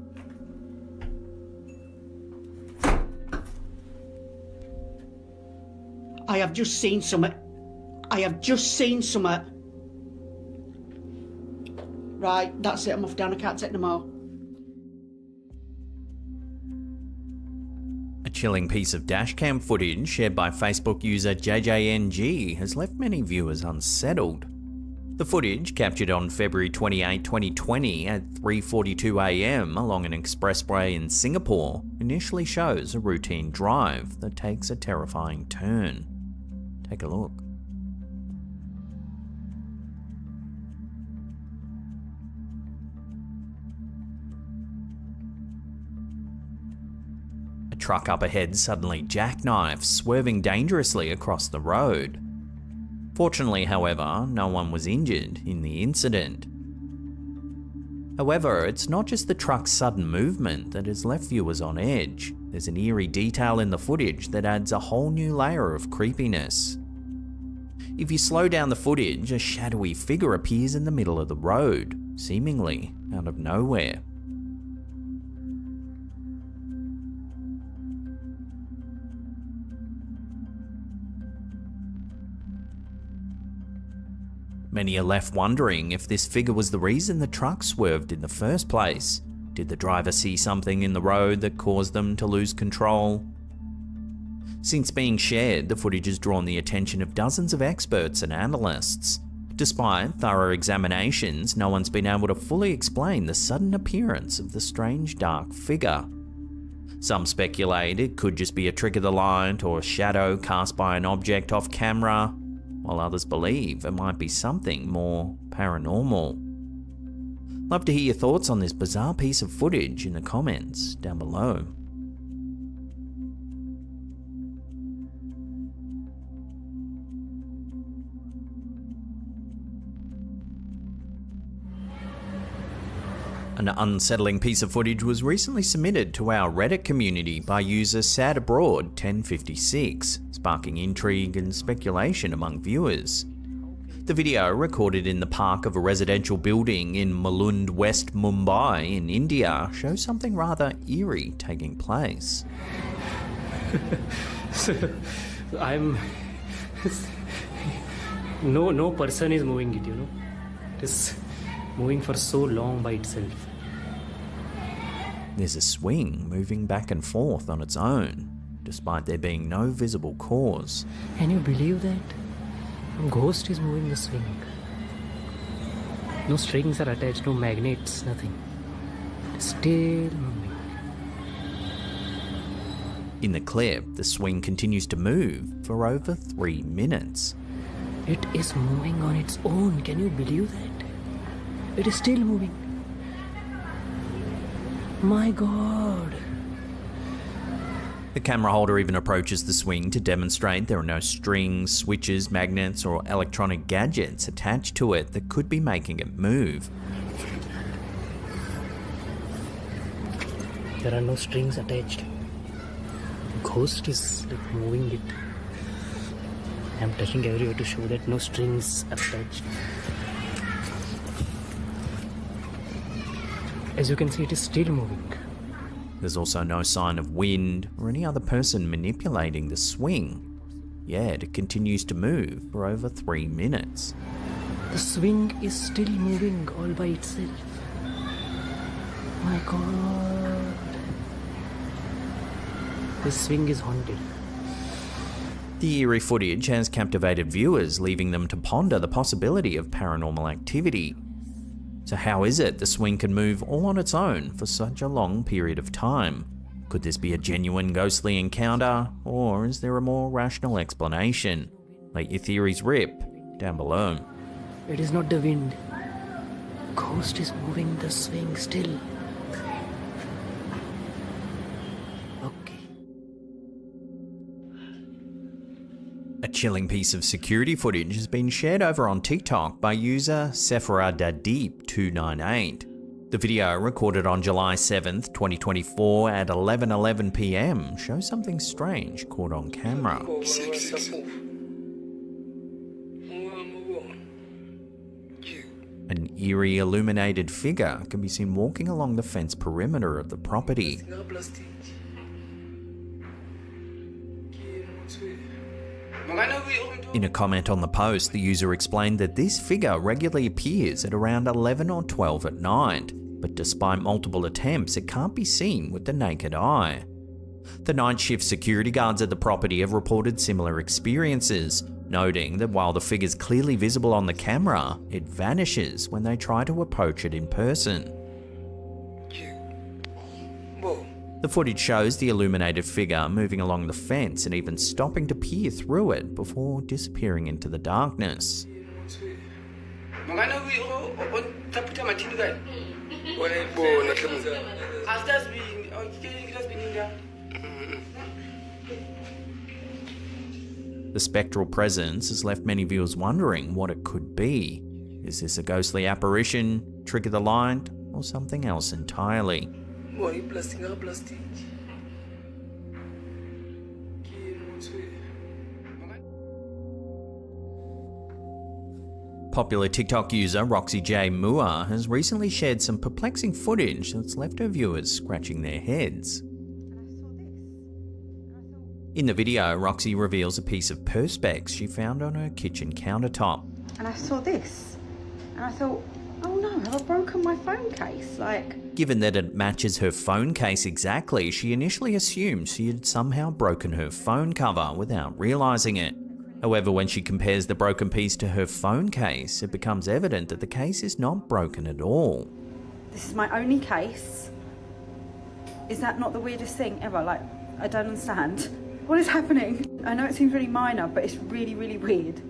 I have just seen something. I have just seen something. Right, that's it, I'm off down, I can't take no more. A chilling piece of dashcam footage shared by Facebook user JJNG has left many viewers unsettled. The footage, captured on February 28, 2020 at 3:42 AM along an expressway in Singapore, initially shows a routine drive that takes a terrifying turn. Take a look. A truck up ahead suddenly jackknifes, swerving dangerously across the road. Fortunately, however, no one was injured in the incident. However, it's not just the truck's sudden movement that has left viewers on edge. There's an eerie detail in the footage that adds a whole new layer of creepiness. If you slow down the footage, a shadowy figure appears in the middle of the road, seemingly out of nowhere. Many are left wondering if this figure was the reason the truck swerved in the first place. Did the driver see something in the road that caused them to lose control? Since being shared, the footage has drawn the attention of dozens of experts and analysts. Despite thorough examinations, no one's been able to fully explain the sudden appearance of the strange dark figure. Some speculate it could just be a trick of the light or a shadow cast by an object off camera, while others believe it might be something more paranormal. Love to hear your thoughts on this bizarre piece of footage in the comments down below. An unsettling piece of footage was recently submitted to our Reddit community by user SadAbroad1056, sparking intrigue and speculation among viewers. The video, recorded in the park of a residential building in Mulund, West Mumbai in India, shows something rather eerie taking place. No person is moving it, It is moving for so long by itself. There's a swing moving back and forth on its own, despite there being no visible cause. Can you believe that? A ghost is moving the swing. No strings are attached, no magnets, nothing. It's still moving. In the clip, the swing continues to move for over 3 minutes. It is moving on its own. Can you believe that? It is still moving. My God. The camera holder even approaches the swing to demonstrate there are no strings, switches, magnets, or electronic gadgets attached to it that could be making it move. There are no strings attached. The ghost is moving it. I'm touching everywhere to show that no strings are attached. As you can see, it is still moving. There's also no sign of wind or any other person manipulating the swing. Yet it continues to move for over 3 minutes. The swing is still moving all by itself. My God. This swing is haunted. The eerie footage has captivated viewers, leaving them to ponder the possibility of paranormal activity. So how is it the swing can move all on its own for such a long period of time? Could this be a genuine ghostly encounter, or is there a more rational explanation? Let your theories rip down below. It is not the wind. Ghost is moving the swing still. A chilling piece of security footage has been shared over on TikTok by user Sephiradaddeep298. The video, recorded on July 7th, 2024 at 11:11 PM, shows something strange caught on camera. An eerie illuminated figure can be seen walking along the fence perimeter of the property. In a comment on the post, the user explained that this figure regularly appears at around 11 or 12 at night, but despite multiple attempts, it can't be seen with the naked eye. The night shift security guards at the property have reported similar experiences, noting that while the figure's clearly visible on the camera, it vanishes when they try to approach it in person. The footage shows the illuminated figure moving along the fence and even stopping to peer through it before disappearing into the darkness. The spectral presence has left many viewers wondering what it could be. Is this a ghostly apparition, trick of the light, or something else entirely? Popular TikTok user Roxy J. Moore has recently shared some perplexing footage that's left her viewers scratching their heads. In the video, Roxy reveals a piece of perspex she found on her kitchen countertop. And I saw this, and I thought, oh no, have I broken my phone case? Given that it matches her phone case exactly, she initially assumed she had somehow broken her phone cover without realizing it. However, when she compares the broken piece to her phone case, it becomes evident that the case is not broken at all. This is my only case. Is that not the weirdest thing ever? I don't understand. What is happening? I know it seems really minor, but it's really, really weird.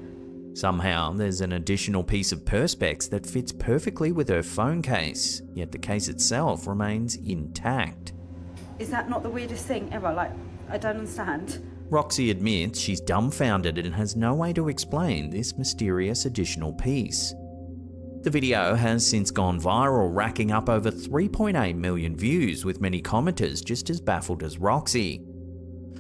Somehow, there's an additional piece of perspex that fits perfectly with her phone case, yet the case itself remains intact. Is that not the weirdest thing ever? I don't understand. Roxy admits she's dumbfounded and has no way to explain this mysterious additional piece. The video has since gone viral, racking up over 3.8 million views, with many commenters just as baffled as Roxy.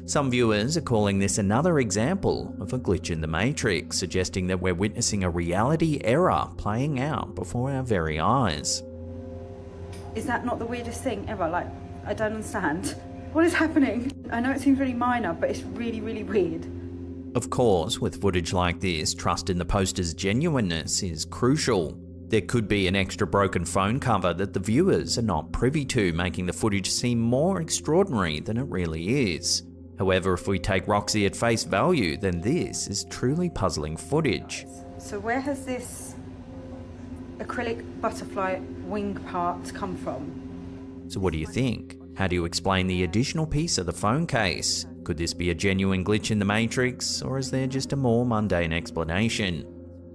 Some viewers are calling this another example of a glitch in the Matrix, suggesting that we're witnessing a reality error playing out before our very eyes. Is that not the weirdest thing ever? Like, I don't understand. What is happening? I know it seems really minor, but it's really, really weird. Of course, with footage like this, trust in the poster's genuineness is crucial. There could be an extra broken phone cover that the viewers are not privy to, making the footage seem more extraordinary than it really is. However, if we take Roxy at face value, then this is truly puzzling footage. So where has this acrylic butterfly wing part come from? So what do you think? How do you explain the additional piece of the phone case? Could this be a genuine glitch in the Matrix, or is there just a more mundane explanation?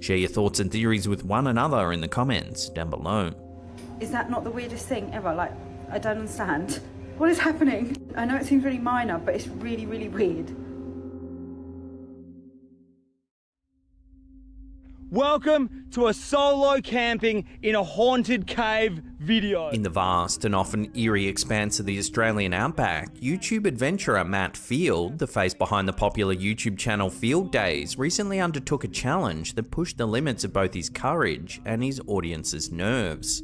Share your thoughts and theories with one another in the comments down below. Is that not the weirdest thing ever? Like, I don't understand. What is happening? I know it seems really minor, but it's really, really weird. Welcome to a solo camping in a haunted cave video. In the vast and often eerie expanse of the Australian outback, YouTube adventurer Matt Field, the face behind the popular YouTube channel Field Days, recently undertook a challenge that pushed the limits of both his courage and his audience's nerves.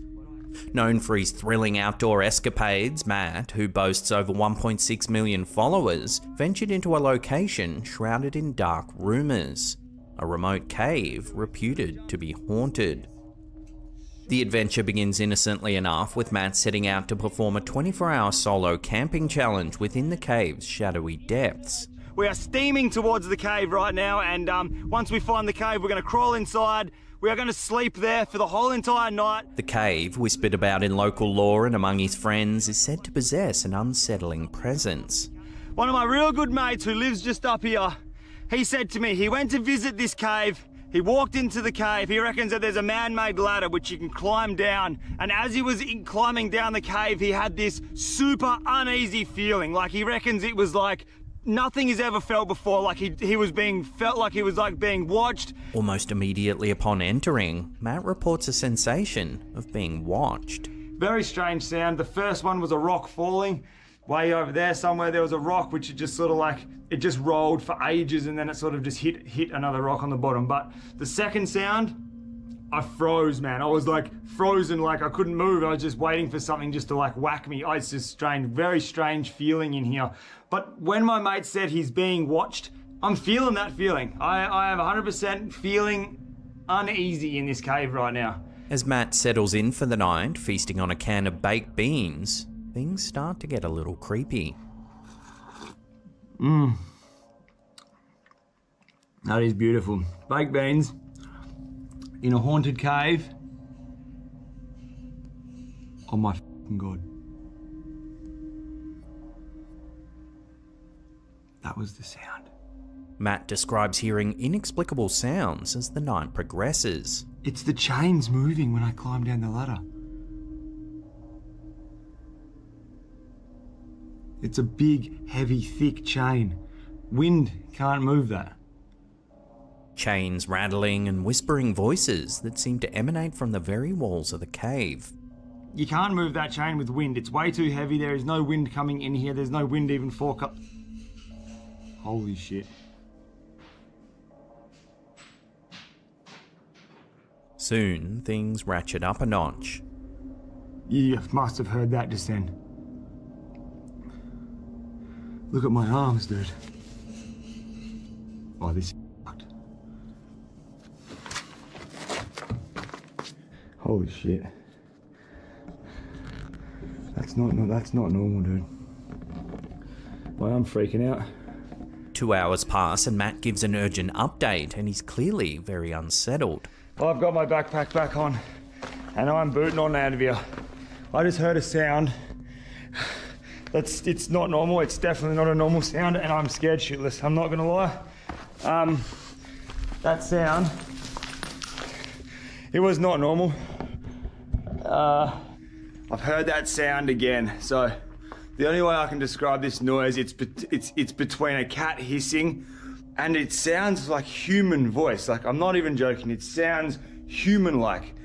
Known for his thrilling outdoor escapades, Matt, who boasts over 1.6 million followers, ventured into a location shrouded in dark rumours. A remote cave reputed to be haunted. The adventure begins innocently enough, with Matt setting out to perform a 24-hour solo camping challenge within the cave's shadowy depths. We are steaming towards the cave right now, and once we find the cave, we're going to crawl inside. We are going to sleep there for the whole entire night. The cave, whispered about in local lore and among his friends, is said to possess an unsettling presence. One of my real good mates who lives just up here, he said to me, he went to visit this cave, he walked into the cave, he reckons that there's a man-made ladder which you can climb down, and as he was climbing down the cave, he had this super uneasy feeling, like he reckons it was like nothing he's ever felt before, like felt like he was like being watched. Almost immediately upon entering, Matt reports a sensation of being watched. Very strange sound. The first one was a rock falling. Way over there somewhere there was a rock which it just sort of like, it just rolled for ages and then it sort of just hit another rock on the bottom. But the second sound, I froze, man. I was like frozen, like I couldn't move. I was just waiting for something just to like whack me. It's just strange, very strange feeling in here. But when my mate said he's being watched, I'm feeling that feeling. I am 100% feeling uneasy in this cave right now. As Matt settles in for the night, feasting on a can of baked beans, things start to get a little creepy. That is beautiful. Baked beans in a haunted cave. Oh my f***ing God. That was the sound. Matt describes hearing inexplicable sounds as the night progresses. It's the chains moving when I climb down the ladder. It's a big, heavy, thick chain. Wind can't move that. Chains rattling and whispering voices that seem to emanate from the very walls of the cave. You can't move that chain with wind. It's way too heavy. There is no wind coming in here. There's no wind even Holy shit. Soon, things ratchet up a notch. You must have heard that just then. Look at my arms, dude. Oh, this is fucked. Holy shit. That's not normal, dude. Well, I'm freaking out. 2 hours pass and Matt gives an urgent update, and he's clearly very unsettled. Well, I've got my backpack back on and I'm booting on out of here. I just heard a sound. It's not normal. It's definitely not a normal sound, and I'm scared shitless. I'm not gonna lie. That sound, it was not normal. I've heard that sound again. So the only way I can describe this noise, it's between a cat hissing, and it sounds like human voice. Like, I'm not even joking. It sounds human-like.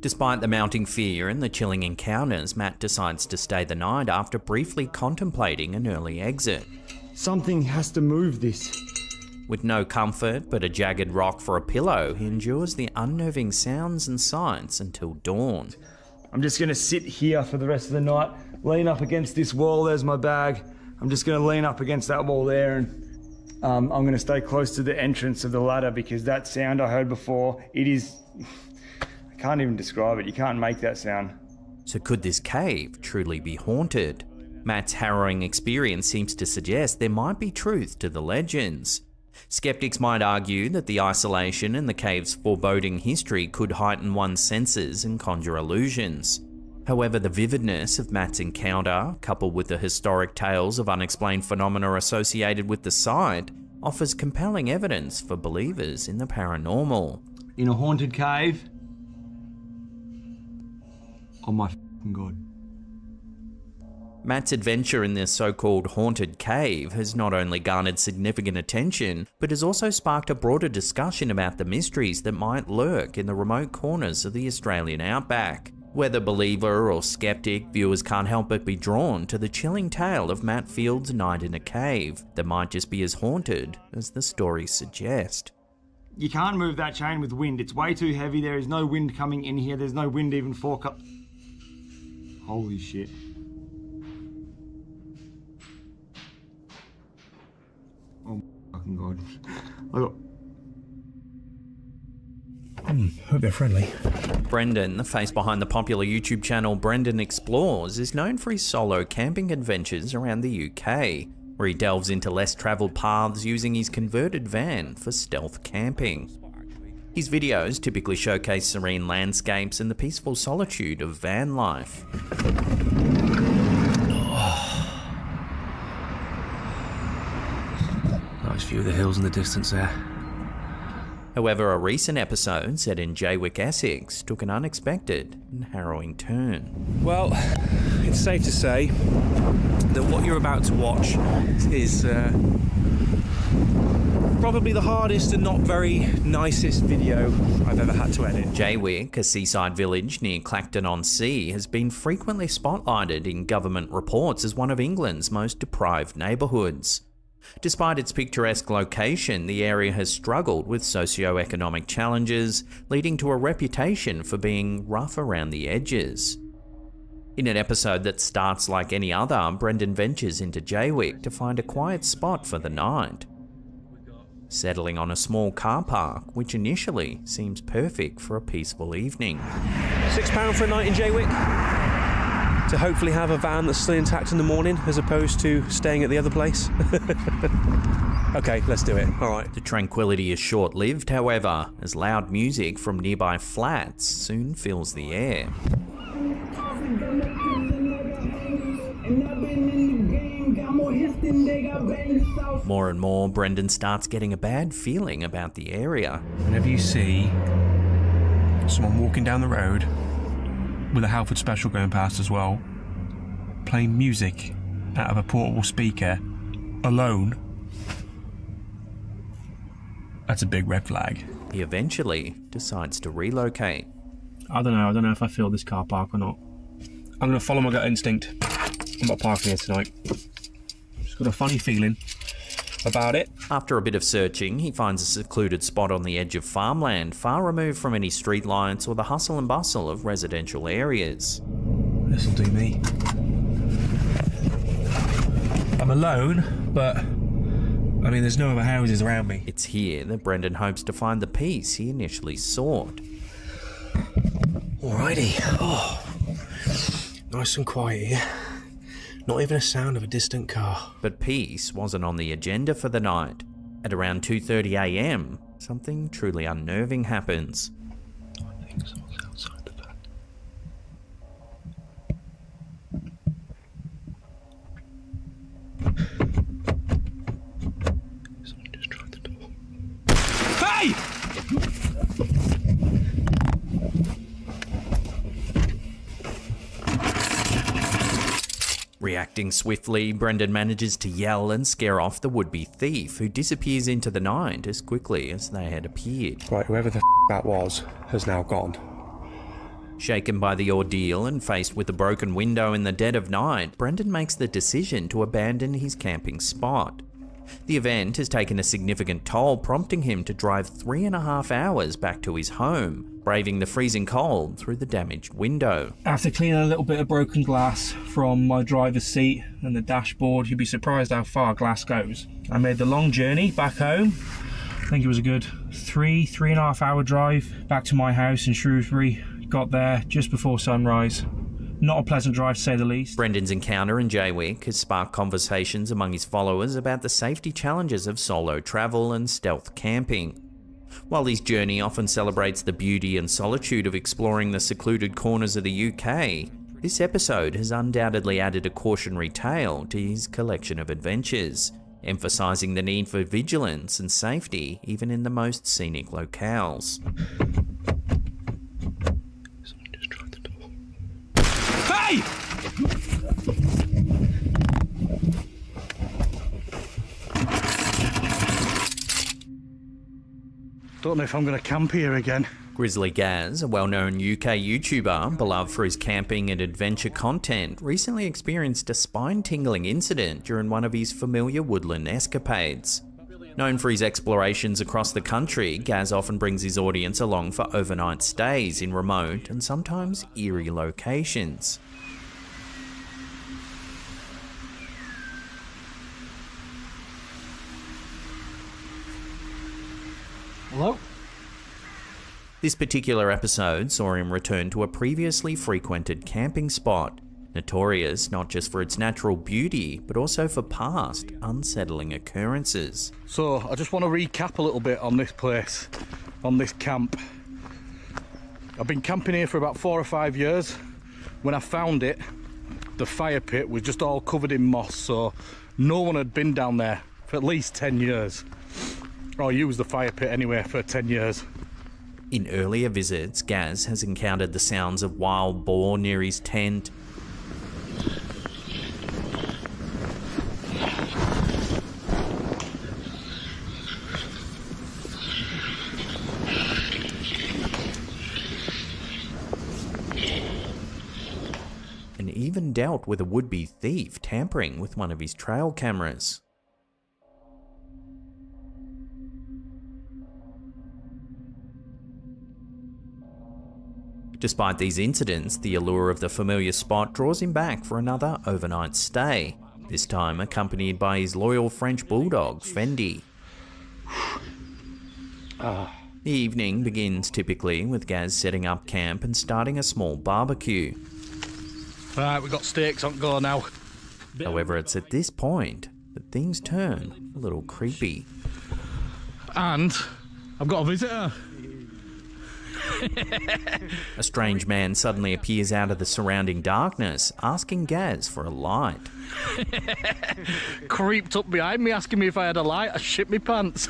Despite the mounting fear and the chilling encounters, Matt decides to stay the night after briefly contemplating an early exit. Something has to move this. With no comfort but a jagged rock for a pillow, he endures the unnerving sounds and sights until dawn. I'm just gonna sit here for the rest of the night, lean up against this wall, there's my bag. I'm just gonna lean up against that wall there, and I'm gonna stay close to the entrance of the ladder, because that sound I heard before, it is, I can't even describe it, you can't make that sound. So could this cave truly be haunted? Matt's harrowing experience seems to suggest there might be truth to the legends. Skeptics might argue that the isolation and the cave's foreboding history could heighten one's senses and conjure illusions. However, the vividness of Matt's encounter, coupled with the historic tales of unexplained phenomena associated with the site, offers compelling evidence for believers in the paranormal. In a haunted cave? Oh my f***ing God. Matt's adventure in this so-called haunted cave has not only garnered significant attention, but has also sparked a broader discussion about the mysteries that might lurk in the remote corners of the Australian outback. Whether believer or skeptic, viewers can't help but be drawn to the chilling tale of Matt Field's night in a cave that might just be as haunted as the stories suggest. You can't move that chain with wind, it's way too heavy, there is no wind coming in here, there's no wind even for Holy shit. Oh my fucking God. Hope they're friendly. Brendan, the face behind the popular YouTube channel Brendan Explores, is known for his solo camping adventures around the UK, where he delves into less travelled paths using his converted van for stealth camping. His videos typically showcase serene landscapes and the peaceful solitude of van life. Nice view of the hills in the distance there. However, a recent episode set in Jaywick, Essex, took an unexpected and harrowing turn. Well, it's safe to say that what you're about to watch is probably the hardest and not very nicest video I've ever had to edit. Jaywick, a seaside village near Clacton-on-Sea, has been frequently spotlighted in government reports as one of England's most deprived neighbourhoods. Despite its picturesque location, the area has struggled with socio-economic challenges, leading to a reputation for being rough around the edges. In an episode that starts like any other, Brendan ventures into Jaywick to find a quiet spot for the night. Settling on a small car park, which initially seems perfect for a peaceful evening. £6 for a night in Jaywick? To hopefully have a van that's still intact in the morning, as opposed to staying at the other place. Okay, let's do it. All right. The tranquility is short-lived, however, as loud music from nearby flats soon fills the air. More and more, Brendan starts getting a bad feeling about the area. Whenever you see someone walking down the road with a Halford Special going past as well, playing music out of a portable speaker alone, that's a big red flag. He eventually decides to relocate. I don't know if I feel this car park or not. I'm going to follow my gut instinct. I'm not parking here tonight. Just got a funny feeling about it. After a bit of searching, he finds a secluded spot on the edge of farmland, far removed from any streetlights or the hustle and bustle of residential areas. This'll do me. I'm alone, but I mean, there's no other houses around me. It's here that Brendan hopes to find the peace he initially sought. Alrighty. Oh, nice and quiet here. Not even a sound of a distant car. But peace wasn't on the agenda for the night. At around 2:30 AM, something truly unnerving happens. I think someone's outside the van. Someone just tried the door. Hey! Reacting swiftly, Brendan manages to yell and scare off the would-be thief, who disappears into the night as quickly as they had appeared. Right, whoever the that was has now gone. Shaken by the ordeal and faced with a broken window in the dead of night, Brendan makes the decision to abandon his camping spot. The event has taken a significant toll, prompting him to drive 3.5 hours back to his home, braving the freezing cold through the damaged window. After cleaning a little bit of broken glass from my driver's seat and the dashboard, you'd be surprised how far glass goes. I made the long journey back home. I think it was a good 3.5 hour drive back to my house in Shrewsbury. Got there just before sunrise. Not a pleasant drive to say the least. Brendan's encounter in Jaywick has sparked conversations among his followers about the safety challenges of solo travel and stealth camping. While his journey often celebrates the beauty and solitude of exploring the secluded corners of the UK, this episode has undoubtedly added a cautionary tale to his collection of adventures, emphasising the need for vigilance and safety even in the most scenic locales. Hey! Don't know if I'm going to camp here again. Grizzly Gaz, a well-known UK YouTuber beloved for his camping and adventure content, recently experienced a spine-tingling incident during one of his familiar woodland escapades. Known for his explorations across the country, Gaz often brings his audience along for overnight stays in remote and sometimes eerie locations. Hello? This particular episode saw him return to a previously frequented camping spot, notorious not just for its natural beauty, but also for past, unsettling occurrences. So, I just want to recap a little bit on this place, on this camp. I've been camping here for about 4 or 5 years. When I found it, the fire pit was just all covered in moss, so no one had been down there for at least 10 years. Or used the fire pit anyway for 10 years. In earlier visits, Gaz has encountered the sounds of wild boar near his tent, and even dealt with a would-be thief tampering with one of his trail cameras. Despite these incidents, the allure of the familiar spot draws him back for another overnight stay, this time accompanied by his loyal French bulldog, Fendi. The evening begins typically with Gaz setting up camp and starting a small barbecue. Right, we've got steaks on go now. However, it's at this point that things turn a little creepy. And I've got a visitor. A strange man suddenly appears out of the surrounding darkness, asking Gaz for a light. Creeped up behind me asking me if I had a light. I shit me pants.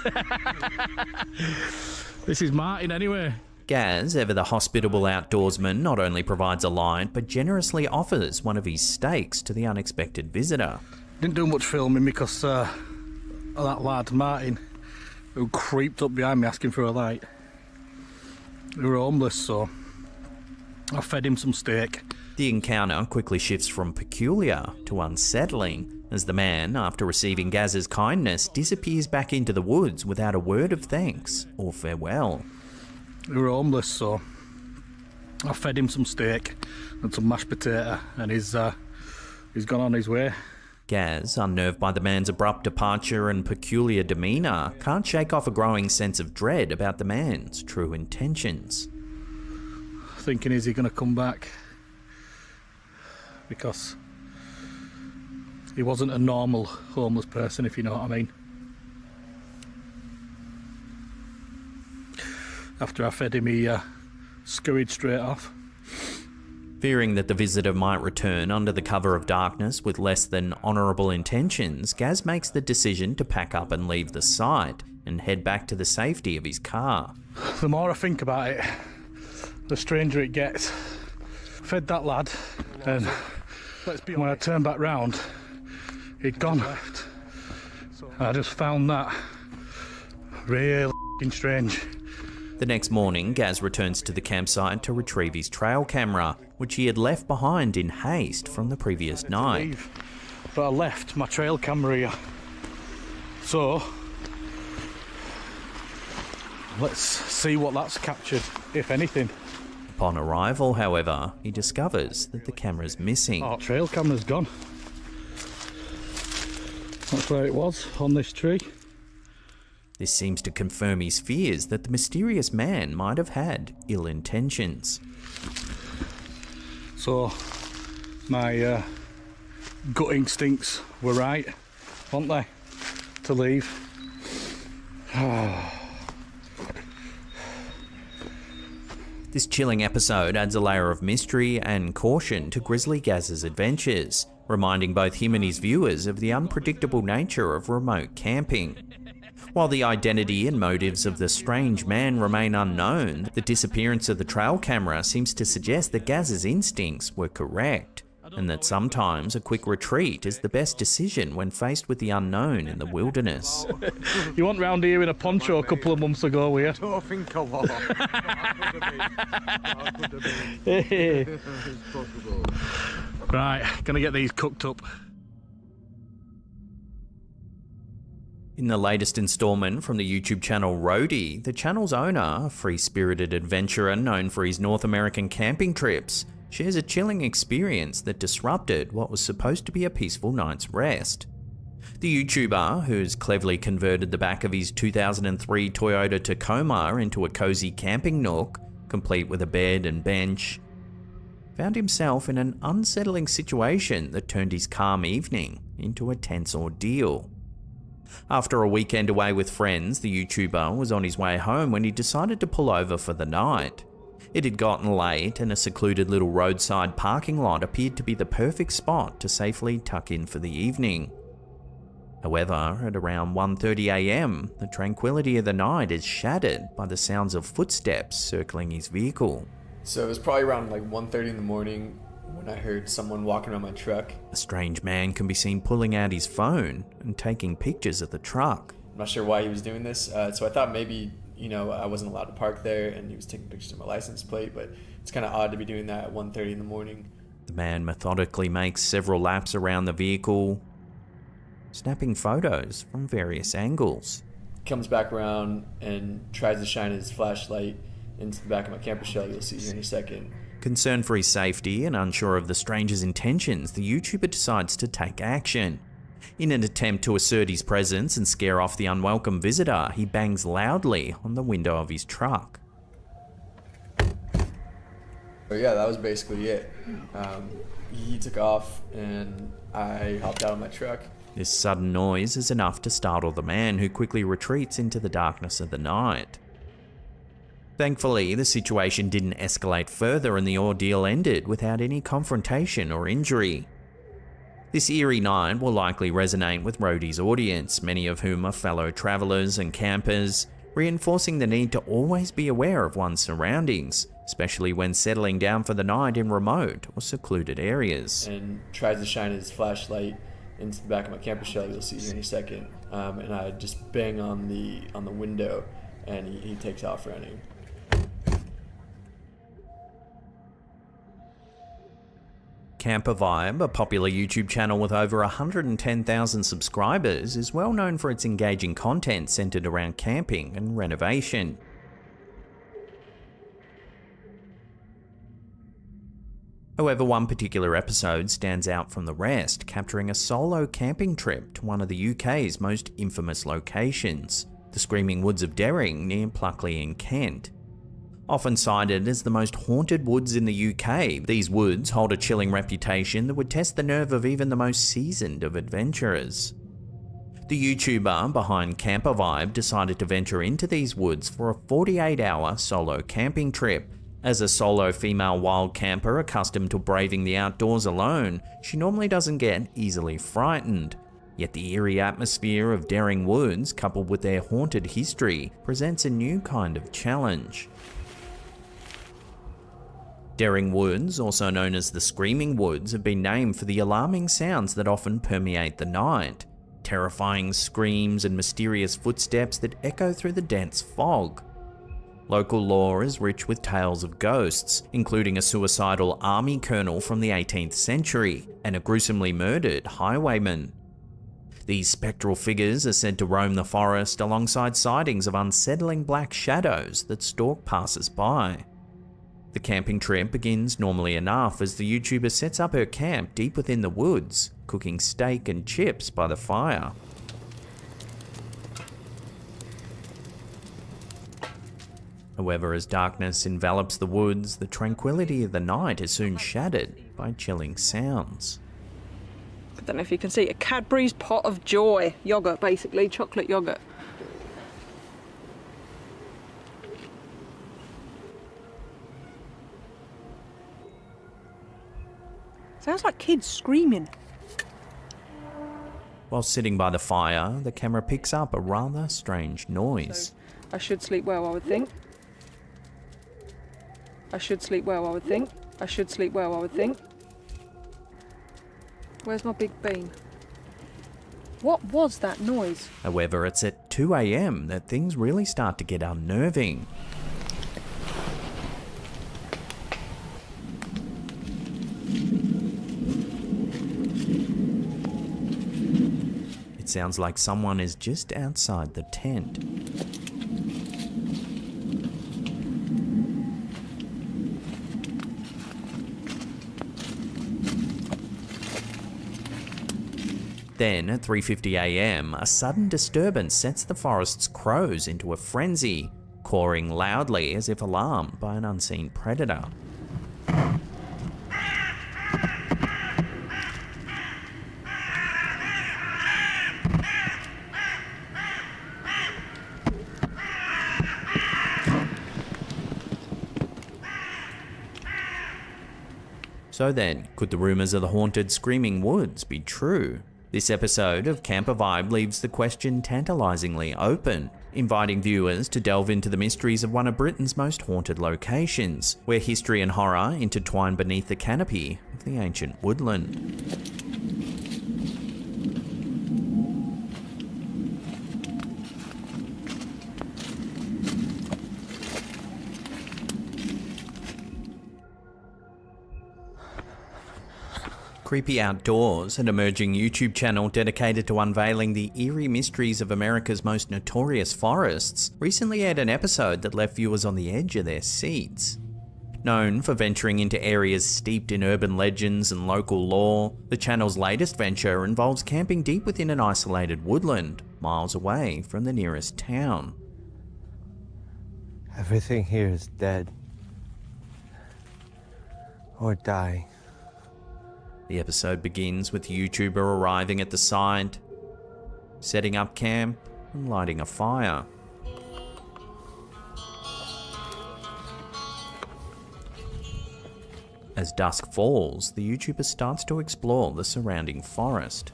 This is Martin anyway. Gaz, ever the hospitable outdoorsman, not only provides a light, but generously offers one of his steaks to the unexpected visitor. Didn't do much filming because of that lad, Martin, who creeped up behind me asking for a light. We were homeless, so I fed him some steak. The encounter quickly shifts from peculiar to unsettling, as the man, after receiving Gaz's kindness, disappears back into the woods without a word of thanks or farewell. We were homeless, so I fed him some steak and some mashed potato, and he's gone on his way. Gaz, unnerved by the man's abrupt departure and peculiar demeanour, can't shake off a growing sense of dread about the man's true intentions. Thinking, is he going to come back? Because he wasn't a normal homeless person, if you know what I mean. After I fed him, he scurried straight off. Fearing that the visitor might return under the cover of darkness with less than honourable intentions, Gaz makes the decision to pack up and leave the site and head back to the safety of his car. The more I think about it, the stranger it gets. Fed that lad, and when I turned back round, he'd gone. I just found that really strange. The next morning, Gaz returns to the campsite to retrieve his trail camera, which he had left behind in haste from the previous night. But I left my trail camera here. So, let's see what that's captured, if anything. Upon arrival, however, he discovers that the camera's missing. Oh, trail camera's gone. That's where it was, on this tree. This seems to confirm his fears that the mysterious man might have had ill intentions. So, my gut instincts were right, weren't they? To leave. This chilling episode adds a layer of mystery and caution to Grizzly Gaz's adventures, reminding both him and his viewers of the unpredictable nature of remote camping. While the identity and motives of the strange man remain unknown, the disappearance of the trail camera seems to suggest that Gaz's instincts were correct, and that sometimes a quick retreat is the best decision when faced with the unknown in the wilderness. You went round here in a poncho a couple of months ago, were you? I don't think I was. Right, gonna get these cooked up. In the latest installment from the YouTube channel Roadie, the channel's owner, a free-spirited adventurer known for his North American camping trips, shares a chilling experience that disrupted what was supposed to be a peaceful night's rest. The YouTuber, who's cleverly converted the back of his 2003 Toyota Tacoma into a cozy camping nook, complete with a bed and bench, found himself in an unsettling situation that turned his calm evening into a tense ordeal. After a weekend away with friends, the YouTuber was on his way home when he decided to pull over for the night. It had gotten late and a secluded little roadside parking lot appeared to be the perfect spot to safely tuck in for the evening. However, at around 1:30 AM, the tranquility of the night is shattered by the sounds of footsteps circling his vehicle. So it was probably around like 1:30 in the morning when I heard someone walking around my truck. A strange man can be seen pulling out his phone and taking pictures of the truck. I'm not sure why he was doing this, so I thought maybe, I wasn't allowed to park there and he was taking pictures of my license plate, but it's kind of odd to be doing that at 1:30 in the morning. The man methodically makes several laps around the vehicle, snapping photos from various angles. Comes back around and tries to shine his flashlight into the back of my camper shell, you'll see here in a second. Concerned for his safety and unsure of the stranger's intentions, the YouTuber decides to take action. In an attempt to assert his presence and scare off the unwelcome visitor, he bangs loudly on the window of his truck. So yeah, that was basically it. He took off and I hopped out of my truck. This sudden noise is enough to startle the man, who quickly retreats into the darkness of the night. Thankfully, the situation didn't escalate further and the ordeal ended without any confrontation or injury. This eerie night will likely resonate with Roadie's audience, many of whom are fellow travelers and campers, reinforcing the need to always be aware of one's surroundings, especially when settling down for the night in remote or secluded areas. And tries to shine his flashlight into the back of my camper shell, you'll see here in a second, and I just bang on the window and he takes off running. Camper Vibe, a popular YouTube channel with over 110,000 subscribers, is well known for its engaging content centered around camping and renovation. However, one particular episode stands out from the rest, capturing a solo camping trip to one of the UK's most infamous locations, the Screaming Woods of Dering near Pluckley in Kent. Often cited as the most haunted woods in the UK, these woods hold a chilling reputation that would test the nerve of even the most seasoned of adventurers. The YouTuber behind Camper Vibe decided to venture into these woods for a 48-hour solo camping trip. As a solo female wild camper accustomed to braving the outdoors alone, she normally doesn't get easily frightened. Yet the eerie atmosphere of Dering Woods, coupled with their haunted history, presents a new kind of challenge. Dering Woods, also known as the Screaming Woods, have been named for the alarming sounds that often permeate the night. Terrifying screams and mysterious footsteps that echo through the dense fog. Local lore is rich with tales of ghosts, including a suicidal army colonel from the 18th century and a gruesomely murdered highwayman. These spectral figures are said to roam the forest alongside sightings of unsettling black shadows that stalk passers-by. The camping trip begins normally enough as the YouTuber sets up her camp deep within the woods, cooking steak and chips by the fire. However, as darkness envelops the woods, the tranquility of the night is soon shattered by chilling sounds. I don't know if you can see, a Cadbury's Pot of Joy. Yogurt, basically, chocolate yogurt. Sounds like kids screaming. While sitting by the fire, the camera picks up a rather strange noise. I should sleep well, I would think. I should sleep well, I would think. I should sleep well, I would think. Where's my big bean? What was that noise? However, it's at 2 AM that things really start to get unnerving. It sounds like someone is just outside the tent. Then, at 3:50 AM, a sudden disturbance sets the forest's crows into a frenzy, cawing loudly as if alarmed by an unseen predator. So then, could the rumours of the haunted screaming woods be true? This episode of Camper Vibe leaves the question tantalisingly open, inviting viewers to delve into the mysteries of one of Britain's most haunted locations, where history and horror intertwine beneath the canopy of the ancient woodland. Creepy Outdoors, an emerging YouTube channel dedicated to unveiling the eerie mysteries of America's most notorious forests, recently aired an episode that left viewers on the edge of their seats. Known for venturing into areas steeped in urban legends and local lore, the channel's latest venture involves camping deep within an isolated woodland, miles away from the nearest town. Everything here is dead. Or dying. The episode begins with the YouTuber arriving at the site, setting up camp, and lighting a fire. As dusk falls, the YouTuber starts to explore the surrounding forest.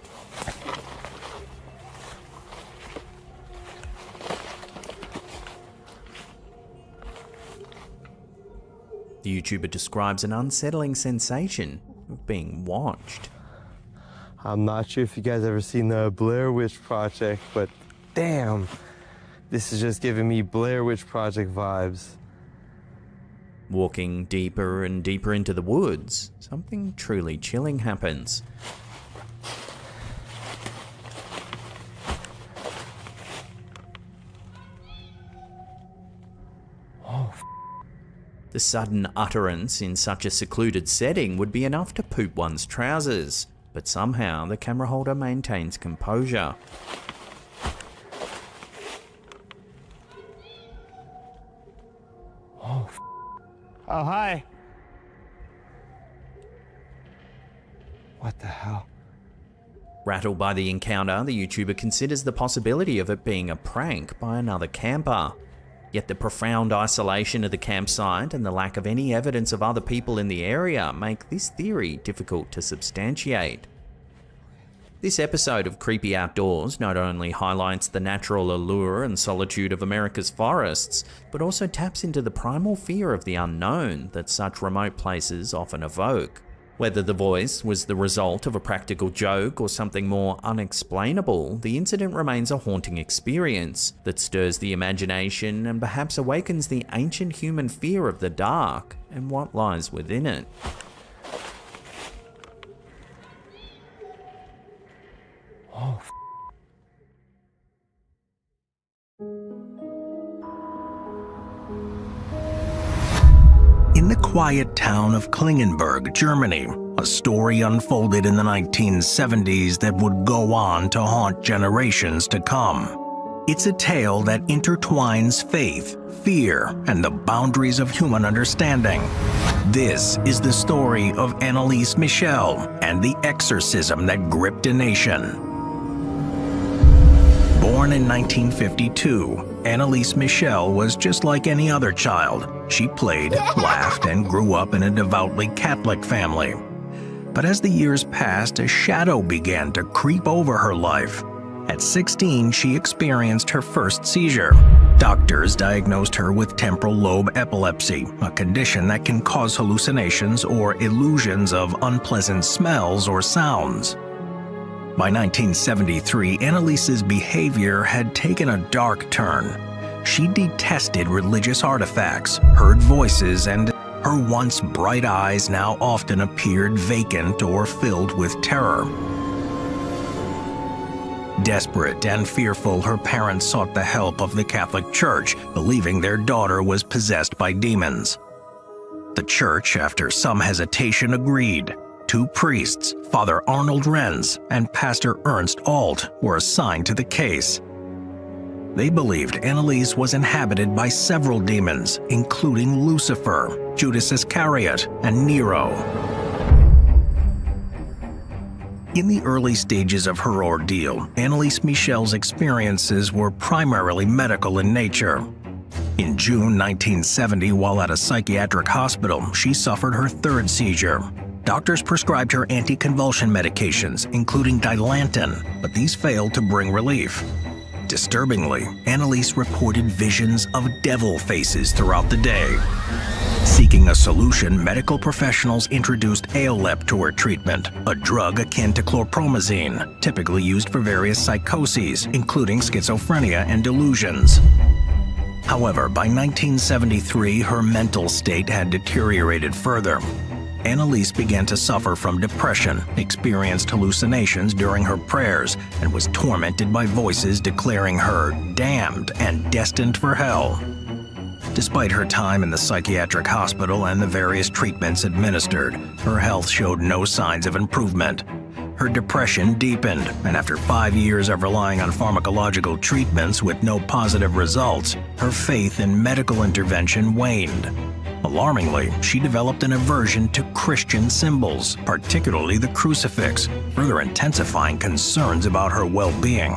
The YouTuber describes an unsettling sensation of being watched. I'm not sure if you guys ever seen the Blair Witch Project, but damn, this is just giving me Blair Witch Project vibes. Walking deeper and deeper into the woods, something truly chilling happens. The sudden utterance in such a secluded setting would be enough to poop one's trousers, but somehow the camera holder maintains composure. Oh, hi. What the hell? Rattled by the encounter, the YouTuber considers the possibility of it being a prank by another camper. Yet the profound isolation of the campsite and the lack of any evidence of other people in the area make this theory difficult to substantiate. This episode of Creepy Outdoors not only highlights the natural allure and solitude of America's forests, but also taps into the primal fear of the unknown that such remote places often evoke. Whether the voice was the result of a practical joke or something more unexplainable, the incident remains a haunting experience that stirs the imagination and perhaps awakens the ancient human fear of the dark and what lies within it. Oh, In the quiet town of Klingenberg, Germany, a story unfolded in the 1970s that would go on to haunt generations to come. It's a tale that intertwines faith, fear, and the boundaries of human understanding. This is the story of Anneliese Michel and the exorcism that gripped a nation. Born in 1952, Anneliese Michel was just like any other child. She played, laughed, and grew up in a devoutly Catholic family. But as the years passed, a shadow began to creep over her life. At 16, she experienced her first seizure. Doctors diagnosed her with temporal lobe epilepsy, a condition that can cause hallucinations or illusions of unpleasant smells or sounds. By 1973, Anneliese's behavior had taken a dark turn. She detested religious artifacts, heard voices, and her once bright eyes now often appeared vacant or filled with terror. Desperate and fearful, her parents sought the help of the Catholic Church, believing their daughter was possessed by demons. The church, after some hesitation, agreed. 2 priests, Father Arnold Renz and Pastor Ernst Alt, were assigned to the case. They believed Anneliese was inhabited by several demons, including Lucifer, Judas Iscariot, and Nero. In the early stages of her ordeal, Anneliese Michel's experiences were primarily medical in nature. In June 1970, while at a psychiatric hospital, she suffered her 3rd seizure. Doctors prescribed her anticonvulsion medications, including Dilantin, but these failed to bring relief. Disturbingly, Anneliese reported visions of devil faces throughout the day. Seeking a solution, medical professionals introduced Aolep to her treatment, a drug akin to chlorpromazine, typically used for various psychoses, including schizophrenia and delusions. However, by 1973, her mental state had deteriorated further. Anneliese began to suffer from depression, experienced hallucinations during her prayers, and was tormented by voices declaring her damned and destined for hell. Despite her time in the psychiatric hospital and the various treatments administered, her health showed no signs of improvement. Her depression deepened, and after 5 years of relying on pharmacological treatments with no positive results, her faith in medical intervention waned. Alarmingly, she developed an aversion to Christian symbols, particularly the crucifix, further intensifying concerns about her well-being.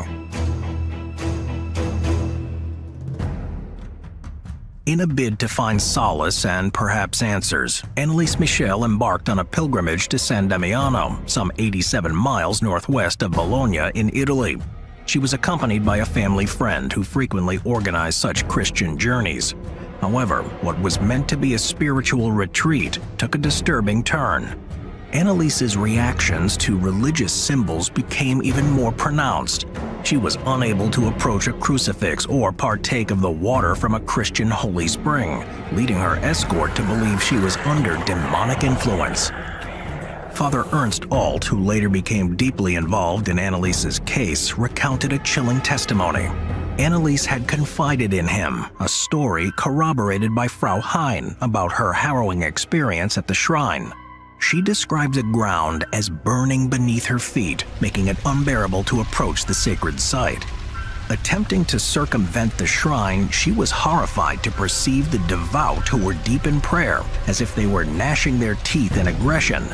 In a bid to find solace and perhaps answers, Anneliese Michel embarked on a pilgrimage to San Damiano, some 87 miles northwest of Bologna in Italy. She was accompanied by a family friend who frequently organized such Christian journeys. However, what was meant to be a spiritual retreat took a disturbing turn. Anneliese's reactions to religious symbols became even more pronounced. She was unable to approach a crucifix or partake of the water from a Christian holy spring, leading her escort to believe she was under demonic influence. Father Ernst Alt, who later became deeply involved in Anneliese's case, recounted a chilling testimony. Anneliese had confided in him, a story corroborated by Frau Hein about her harrowing experience at the shrine. She describes the ground as burning beneath her feet, making it unbearable to approach the sacred site. Attempting to circumvent the shrine, she was horrified to perceive the devout who were deep in prayer, as if they were gnashing their teeth in aggression.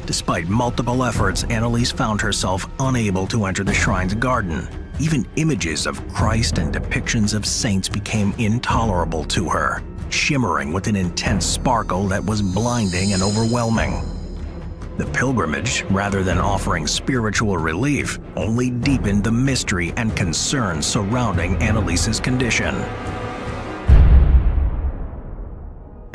Despite multiple efforts, Anneliese found herself unable to enter the shrine's garden. Even images of Christ and depictions of saints became intolerable to her, shimmering with an intense sparkle that was blinding and overwhelming. The pilgrimage, rather than offering spiritual relief, only deepened the mystery and concern surrounding Anneliese's condition.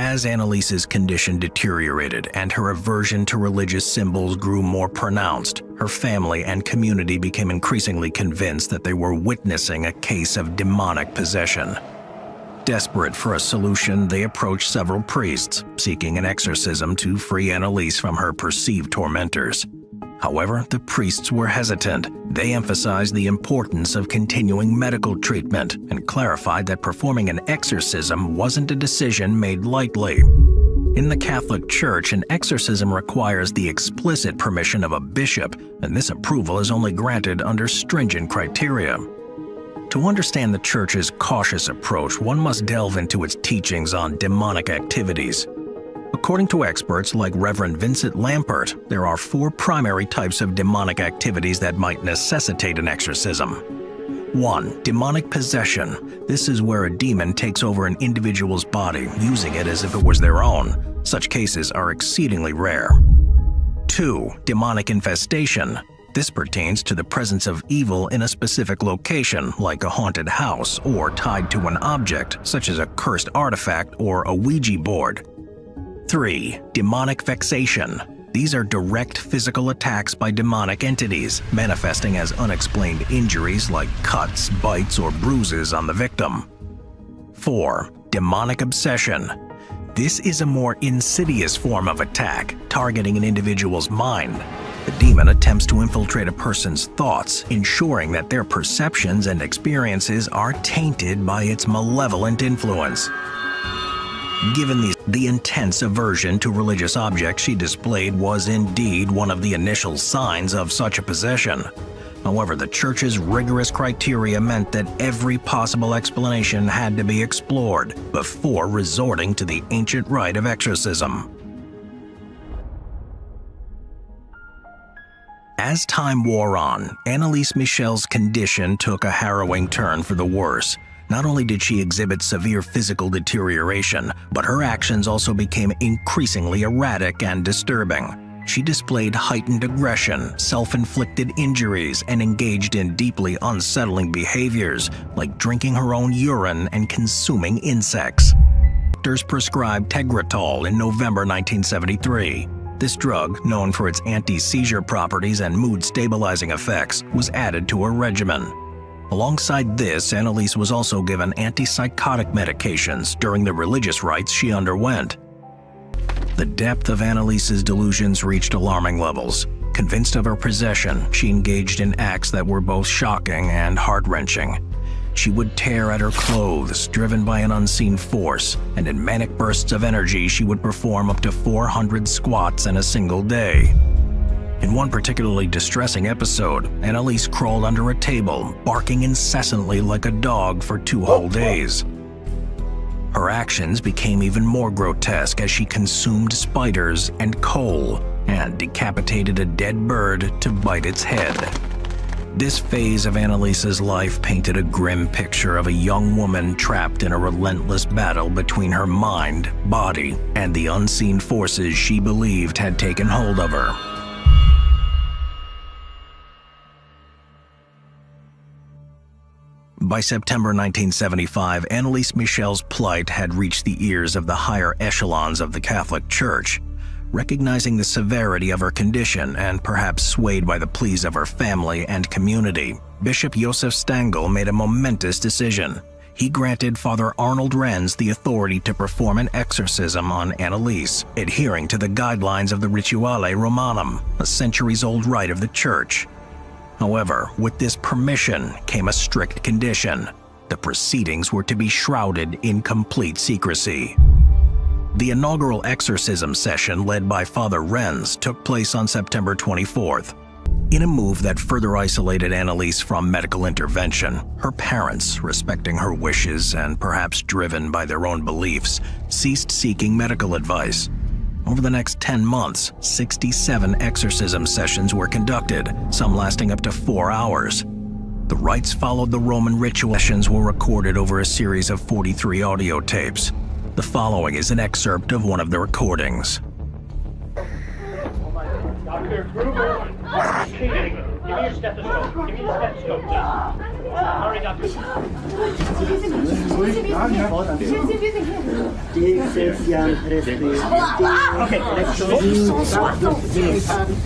As Annalise's condition deteriorated and her aversion to religious symbols grew more pronounced, her family and community became increasingly convinced that they were witnessing a case of demonic possession. Desperate for a solution, they approached several priests, seeking an exorcism to free Annalise from her perceived tormentors. However, the priests were hesitant. They emphasized the importance of continuing medical treatment and clarified that performing an exorcism wasn't a decision made lightly. In the Catholic Church, an exorcism requires the explicit permission of a bishop, and this approval is only granted under stringent criteria. To understand the Church's cautious approach, one must delve into its teachings on demonic activities. According to experts like Reverend Vincent Lampert, there are 4 primary types of demonic activities that might necessitate an exorcism. 1. Demonic possession. This is where a demon takes over an individual's body, using it as if it was their own. Such cases are exceedingly rare. 2. Demonic infestation. This pertains to the presence of evil in a specific location, like a haunted house, or tied to an object, such as a cursed artifact or a Ouija board. 3. Demonic vexation. These are direct physical attacks by demonic entities, manifesting as unexplained injuries like cuts, bites, or bruises on the victim. 4. Demonic obsession. This is a more insidious form of attack, targeting an individual's mind. The demon attempts to infiltrate a person's thoughts, ensuring that their perceptions and experiences are tainted by its malevolent influence. Given the intense aversion to religious objects she displayed was indeed one of the initial signs of such a possession. However, the Church's rigorous criteria meant that every possible explanation had to be explored before resorting to the ancient rite of exorcism. As time wore on, Annalise Michel's condition took a harrowing turn for the worse. Not only did she exhibit severe physical deterioration, but her actions also became increasingly erratic and disturbing. She displayed heightened aggression, self-inflicted injuries, and engaged in deeply unsettling behaviors, like drinking her own urine and consuming insects. Doctors prescribed Tegretol in November 1973. This drug, known for its anti-seizure properties and mood-stabilizing effects, was added to her regimen. Alongside this, Annalise was also given antipsychotic medications during the religious rites she underwent. The depth of Annalise's delusions reached alarming levels. Convinced of her possession, she engaged in acts that were both shocking and heart-wrenching. She would tear at her clothes, driven by an unseen force, and in manic bursts of energy she would perform up to 400 squats in a single day. In one particularly distressing episode, Annalise crawled under a table, barking incessantly like a dog for 2 whole days. Her actions became even more grotesque as she consumed spiders and coal and decapitated a dead bird to bite its head. This phase of Annalise's life painted a grim picture of a young woman trapped in a relentless battle between her mind, body, and the unseen forces she believed had taken hold of her. By September 1975, Annalise Michel's plight had reached the ears of the higher echelons of the Catholic Church. Recognizing the severity of her condition and perhaps swayed by the pleas of her family and community, Bishop Josef Stangl made a momentous decision. He granted Father Arnold Renz the authority to perform an exorcism on Annalise, adhering to the guidelines of the Rituale Romanum, a centuries-old rite of the Church. However, with this permission came a strict condition. The proceedings were to be shrouded in complete secrecy. The inaugural exorcism session led by Father Renz took place on September 24th. In a move that further isolated Annalise from medical intervention, her parents, respecting her wishes and perhaps driven by their own beliefs, ceased seeking medical advice. Over the next 10 months, 67 exorcism sessions were conducted, some lasting up to 4 hours. The rites followed the Roman ritual. Sessions were recorded over a series of 43 audio tapes. The following is an excerpt of one of the recordings. Dr. Gruber, cheating. Give me your stethoscope. Give me your stethoscope, please. Hurry up. Okay. Ils sont 60.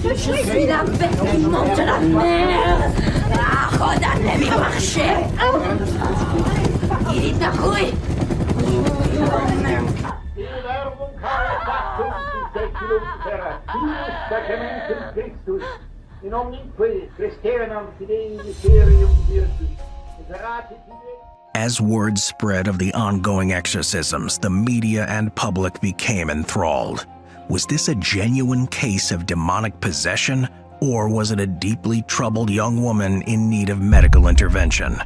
Je suis la bête vivante de la mer. Rodane mi marché. Il est accoué. As word spread of the ongoing exorcisms, the media and public became enthralled. Was this a genuine case of demonic possession, or was it a deeply troubled young woman in need of medical intervention?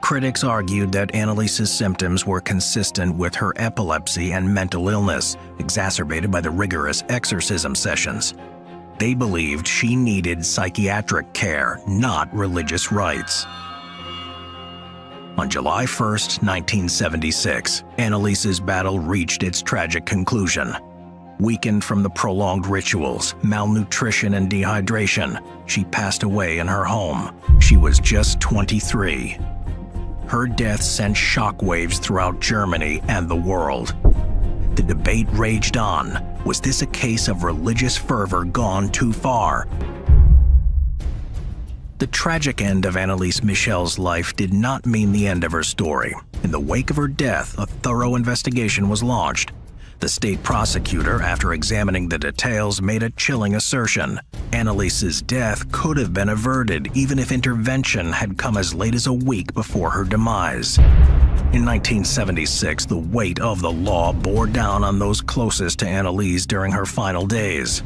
Critics argued that Annalise's symptoms were consistent with her epilepsy and mental illness, exacerbated by the rigorous exorcism sessions. They believed she needed psychiatric care, not religious rites. On July 1st, 1976, Annalise's battle reached its tragic conclusion. Weakened from the prolonged rituals, malnutrition, and dehydration, she passed away in her home. She was just 23. Her death sent shockwaves throughout Germany and the world. The debate raged on. Was this a case of religious fervor gone too far? The tragic end of Annalise Michel's life did not mean the end of her story. In the wake of her death, a thorough investigation was launched. The state prosecutor, after examining the details, made a chilling assertion. Annalise's death could have been averted even if intervention had come as late as a week before her demise. In 1976, the weight of the law bore down on those closest to Annalise during her final days.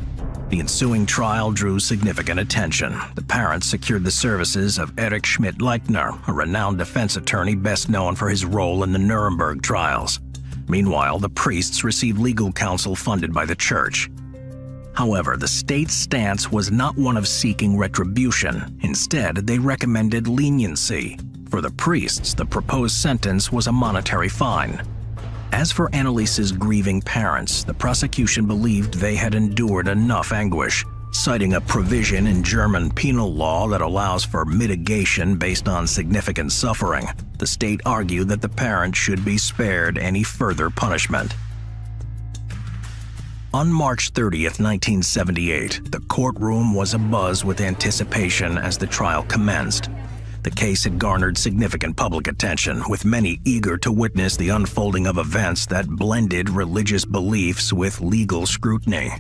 The ensuing trial drew significant attention. The parents secured the services of Erich Schmidt-Leichner, a renowned defense attorney best known for his role in the Nuremberg trials. Meanwhile, the priests received legal counsel funded by the church. However, the state's stance was not one of seeking retribution. Instead, they recommended leniency. For the priests, the proposed sentence was a monetary fine. As for Annalise's grieving parents, the prosecution believed they had endured enough anguish. Citing a provision in German penal law that allows for mitigation based on significant suffering, the state argued that the parents should be spared any further punishment. On March 30th, 1978, the courtroom was abuzz with anticipation as the trial commenced. The case had garnered significant public attention, with many eager to witness the unfolding of events that blended religious beliefs with legal scrutiny.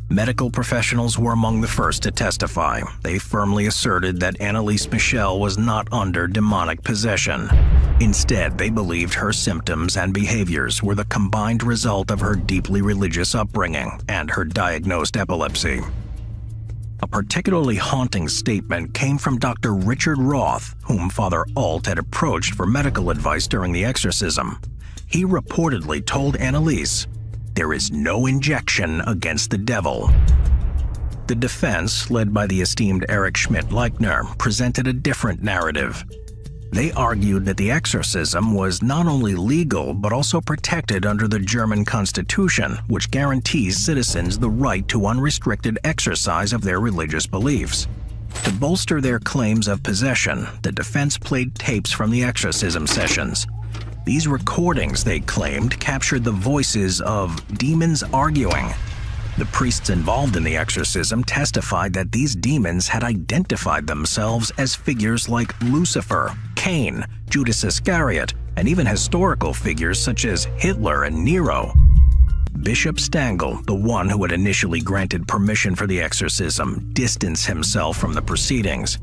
Medical professionals were among the first to testify. They firmly asserted that Annalise Michel was not under demonic possession. Instead, they believed her symptoms and behaviors were the combined result of her deeply religious upbringing and her diagnosed epilepsy. A particularly haunting statement came from Dr. Richard Roth, whom Father Alt had approached for medical advice during the exorcism. He reportedly told Annalise, "There is no injection against the devil." The defense, led by the esteemed Erich Schmidt-Leichner, presented a different narrative. They argued that the exorcism was not only legal but also protected under the German Constitution, which guarantees citizens the right to unrestricted exercise of their religious beliefs. To bolster their claims of possession, the defense played tapes from the exorcism sessions. These recordings, they claimed, captured the voices of demons arguing. The priests involved in the exorcism testified that these demons had identified themselves as figures like Lucifer, Cain, Judas Iscariot, and even historical figures such as Hitler and Nero. Bishop Stangl, the one who had initially granted permission for the exorcism, distanced himself from the proceedings.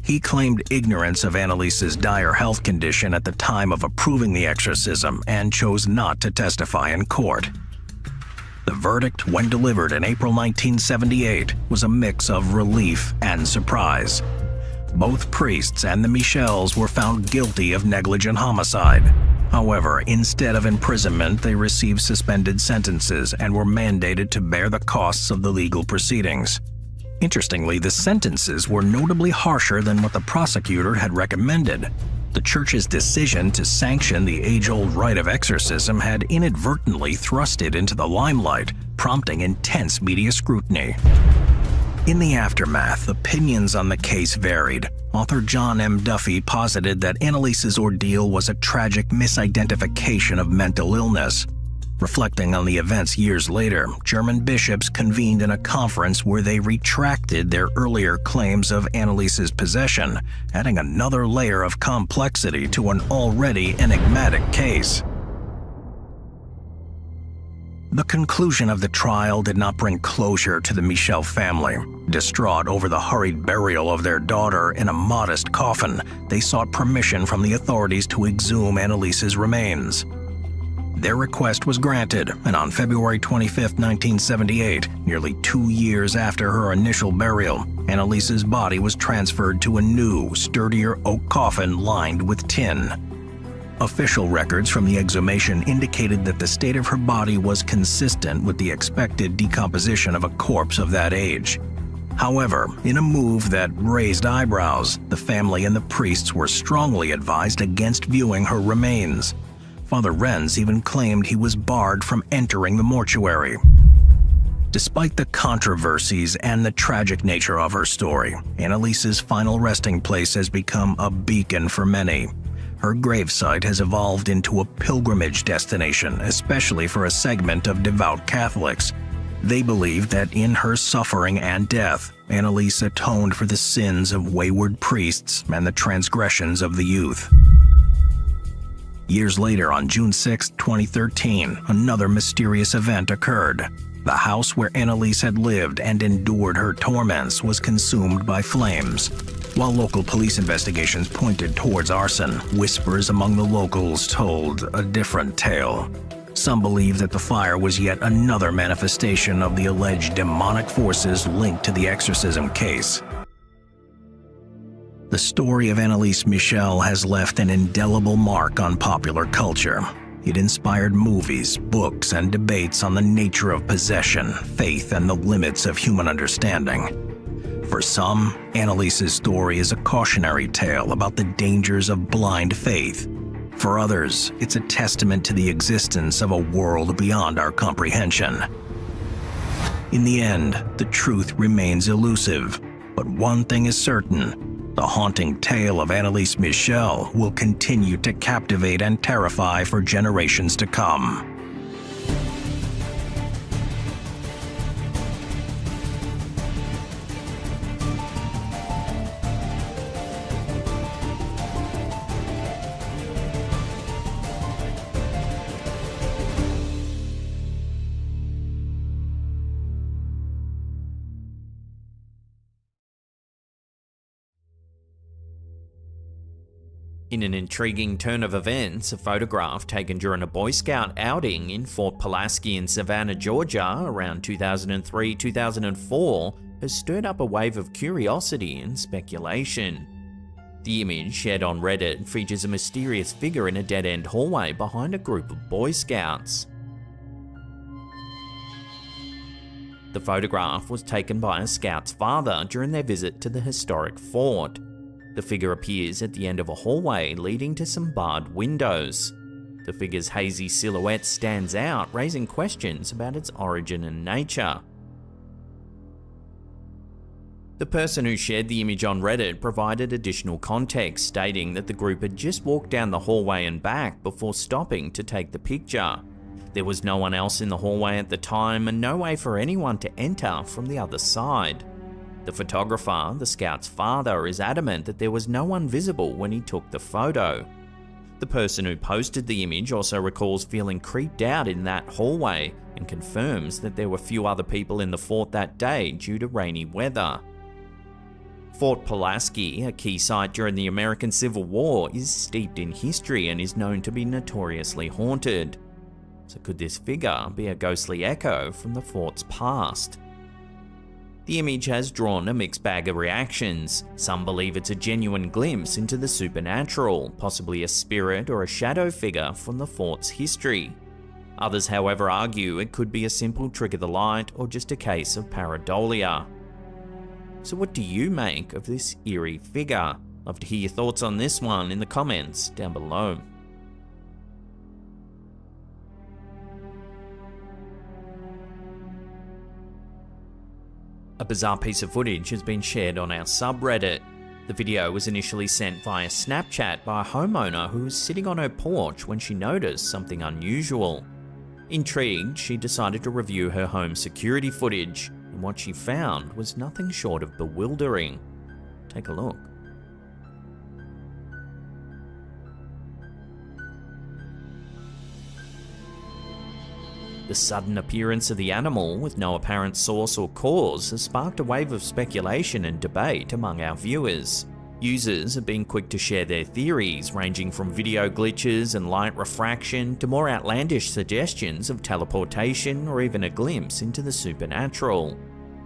He claimed ignorance of Annalise's dire health condition at the time of approving the exorcism and chose not to testify in court. The verdict, when delivered in April 1978, was a mix of relief and surprise. Both priests and the Michels were found guilty of negligent homicide. However, instead of imprisonment, they received suspended sentences and were mandated to bear the costs of the legal proceedings. Interestingly, the sentences were notably harsher than what the prosecutor had recommended. The church's decision to sanction the age-old rite of exorcism had inadvertently thrust it into the limelight, prompting intense media scrutiny. In the aftermath, opinions on the case varied. Author John M. Duffy posited that Annalise's ordeal was a tragic misidentification of mental illness. Reflecting on the events years later, German bishops convened in a conference where they retracted their earlier claims of Annalise's possession, adding another layer of complexity to an already enigmatic case. The conclusion of the trial did not bring closure to the Michel family. Distraught over the hurried burial of their daughter in a modest coffin, they sought permission from the authorities to exhume Annalise's remains. Their request was granted, and on February 25, 1978, nearly 2 years after her initial burial, Annalise's body was transferred to a new, sturdier oak coffin lined with tin. Official records from the exhumation indicated that the state of her body was consistent with the expected decomposition of a corpse of that age. However, in a move that raised eyebrows, the family and the priests were strongly advised against viewing her remains. Father Renz even claimed he was barred from entering the mortuary. Despite the controversies and the tragic nature of her story, Annalise's final resting place has become a beacon for many. Her gravesite has evolved into a pilgrimage destination, especially for a segment of devout Catholics. They believe that in her suffering and death, Annalise atoned for the sins of wayward priests and the transgressions of the youth. Years later, on June 6, 2013, another mysterious event occurred. The house where Annalise had lived and endured her torments was consumed by flames. While local police investigations pointed towards arson, whispers among the locals told a different tale. Some believe that the fire was yet another manifestation of the alleged demonic forces linked to the exorcism case. The story of Annalise Michel has left an indelible mark on popular culture. It inspired movies, books, and debates on the nature of possession, faith, and the limits of human understanding. For some, Annalise's story is a cautionary tale about the dangers of blind faith. For others, it's a testament to the existence of a world beyond our comprehension. In the end, the truth remains elusive, but one thing is certain: the haunting tale of Annalise Michel will continue to captivate and terrify for generations to come. In an intriguing turn of events, a photograph taken during a Boy Scout outing in Fort Pulaski in Savannah, Georgia, around 2003-2004, has stirred up a wave of curiosity and speculation. The image, shared on Reddit, features a mysterious figure in a dead-end hallway behind a group of Boy Scouts. The photograph was taken by a Scout's father during their visit to the historic fort. The figure appears at the end of a hallway leading to some barred windows. The figure's hazy silhouette stands out, raising questions about its origin and nature. The person who shared the image on Reddit provided additional context, stating that the group had just walked down the hallway and back before stopping to take the picture. There was no one else in the hallway at the time and no way for anyone to enter from the other side. The photographer, the Scout's father, is adamant that there was no one visible when he took the photo. The person who posted the image also recalls feeling creeped out in that hallway and confirms that there were few other people in the fort that day due to rainy weather. Fort Pulaski, a key site during the American Civil War, is steeped in history and is known to be notoriously haunted. So could this figure be a ghostly echo from the fort's past? The image has drawn a mixed bag of reactions. Some believe it's a genuine glimpse into the supernatural, possibly a spirit or a shadow figure from the fort's history. Others, however, argue it could be a simple trick of the light or just a case of pareidolia. So what do you make of this eerie figure? Love to hear your thoughts on this one in the comments down below. A bizarre piece of footage has been shared on our subreddit. The video was initially sent via Snapchat by a homeowner who was sitting on her porch when she noticed something unusual. Intrigued, she decided to review her home security footage, and what she found was nothing short of bewildering. Take a look. The sudden appearance of the animal with no apparent source or cause has sparked a wave of speculation and debate among our viewers. Users have been quick to share their theories, ranging from video glitches and light refraction to more outlandish suggestions of teleportation or even a glimpse into the supernatural.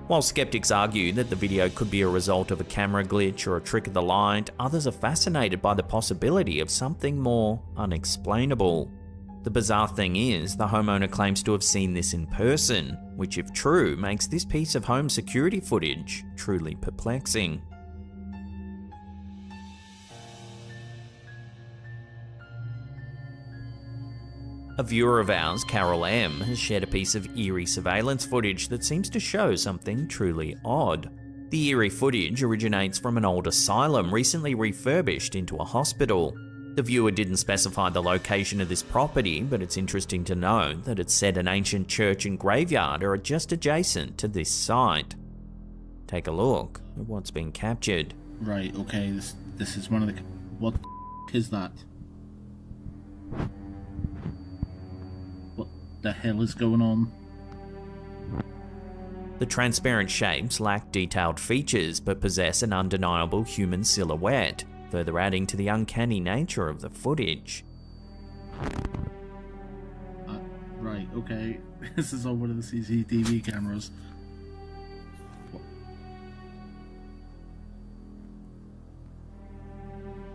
While skeptics argue that the video could be a result of a camera glitch or a trick of the light, others are fascinated by the possibility of something more unexplainable. The bizarre thing is, the homeowner claims to have seen this in person, which if true, makes this piece of home security footage truly perplexing. A viewer of ours, Carol M, has shared a piece of eerie surveillance footage that seems to show something truly odd. The eerie footage originates from an old asylum recently refurbished into a hospital. The viewer didn't specify the location of this property, but it's interesting to know that it said an ancient church and graveyard are just adjacent to this site. Take a look at what's been captured. Right, okay, this is one of the... What is that? What the hell is going on? The transparent shapes lack detailed features but possess an undeniable human silhouette, further adding to the uncanny nature of the footage. Right, okay. This is on one of the CCTV cameras.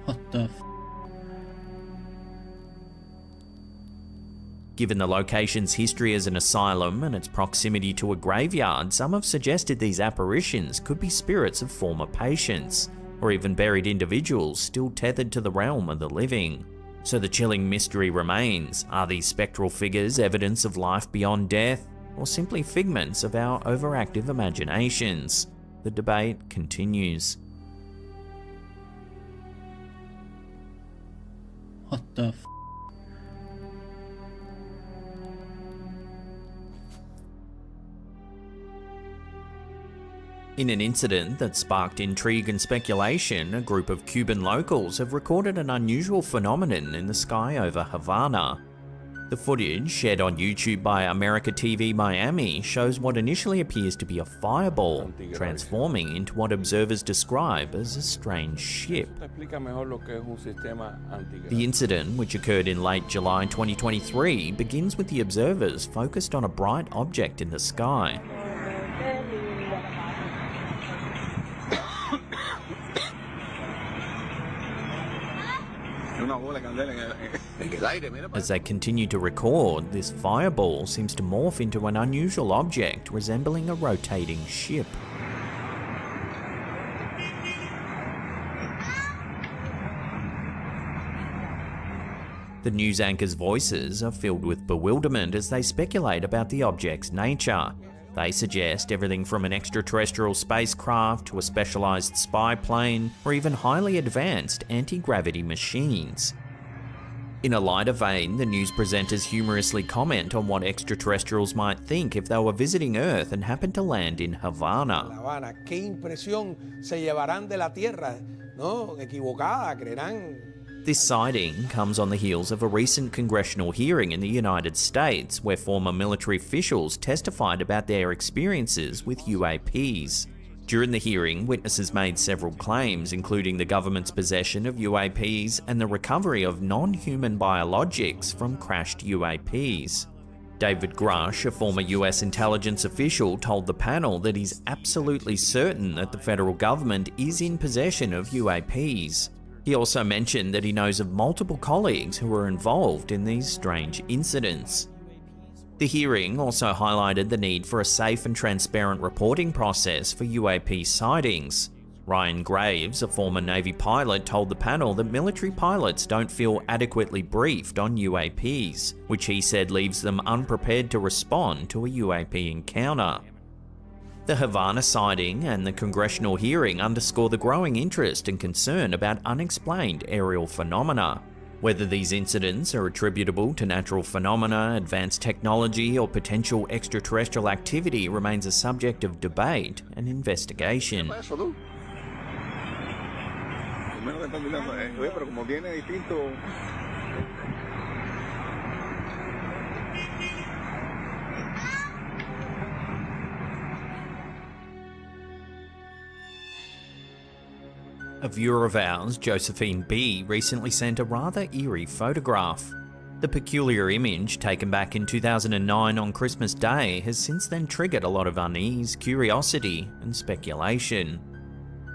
What the f... Given the location's history as an asylum and its proximity to a graveyard, some have suggested these apparitions could be spirits of former patients, or even buried individuals still tethered to the realm of the living. So the chilling mystery remains: are these spectral figures evidence of life beyond death, or simply figments of our overactive imaginations? The debate continues. What the f... In an incident that sparked intrigue and speculation, a group of Cuban locals have recorded an unusual phenomenon in the sky over Havana. The footage, shared on YouTube by America TV Miami, shows what initially appears to be a fireball, transforming into what observers describe as a strange ship. The incident, which occurred in late July 2023, begins with the observers focused on a bright object in the sky. As they continue to record, this fireball seems to morph into an unusual object resembling a rotating ship. The news anchors' voices are filled with bewilderment as they speculate about the object's nature. They suggest everything from an extraterrestrial spacecraft to a specialized spy plane, or even highly advanced anti-gravity machines. In a lighter vein, the news presenters humorously comment on what extraterrestrials might think if they were visiting Earth and happened to land in Havana. ¿Qué impresión se llevarán de la Tierra? ¿No? Equivocada, creerán. This sighting comes on the heels of a recent congressional hearing in the United States, where former military officials testified about their experiences with UAPs. During the hearing, witnesses made several claims, including the government's possession of UAPs and the recovery of non-human biologics from crashed UAPs. David Grush, a former US intelligence official, told the panel that he's absolutely certain that the federal government is in possession of UAPs. He also mentioned that he knows of multiple colleagues who were involved in these strange incidents. The hearing also highlighted the need for a safe and transparent reporting process for UAP sightings. Ryan Graves, a former Navy pilot, told the panel that military pilots don't feel adequately briefed on UAPs, which he said leaves them unprepared to respond to a UAP encounter. The Havana sighting and the congressional hearing underscore the growing interest and concern about unexplained aerial phenomena. Whether these incidents are attributable to natural phenomena, advanced technology, or potential extraterrestrial activity remains a subject of debate and investigation. A viewer of ours, Josephine B, recently sent a rather eerie photograph. The peculiar image, taken back in 2009 on Christmas Day, has since then triggered a lot of unease, curiosity, and speculation.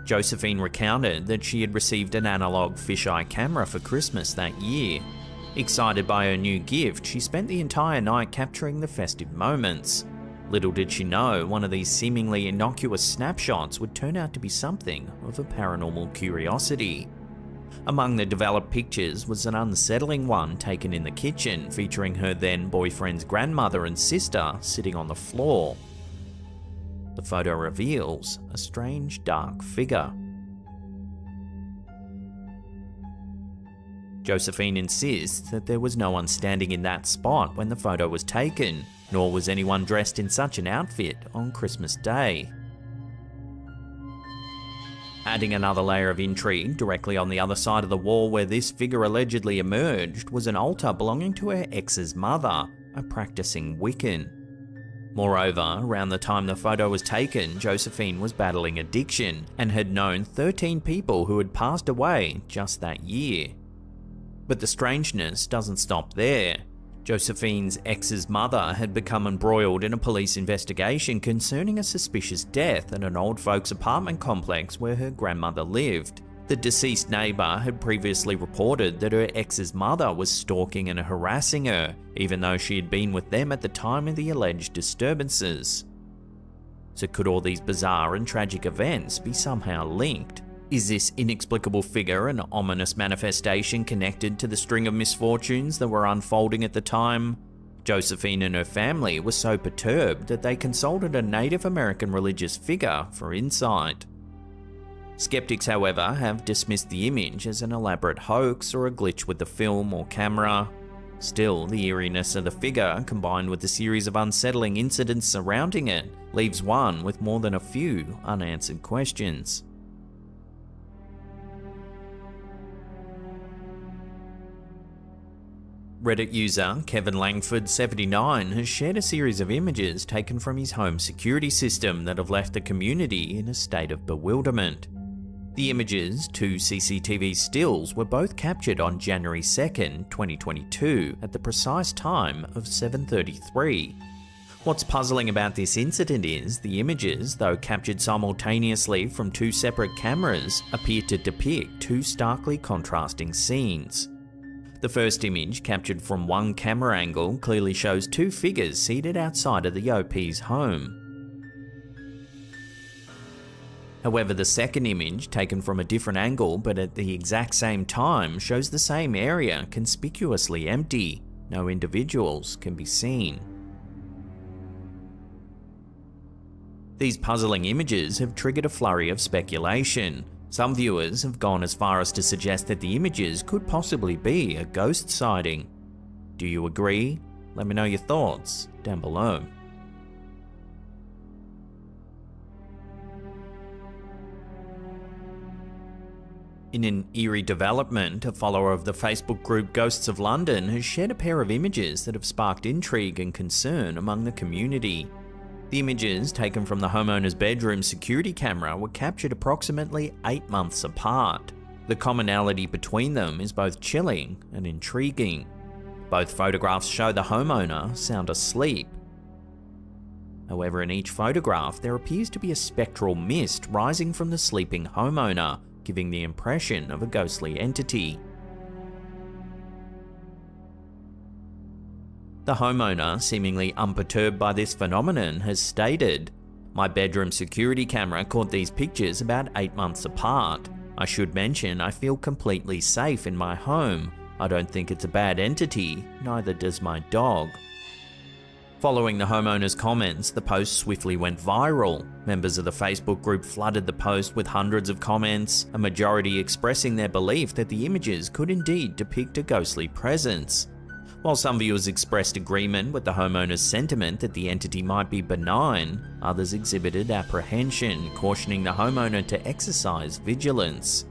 Josephine recounted that she had received an analog fisheye camera for Christmas that year. Excited by her new gift, she spent the entire night capturing the festive moments. Little did she know, one of these seemingly innocuous snapshots would turn out to be something of a paranormal curiosity. Among the developed pictures was an unsettling one taken in the kitchen, featuring her then boyfriend's grandmother and sister sitting on the floor. The photo reveals a strange dark figure. Josephine insists that there was no one standing in that spot when the photo was taken, nor was anyone dressed in such an outfit on Christmas Day. Adding another layer of intrigue, directly on the other side of the wall where this figure allegedly emerged was an altar belonging to her ex's mother, a practicing Wiccan. Moreover, around the time the photo was taken, Josephine was battling addiction and had known 13 people who had passed away just that year. But the strangeness doesn't stop there. Josephine's ex's mother had become embroiled in a police investigation concerning a suspicious death at an old folks apartment complex where her grandmother lived. The deceased neighbour had previously reported that her ex's mother was stalking and harassing her, even though she had been with them at the time of the alleged disturbances. So could all these bizarre and tragic events be somehow linked? Is this inexplicable figure an ominous manifestation connected to the string of misfortunes that were unfolding at the time? Josephine and her family were so perturbed that they consulted a Native American religious figure for insight. Skeptics, however, have dismissed the image as an elaborate hoax or a glitch with the film or camera. Still, the eeriness of the figure, combined with the series of unsettling incidents surrounding it, leaves one with more than a few unanswered questions. Reddit user Kevin Langford79 has shared a series of images taken from his home security system that have left the community in a state of bewilderment. The images, 2 CCTV stills, were both captured on January 2nd, 2022 at the precise time of 7:33. What's puzzling about this incident is the images, though captured simultaneously from 2 separate cameras, appear to depict 2 starkly contrasting scenes. The first image, captured from one camera angle, clearly shows 2 figures seated outside of the OP's home. However, the second image, taken from a different angle but at the exact same time, shows the same area conspicuously empty. No individuals can be seen. These puzzling images have triggered a flurry of speculation. Some viewers have gone as far as to suggest that the images could possibly be a ghost sighting. Do you agree? Let me know your thoughts down below. In an eerie development, a follower of the Facebook group Ghosts of London has shared a pair of images that have sparked intrigue and concern among the community. The images, taken from the homeowner's bedroom security camera, were captured approximately 8 months apart. The commonality between them is both chilling and intriguing. Both photographs show the homeowner sound asleep. However, in each photograph, there appears to be a spectral mist rising from the sleeping homeowner, giving the impression of a ghostly entity. The homeowner, seemingly unperturbed by this phenomenon, has stated, "My bedroom security camera caught these pictures about 8 months apart. I should mention I feel completely safe in my home. I don't think it's a bad entity, neither does my dog." Following the homeowner's comments, the post swiftly went viral. Members of the Facebook group flooded the post with hundreds of comments, a majority expressing their belief that the images could indeed depict a ghostly presence. While some viewers expressed agreement with the homeowner's sentiment that the entity might be benign, others exhibited apprehension, cautioning the homeowner to exercise vigilance.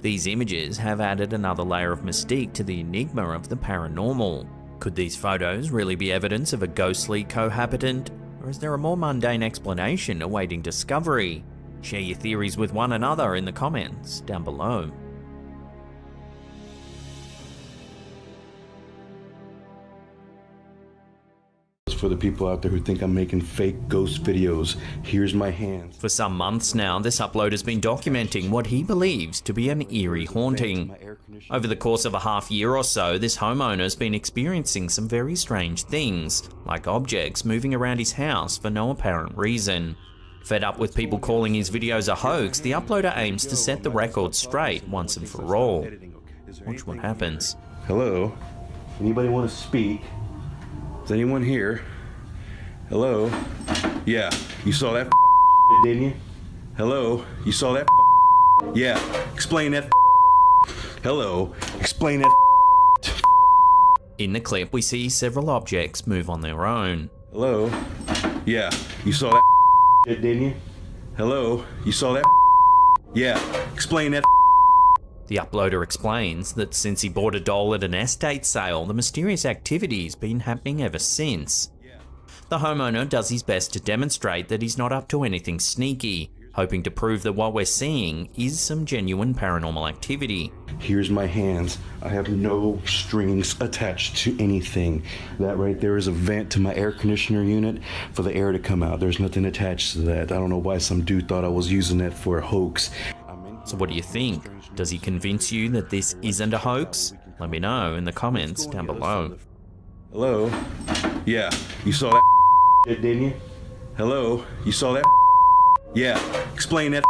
These images have added another layer of mystique to the enigma of the paranormal. Could these photos really be evidence of a ghostly cohabitant, or is there a more mundane explanation awaiting discovery? Share your theories with one another in the comments down below. For the people out there who think I'm making fake ghost videos, here's my hands. For some months now, this upload has been documenting what he believes to be an eerie haunting. Over the course of a half year or so, this homeowner has been experiencing some very strange things, like objects moving around his house for no apparent reason. Fed up with people calling his videos a hoax, the uploader aims to set the record straight once and for all. Watch what happens. Hello? Anybody want to speak? Is anyone here? Hello? Yeah, you saw that shit, didn't you? Hello? You saw that? Yeah, explain that. Hello? Explain that. In the clip, we see several objects move on their own. Hello? Yeah, you saw that shit, didn't you? Hello? You saw that? Yeah, explain that. The uploader explains that since he bought a doll at an estate sale, the mysterious activity's been happening ever since. The homeowner does his best to demonstrate that he's not up to anything sneaky, hoping to prove that what we're seeing is some genuine paranormal activity. Here's my hands. I have no strings attached to anything. That right there is a vent to my air conditioner unit for the air to come out. There's nothing attached to that. I don't know why some dude thought I was using that for a hoax. So what do you think? Does he convince you that this isn't a hoax? Let me know in the comments down below. Hello? Yeah, you saw that shit, didn't you? Hello? You saw that? Yeah, explain that.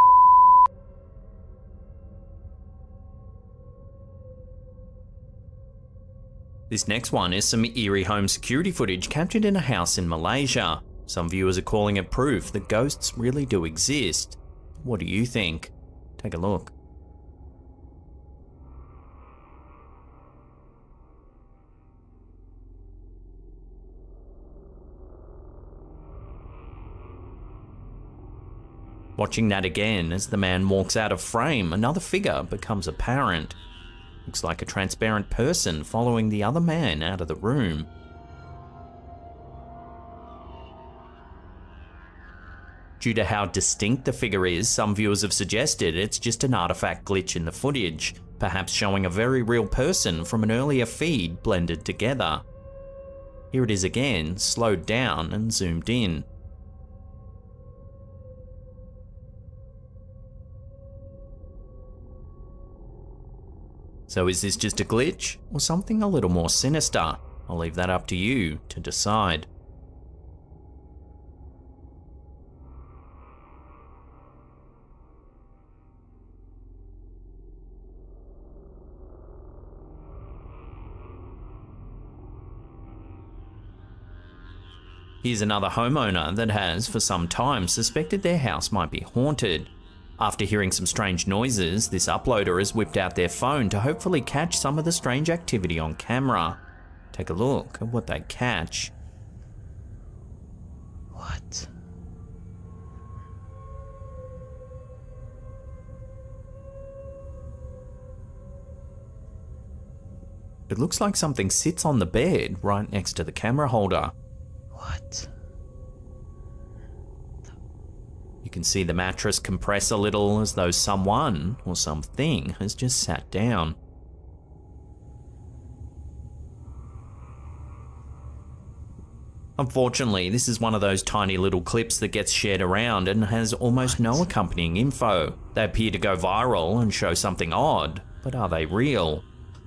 This next one is some eerie home security footage captured in a house in Malaysia. Some viewers are calling it proof that ghosts really do exist. What do you think? Take a look. Watching that again, as the man walks out of frame, another figure becomes apparent. Looks like a transparent person following the other man out of the room. Due to how distinct the figure is, some viewers have suggested it's just an artifact glitch in the footage, perhaps showing a very real person from an earlier feed blended together. Here it is again, slowed down and zoomed in. So is this just a glitch, or something a little more sinister? I'll leave that up to you to decide. Here's another homeowner that has, for some time, suspected their house might be haunted. After hearing some strange noises, this uploader has whipped out their phone to hopefully catch some of the strange activity on camera. Take a look at what they catch. What? It looks like something sits on the bed right next to the camera holder. What? You can see the mattress compress a little as though someone or something has just sat down. Unfortunately, this is one of those tiny little clips that gets shared around and has almost no accompanying info. They appear to go viral and show something odd, but are they real?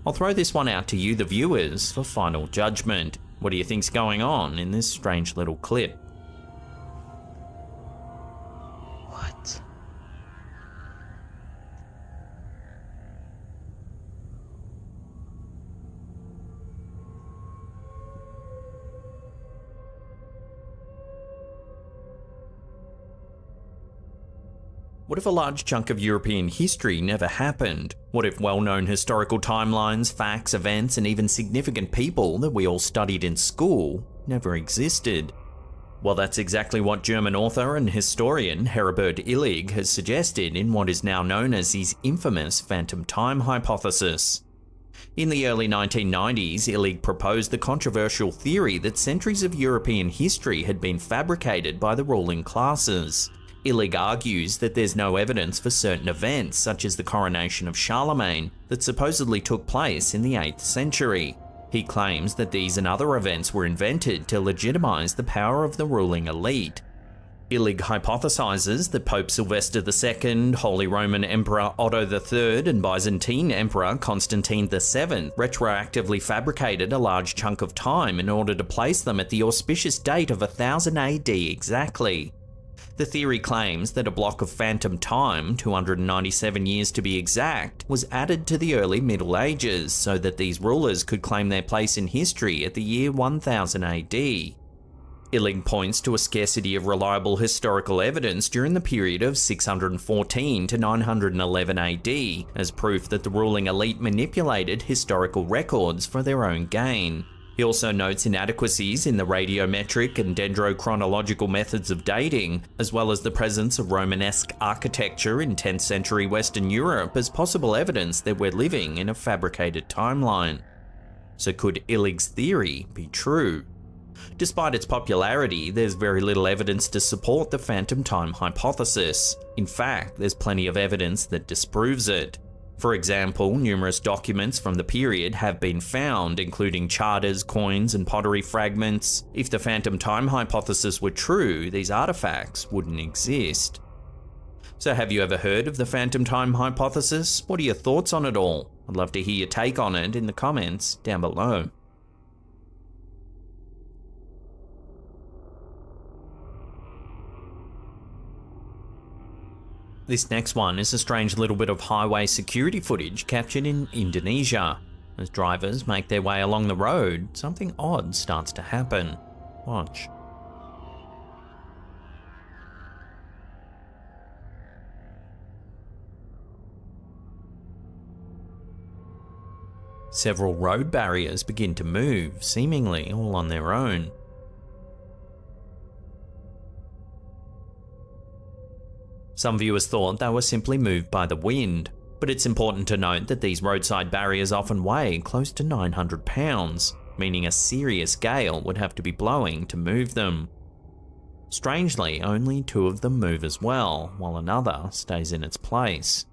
I'll throw this one out to you, the viewers, for final judgment. What do you think's going on in this strange little clip? What? What if a large chunk of European history never happened? What if well-known historical timelines, facts, events, and even significant people that we all studied in school never existed? Well, that's exactly what German author and historian Herbert Illig has suggested in what is now known as his infamous phantom time hypothesis. In the early 1990s, Illig proposed the controversial theory that centuries of European history had been fabricated by the ruling classes. Illig argues that there's no evidence for certain events, such as the coronation of Charlemagne, that supposedly took place in the 8th century. He claims that these and other events were invented to legitimize the power of the ruling elite. Illig hypothesizes that Pope Sylvester II, Holy Roman Emperor Otto III, and Byzantine Emperor Constantine VII retroactively fabricated a large chunk of time in order to place them at the auspicious date of 1000 AD exactly. The theory claims that a block of phantom time, 297 years to be exact, was added to the early Middle Ages so that these rulers could claim their place in history at the year 1000 AD. Illig points to a scarcity of reliable historical evidence during the period of 614 to 911 AD as proof that the ruling elite manipulated historical records for their own gain. He also notes inadequacies in the radiometric and dendrochronological methods of dating, as well as the presence of Romanesque architecture in 10th century Western Europe as possible evidence that we're living in a fabricated timeline. So could Illig's theory be true? Despite its popularity, there's very little evidence to support the phantom time hypothesis. In fact, there's plenty of evidence that disproves it. For example, numerous documents from the period have been found, including charters, coins, and pottery fragments. If the phantom time hypothesis were true, these artifacts wouldn't exist. So have you ever heard of the phantom time hypothesis? What are your thoughts on it all? I'd love to hear your take on it in the comments down below. This next one is a strange little bit of highway security footage captured in Indonesia. As drivers make their way along the road, something odd starts to happen. Watch. Several road barriers begin to move, seemingly all on their own. Some viewers thought they were simply moved by the wind, but it's important to note that these roadside barriers often weigh close to 900 pounds, meaning a serious gale would have to be blowing to move them. Strangely, only 2 of them move as well, while another stays in its place.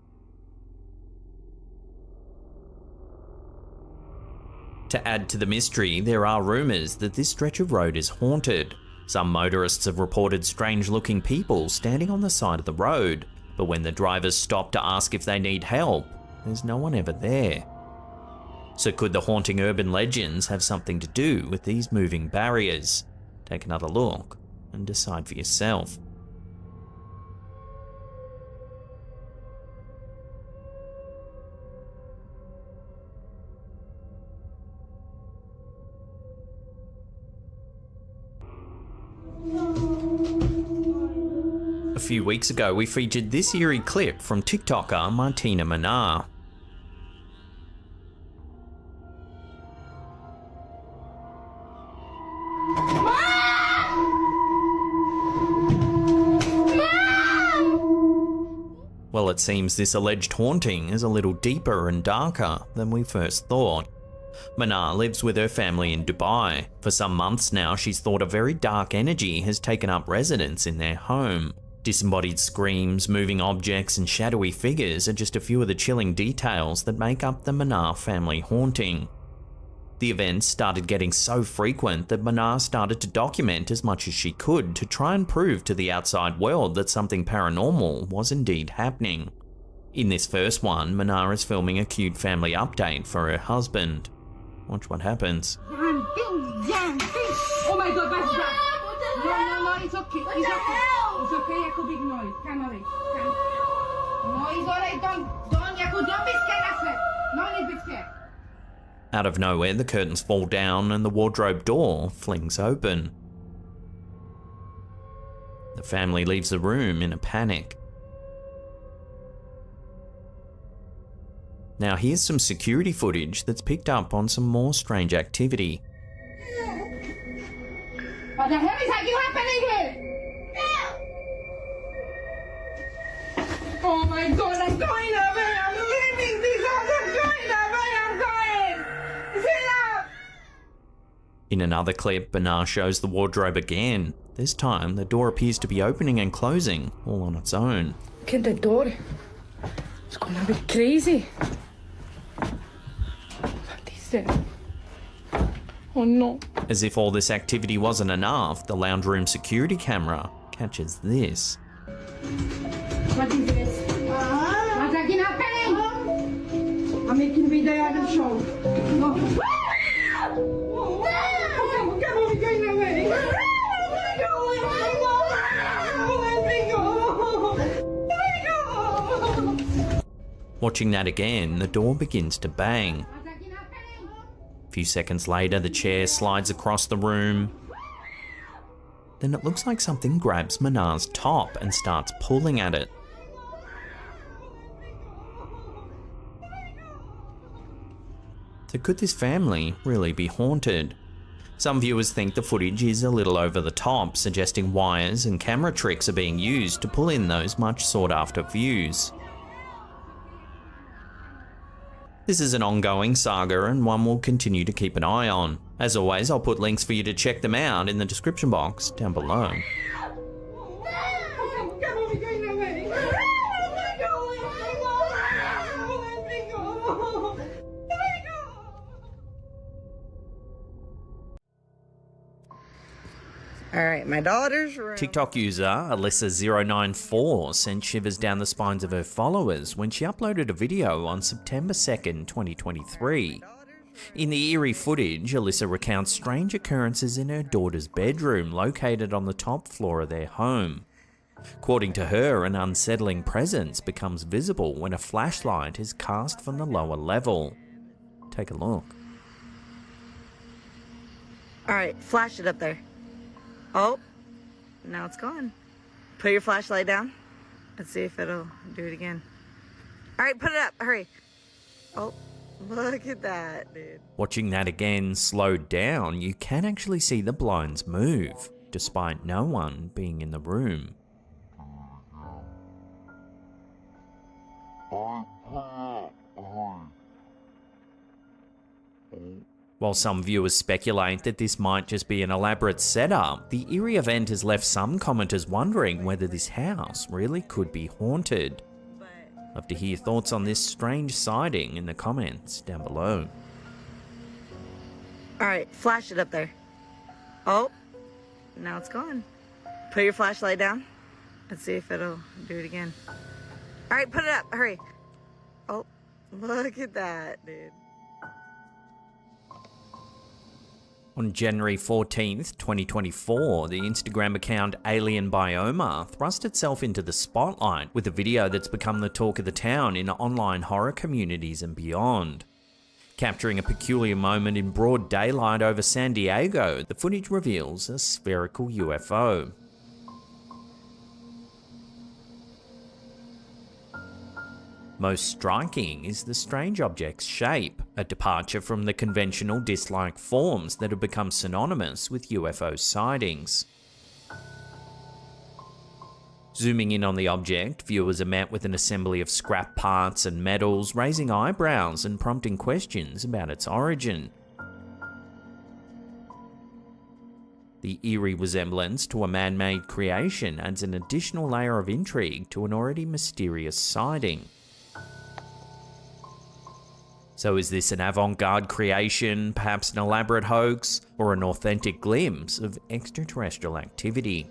To add to the mystery, there are rumours that this stretch of road is haunted. Some motorists have reported strange-looking people standing on the side of the road, but when the drivers stop to ask if they need help, there's no one ever there. So could the haunting urban legends have something to do with these moving barriers? Take another look and decide for yourself. A few weeks ago, we featured this eerie clip from TikToker Martina Manar. Well, it seems this alleged haunting is a little deeper and darker than we first thought. Manar lives with her family in Dubai. For some months now, she's thought a very dark energy has taken up residence in their home. Disembodied screams, moving objects, and shadowy figures are just a few of the chilling details that make up the Manar family haunting. The events started getting so frequent that Manar started to document as much as she could to try and prove to the outside world that something paranormal was indeed happening. In this first one, Manar is filming a cute family update for her husband. Watch what happens. Oh my god, that's that. No, it's okay. It's okay. It's okay, I could ignore it. Come away. No, it's alright. Don't be scared, I said. No need to be scared. Out of nowhere, the curtains fall down and the wardrobe door flings open. The family leaves the room in a panic. Now here's some security footage that's picked up on some more strange activity. What the hell is happening here? Oh my god, I'm going away! I'm leaving this house! I'm going away! I'm going! Zilla! In another clip, Bernard shows the wardrobe again. This time, the door appears to be opening and closing, all on its own. Look at the door. It's gonna be crazy. What is that? Oh no. As if all this activity wasn't enough, the lounge room security camera catches this. What is this? What's happening? I'm making video on the show. No. Come on, going away. Watching that again, the door begins to bang. A few seconds later, the chair slides across the room. Then it looks like something grabs Manar's top and starts pulling at it. So could this family really be haunted? Some viewers think the footage is a little over the top, suggesting wires and camera tricks are being used to pull in those much sought after views. This is an ongoing saga and one we'll continue to keep an eye on. As always, I'll put links for you to check them out in the description box down below. Alright, my daughter's room. TikTok user Alyssa094 sent shivers down the spines of her followers when she uploaded a video on September 2nd, 2023. In the eerie footage, Alyssa recounts strange occurrences in her daughter's bedroom located on the top floor of their home. According to her, an unsettling presence becomes visible when a flashlight is cast from the lower level. Take a look. Alright, flash it up there. Oh, now it's gone. Put your flashlight down. Let's see if it'll do it again. Alright, put it up, hurry. Oh, look at that, dude. Watching that again slowed down, you can actually see the blinds move, despite no one being in the room. While some viewers speculate that this might just be an elaborate setup, the eerie event has left some commenters wondering whether this house really could be haunted. Love to hear your thoughts on this strange sighting in the comments down below. Alright, flash it up there. Oh, now it's gone. Put your flashlight down. Let's see if it'll do it again. Alright, put it up, hurry. Oh, look at that, dude. On January 14th, 2024, the Instagram account Alien Bioma thrust itself into the spotlight with a video that's become the talk of the town in online horror communities and beyond. Capturing a peculiar moment in broad daylight over San Diego, the footage reveals a spherical UFO. Most striking is the strange object's shape, a departure from the conventional disc-like forms that have become synonymous with UFO sightings. Zooming in on the object, viewers are met with an assembly of scrap parts and metals, raising eyebrows and prompting questions about its origin. The eerie resemblance to a man-made creation adds an additional layer of intrigue to an already mysterious sighting. So is this an avant-garde creation, perhaps an elaborate hoax, or an authentic glimpse of extraterrestrial activity?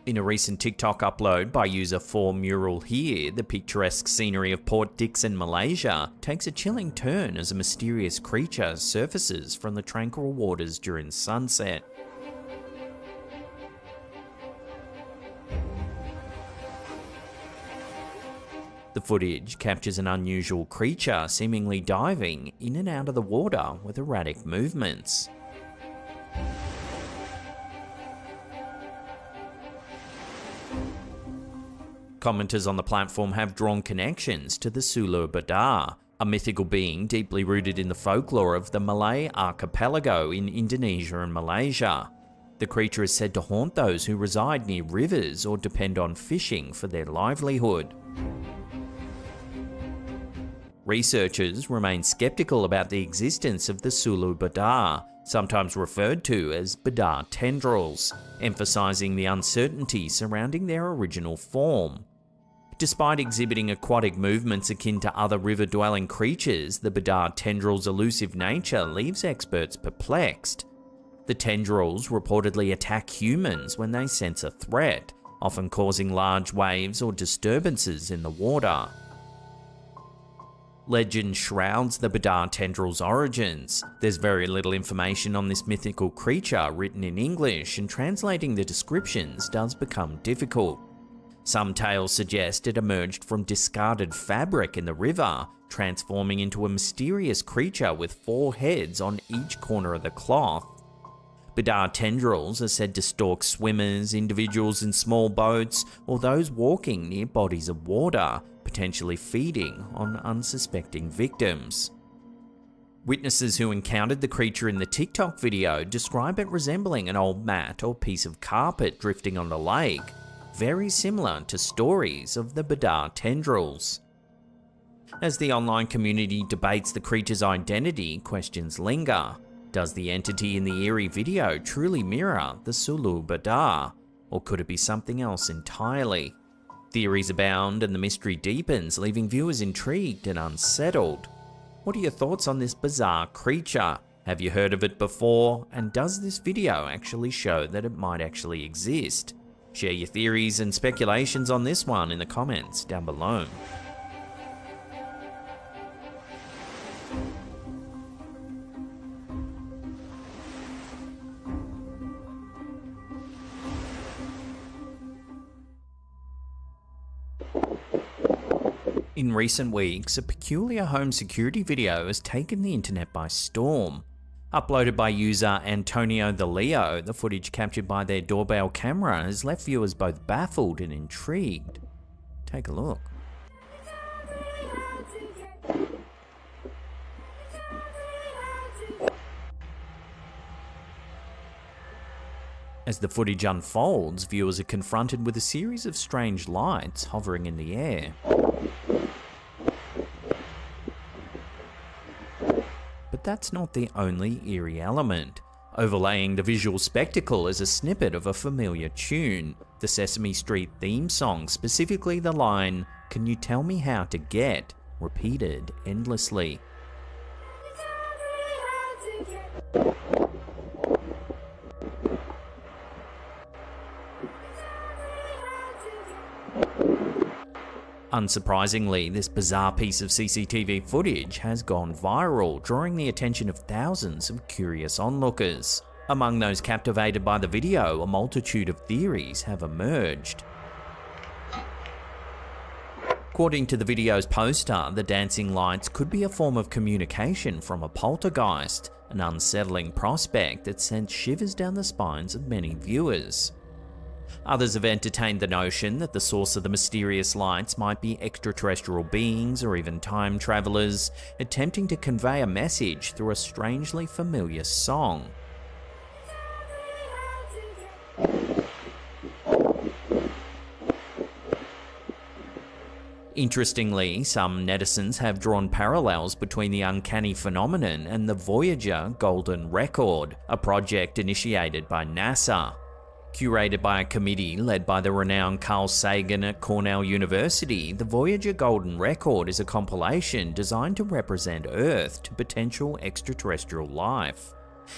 In a recent TikTok upload by user 4Mural Here, the picturesque scenery of Port Dickson, Malaysia, takes a chilling turn as a mysterious creature surfaces from the tranquil waters during sunset. The footage captures an unusual creature seemingly diving in and out of the water with erratic movements. Commenters on the platform have drawn connections to the Sulu Badar, a mythical being deeply rooted in the folklore of the Malay archipelago in Indonesia and Malaysia. The creature is said to haunt those who reside near rivers or depend on fishing for their livelihood. Researchers remain skeptical about the existence of the Sulu Badar, sometimes referred to as Badar tendrils, emphasizing the uncertainty surrounding their original form. Despite exhibiting aquatic movements akin to other river-dwelling creatures, the Badar tendrils' elusive nature leaves experts perplexed. The tendrils reportedly attack humans when they sense a threat, often causing large waves or disturbances in the water. Legend shrouds the Badar tendrils' origins. There's very little information on this mythical creature written in English, and translating the descriptions does become difficult. Some tales suggest it emerged from discarded fabric in the river, transforming into a mysterious creature with 4 heads on each corner of the cloth. Badar tendrils are said to stalk swimmers, individuals in small boats, or those walking near bodies of water, potentially feeding on unsuspecting victims. Witnesses who encountered the creature in the TikTok video describe it resembling an old mat or piece of carpet drifting on the lake, very similar to stories of the Badar tendrils. As the online community debates the creature's identity, questions linger. Does the entity in the eerie video truly mirror the Sulu Badar, or could it be something else entirely? Theories abound and the mystery deepens, leaving viewers intrigued and unsettled. What are your thoughts on this bizarre creature? Have you heard of it before? And does this video actually show that it might actually exist? Share your theories and speculations on this one in the comments down below. In recent weeks, a peculiar home security video has taken the internet by storm. Uploaded by user Antonio the Leo, the footage captured by their doorbell camera has left viewers both baffled and intrigued. Take a look. As the footage unfolds, viewers are confronted with a series of strange lights hovering in the air. But that's not the only eerie element. Overlaying the visual spectacle is a snippet of a familiar tune, the Sesame Street theme song, specifically the line, "Can you tell me how to get?" repeated endlessly. Unsurprisingly, this bizarre piece of CCTV footage has gone viral, drawing the attention of thousands of curious onlookers. Among those captivated by the video, a multitude of theories have emerged. According to the video's poster, the dancing lights could be a form of communication from a poltergeist, an unsettling prospect that sent shivers down the spines of many viewers. Others have entertained the notion that the source of the mysterious lights might be extraterrestrial beings or even time travelers, attempting to convey a message through a strangely familiar song. Interestingly, some netizens have drawn parallels between the uncanny phenomenon and the Voyager Golden Record, a project initiated by NASA. Curated by a committee led by the renowned Carl Sagan at Cornell University, the Voyager Golden Record is a compilation designed to represent Earth to potential extraterrestrial life.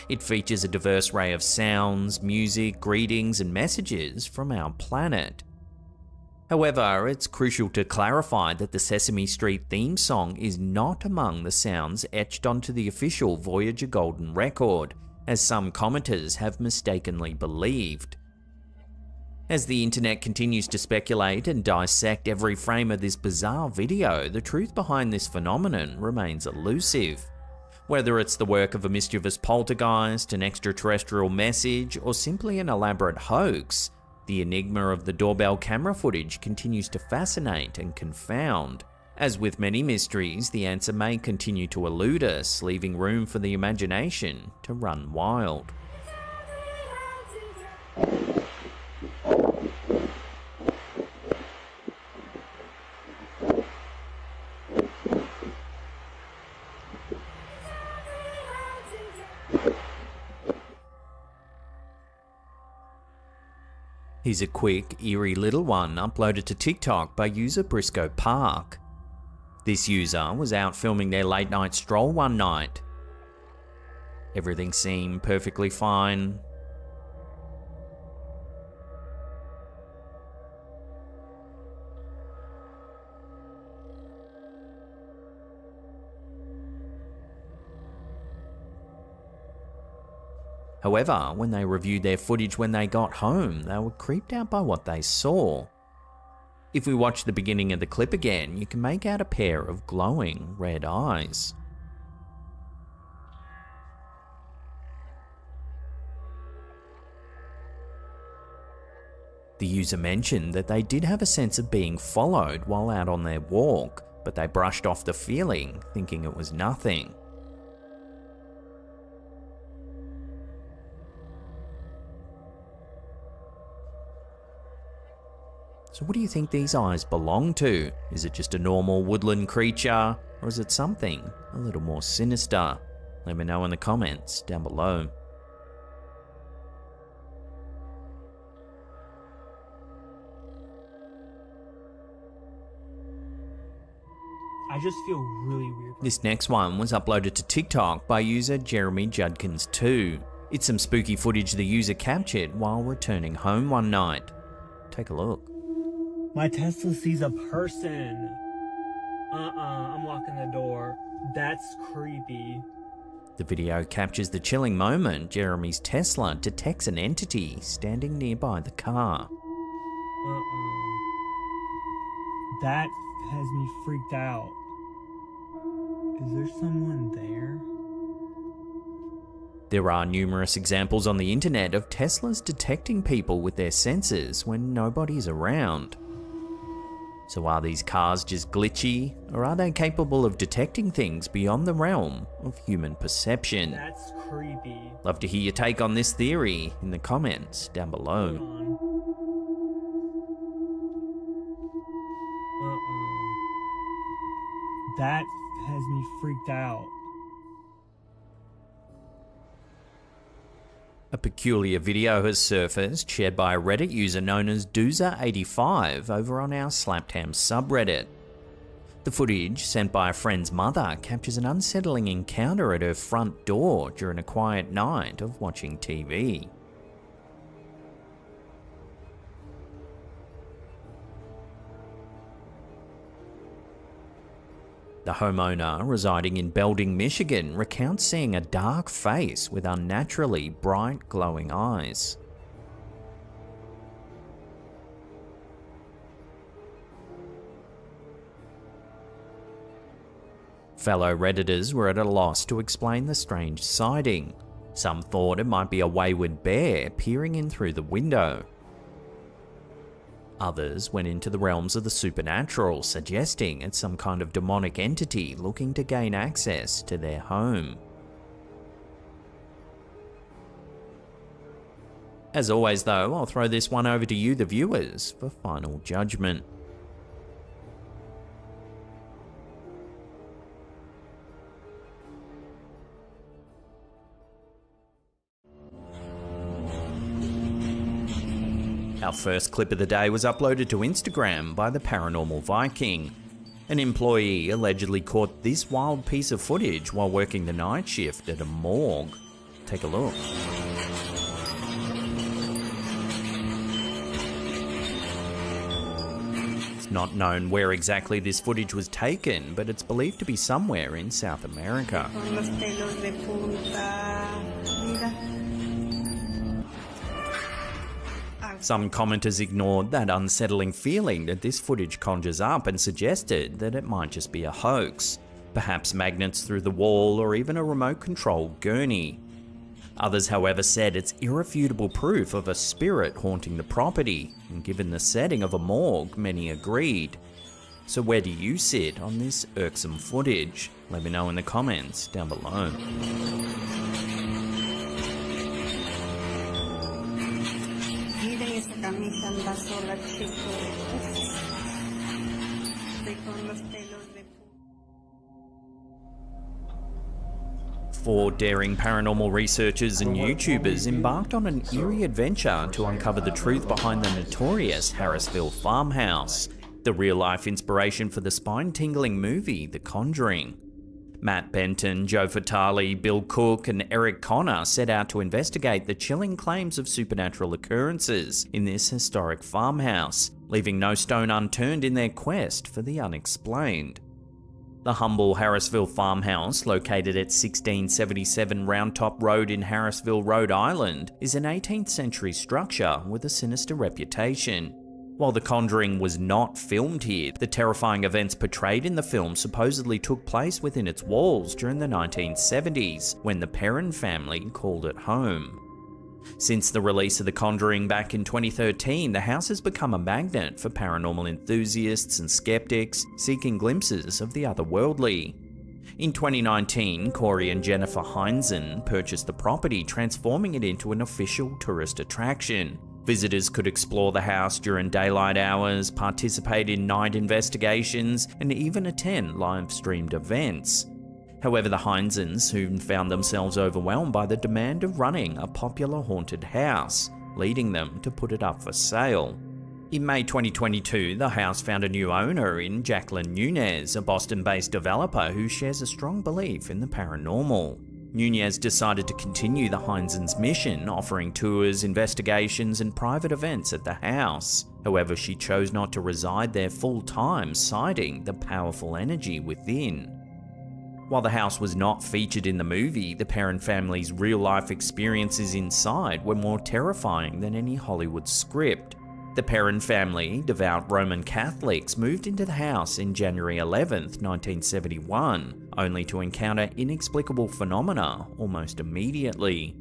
It features a diverse array of sounds, music, greetings, and messages from our planet. However, it's crucial to clarify that the Sesame Street theme song is not among the sounds etched onto the official Voyager Golden Record, as some commenters have mistakenly believed. As the internet continues to speculate and dissect every frame of this bizarre video, the truth behind this phenomenon remains elusive. Whether it's the work of a mischievous poltergeist, an extraterrestrial message, or simply an elaborate hoax, The enigma of the doorbell camera footage continues to fascinate and confound. As with many mysteries, the answer may continue to elude us, leaving room for the imagination to run wild. Here's a quick, eerie little one uploaded to TikTok by user Briscoe Park. This user was out filming their late night stroll one night. Everything seemed perfectly fine. However, when they reviewed their footage when they got home, they were creeped out by what they saw. If we watch the beginning of the clip again, you can make out a pair of glowing red eyes. The user mentioned that they did have a sense of being followed while out on their walk, but they brushed off the feeling, thinking it was nothing. So what do you think these eyes belong to? Is it just a normal woodland creature, or is it something a little more sinister? Let me know in the comments down below. I just feel really weird. This next one was uploaded to TikTok by user Jeremy Judkins2. It's some spooky footage the user captured while returning home one night. Take a look. My Tesla sees a person. I'm locking the door. That's creepy. The video captures the chilling moment Jeremy's Tesla detects an entity standing nearby the car. That has me freaked out. Is there someone there? There are numerous examples on the internet of Teslas detecting people with their sensors when nobody's around. So are these cars just glitchy, or are they capable of detecting things beyond the realm of human perception? That's creepy. Love to hear your take on this theory in the comments down below. That has me freaked out. A peculiar video has surfaced, shared by a Reddit user known as Doozer85 over on our Slaptam subreddit. The footage, sent by a friend's mother, captures an unsettling encounter at her front door during a quiet night of watching TV. The homeowner, residing in Belding, Michigan, recounts seeing a dark face with unnaturally bright, glowing eyes. Fellow Redditors were at a loss to explain the strange sighting. Some thought it might be a wayward bear peering in through the window. Others went into the realms of the supernatural, suggesting it's some kind of demonic entity looking to gain access to their home. As always though, I'll throw this one over to you, the viewers, for final judgment. Our first clip of the day was uploaded to Instagram by the Paranormal Viking. An employee allegedly caught this wild piece of footage while working the night shift at a morgue. Take a look. It's not known where exactly this footage was taken, but it's believed to be somewhere in South America. Some commenters ignored that unsettling feeling that this footage conjures up and suggested that it might just be a hoax, perhaps magnets through the wall or even a remote-controlled gurney. Others, however, said it's irrefutable proof of a spirit haunting the property, and given the setting of a morgue, many agreed. So where do you sit on this irksome footage? Let me know in the comments down below. Four daring paranormal researchers and YouTubers embarked on an eerie adventure to uncover the truth behind the notorious Harrisville farmhouse, the real-life inspiration for the spine-tingling movie The Conjuring. Matt Benton, Joe Fatale, Bill Cook, and Eric Connor set out to investigate the chilling claims of supernatural occurrences in this historic farmhouse, leaving no stone unturned in their quest for the unexplained. The humble Harrisville farmhouse, located at 1677 Round Top Road in Harrisville, Rhode Island, is an 18th century structure with a sinister reputation. While The Conjuring was not filmed here, the terrifying events portrayed in the film supposedly took place within its walls during the 1970s, when the Perron family called it home. Since the release of The Conjuring back in 2013, the house has become a magnet for paranormal enthusiasts and skeptics seeking glimpses of the otherworldly. In 2019, Corey and Jennifer Heinzen purchased the property, transforming it into an official tourist attraction. Visitors could explore the house during daylight hours, participate in night investigations, and even attend live-streamed events. However, the Heinzens soon found themselves overwhelmed by the demand of running a popular haunted house, leading them to put it up for sale. In May 2022, the house found a new owner in Jacqueline Nunez, a Boston-based developer who shares a strong belief in the paranormal. Nunez decided to continue the Heinzens' mission, offering tours, investigations, and private events at the house. However, she chose not to reside there full-time, citing the powerful energy within. While the house was not featured in the movie, the Perron family's real-life experiences inside were more terrifying than any Hollywood script. The Perron family, devout Roman Catholics, moved into the house in January 11th, 1971, only to encounter inexplicable phenomena almost immediately.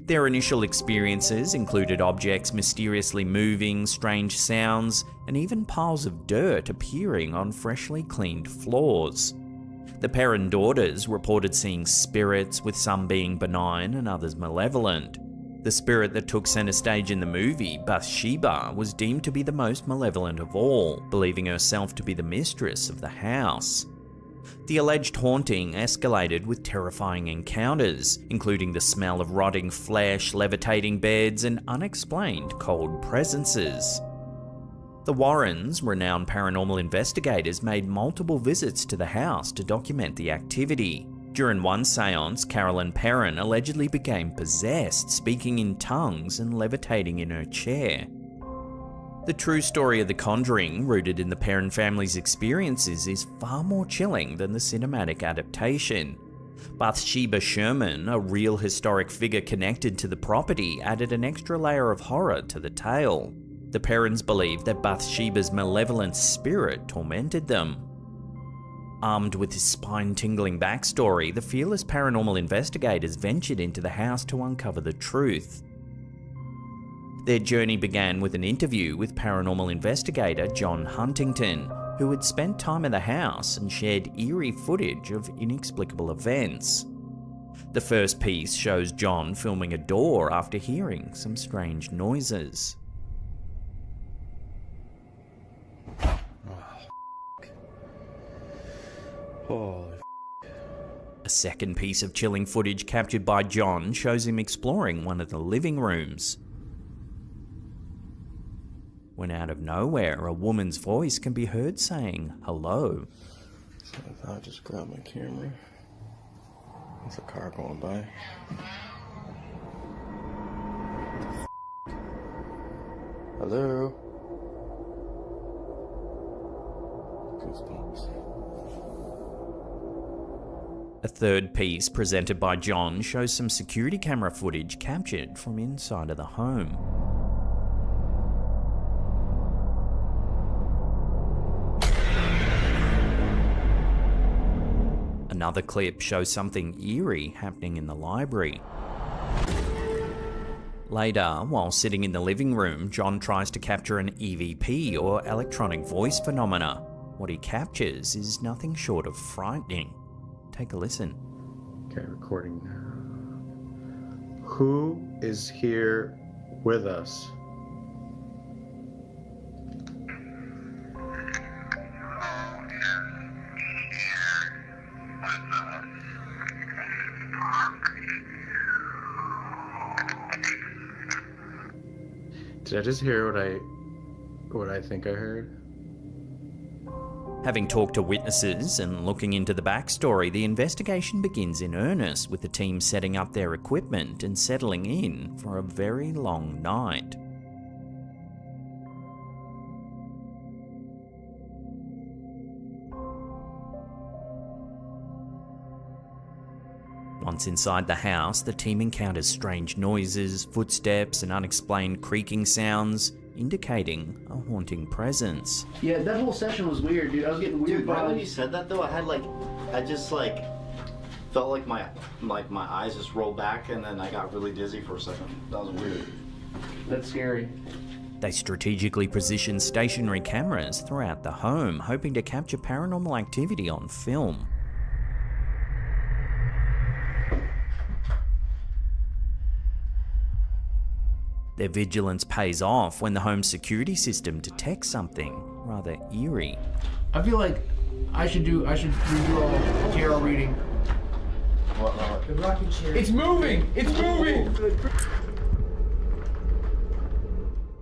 Their initial experiences included objects mysteriously moving, strange sounds, and even piles of dirt appearing on freshly cleaned floors. The Perron daughters reported seeing spirits, with some being benign and others malevolent. The spirit that took center stage in the movie, Bathsheba, was deemed to be the most malevolent of all, believing herself to be the mistress of the house. The alleged haunting escalated with terrifying encounters, including the smell of rotting flesh, levitating beds, and unexplained cold presences. The Warrens, renowned paranormal investigators, made multiple visits to the house to document the activity. During one seance, Carolyn Perron allegedly became possessed, speaking in tongues and levitating in her chair. The true story of The Conjuring, rooted in the Perron family's experiences, is far more chilling than the cinematic adaptation. Bathsheba Sherman, a real historic figure connected to the property, added an extra layer of horror to the tale. The Perrons believed that Bathsheba's malevolent spirit tormented them. Armed with his spine-tingling backstory, the fearless paranormal investigators ventured into the house to uncover the truth. Their journey began with an interview with paranormal investigator John Huntington, who had spent time in the house and shared eerie footage of inexplicable events. The first piece shows John filming a door after hearing some strange noises. Holy A second piece of chilling footage captured by John shows him exploring one of the living rooms, when out of nowhere a woman's voice can be heard saying hello. So I thought I'd just grab my camera. There's a car going by. Hello? Goosebumps. A third piece presented by John shows some security camera footage captured from inside of the home. Another clip shows something eerie happening in the library. Later, while sitting in the living room, John tries to capture an EVP or electronic voice phenomena. What he captures is nothing short of frightening. Take a listen. Okay, recording now. Who is here with us? Did I just hear what I think I heard? Having talked to witnesses and looking into the backstory, the investigation begins in earnest, with the team setting up their equipment and settling in for a very long night. Once inside the house, the team encounters strange noises, footsteps, and unexplained creaking sounds, indicating a haunting presence. Yeah, that whole session was weird, dude. I was getting weird Right when vibes. you said that though, I just felt like my eyes just rolled back and then I got really dizzy for a second. That was weird. That's scary. They strategically position stationary cameras throughout the home, hoping to capture paranormal activity on film. Their vigilance pays off when the home security system detects something rather eerie. I feel like I should redo a tarot reading. What? The rocking chair. It's moving! It's moving!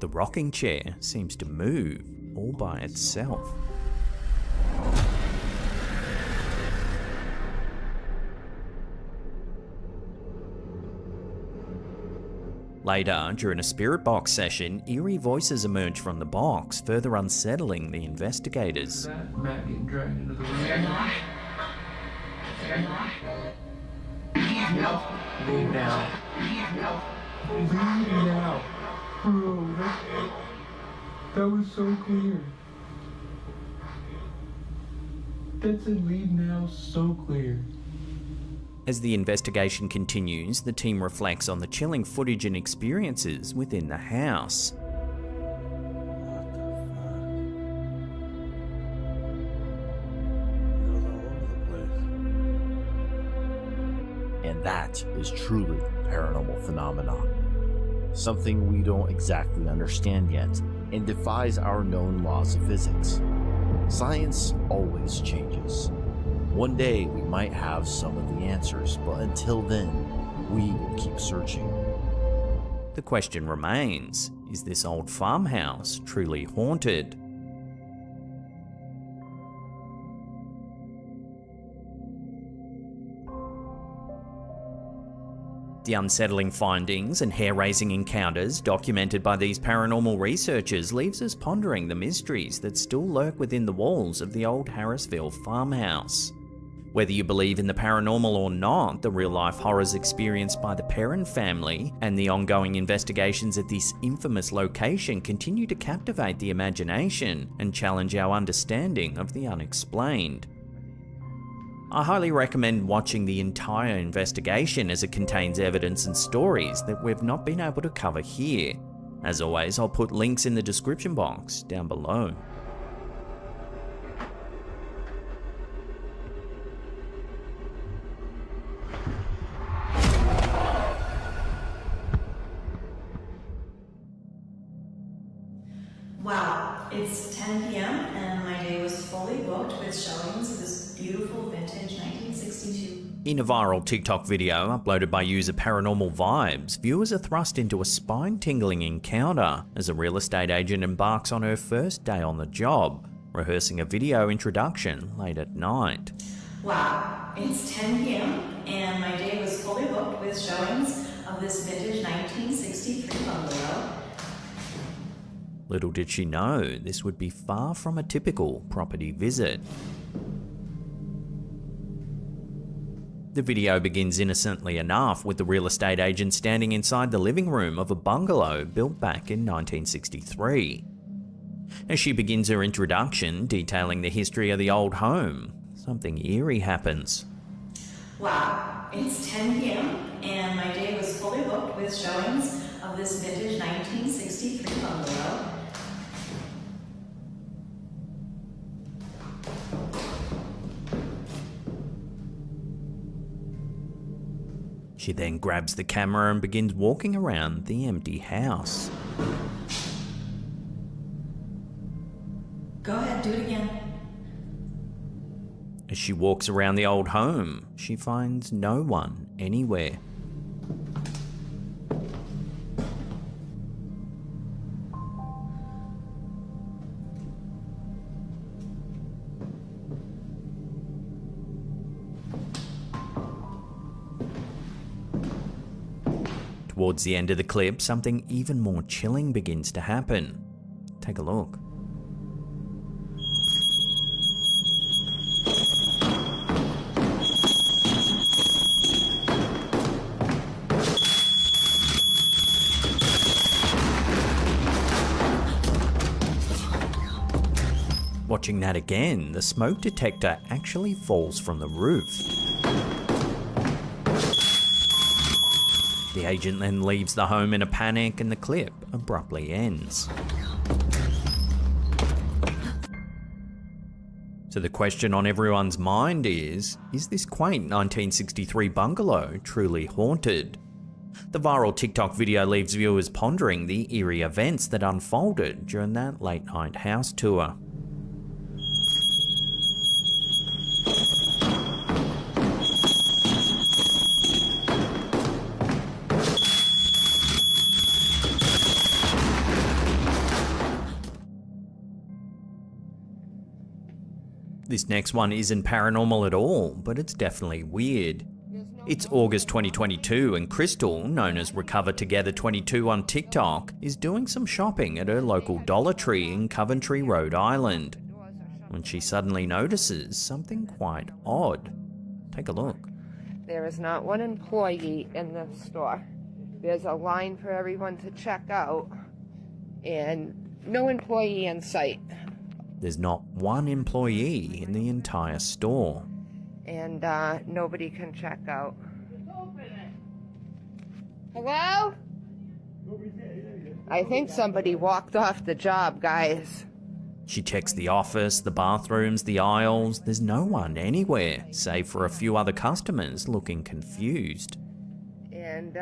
The rocking chair seems to move all by itself. Later, during a spirit box session, eerie voices emerge from the box, further unsettling the investigators. Matt getting dragged into the room. Leave now. Leave now. Bro, that was so clear. That said leave now so clear. As the investigation continues, the team reflects on the chilling footage and experiences within the house. And that is truly paranormal phenomena. Something we don't exactly understand yet and defies our known laws of physics. Science always changes. One day we might have some of the answers, but until then, we will keep searching. The question remains, is this old farmhouse truly haunted? The unsettling findings and hair-raising encounters documented by these paranormal researchers leaves us pondering the mysteries that still lurk within the walls of the old Harrisville farmhouse. Whether you believe in the paranormal or not, the real-life horrors experienced by the Perrin family and the ongoing investigations at this infamous location continue to captivate the imagination and challenge our understanding of the unexplained. I highly recommend watching the entire investigation, as it contains evidence and stories that we've not been able to cover here. As always, I'll put links in the description box down below. Wow, it's 10 p.m. and my day was fully booked with showings of this beautiful vintage 1962. In a viral TikTok video uploaded by user Paranormal Vibes, viewers are thrust into a spine-tingling encounter as a real estate agent embarks on her first day on the job, rehearsing a video introduction late at night. Wow, it's 10 p.m. and my day was fully booked with showings of this vintage 1963 bungalow. Little did she know, this would be far from a typical property visit. The video begins innocently enough, with the real estate agent standing inside the living room of a bungalow built back in 1963. As she begins her introduction, detailing the history of the old home, something eerie happens. Wow, it's 10 p.m. and my day was fully booked with showings of this She then grabs the camera and begins walking around the empty house. Go ahead, do it again. As she walks around the old home, she finds no one anywhere. Towards the end of the clip, something even more chilling begins to happen. Take a look. Watching that again, the smoke detector actually falls from the roof. The agent then leaves the home in a panic and the clip abruptly ends. So the question on everyone's mind is this quaint 1963 bungalow truly haunted? The viral TikTok video leaves viewers pondering the eerie events that unfolded during that late night house tour. This next one isn't paranormal at all, but it's definitely weird. It's August 2022 and Crystal, known as Recover Together 22 on TikTok, is doing some shopping at her local Dollar Tree in Coventry, Rhode Island, when she suddenly notices something quite odd. Take a look. There is not one employee in the store. There's a line for everyone to check out, and no employee in sight. There's not one employee in the entire store. And nobody can check out. Hello? I think somebody walked off the job, guys. She checks the office, the bathrooms, the aisles. There's no one anywhere, save for a few other customers looking confused. And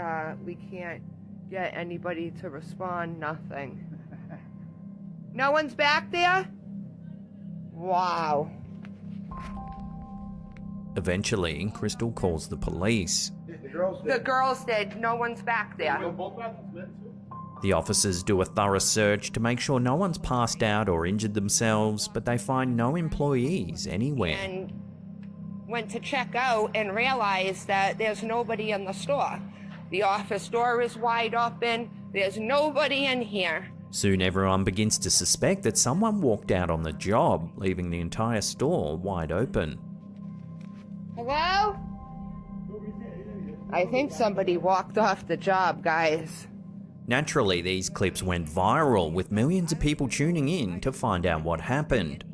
we can't get anybody to respond, nothing. No one's back there? Wow. Eventually, Crystal calls the police. The girls did. No one's back there. The officers do a thorough search to make sure no one's passed out or injured themselves, but they find no employees anywhere. And went to check out and realized that there's nobody in the store. The office door is wide open. There's nobody in here. Soon everyone begins to suspect that someone walked out on the job, leaving the entire store wide open. Hello? I think somebody walked off the job, guys. Naturally, these clips went viral, with millions of people tuning in to find out what happened.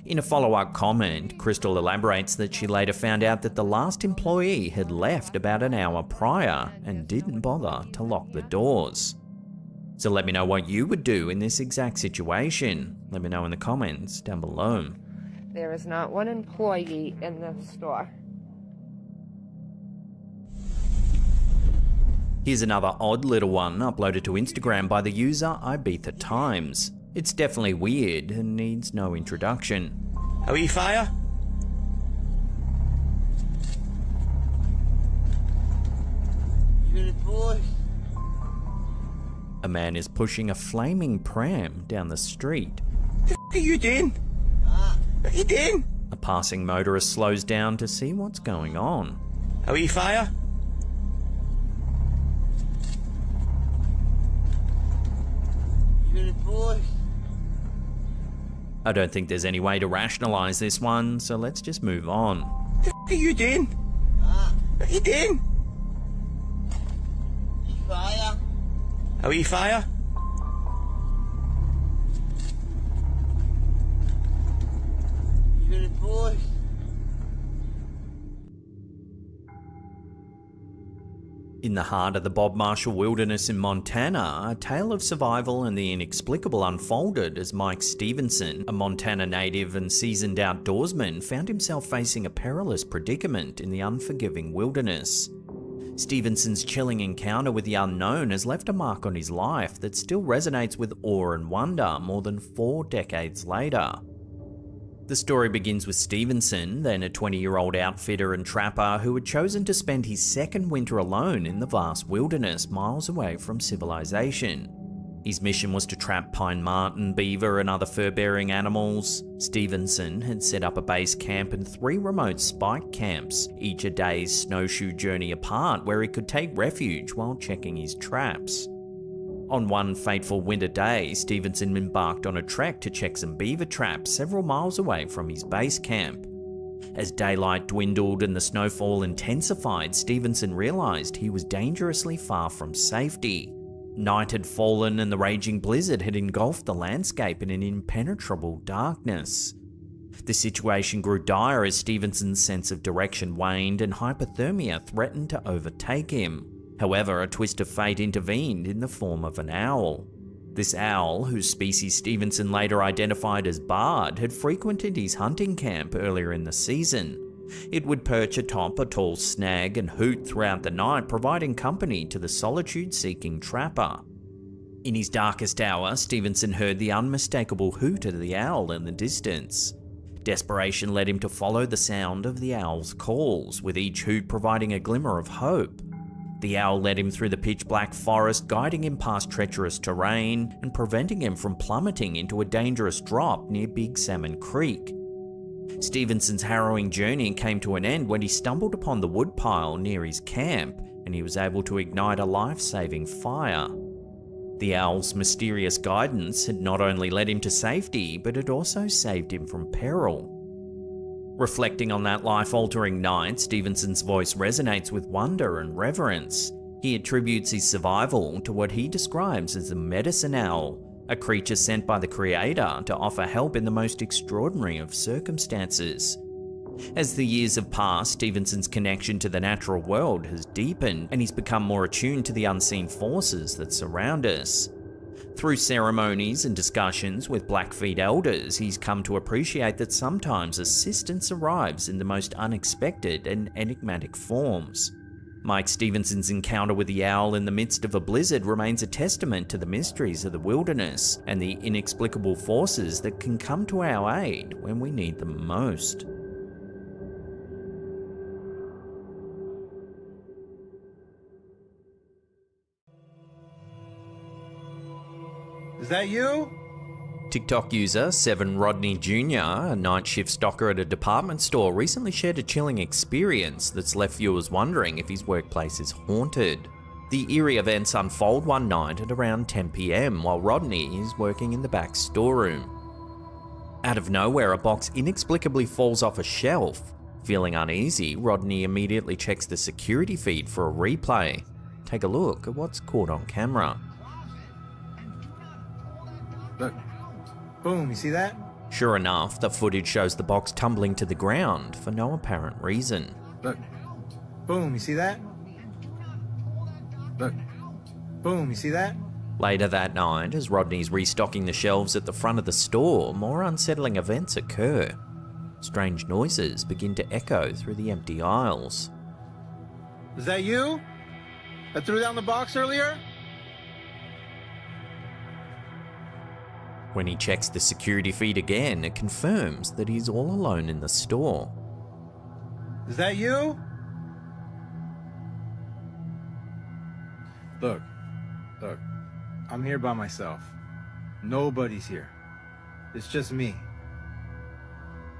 In a follow-up comment, Crystal elaborates that she later found out that the last employee had left about an hour prior and didn't bother to lock the doors. So let me know what you would do in this exact situation. Let me know in the comments down below. There is not one employee in the store. Here's another odd little one uploaded to Instagram by the user Ibiza Times. It's definitely weird and needs no introduction. Are we fire? A man is pushing a flaming pram down the street. What are you doing? What are you doing? A passing motorist slows down to see what's going on. Are we fire? I don't think there's any way to rationalize this one, so let's just move on. What are you doing? What are you doing? Fire. Are we fire? In the heart of the Bob Marshall Wilderness in Montana, a tale of survival and the inexplicable unfolded as Mike Stevenson, a Montana native and seasoned outdoorsman, found himself facing a perilous predicament in the unforgiving wilderness. Stevenson's chilling encounter with the unknown has left a mark on his life that still resonates with awe and wonder more than 4 decades later. The story begins with Stevenson, then a 20-year-old outfitter and trapper who had chosen to spend his second winter alone in the vast wilderness miles away from civilization. His mission was to trap pine marten, beaver and other fur-bearing animals. Stevenson had set up a base camp and 3 remote spike camps, each a day's snowshoe journey apart, where he could take refuge while checking his traps. On one fateful winter day, Stevenson embarked on a trek to check some beaver traps several miles away from his base camp. As daylight dwindled and the snowfall intensified, Stevenson realised he was dangerously far from safety. Night had fallen and the raging blizzard had engulfed the landscape in an impenetrable darkness. The situation grew dire as Stevenson's sense of direction waned and hypothermia threatened to overtake him. However, a twist of fate intervened in the form of an owl. This owl, whose species Stevenson later identified as Bard, had frequented his hunting camp earlier in the season. It would perch atop a tall snag and hoot throughout the night, providing company to the solitude-seeking trapper. In his darkest hour, Stevenson heard the unmistakable hoot of the owl in the distance. Desperation led him to follow the sound of the owl's calls, with each hoot providing a glimmer of hope. The owl led him through the pitch-black forest, guiding him past treacherous terrain and preventing him from plummeting into a dangerous drop near Big Salmon Creek. Stevenson's harrowing journey came to an end when he stumbled upon the woodpile near his camp, and he was able to ignite a life-saving fire. The owl's mysterious guidance had not only led him to safety, but it also saved him from peril. Reflecting on that life-altering night, Stevenson's voice resonates with wonder and reverence. He attributes his survival to what he describes as a medicine owl, a creature sent by the Creator to offer help in the most extraordinary of circumstances. As the years have passed, Stevenson's connection to the natural world has deepened, and he's become more attuned to the unseen forces that surround us. Through ceremonies and discussions with Blackfeet elders, he's come to appreciate that sometimes assistance arrives in the most unexpected and enigmatic forms. Mike Stevenson's encounter with the owl in the midst of a blizzard remains a testament to the mysteries of the wilderness and the inexplicable forces that can come to our aid when we need them most. Is that you? TikTok user 7 Rodney Jr., a night shift stocker at a department store, recently shared a chilling experience that's left viewers wondering if his workplace is haunted. The eerie events unfold one night at around 10 PM while Rodney is working in the back storeroom. Out of nowhere, a box inexplicably falls off a shelf. Feeling uneasy, Rodney immediately checks the security feed for a replay. Take a look at what's caught on camera. Look. Boom, you see that? Sure enough, the footage shows the box tumbling to the ground for no apparent reason. Look. Boom, you see that? Look. Boom, you see that? Later that night, as Rodney's restocking the shelves at the front of the store, more unsettling events occur. Strange noises begin to echo through the empty aisles. Is that you? I threw down the box earlier? When he checks the security feed again, it confirms that he's all alone in the store. Is that you? Look. I'm here by myself. Nobody's here. It's just me.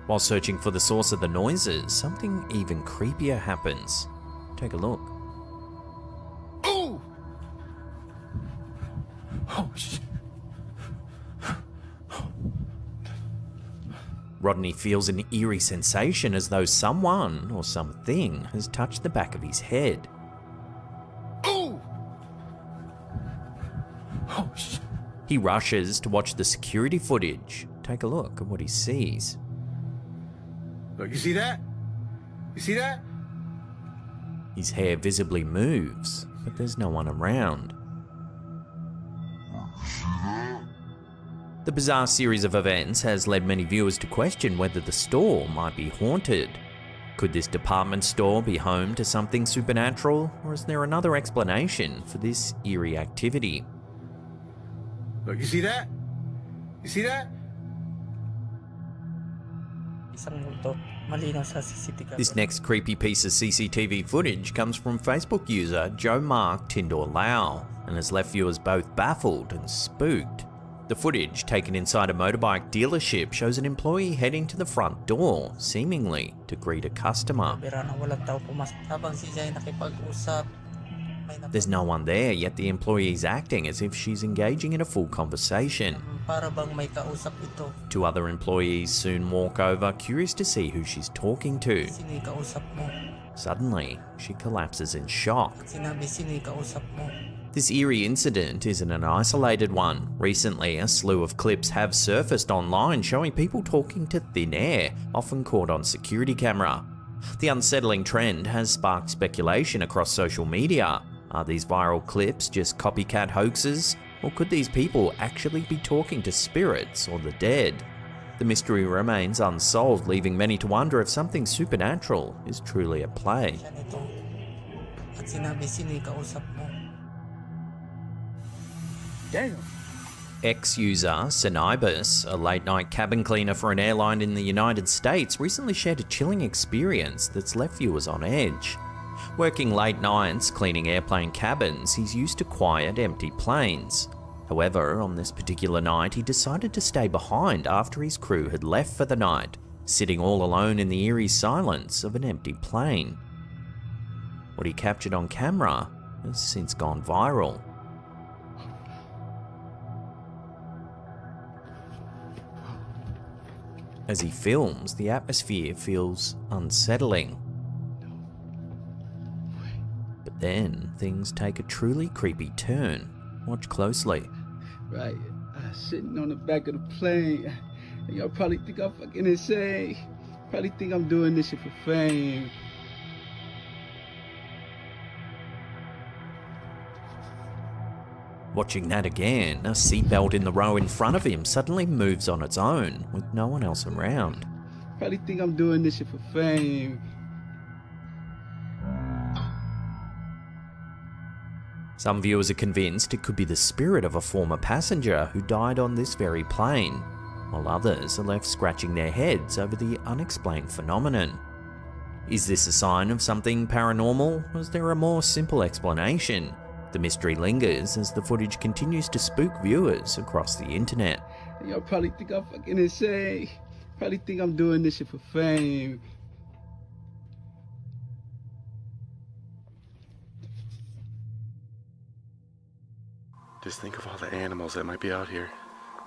While searching for the source of the noises, something even creepier happens. Take a look. Ooh! Oh, shit. Rodney feels an eerie sensation as though someone or something has touched the back of his head. Ooh! Oh, shit. He rushes to watch the security footage. Take a look at what he sees. Look, you see that? You see that? His hair visibly moves, but there's no one around. The bizarre series of events has led many viewers to question whether the store might be haunted. Could this department store be home to something supernatural, or is there another explanation for this eerie activity? Look, you see that? You see that? This next creepy piece of CCTV footage comes from Facebook user Joe Mark Tindor Lau and has left viewers both baffled and spooked. The footage, taken inside a motorbike dealership, shows an employee heading to the front door, seemingly to greet a customer. There's no one there, yet the employee's acting as if she's engaging in a full conversation. Two other employees soon walk over, curious to see who she's talking to. Suddenly, she collapses in shock. This eerie incident isn't an isolated one. Recently, a slew of clips have surfaced online showing people talking to thin air, often caught on security camera. The unsettling trend has sparked speculation across social media. Are these viral clips just copycat hoaxes? Or could these people actually be talking to spirits or the dead? The mystery remains unsolved, leaving many to wonder if something supernatural is truly at play. Damn. Ex-user Sinibus, a late-night cabin cleaner for an airline in the United States, recently shared a chilling experience that's left viewers on edge. Working late nights cleaning airplane cabins, he's used to quiet, empty planes. However, on this particular night, he decided to stay behind after his crew had left for the night, sitting all alone in the eerie silence of an empty plane. What he captured on camera has since gone viral. As he films, the atmosphere feels unsettling. But then, things take a truly creepy turn. Watch closely. Right, sitting on the back of the plane, and y'all probably think I'm fucking insane. Probably think I'm doing this shit for fame. Watching that again, a seatbelt in the row in front of him suddenly moves on its own, with no one else around. Probably think I'm doing this shit for fame. Some viewers are convinced it could be the spirit of a former passenger who died on this very plane, while others are left scratching their heads over the unexplained phenomenon. Is this a sign of something paranormal, or is there a more simple explanation? The mystery lingers as the footage continues to spook viewers across the internet. Y'all probably think I'm fucking insane. Probably think I'm doing this shit for fame. Just think of all the animals that might be out here.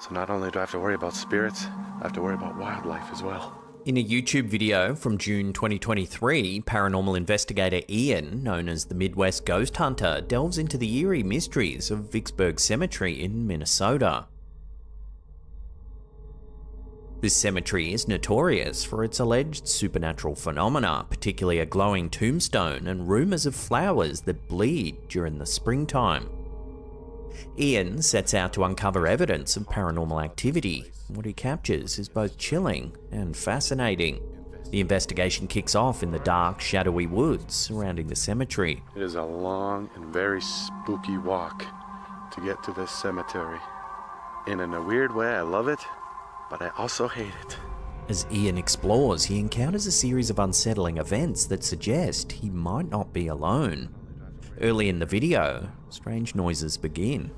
So not only do I have to worry about spirits, I have to worry about wildlife as well. In a YouTube video from June 2023, paranormal investigator Ian, known as the Midwest Ghost Hunter, delves into the eerie mysteries of Vicksburg Cemetery in Minnesota. This cemetery is notorious for its alleged supernatural phenomena, particularly a glowing tombstone and rumours of flowers that bleed during the springtime. Ian sets out to uncover evidence of paranormal activity. What he captures is both chilling and fascinating. The investigation kicks off in the dark, shadowy woods surrounding the cemetery. It is a long and very spooky walk to get to this cemetery. And in a weird way, I love it, but I also hate it. As Ian explores, he encounters a series of unsettling events that suggest he might not be alone. Early in the video, strange noises begin.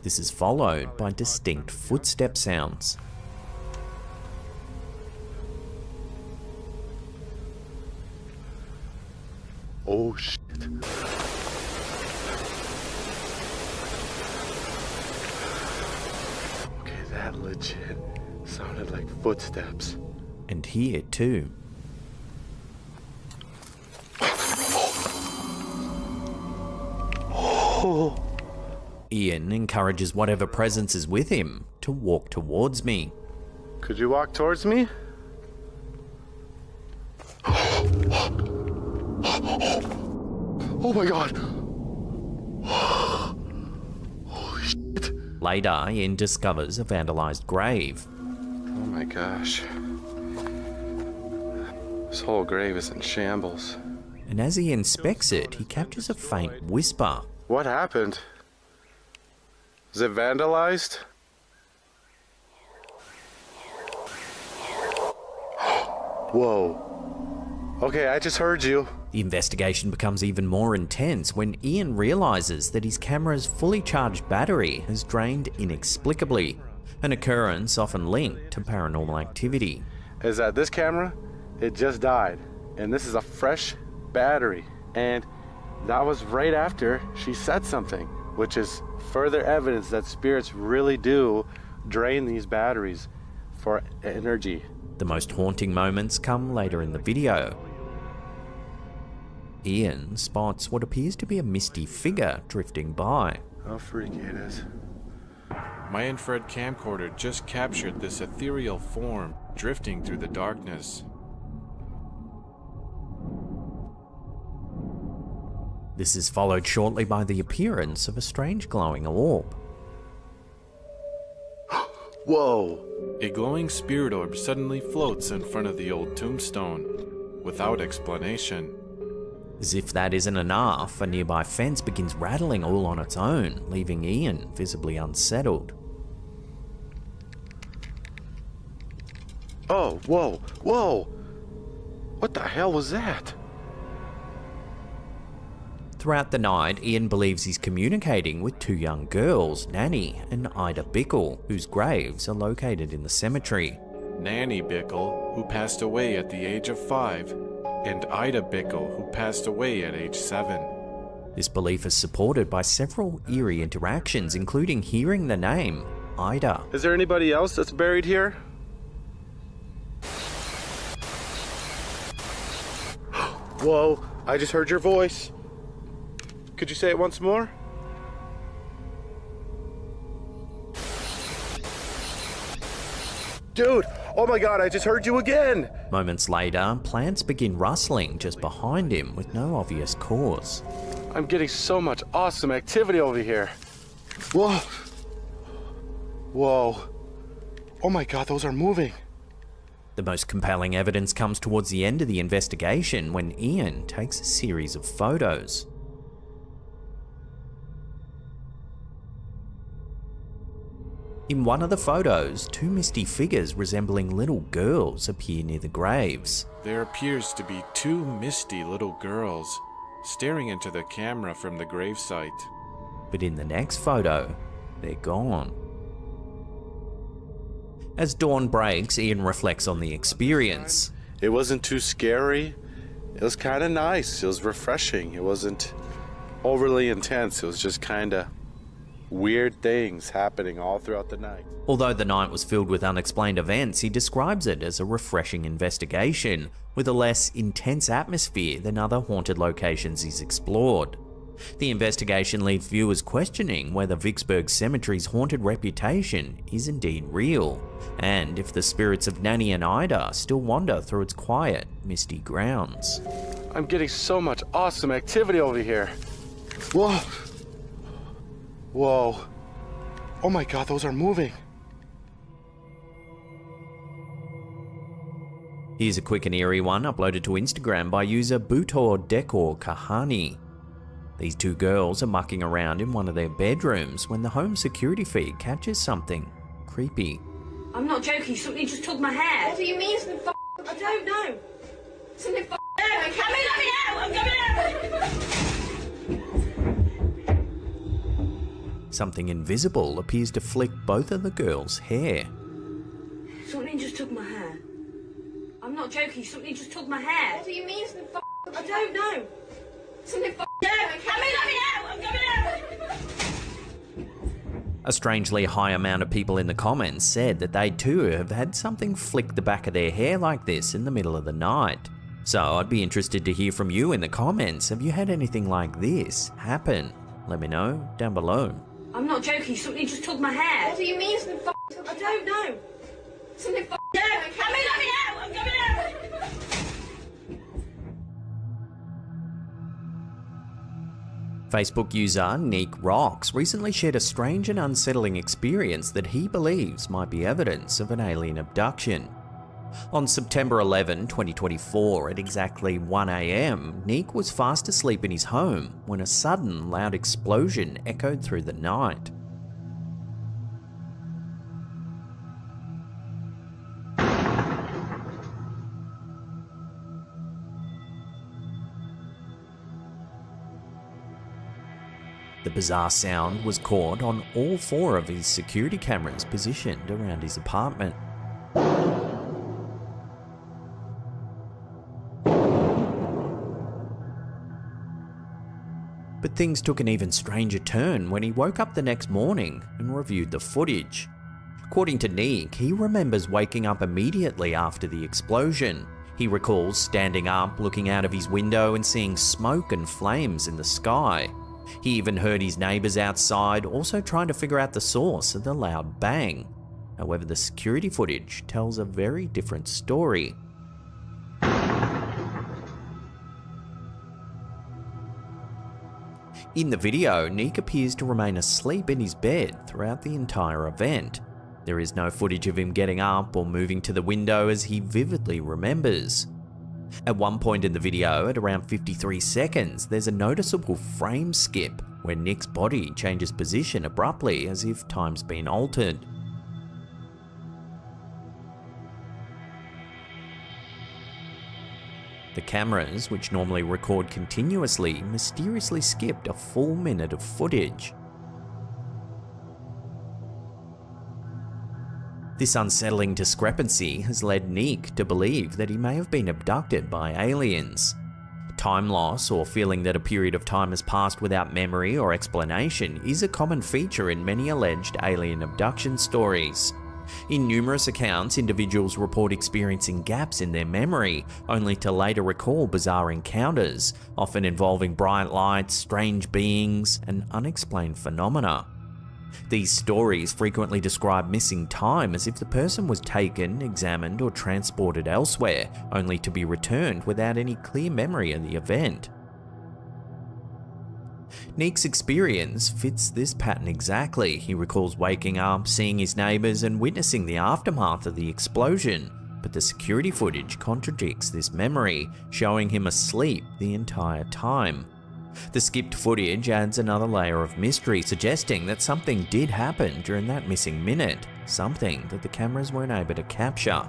This is followed by distinct footstep sounds. Oh shit. Okay, that legit sounded like footsteps. And here too. Oh. Ian encourages whatever presence is with him to walk towards me. Could you walk towards me? Oh my god! Later, Ian discovers a vandalised grave. Oh my gosh. This whole grave is in shambles. And as he inspects it, he captures a faint whisper. What happened? Is it vandalized? Whoa. Okay, I just heard you. The investigation becomes even more intense when Ian realizes that his camera's fully charged battery has drained inexplicably, an occurrence often linked to paranormal activity. Is that this camera? It just died, and this is a fresh battery, and that was right after she said something, which is further evidence that spirits really do drain these batteries for energy. The most haunting moments come later in the video. Ian spots what appears to be a misty figure drifting by. How freaky it is. My infrared camcorder just captured this ethereal form drifting through the darkness. This is followed shortly by the appearance of a strange glowing orb. Whoa! A glowing spirit orb suddenly floats in front of the old tombstone, without explanation. As if that isn't enough, a nearby fence begins rattling all on its own, leaving Ian visibly unsettled. Oh, whoa, whoa! What the hell was that? Throughout the night, Ian believes he's communicating with two young girls, Nanny and Ida Bickle, whose graves are located in the cemetery. Nanny Bickle, who passed away at the age of 5, and Ida Bickle, who passed away at age 7. This belief is supported by several eerie interactions, including hearing the name, Ida. Is there anybody else that's buried here? Whoa, I just heard your voice. Could you say it once more? Dude, oh my god, I just heard you again! Moments later, plants begin rustling just behind him with no obvious cause. I'm getting so much awesome activity over here. Whoa. Whoa. Oh my god, those are moving. The most compelling evidence comes towards the end of the investigation when Ian takes a series of photos. In one of the photos, two misty figures resembling little girls appear near the graves. There appears to be two misty little girls staring into the camera from the gravesite. But in the next photo, they're gone. As dawn breaks, Ian reflects on the experience. It wasn't too scary. It was kind of nice. It was refreshing. It wasn't overly intense. It was just kind of weird things happening all throughout the night. Although the night was filled with unexplained events, he describes it as a refreshing investigation with a less intense atmosphere than other haunted locations he's explored. The investigation leaves viewers questioning whether Vicksburg Cemetery's haunted reputation is indeed real, and if the spirits of Nanny and Ida still wander through its quiet, misty grounds. I'm getting so much awesome activity over here. Whoa. Whoa. Oh my god, those are moving. Here's a quick and eerie one uploaded to Instagram by user Butor Dekor Kahani. These two girls are mucking around in one of their bedrooms when the home security feed catches something creepy. I'm not joking, something just took my hair. What do you mean something I don't know. Something I'm coming out! I'm coming out! Something invisible appears to flick both of the girls' hair. Something just took my hair. I'm not joking, something just took my hair. What do you mean something I don't know. Something I'm coming out! I'm coming out! A strangely high amount of people in the comments said that they too have had something flick the back of their hair like this in the middle of the night. So I'd be interested to hear from you in the comments. Have you had anything like this happen? Let me know down below. I'm not joking, something just took my hair. What do you mean something I don't know. Something I'm coming out! I'm coming out! Facebook user Nick Rocks recently shared a strange and unsettling experience that he believes might be evidence of an alien abduction. On September 11, 2024, at exactly 1 AM, Nick was fast asleep in his home when a sudden loud explosion echoed through the night. The bizarre sound was caught on all 4 of his security cameras positioned around his apartment. But things took an even stranger turn when he woke up the next morning and reviewed the footage. According to Nick, he remembers waking up immediately after the explosion. He recalls standing up, looking out of his window and seeing smoke and flames in the sky. He even heard his neighbours outside also trying to figure out the source of the loud bang. However, the security footage tells a very different story. In the video, Nick appears to remain asleep in his bed throughout the entire event. There is no footage of him getting up or moving to the window as he vividly remembers. At one point in the video, at around 53 seconds, there's a noticeable frame skip where Nick's body changes position abruptly as if time's been altered. The cameras, which normally record continuously, mysteriously skipped a full minute of footage. This unsettling discrepancy has led Nick to believe that he may have been abducted by aliens. Time loss, or feeling that a period of time has passed without memory or explanation, is a common feature in many alleged alien abduction stories. In numerous accounts, individuals report experiencing gaps in their memory, only to later recall bizarre encounters, often involving bright lights, strange beings, and unexplained phenomena. These stories frequently describe missing time as if the person was taken, examined, or transported elsewhere, only to be returned without any clear memory of the event. Nick's experience fits this pattern exactly. He recalls waking up, seeing his neighbours, and witnessing the aftermath of the explosion, but the security footage contradicts this memory, showing him asleep the entire time. The skipped footage adds another layer of mystery, suggesting that something did happen during that missing minute, something that the cameras weren't able to capture.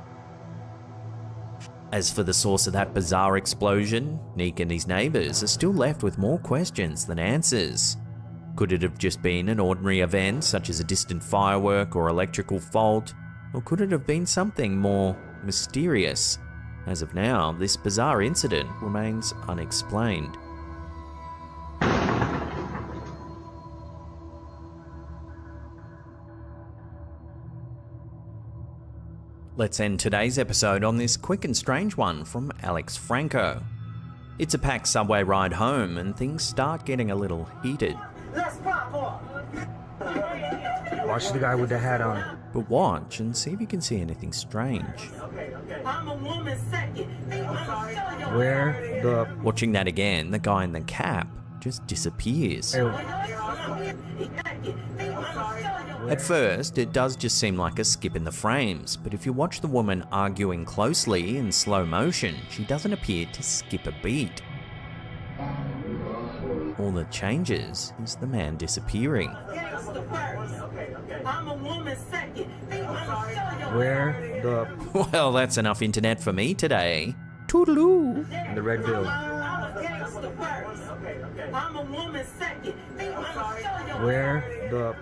As for the source of that bizarre explosion, Nick and his neighbours are still left with more questions than answers. Could it have just been an ordinary event, such as a distant firework or electrical fault? Or could it have been something more mysterious? As of now, this bizarre incident remains unexplained. Let's end today's episode on this quick and strange one from Alex Franco. It's a packed subway ride home and things start getting a little heated. Watch the guy with the hat on. But watch and see if you can see anything strange. Where the... Watching that again, the guy in the cap just disappears. At first, it does just seem like a skip in the frames, but if you watch the woman arguing closely in slow motion, she doesn't appear to skip a beat. All that changes is the man disappearing. Where the... Well, that's enough internet for me today. Toodaloo! The red bill. Where the...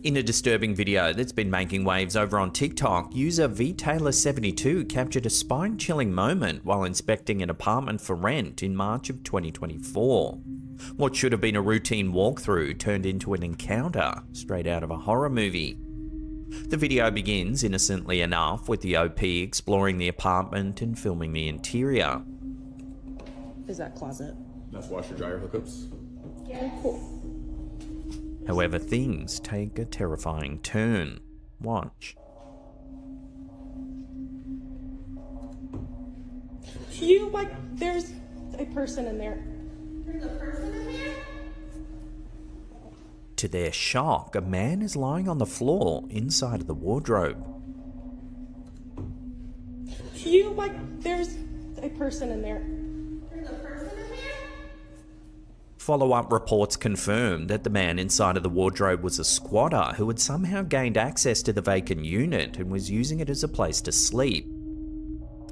In a disturbing video that's been making waves over on TikTok, user vtaylor72 captured a spine-chilling moment while inspecting an apartment for rent in March of 2024. What should have been a routine walkthrough turned into an encounter straight out of a horror movie. The video begins, innocently enough, with the OP exploring the apartment and filming the interior. Is that closet? That's washer dryer hookups. Yeah, cool. However, things take a terrifying turn. Watch. There's a person in there. There's a person in there? To their shock, a man is lying on the floor inside of the wardrobe. There's a person in there. There's a person in there? Follow-up reports confirmed that the man inside of the wardrobe was a squatter who had somehow gained access to the vacant unit and was using it as a place to sleep.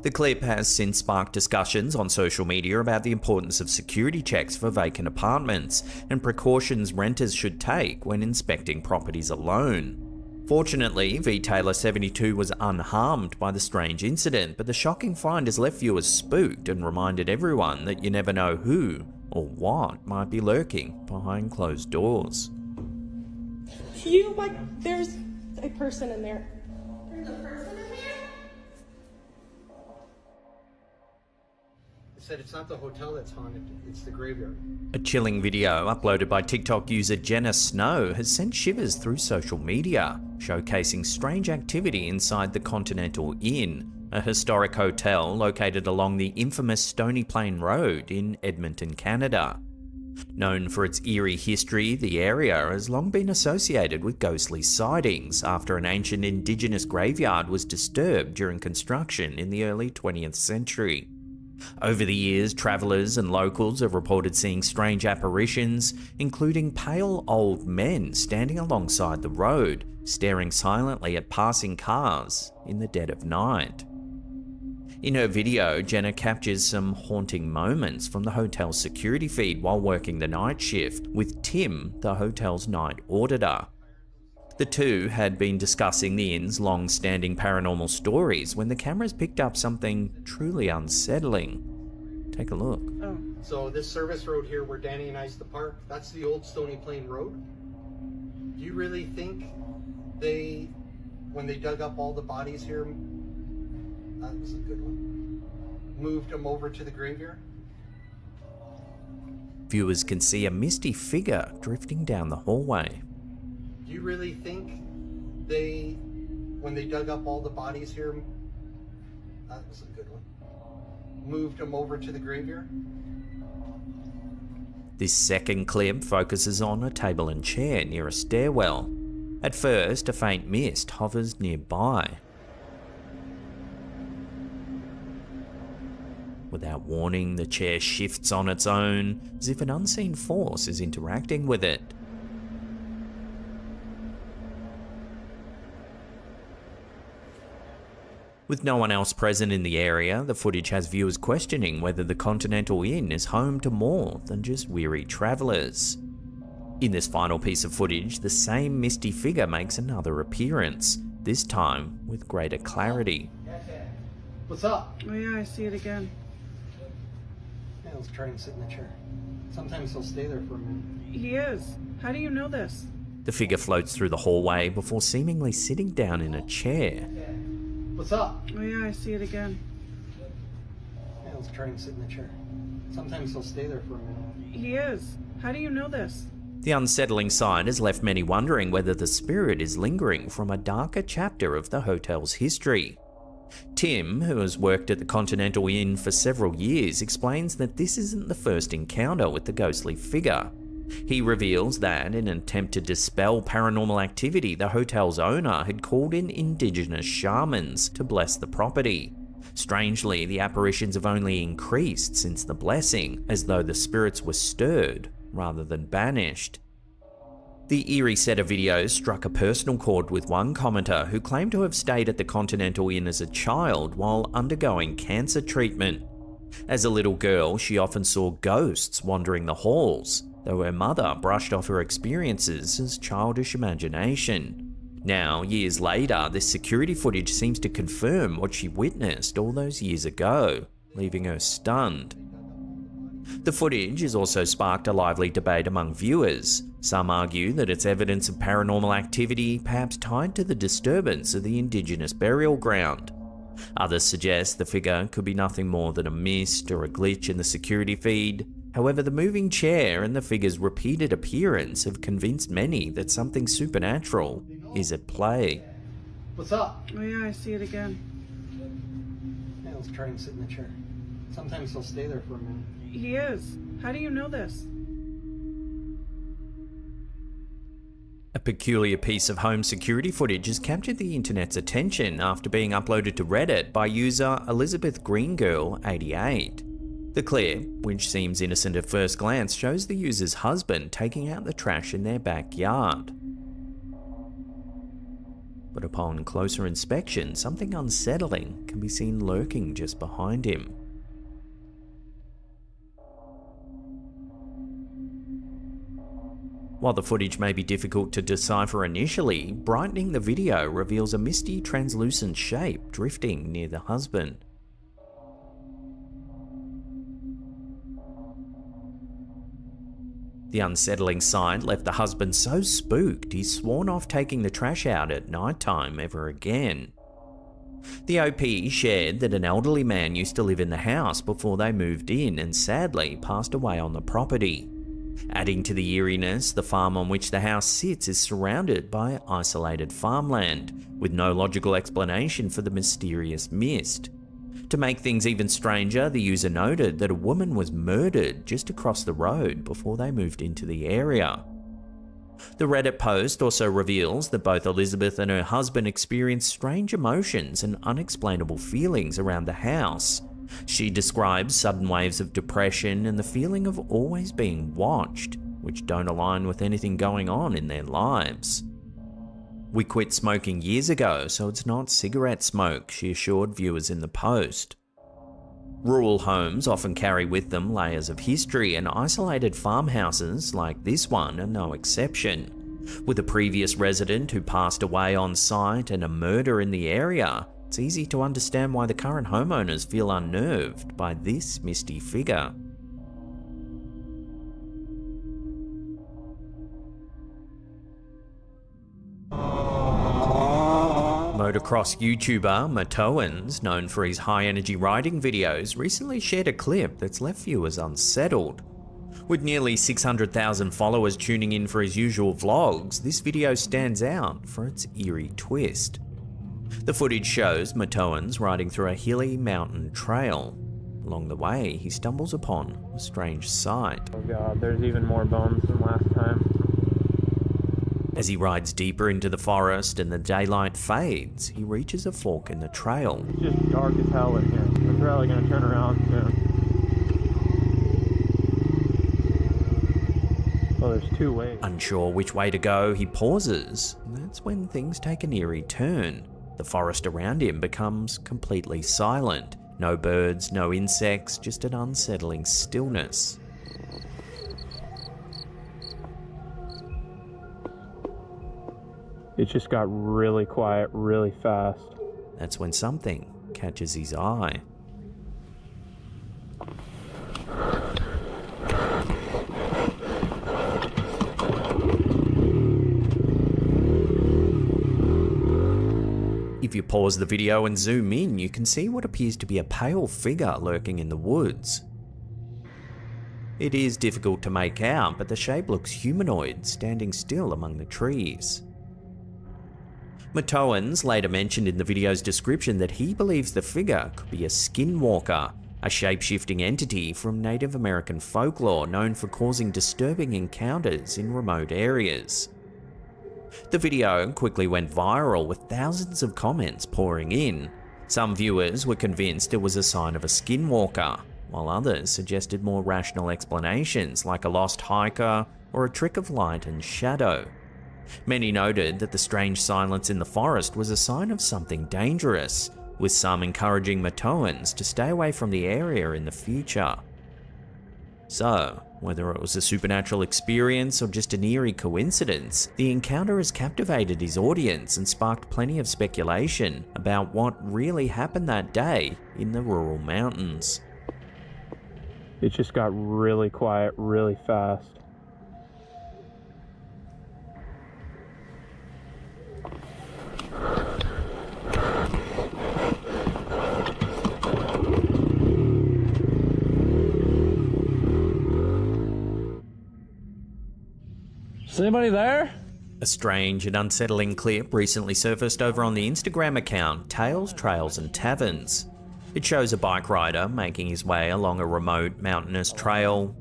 The clip has since sparked discussions on social media about the importance of security checks for vacant apartments and precautions renters should take when inspecting properties alone. Fortunately, V. Taylor 72 was unharmed by the strange incident, but the shocking find has left viewers spooked and reminded everyone that you never know who or what might be lurking behind closed doors. There's a person in there. There's a person in there? Said it's not the hotel that's haunted, it's the graveyard. A chilling video uploaded by TikTok user Jenna Snow has sent shivers through social media, showcasing strange activity inside the Continental Inn, a historic hotel located along the infamous Stony Plain Road in Edmonton, Canada. Known for its eerie history, the area has long been associated with ghostly sightings after an ancient Indigenous graveyard was disturbed during construction in the early 20th century. Over the years, travellers and locals have reported seeing strange apparitions, including pale old men standing alongside the road, staring silently at passing cars in the dead of night. In her video, Jenna captures some haunting moments from the hotel's security feed while working the night shift, with Tim, the hotel's night auditor. The two had been discussing the inn's long-standing paranormal stories when the cameras picked up something truly unsettling. Take a look. Oh. So this service road here where Danny and I used to park, that's the old Stony Plain Road? Do you really think when they dug up all the bodies here, that was a good one, moved them over to the graveyard? Viewers can see a misty figure drifting down the hallway. Do you really think when they dug up all the bodies here, that was a good one, moved them over to the graveyard? This second clip focuses on a table and chair near a stairwell. At first, a faint mist hovers nearby. Without warning, the chair shifts on its own, as if an unseen force is interacting with it. With no one else present in the area, the footage has viewers questioning whether the Continental Inn is home to more than just weary travellers. In this final piece of footage, the same misty figure makes another appearance, this time with greater clarity. What's up? Oh yeah, I see it again. Yeah, let's try and sit in the chair. Sometimes he'll stay there for a minute. He is. How do you know this? The figure floats through the hallway before seemingly sitting down in a chair. What's up? Oh yeah, I see it again. Yeah, let's try and sit in the chair. Sometimes he'll stay there for a minute. He is. How do you know this? The unsettling sight has left many wondering whether the spirit is lingering from a darker chapter of the hotel's history. Tim, who has worked at the Continental Inn for several years, explains that this isn't the first encounter with the ghostly figure. He reveals that in an attempt to dispel paranormal activity, the hotel's owner had called in Indigenous shamans to bless the property. Strangely, the apparitions have only increased since the blessing, as though the spirits were stirred rather than banished. The eerie set of videos struck a personal chord with one commenter who claimed to have stayed at the Continental Inn as a child while undergoing cancer treatment. As a little girl, she often saw ghosts wandering the halls, though her mother brushed off her experiences as childish imagination. Now, years later, this security footage seems to confirm what she witnessed all those years ago, leaving her stunned. The footage has also sparked a lively debate among viewers. Some argue that it's evidence of paranormal activity, perhaps tied to the disturbance of the Indigenous burial ground. Others suggest the figure could be nothing more than a mist or a glitch in the security feed. However, the moving chair and the figure's repeated appearance have convinced many that something supernatural is at play. What's up? Oh yeah, I see it again. Yeah, let's try and sit in the chair. Sometimes he'll stay there for a minute. He is. How do you know this? A peculiar piece of home security footage has captured the internet's attention after being uploaded to Reddit by user Elizabeth Greengirl88. The clip, which seems innocent at first glance, shows the user's husband taking out the trash in their backyard. But upon closer inspection, something unsettling can be seen lurking just behind him. While the footage may be difficult to decipher initially, brightening the video reveals a misty, translucent shape drifting near the husband. The unsettling sight left the husband so spooked he's sworn off taking the trash out at night time ever again. The OP shared that an elderly man used to live in the house before they moved in and sadly passed away on the property. Adding to the eeriness, the farm on which the house sits is surrounded by isolated farmland, with no logical explanation for the mysterious mist. To make things even stranger, the user noted that a woman was murdered just across the road before they moved into the area. The Reddit post also reveals that both Elizabeth and her husband experienced strange emotions and unexplainable feelings around the house. She describes sudden waves of depression and the feeling of always being watched, which don't align with anything going on in their lives. "We quit smoking years ago, so it's not cigarette smoke," she assured viewers in the post. Rural homes often carry with them layers of history, and isolated farmhouses like this one are no exception. With a previous resident who passed away on site and a murder in the area, it's easy to understand why the current homeowners feel unnerved by this misty figure. Motocross YouTuber Matoans, known for his high-energy riding videos, recently shared a clip that's left viewers unsettled. With nearly 600,000 followers tuning in for his usual vlogs, this video stands out for its eerie twist. The footage shows Matoans riding through a hilly mountain trail. Along the way, he stumbles upon a strange sight. Oh god, there's even more bones than last time. As he rides deeper into the forest and the daylight fades, he reaches a fork in the trail. It's just dark as hell in here. I'm probably gonna turn around soon. Oh, there's two ways. Unsure which way to go, he pauses, and that's when things take an eerie turn. The forest around him becomes completely silent. No birds, no insects, just an unsettling stillness. It just got really quiet really fast. That's when something catches his eye. If you pause the video and zoom in, you can see what appears to be a pale figure lurking in the woods. It is difficult to make out, but the shape looks humanoid, standing still among the trees. Matoans later mentioned in the video's description that he believes the figure could be a skinwalker, a shape-shifting entity from Native American folklore known for causing disturbing encounters in remote areas. The video quickly went viral with thousands of comments pouring in. Some viewers were convinced it was a sign of a skinwalker, while others suggested more rational explanations like a lost hiker or a trick of light and shadow. Many noted that the strange silence in the forest was a sign of something dangerous, with some encouraging Matoans to stay away from the area in the future. So, whether it was a supernatural experience or just an eerie coincidence, the encounter has captivated his audience and sparked plenty of speculation about what really happened that day in the rural mountains. It just got really quiet really fast. Is anybody there? A strange and unsettling clip recently surfaced over on the Instagram account Tales, Trails and Taverns. It shows a bike rider making his way along a remote mountainous trail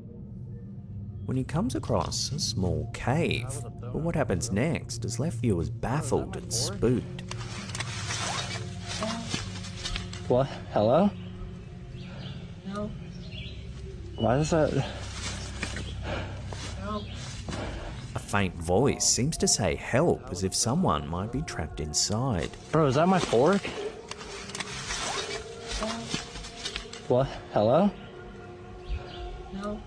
when he comes across a small cave. But what happens next has left viewers baffled and spooked. What? Hello? No. Why is that? Help. A faint voice seems to say help, as if someone might be trapped inside. Bro, is that my fork? What? Hello? No.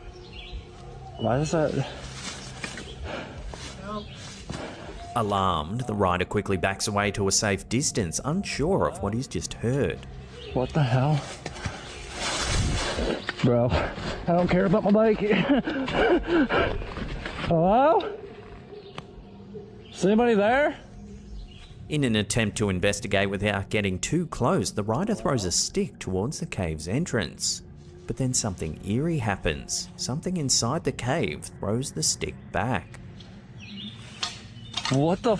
Why is that? Help. Alarmed, the rider quickly backs away to a safe distance, unsure of what he's just heard. What the hell? Bro, I don't care about my bike. Hello? Is anybody there? In an attempt to investigate without getting too close, the rider throws a stick towards the cave's entrance. But then something eerie happens. Something inside the cave throws the stick back. What the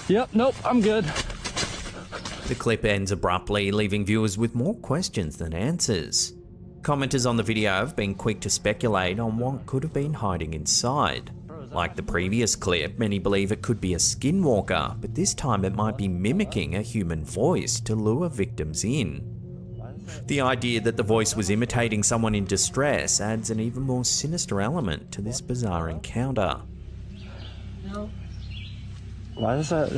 Yep, nope, I'm good. The clip ends abruptly, leaving viewers with more questions than answers. Commenters on the video have been quick to speculate on what could have been hiding inside. Like the previous clip, many believe it could be a skinwalker, but this time it might be mimicking a human voice to lure victims in. The idea that the voice was imitating someone in distress adds an even more sinister element to this bizarre encounter. No. Why is that?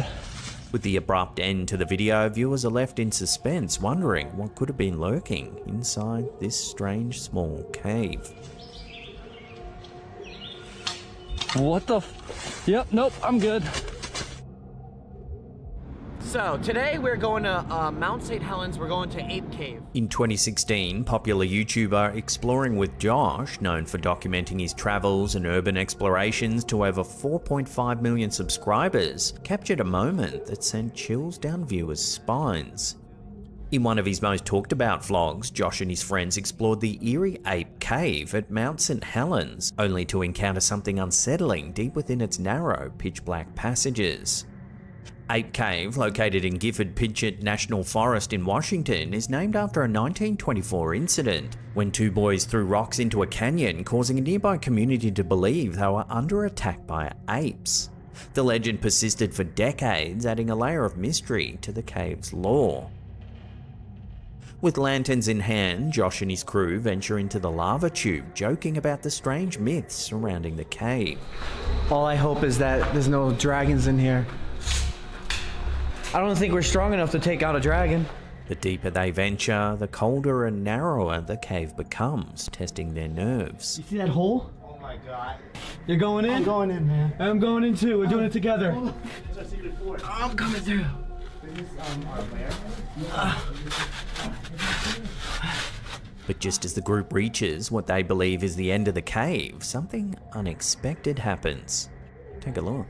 With the abrupt end to the video, viewers are left in suspense, wondering what could have been lurking inside this strange small cave. What the Yep, nope, I'm good. So, today we're going to Mount St. Helens, we're going to Ape Cave. In 2016, popular YouTuber Exploring with Josh, known for documenting his travels and urban explorations to over 4.5 million subscribers, captured a moment that sent chills down viewers' spines. In one of his most talked about vlogs, Josh and his friends explored the eerie Ape Cave at Mount St. Helens, only to encounter something unsettling deep within its narrow, pitch-black passages. Ape Cave, located in Gifford-Pinchot National Forest in Washington, is named after a 1924 incident when two boys threw rocks into a canyon, causing a nearby community to believe they were under attack by apes. The legend persisted for decades, adding a layer of mystery to the cave's lore. With lanterns in hand, Josh and his crew venture into the lava tube, joking about the strange myths surrounding the cave. All I hope is that there's no dragons in here. I don't think we're strong enough to take out a dragon. The deeper they venture, the colder and narrower the cave becomes, testing their nerves. You see that hole? Oh my god. You're going in? I'm going in, man. I'm going in too. We're doing it together. I'm coming through. But just as the group reaches what they believe is the end of the cave, something unexpected happens. Take a look.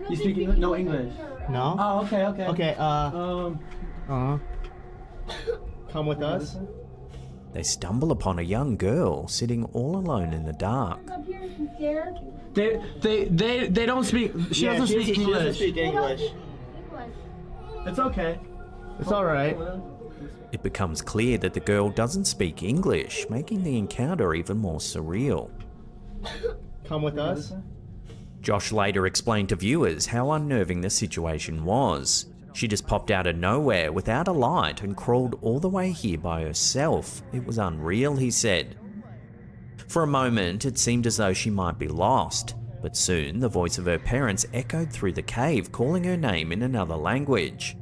You speak English? No English. No? Oh, okay, okay. Okay, come with us. They stumble upon a young girl sitting all alone in the dark. They don't speak. She doesn't speak English. She doesn't speak English. It's okay. It's all right. It becomes clear that the girl doesn't speak English, making the encounter even more surreal. Come with us. Josh later explained to viewers how unnerving the situation was. She just popped out of nowhere without a light and crawled all the way here by herself. It was unreal, he said. For a moment, it seemed as though she might be lost, but soon the voice of her parents echoed through the cave, calling her name in another language.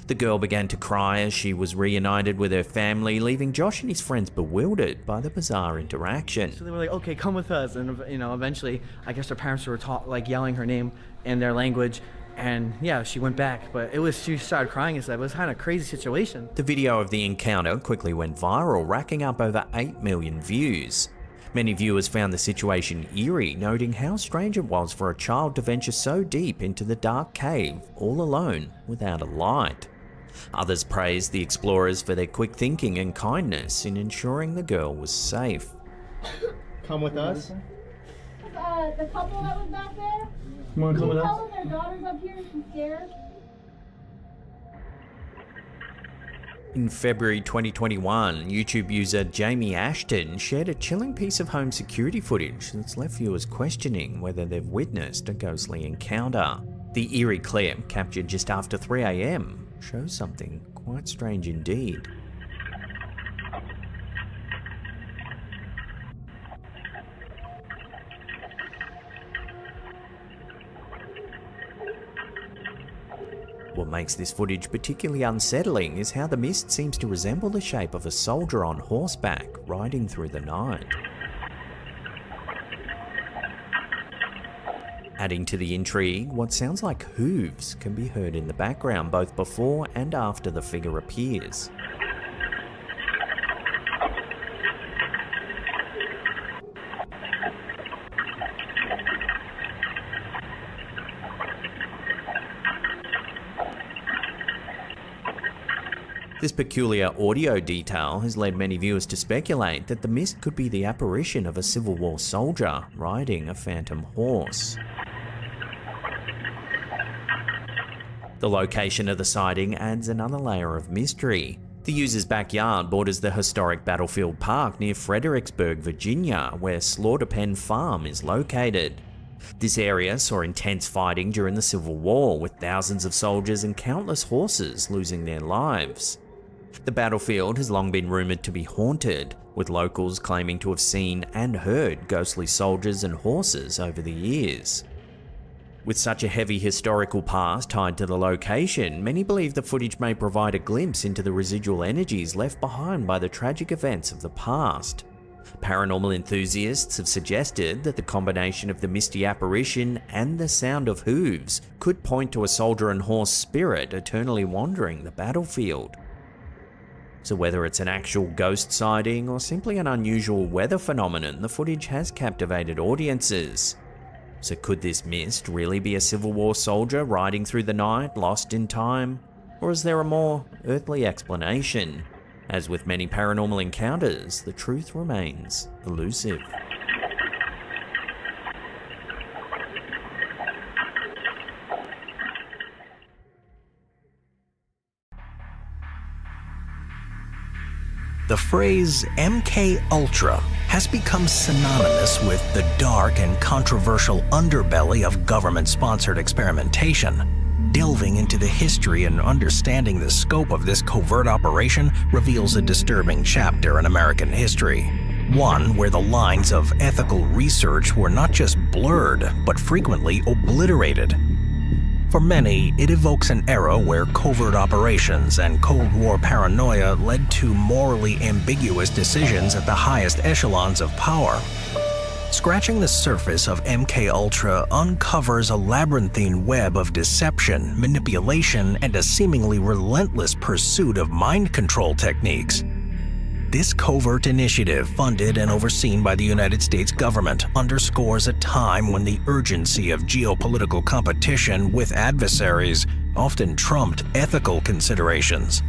The girl began to cry as she was reunited with her family, leaving Josh and his friends bewildered by the bizarre interaction. So they were like, okay, come with us. And, eventually, I guess her parents were yelling her name in their language. And yeah, she went back, but she started crying and stuff. It was kind of a crazy situation. The video of the encounter quickly went viral, racking up over 8 million views. Many viewers found the situation eerie, noting how strange it was for a child to venture so deep into the dark cave, all alone, without a light. Others praised the explorers for their quick thinking and kindness in ensuring the girl was safe. Come with us. The couple that was back there, You want to come with us? tell them their daughter's up here, she's scared. In February 2021, YouTube user Jamie Ashton shared a chilling piece of home security footage that's left viewers questioning whether they've witnessed a ghostly encounter. The eerie clip, captured just after 3 AM, shows something quite strange indeed. What makes this footage particularly unsettling is how the mist seems to resemble the shape of a soldier on horseback riding through the night. Adding to the intrigue, what sounds like hooves can be heard in the background both before and after the figure appears. This peculiar audio detail has led many viewers to speculate that the mist could be the apparition of a Civil War soldier riding a phantom horse. The location of the sighting adds another layer of mystery. The user's backyard borders the historic Battlefield Park near Fredericksburg, Virginia, where Slaughter Pen Farm is located. This area saw intense fighting during the Civil War, with thousands of soldiers and countless horses losing their lives. The battlefield has long been rumoured to be haunted, with locals claiming to have seen and heard ghostly soldiers and horses over the years. With such a heavy historical past tied to the location, many believe the footage may provide a glimpse into the residual energies left behind by the tragic events of the past. Paranormal enthusiasts have suggested that the combination of the misty apparition and the sound of hooves could point to a soldier and horse spirit eternally wandering the battlefield. So whether it's an actual ghost sighting or simply an unusual weather phenomenon, the footage has captivated audiences. So could this mist really be a Civil War soldier riding through the night, lost in time? Or is there a more earthly explanation? As with many paranormal encounters, the truth remains elusive. The phrase MK Ultra has become synonymous with the dark and controversial underbelly of government-sponsored experimentation. Delving into the history and understanding the scope of this covert operation reveals a disturbing chapter in American history. One where the lines of ethical research were not just blurred, but frequently obliterated. For many, it evokes an era where covert operations and Cold War paranoia led to morally ambiguous decisions at the highest echelons of power. Scratching the surface of MK Ultra uncovers a labyrinthine web of deception, manipulation, and a seemingly relentless pursuit of mind control techniques. This covert initiative, funded and overseen by the United States government, underscores a time when the urgency of geopolitical competition with adversaries often trumped ethical considerations.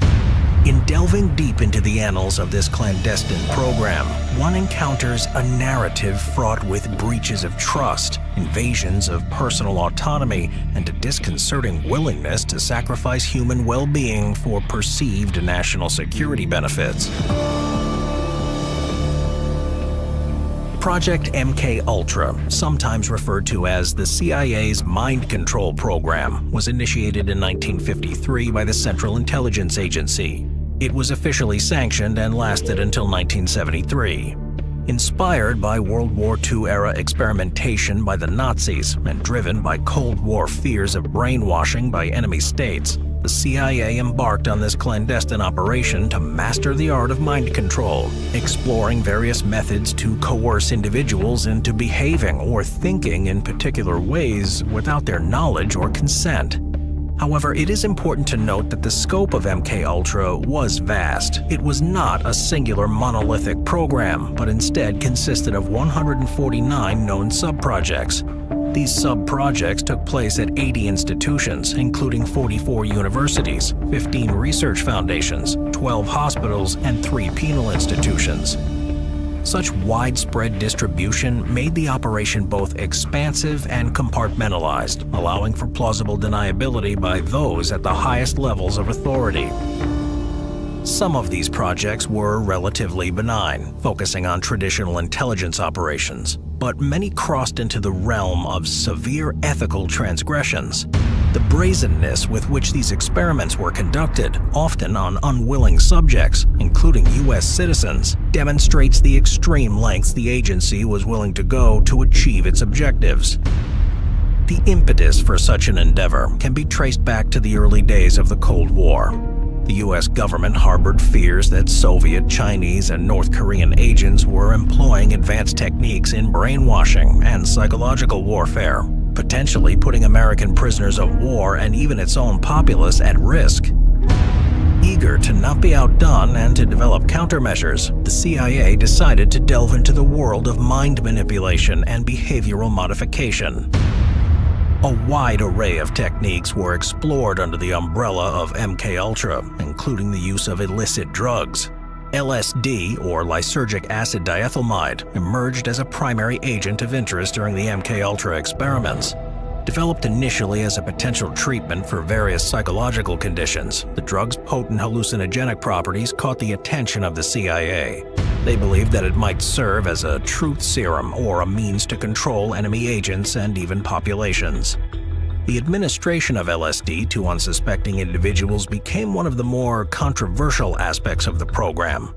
In delving deep into the annals of this clandestine program, one encounters a narrative fraught with breaches of trust, invasions of personal autonomy, and a disconcerting willingness to sacrifice human well-being for perceived national security benefits. Project MK Ultra, sometimes referred to as the CIA's mind control program, was initiated in 1953 by the Central Intelligence Agency. It was officially sanctioned and lasted until 1973. Inspired by World War II-era experimentation by the Nazis and driven by Cold War fears of brainwashing by enemy states, the CIA embarked on this clandestine operation to master the art of mind control, exploring various methods to coerce individuals into behaving or thinking in particular ways without their knowledge or consent. However, it is important to note that the scope of MK Ultra was vast. It was not a singular monolithic program, but instead consisted of 149 known sub-projects. These sub-projects took place at 80 institutions, including 44 universities, 15 research foundations, 12 hospitals, and 3 penal institutions. Such widespread distribution made the operation both expansive and compartmentalized, allowing for plausible deniability by those at the highest levels of authority. Some of these projects were relatively benign, focusing on traditional intelligence operations, but many crossed into the realm of severe ethical transgressions. The brazenness with which these experiments were conducted, often on unwilling subjects, including U.S. citizens, demonstrates the extreme lengths the agency was willing to go to achieve its objectives. The impetus for such an endeavor can be traced back to the early days of the Cold War. The U.S. government harbored fears that Soviet, Chinese, and North Korean agents were employing advanced techniques in brainwashing and psychological warfare, potentially putting American prisoners of war and even its own populace at risk. Eager to not be outdone and to develop countermeasures, the CIA decided to delve into the world of mind manipulation and behavioral modification. A wide array of techniques were explored under the umbrella of MKUltra, including the use of illicit drugs. LSD, or lysergic acid diethylmide, emerged as a primary agent of interest during the MKUltra experiments. Developed initially as a potential treatment for various psychological conditions, the drug's potent hallucinogenic properties caught the attention of the CIA. They believed that it might serve as a truth serum or a means to control enemy agents and even populations. The administration of LSD to unsuspecting individuals became one of the more controversial aspects of the program.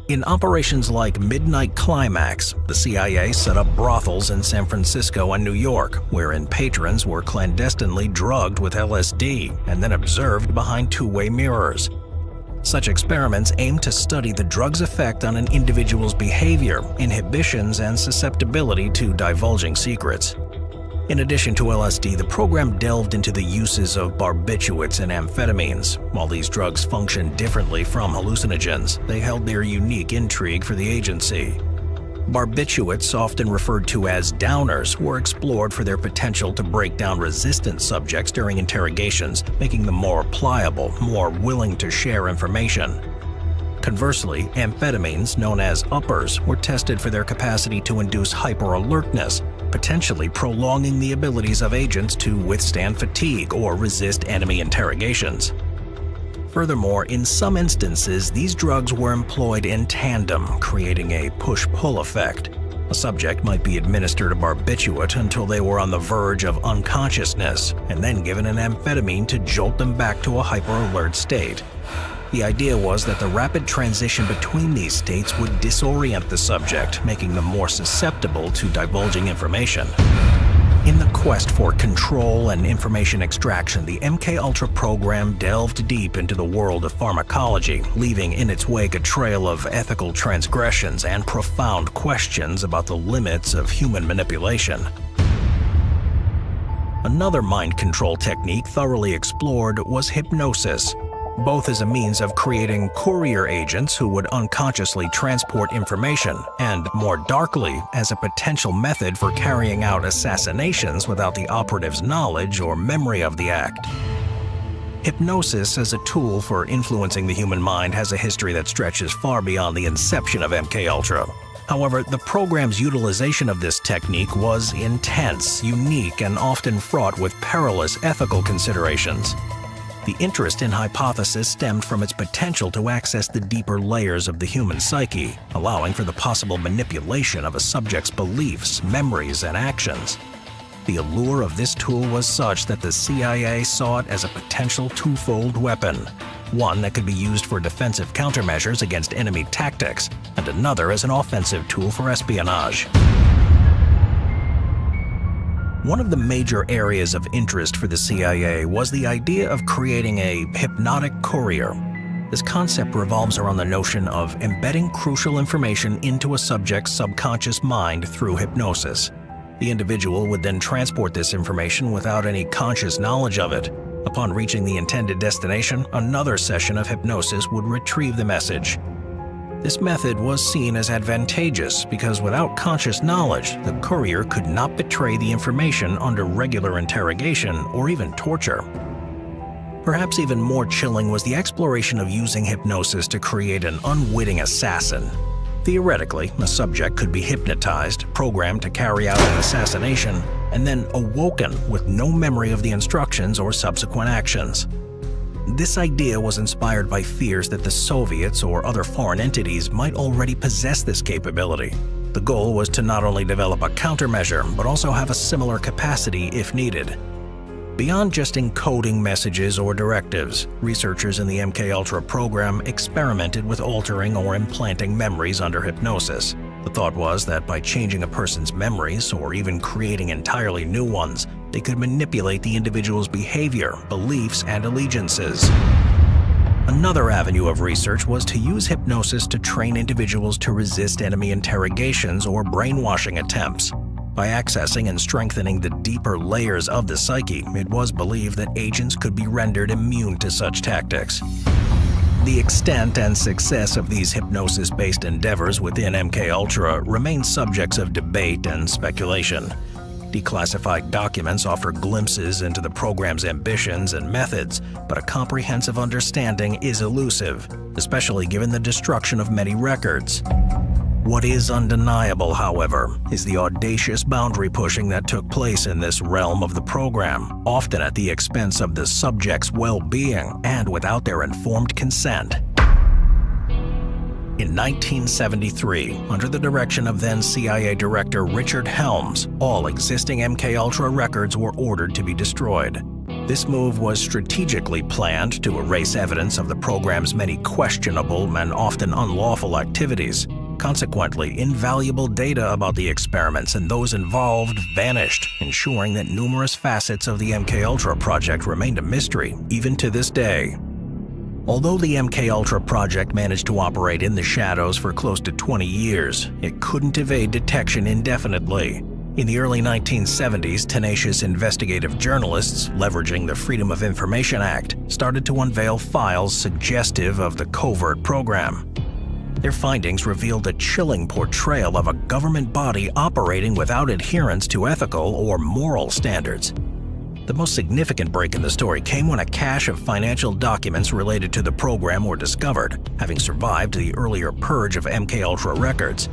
In operations like Midnight Climax, the CIA set up brothels in San Francisco and New York, wherein patrons were clandestinely drugged with LSD and then observed behind two-way mirrors. Such experiments aim to study the drug's effect on an individual's behavior, inhibitions, and susceptibility to divulging secrets. In addition to LSD, the program delved into the uses of barbiturates and amphetamines. While these drugs function differently from hallucinogens, they held their unique intrigue for the agency. Barbiturates, often referred to as downers, were explored for their potential to break down resistant subjects during interrogations, making them more pliable, more willing to share information. Conversely, amphetamines, known as uppers, were tested for their capacity to induce hyper-alertness, potentially prolonging the abilities of agents to withstand fatigue or resist enemy interrogations. Furthermore, in some instances, these drugs were employed in tandem, creating a push-pull effect. A subject might be administered a barbiturate until they were on the verge of unconsciousness, and then given an amphetamine to jolt them back to a hyper-alert state. The idea was that the rapid transition between these states would disorient the subject, making them more susceptible to divulging information. In the quest for control and information extraction, the MKUltra program delved deep into the world of pharmacology, leaving in its wake a trail of ethical transgressions and profound questions about the limits of human manipulation. Another mind control technique thoroughly explored was hypnosis, both as a means of creating courier agents who would unconsciously transport information, and more darkly, as a potential method for carrying out assassinations without the operative's knowledge or memory of the act. Hypnosis as a tool for influencing the human mind has a history that stretches far beyond the inception of MKUltra. However, the program's utilization of this technique was intense, unique, and often fraught with perilous ethical considerations. The interest in hypothesis stemmed from its potential to access the deeper layers of the human psyche, allowing for the possible manipulation of a subject's beliefs, memories, and actions. The allure of this tool was such that the CIA saw it as a potential twofold weapon, one that could be used for defensive countermeasures against enemy tactics, and another as an offensive tool for espionage. One of the major areas of interest for the CIA was the idea of creating a hypnotic courier. This concept revolves around the notion of embedding crucial information into a subject's subconscious mind through hypnosis. The individual would then transport this information without any conscious knowledge of it. Upon reaching the intended destination, another session of hypnosis would retrieve the message. This method was seen as advantageous because without conscious knowledge, the courier could not betray the information under regular interrogation or even torture. Perhaps even more chilling was the exploration of using hypnosis to create an unwitting assassin. Theoretically, a subject could be hypnotized, programmed to carry out an assassination, and then awoken with no memory of the instructions or subsequent actions. This idea was inspired by fears that the Soviets or other foreign entities might already possess this capability. The goal was to not only develop a countermeasure, but also have a similar capacity if needed. Beyond just encoding messages or directives, researchers in the MKUltra program experimented with altering or implanting memories under hypnosis. The thought was that by changing a person's memories, or even creating entirely new ones, they could manipulate the individual's behavior, beliefs, and allegiances. Another avenue of research was to use hypnosis to train individuals to resist enemy interrogations or brainwashing attempts. By accessing and strengthening the deeper layers of the psyche, it was believed that agents could be rendered immune to such tactics. The extent and success of these hypnosis-based endeavors within MKUltra remain subjects of debate and speculation. Declassified documents offer glimpses into the program's ambitions and methods, but a comprehensive understanding is elusive, especially given the destruction of many records. What is undeniable, however, is the audacious boundary pushing that took place in this realm of the program, often at the expense of the subject's well-being and without their informed consent. In 1973, under the direction of then CIA Director Richard Helms, all existing MKUltra records were ordered to be destroyed. This move was strategically planned to erase evidence of the program's many questionable and often unlawful activities. Consequently, invaluable data about the experiments and those involved vanished, ensuring that numerous facets of the MKUltra project remained a mystery, even to this day. Although the MKUltra project managed to operate in the shadows for close to 20 years, it couldn't evade detection indefinitely. In the early 1970s, tenacious investigative journalists, leveraging the Freedom of Information Act, started to unveil files suggestive of the covert program. Their findings revealed a chilling portrayal of a government body operating without adherence to ethical or moral standards. The most significant break in the story came when a cache of financial documents related to the program were discovered, having survived the earlier purge of MKUltra records.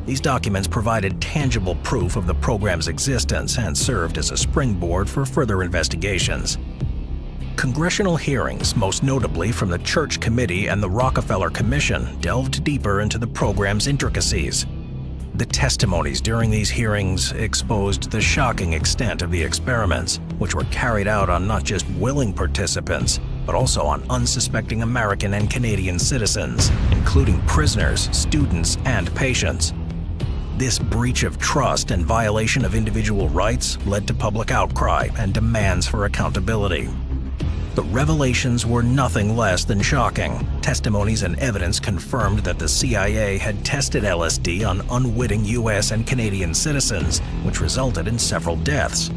These documents provided tangible proof of the program's existence and served as a springboard for further investigations. Congressional hearings, most notably from the Church Committee and the Rockefeller Commission, delved deeper into the program's intricacies. The testimonies during these hearings exposed the shocking extent of the experiments, which were carried out on not just willing participants, but also on unsuspecting American and Canadian citizens, including prisoners, students, and patients. This breach of trust and violation of individual rights led to public outcry and demands for accountability. The revelations were nothing less than shocking. Testimonies and evidence confirmed that the CIA had tested LSD on unwitting US and Canadian citizens, which resulted in several deaths.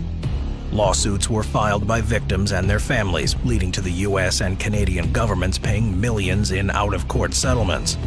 Lawsuits were filed by victims and their families, leading to the US and Canadian governments paying millions in out-of-court settlements.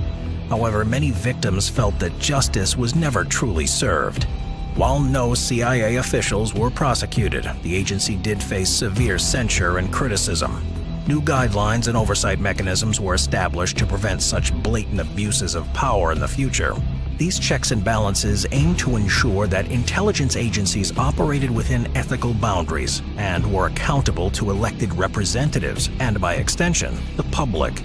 However, many victims felt that justice was never truly served. While no CIA officials were prosecuted, the agency did face severe censure and criticism. New guidelines and oversight mechanisms were established to prevent such blatant abuses of power in the future. These checks and balances aim to ensure that intelligence agencies operated within ethical boundaries and were accountable to elected representatives and, by extension, the public.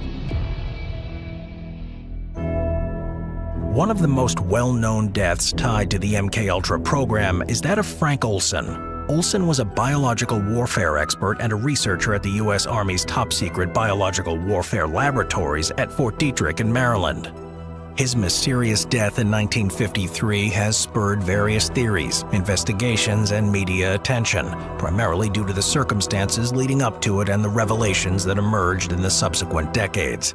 One of the most well-known deaths tied to the MKUltra program is that of Frank Olson. Olson was a biological warfare expert and a researcher at the U.S. Army's top-secret biological warfare laboratories at Fort Detrick in Maryland. His mysterious death in 1953 has spurred various theories, investigations, and media attention, primarily due to the circumstances leading up to it and the revelations that emerged in the subsequent decades.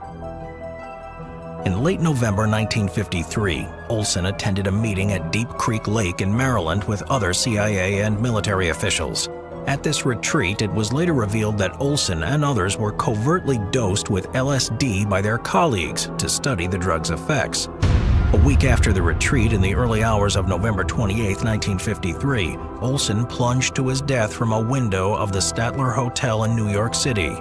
In late November 1953, Olson attended a meeting at Deep Creek Lake in Maryland with other CIA and military officials. At this retreat, it was later revealed that Olson and others were covertly dosed with LSD by their colleagues to study the drug's effects. A week after the retreat, in the early hours of November 28, 1953, Olson plunged to his death from a window of the Statler Hotel in New York City.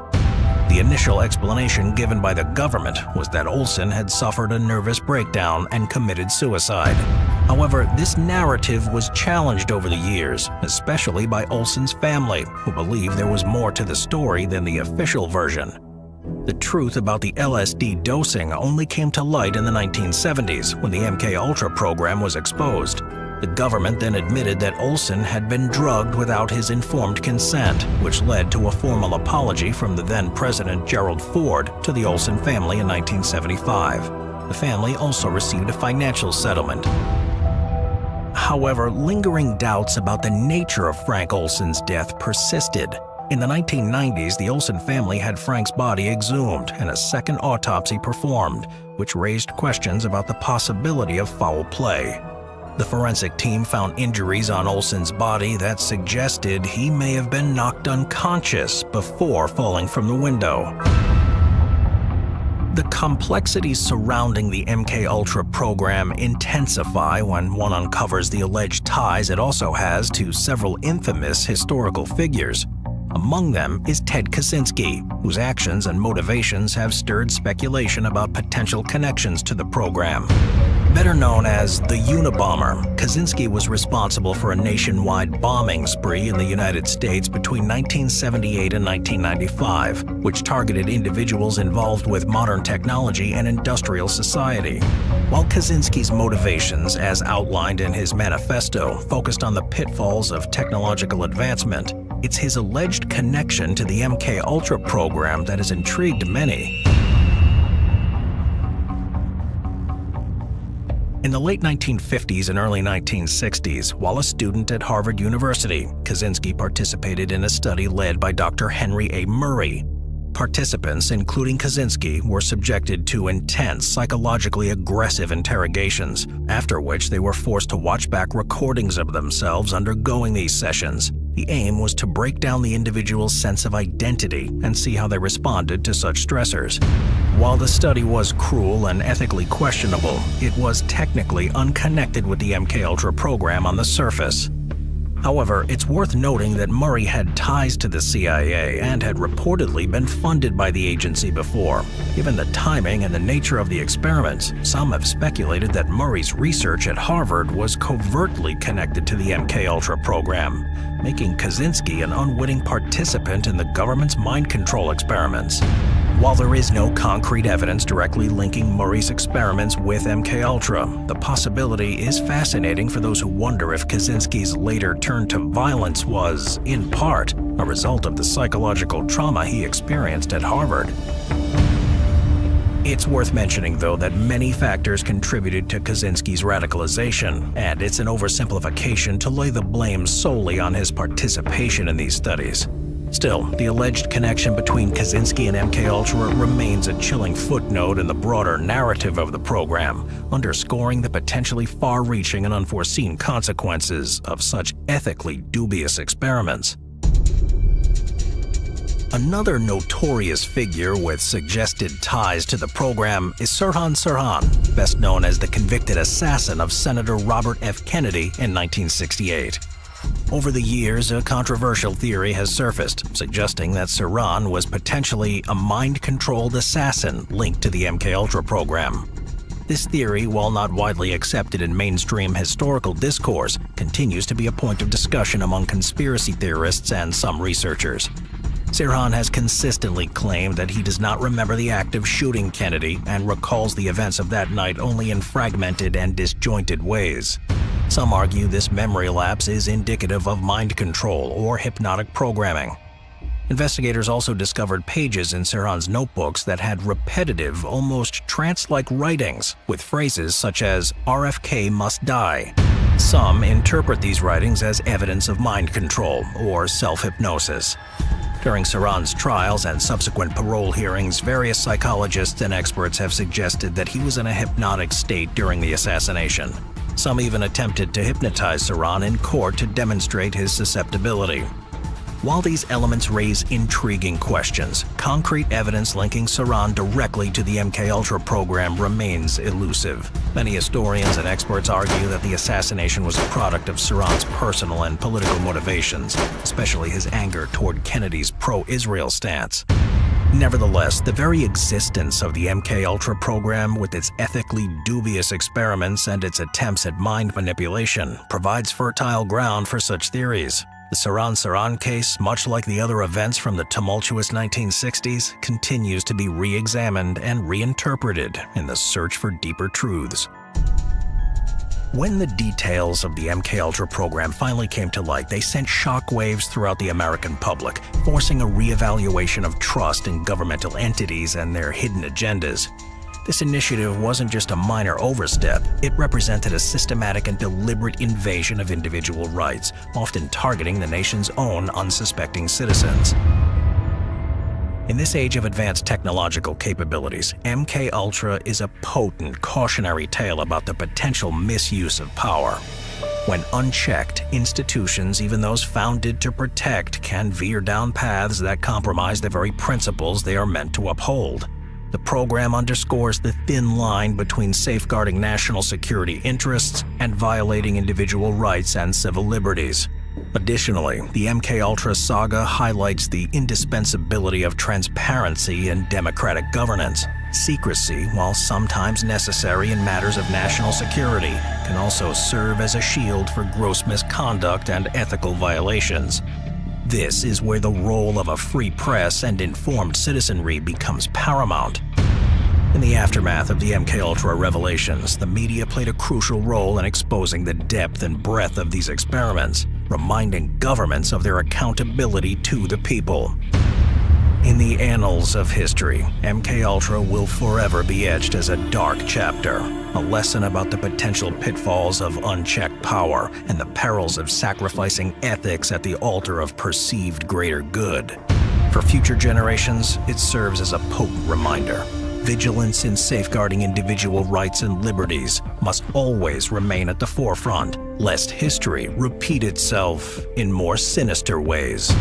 The initial explanation given by the government was that Olson had suffered a nervous breakdown and committed suicide. However, this narrative was challenged over the years, especially by Olson's family, who believed there was more to the story than the official version. The truth about the LSD dosing only came to light in the 1970s when the MKUltra program was exposed. The government then admitted that Olson had been drugged without his informed consent, which led to a formal apology from the then President Gerald Ford to the Olson family in 1975. The family also received a financial settlement. However, lingering doubts about the nature of Frank Olson's death persisted. In the 1990s, the Olson family had Frank's body exhumed and a second autopsy performed, which raised questions about the possibility of foul play. The forensic team found injuries on Olson's body that suggested he may have been knocked unconscious before falling from the window. The complexities surrounding the MKUltra program intensify when one uncovers the alleged ties it also has to several infamous historical figures. Among them is Ted Kaczynski, whose actions and motivations have stirred speculation about potential connections to the program. Better known as the Unabomber, Kaczynski was responsible for a nationwide bombing spree in the United States between 1978 and 1995, which targeted individuals involved with modern technology and industrial society. While Kaczynski's motivations, as outlined in his manifesto, focused on the pitfalls of technological advancement, it's his alleged connection to the MKUltra program that has intrigued many. In the late 1950s and early 1960s, while a student at Harvard University, Kaczynski participated in a study led by Dr. Henry A. Murray. Participants, including Kaczynski, were subjected to intense, psychologically aggressive interrogations, after which they were forced to watch back recordings of themselves undergoing these sessions. The aim was to break down the individual's sense of identity and see how they responded to such stressors. While the study was cruel and ethically questionable, it was technically unconnected with the MKUltra program on the surface. However, it's worth noting that Murray had ties to the CIA and had reportedly been funded by the agency before. Given the timing and the nature of the experiments, some have speculated that Murray's research at Harvard was covertly connected to the MKUltra program, making Kaczynski an unwitting participant in the government's mind control experiments. While there is no concrete evidence directly linking Murray's experiments with MKUltra, the possibility is fascinating for those who wonder if Kaczynski's later turn to violence was, in part, a result of the psychological trauma he experienced at Harvard. It's worth mentioning, though, that many factors contributed to Kaczynski's radicalization, and it's an oversimplification to lay the blame solely on his participation in these studies. Still, the alleged connection between Kaczynski and MKUltra remains a chilling footnote in the broader narrative of the program, underscoring the potentially far-reaching and unforeseen consequences of such ethically dubious experiments. Another notorious figure with suggested ties to the program is Sirhan Sirhan, best known as the convicted assassin of Senator Robert F. Kennedy in 1968. Over the years, a controversial theory has surfaced, suggesting that Sirhan was potentially a mind-controlled assassin linked to the MKUltra program. This theory, while not widely accepted in mainstream historical discourse, continues to be a point of discussion among conspiracy theorists and some researchers. Sirhan has consistently claimed that he does not remember the act of shooting Kennedy and recalls the events of that night only in fragmented and disjointed ways. Some argue this memory lapse is indicative of mind control or hypnotic programming. Investigators also discovered pages in Sirhan's notebooks that had repetitive, almost trance-like writings with phrases such as "RFK must die." Some interpret these writings as evidence of mind control or self-hypnosis. During Sirhan's trials and subsequent parole hearings, various psychologists and experts have suggested that he was in a hypnotic state during the assassination. Some even attempted to hypnotize Sirhan in court to demonstrate his susceptibility. While these elements raise intriguing questions, concrete evidence linking Sirhan directly to the MKUltra program remains elusive. Many historians and experts argue that the assassination was a product of Sirhan's personal and political motivations, especially his anger toward Kennedy's pro-Israel stance. Nevertheless, the very existence of the MKUltra program, with its ethically dubious experiments and its attempts at mind manipulation, provides fertile ground for such theories. The Saran Saran case, much like the other events from the tumultuous 1960s, continues to be re-examined and reinterpreted in the search for deeper truths. When the details of the MKUltra program finally came to light, they sent shockwaves throughout the American public, forcing a reevaluation of trust in governmental entities and their hidden agendas. This initiative wasn't just a minor overstep, it represented a systematic and deliberate invasion of individual rights, often targeting the nation's own unsuspecting citizens. In this age of advanced technological capabilities, MKUltra is a potent cautionary tale about the potential misuse of power. When unchecked, institutions, even those founded to protect, can veer down paths that compromise the very principles they are meant to uphold. The program underscores the thin line between safeguarding national security interests and violating individual rights and civil liberties. Additionally, the MKUltra saga highlights the indispensability of transparency in democratic governance. Secrecy, while sometimes necessary in matters of national security, can also serve as a shield for gross misconduct and ethical violations. This is where the role of a free press and informed citizenry becomes paramount. In the aftermath of the MKUltra revelations, the media played a crucial role in exposing the depth and breadth of these experiments, reminding governments of their accountability to the people. In the annals of history, MKUltra will forever be etched as a dark chapter, a lesson about the potential pitfalls of unchecked power and the perils of sacrificing ethics at the altar of perceived greater good. For future generations, it serves as a potent reminder. Vigilance in safeguarding individual rights and liberties must always remain at the forefront, lest history repeat itself in more sinister ways.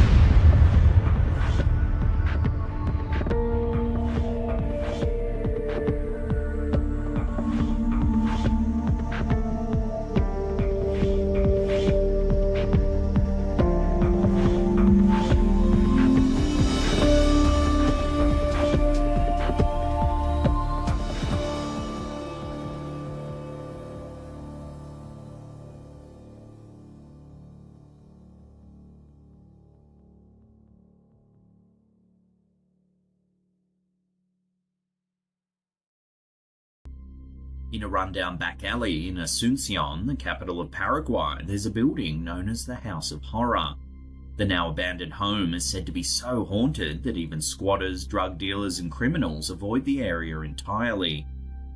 In a rundown back alley in Asunción, the capital of Paraguay, there's a building known as the House of Horror. The now abandoned home is said to be so haunted that even squatters, drug dealers and criminals avoid the area entirely.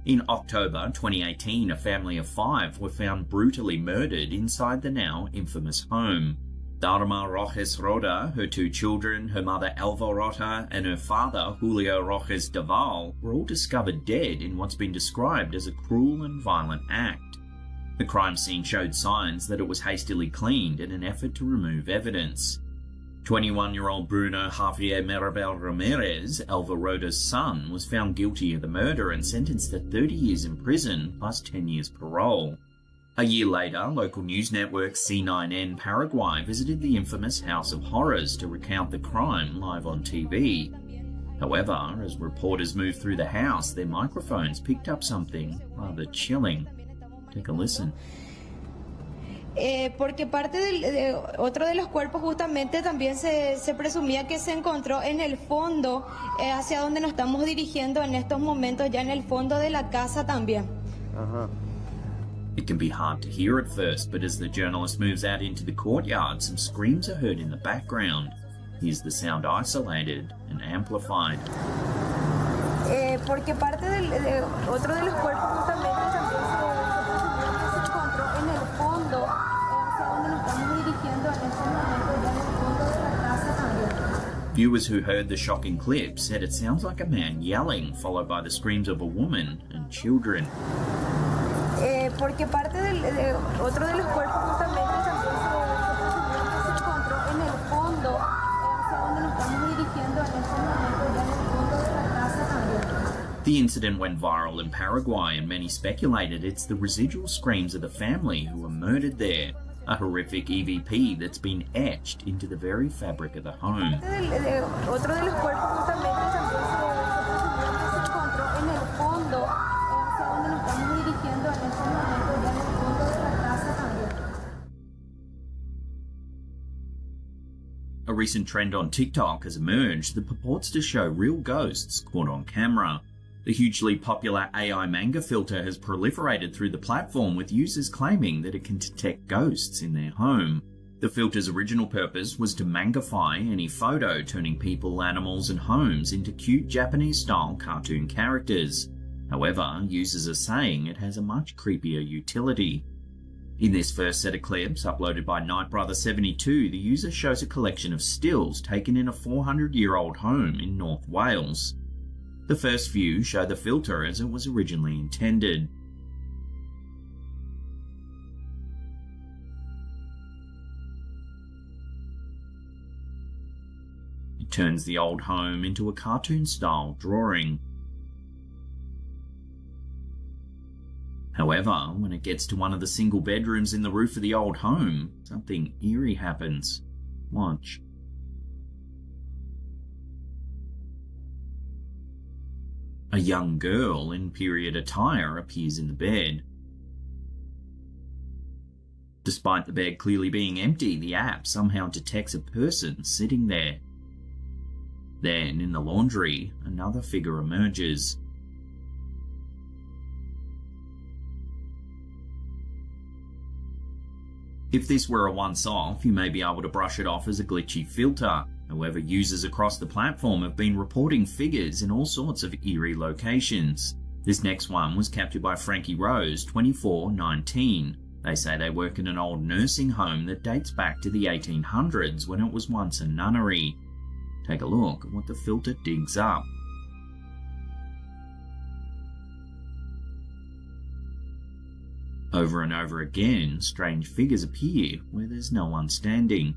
In October 2018, a family of 5 were found brutally murdered inside the now infamous home. Dharma Rojas Roda, her 2 children, her mother Alva Rota, and her father Julio Rojas Daval were all discovered dead in what's been described as a cruel and violent act. The crime scene showed signs that it was hastily cleaned in an effort to remove evidence. 21-year-old Bruno Javier Mirabel Ramirez, Alva Roda's son, was found guilty of the murder and sentenced to 30 years in prison plus 10 years parole. A year later, local news network C9N Paraguay visited the infamous House of Horrors to recount the crime live on TV. However, as reporters moved through the house, their microphones picked up something rather chilling. Take a listen. Porque parte otro de los cuerpos justamente también se presumía que se encontró en el fondo, hacia donde nos estamos dirigiendo en estos momentos, ya en el fondo de la casa también. It can be hard to hear at first, but as the journalist moves out into the courtyard, some screams are heard in the background. Here's the sound isolated and amplified. Porque parte otro de los cuerpos justamente también se encontró en el fondo, hacia donde nos estamos dirigiendo en estos momentos, ya en el fondo de la casa también. Viewers who heard the shocking clip said it sounds like a man yelling, followed by the screams of a woman and children. Porque parte otro de los cuerpos justamente también se encontró en el fondo, hacia donde nos estamos dirigiendo en estos momentos, ya en el fondo de la casa también. The incident went viral in Paraguay and many speculated it's the residual screams of the family who were murdered there, a horrific EVP that's been etched into the very fabric of the home. Otro de los cuerpos justamente también se encontró en el fondo, hacia donde nos estamos dirigiendo en estos momentos, ya en el fondo de la casa también. recent trend on TikTok has emerged that purports to show real ghosts caught on camera. The hugely popular AI manga filter has proliferated through the platform, with users claiming that it can detect ghosts in their home. The filter's original purpose was to mangify any photo, turning people, animals, and homes into cute Japanese-style cartoon characters. However, users are saying it has a much creepier utility. In this first set of clips, uploaded by Nightbrother72, the user shows a collection of stills taken in a 400-year-old home in North Wales. The first few show the filter as it was originally intended. It turns the old home into a cartoon-style drawing. However, when it gets to one of the single bedrooms in the roof of the old home, something eerie happens. Watch. A young girl in period attire appears in the bed. Despite the bed clearly being empty, the app somehow detects a person sitting there. Then, in the laundry, another figure emerges. If this were a once-off, you may be able to brush it off as a glitchy filter. However, users across the platform have been reporting figures in all sorts of eerie locations. This next one was captured by Frankie Rose, 2419. They say they work in an old nursing home that dates back to the 1800s when it was once a nunnery. Take a look at what the filter digs up. Over and over again, strange figures appear where there's no one standing.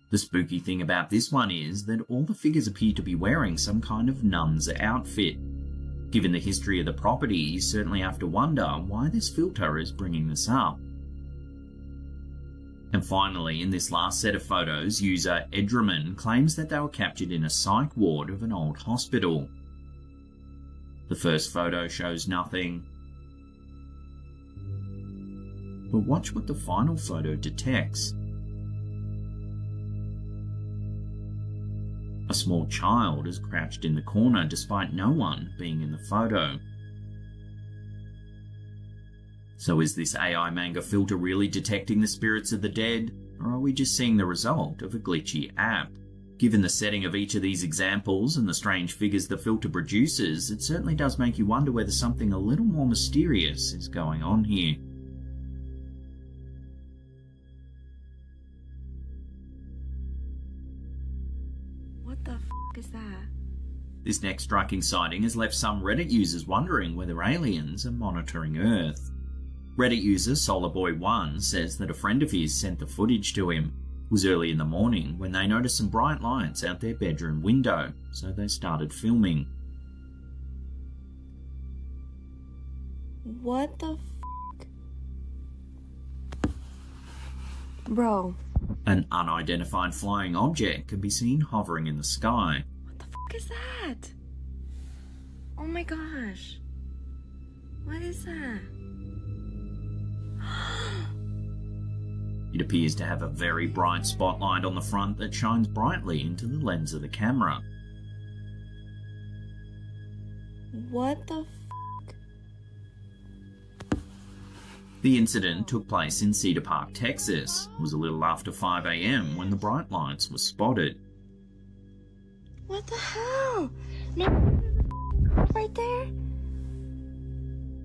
The spooky thing about this one is that all the figures appear to be wearing some kind of nun's outfit. Given the history of the property, you certainly have to wonder why this filter is bringing this up. And finally, in this last set of photos, user Edraman claims that they were captured in a psych ward of an old hospital. The first photo shows nothing. But watch what the final photo detects. A small child is crouched in the corner despite no one being in the photo. So is this AI manga filter really detecting the spirits of the dead, or are we just seeing the result of a glitchy app? Given the setting of each of these examples and the strange figures the filter produces, it certainly does make you wonder whether something a little more mysterious is going on here. What the f*** is that? This next striking sighting has left some Reddit users wondering whether aliens are monitoring Earth. Reddit user SolarBoy1 says that a friend of his sent the footage to him. It was early in the morning when they noticed some bright lights out their bedroom window, so they started filming. What the f***? Bro. An unidentified flying object can be seen hovering in the sky. What the f*** is that? Oh my gosh. What is that? It appears to have a very bright spotlight on the front that shines brightly into the lens of the camera. What the f***? The incident took place in Cedar Park, Texas. It was a little after 5 a.m. when the bright lights were spotted. What the hell? No, right there?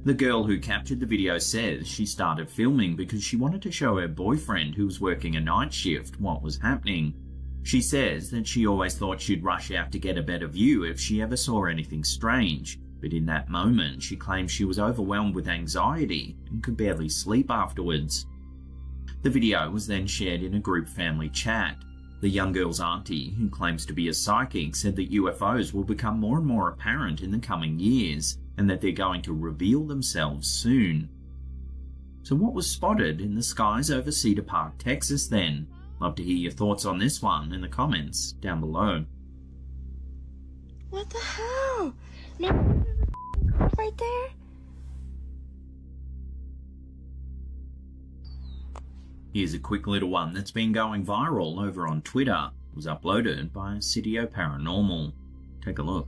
The girl who captured the video says she started filming because she wanted to show her boyfriend, who was working a night shift, what was happening. She says that she always thought she'd rush out to get a better view if she ever saw anything strange, but in that moment she claims she was overwhelmed with anxiety and could barely sleep afterwards. The video was then shared in a group family chat. The young girl's auntie, who claims to be a psychic, said that UFOs will become more and more apparent in the coming years, and that they're going to reveal themselves soon. So what was spotted in the skies over Cedar Park, Texas then? Love to hear your thoughts on this one in the comments down below. What the hell? No, right there? Here's a quick little one that's been going viral over on Twitter. It was uploaded by Studio Paranormal. Take a look.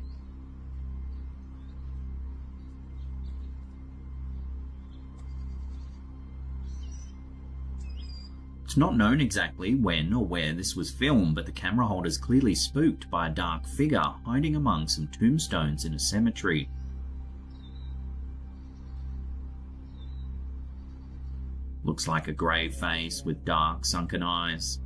It's not known exactly when or where this was filmed, but the camera holder's clearly spooked by a dark figure hiding among some tombstones in a cemetery. Looks like a grave face with dark, sunken eyes.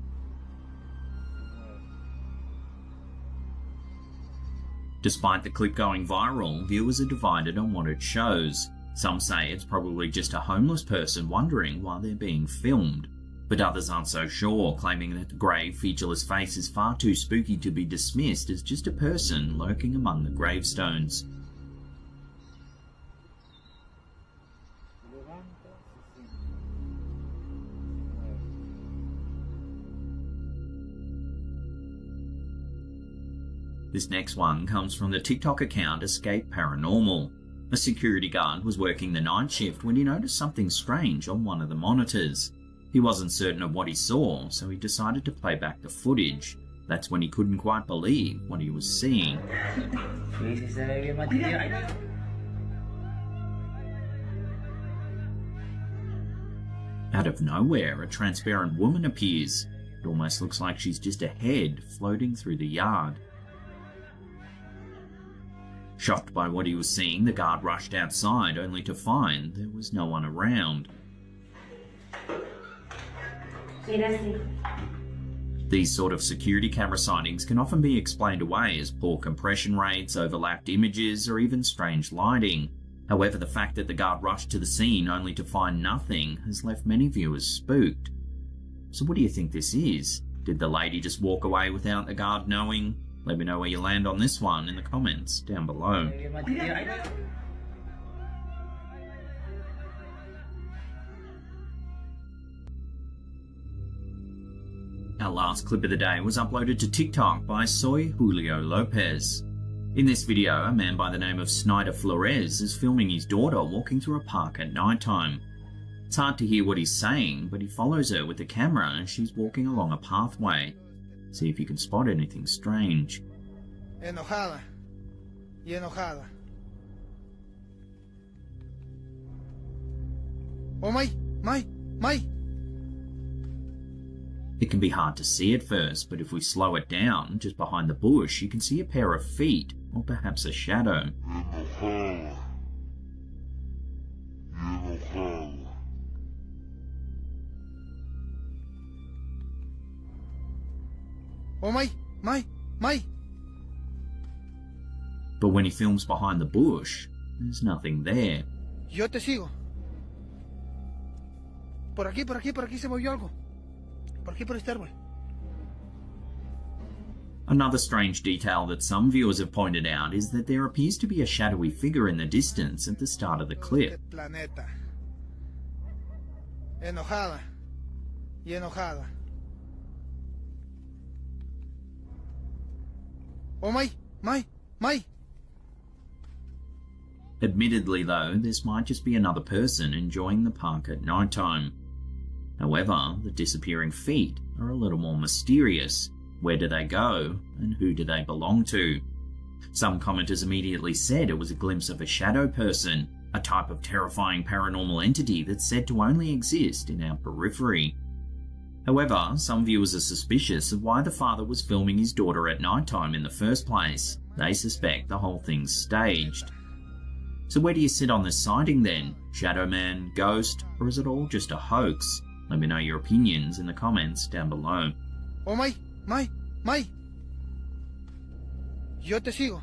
Despite the clip going viral, viewers are divided on what it shows. Some say it's probably just a homeless person wondering why they're being filmed, but others aren't so sure, claiming that the grey, featureless face is far too spooky to be dismissed as just a person lurking among the gravestones. This next one comes from the TikTok account Escape Paranormal. A security guard was working the night shift when he noticed something strange on one of the monitors. He wasn't certain of what he saw, so he decided to play back the footage. That's when he couldn't quite believe what he was seeing. Out of nowhere, a transparent woman appears. It almost looks like she's just a head floating through the yard. Shocked by what he was seeing, the guard rushed outside only to find there was no one around. These sort of security camera sightings can often be explained away as poor compression rates, overlapped images, or even strange lighting. However, the fact that the guard rushed to the scene only to find nothing has left many viewers spooked. So what do you think this is? Did the lady just walk away without the guard knowing? Let me know where you land on this one in the comments down below. Our last clip of the day was uploaded to TikTok by Soy Julio Lopez. In this video, a man by the name of Snyder Flores is filming his daughter walking through a park at nighttime. It's hard to hear what he's saying, but he follows her with the camera as she's walking along a pathway. See if you can spot anything strange. Enojada. Y enojada. Oh my. It can be hard to see at first, but if we slow it down, just behind the bush, you can see a pair of feet, or perhaps a shadow. Oh my. But when he films behind the bush, there's nothing there. Yo te sigo. Por aquí se movió algo. Por aquí por este árbol. Another strange detail that some viewers have pointed out is that there appears to be a shadowy figure in the distance at the start of the clip. Planeta. Enojada. Y enojada. Oh my. Admittedly though, this might just be another person enjoying the park at nighttime. However, the disappearing feet are a little more mysterious. Where do they go, and who do they belong to? Some commenters immediately said it was a glimpse of a shadow person, a type of terrifying paranormal entity that's said to only exist in our periphery. However, some viewers are suspicious of why the father was filming his daughter at nighttime in the first place. They suspect the whole thing's staged. So where do you sit on this sighting then? Shadow man, ghost, or is it all just a hoax? Let me know your opinions in the comments down below. Oh my. Yo te sigo.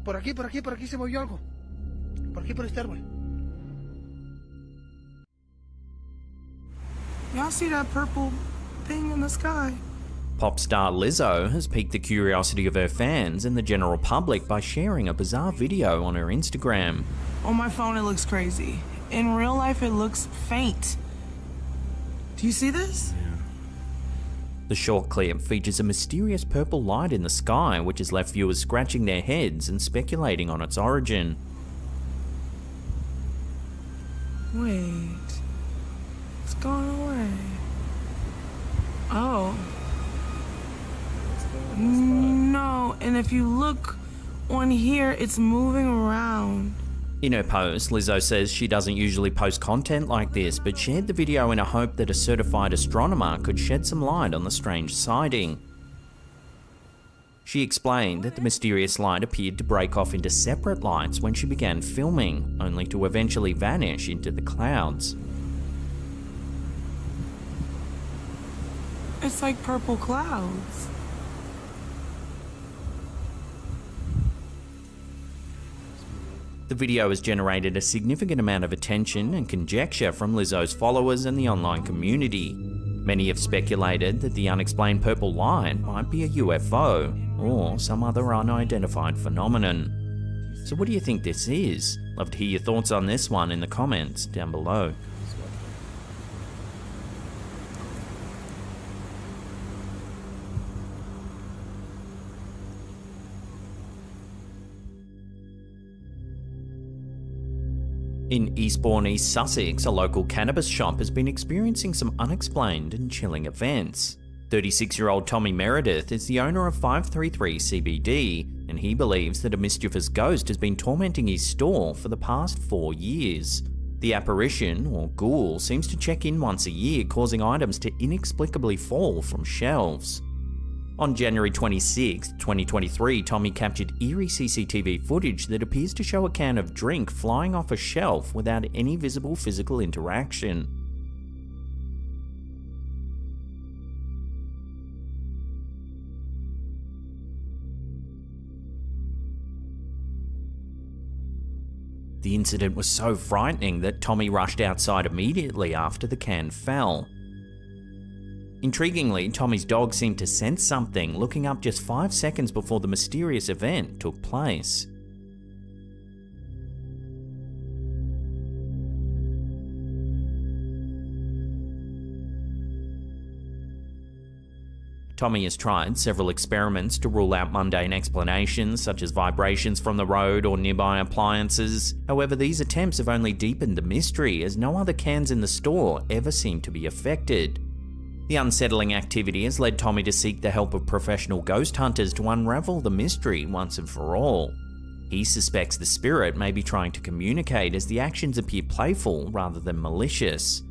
Por aquí se movió algo. Por aquí por este árbol. Y'all see that purple thing in the sky? Pop star Lizzo has piqued the curiosity of her fans and the general public by sharing a bizarre video on her Instagram. On my phone it looks crazy. In real life it looks faint. Do you see this? The short clip features a mysterious purple light in the sky which has left viewers scratching their heads and speculating on its origin. Wait. going away. Oh. No, and if you look on here, it's moving around. In her post, Lizzo says she doesn't usually post content like this, but shared the video in a hope that a certified astronomer could shed some light on the strange sighting. She explained that the mysterious light appeared to break off into separate lights when she began filming, only to eventually vanish into the clouds. It's like purple clouds. The video has generated a significant amount of attention and conjecture from Lizzo's followers and the online community. Many have speculated that the unexplained purple light might be a UFO or some other unidentified phenomenon. So what do you think this is? Love to hear your thoughts on this one in the comments down below. In Eastbourne, East Sussex, a local cannabis shop has been experiencing some unexplained and chilling events. 36-year-old Tommy Meredith is the owner of 533 CBD, and he believes that a mischievous ghost has been tormenting his store for the past 4 years. The apparition, or ghoul, seems to check in once a year, causing items to inexplicably fall from shelves. On January 26, 2023, Tommy captured eerie CCTV footage that appears to show a can of drink flying off a shelf without any visible physical interaction. The incident was so frightening that Tommy rushed outside immediately after the can fell. Intriguingly, Tommy's dog seemed to sense something, looking up just 5 seconds before the mysterious event took place. Tommy has tried several experiments to rule out mundane explanations, such as vibrations from the road or nearby appliances. However, these attempts have only deepened the mystery, as no other cans in the store ever seem to be affected. The unsettling activity has led Tommy to seek the help of professional ghost hunters to unravel the mystery once and for all. He suspects the spirit may be trying to communicate, as the actions appear playful rather than malicious.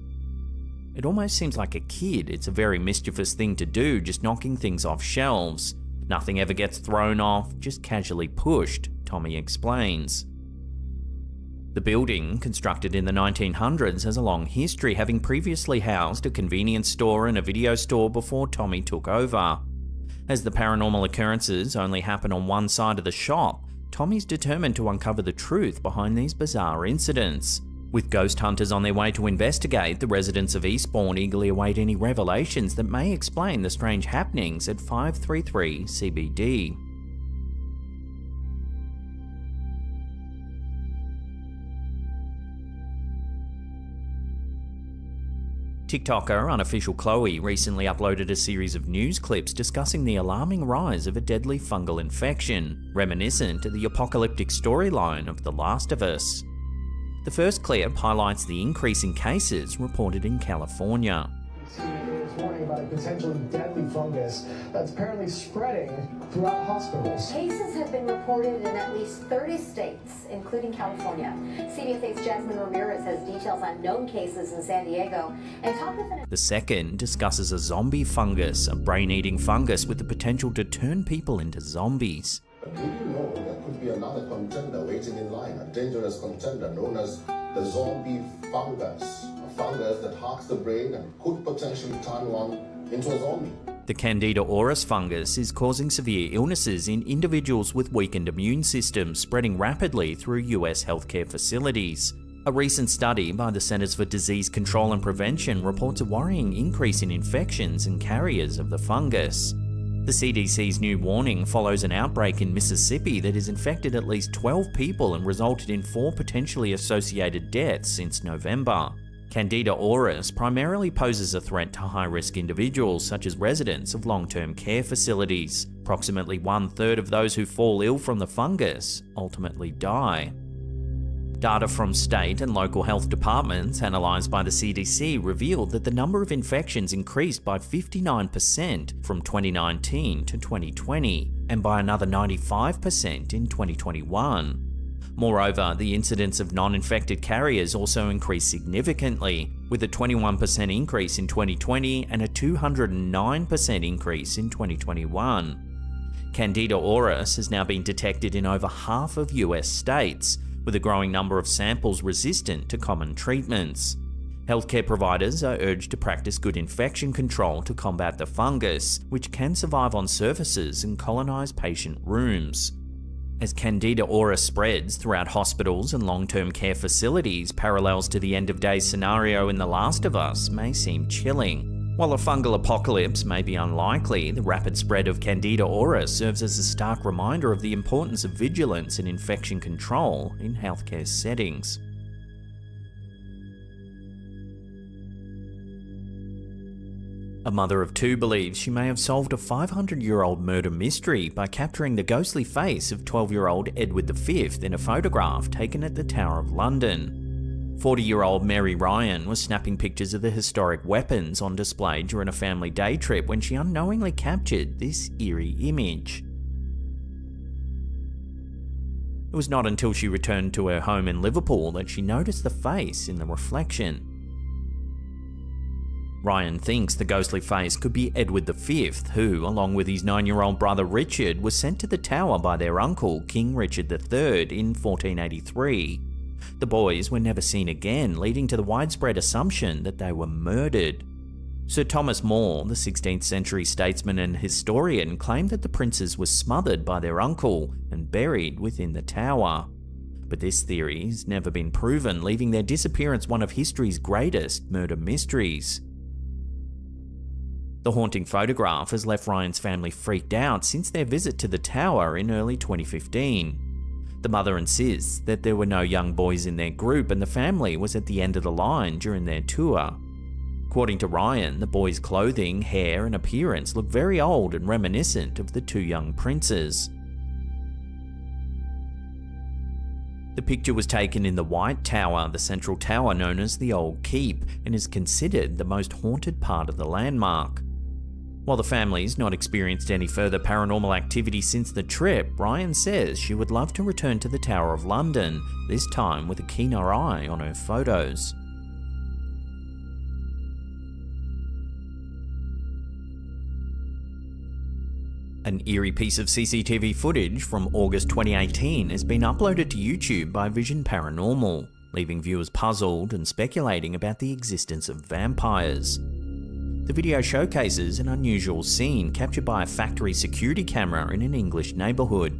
It almost seems like a kid. It's a very mischievous thing to do, just knocking things off shelves. Nothing ever gets thrown off, just casually pushed, Tommy explains. The building, constructed in the 1900s, has a long history, having previously housed a convenience store and a video store before Tommy took over. As the paranormal occurrences only happen on one side of the shop, Tommy's determined to uncover the truth behind these bizarre incidents. With ghost hunters on their way to investigate, the residents of Eastbourne eagerly await any revelations that may explain the strange happenings at 533 CBD. TikToker Unofficial Chloe recently uploaded a series of news clips discussing the alarming rise of a deadly fungal infection, reminiscent of the apocalyptic storyline of The Last of Us. The first clip highlights the increase in cases reported in California. Is warning about a potentially deadly fungus that's apparently spreading throughout hospitals. Cases have been reported in at least 30 states, including California. CBS8's Jasmine Ramirez has details on known cases in San Diego and talked with an... The second discusses a zombie fungus, a brain-eating fungus with the potential to turn people into zombies. Did you know there could be another contender waiting in line, a dangerous contender known as the zombie fungus? A fungus that hacks the brain and could potentially turn one into a zombie. The Candida auris fungus is causing severe illnesses in individuals with weakened immune systems, spreading rapidly through US healthcare facilities. A recent study by the Centers for Disease Control and Prevention reports a worrying increase in infections and carriers of the fungus. The CDC's new warning follows an outbreak in Mississippi that has infected at least 12 people and resulted in 4 potentially associated deaths since November. Candida auris primarily poses a threat to high-risk individuals, such as residents of long-term care facilities. Approximately 1/3 of those who fall ill from the fungus ultimately die. Data from state and local health departments analysed by the CDC revealed that the number of infections increased by 59% from 2019 to 2020, and by another 95% in 2021. Moreover, the incidence of non-infected carriers also increased significantly, with a 21% increase in 2020 and a 209% increase in 2021. Candida auris has now been detected in over half of US states, with a growing number of samples resistant to common treatments. Healthcare providers are urged to practice good infection control to combat the fungus, which can survive on surfaces and colonise patient rooms. As Candida auris spreads throughout hospitals and long-term care facilities, parallels to the end-of-days scenario in The Last of Us may seem chilling. While a fungal apocalypse may be unlikely, the rapid spread of Candida auris serves as a stark reminder of the importance of vigilance and infection control in healthcare settings. A mother of two believes she may have solved a 500-year-old murder mystery by capturing the ghostly face of 12-year-old Edward V in a photograph taken at the Tower of London. 40-year-old Mary Ryan was snapping pictures of the historic weapons on display during a family day trip when she unknowingly captured this eerie image. It was not until she returned to her home in Liverpool that she noticed the face in the reflection. Ryan thinks the ghostly face could be Edward V, who, along with his 9-year-old brother Richard, was sent to the Tower by their uncle, King Richard III, in 1483. The boys were never seen again, leading to the widespread assumption that they were murdered. Sir Thomas More, the 16th century statesman and historian, claimed that the princes were smothered by their uncle and buried within the tower. But this theory has never been proven, leaving their disappearance one of history's greatest murder mysteries. The haunting photograph has left Ryan's family freaked out since their visit to the tower in early 2015. The mother insists that there were no young boys in their group and the family was at the end of the line during their tour. According to Ryan, the boys' clothing, hair and appearance look very old and reminiscent of the two young princes. The picture was taken in the White Tower, the central tower known as the Old Keep, and is considered the most haunted part of the landmark. While the family's not experienced any further paranormal activity since the trip, Ryan says she would love to return to the Tower of London, this time with a keener eye on her photos. An eerie piece of CCTV footage from August 2018 has been uploaded to YouTube by Vision Paranormal, leaving viewers puzzled and speculating about the existence of vampires. The video showcases an unusual scene captured by a factory security camera in an English neighbourhood.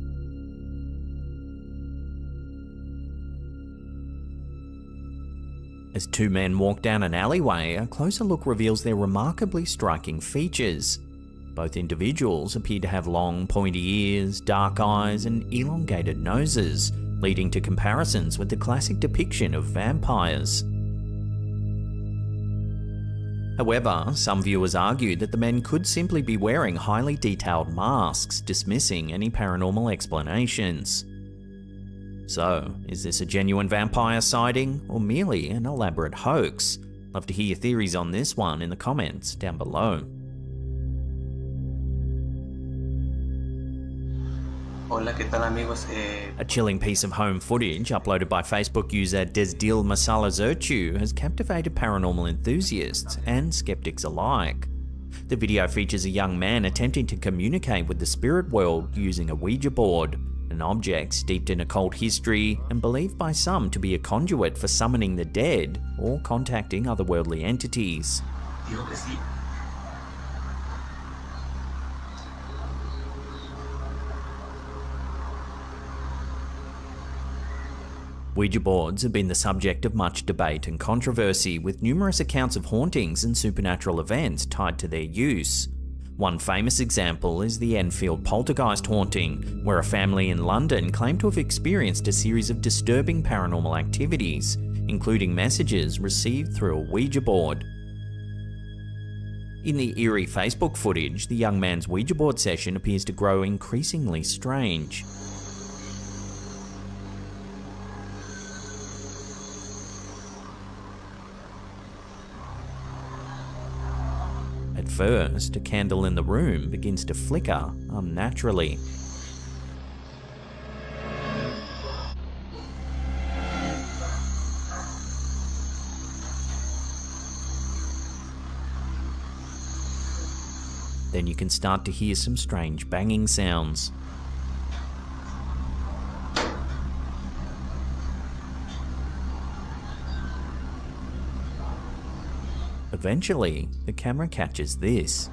As two men walk down an alleyway, a closer look reveals their remarkably striking features. Both individuals appear to have long, pointy ears, dark eyes, and elongated noses, leading to comparisons with the classic depiction of vampires. However, some viewers argued that the men could simply be wearing highly detailed masks, dismissing any paranormal explanations. So, is this a genuine vampire sighting, or merely an elaborate hoax? Love to hear your theories on this one in the comments down below. Hola, ¿qué tal amigos? A chilling piece of home footage uploaded by Facebook user Desdil Masala Zerchu has captivated paranormal enthusiasts and skeptics alike. The video features a young man attempting to communicate with the spirit world using a Ouija board, an object steeped in occult history and believed by some to be a conduit for summoning the dead or contacting otherworldly entities. Dijo que sí. Ouija boards have been the subject of much debate and controversy, with numerous accounts of hauntings and supernatural events tied to their use. One famous example is the Enfield poltergeist haunting, where a family in London claimed to have experienced a series of disturbing paranormal activities, including messages received through a Ouija board. In the eerie Facebook footage, the young man's Ouija board session appears to grow increasingly strange. At first, a candle in the room begins to flicker unnaturally. Then you can start to hear some strange banging sounds. Eventually, the camera catches this.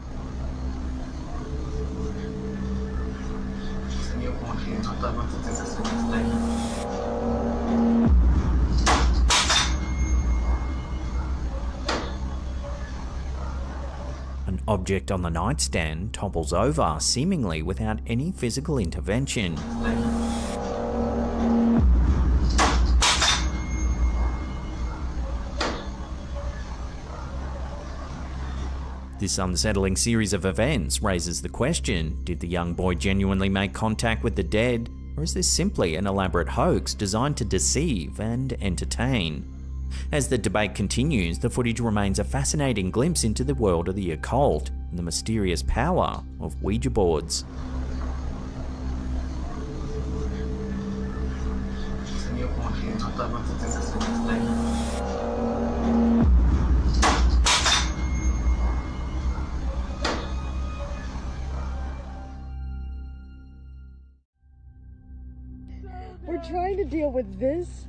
An object on the nightstand topples over, seemingly without any physical intervention. This unsettling series of events raises the question, did the young boy genuinely make contact with the dead, or is this simply an elaborate hoax designed to deceive and entertain? As the debate continues, the footage remains a fascinating glimpse into the world of the occult and the mysterious power of Ouija boards. We're trying to deal with this.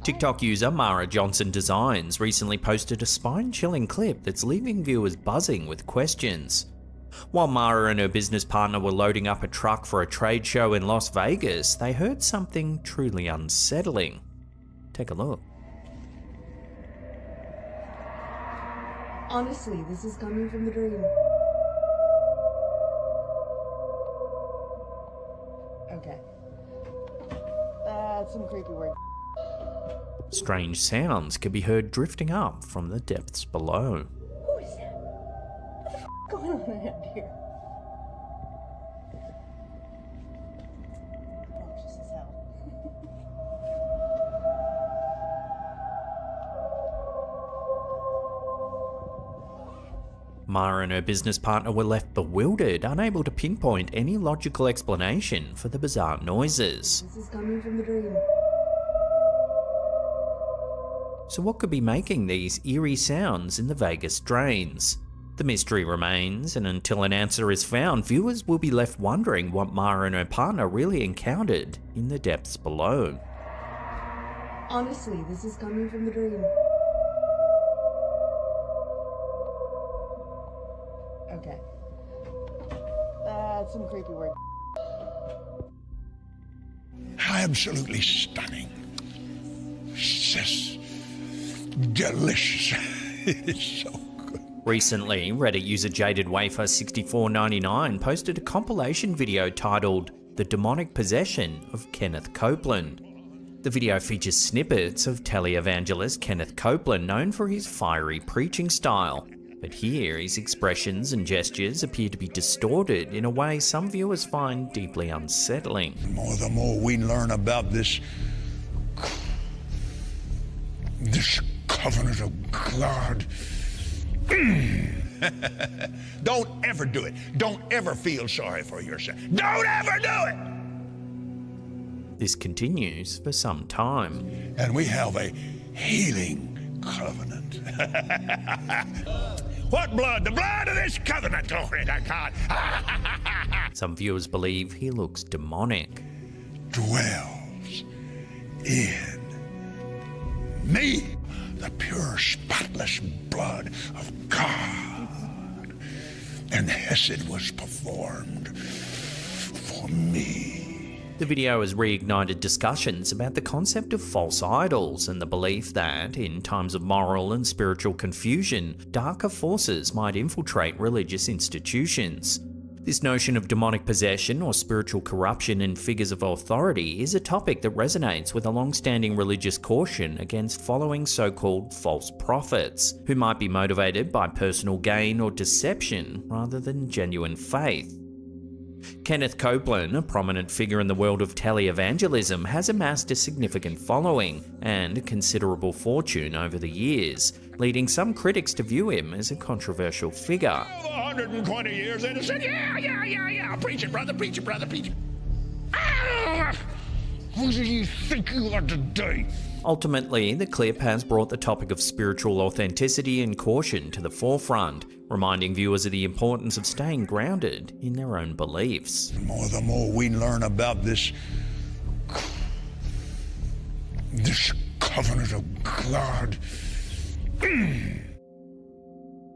TikTok user Mara Johnson Designs recently posted a spine-chilling clip that's leaving viewers buzzing with questions. While Mara and her business partner were loading up a truck for a trade show in Las Vegas, they heard something truly unsettling. Take a look. Honestly, this is coming from the dream. Okay. That's some creepy word. Strange sounds could be heard drifting up from the depths below. Who is that? What the f*** going on around here? Noxious as hell. Mara and her business partner were left bewildered, unable to pinpoint any logical explanation for the bizarre noises. This is coming from the dream. So what could be making these eerie sounds in the Vegas drains? The mystery remains, and until an answer is found, viewers will be left wondering what Mara and her partner really encountered in the depths below. Honestly, this is coming from the dream. Okay. That's some creepy word. Absolutely stunning. Just delicious. It is so good. Recently, Reddit user JadedWafer6499 posted a compilation video titled The Demonic Possession of Kenneth Copeland. The video features snippets of televangelist Kenneth Copeland, known for his fiery preaching style. But here, his expressions and gestures appear to be distorted in a way some viewers find deeply unsettling. The more we learn about this covenant of God. Don't ever do it. Don't ever feel sorry for yourself. Don't ever do it! This continues for some time. And we have a healing covenant. What blood? The blood of this covenant, glory to God. Some viewers believe he looks demonic. Dwells in me, the pure, spotless blood of God. And Hesed was performed for me. The video has reignited discussions about the concept of false idols and the belief that, in times of moral and spiritual confusion, darker forces might infiltrate religious institutions. This notion of demonic possession or spiritual corruption in figures of authority is a topic that resonates with a long-standing religious caution against following so-called false prophets, who might be motivated by personal gain or deception rather than genuine faith. Kenneth Copeland, a prominent figure in the world of televangelism, has amassed a significant following and a considerable fortune over the years, leading some critics to view him as a controversial figure. 120 years, they just said, yeah, preach it, brother, preach it, brother, preach it. Ah, who do you think you are today? Ultimately, the clip has brought the topic of spiritual authenticity and caution to the forefront, reminding viewers of the importance of staying grounded in their own beliefs. The more we learn about this covenant of God.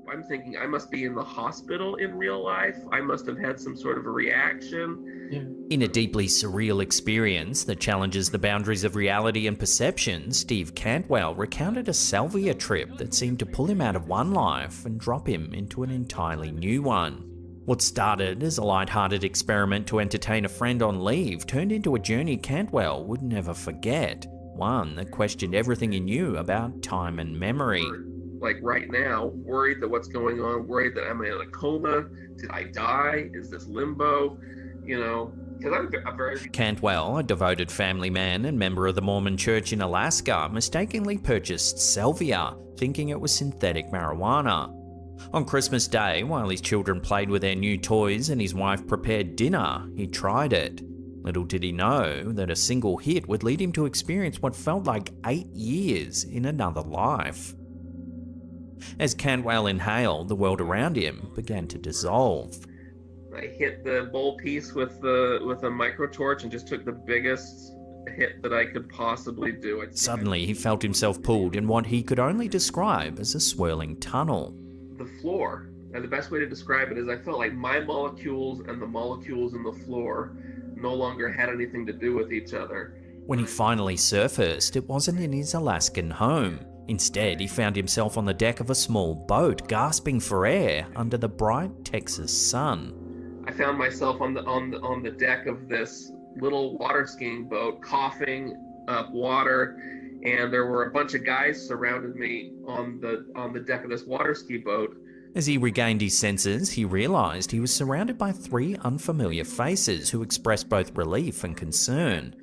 I'm thinking I must be in the hospital in real life. I must have had some sort of a reaction. In a deeply surreal experience that challenges the boundaries of reality and perception, Steve Cantwell recounted a salvia trip that seemed to pull him out of one life and drop him into an entirely new one. What started as a light-hearted experiment to entertain a friend on leave turned into a journey Cantwell would never forget, one that questioned everything he knew about time and memory. Like right now, worried that what's going on, worried that I'm in a coma, did I die, is this limbo, because I'm very... Cantwell, a devoted family man and member of the Mormon Church in Alaska, mistakenly purchased salvia, thinking it was synthetic marijuana. On Christmas Day, while his children played with their new toys and his wife prepared dinner, he tried it. Little did he know that a single hit would lead him to experience what felt like 8 years in another life. As Cantwell inhaled, the world around him began to dissolve. I hit the bowl piece with a microtorch and just took the biggest hit that I could possibly do. Suddenly, he felt himself pulled in what he could only describe as a swirling tunnel. The floor, and the best way to describe it is I felt like my molecules and the molecules in the floor no longer had anything to do with each other. When he finally surfaced, it wasn't in his Alaskan home. Instead, he found himself on the deck of a small boat, gasping for air under the bright Texas sun. I found myself on the deck of this little water skiing boat, coughing up water, and there were a bunch of guys surrounded me on the deck of this water ski boat. As he regained his senses, he realized he was surrounded by 3 unfamiliar faces who expressed both relief and concern.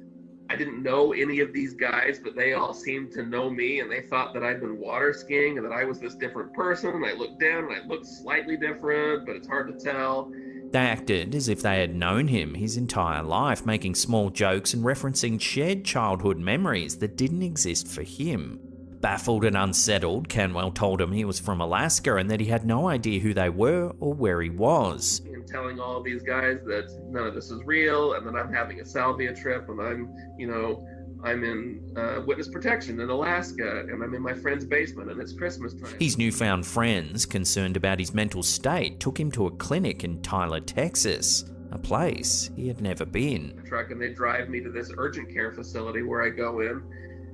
I didn't know any of these guys, but they all seemed to know me, and they thought that I'd been water skiing and that I was this different person. And I looked down and I looked slightly different, but it's hard to tell. They acted as if they had known him his entire life, making small jokes and referencing shared childhood memories that didn't exist for him. Baffled and unsettled, Cantwell told him he was from Alaska and that he had no idea who they were or where he was. And telling all of these guys that none of this is real and that I'm having a salvia trip and I'm in witness protection in Alaska and I'm in my friend's basement and it's Christmas time. His newfound friends, concerned about his mental state, took him to a clinic in Tyler, Texas, a place he had never been. Truck and they drive me to this urgent care facility where I go in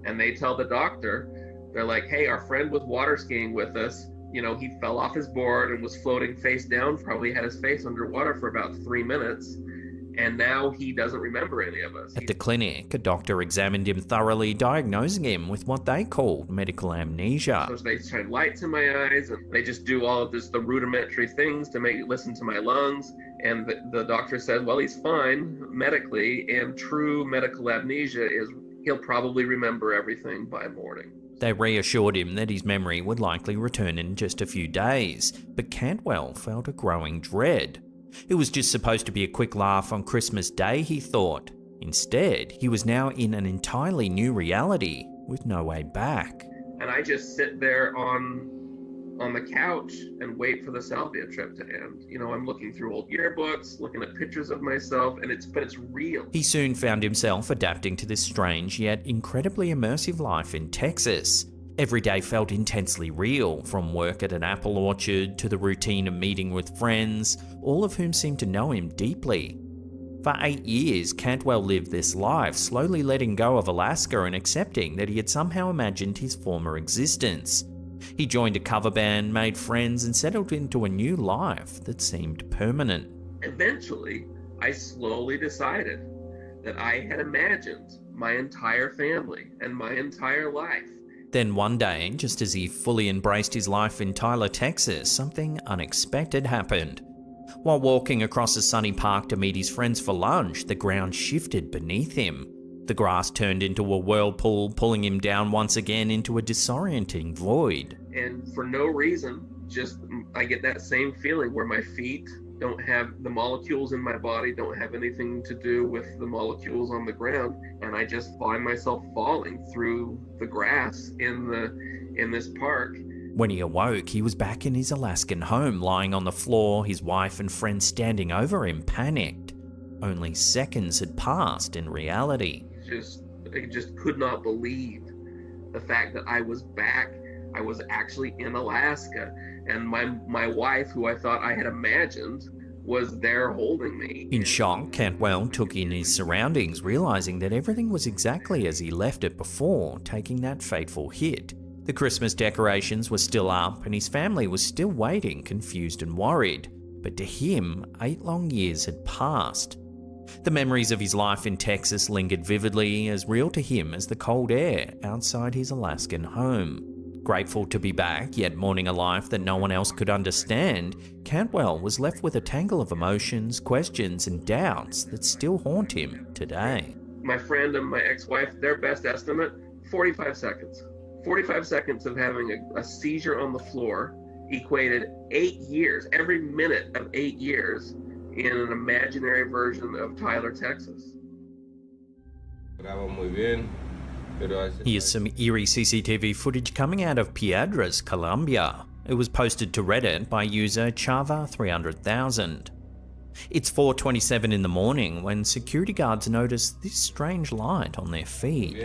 and they tell the doctor, they're like, hey, our friend was water skiing with us. He fell off his board and was floating face down, probably had his face underwater for about 3 minutes. And now he doesn't remember any of us. At the clinic, a doctor examined him thoroughly, diagnosing him with what they called medical amnesia. So they shine lights in my eyes and they just do all of the rudimentary things to make listen to my lungs. And the doctor said, well, he's fine medically, and true medical amnesia is he'll probably remember everything by morning. They reassured him that his memory would likely return in just a few days, but Cantwell felt a growing dread. It was just supposed to be a quick laugh on Christmas Day, he thought. Instead, he was now in an entirely new reality with no way back. And I just sit there on the couch and wait for the salvia trip to end. I'm looking through old yearbooks, looking at pictures of myself, but it's real. He soon found himself adapting to this strange yet incredibly immersive life in Texas. Every day felt intensely real, from work at an apple orchard to the routine of meeting with friends, all of whom seemed to know him deeply. For 8 years, Cantwell lived this life, slowly letting go of Alaska and accepting that he had somehow imagined his former existence. He joined a cover band, made friends, and settled into a new life that seemed permanent. Eventually, I slowly decided that I had imagined my entire family and my entire life. Then one day, just as he fully embraced his life in Tyler, Texas, something unexpected happened. While walking across a sunny park to meet his friends for lunch, the ground shifted beneath him. The grass turned into a whirlpool, pulling him down once again into a disorienting void. And for no reason, just I get that same feeling where my feet don't have the molecules in my body, don't have anything to do with the molecules on the ground, and I just find myself falling through the grass in this park. When he awoke, he was back in his Alaskan home, lying on the floor, his wife and friends standing over him, panicked. Only seconds had passed in reality. I just could not believe the fact that I was back. I was actually in Alaska, and my wife, who I thought I had imagined, was there holding me. In shock, Cantwell took in his surroundings, realizing that everything was exactly as he left it before taking that fateful hit. The Christmas decorations were still up, and his family was still waiting, confused and worried. But to him, 8 long years had passed. The memories of his life in Texas lingered vividly, as real to him as the cold air outside his Alaskan home. Grateful to be back, yet mourning a life that no one else could understand, Cantwell was left with a tangle of emotions, questions, and doubts that still haunt him today. My friend and my ex-wife, their best estimate, 45 seconds. 45 seconds of having a seizure on the floor equated 8 years, every minute of 8 years, in an imaginary version of Tyler, Texas. Here's some eerie CCTV footage coming out of Piedras, Colombia. It was posted to Reddit by user Chava300,000. It's 4:27 in the morning when security guards notice this strange light on their feed.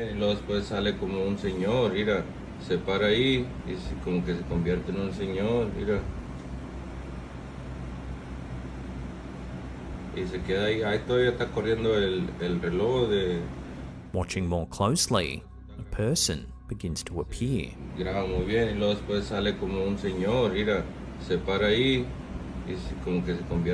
Watching more closely, a person begins to appear. Graba muy bien y luego después sale como un señor, mira, se para ahí y como que se convierte